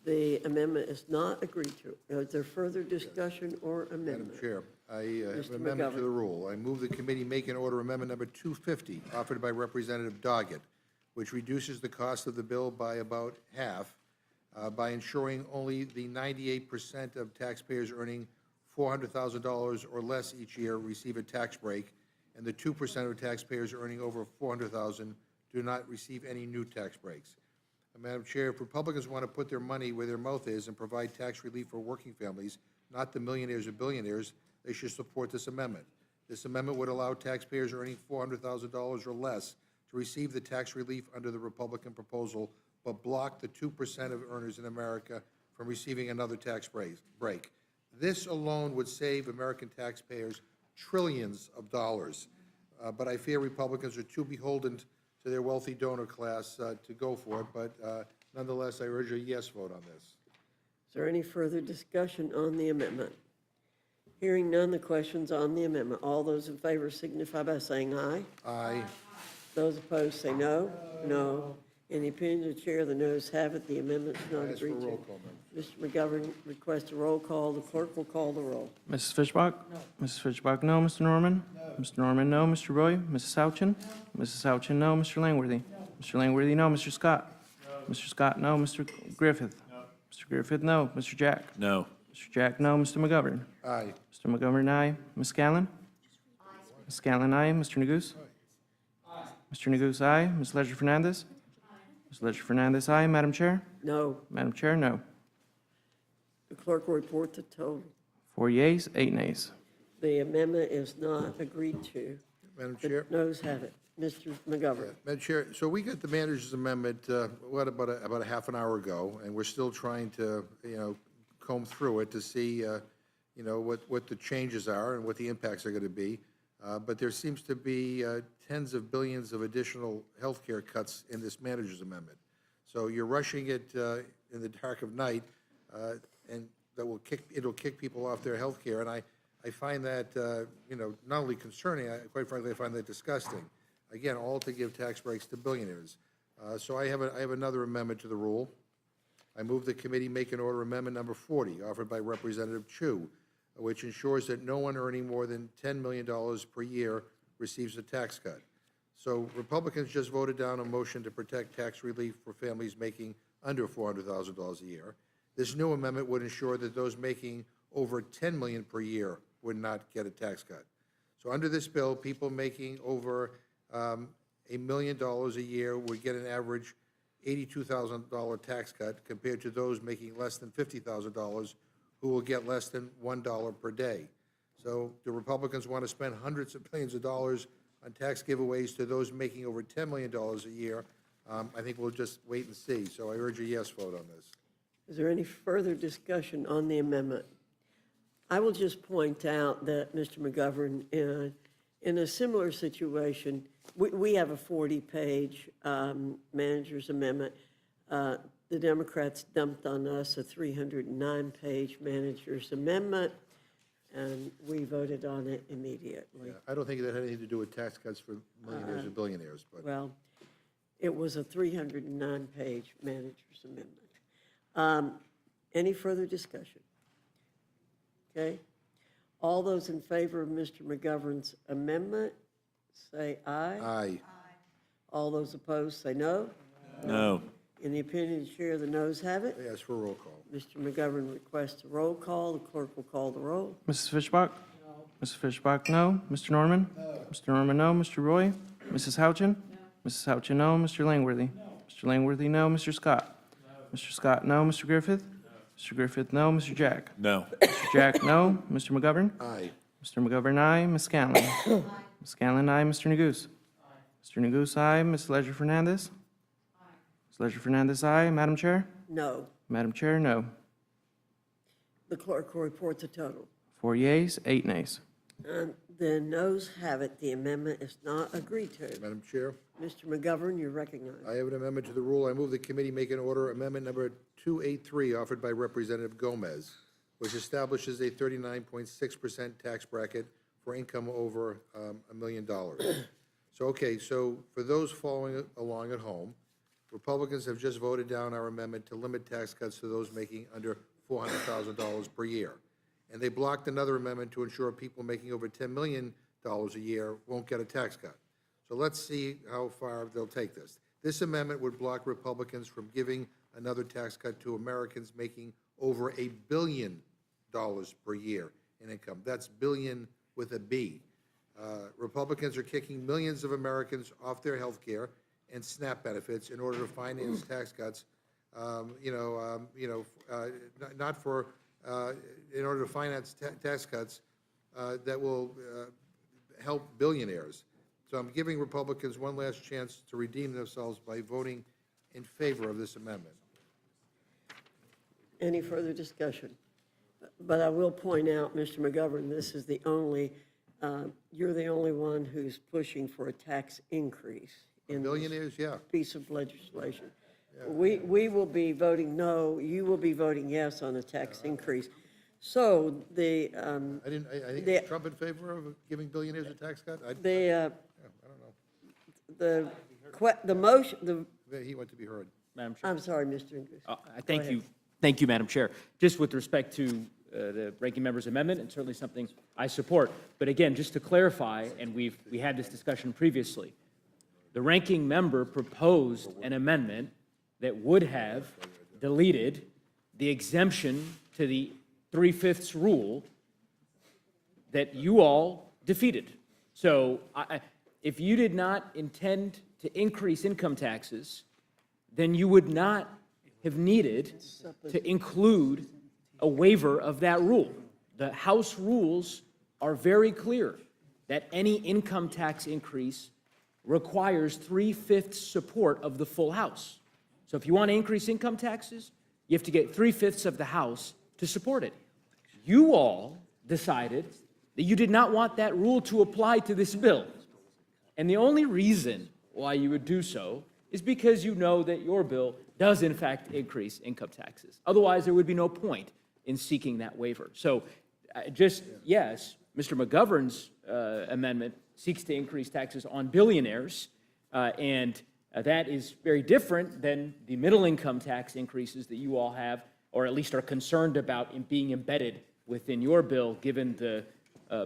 The amendment is not agreed to. Is there further discussion or amendment? Madam Chair, I have Mr. an amendment to McGovern. the rule. I move the committee make an order amendment number 250 offered by Representative Doggett, which reduces the cost of the bill by about half by ensuring only the 98% of taxpayers earning $400,000 or less each year receive a tax break, and the 2% of taxpayers earning over $400,000 do not receive any new tax breaks. Madam Chair, if Republicans want to put their money where their mouth is and provide tax relief for working families, not the millionaires or billionaires, they should support this amendment. This amendment would allow taxpayers earning $400,000 or less to receive the tax relief under the Republican proposal, but block the 2% of earners in America from receiving another tax break. This alone would save American taxpayers trillions of dollars. But I fear Republicans are too beholden to their wealthy donor class to go for it. But nonetheless, I urge a yes vote on this. Is there any further discussion on the amendment? Hearing none, the question's on the amendment. All those in favor signify by saying aye. Aye. Those opposed say no. No. In the opinion of the chair, the noes have it. The amendment is not Ask for a agreed to. roll call, members. Mr. McGovern requests a roll call. The clerk will call the roll. Mrs. Fishbach? No. Mrs. Fishbach, no. Mr. Norman? No. Mr. Norman, no. Mr. Roy? Mrs. Houchin? No. Mrs. Houchin, no. Mr. Langworthy? No. Mr. Langworthy, no. Mr. Scott? No. Mr. Scott, no. Mr. Griffith? No. Mr. Griffith, no. Mr. Jack? No. Mr. Jack, no. Mr. McGovern? Aye. Mr. McGovern, aye. Ms. Scanlon? Aye. Ms. Scanlon, aye. Mr. Neguse? Aye. Mr. Neguse, aye. Ms. Ledger Fernandez? Aye. Ms. Ledger Fernandez, aye. Madam Chair? No. Madam Chair, no. The clerk will report the total. 4 yeas, 8 nays. The amendment is not agreed to. Madam Chair? The noes have it. Mr. McGovern. Madam Chair, so we got the manager's amendment, about a half an hour ago, and we're still trying to, comb through it to see, what the changes are and what the impacts are going to be. But there seems to be tens of billions of additional health care cuts in this manager's amendment. So you're rushing it in the dark of night, and it'll kick people off their health care. And I find that, not only concerning, quite frankly, I find that disgusting. Again, all to give tax breaks to billionaires. So I have another amendment to the rule. I move the committee make an order amendment number 40, offered by Representative Chu, which ensures that no one earning more than $10 million per year receives a tax cut. So Republicans just voted down a motion to protect tax relief for families making under $400,000 a year. This new amendment would ensure that those making over $10 million per year would not get a tax cut. So under this bill, people making over $1 million a year would get an average $82,000 tax cut compared to those making less than $50,000 who will get less than $1 per day. So the Republicans want to spend hundreds of billions of dollars on tax giveaways to those making over $10 million a year. I think we'll just wait and see. So I urge a yes vote on this. Is there any further discussion on the amendment? I will just point out that, Mr. McGovern, in a similar situation, we have a 40-page manager's amendment. The Democrats dumped on us a 309-page manager's amendment, and we voted on it immediately. Yeah, I don't think that had anything to do with tax cuts for millionaires and billionaires, but. Well, it was a 309-page manager's amendment. Any further discussion? Okay. All those in favor of Mr. McGovern's amendment, say aye. Aye. All those opposed, say no. No. In the opinion of the chair, the noes have it. Yes, for a roll call. Mr. McGovern requests a roll call. The clerk will call the roll. Mrs. Fishbach? No. Mrs. Fishbach, no. Mr. Norman? No. Mr. Norman, no. Mr. Roy? No. Mrs. Houchin? No. Mrs. Houchin, no. Mr. Langworthy? No. Mr. Langworthy, no. Mr. Scott? No. Mr. Scott, no. Mr. Griffith? No. Mr. Griffith, no. Mr. Jack? No. Mr. Jack, no. Mr. McGovern? Aye. Mr. McGovern, aye. Ms. Scanlon? Aye. Ms. Scanlon, aye. Mr. Neguse? Aye. Mr. Neguse, aye. Ms. Ledger Fernandez? Aye. Ms. Ledger Fernandez, aye. Madam Chair? No. Madam Chair, no. The clerk will report the total. 4 yeas, 8 nays. The noes have it. The amendment is not agreed to. Madam Chair, Mr. McGovern, you're recognized. I have an amendment to the rule. I move the committee make an order amendment number 283, offered by Representative Gomez, which establishes a 39.6% tax bracket for income over $1 million. So for those following along at home, Republicans have just voted down our amendment to limit tax cuts to those making under $400,000 per year. And they blocked another amendment to ensure people making over $10 million a year won't get a tax cut. So let's see how far they'll take this. This amendment would block Republicans from giving another tax cut to Americans making over $1 billion per year in income. That's billion with a B. Republicans are kicking millions of Americans off their health care and SNAP benefits in order to finance tax cuts, not for, in order to finance tax cuts that will help billionaires. So I'm giving Republicans one last chance to redeem themselves by voting in favor of this amendment. Any further discussion? But I will point out, Mr. McGovern, this is the only, you're the only one who's pushing for a tax increase in this Billionaires, yeah. piece of legislation. We will be voting no, you will be voting yes on a tax increase. So the, I think is Trump in favor of giving billionaires a tax cut? I don't know. the motion, He went to be heard. Madam Chair. I'm sorry, Mr. English. Thank you. Thank you, Madam Chair. Just with respect to the ranking member's amendment, and certainly something I support. But again, just to clarify, and we had this discussion previously, the ranking member proposed an amendment that would have deleted the exemption to the 3/5 rule that you all defeated. So if you did not intend to increase income taxes, then you would not have needed to include a waiver of that rule. The House rules are very clear that any income tax increase requires 3/5 support of the full House. So if you want to increase income taxes, you have to get 3/5 of the House to support it. You all decided that you did not want that rule to apply to this bill. And the only reason why you would do so is because you know that your bill does in fact increase income taxes. Otherwise, there would be no point in seeking that waiver. So yes, Mr. McGovern's amendment seeks to increase taxes on billionaires, and that is very different than the middle income tax increases that you all have, or at least are concerned about in being embedded within your bill, given the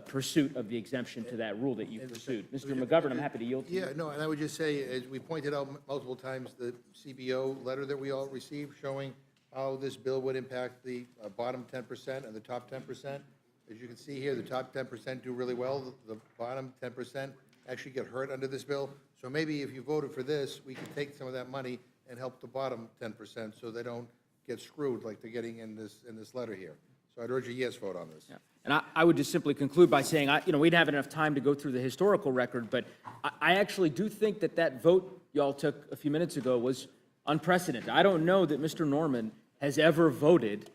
pursuit of the exemption to that rule that you pursued. Mr. McGovern, I'm happy to yield to you. Yeah, no, and I would just say, as we pointed out multiple times, the CBO letter that we all received showing how this bill would impact the bottom 10% and the top 10%. As you can see here, the top 10% do really well. The bottom 10% actually get hurt under this bill. So maybe if you voted for this, we could take some of that money and help the bottom 10% so they don't get screwed like they're getting in this letter here. So I'd urge a yes vote on this. Yeah. And I would just simply conclude by saying, we didn't have enough time to go through the historical record, but I actually do think that vote y'all took a few minutes ago was unprecedented. I don't know that Mr. Norman has ever voted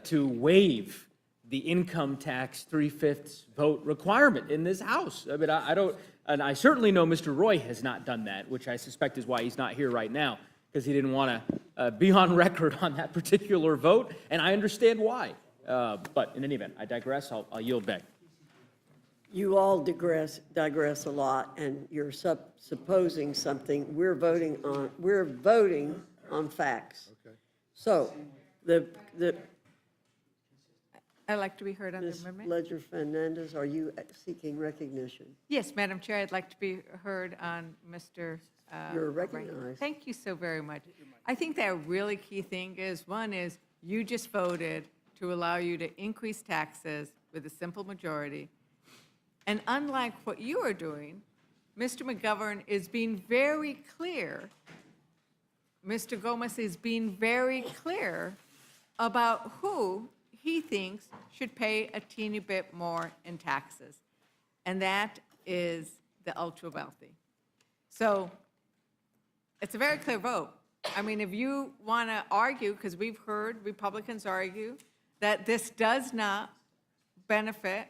to waive the income tax 3/5 vote requirement in this House. I mean, I don't, and I certainly know Mr. Roy has not done that, which I suspect is why he's not here right now, because he didn't want to be on record on that particular vote, and I understand why. But in any event, I digress. I'll yield back. You all digress a lot, and you're supposing something. We're voting on facts. Okay. So I'd like to be heard on the Ms. amendment. Ledger Fernandez, are you seeking recognition? Yes, Madam Chair, I'd like to be heard on Mr. You're O'Brien. recognized. Thank you so very much. I think that a really key thing is, one is, you just voted to allow you to increase taxes with a simple majority. And unlike what you are doing, Mr. McGovern is being very clear, Mr. Gomez is being very clear about who he thinks should pay a teeny bit more in taxes. And that is the ultra wealthy. So it's a very clear vote. I mean, if you want to argue, because we've heard Republicans argue that this does not benefit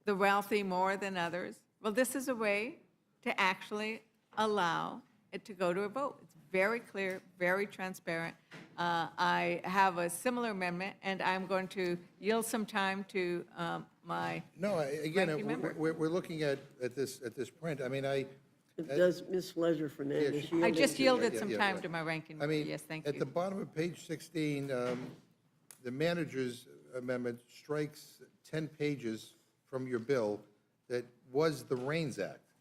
the wealthy more than others, well, this is a way to actually allow it to go to a vote. It's very clear, very transparent. I have a similar amendment, and I'm going to yield some time to my ranking member. We're looking at this print. I mean, Does Ms. Ledger Fernandez yield? I just yielded some time right. to my ranking I member. mean, Yes, thank at you. the bottom of page 16, the manager's amendment strikes 10 pages from your bill that was the REINS Act.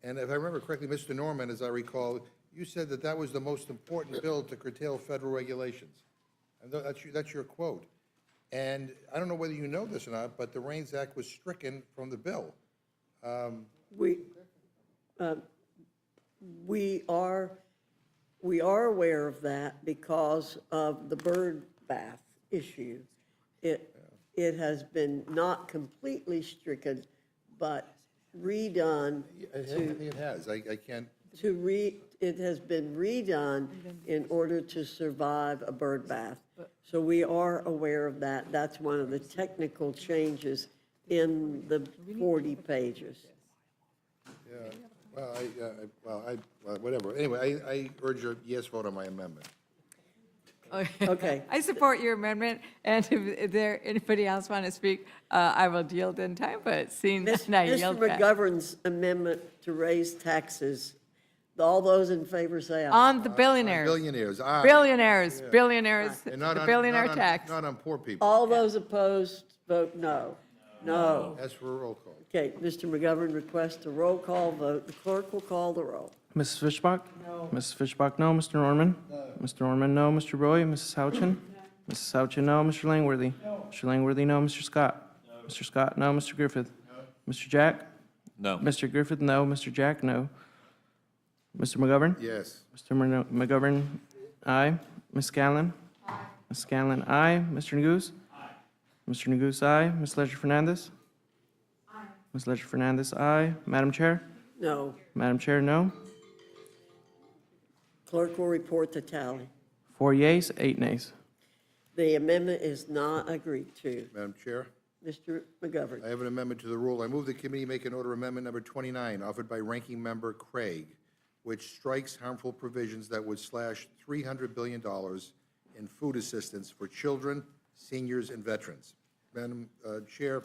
And if I remember correctly, Mr. Norman, as I recall, you said that that was the most important bill to curtail federal regulations. And that's your quote. And I don't know whether you know this or not, but the REINS Act was stricken from the bill. We are aware of that because of the bird bath issue. It has been not completely stricken, but redone I think it has. I can't, it has been redone in order to survive a bird bath. So we are aware of that. That's one of the technical changes in the 40 pages. whatever. Anyway, I urge a yes vote on my amendment. Okay. I support your amendment, and if there, anybody else want to speak, I will yield in time, but seeing that I Mr. yield back. McGovern's amendment to raise taxes, all those in favor say aye. On the billionaires. Billionaires, aye. Billionaires, billionaires, And not the on- billionaire not on- tax. Not on poor people. All those opposed, vote no. No. That's for a roll call. Okay, Mr. McGovern requests a roll call vote. The clerk will call the roll. Mrs. Fishbach? No. Mrs. Fishbach, no. Mr. Norman? No. Mr. Norman, no. Mr. Roy? Mrs. Houchin? No. Mrs. Houchin, no. Mr. Langworthy? No. Mr. Langworthy, no. Mr. Scott? No. Mr. Scott, no. Mr. Griffith? No. Mr. Jack? No. Mr. Griffith, no. Mr. Jack, no. Mr. McGovern? Yes. Mr. McGovern, aye. Ms. Scanlon? Aye. Ms. Scanlon, aye. Mr. Neguse? Aye. Mr. Neguse, aye. Ms. Ledger-Fernandez? Aye. Ms. Ledger-Fernandez, aye. Madam Chair? No. Madam Chair, no. Clerk will report the tally. 4 yeas, 8 nays. The amendment is not agreed to. Madam Chair, Mr. McGovern. I have an amendment to the rule. I move the committee make an order amendment number 29, offered by Ranking Member Craig, which strikes harmful provisions that would slash $300 billion in food assistance for children, seniors, and veterans. Madam Chair,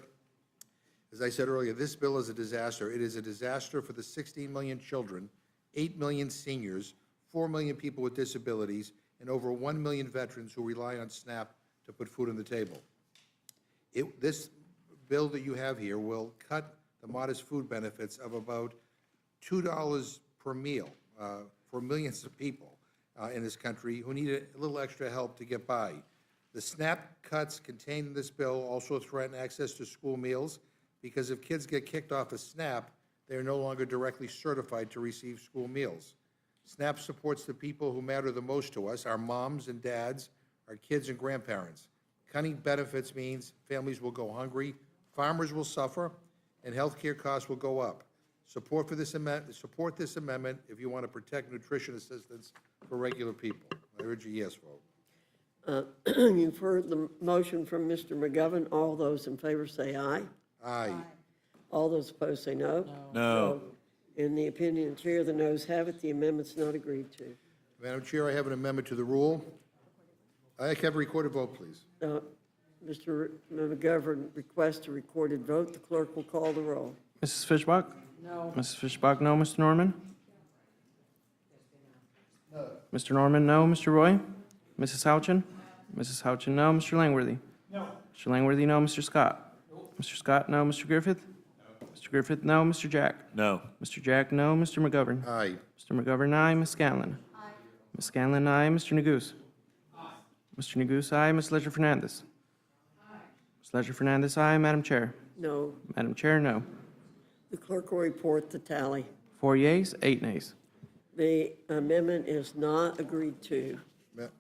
as I said earlier, this bill is a disaster. It is a disaster for the 16 million children, 8 million seniors, 4 million people with disabilities, and over 1 million veterans who rely on SNAP to put food on the table. This bill that you have here will cut the modest food benefits of about $2 per meal for millions of people in this country who need a little extra help to get by. The SNAP cuts contained in this bill also threaten access to school meals, because if kids get kicked off of SNAP, they are no longer directly certified to receive school meals. SNAP supports the people who matter the most to us, our moms and dads, our kids and grandparents. Cutting benefits means families will go hungry, farmers will suffer, and health care costs will go up. Support this amendment if you want to protect nutrition assistance for regular people. I urge a yes vote. You've heard the motion from Mr. McGovern. All those in favor say aye. Aye. All those opposed say no. No. In the opinion of the chair, the noes have it. The amendment's not agreed to. Madam Chair, I have an amendment to the rule. I can have a recorded vote, please. Mr. McGovern requests a recorded vote. The clerk will call the roll. Mrs. Fishbach? No. Mrs. Fishbach, no. Mr. Norman? No. Mr. Norman, no. Mr. Roy? Mrs. Houchin? Mrs. Houchin, no. Mr. Langworthy? No. Mr. Langworthy, no. Mr. Scott? Mr. Scott, no. Mr. Griffith? Mr. Griffith, no. Mr. Jack? No. Mr. Jack, no. Mr. McGovern? Aye. Mr. McGovern, aye. Ms. Scanlon? Aye. Ms. Scanlon, aye. Mr. Neguse? Aye. Mr. Neguse, aye. Ms. Ledger-Fernandez? Aye. Ms. Ledger-Fernandez, aye. Madam Chair? No. Madam Chair, no. The clerk will report the tally. 4 yeas, 8 nays. The amendment is not agreed to.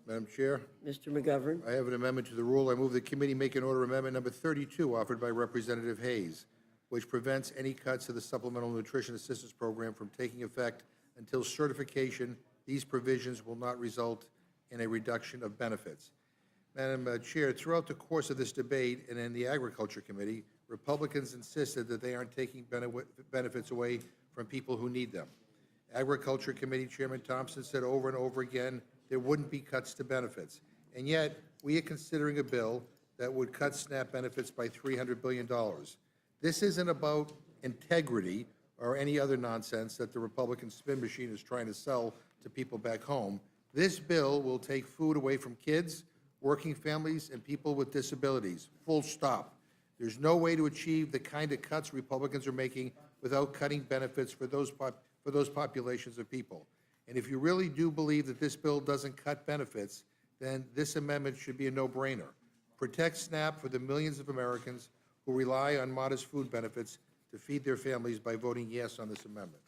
Madam Chair, Mr. McGovern. I have an amendment to the rule. I move the committee make an order amendment number 32, offered by Representative Hayes, which prevents any cuts to the Supplemental Nutrition Assistance Program from taking effect until certification. These provisions will not result in a reduction of benefits. Madam Chair, throughout the course of this debate and in the Agriculture Committee, Republicans insisted that they aren't taking benefits away from people who need them. Agriculture Committee Chairman Thompson said over and over again there wouldn't be cuts to benefits. And yet, we are considering a bill that would cut SNAP benefits by $300 billion. This isn't about integrity or any other nonsense that the Republican spin machine is trying to sell to people back home. This bill will take food away from kids, working families, and people with disabilities, full stop. There's no way to achieve the kind of cuts Republicans are making without cutting benefits for those populations of people. And if you really do believe that this bill doesn't cut benefits, then this amendment should be a no-brainer. Protect SNAP for the millions of Americans who rely on modest food benefits to feed their families by voting yes on this amendment.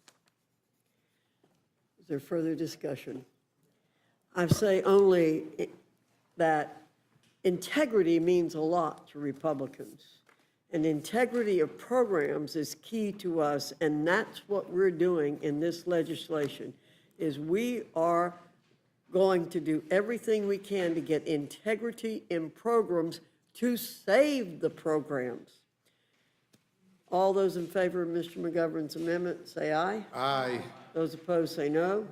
Is there further discussion? I say only that integrity means a lot to Republicans. And integrity of programs is key to us, and that's what we're doing in this legislation, is we are going to do everything we can to get integrity in programs to save the programs. All those in favor of Mr. McGovern's amendment, say aye. Aye. Those opposed, say no.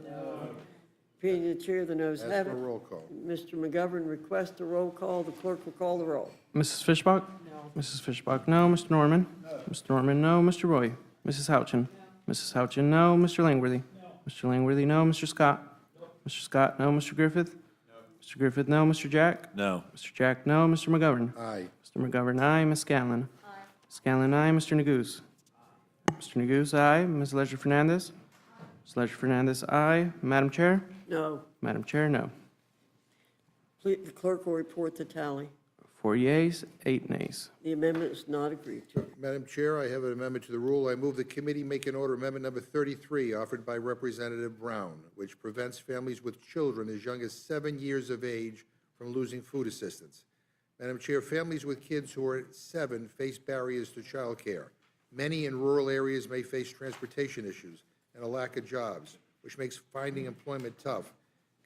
Opinion of the chair, the noes Ask have for it. a roll call. Mr. McGovern requests a roll call. The clerk will call the roll. Mrs. Fishbach? No. Mrs. Fishbach, no. Mr. Norman? No. Mr. Norman, no. Mr. Roy? Mrs. Houchin? No. Mrs. Houchin, no. Mr. Langworthy? No. Mr. Langworthy, no. Mr. Scott? No. Mr. Scott, no. Mr. Griffith? No. Mr. Griffith, no. Mr. Jack? No. Mr. Jack, no. Mr. McGovern? Aye. Mr. McGovern, aye. Ms. Scanlon? Aye. Scanlon, aye. Mr. Neguse? Mr. Neguse, aye. Ms. Ledger Fernandez? Ms. Ledger Fernandez, aye. Madam Chair? No. Madam Chair, no. Please, the clerk will report the tally. 4 yeas, 8 nays. The amendment is not agreed to. Madam Chair, I have an amendment to the rule. I move the committee make an order amendment number 33 offered by Representative Brown, which prevents families with children as young as 7 years of age from losing food assistance. Madam Chair, families with kids who are 7 face barriers to child care. Many in rural areas may face transportation issues and a lack of jobs, which makes finding employment tough.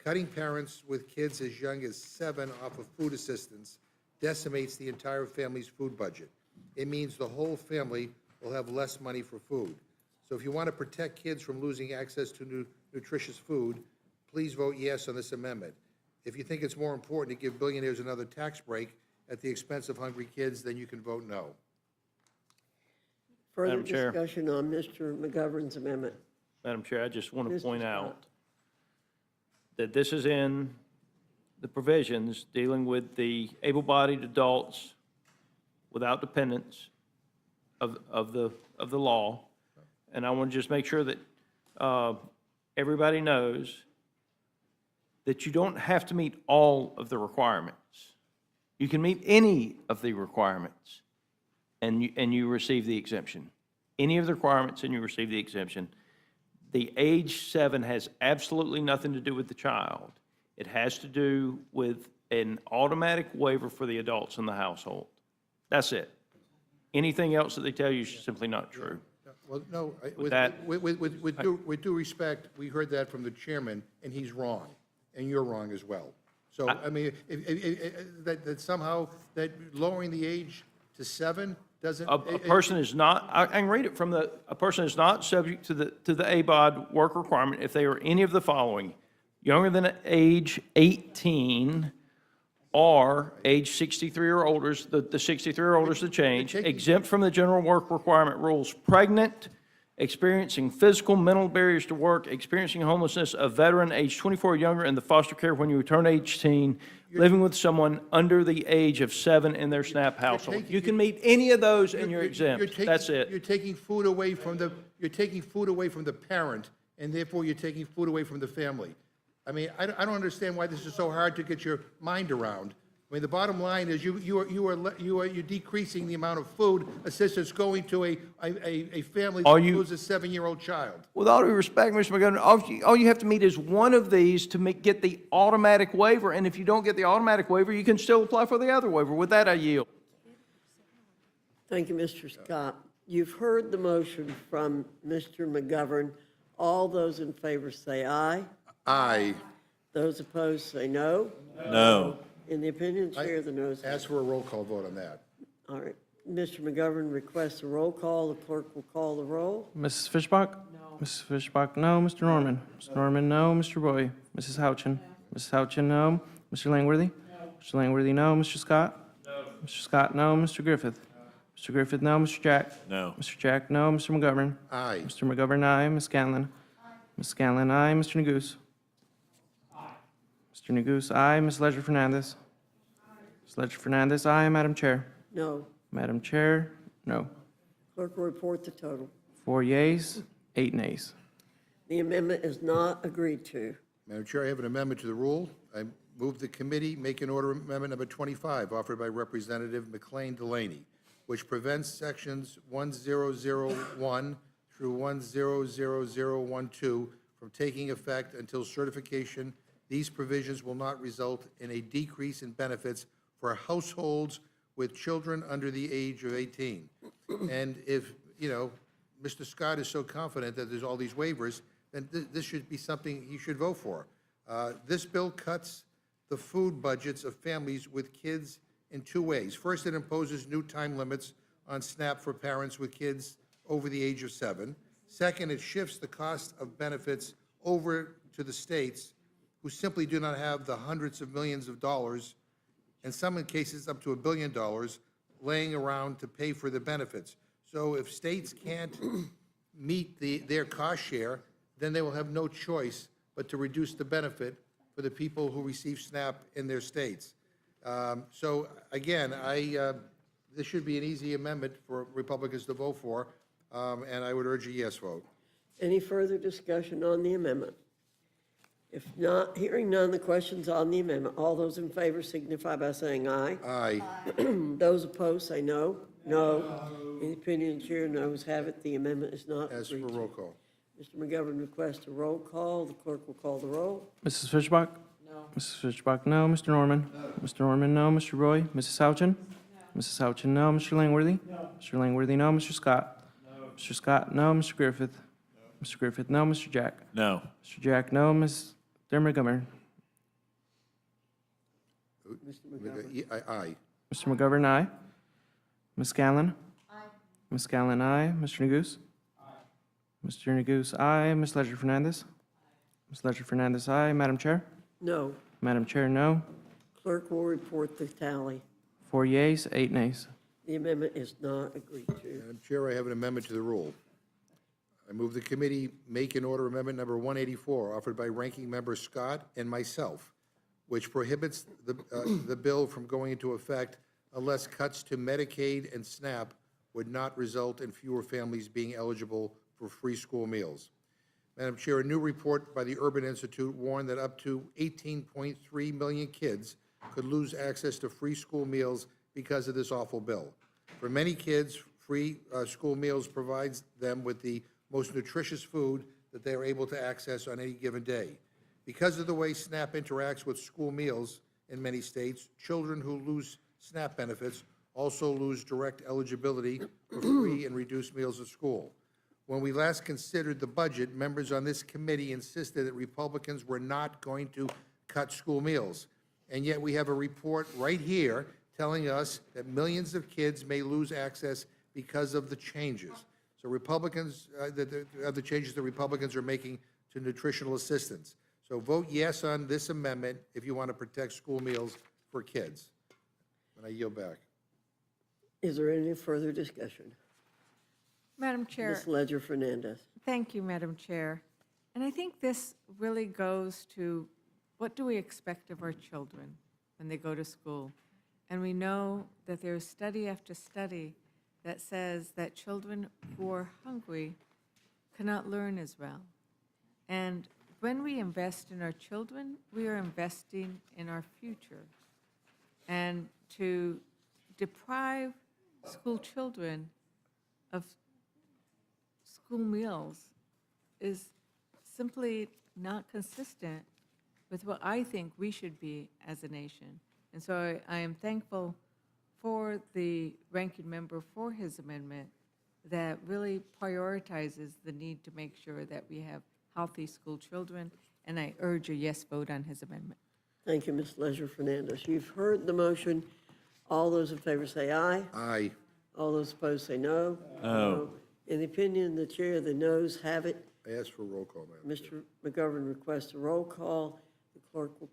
Cutting parents with kids as young as 7 off of food assistance decimates the entire family's food budget. It means the whole family will have less money for food. So if you want to protect kids from losing access to nutritious food, please vote yes on this amendment. If you think it's more important to give billionaires another tax break at the expense of hungry kids, then you can vote no. Further Madam Chair. discussion on Mr. McGovern's amendment. Madam Chair, I just want to Mr. point Scott. out that this is in the provisions dealing with the able-bodied adults without dependents of the law. And I want to just make sure that everybody knows that you don't have to meet all of the requirements. You can meet any of the requirements, and you receive the exemption. Any of the requirements, and you receive the exemption. The age 7 has absolutely nothing to do with the child. It has to do with an automatic waiver for the adults in the household. That's it. Anything else that they tell you is simply not true. Well, no, that- with due respect, we heard that from the chairman, and he's wrong, and you're wrong as well. So, I mean, that somehow, that lowering the age to 7 doesn't. A person is not, I can read it from a person is not subject to the ABOD work requirement if they are any of the following: younger than age 18 or age 63 or older, the 63 or older is the change, exempt from the general work requirement rules, pregnant, experiencing physical, mental barriers to work, experiencing homelessness, a veteran age 24 or younger in the foster care when you return age 18, living with someone under the age of 7 in their SNAP household. You can meet any of those and you're exempt. That's it. You're taking food away from the parent, and therefore you're taking food away from the family. I mean, I don't understand why this is so hard to get your mind around. I mean, the bottom line is you're decreasing the amount of food assistance going to a family that loses a 7-year-old child. With all due respect, Mr. McGovern, all you have to meet is one of these to get the automatic waiver, and if you don't get the automatic waiver, you can still apply for the other waiver. With that, I yield. Thank you, Mr. Scott. You've heard the motion from Mr. McGovern. All those in favor say aye. Aye. Those opposed say no. No. In the opinion of the chair, the noes. Ask for a roll call vote on that. All right. Mr. McGovern requests a roll call. The clerk will call the roll. Mrs. Fishbach? No. Mrs. Fishbach, no. Mr. Norman? Mr. Norman, no. Mr. Roy? Mrs. Houchin? Mrs. Houchin, no. Mr. Langworthy? No. Mr. Langworthy, no. Mr. Scott? No. Mr. Scott, no. Mr. Griffith? Mr. Griffith, no. Mr. Jack? No. Mr. Jack, no. Mr. McGovern? Aye. Mr. McGovern, aye. Ms. Scanlon? Ms. Scanlon, aye. Mr. Neguse? Mr. Neguse, aye. Ms. Ledger Fernandez? Ms. Ledger Fernandez, aye. Madam Chair? No. Madam Chair, no. Clerk will report the total. 4 yeas, 8 nays. The amendment is not agreed to. Madam Chair, I have an amendment to the rule. I move the committee make an order amendment number 25 offered by Representative McLean Delaney, which prevents sections 1001 through 100012 from taking effect until certification. These provisions will not result in a decrease in benefits for households with children under the age of 18. And if, Mr. Scott is so confident that there's all these waivers, then this should be something he should vote for. This bill cuts the food budgets of families with kids in two ways. First, it imposes new time limits on SNAP for parents with kids over the age of 7. Second, it shifts the cost of benefits over to the states, who simply do not have the hundreds of millions of dollars, and some cases up to $1 billion, laying around to pay for the benefits. So if states can't meet their cost share, then they will have no choice but to reduce the benefit for the people who receive SNAP in their states. So again, this should be an easy amendment for Republicans to vote for, and I would urge a yes vote. Any further discussion on the amendment? If not, hearing none, the question's on the amendment. All those in favor signify by saying aye. Aye. Those opposed say no. No. In the opinion of the chair, noes have it. The amendment is not As for agreed to. roll call. Mr. McGovern requests a roll call. The clerk will call the roll. Mrs. Fishbach? No. Mrs. Fishbach, no. Mr. Norman? No. Mr. Norman, no. Mr. Roy? Mrs. Houchin? No. Mrs. Houchin, no. Mr. Langworthy? No. Mr. Langworthy, no. Mr. Scott? No. Mr. Scott, no. Mr. Griffith? No. Mr. Griffith, no. Mr. Jack? No. Mr. Jack, no. Ms. Montgomery? Aye. Mr. McGovern, aye. Ms. Scanlon? Aye. Ms. Scanlon, aye. Mr. Neguse? Aye. Mr. Neguse, aye. Ms. Ledger Fernandez? Ms. Ledger Fernandez, aye. Madam Chair? No. Madam Chair, no. Clerk will report the tally. 4 yeas, 8 nays. The amendment is not agreed to. Madam Chair, I have an amendment to the rule. I move the committee make and order amendment number 184, offered by Ranking Member Scott and myself, which prohibits the bill from going into effect unless cuts to Medicaid and SNAP would not result in fewer families being eligible for free school meals. Madam Chair, a new report by the Urban Institute warned that up to 18.3 million kids could lose access to free school meals because of this awful bill. For many kids, free school meals provides them with the most nutritious food that they are able to access on any given day. Because of the way SNAP interacts with school meals in many states, children who lose SNAP benefits also lose direct eligibility for free and reduced meals at school. When we last considered the budget, members on this committee insisted that Republicans were not going to cut school meals. And yet we have a report right here telling us that millions of kids may lose access because of the changes. So Republicans, the changes that Republicans are making to nutritional assistance. So vote yes on this amendment if you want to protect school meals for kids. And I yield back. Is there any further discussion? Madam Chair. Ms. Ledger Fernandez. Thank you, Madam Chair. And I think this really goes to what do we expect of our children when they go to school? And we know that there's study after study that says that children who are hungry cannot learn as well. And when we invest in our children, we are investing in our future. And to deprive school children of school meals is simply not consistent with what I think we should be as a nation. And so I am thankful for the ranking member for his amendment that really prioritizes the need to make sure that we have healthy school children, and I urge a yes vote on his amendment. Thank you, Ms. Ledger Fernandez. You've heard the motion. All those in favor say aye. Aye. All those opposed say no. No. In the opinion of the chair, the noes have it. I ask for a roll call, Madam Chair. Mr. McGovern requests a roll call. The clerk will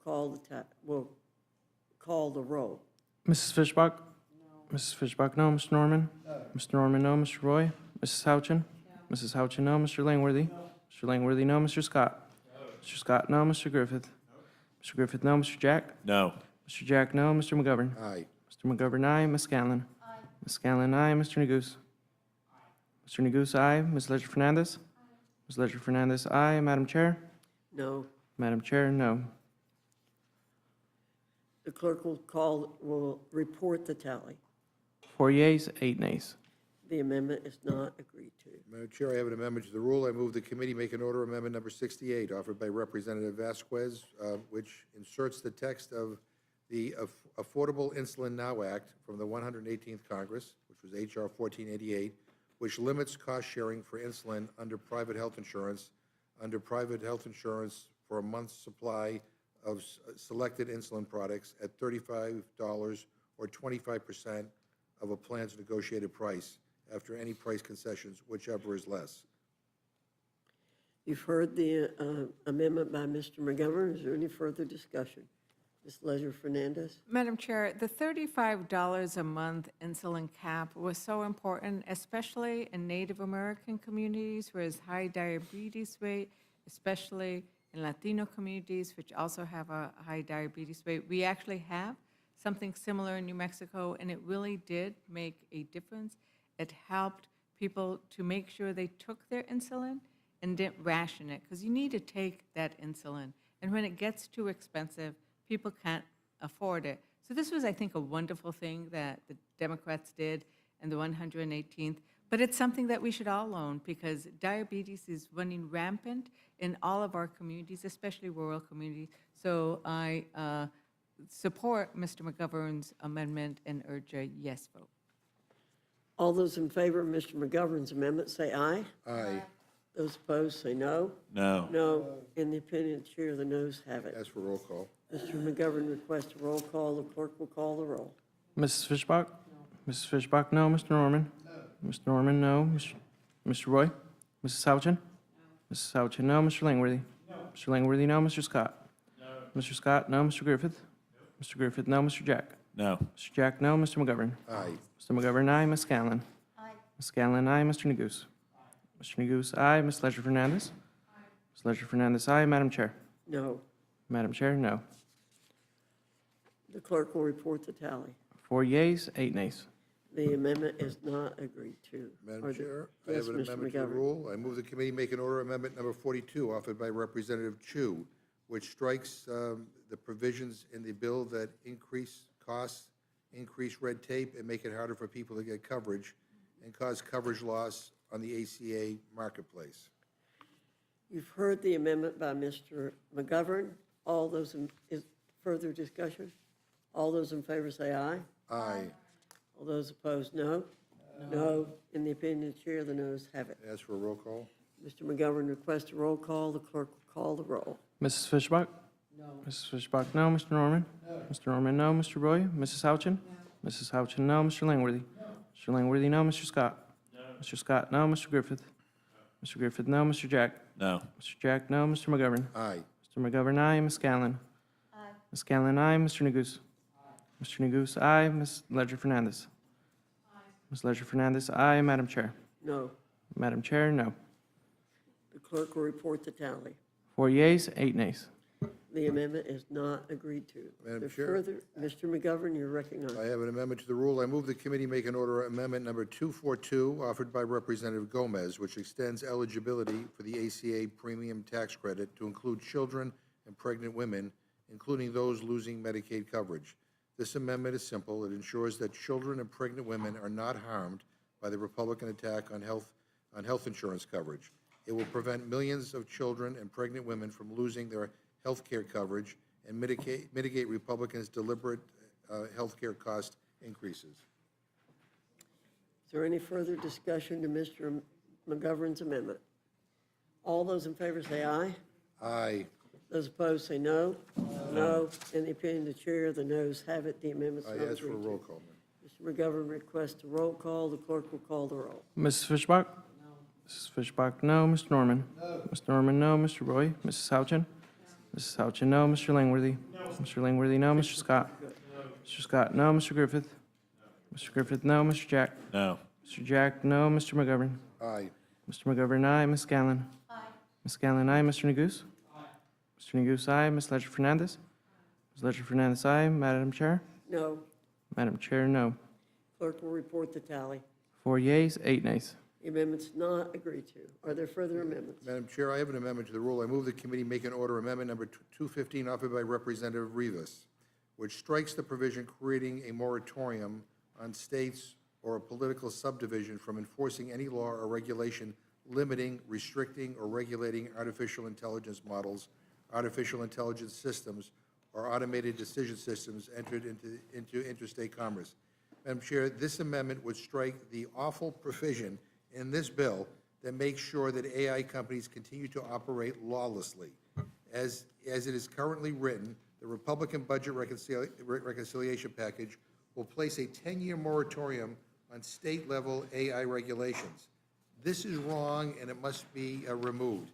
call the roll. Mrs. Fishbach? No. Mrs. Fishbach, no. Mr. Norman? No. Mr. Norman, no. Mr. Roy? Mrs. Houchin? No. Mrs. Houchin, no. Mr. Langworthy? No. Mr. Langworthy, no. Mr. Scott? No. Mr. Scott, no. Mr. Griffith? No. Mr. Griffith, no. Mr. Jack? No. Mr. Jack, no. Mr. McGovern? Aye. Mr. McGovern, aye. Ms. Scanlon? Aye. Ms. Scanlon, aye. Mr. Neguse? Aye. Mr. Neguse, aye. Ms. Ledger Fernandez? Aye. Ms. Ledger Fernandez, aye. Madam Chair? No. Madam Chair, no. The clerk will report the tally. 4 yeas, 8 nays. The amendment is not agreed to. Madam Chair, I have an amendment to the rule. I move the committee make an order amendment number 68, offered by Representative Vasquez, which inserts the text of the Affordable Insulin Now Act from the 118th Congress, which was H.R. 1488, which limits cost sharing for insulin under private health insurance for a month's supply of selected insulin products at $35 or 25% of a plan's negotiated price after any price concessions, whichever is less. You've heard the amendment by Mr. McGovern. Is there any further discussion? Ms. Fernandez? Madam Chair, the $35 a month insulin cap was so important, especially in Native American communities where there's high diabetes rate, especially in Latino communities, which also have a high diabetes rate. We actually have something similar in New Mexico, and it really did make a difference. It helped people to make sure they took their insulin and didn't ration it, because you need to take that insulin. And when it gets too expensive, people can't afford it. So this was, I think, a wonderful thing that the Democrats did in the 118th, but it's something that we should all own, because diabetes is running rampant in all of our communities, especially rural communities. So I support Mr. McGovern's amendment and urge a yes vote. All those in favor of Mr. McGovern's amendment, say aye. Aye. Those opposed, say no. No. No. In the opinion of the chair, the noes have it. Ask for roll call. Mr. McGovern requests a roll call. The clerk will call the roll. Mrs. Fishbach? Mrs. Fishbach, no. Mr. Norman? No. Mr. Norman, no. Mr. Roy? Mrs. Houchin? No. Mrs. Houchin, no. Mr. Langworthy? No. Mr. Langworthy, no. Mr. Scott? No. Mr. Scott, no. Mr. Griffith? No. Mr. Griffith, no. Mr. Jack? No. Mr. Jack, no. Mr. McGovern? Aye. Mr. McGovern, aye. Ms. Scanlon? Aye. Ms. Scanlon, aye. Mr. Neguse? Mr. Neguse, aye. Ms. Fernandez? Ms. Fernandez, aye. Madam Chair? No. Madam Chair, no. The clerk will report the tally. 4 yeas, 8 nays. The amendment is not agreed to. Madam Chair, I Yes, have an Mr. amendment to the McGovern. rule. I move the committee make an order amendment number 42, offered by Representative Chu, which strikes the provisions in the bill that increase costs, increase red tape, and make it harder for people to get coverage, and cause coverage loss on the ACA marketplace. You've heard the amendment by Mr. McGovern. All those in, is further discussion? All those in favor say aye. Aye. All those opposed, no. No. In the opinion of the chair, the noes have it. Ask for a roll call. Mr. McGovern requests a roll call. The clerk will call the roll. Mrs. Fishbach? No. Mrs. Fishbach, no. Mr. Norman? No. Mr. Norman, no. Mr. Roy? Mrs. Houchin? No. Mrs. Houchin, no. Mr. Langworthy? No. Mr. Langworthy, no. Mr. Scott? No. Mr. Scott, no. Mr. Griffith? No. Mr. Griffith, no. Mr. Jack? No. Mr. Jack, no. Mr. McGovern? Aye. Mr. McGovern, aye. Ms. Scanlon? Aye. Ms. Scanlon, aye. Mr. Neguse? Aye. Mr. Neguse, aye. Ms. Fernandez? Aye. Ms. Fernandez, aye. Madam Chair? No. Madam Chair, no. The clerk will report the tally. 4 yeas, 8 nays. The amendment is not agreed to. Madam If Chair? Further, Mr. McGovern, you're recognized. I have an amendment to the rule. I move the committee make an order amendment number 242, offered by Representative Gomez, which extends eligibility for the ACA premium tax credit to include children and pregnant women, including those losing Medicaid coverage. This amendment is simple. It ensures that children and pregnant women are not harmed by the Republican attack on health insurance coverage. It will prevent millions of children and pregnant women from losing their health care coverage and mitigate Republicans' deliberate health care cost increases. Is there any further discussion to Mr. McGovern's amendment? All those in favor say aye. Aye. Those opposed say no. No. In the opinion of the chair, the noes have it. The amendment's not I agreed ask for a roll call. Mr. McGovern requests a roll call. The clerk will call the roll. Mrs. Fishbach? No. Mrs. Fishbach, no. Mr. Norman? No. Mr. Norman, no. Mr. Roy? Mrs. Houchin? Mrs. Houchin, no. Mr. Langworthy? No. Mr. Langworthy, no. Mr. Scott? No. Mr. Scott, no. Mr. Griffith? No. Mr. Griffith, no. Mr. Jack? No. Mr. Jack, no. Mr. McGovern? Aye. Mr. McGovern, aye. Ms. Scanlon? Aye. Ms. Scanlon, aye. Mr. Neguse? Aye. Mr. Neguse, aye. Ms. Fernandez? Ms. Fernandez, aye. Madam Chair? No. Madam Chair, no. Clerk will report the tally. 4 yeas, 8 nays. The amendment's not agreed to. Are there further amendments? Madam Chair, I have an amendment to the rule. I move the committee make an order amendment number 215, offered by Representative Rivas, which strikes the provision creating a moratorium on states or a political subdivision from enforcing any law or regulation limiting, restricting, or regulating artificial intelligence models, artificial intelligence systems, or automated decision systems entered into interstate commerce. Madam Chair, this amendment would strike the awful provision in this bill that makes sure that AI companies continue to operate lawlessly. As it is currently written, the Republican budget reconciliation package will place a 10-year moratorium on state-level AI regulations. This is wrong, and it must be removed.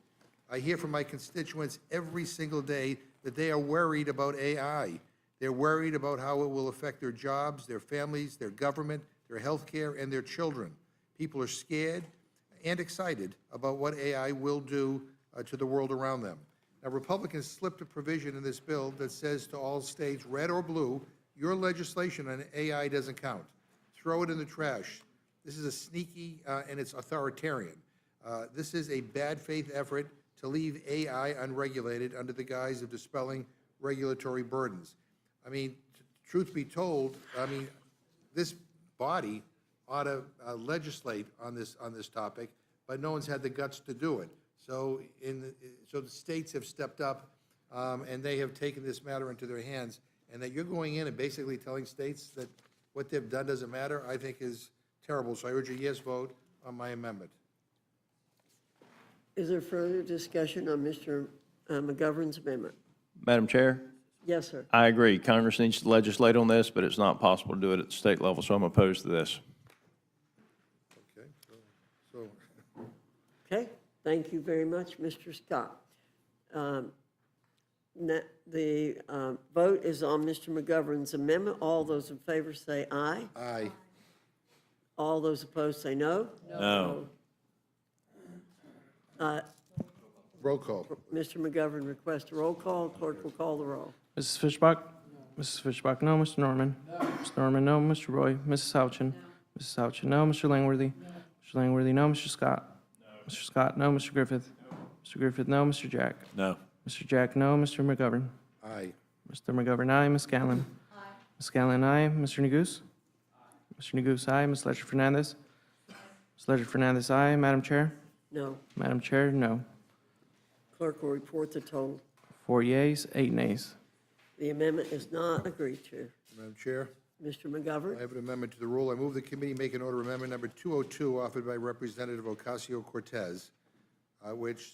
I hear from my constituents every single day that they are worried about AI. They're worried about how it will affect their jobs, their families, their government, their health care, and their children. People are scared and excited about what AI will do to the world around them. Now, Republicans slipped a provision in this bill that says to all states, red or blue, your legislation on AI doesn't count. Throw it in the trash. This is a sneaky and it's authoritarian. This is a bad faith effort to leave AI unregulated under the guise of dispelling regulatory burdens. I mean, truth be told, I mean, this body ought to legislate on this topic, but no one's had the guts to do it. So the states have stepped up, and they have taken this matter into their hands. And that you're going in and basically telling states that what they've done doesn't matter, I think is terrible. So I urge a yes vote on my amendment. Is there further discussion on Mr. McGovern's amendment? Madam Chair, Yes, sir. I agree. Congress needs to legislate on this, but it's not possible to do it at the state level, so I'm opposed to this. Okay, so Okay, thank you very much, Mr. Scott. The vote is on Mr. McGovern's amendment. All those in favor say aye. aye. All those opposed say no. No. Roll call. Mr. McGovern requests a roll call. Clerk will call the roll. Mrs. Fishbach? Mrs. Fishbach, no. Mr. Norman? Mr. Norman, no. Mr. Roy? Mrs. Houchin? Mrs. Houchin, no. Mr. Langworthy? Mr. Langworthy, no. Mr. Scott? Mr. Scott, no. Mr. Griffith? Mr. Griffith, no. Mr. Jack? No. Mr. Jack, no. Mr. McGovern? Aye. Mr. McGovern, aye. Ms. Scanlon? Ms. Scanlon, aye. Mr. Neguse? Mr. Neguse, aye. Ms. Ledger Fernandez? Ms. Ledger Fernandez, aye. Madam Chair? No. Madam Chair, no. Clerk will report the total. 4 yeas, 8 nays. The amendment is not agreed to. Madam Chair, Mr. McGovern? I have an amendment to the rule. I move the committee make an order amendment number 202 offered by Representative Ocasio-Cortez, which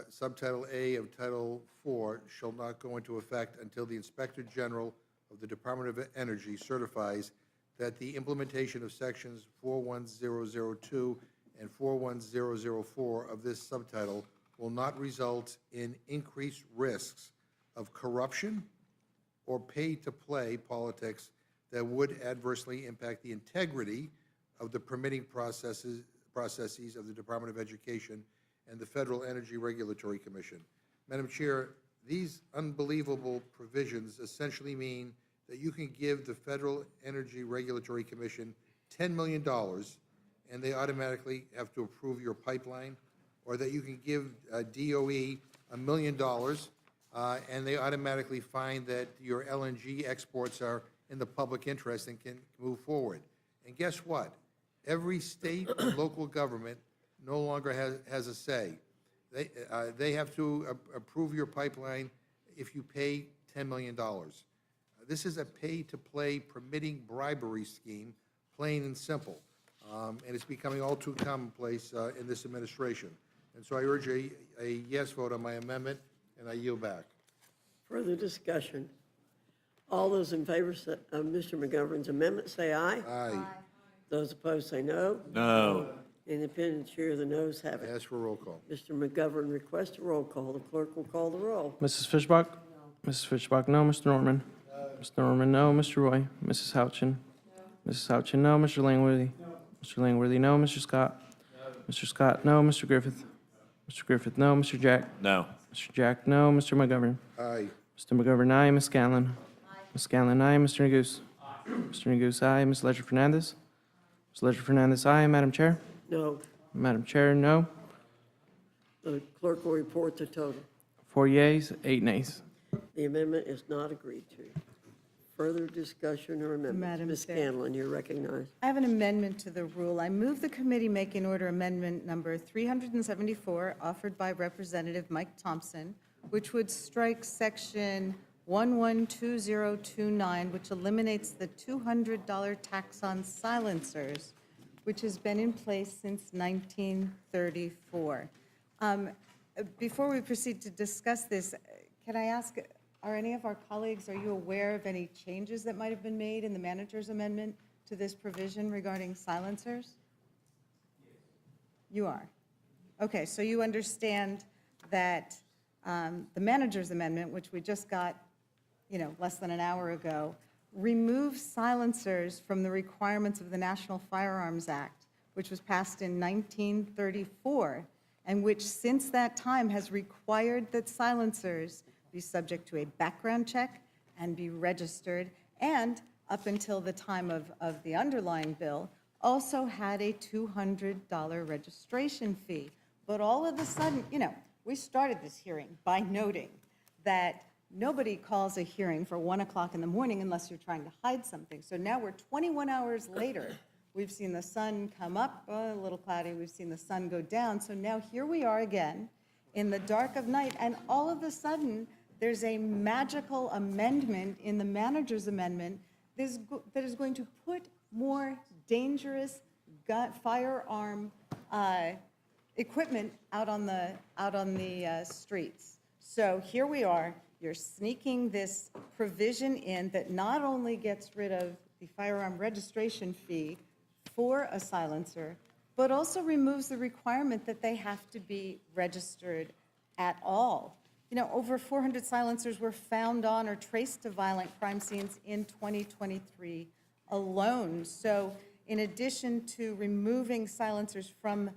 subtitle A of Title 4 shall not go into effect until the Inspector General of the Department of Energy certifies that the implementation of sections 41002 and 41004 of this subtitle will not result in increased risks of corruption or pay-to-play politics that would adversely impact the integrity of the permitting processes of the Department of Education and the Federal Energy Regulatory Commission. Madam Chair, these unbelievable provisions essentially mean that you can give the Federal Energy Regulatory Commission $10 million and they automatically have to approve your pipeline, or that you can give DOE $1 million and they automatically find that your LNG exports are in the public interest and can move forward. And guess what? Every state and local government no longer has a say. They have to approve your pipeline if you pay $10 million. This is a pay-to-play permitting bribery scheme, plain and simple. And it's becoming all too commonplace in this administration. And so I urge a yes vote on my amendment, and I yield back. Further discussion. All those in favor of Mr. McGovern's amendment say aye. Aye. Those opposed say no. No. Independent chair, the noes have I it. ask for a roll call. Mr. McGovern requests a roll call. The clerk will call the roll. Mrs. Fishbach? Mrs. Fishbach, no. Mr. Norman? Mr. Norman, no. Mr. Roy? Mrs. Houchin? Mrs. Houchin, no. Mr. Langworthy? Mr. Langworthy, no. Mr. Scott? Mr. Scott, no. Mr. Griffith? Mr. Griffith, no. Mr. Jack? No. Mr. Jack, no. Mr. McGovern? Aye. Mr. McGovern, aye. Ms. Scanlon? Ms. Scanlon, aye. Mr. Neguse? Mr. Neguse, aye. Ms. Ledger Fernandez? Ms. Ledger Fernandez, aye. Madam Chair? No. Madam Chair, no. The clerk will report the total. 4 yeas, 8 nays. The amendment is not agreed to. Further discussion or amendments? Madam Ms. Chair. Scanlon, you're recognized. I have an amendment to the rule. I move the committee make in order amendment number 374, offered by Representative Mike Thompson, which would strike section 112029, which eliminates the $200 tax on silencers, which has been in place since 1934. Before we proceed to discuss this, can I ask, are any of our colleagues, are you aware of any changes that might have been made in the manager's amendment to this provision regarding silencers? You are. Okay, so you understand that the manager's amendment, which we just got, less than an hour ago, removes silencers from the requirements of the National Firearms Act, which was passed in 1934, and which since that time has required that silencers be subject to a background check and be registered, and up until the time of the underlying bill, also had a $200 registration fee. But all of a sudden, we started this hearing by noting that nobody calls a hearing for 1 o'clock in the morning unless you're trying to hide something. So now we're 21 hours later. We've seen the sun come up, a little cloudy. We've seen the sun go down. So now here we are again in the dark of night, and all of a sudden, there's a magical amendment in the manager's amendment that is going to put more dangerous firearm equipment out on the streets. So here we are. You're sneaking this provision in that not only gets rid of the firearm registration fee for a silencer, but also removes the requirement that they have to be registered at all. Over 400 silencers were found on or traced to violent crime scenes in 2023 alone. So in addition to removing silencers from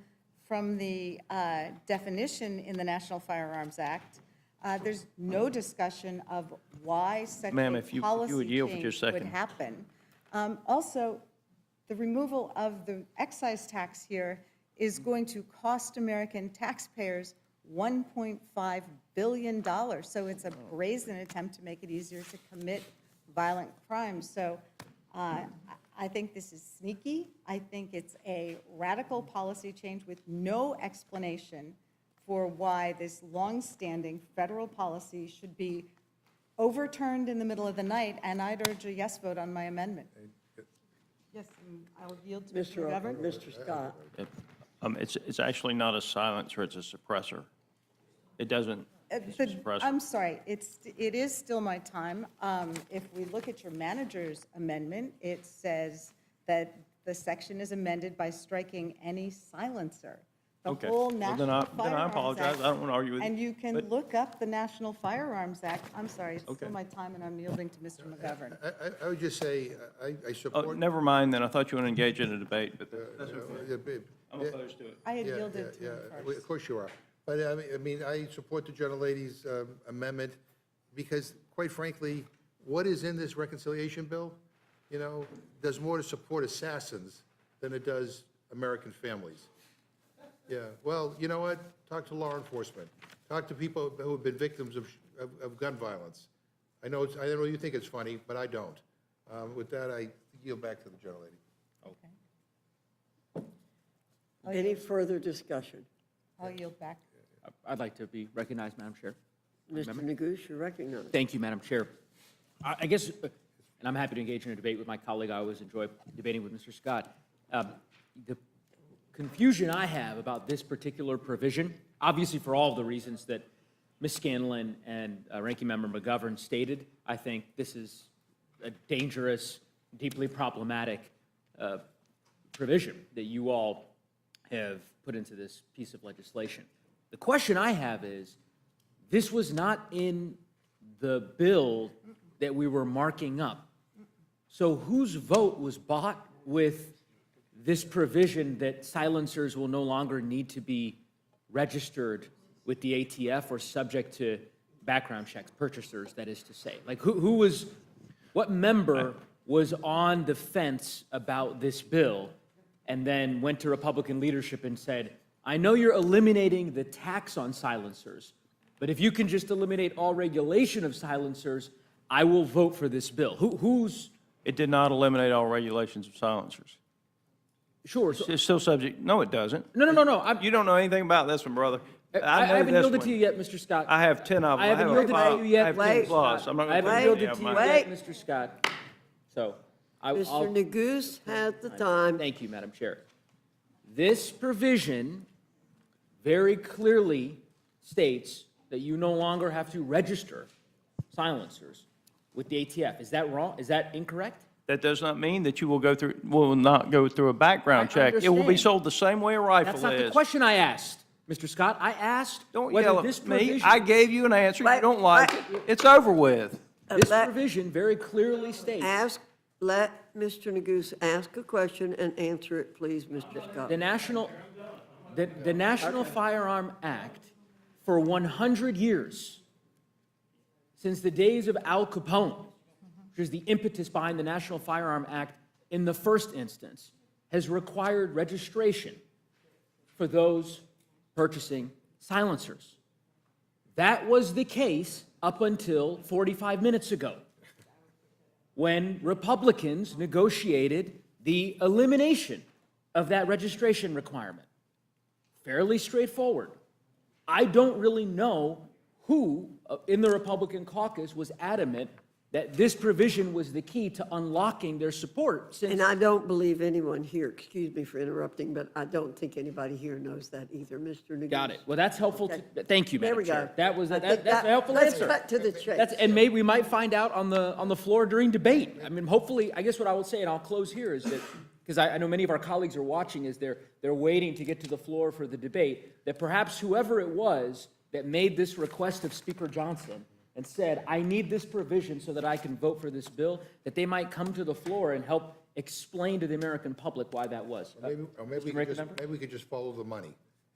the definition in the National Firearms Act, there's no discussion of why such Ma'am, a if you policy would yield for just a change would second. happen. Also, the removal of the excise tax here is going to cost American taxpayers $1.5 billion. So it's a brazen attempt to make it easier to commit violent crimes. So I think this is sneaky. I think it's a radical policy change with no explanation for why this longstanding federal policy should be overturned in the middle of the night, and I'd urge a yes vote on my amendment. Yes, and I will yield to Mr. McGovern. Mr. Scott. It's actually not a silencer, it's a suppressor. It doesn't suppress. I'm sorry, it is still my time. If we look at your manager's amendment, it says that the section is amended by striking any silencer. The Okay. whole Well, National then I Firearms apologize. Act- I don't want to argue with you. And you can but- look up the National Firearms Act. I'm sorry, it's Okay. still my time, and I'm yielding to Mr. McGovern. I would just say, I Oh, support. never mind then. I thought you wanted to engage in a debate, but that's okay. I'm opposed to it. I had Yeah, yielded to yeah, him yeah. first. Of course you are. But I mean, I support the gentlelady's amendment because, quite frankly, what is in this reconciliation bill, does more to support assassins than it does American families. Yeah, well, you know what? Talk to law enforcement. Talk to people who have been victims of gun violence. I know you think it's funny, but I don't. With that, I yield back to the gentlelady. Any further discussion? I'll yield back. I'd like to be recognized, Madam Chair. Mr. Neguse, you're recognized. Thank you, Madam Chair. I guess, and I'm happy to engage in a debate with my colleague. I always enjoy debating with Mr. Scott. The confusion I have about this particular provision, obviously for all of the reasons that Ms. Scanlon and Ranking Member McGovern stated, I think this is a dangerous, deeply problematic provision that you all have put into this piece of legislation. The question I have is, this was not in the bill that we were marking up. So whose vote was bought with this provision that silencers will no longer need to be registered with the ATF or subject to background checks, purchasers, that is to say? Like, what member was on the fence about this bill and then went to Republican leadership and said, I know you're eliminating the tax on silencers, but if you can just eliminate all regulation of silencers, I will vote for this bill. It did not eliminate all regulations of silencers. Sure. It's still subject. No, it doesn't. No. You don't know anything about this one, brother. I know haven't this yielded to one. you yet, Mr. Scott. I have 10 of them. I haven't have yielded five- to you yet. I have 10 Wait. plus. I'm not I going haven't to yielded to you Wait. yet, Mr. Scott. So, I'll. Mr. Neguse has the time. Thank you, Madam Chair. This provision very clearly states that you no longer have to register silencers with the ATF. Is that wrong? Is that incorrect? That does not mean that you will not go through a background I check. It will be understand. sold the same way a rifle is. That's not the question I asked, Mr. Scott. I asked Don't whether yell this at me. provision. I gave you an answer. You Wait, don't like it. It's over with. This provision very clearly states. Let Mr. Neguse ask a question and answer it, please, Mr. Scott. The National Firearm Act, for 100 years, since the days of Al Capone, which is the impetus behind the National Firearm Act in the first instance, has required registration for those purchasing silencers. That was the case up until 45 minutes ago, when Republicans negotiated the elimination of that registration requirement. Fairly straightforward. I don't really know who in the Republican caucus was adamant that this provision was the key to unlocking their support. And I don't believe anyone here, excuse me for interrupting, but I don't think anybody here knows that either, Mr. Neguse. Got it. Well, that's helpful. Thank you, There Madam we go. Chair. That was I think that's a helpful let's answer. cut to the chase. And maybe we might find out on the floor during debate. I mean, hopefully, I guess what I would say, and I'll close here, is that because I know many of our colleagues are watching, is they're waiting to get to the floor for the debate. That perhaps whoever it was that made this request of Speaker Johnson and said, I need this provision so that I can vote for this bill, that they might come to the floor and help explain to the American public why that was. Maybe Mr. Ranking Member? we could just follow the money,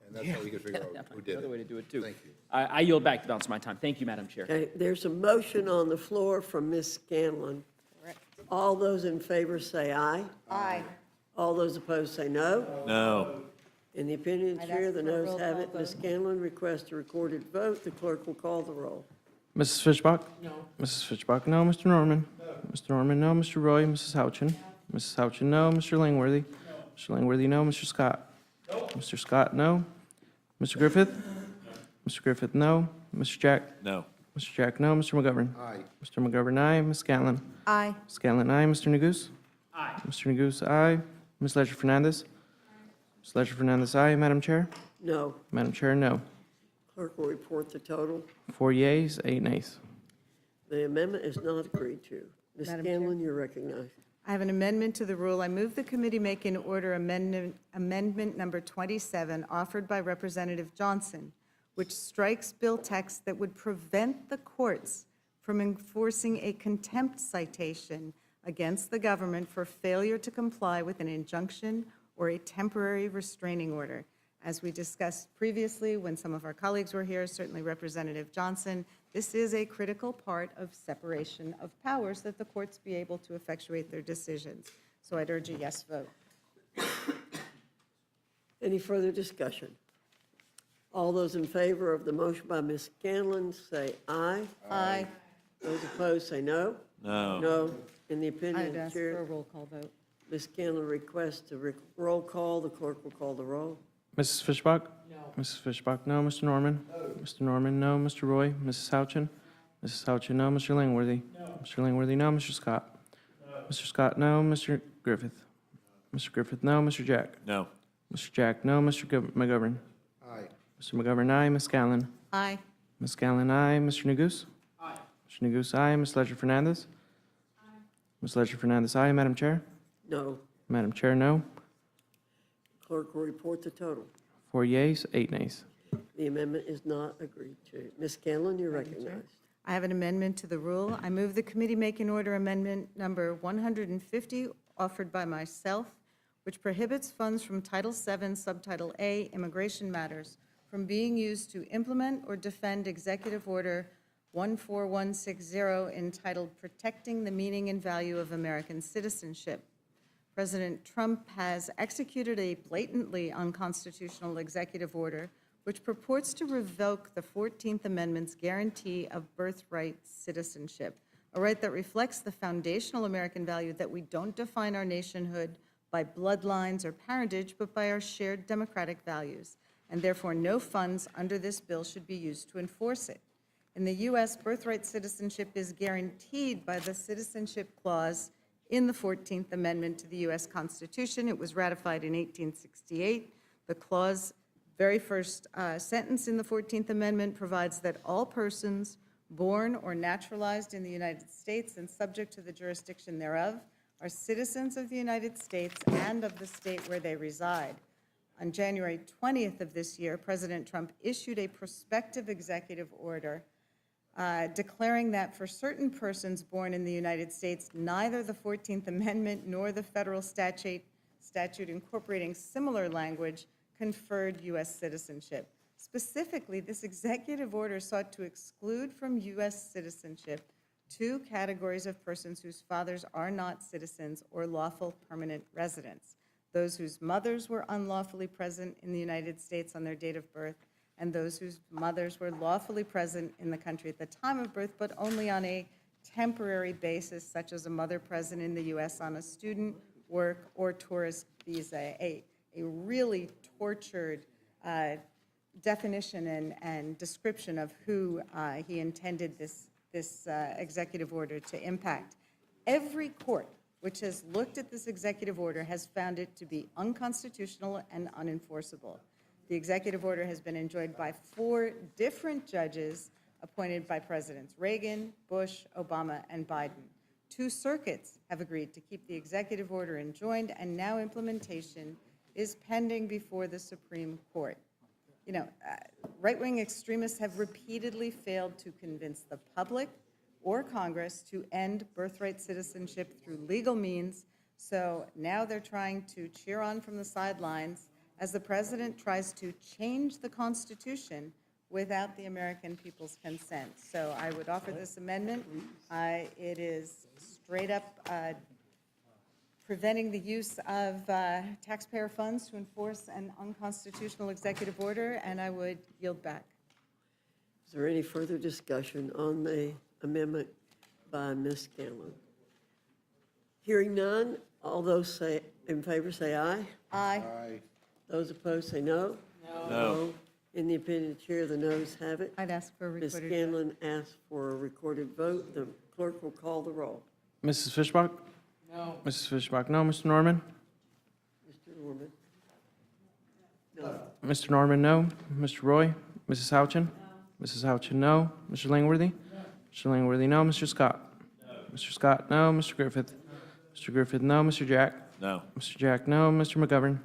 and that's how we could figure out who did it. Another way to do it, too. Thank you. I yield back the balance of my time. Thank you, Madam Chair. Okay, there's a motion on the floor from Ms. Scanlon. All those in favor say aye. Aye. All those opposed say no. No. In the opinion of the I'd chair, ask the for a noes roll have call it. Ms. vote. Scanlon requests a recorded vote. The clerk will call the roll. Mrs. Fishbach? No. Mrs. Fishbach, no. Mr. Norman? Mr. Norman, no. Mr. Roy? Mrs. Houchin? Mrs. Houchin, no. Mr. Langworthy? Mr. Langworthy, no. Mr. Scott? Mr. Scott, no. Mr. Griffith? Mr. Griffith, no. Mr. Jack? No. Mr. Jack, no. Mr. McGovern? Aye. Mr. McGovern, aye. Ms. Scanlon? Aye. Scanlon, aye. Mr. Neguse? Aye. Mr. Neguse, aye. Ms. Ledger Fernandez? Ms. Ledger Fernandez, aye. Madam Chair? No. Madam Chair, no. Clerk will report the total. 4 yeas, 8 nays. The amendment is not agreed to. Ms. Madam Chair? Scanlon, you're recognized. I have an amendment to the rule. I move the committee make in order amendment number 27 offered by Representative Johnson, which strikes bill text that would prevent the courts from enforcing a contempt citation against the government for failure to comply with an injunction or a temporary restraining order. As we discussed previously when some of our colleagues were here, certainly Representative Johnson, this is a critical part of separation of powers that the courts be able to effectuate their decisions. So I'd urge a yes vote. Any further discussion? All those in favor of the motion by Ms. Scanlon say aye. Aye. Those opposed say no. No. No. In the opinion I'd of the ask for a chair, roll call vote. Ms. Scanlon requests a roll call. The clerk will call the roll. Mrs. Fishbach? No. Mrs. Fishbach, no. Mr. Norman? No. Mr. Norman, no. Mr. Roy? Mrs. Houchin? Mrs. Houchin, no. Mr. Langworthy? No. Mr. Langworthy, no. Mr. Scott? No. Mr. Scott, no. Mr. Griffith? Mr. Griffith, no. Mr. Jack? No. Mr. Jack, no. Mr. McGovern? Aye. Mr. McGovern, aye. Ms. Scanlon? Aye. Ms. Scanlon, aye. Mr. Neguse? Aye. Mr. Neguse, aye. Ms. Ledger Fernandez? Aye. Ms. Ledger Fernandez, aye. Madam Chair? No. Madam Chair, no. Clerk will report the total. 4 yeas, 8 nays. The amendment is not agreed to. Ms. Scanlon, you're recognized. I have an amendment to the rule. I move the committee make in order amendment number 150 offered by myself, which prohibits funds from Title VII, Subtitle A, Immigration Matters, from being used to implement or defend Executive Order 14160 entitled Protecting the Meaning and Value of American Citizenship. President Trump has executed a blatantly unconstitutional executive order which purports to revoke the 14th Amendment's guarantee of birthright citizenship, a right that reflects the foundational American value that we don't define our nationhood by bloodlines or parentage, but by our shared democratic values. and therefore no funds under this bill should be used to enforce it. In the U.S., birthright citizenship is guaranteed by the Citizenship Clause in the 14th Amendment to the U.S. Constitution. It was ratified in 1868. The clause, very first sentence in the 14th Amendment, provides that all persons born or naturalized in the United States and subject to the jurisdiction thereof are citizens of the United States and of the state where they reside. On January 20th of this year, President Trump issued a prospective executive order declaring that for certain persons born in the United States, neither the 14th Amendment nor the federal statute incorporating similar language conferred U.S. citizenship. Specifically, this executive order sought to exclude from U.S. citizenship two categories of persons whose fathers are not citizens or lawful permanent residents: those whose mothers were unlawfully present in the United States on their date of birth, and those whose mothers were lawfully present in the country at the time of birth, but only on a temporary basis, such as a mother present in the U.S. on a student, work, or tourist visa. A really tortured definition and description of who he intended this executive order to impact. Every court which has looked at this executive order has found it to be unconstitutional and unenforceable. The executive order has been enjoined by 4 different judges appointed by Presidents Reagan, Bush, Obama, and Biden. 2 circuits have agreed to keep the executive order enjoined, and now implementation is pending before the Supreme Court. You know, right-wing extremists have repeatedly failed to convince the public or Congress to end birthright citizenship through legal means, so now they're trying to cheer on from the sidelines as the president tries to change the Constitution without the American people's consent. So I would offer this amendment. It is straight up preventing the use of taxpayer funds to enforce an unconstitutional executive order, and I would yield back. Is there any further discussion on the amendment by Ms. Scanlon? Hearing none, all those in favor say aye. Aye. Aye. Those opposed say no. No. In the opinion of the chair, the noes have it. I'd ask for a Ms. recorded vote. Scanlon asked for a recorded vote. The clerk will call the roll. Mrs. Fishbach? No. Mrs. Fishbach, no. Mr. Norman? Mr. Norman? No. Mr. Norman, no. Mr. Roy? Mrs. Houchin? Mrs. Houchin, no. Mr. Langworthy? Mr. Langworthy, no. Mr. Scott? Mr. Scott, no. Mr. Griffith? Mr. Griffith, no. Mr. Jack? No. Mr. Jack, no. Mr. McGovern?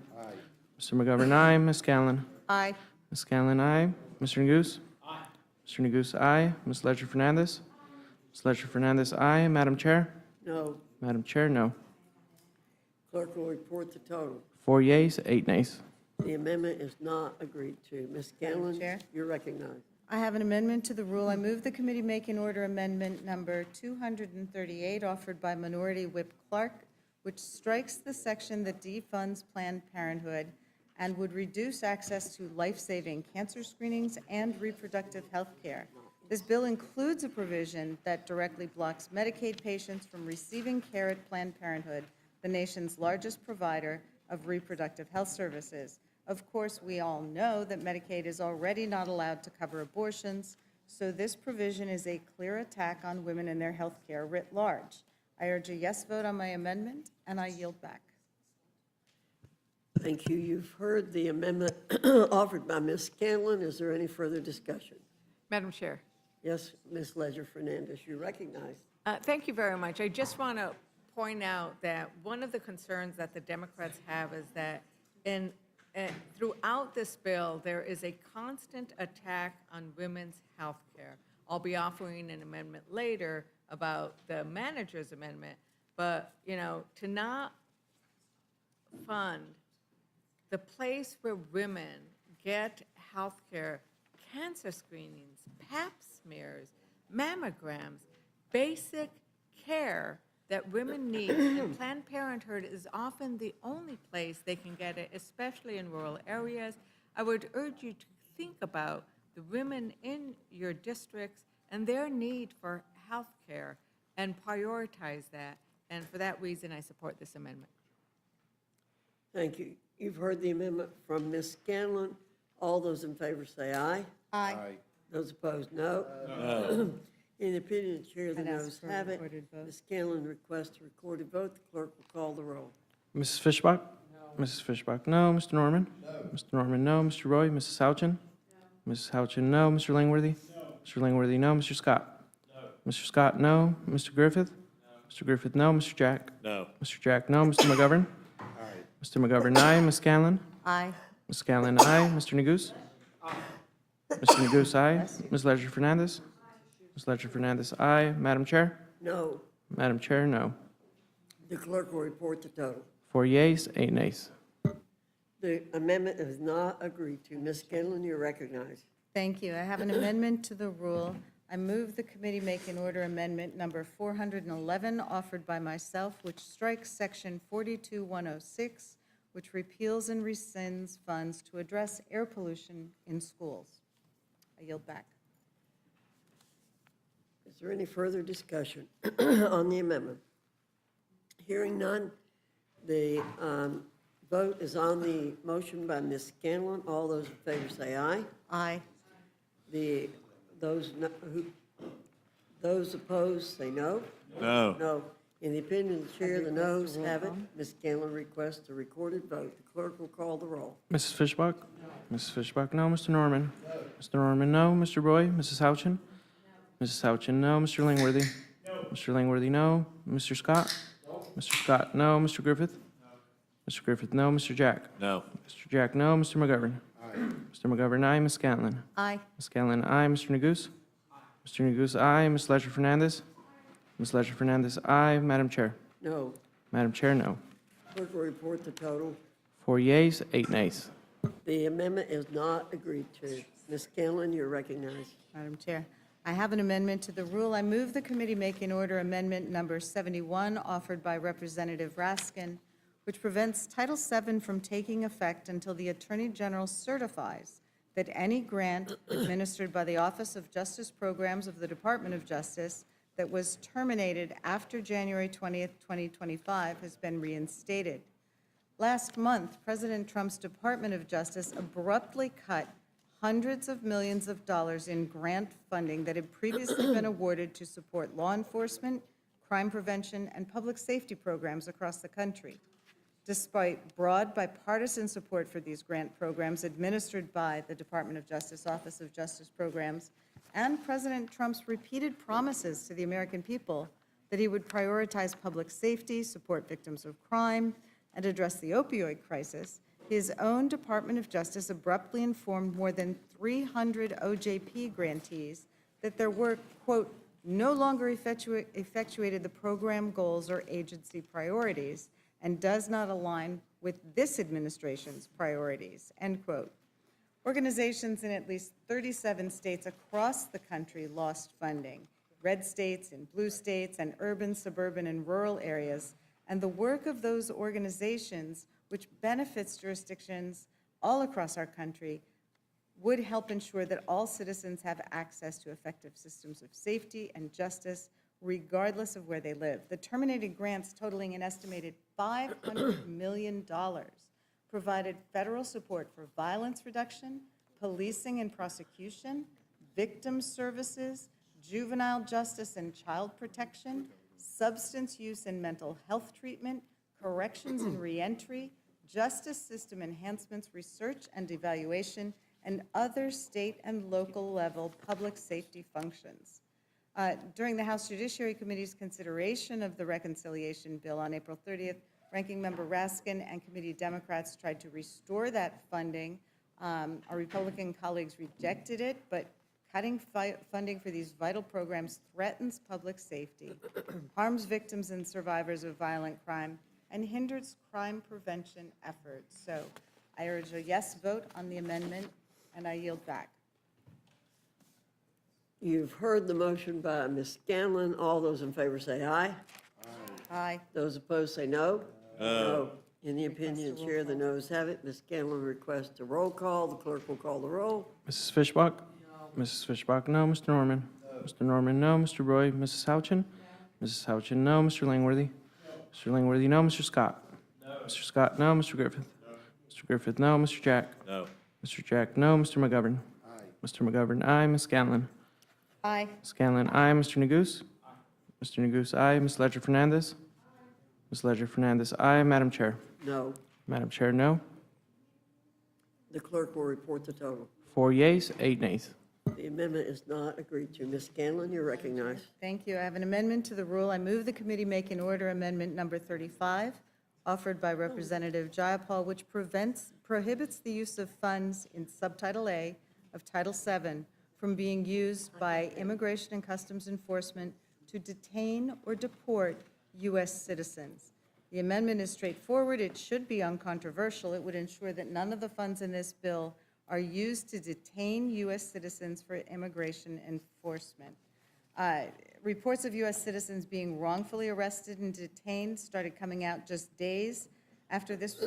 Mr. McGovern, aye. Ms. Scanlon? Aye. Ms. Scanlon, aye. Mr. Neguse? Aye. Mr. Neguse, aye. Ms. Ledger Fernandez? Ms. Ledger Fernandez, aye. Madam Chair? No. Madam Chair, no. Clerk will report the total. 4 yeas, 8 nays. The amendment is not agreed to. Ms. Scanlon, Chair? you're recognized. I have an amendment to the rule. I move the committee make in order amendment number 238 offered by Minority Whip Clark, which strikes the section that defunds Planned Parenthood and would reduce access to life-saving cancer screenings and reproductive health care. This bill includes a provision that directly blocks Medicaid patients from receiving care at Planned Parenthood, the nation's largest provider of reproductive health services. Of course, we all know that Medicaid is already not allowed to cover abortions, so this provision is a clear attack on women and their health care writ large. I urge a yes vote on my amendment, and I yield back. Thank you. You've heard the amendment offered by Ms. Scanlon. Is there any further discussion? Madam Chair. Yes, Ms. Ledger Fernandez, you're recognized. Thank you very much. I just want to point out that one of the concerns that the Democrats have is that throughout this bill, there is a constant attack on women's health care. I'll be offering an amendment later about the manager's amendment, but, you know, to not fund the place where women get health care, cancer screenings, pap smears, mammograms, basic care that women need, and Planned Parenthood is often the only place they can get it, especially in rural areas. I would urge you to think about the women in your districts and their need for health care and prioritize that. And for that reason, I support this amendment. Thank you. You've heard the amendment from Ms. Scanlon. All those in favor say aye. Aye. Those opposed, no. No. In the opinion of the chair, the I'd ask noes for a have it. recorded vote. Ms. Scanlon requests a recorded vote. The clerk will call the roll. Mrs. Fishbach? No. Mrs. Fishbach, no. Mr. Norman? No. Mr. Norman, no. Mr. Roy? Mrs. Houchin? No. Mrs. Houchin, no. Mr. Langworthy? No. Mr. Langworthy, no. Mr. Scott? No. Mr. Scott, no. Mr. Griffith? No. Mr. Griffith, no. Mr. Jack? No. Mr. Jack, no. Mr. McGovern? Mr. McGovern, aye. Ms. Scanlon? Aye. Ms. Scanlon, aye. Mr. Neguse? Mr. Neguse, aye. Ms. Ledger Fernandez? Ms. Ledger Fernandez, aye. Madam Chair? No. Madam Chair, no. The clerk will report the total. 4 yeas, 8 nays. The amendment is not agreed to. Ms. Scanlon, you're recognized. Thank you. I have an amendment to the rule. I move the committee make an order amendment number 411 offered by myself, which strikes section 42106, which repeals and rescinds funds to address air pollution in schools. I yield back. Is there any further discussion on the amendment? Hearing none, the vote is on the motion by Ms. Scanlon. All those in favor say aye. Aye. Those opposed say no. No. No. In the opinion of the chair, the noes have it. Ms. Scanlon requests a recorded vote. The clerk will call the roll. Mrs. Fishbach? No. Mrs. Fishbach, no. Mr. Norman? No. Mr. Norman, no. Mr. Roy? Mrs. Houchin? No. Mrs. Houchin, no. Mr. Langworthy? No. Mr. Langworthy, no. Mr. Scott? No. Mr. Scott, no. Mr. Griffith? No. Mr. Griffith, no. Mr. Jack? No. Mr. Jack, no. Mr. McGovern? Aye. Mr. McGovern, aye. Ms. Scanlon? Aye. Ms. Scanlon, aye. Mr. Neguse? Aye. Mr. Neguse, aye. Ms. Ledger Fernandez? Ms. Ledger Fernandez, aye. Madam Chair? No. Madam Chair, no. Clerk will report the total. 4 yeas, 8 nays. The amendment is not agreed to. Ms. Scanlon, you're recognized. Madam Chair, I have an amendment to the rule. I move the committee make an order amendment number 71 offered by Representative Raskin, which prevents Title VII from taking effect until the Attorney General certifies that any grant administered by the Office of Justice Programs of the Department of Justice that was terminated after January 20th, 2025 has been reinstated. Last month, President Trump's Department of Justice abruptly cut hundreds of millions of dollars in grant funding that had previously been awarded to support law enforcement, crime prevention, and public safety programs across the country. Despite broad bipartisan support for these grant programs administered by the Department of Justice Office of Justice Programs and President Trump's repeated promises to the American people that he would prioritize public safety, support victims of crime, and address the opioid crisis, his own Department of Justice abruptly informed more than 300 OJP grantees that their work, quote, no longer effectuated the program goals or agency priorities and does not align with this administration's priorities, end quote. Organizations in at least 37 states across the country lost funding, red states and blue states and urban, suburban, and rural areas, and the work of those organizations, which benefits jurisdictions all across our country, would help ensure that all citizens have access to effective systems of safety and justice, regardless of where they live. The terminated grants totaling an estimated $500 million provided federal support for violence reduction, policing and prosecution, victim services, juvenile justice and child protection, substance use and mental health treatment, corrections and reentry, justice system enhancements, research and evaluation, and other state and local level public safety functions. During the House Judiciary Committee's consideration of the reconciliation bill on April 30th, Ranking Member Raskin and committee Democrats tried to restore that funding. Our Republican colleagues rejected it, but cutting funding for these vital programs threatens public safety, harms victims and survivors of violent crime, and hinders crime prevention efforts. So I urge a yes vote on the amendment, and I yield back. You've heard the motion by Ms. Scanlon. All those in favor say aye. Aye. Those opposed say no. No. In the opinion of the chair, the noes have it. Ms. Scanlon requests a roll call. The clerk will call the roll. Mrs. Fishbach? No. Mrs. Fishbach, no. Mr. Norman? No. Mr. Norman, no. Mr. Roy? Mrs. Houchin? No. Mrs. Houchin, no. Mr. Langworthy? No. Mr. Langworthy, no. Mr. Scott? No. Mr. Scott, no. Mr. Griffith? No. Mr. Griffith, no. Mr. Jack? No. Mr. Jack, no. Mr. McGovern? Aye. Mr. McGovern, aye. Ms. Scanlon? Aye. Scanlon, aye. Mr. Neguse? Mr. Neguse, aye. Ms. Ledger Fernandez? Ms. Ledger Fernandez, aye. Madam Chair? No. Madam Chair, no. The clerk will report the total. 4 yeas, 8 nays. The amendment is not agreed to. Ms. Scanlon, you're recognized. Thank you. I have an amendment to the rule. I move the committee make an order amendment number 35, offered by Representative Jayapal, which prohibits the use of funds in Subtitle A of Title VII from being used by Immigration and Customs Enforcement to detain or deport U.S. citizens. The amendment is straightforward. It should be uncontroversial. It would ensure that none of the funds in this bill are used to detain U.S. citizens for immigration enforcement. Reports of U.S. citizens being wrongfully arrested and detained started coming out just days after this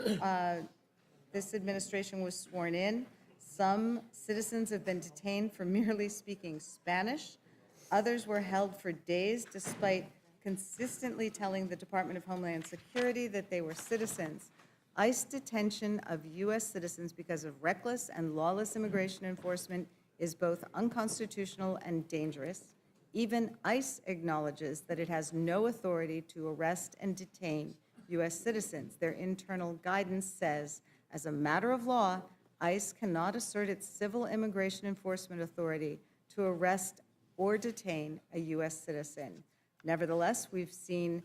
administration was sworn in. Some citizens have been detained for merely speaking Spanish. Others were held for days despite consistently telling the Department of Homeland Security that they were citizens. ICE detention of U.S. citizens because of reckless and lawless immigration enforcement is both unconstitutional and dangerous. Even ICE acknowledges that it has no authority to arrest and detain U.S. citizens. Their internal guidance says, as a matter of law, ICE cannot assert its civil immigration enforcement authority to arrest or detain a U.S. citizen. Nevertheless, we've seen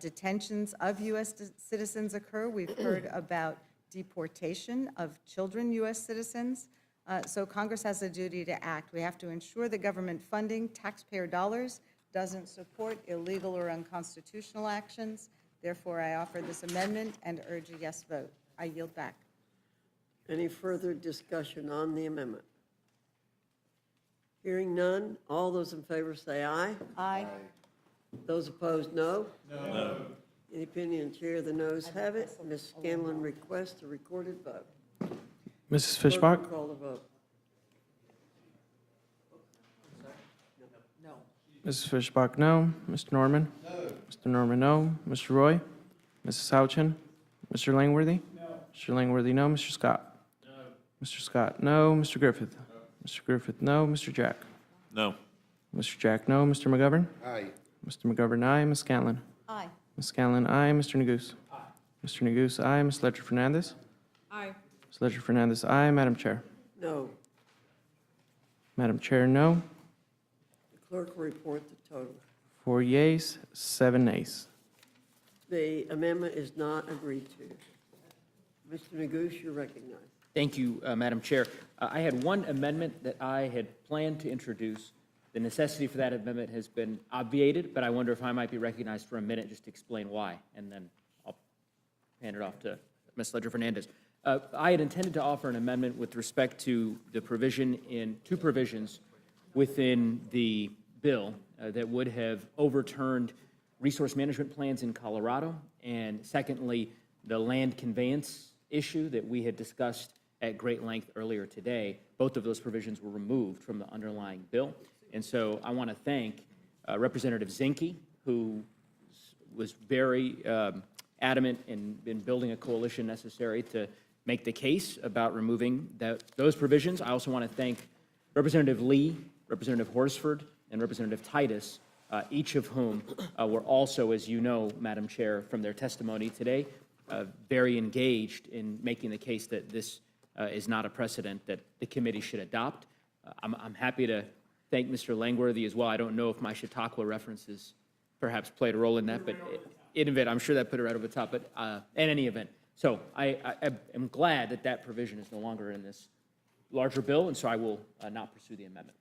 detentions of U.S. citizens occur. We've heard about deportation of children, U.S. citizens. So Congress has a duty to act. We have to ensure that government funding, taxpayer dollars, doesn't support illegal or unconstitutional actions. Therefore, I offer this amendment and urge a yes vote. I yield back. Any further discussion on the amendment? Hearing none, all those in favor say aye. Aye. Those opposed, no? No. In the opinion of the chair, the noes have it. Ms. Scanlon requests a recorded vote. Mrs. Clerk Fishbach? will call the vote. No. Mrs. Fishbach, no. Mr. Norman? No. Mr. Norman, no. Mr. Roy? Mrs. Houchin? Mr. Langworthy? No. Mr. Langworthy, no. Mr. Scott? No. Mr. Scott, no. Mr. Griffith? Mr. Griffith, no. Mr. Jack? No. Mr. Jack, no. Mr. McGovern? Aye. Mr. McGovern, aye. Ms. Scanlon? Aye. Ms. Scanlon, aye. Mr. Neguse? Aye. Mr. Neguse, aye. Ms. Ledger Fernandez? Aye. Ms. Ledger Fernandez, aye. Madam Chair? No. Madam Chair, no. The clerk will report the total. 4 yeas, 7 nays. The amendment is not agreed to. Mr. Neguse, you're recognized. Thank you, Madam Chair. I had one amendment that I had planned to introduce. The necessity for that amendment has been obviated, but I wonder if I might be recognized for a minute just to explain why, and then I'll hand it off to Ms. Ledger Fernandez. I had intended to offer an amendment with respect to the provision in two provisions within the bill that would have overturned resource management plans in Colorado, and secondly, the land conveyance issue that we had discussed at great length earlier today. Both of those provisions were removed from the underlying bill. And so I want to thank Representative Zinke, who was very adamant in building a coalition necessary to make the case about removing those provisions. I also want to thank Representative Lee, Representative Horsford, and Representative Titus, each of whom were also, as you know, Madam Chair, from their testimony today, very engaged in making the case that this is not a precedent that the committee should adopt. I'm happy to thank Mr. Langworthy as well. I don't know if my Chautauqua references perhaps played a role in that, but in event, I'm sure that put it right over the top, but in any event. So I am glad that that provision is no longer in this larger bill, and so I will not pursue the amendment.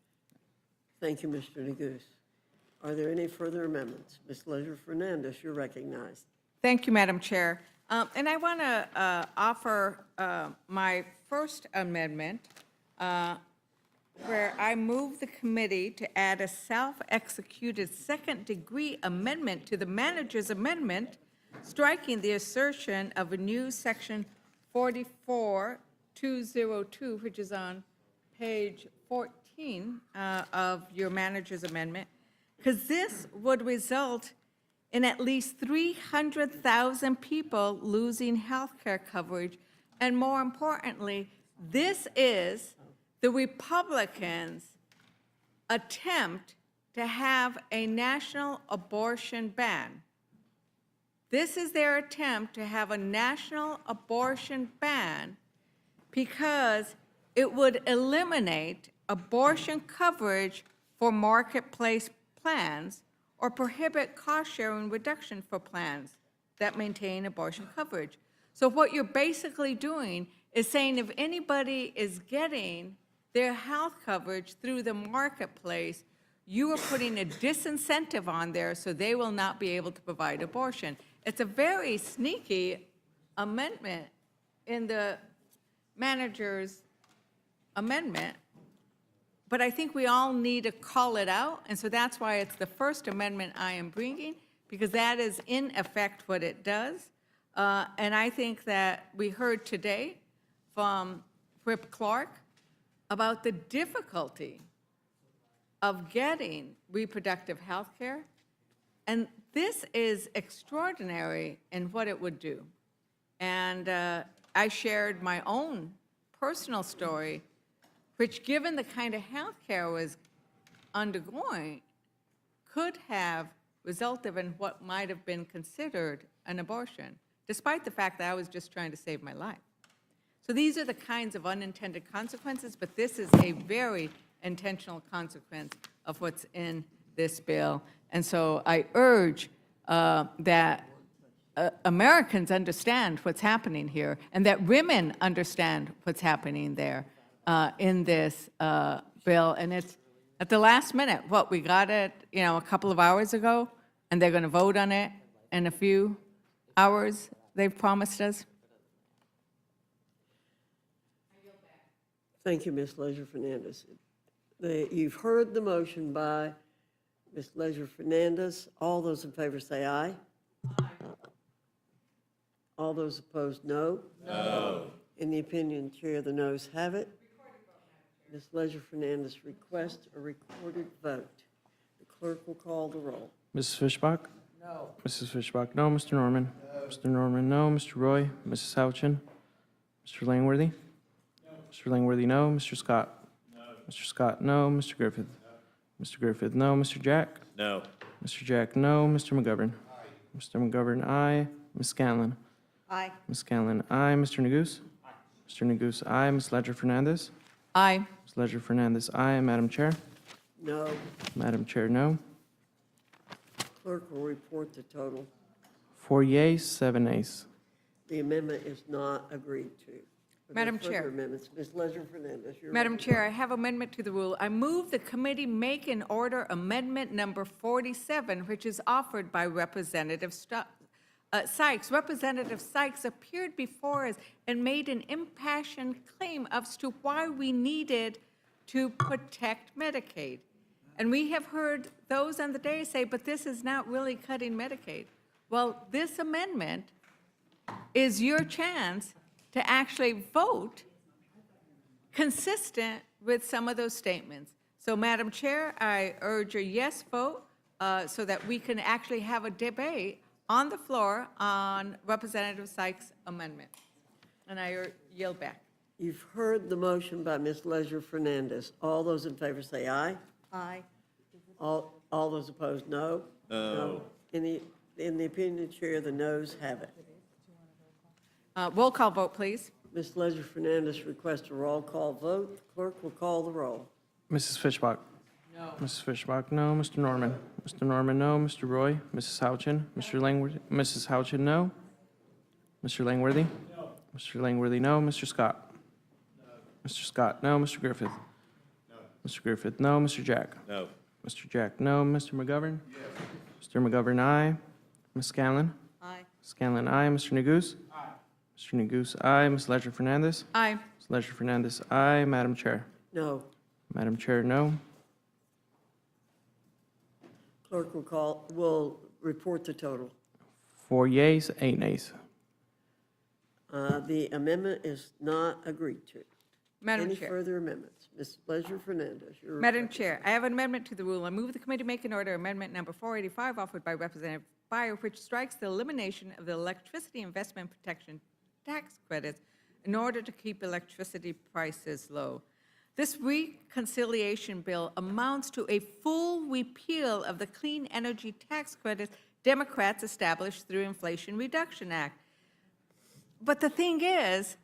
Thank you, Mr. Neguse. Are there any further amendments? Ms. Ledger Fernandez, you're recognized. Thank you, Madam Chair. And I want to offer my first amendment, where I move the committee to add a self-executed second-degree amendment to the manager's amendment, striking the assertion of a new section 44202, which is on page 14 of your manager's amendment, because this would result in at least 300,000 people losing health care coverage, and more importantly, This is the Republicans' attempt to have a national abortion ban. This is their attempt to have a national abortion ban because it would eliminate abortion coverage for marketplace plans or prohibit cost-sharing reduction for plans that maintain abortion coverage. So what you're basically doing is saying if anybody is getting their health coverage through the marketplace, you are putting a disincentive on there so they will not be able to provide abortion. It's a very sneaky amendment in the manager's amendment, but I think we all need to call it out, and so that's why it's the first amendment I am bringing, because that is in effect what it does. And I think that we heard today from Whip Clark about the difficulty of getting reproductive health care. And this is extraordinary in what it would do. And I shared my own personal story, which, given the kind of health care I was undergoing, could have resulted in what might have been considered an abortion, despite the fact that I was just trying to save my life. So these are the kinds of unintended consequences, but this is a very intentional consequence of what's in this bill. And so I urge that Americans understand what's happening here, and that women understand what's happening there in this bill. And it's at the last minute. What, we got it, a couple of hours ago, and they're going to vote on it in a few hours, they've promised us. Thank you, Ms. Leisure-Fernandez. You've heard the motion by Ms. Leisure-Fernandez. All those in favor say aye. Aye. All those opposed, no. No. In the opinion, Chair, the noes have it. Ms. Leisure-Fernandez requests a recorded vote. The clerk will call the roll. Mrs. Fishbach? No. Mrs. Fishbach, no. Mr. Norman? No. Mr. Norman, no. Mr. Roy? Mrs. Houchin? Mr. Langworthy? No. Mr. Langworthy, no. Mr. Scott? No. Mr. Scott, no. Mr. Griffith? No. Mr. Griffith, no. Mr. Jack? No. Mr. Jack, no. Mr. McGovern? Aye. Mr. McGovern, aye. Ms. Scanlon? Aye. Ms. Scanlon, aye. Mr. Neguse? Aye. Mr. Neguse, aye. Ms. Leisure-Fernandez? Aye. Ms. Leisure-Fernandez, aye. Madam Chair? No. Madam Chair, no. Clerk will report the total. 4 yeas, 7 nays. The amendment is not agreed to. Are there Madam further Chair. amendments? Ms. Leisure-Fernandez, you're Madam recognized. Chair, I have amendment to the rule. I move the committee make and order amendment number 47, which is offered by Representative Sykes. Representative Sykes appeared before us and made an impassioned claim as to why we needed to protect Medicaid. And we have heard those on the day say, but this is not really cutting Medicaid. Well, this amendment is your chance to actually vote consistent with some of those statements. So, Madam Chair, I urge a yes vote so that we can actually have a debate on the floor on Representative Sykes' amendment. And I yield back. You've heard the motion by Ms. Leisure-Fernandez. All those in favor say aye. Aye. All those opposed, no. No. In the opinion of the Chair, the noes have it. Roll call vote, please. Ms. Leisure-Fernandez requests a roll call vote. The clerk will call the roll. Mrs. Fishbach? No. Mrs. Fishbach, no. Mr. Norman? Mr. Norman, no. Mr. Roy? Mrs. Houchin? Mr. Langworthy? Mrs. Houchin, no. Mr. Langworthy? No. Mr. Langworthy, no. Mr. Scott? No. Mr. Scott, no. Mr. Griffith? No. Mr. Griffith, no. Mr. Jack? No. Mr. Jack, no. Mr. McGovern? Yes. Mr. McGovern, aye. Ms. Scanlon? Aye. Scanlon, aye. Mr. Neguse? Aye. Mr. Neguse, aye. Ms. Leisure-Fernandez? Aye. Ms. Leisure-Fernandez, aye. Madam Chair? No. Madam Chair, no. Clerk will report the total. 4 yeas, 8 nays. The amendment is not agreed to. Madam Any Chair. further amendments? Ms. Leisure-Fernandez, you're Madam Chair, I have an amendment to the rule. I move the committee make an order amendment number 485 offered by Representative Byer, which strikes the elimination of the electricity investment protection tax credits in order to keep electricity prices low. This reconciliation bill amounts to a full repeal of the clean energy tax credits Democrats established through Inflation Reduction Act. But the thing is,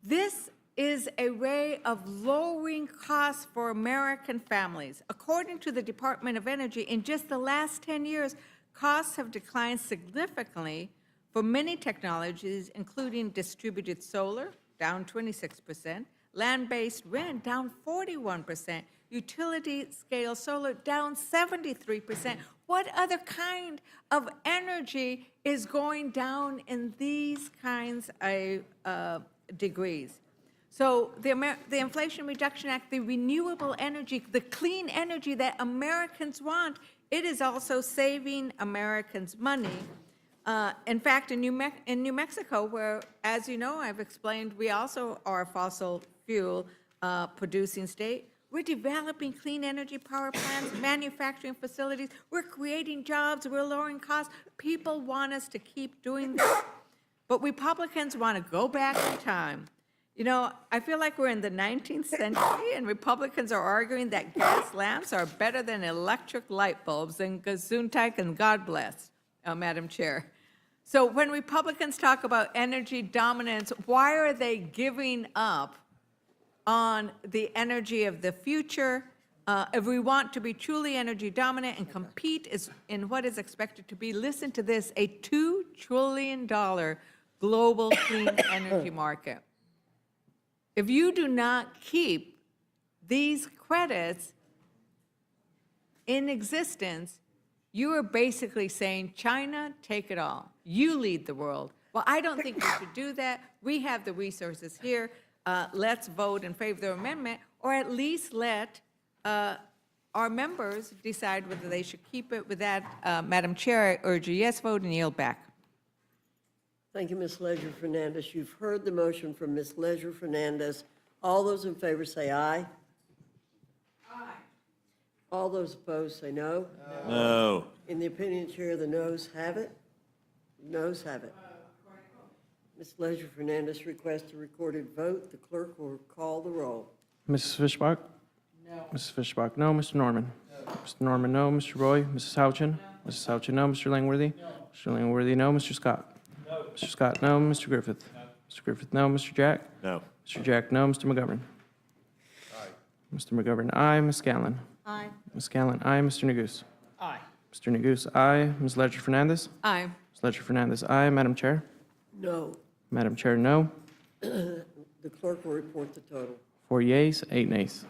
this is a way of lowering costs for American families. According to the Department of Energy, in just the last 10 years, costs have declined significantly for many technologies, including distributed solar, down 26%, land-based wind, down 41%, utility-scale solar, down 73%. What other kind of energy is going down in these kinds of degrees? So the Inflation Reduction Act, the renewable energy, the clean energy that Americans want, it is also saving Americans money. In fact, in New Mexico, where, as you know, I've explained, we also are a fossil fuel producing state, we're developing clean energy power plants, manufacturing facilities, we're creating jobs, we're lowering costs. People want us to keep doing this, but Republicans want to go back in time. You know, I feel like we're in the 19th century and Republicans are arguing that gas lamps are better than electric light bulbs, and Gesundheit and God bless, Madam Chair. So when Republicans talk about energy dominance, why are they giving up on the energy of the future? If we want to be truly energy dominant and compete in what is expected to be, listen to this, a $2 trillion global clean energy market. If you do not keep these credits in existence, you are basically saying, China, take it all. You lead the world. Well, I don't think we should do that. We have the resources here. Let's vote in favor of the amendment, or at least let our members decide whether they should keep it. With that, Madam Chair, I urge a yes vote and yield back. Thank you, Ms. Leisure-Fernandez. You've heard the motion from Ms. Leisure-Fernandez. All those in favor say aye. Aye. All those opposed say no. No. In the opinion chair, the noes have it. Noes have it. Ms. Leisure-Fernandez requests a recorded vote. The clerk will call the roll. Mrs. Fishbach? No. Mrs. Fishbach, no. Mr. Norman? No. Mr. Norman, no. Mr. Roy? Mrs. Houchin? No. Mrs. Houchin, no. Mr. Langworthy? No. Mr. Langworthy, no. Mr. Scott? No. Mr. Scott, no. Mr. Griffith? No. Mr. Griffith, no. Mr. Jack? No. Mr. Jack, no. Mr. McGovern? Aye. Mr. McGovern, aye. Ms. Scanlon? Aye. Ms. Scanlon, aye. Mr. Neguse? Aye. Mr. Neguse, aye. Ms. Leisure-Fernandez? Aye. Ms. Leisure-Fernandez, aye. Madam Chair? No. Madam Chair, no. The clerk will report the total. 4 yeas, 8 nays.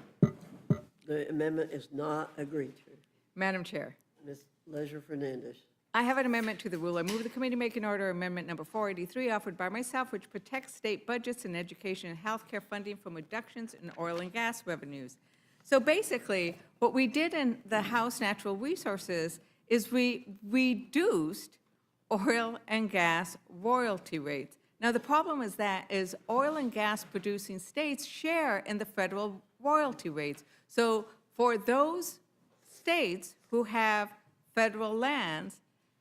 The amendment is not agreed to. Madam Chair, Ms. Leisure-Fernandez. I have an amendment to the rule. I move the committee make an order amendment number 483 offered by myself, which protects state budgets and education and healthcare funding from reductions in oil and gas revenues. So basically, what we did in the House Natural Resources is we reduced oil and gas royalty rates. Now, the problem is oil and gas producing states share in the federal royalty rates. So for those states who have federal lands,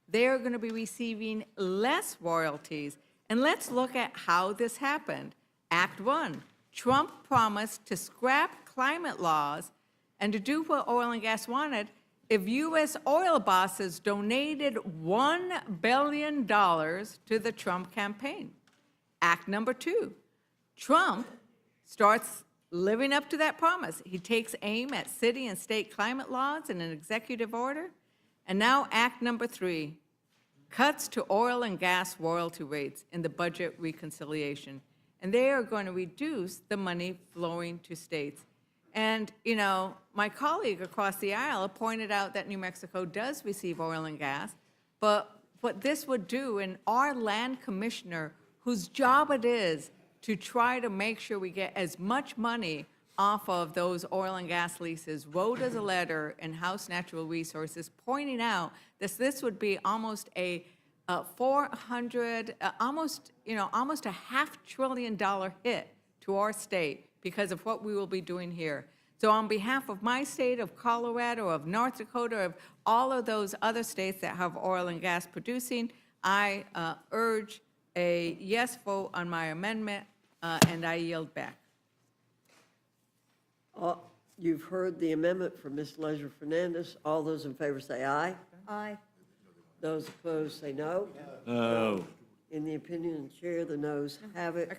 they're going to be receiving less royalties. And let's look at how this happened. Act 1, Trump promised to scrap climate laws and to do what oil and gas wanted if U.S. oil bosses donated $1 billion to the Trump campaign. Act number 2, Trump starts living up to that promise. He takes aim at city and state climate laws in an executive order. And now act number 3, cuts to oil and gas royalty rates in the budget reconciliation. And they are going to reduce the money flowing to states. And, you know, my colleague across the aisle pointed out that New Mexico does receive oil and gas, but what this would do, and our land commissioner, whose job it is to try to make sure we get as much money off of those oil and gas leases, wrote us a letter in House Natural Resources pointing out that this would be almost a almost a $500 billion hit to our state because of what we will be doing here. So on behalf of my state, of Colorado, of North Dakota, of all of those other states that have oil and gas producing, I urge a yes vote on my amendment and I yield back. You've heard the amendment from Ms. Leisure Fernandez. All those in favor say aye. Aye. Those opposed say no. No. In the opinion of the chair, the noes have it.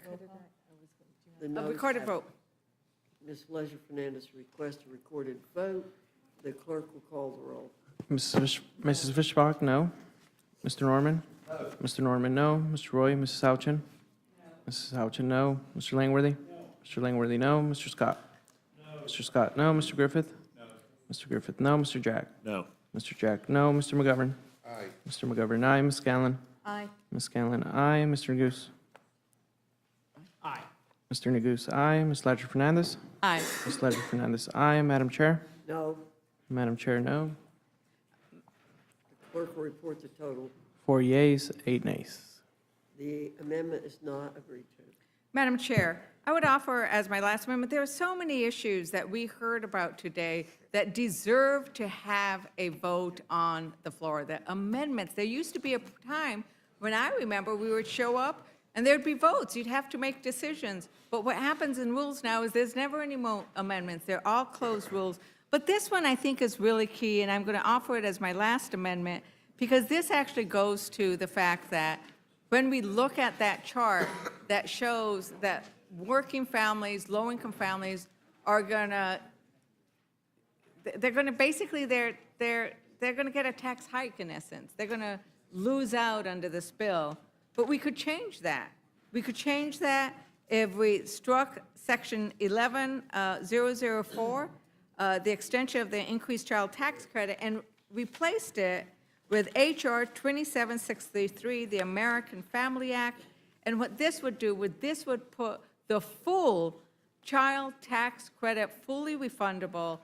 The A noes recorded have it. vote. Ms. Leisure Fernandez requests a recorded vote. The clerk will call the roll. Mrs. Fishbach, no. Mr. Norman? Mr. Norman, no. Mr. Roy, Mrs. Houchin? Mrs. Houchin, no. Mr. Langworthy? Mr. Langworthy, no. Mr. Scott? Mr. Scott, no. Mr. Griffith? Mr. Griffith, no. Mr. Jack? No. Mr. Jack, no. Mr. McGovern? Aye. Mr. McGovern, aye. Ms. Scanlon? Aye. Ms. Scanlon, aye. Mr. Neguse? Aye. Mr. Neguse, aye. Ms. Ledger Fernandez? Aye. Ms. Ledger Fernandez, aye. Madam Chair? No. Madam Chair, no. The clerk will report the total. 4 yeas, 8 nays. The amendment is not agreed to. Madam Chair, I would offer as my last amendment, there are so many issues that we heard about today that deserve to have a vote on the floor, the amendments. There used to be a time when I remember we would show up and there'd be votes. You'd have to make decisions. But what happens in rules now is there's never any more amendments. They're all closed rules. But this one I think is really key, and I'm going to offer it as my last amendment because this actually goes to the fact that when we look at that chart that shows that working families, low-income families are gonna, they're gonna basically, they're gonna get a tax hike in essence. They're gonna lose out under this bill. But we could change that. We could change that if we struck section 11004, the extension of the increased child tax credit, and replaced it with H.R. 27633, the American Family Act. And what this would do, this would put the full child tax credit, fully refundable,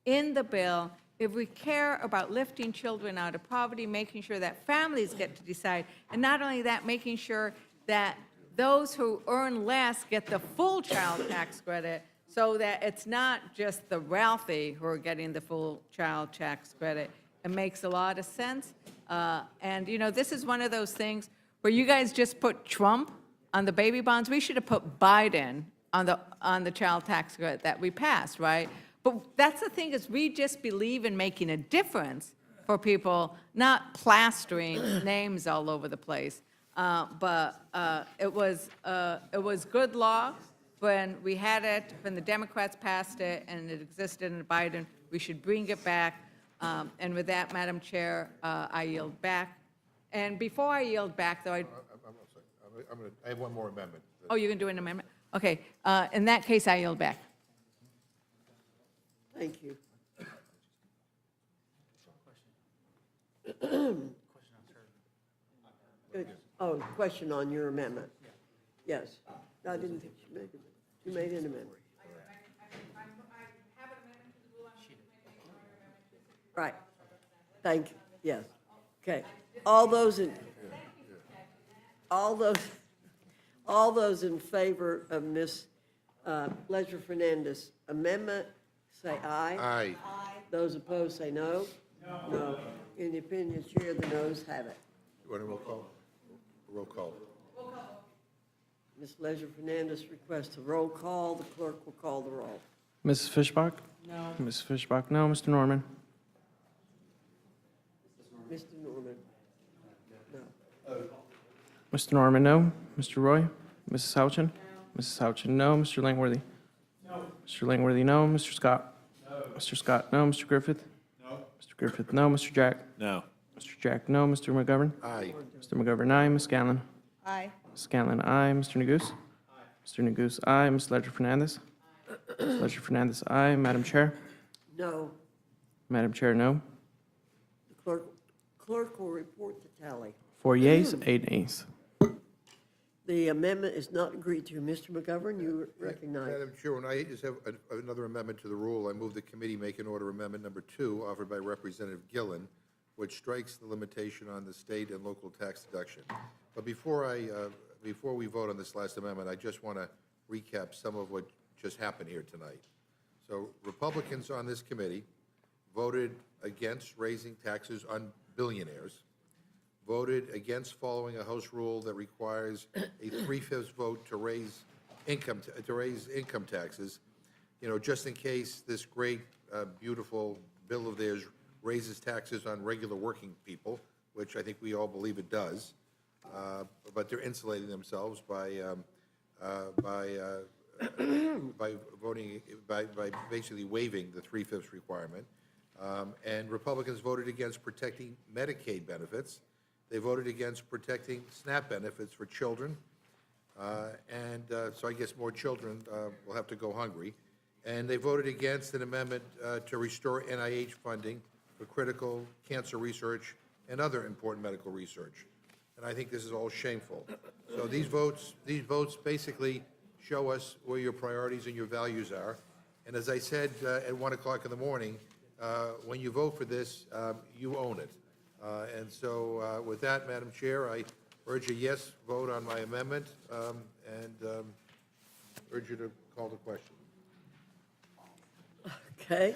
in the bill. If we care about lifting children out of poverty, making sure that families get to decide, and not only that, making sure that those who earn less get the full child tax credit, so that it's not just the wealthy who are getting the full child tax credit. It makes a lot of sense. And, you know, this is one of those things where you guys just put Trump on the baby bonds. We should have put Biden on the child tax credit that we passed, right? But that's the thing, is we just believe in making a difference for people, not plastering names all over the place. But it was good law when we had it, when the Democrats passed it, and it existed in Biden. We should bring it back. And with that, Madam Chair, I yield back. And before I yield back, though, I have one more amendment. oh, you can do an amendment? Okay. In that case, I yield back. Thank you. Oh, question on your amendment. Yes. I didn't think you made it. You made an amendment. Right. Thank you. Yes. Okay. All those in favor of Ms. Leisure Fernandez amendment, say aye. Aye. Those opposed, say no. No. In the opinion of the chair, the noes have it. You want a roll call? Roll call. Ms. Leisure Fernandez requests a roll call. The clerk will call the roll. Mrs. Fishbach? No. Mrs. Fishbach, no. Mr. Norman? Mr. Norman? No. Mr. Norman, no. Mr. Roy? Mrs. Houchin? Mrs. Houchin, no. Mr. Langworthy? No. Mr. Langworthy, no. Mr. Scott? No. Mr. Scott, no. Mr. Griffith? No. Mr. Griffith, no. Mr. Jack? No. Mr. Jack, no. Mr. McGovern? Aye. Mr. McGovern, aye. Ms. Scanlon? Aye. Ms. Scanlon, aye. Mr. Neguse? Mr. Neguse, aye. Ms. Ledger Fernandez? Ms. Ledger Fernandez, aye. Madam Chair? No. Madam Chair, no. The clerk will report the tally. 4 yeas, 8 nays. The amendment is not agreed to. Mr. McGovern, you recognize. Madam Chairman, I just have another amendment to the rule. I move the committee make an order amendment number 2 offered by Representative Gillen, which strikes the limitation on the state and local tax deduction. But before we vote on this last amendment, I just want to recap some of what just happened here tonight. So Republicans on this committee voted against raising taxes on billionaires, voted against following a House rule that requires a 3/5 vote to raise raise income taxes, you know, just in case this great, beautiful bill of theirs raises taxes on regular working people, which I think we all believe it does. But they're insulating themselves by voting, by basically waiving the 3/5 requirement. And Republicans voted against protecting Medicaid benefits. They voted against protecting SNAP benefits for children. So I guess more children will have to go hungry. And they voted against an amendment to restore NIH funding for critical cancer research and other important medical research. And I think this is all shameful. So these votes basically show us where your priorities and your values are. And as I said at 1 o'clock in the morning, when you vote for this, you own it. And so with that, Madam Chair, I urge a yes vote on my amendment and urge you to call the question. Okay.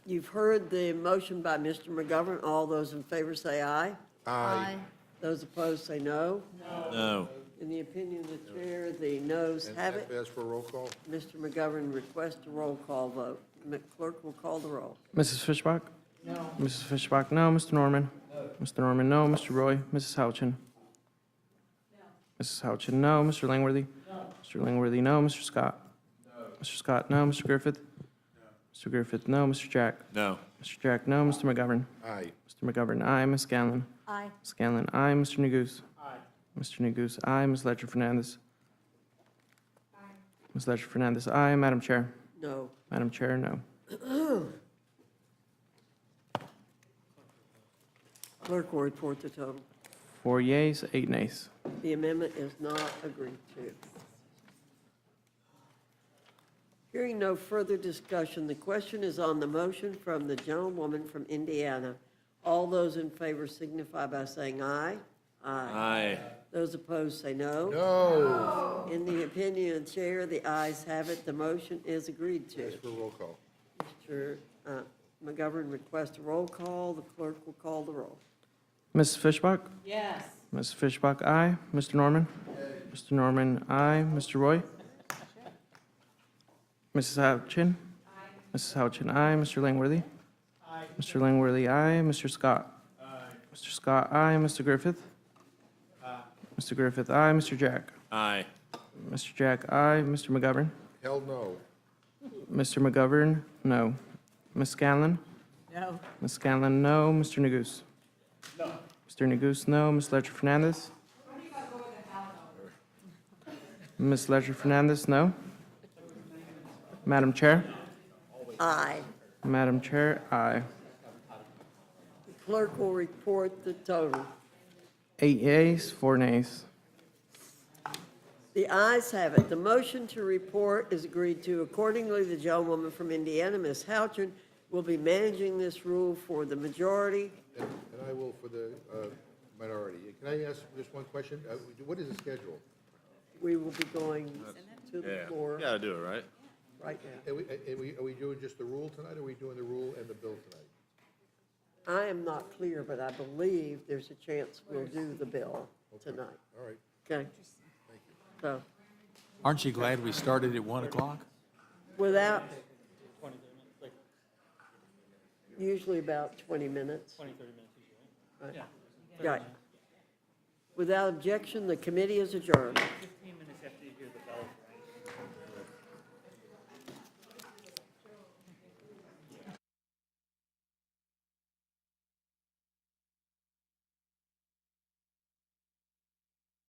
You've heard the motion by Mr. McGovern. All those in favor say aye. Aye. Those opposed say no. No. In the opinion of the chair, the noes have it. Ask for a roll call. Mr. McGovern requests a roll call vote. Clerk will call the roll. Mrs. Fishbach? No. Mrs. Fishbach, no. Mr. Norman? No. Mr. Norman, no. Mr. Roy? Mrs. Houchin? No. Mrs. Houchin, no. Mr. Langworthy? No. Mr. Langworthy, no. Mr. Scott? No. Mr. Scott, no. Mr. Griffith? No. Mr. Griffith, no. Mr. Jack? No. Mr. Jack, no. Mr. McGovern? Aye. Mr. McGovern, aye. Ms. Scanlon? Aye. Scanlon, aye. Mr. Neguse? Aye. Mr. Neguse, aye. Ms. Ledger Fernandez? Aye. Ms. Ledger Fernandez, aye. Madam Chair? No. Madam Chair, no. Clerk will report the total. 4 yeas, 8 nays. The amendment is not agreed to. Hearing no further discussion, the question is on the motion from the gentlewoman from Indiana. All those in favor signify by saying aye. Aye. Those opposed say no. No. In the opinion of the chair, the ayes have it. The motion is agreed to. Ask for a roll call. Mr. McGovern requests a roll call. The clerk will call the roll. Mrs. Fishbach? Yes. Mrs. Fishbach, aye. Mr. Norman? Mr. Norman, aye. Mr. Roy? Mrs. Houchin? Mrs. Houchin, aye. Mr. Langworthy? Mr. Langworthy, aye. Mr. Scott? Mr. Scott, aye. Mr. Griffith? Mr. Griffith, aye. Mr. Jack? Aye. Mr. Jack, aye. Mr. McGovern? Hell no. Mr. McGovern, no. Ms. Scanlon? No. Ms. Scanlon, no. Mr. Neguse? No. Mr. Neguse, no. Ms. Ledger Fernandez? Ms. Ledger Fernandez, no. Madam Chair? Aye. Madam Chair, aye. The clerk will report the total. 8 yeas, 4 nays. The ayes have it. The motion to report is agreed to. Accordingly, the gentlewoman from Indiana, Ms. Houchin, will be managing this rule for the majority. And I will for the minority. Can I ask just one question? What is the schedule? We will be going to the floor Gotta do it, right? right now. Are we doing just the rule tonight, or are we doing the rule and the bill tonight? I am not clear, but I believe there's a chance we'll do the bill tonight. All right. Okay? So, Aren't you glad we started at 1 o'clock? without, usually about 20 minutes. 20, 30 minutes usually. Right. Right. Without objection, the committee is adjourned.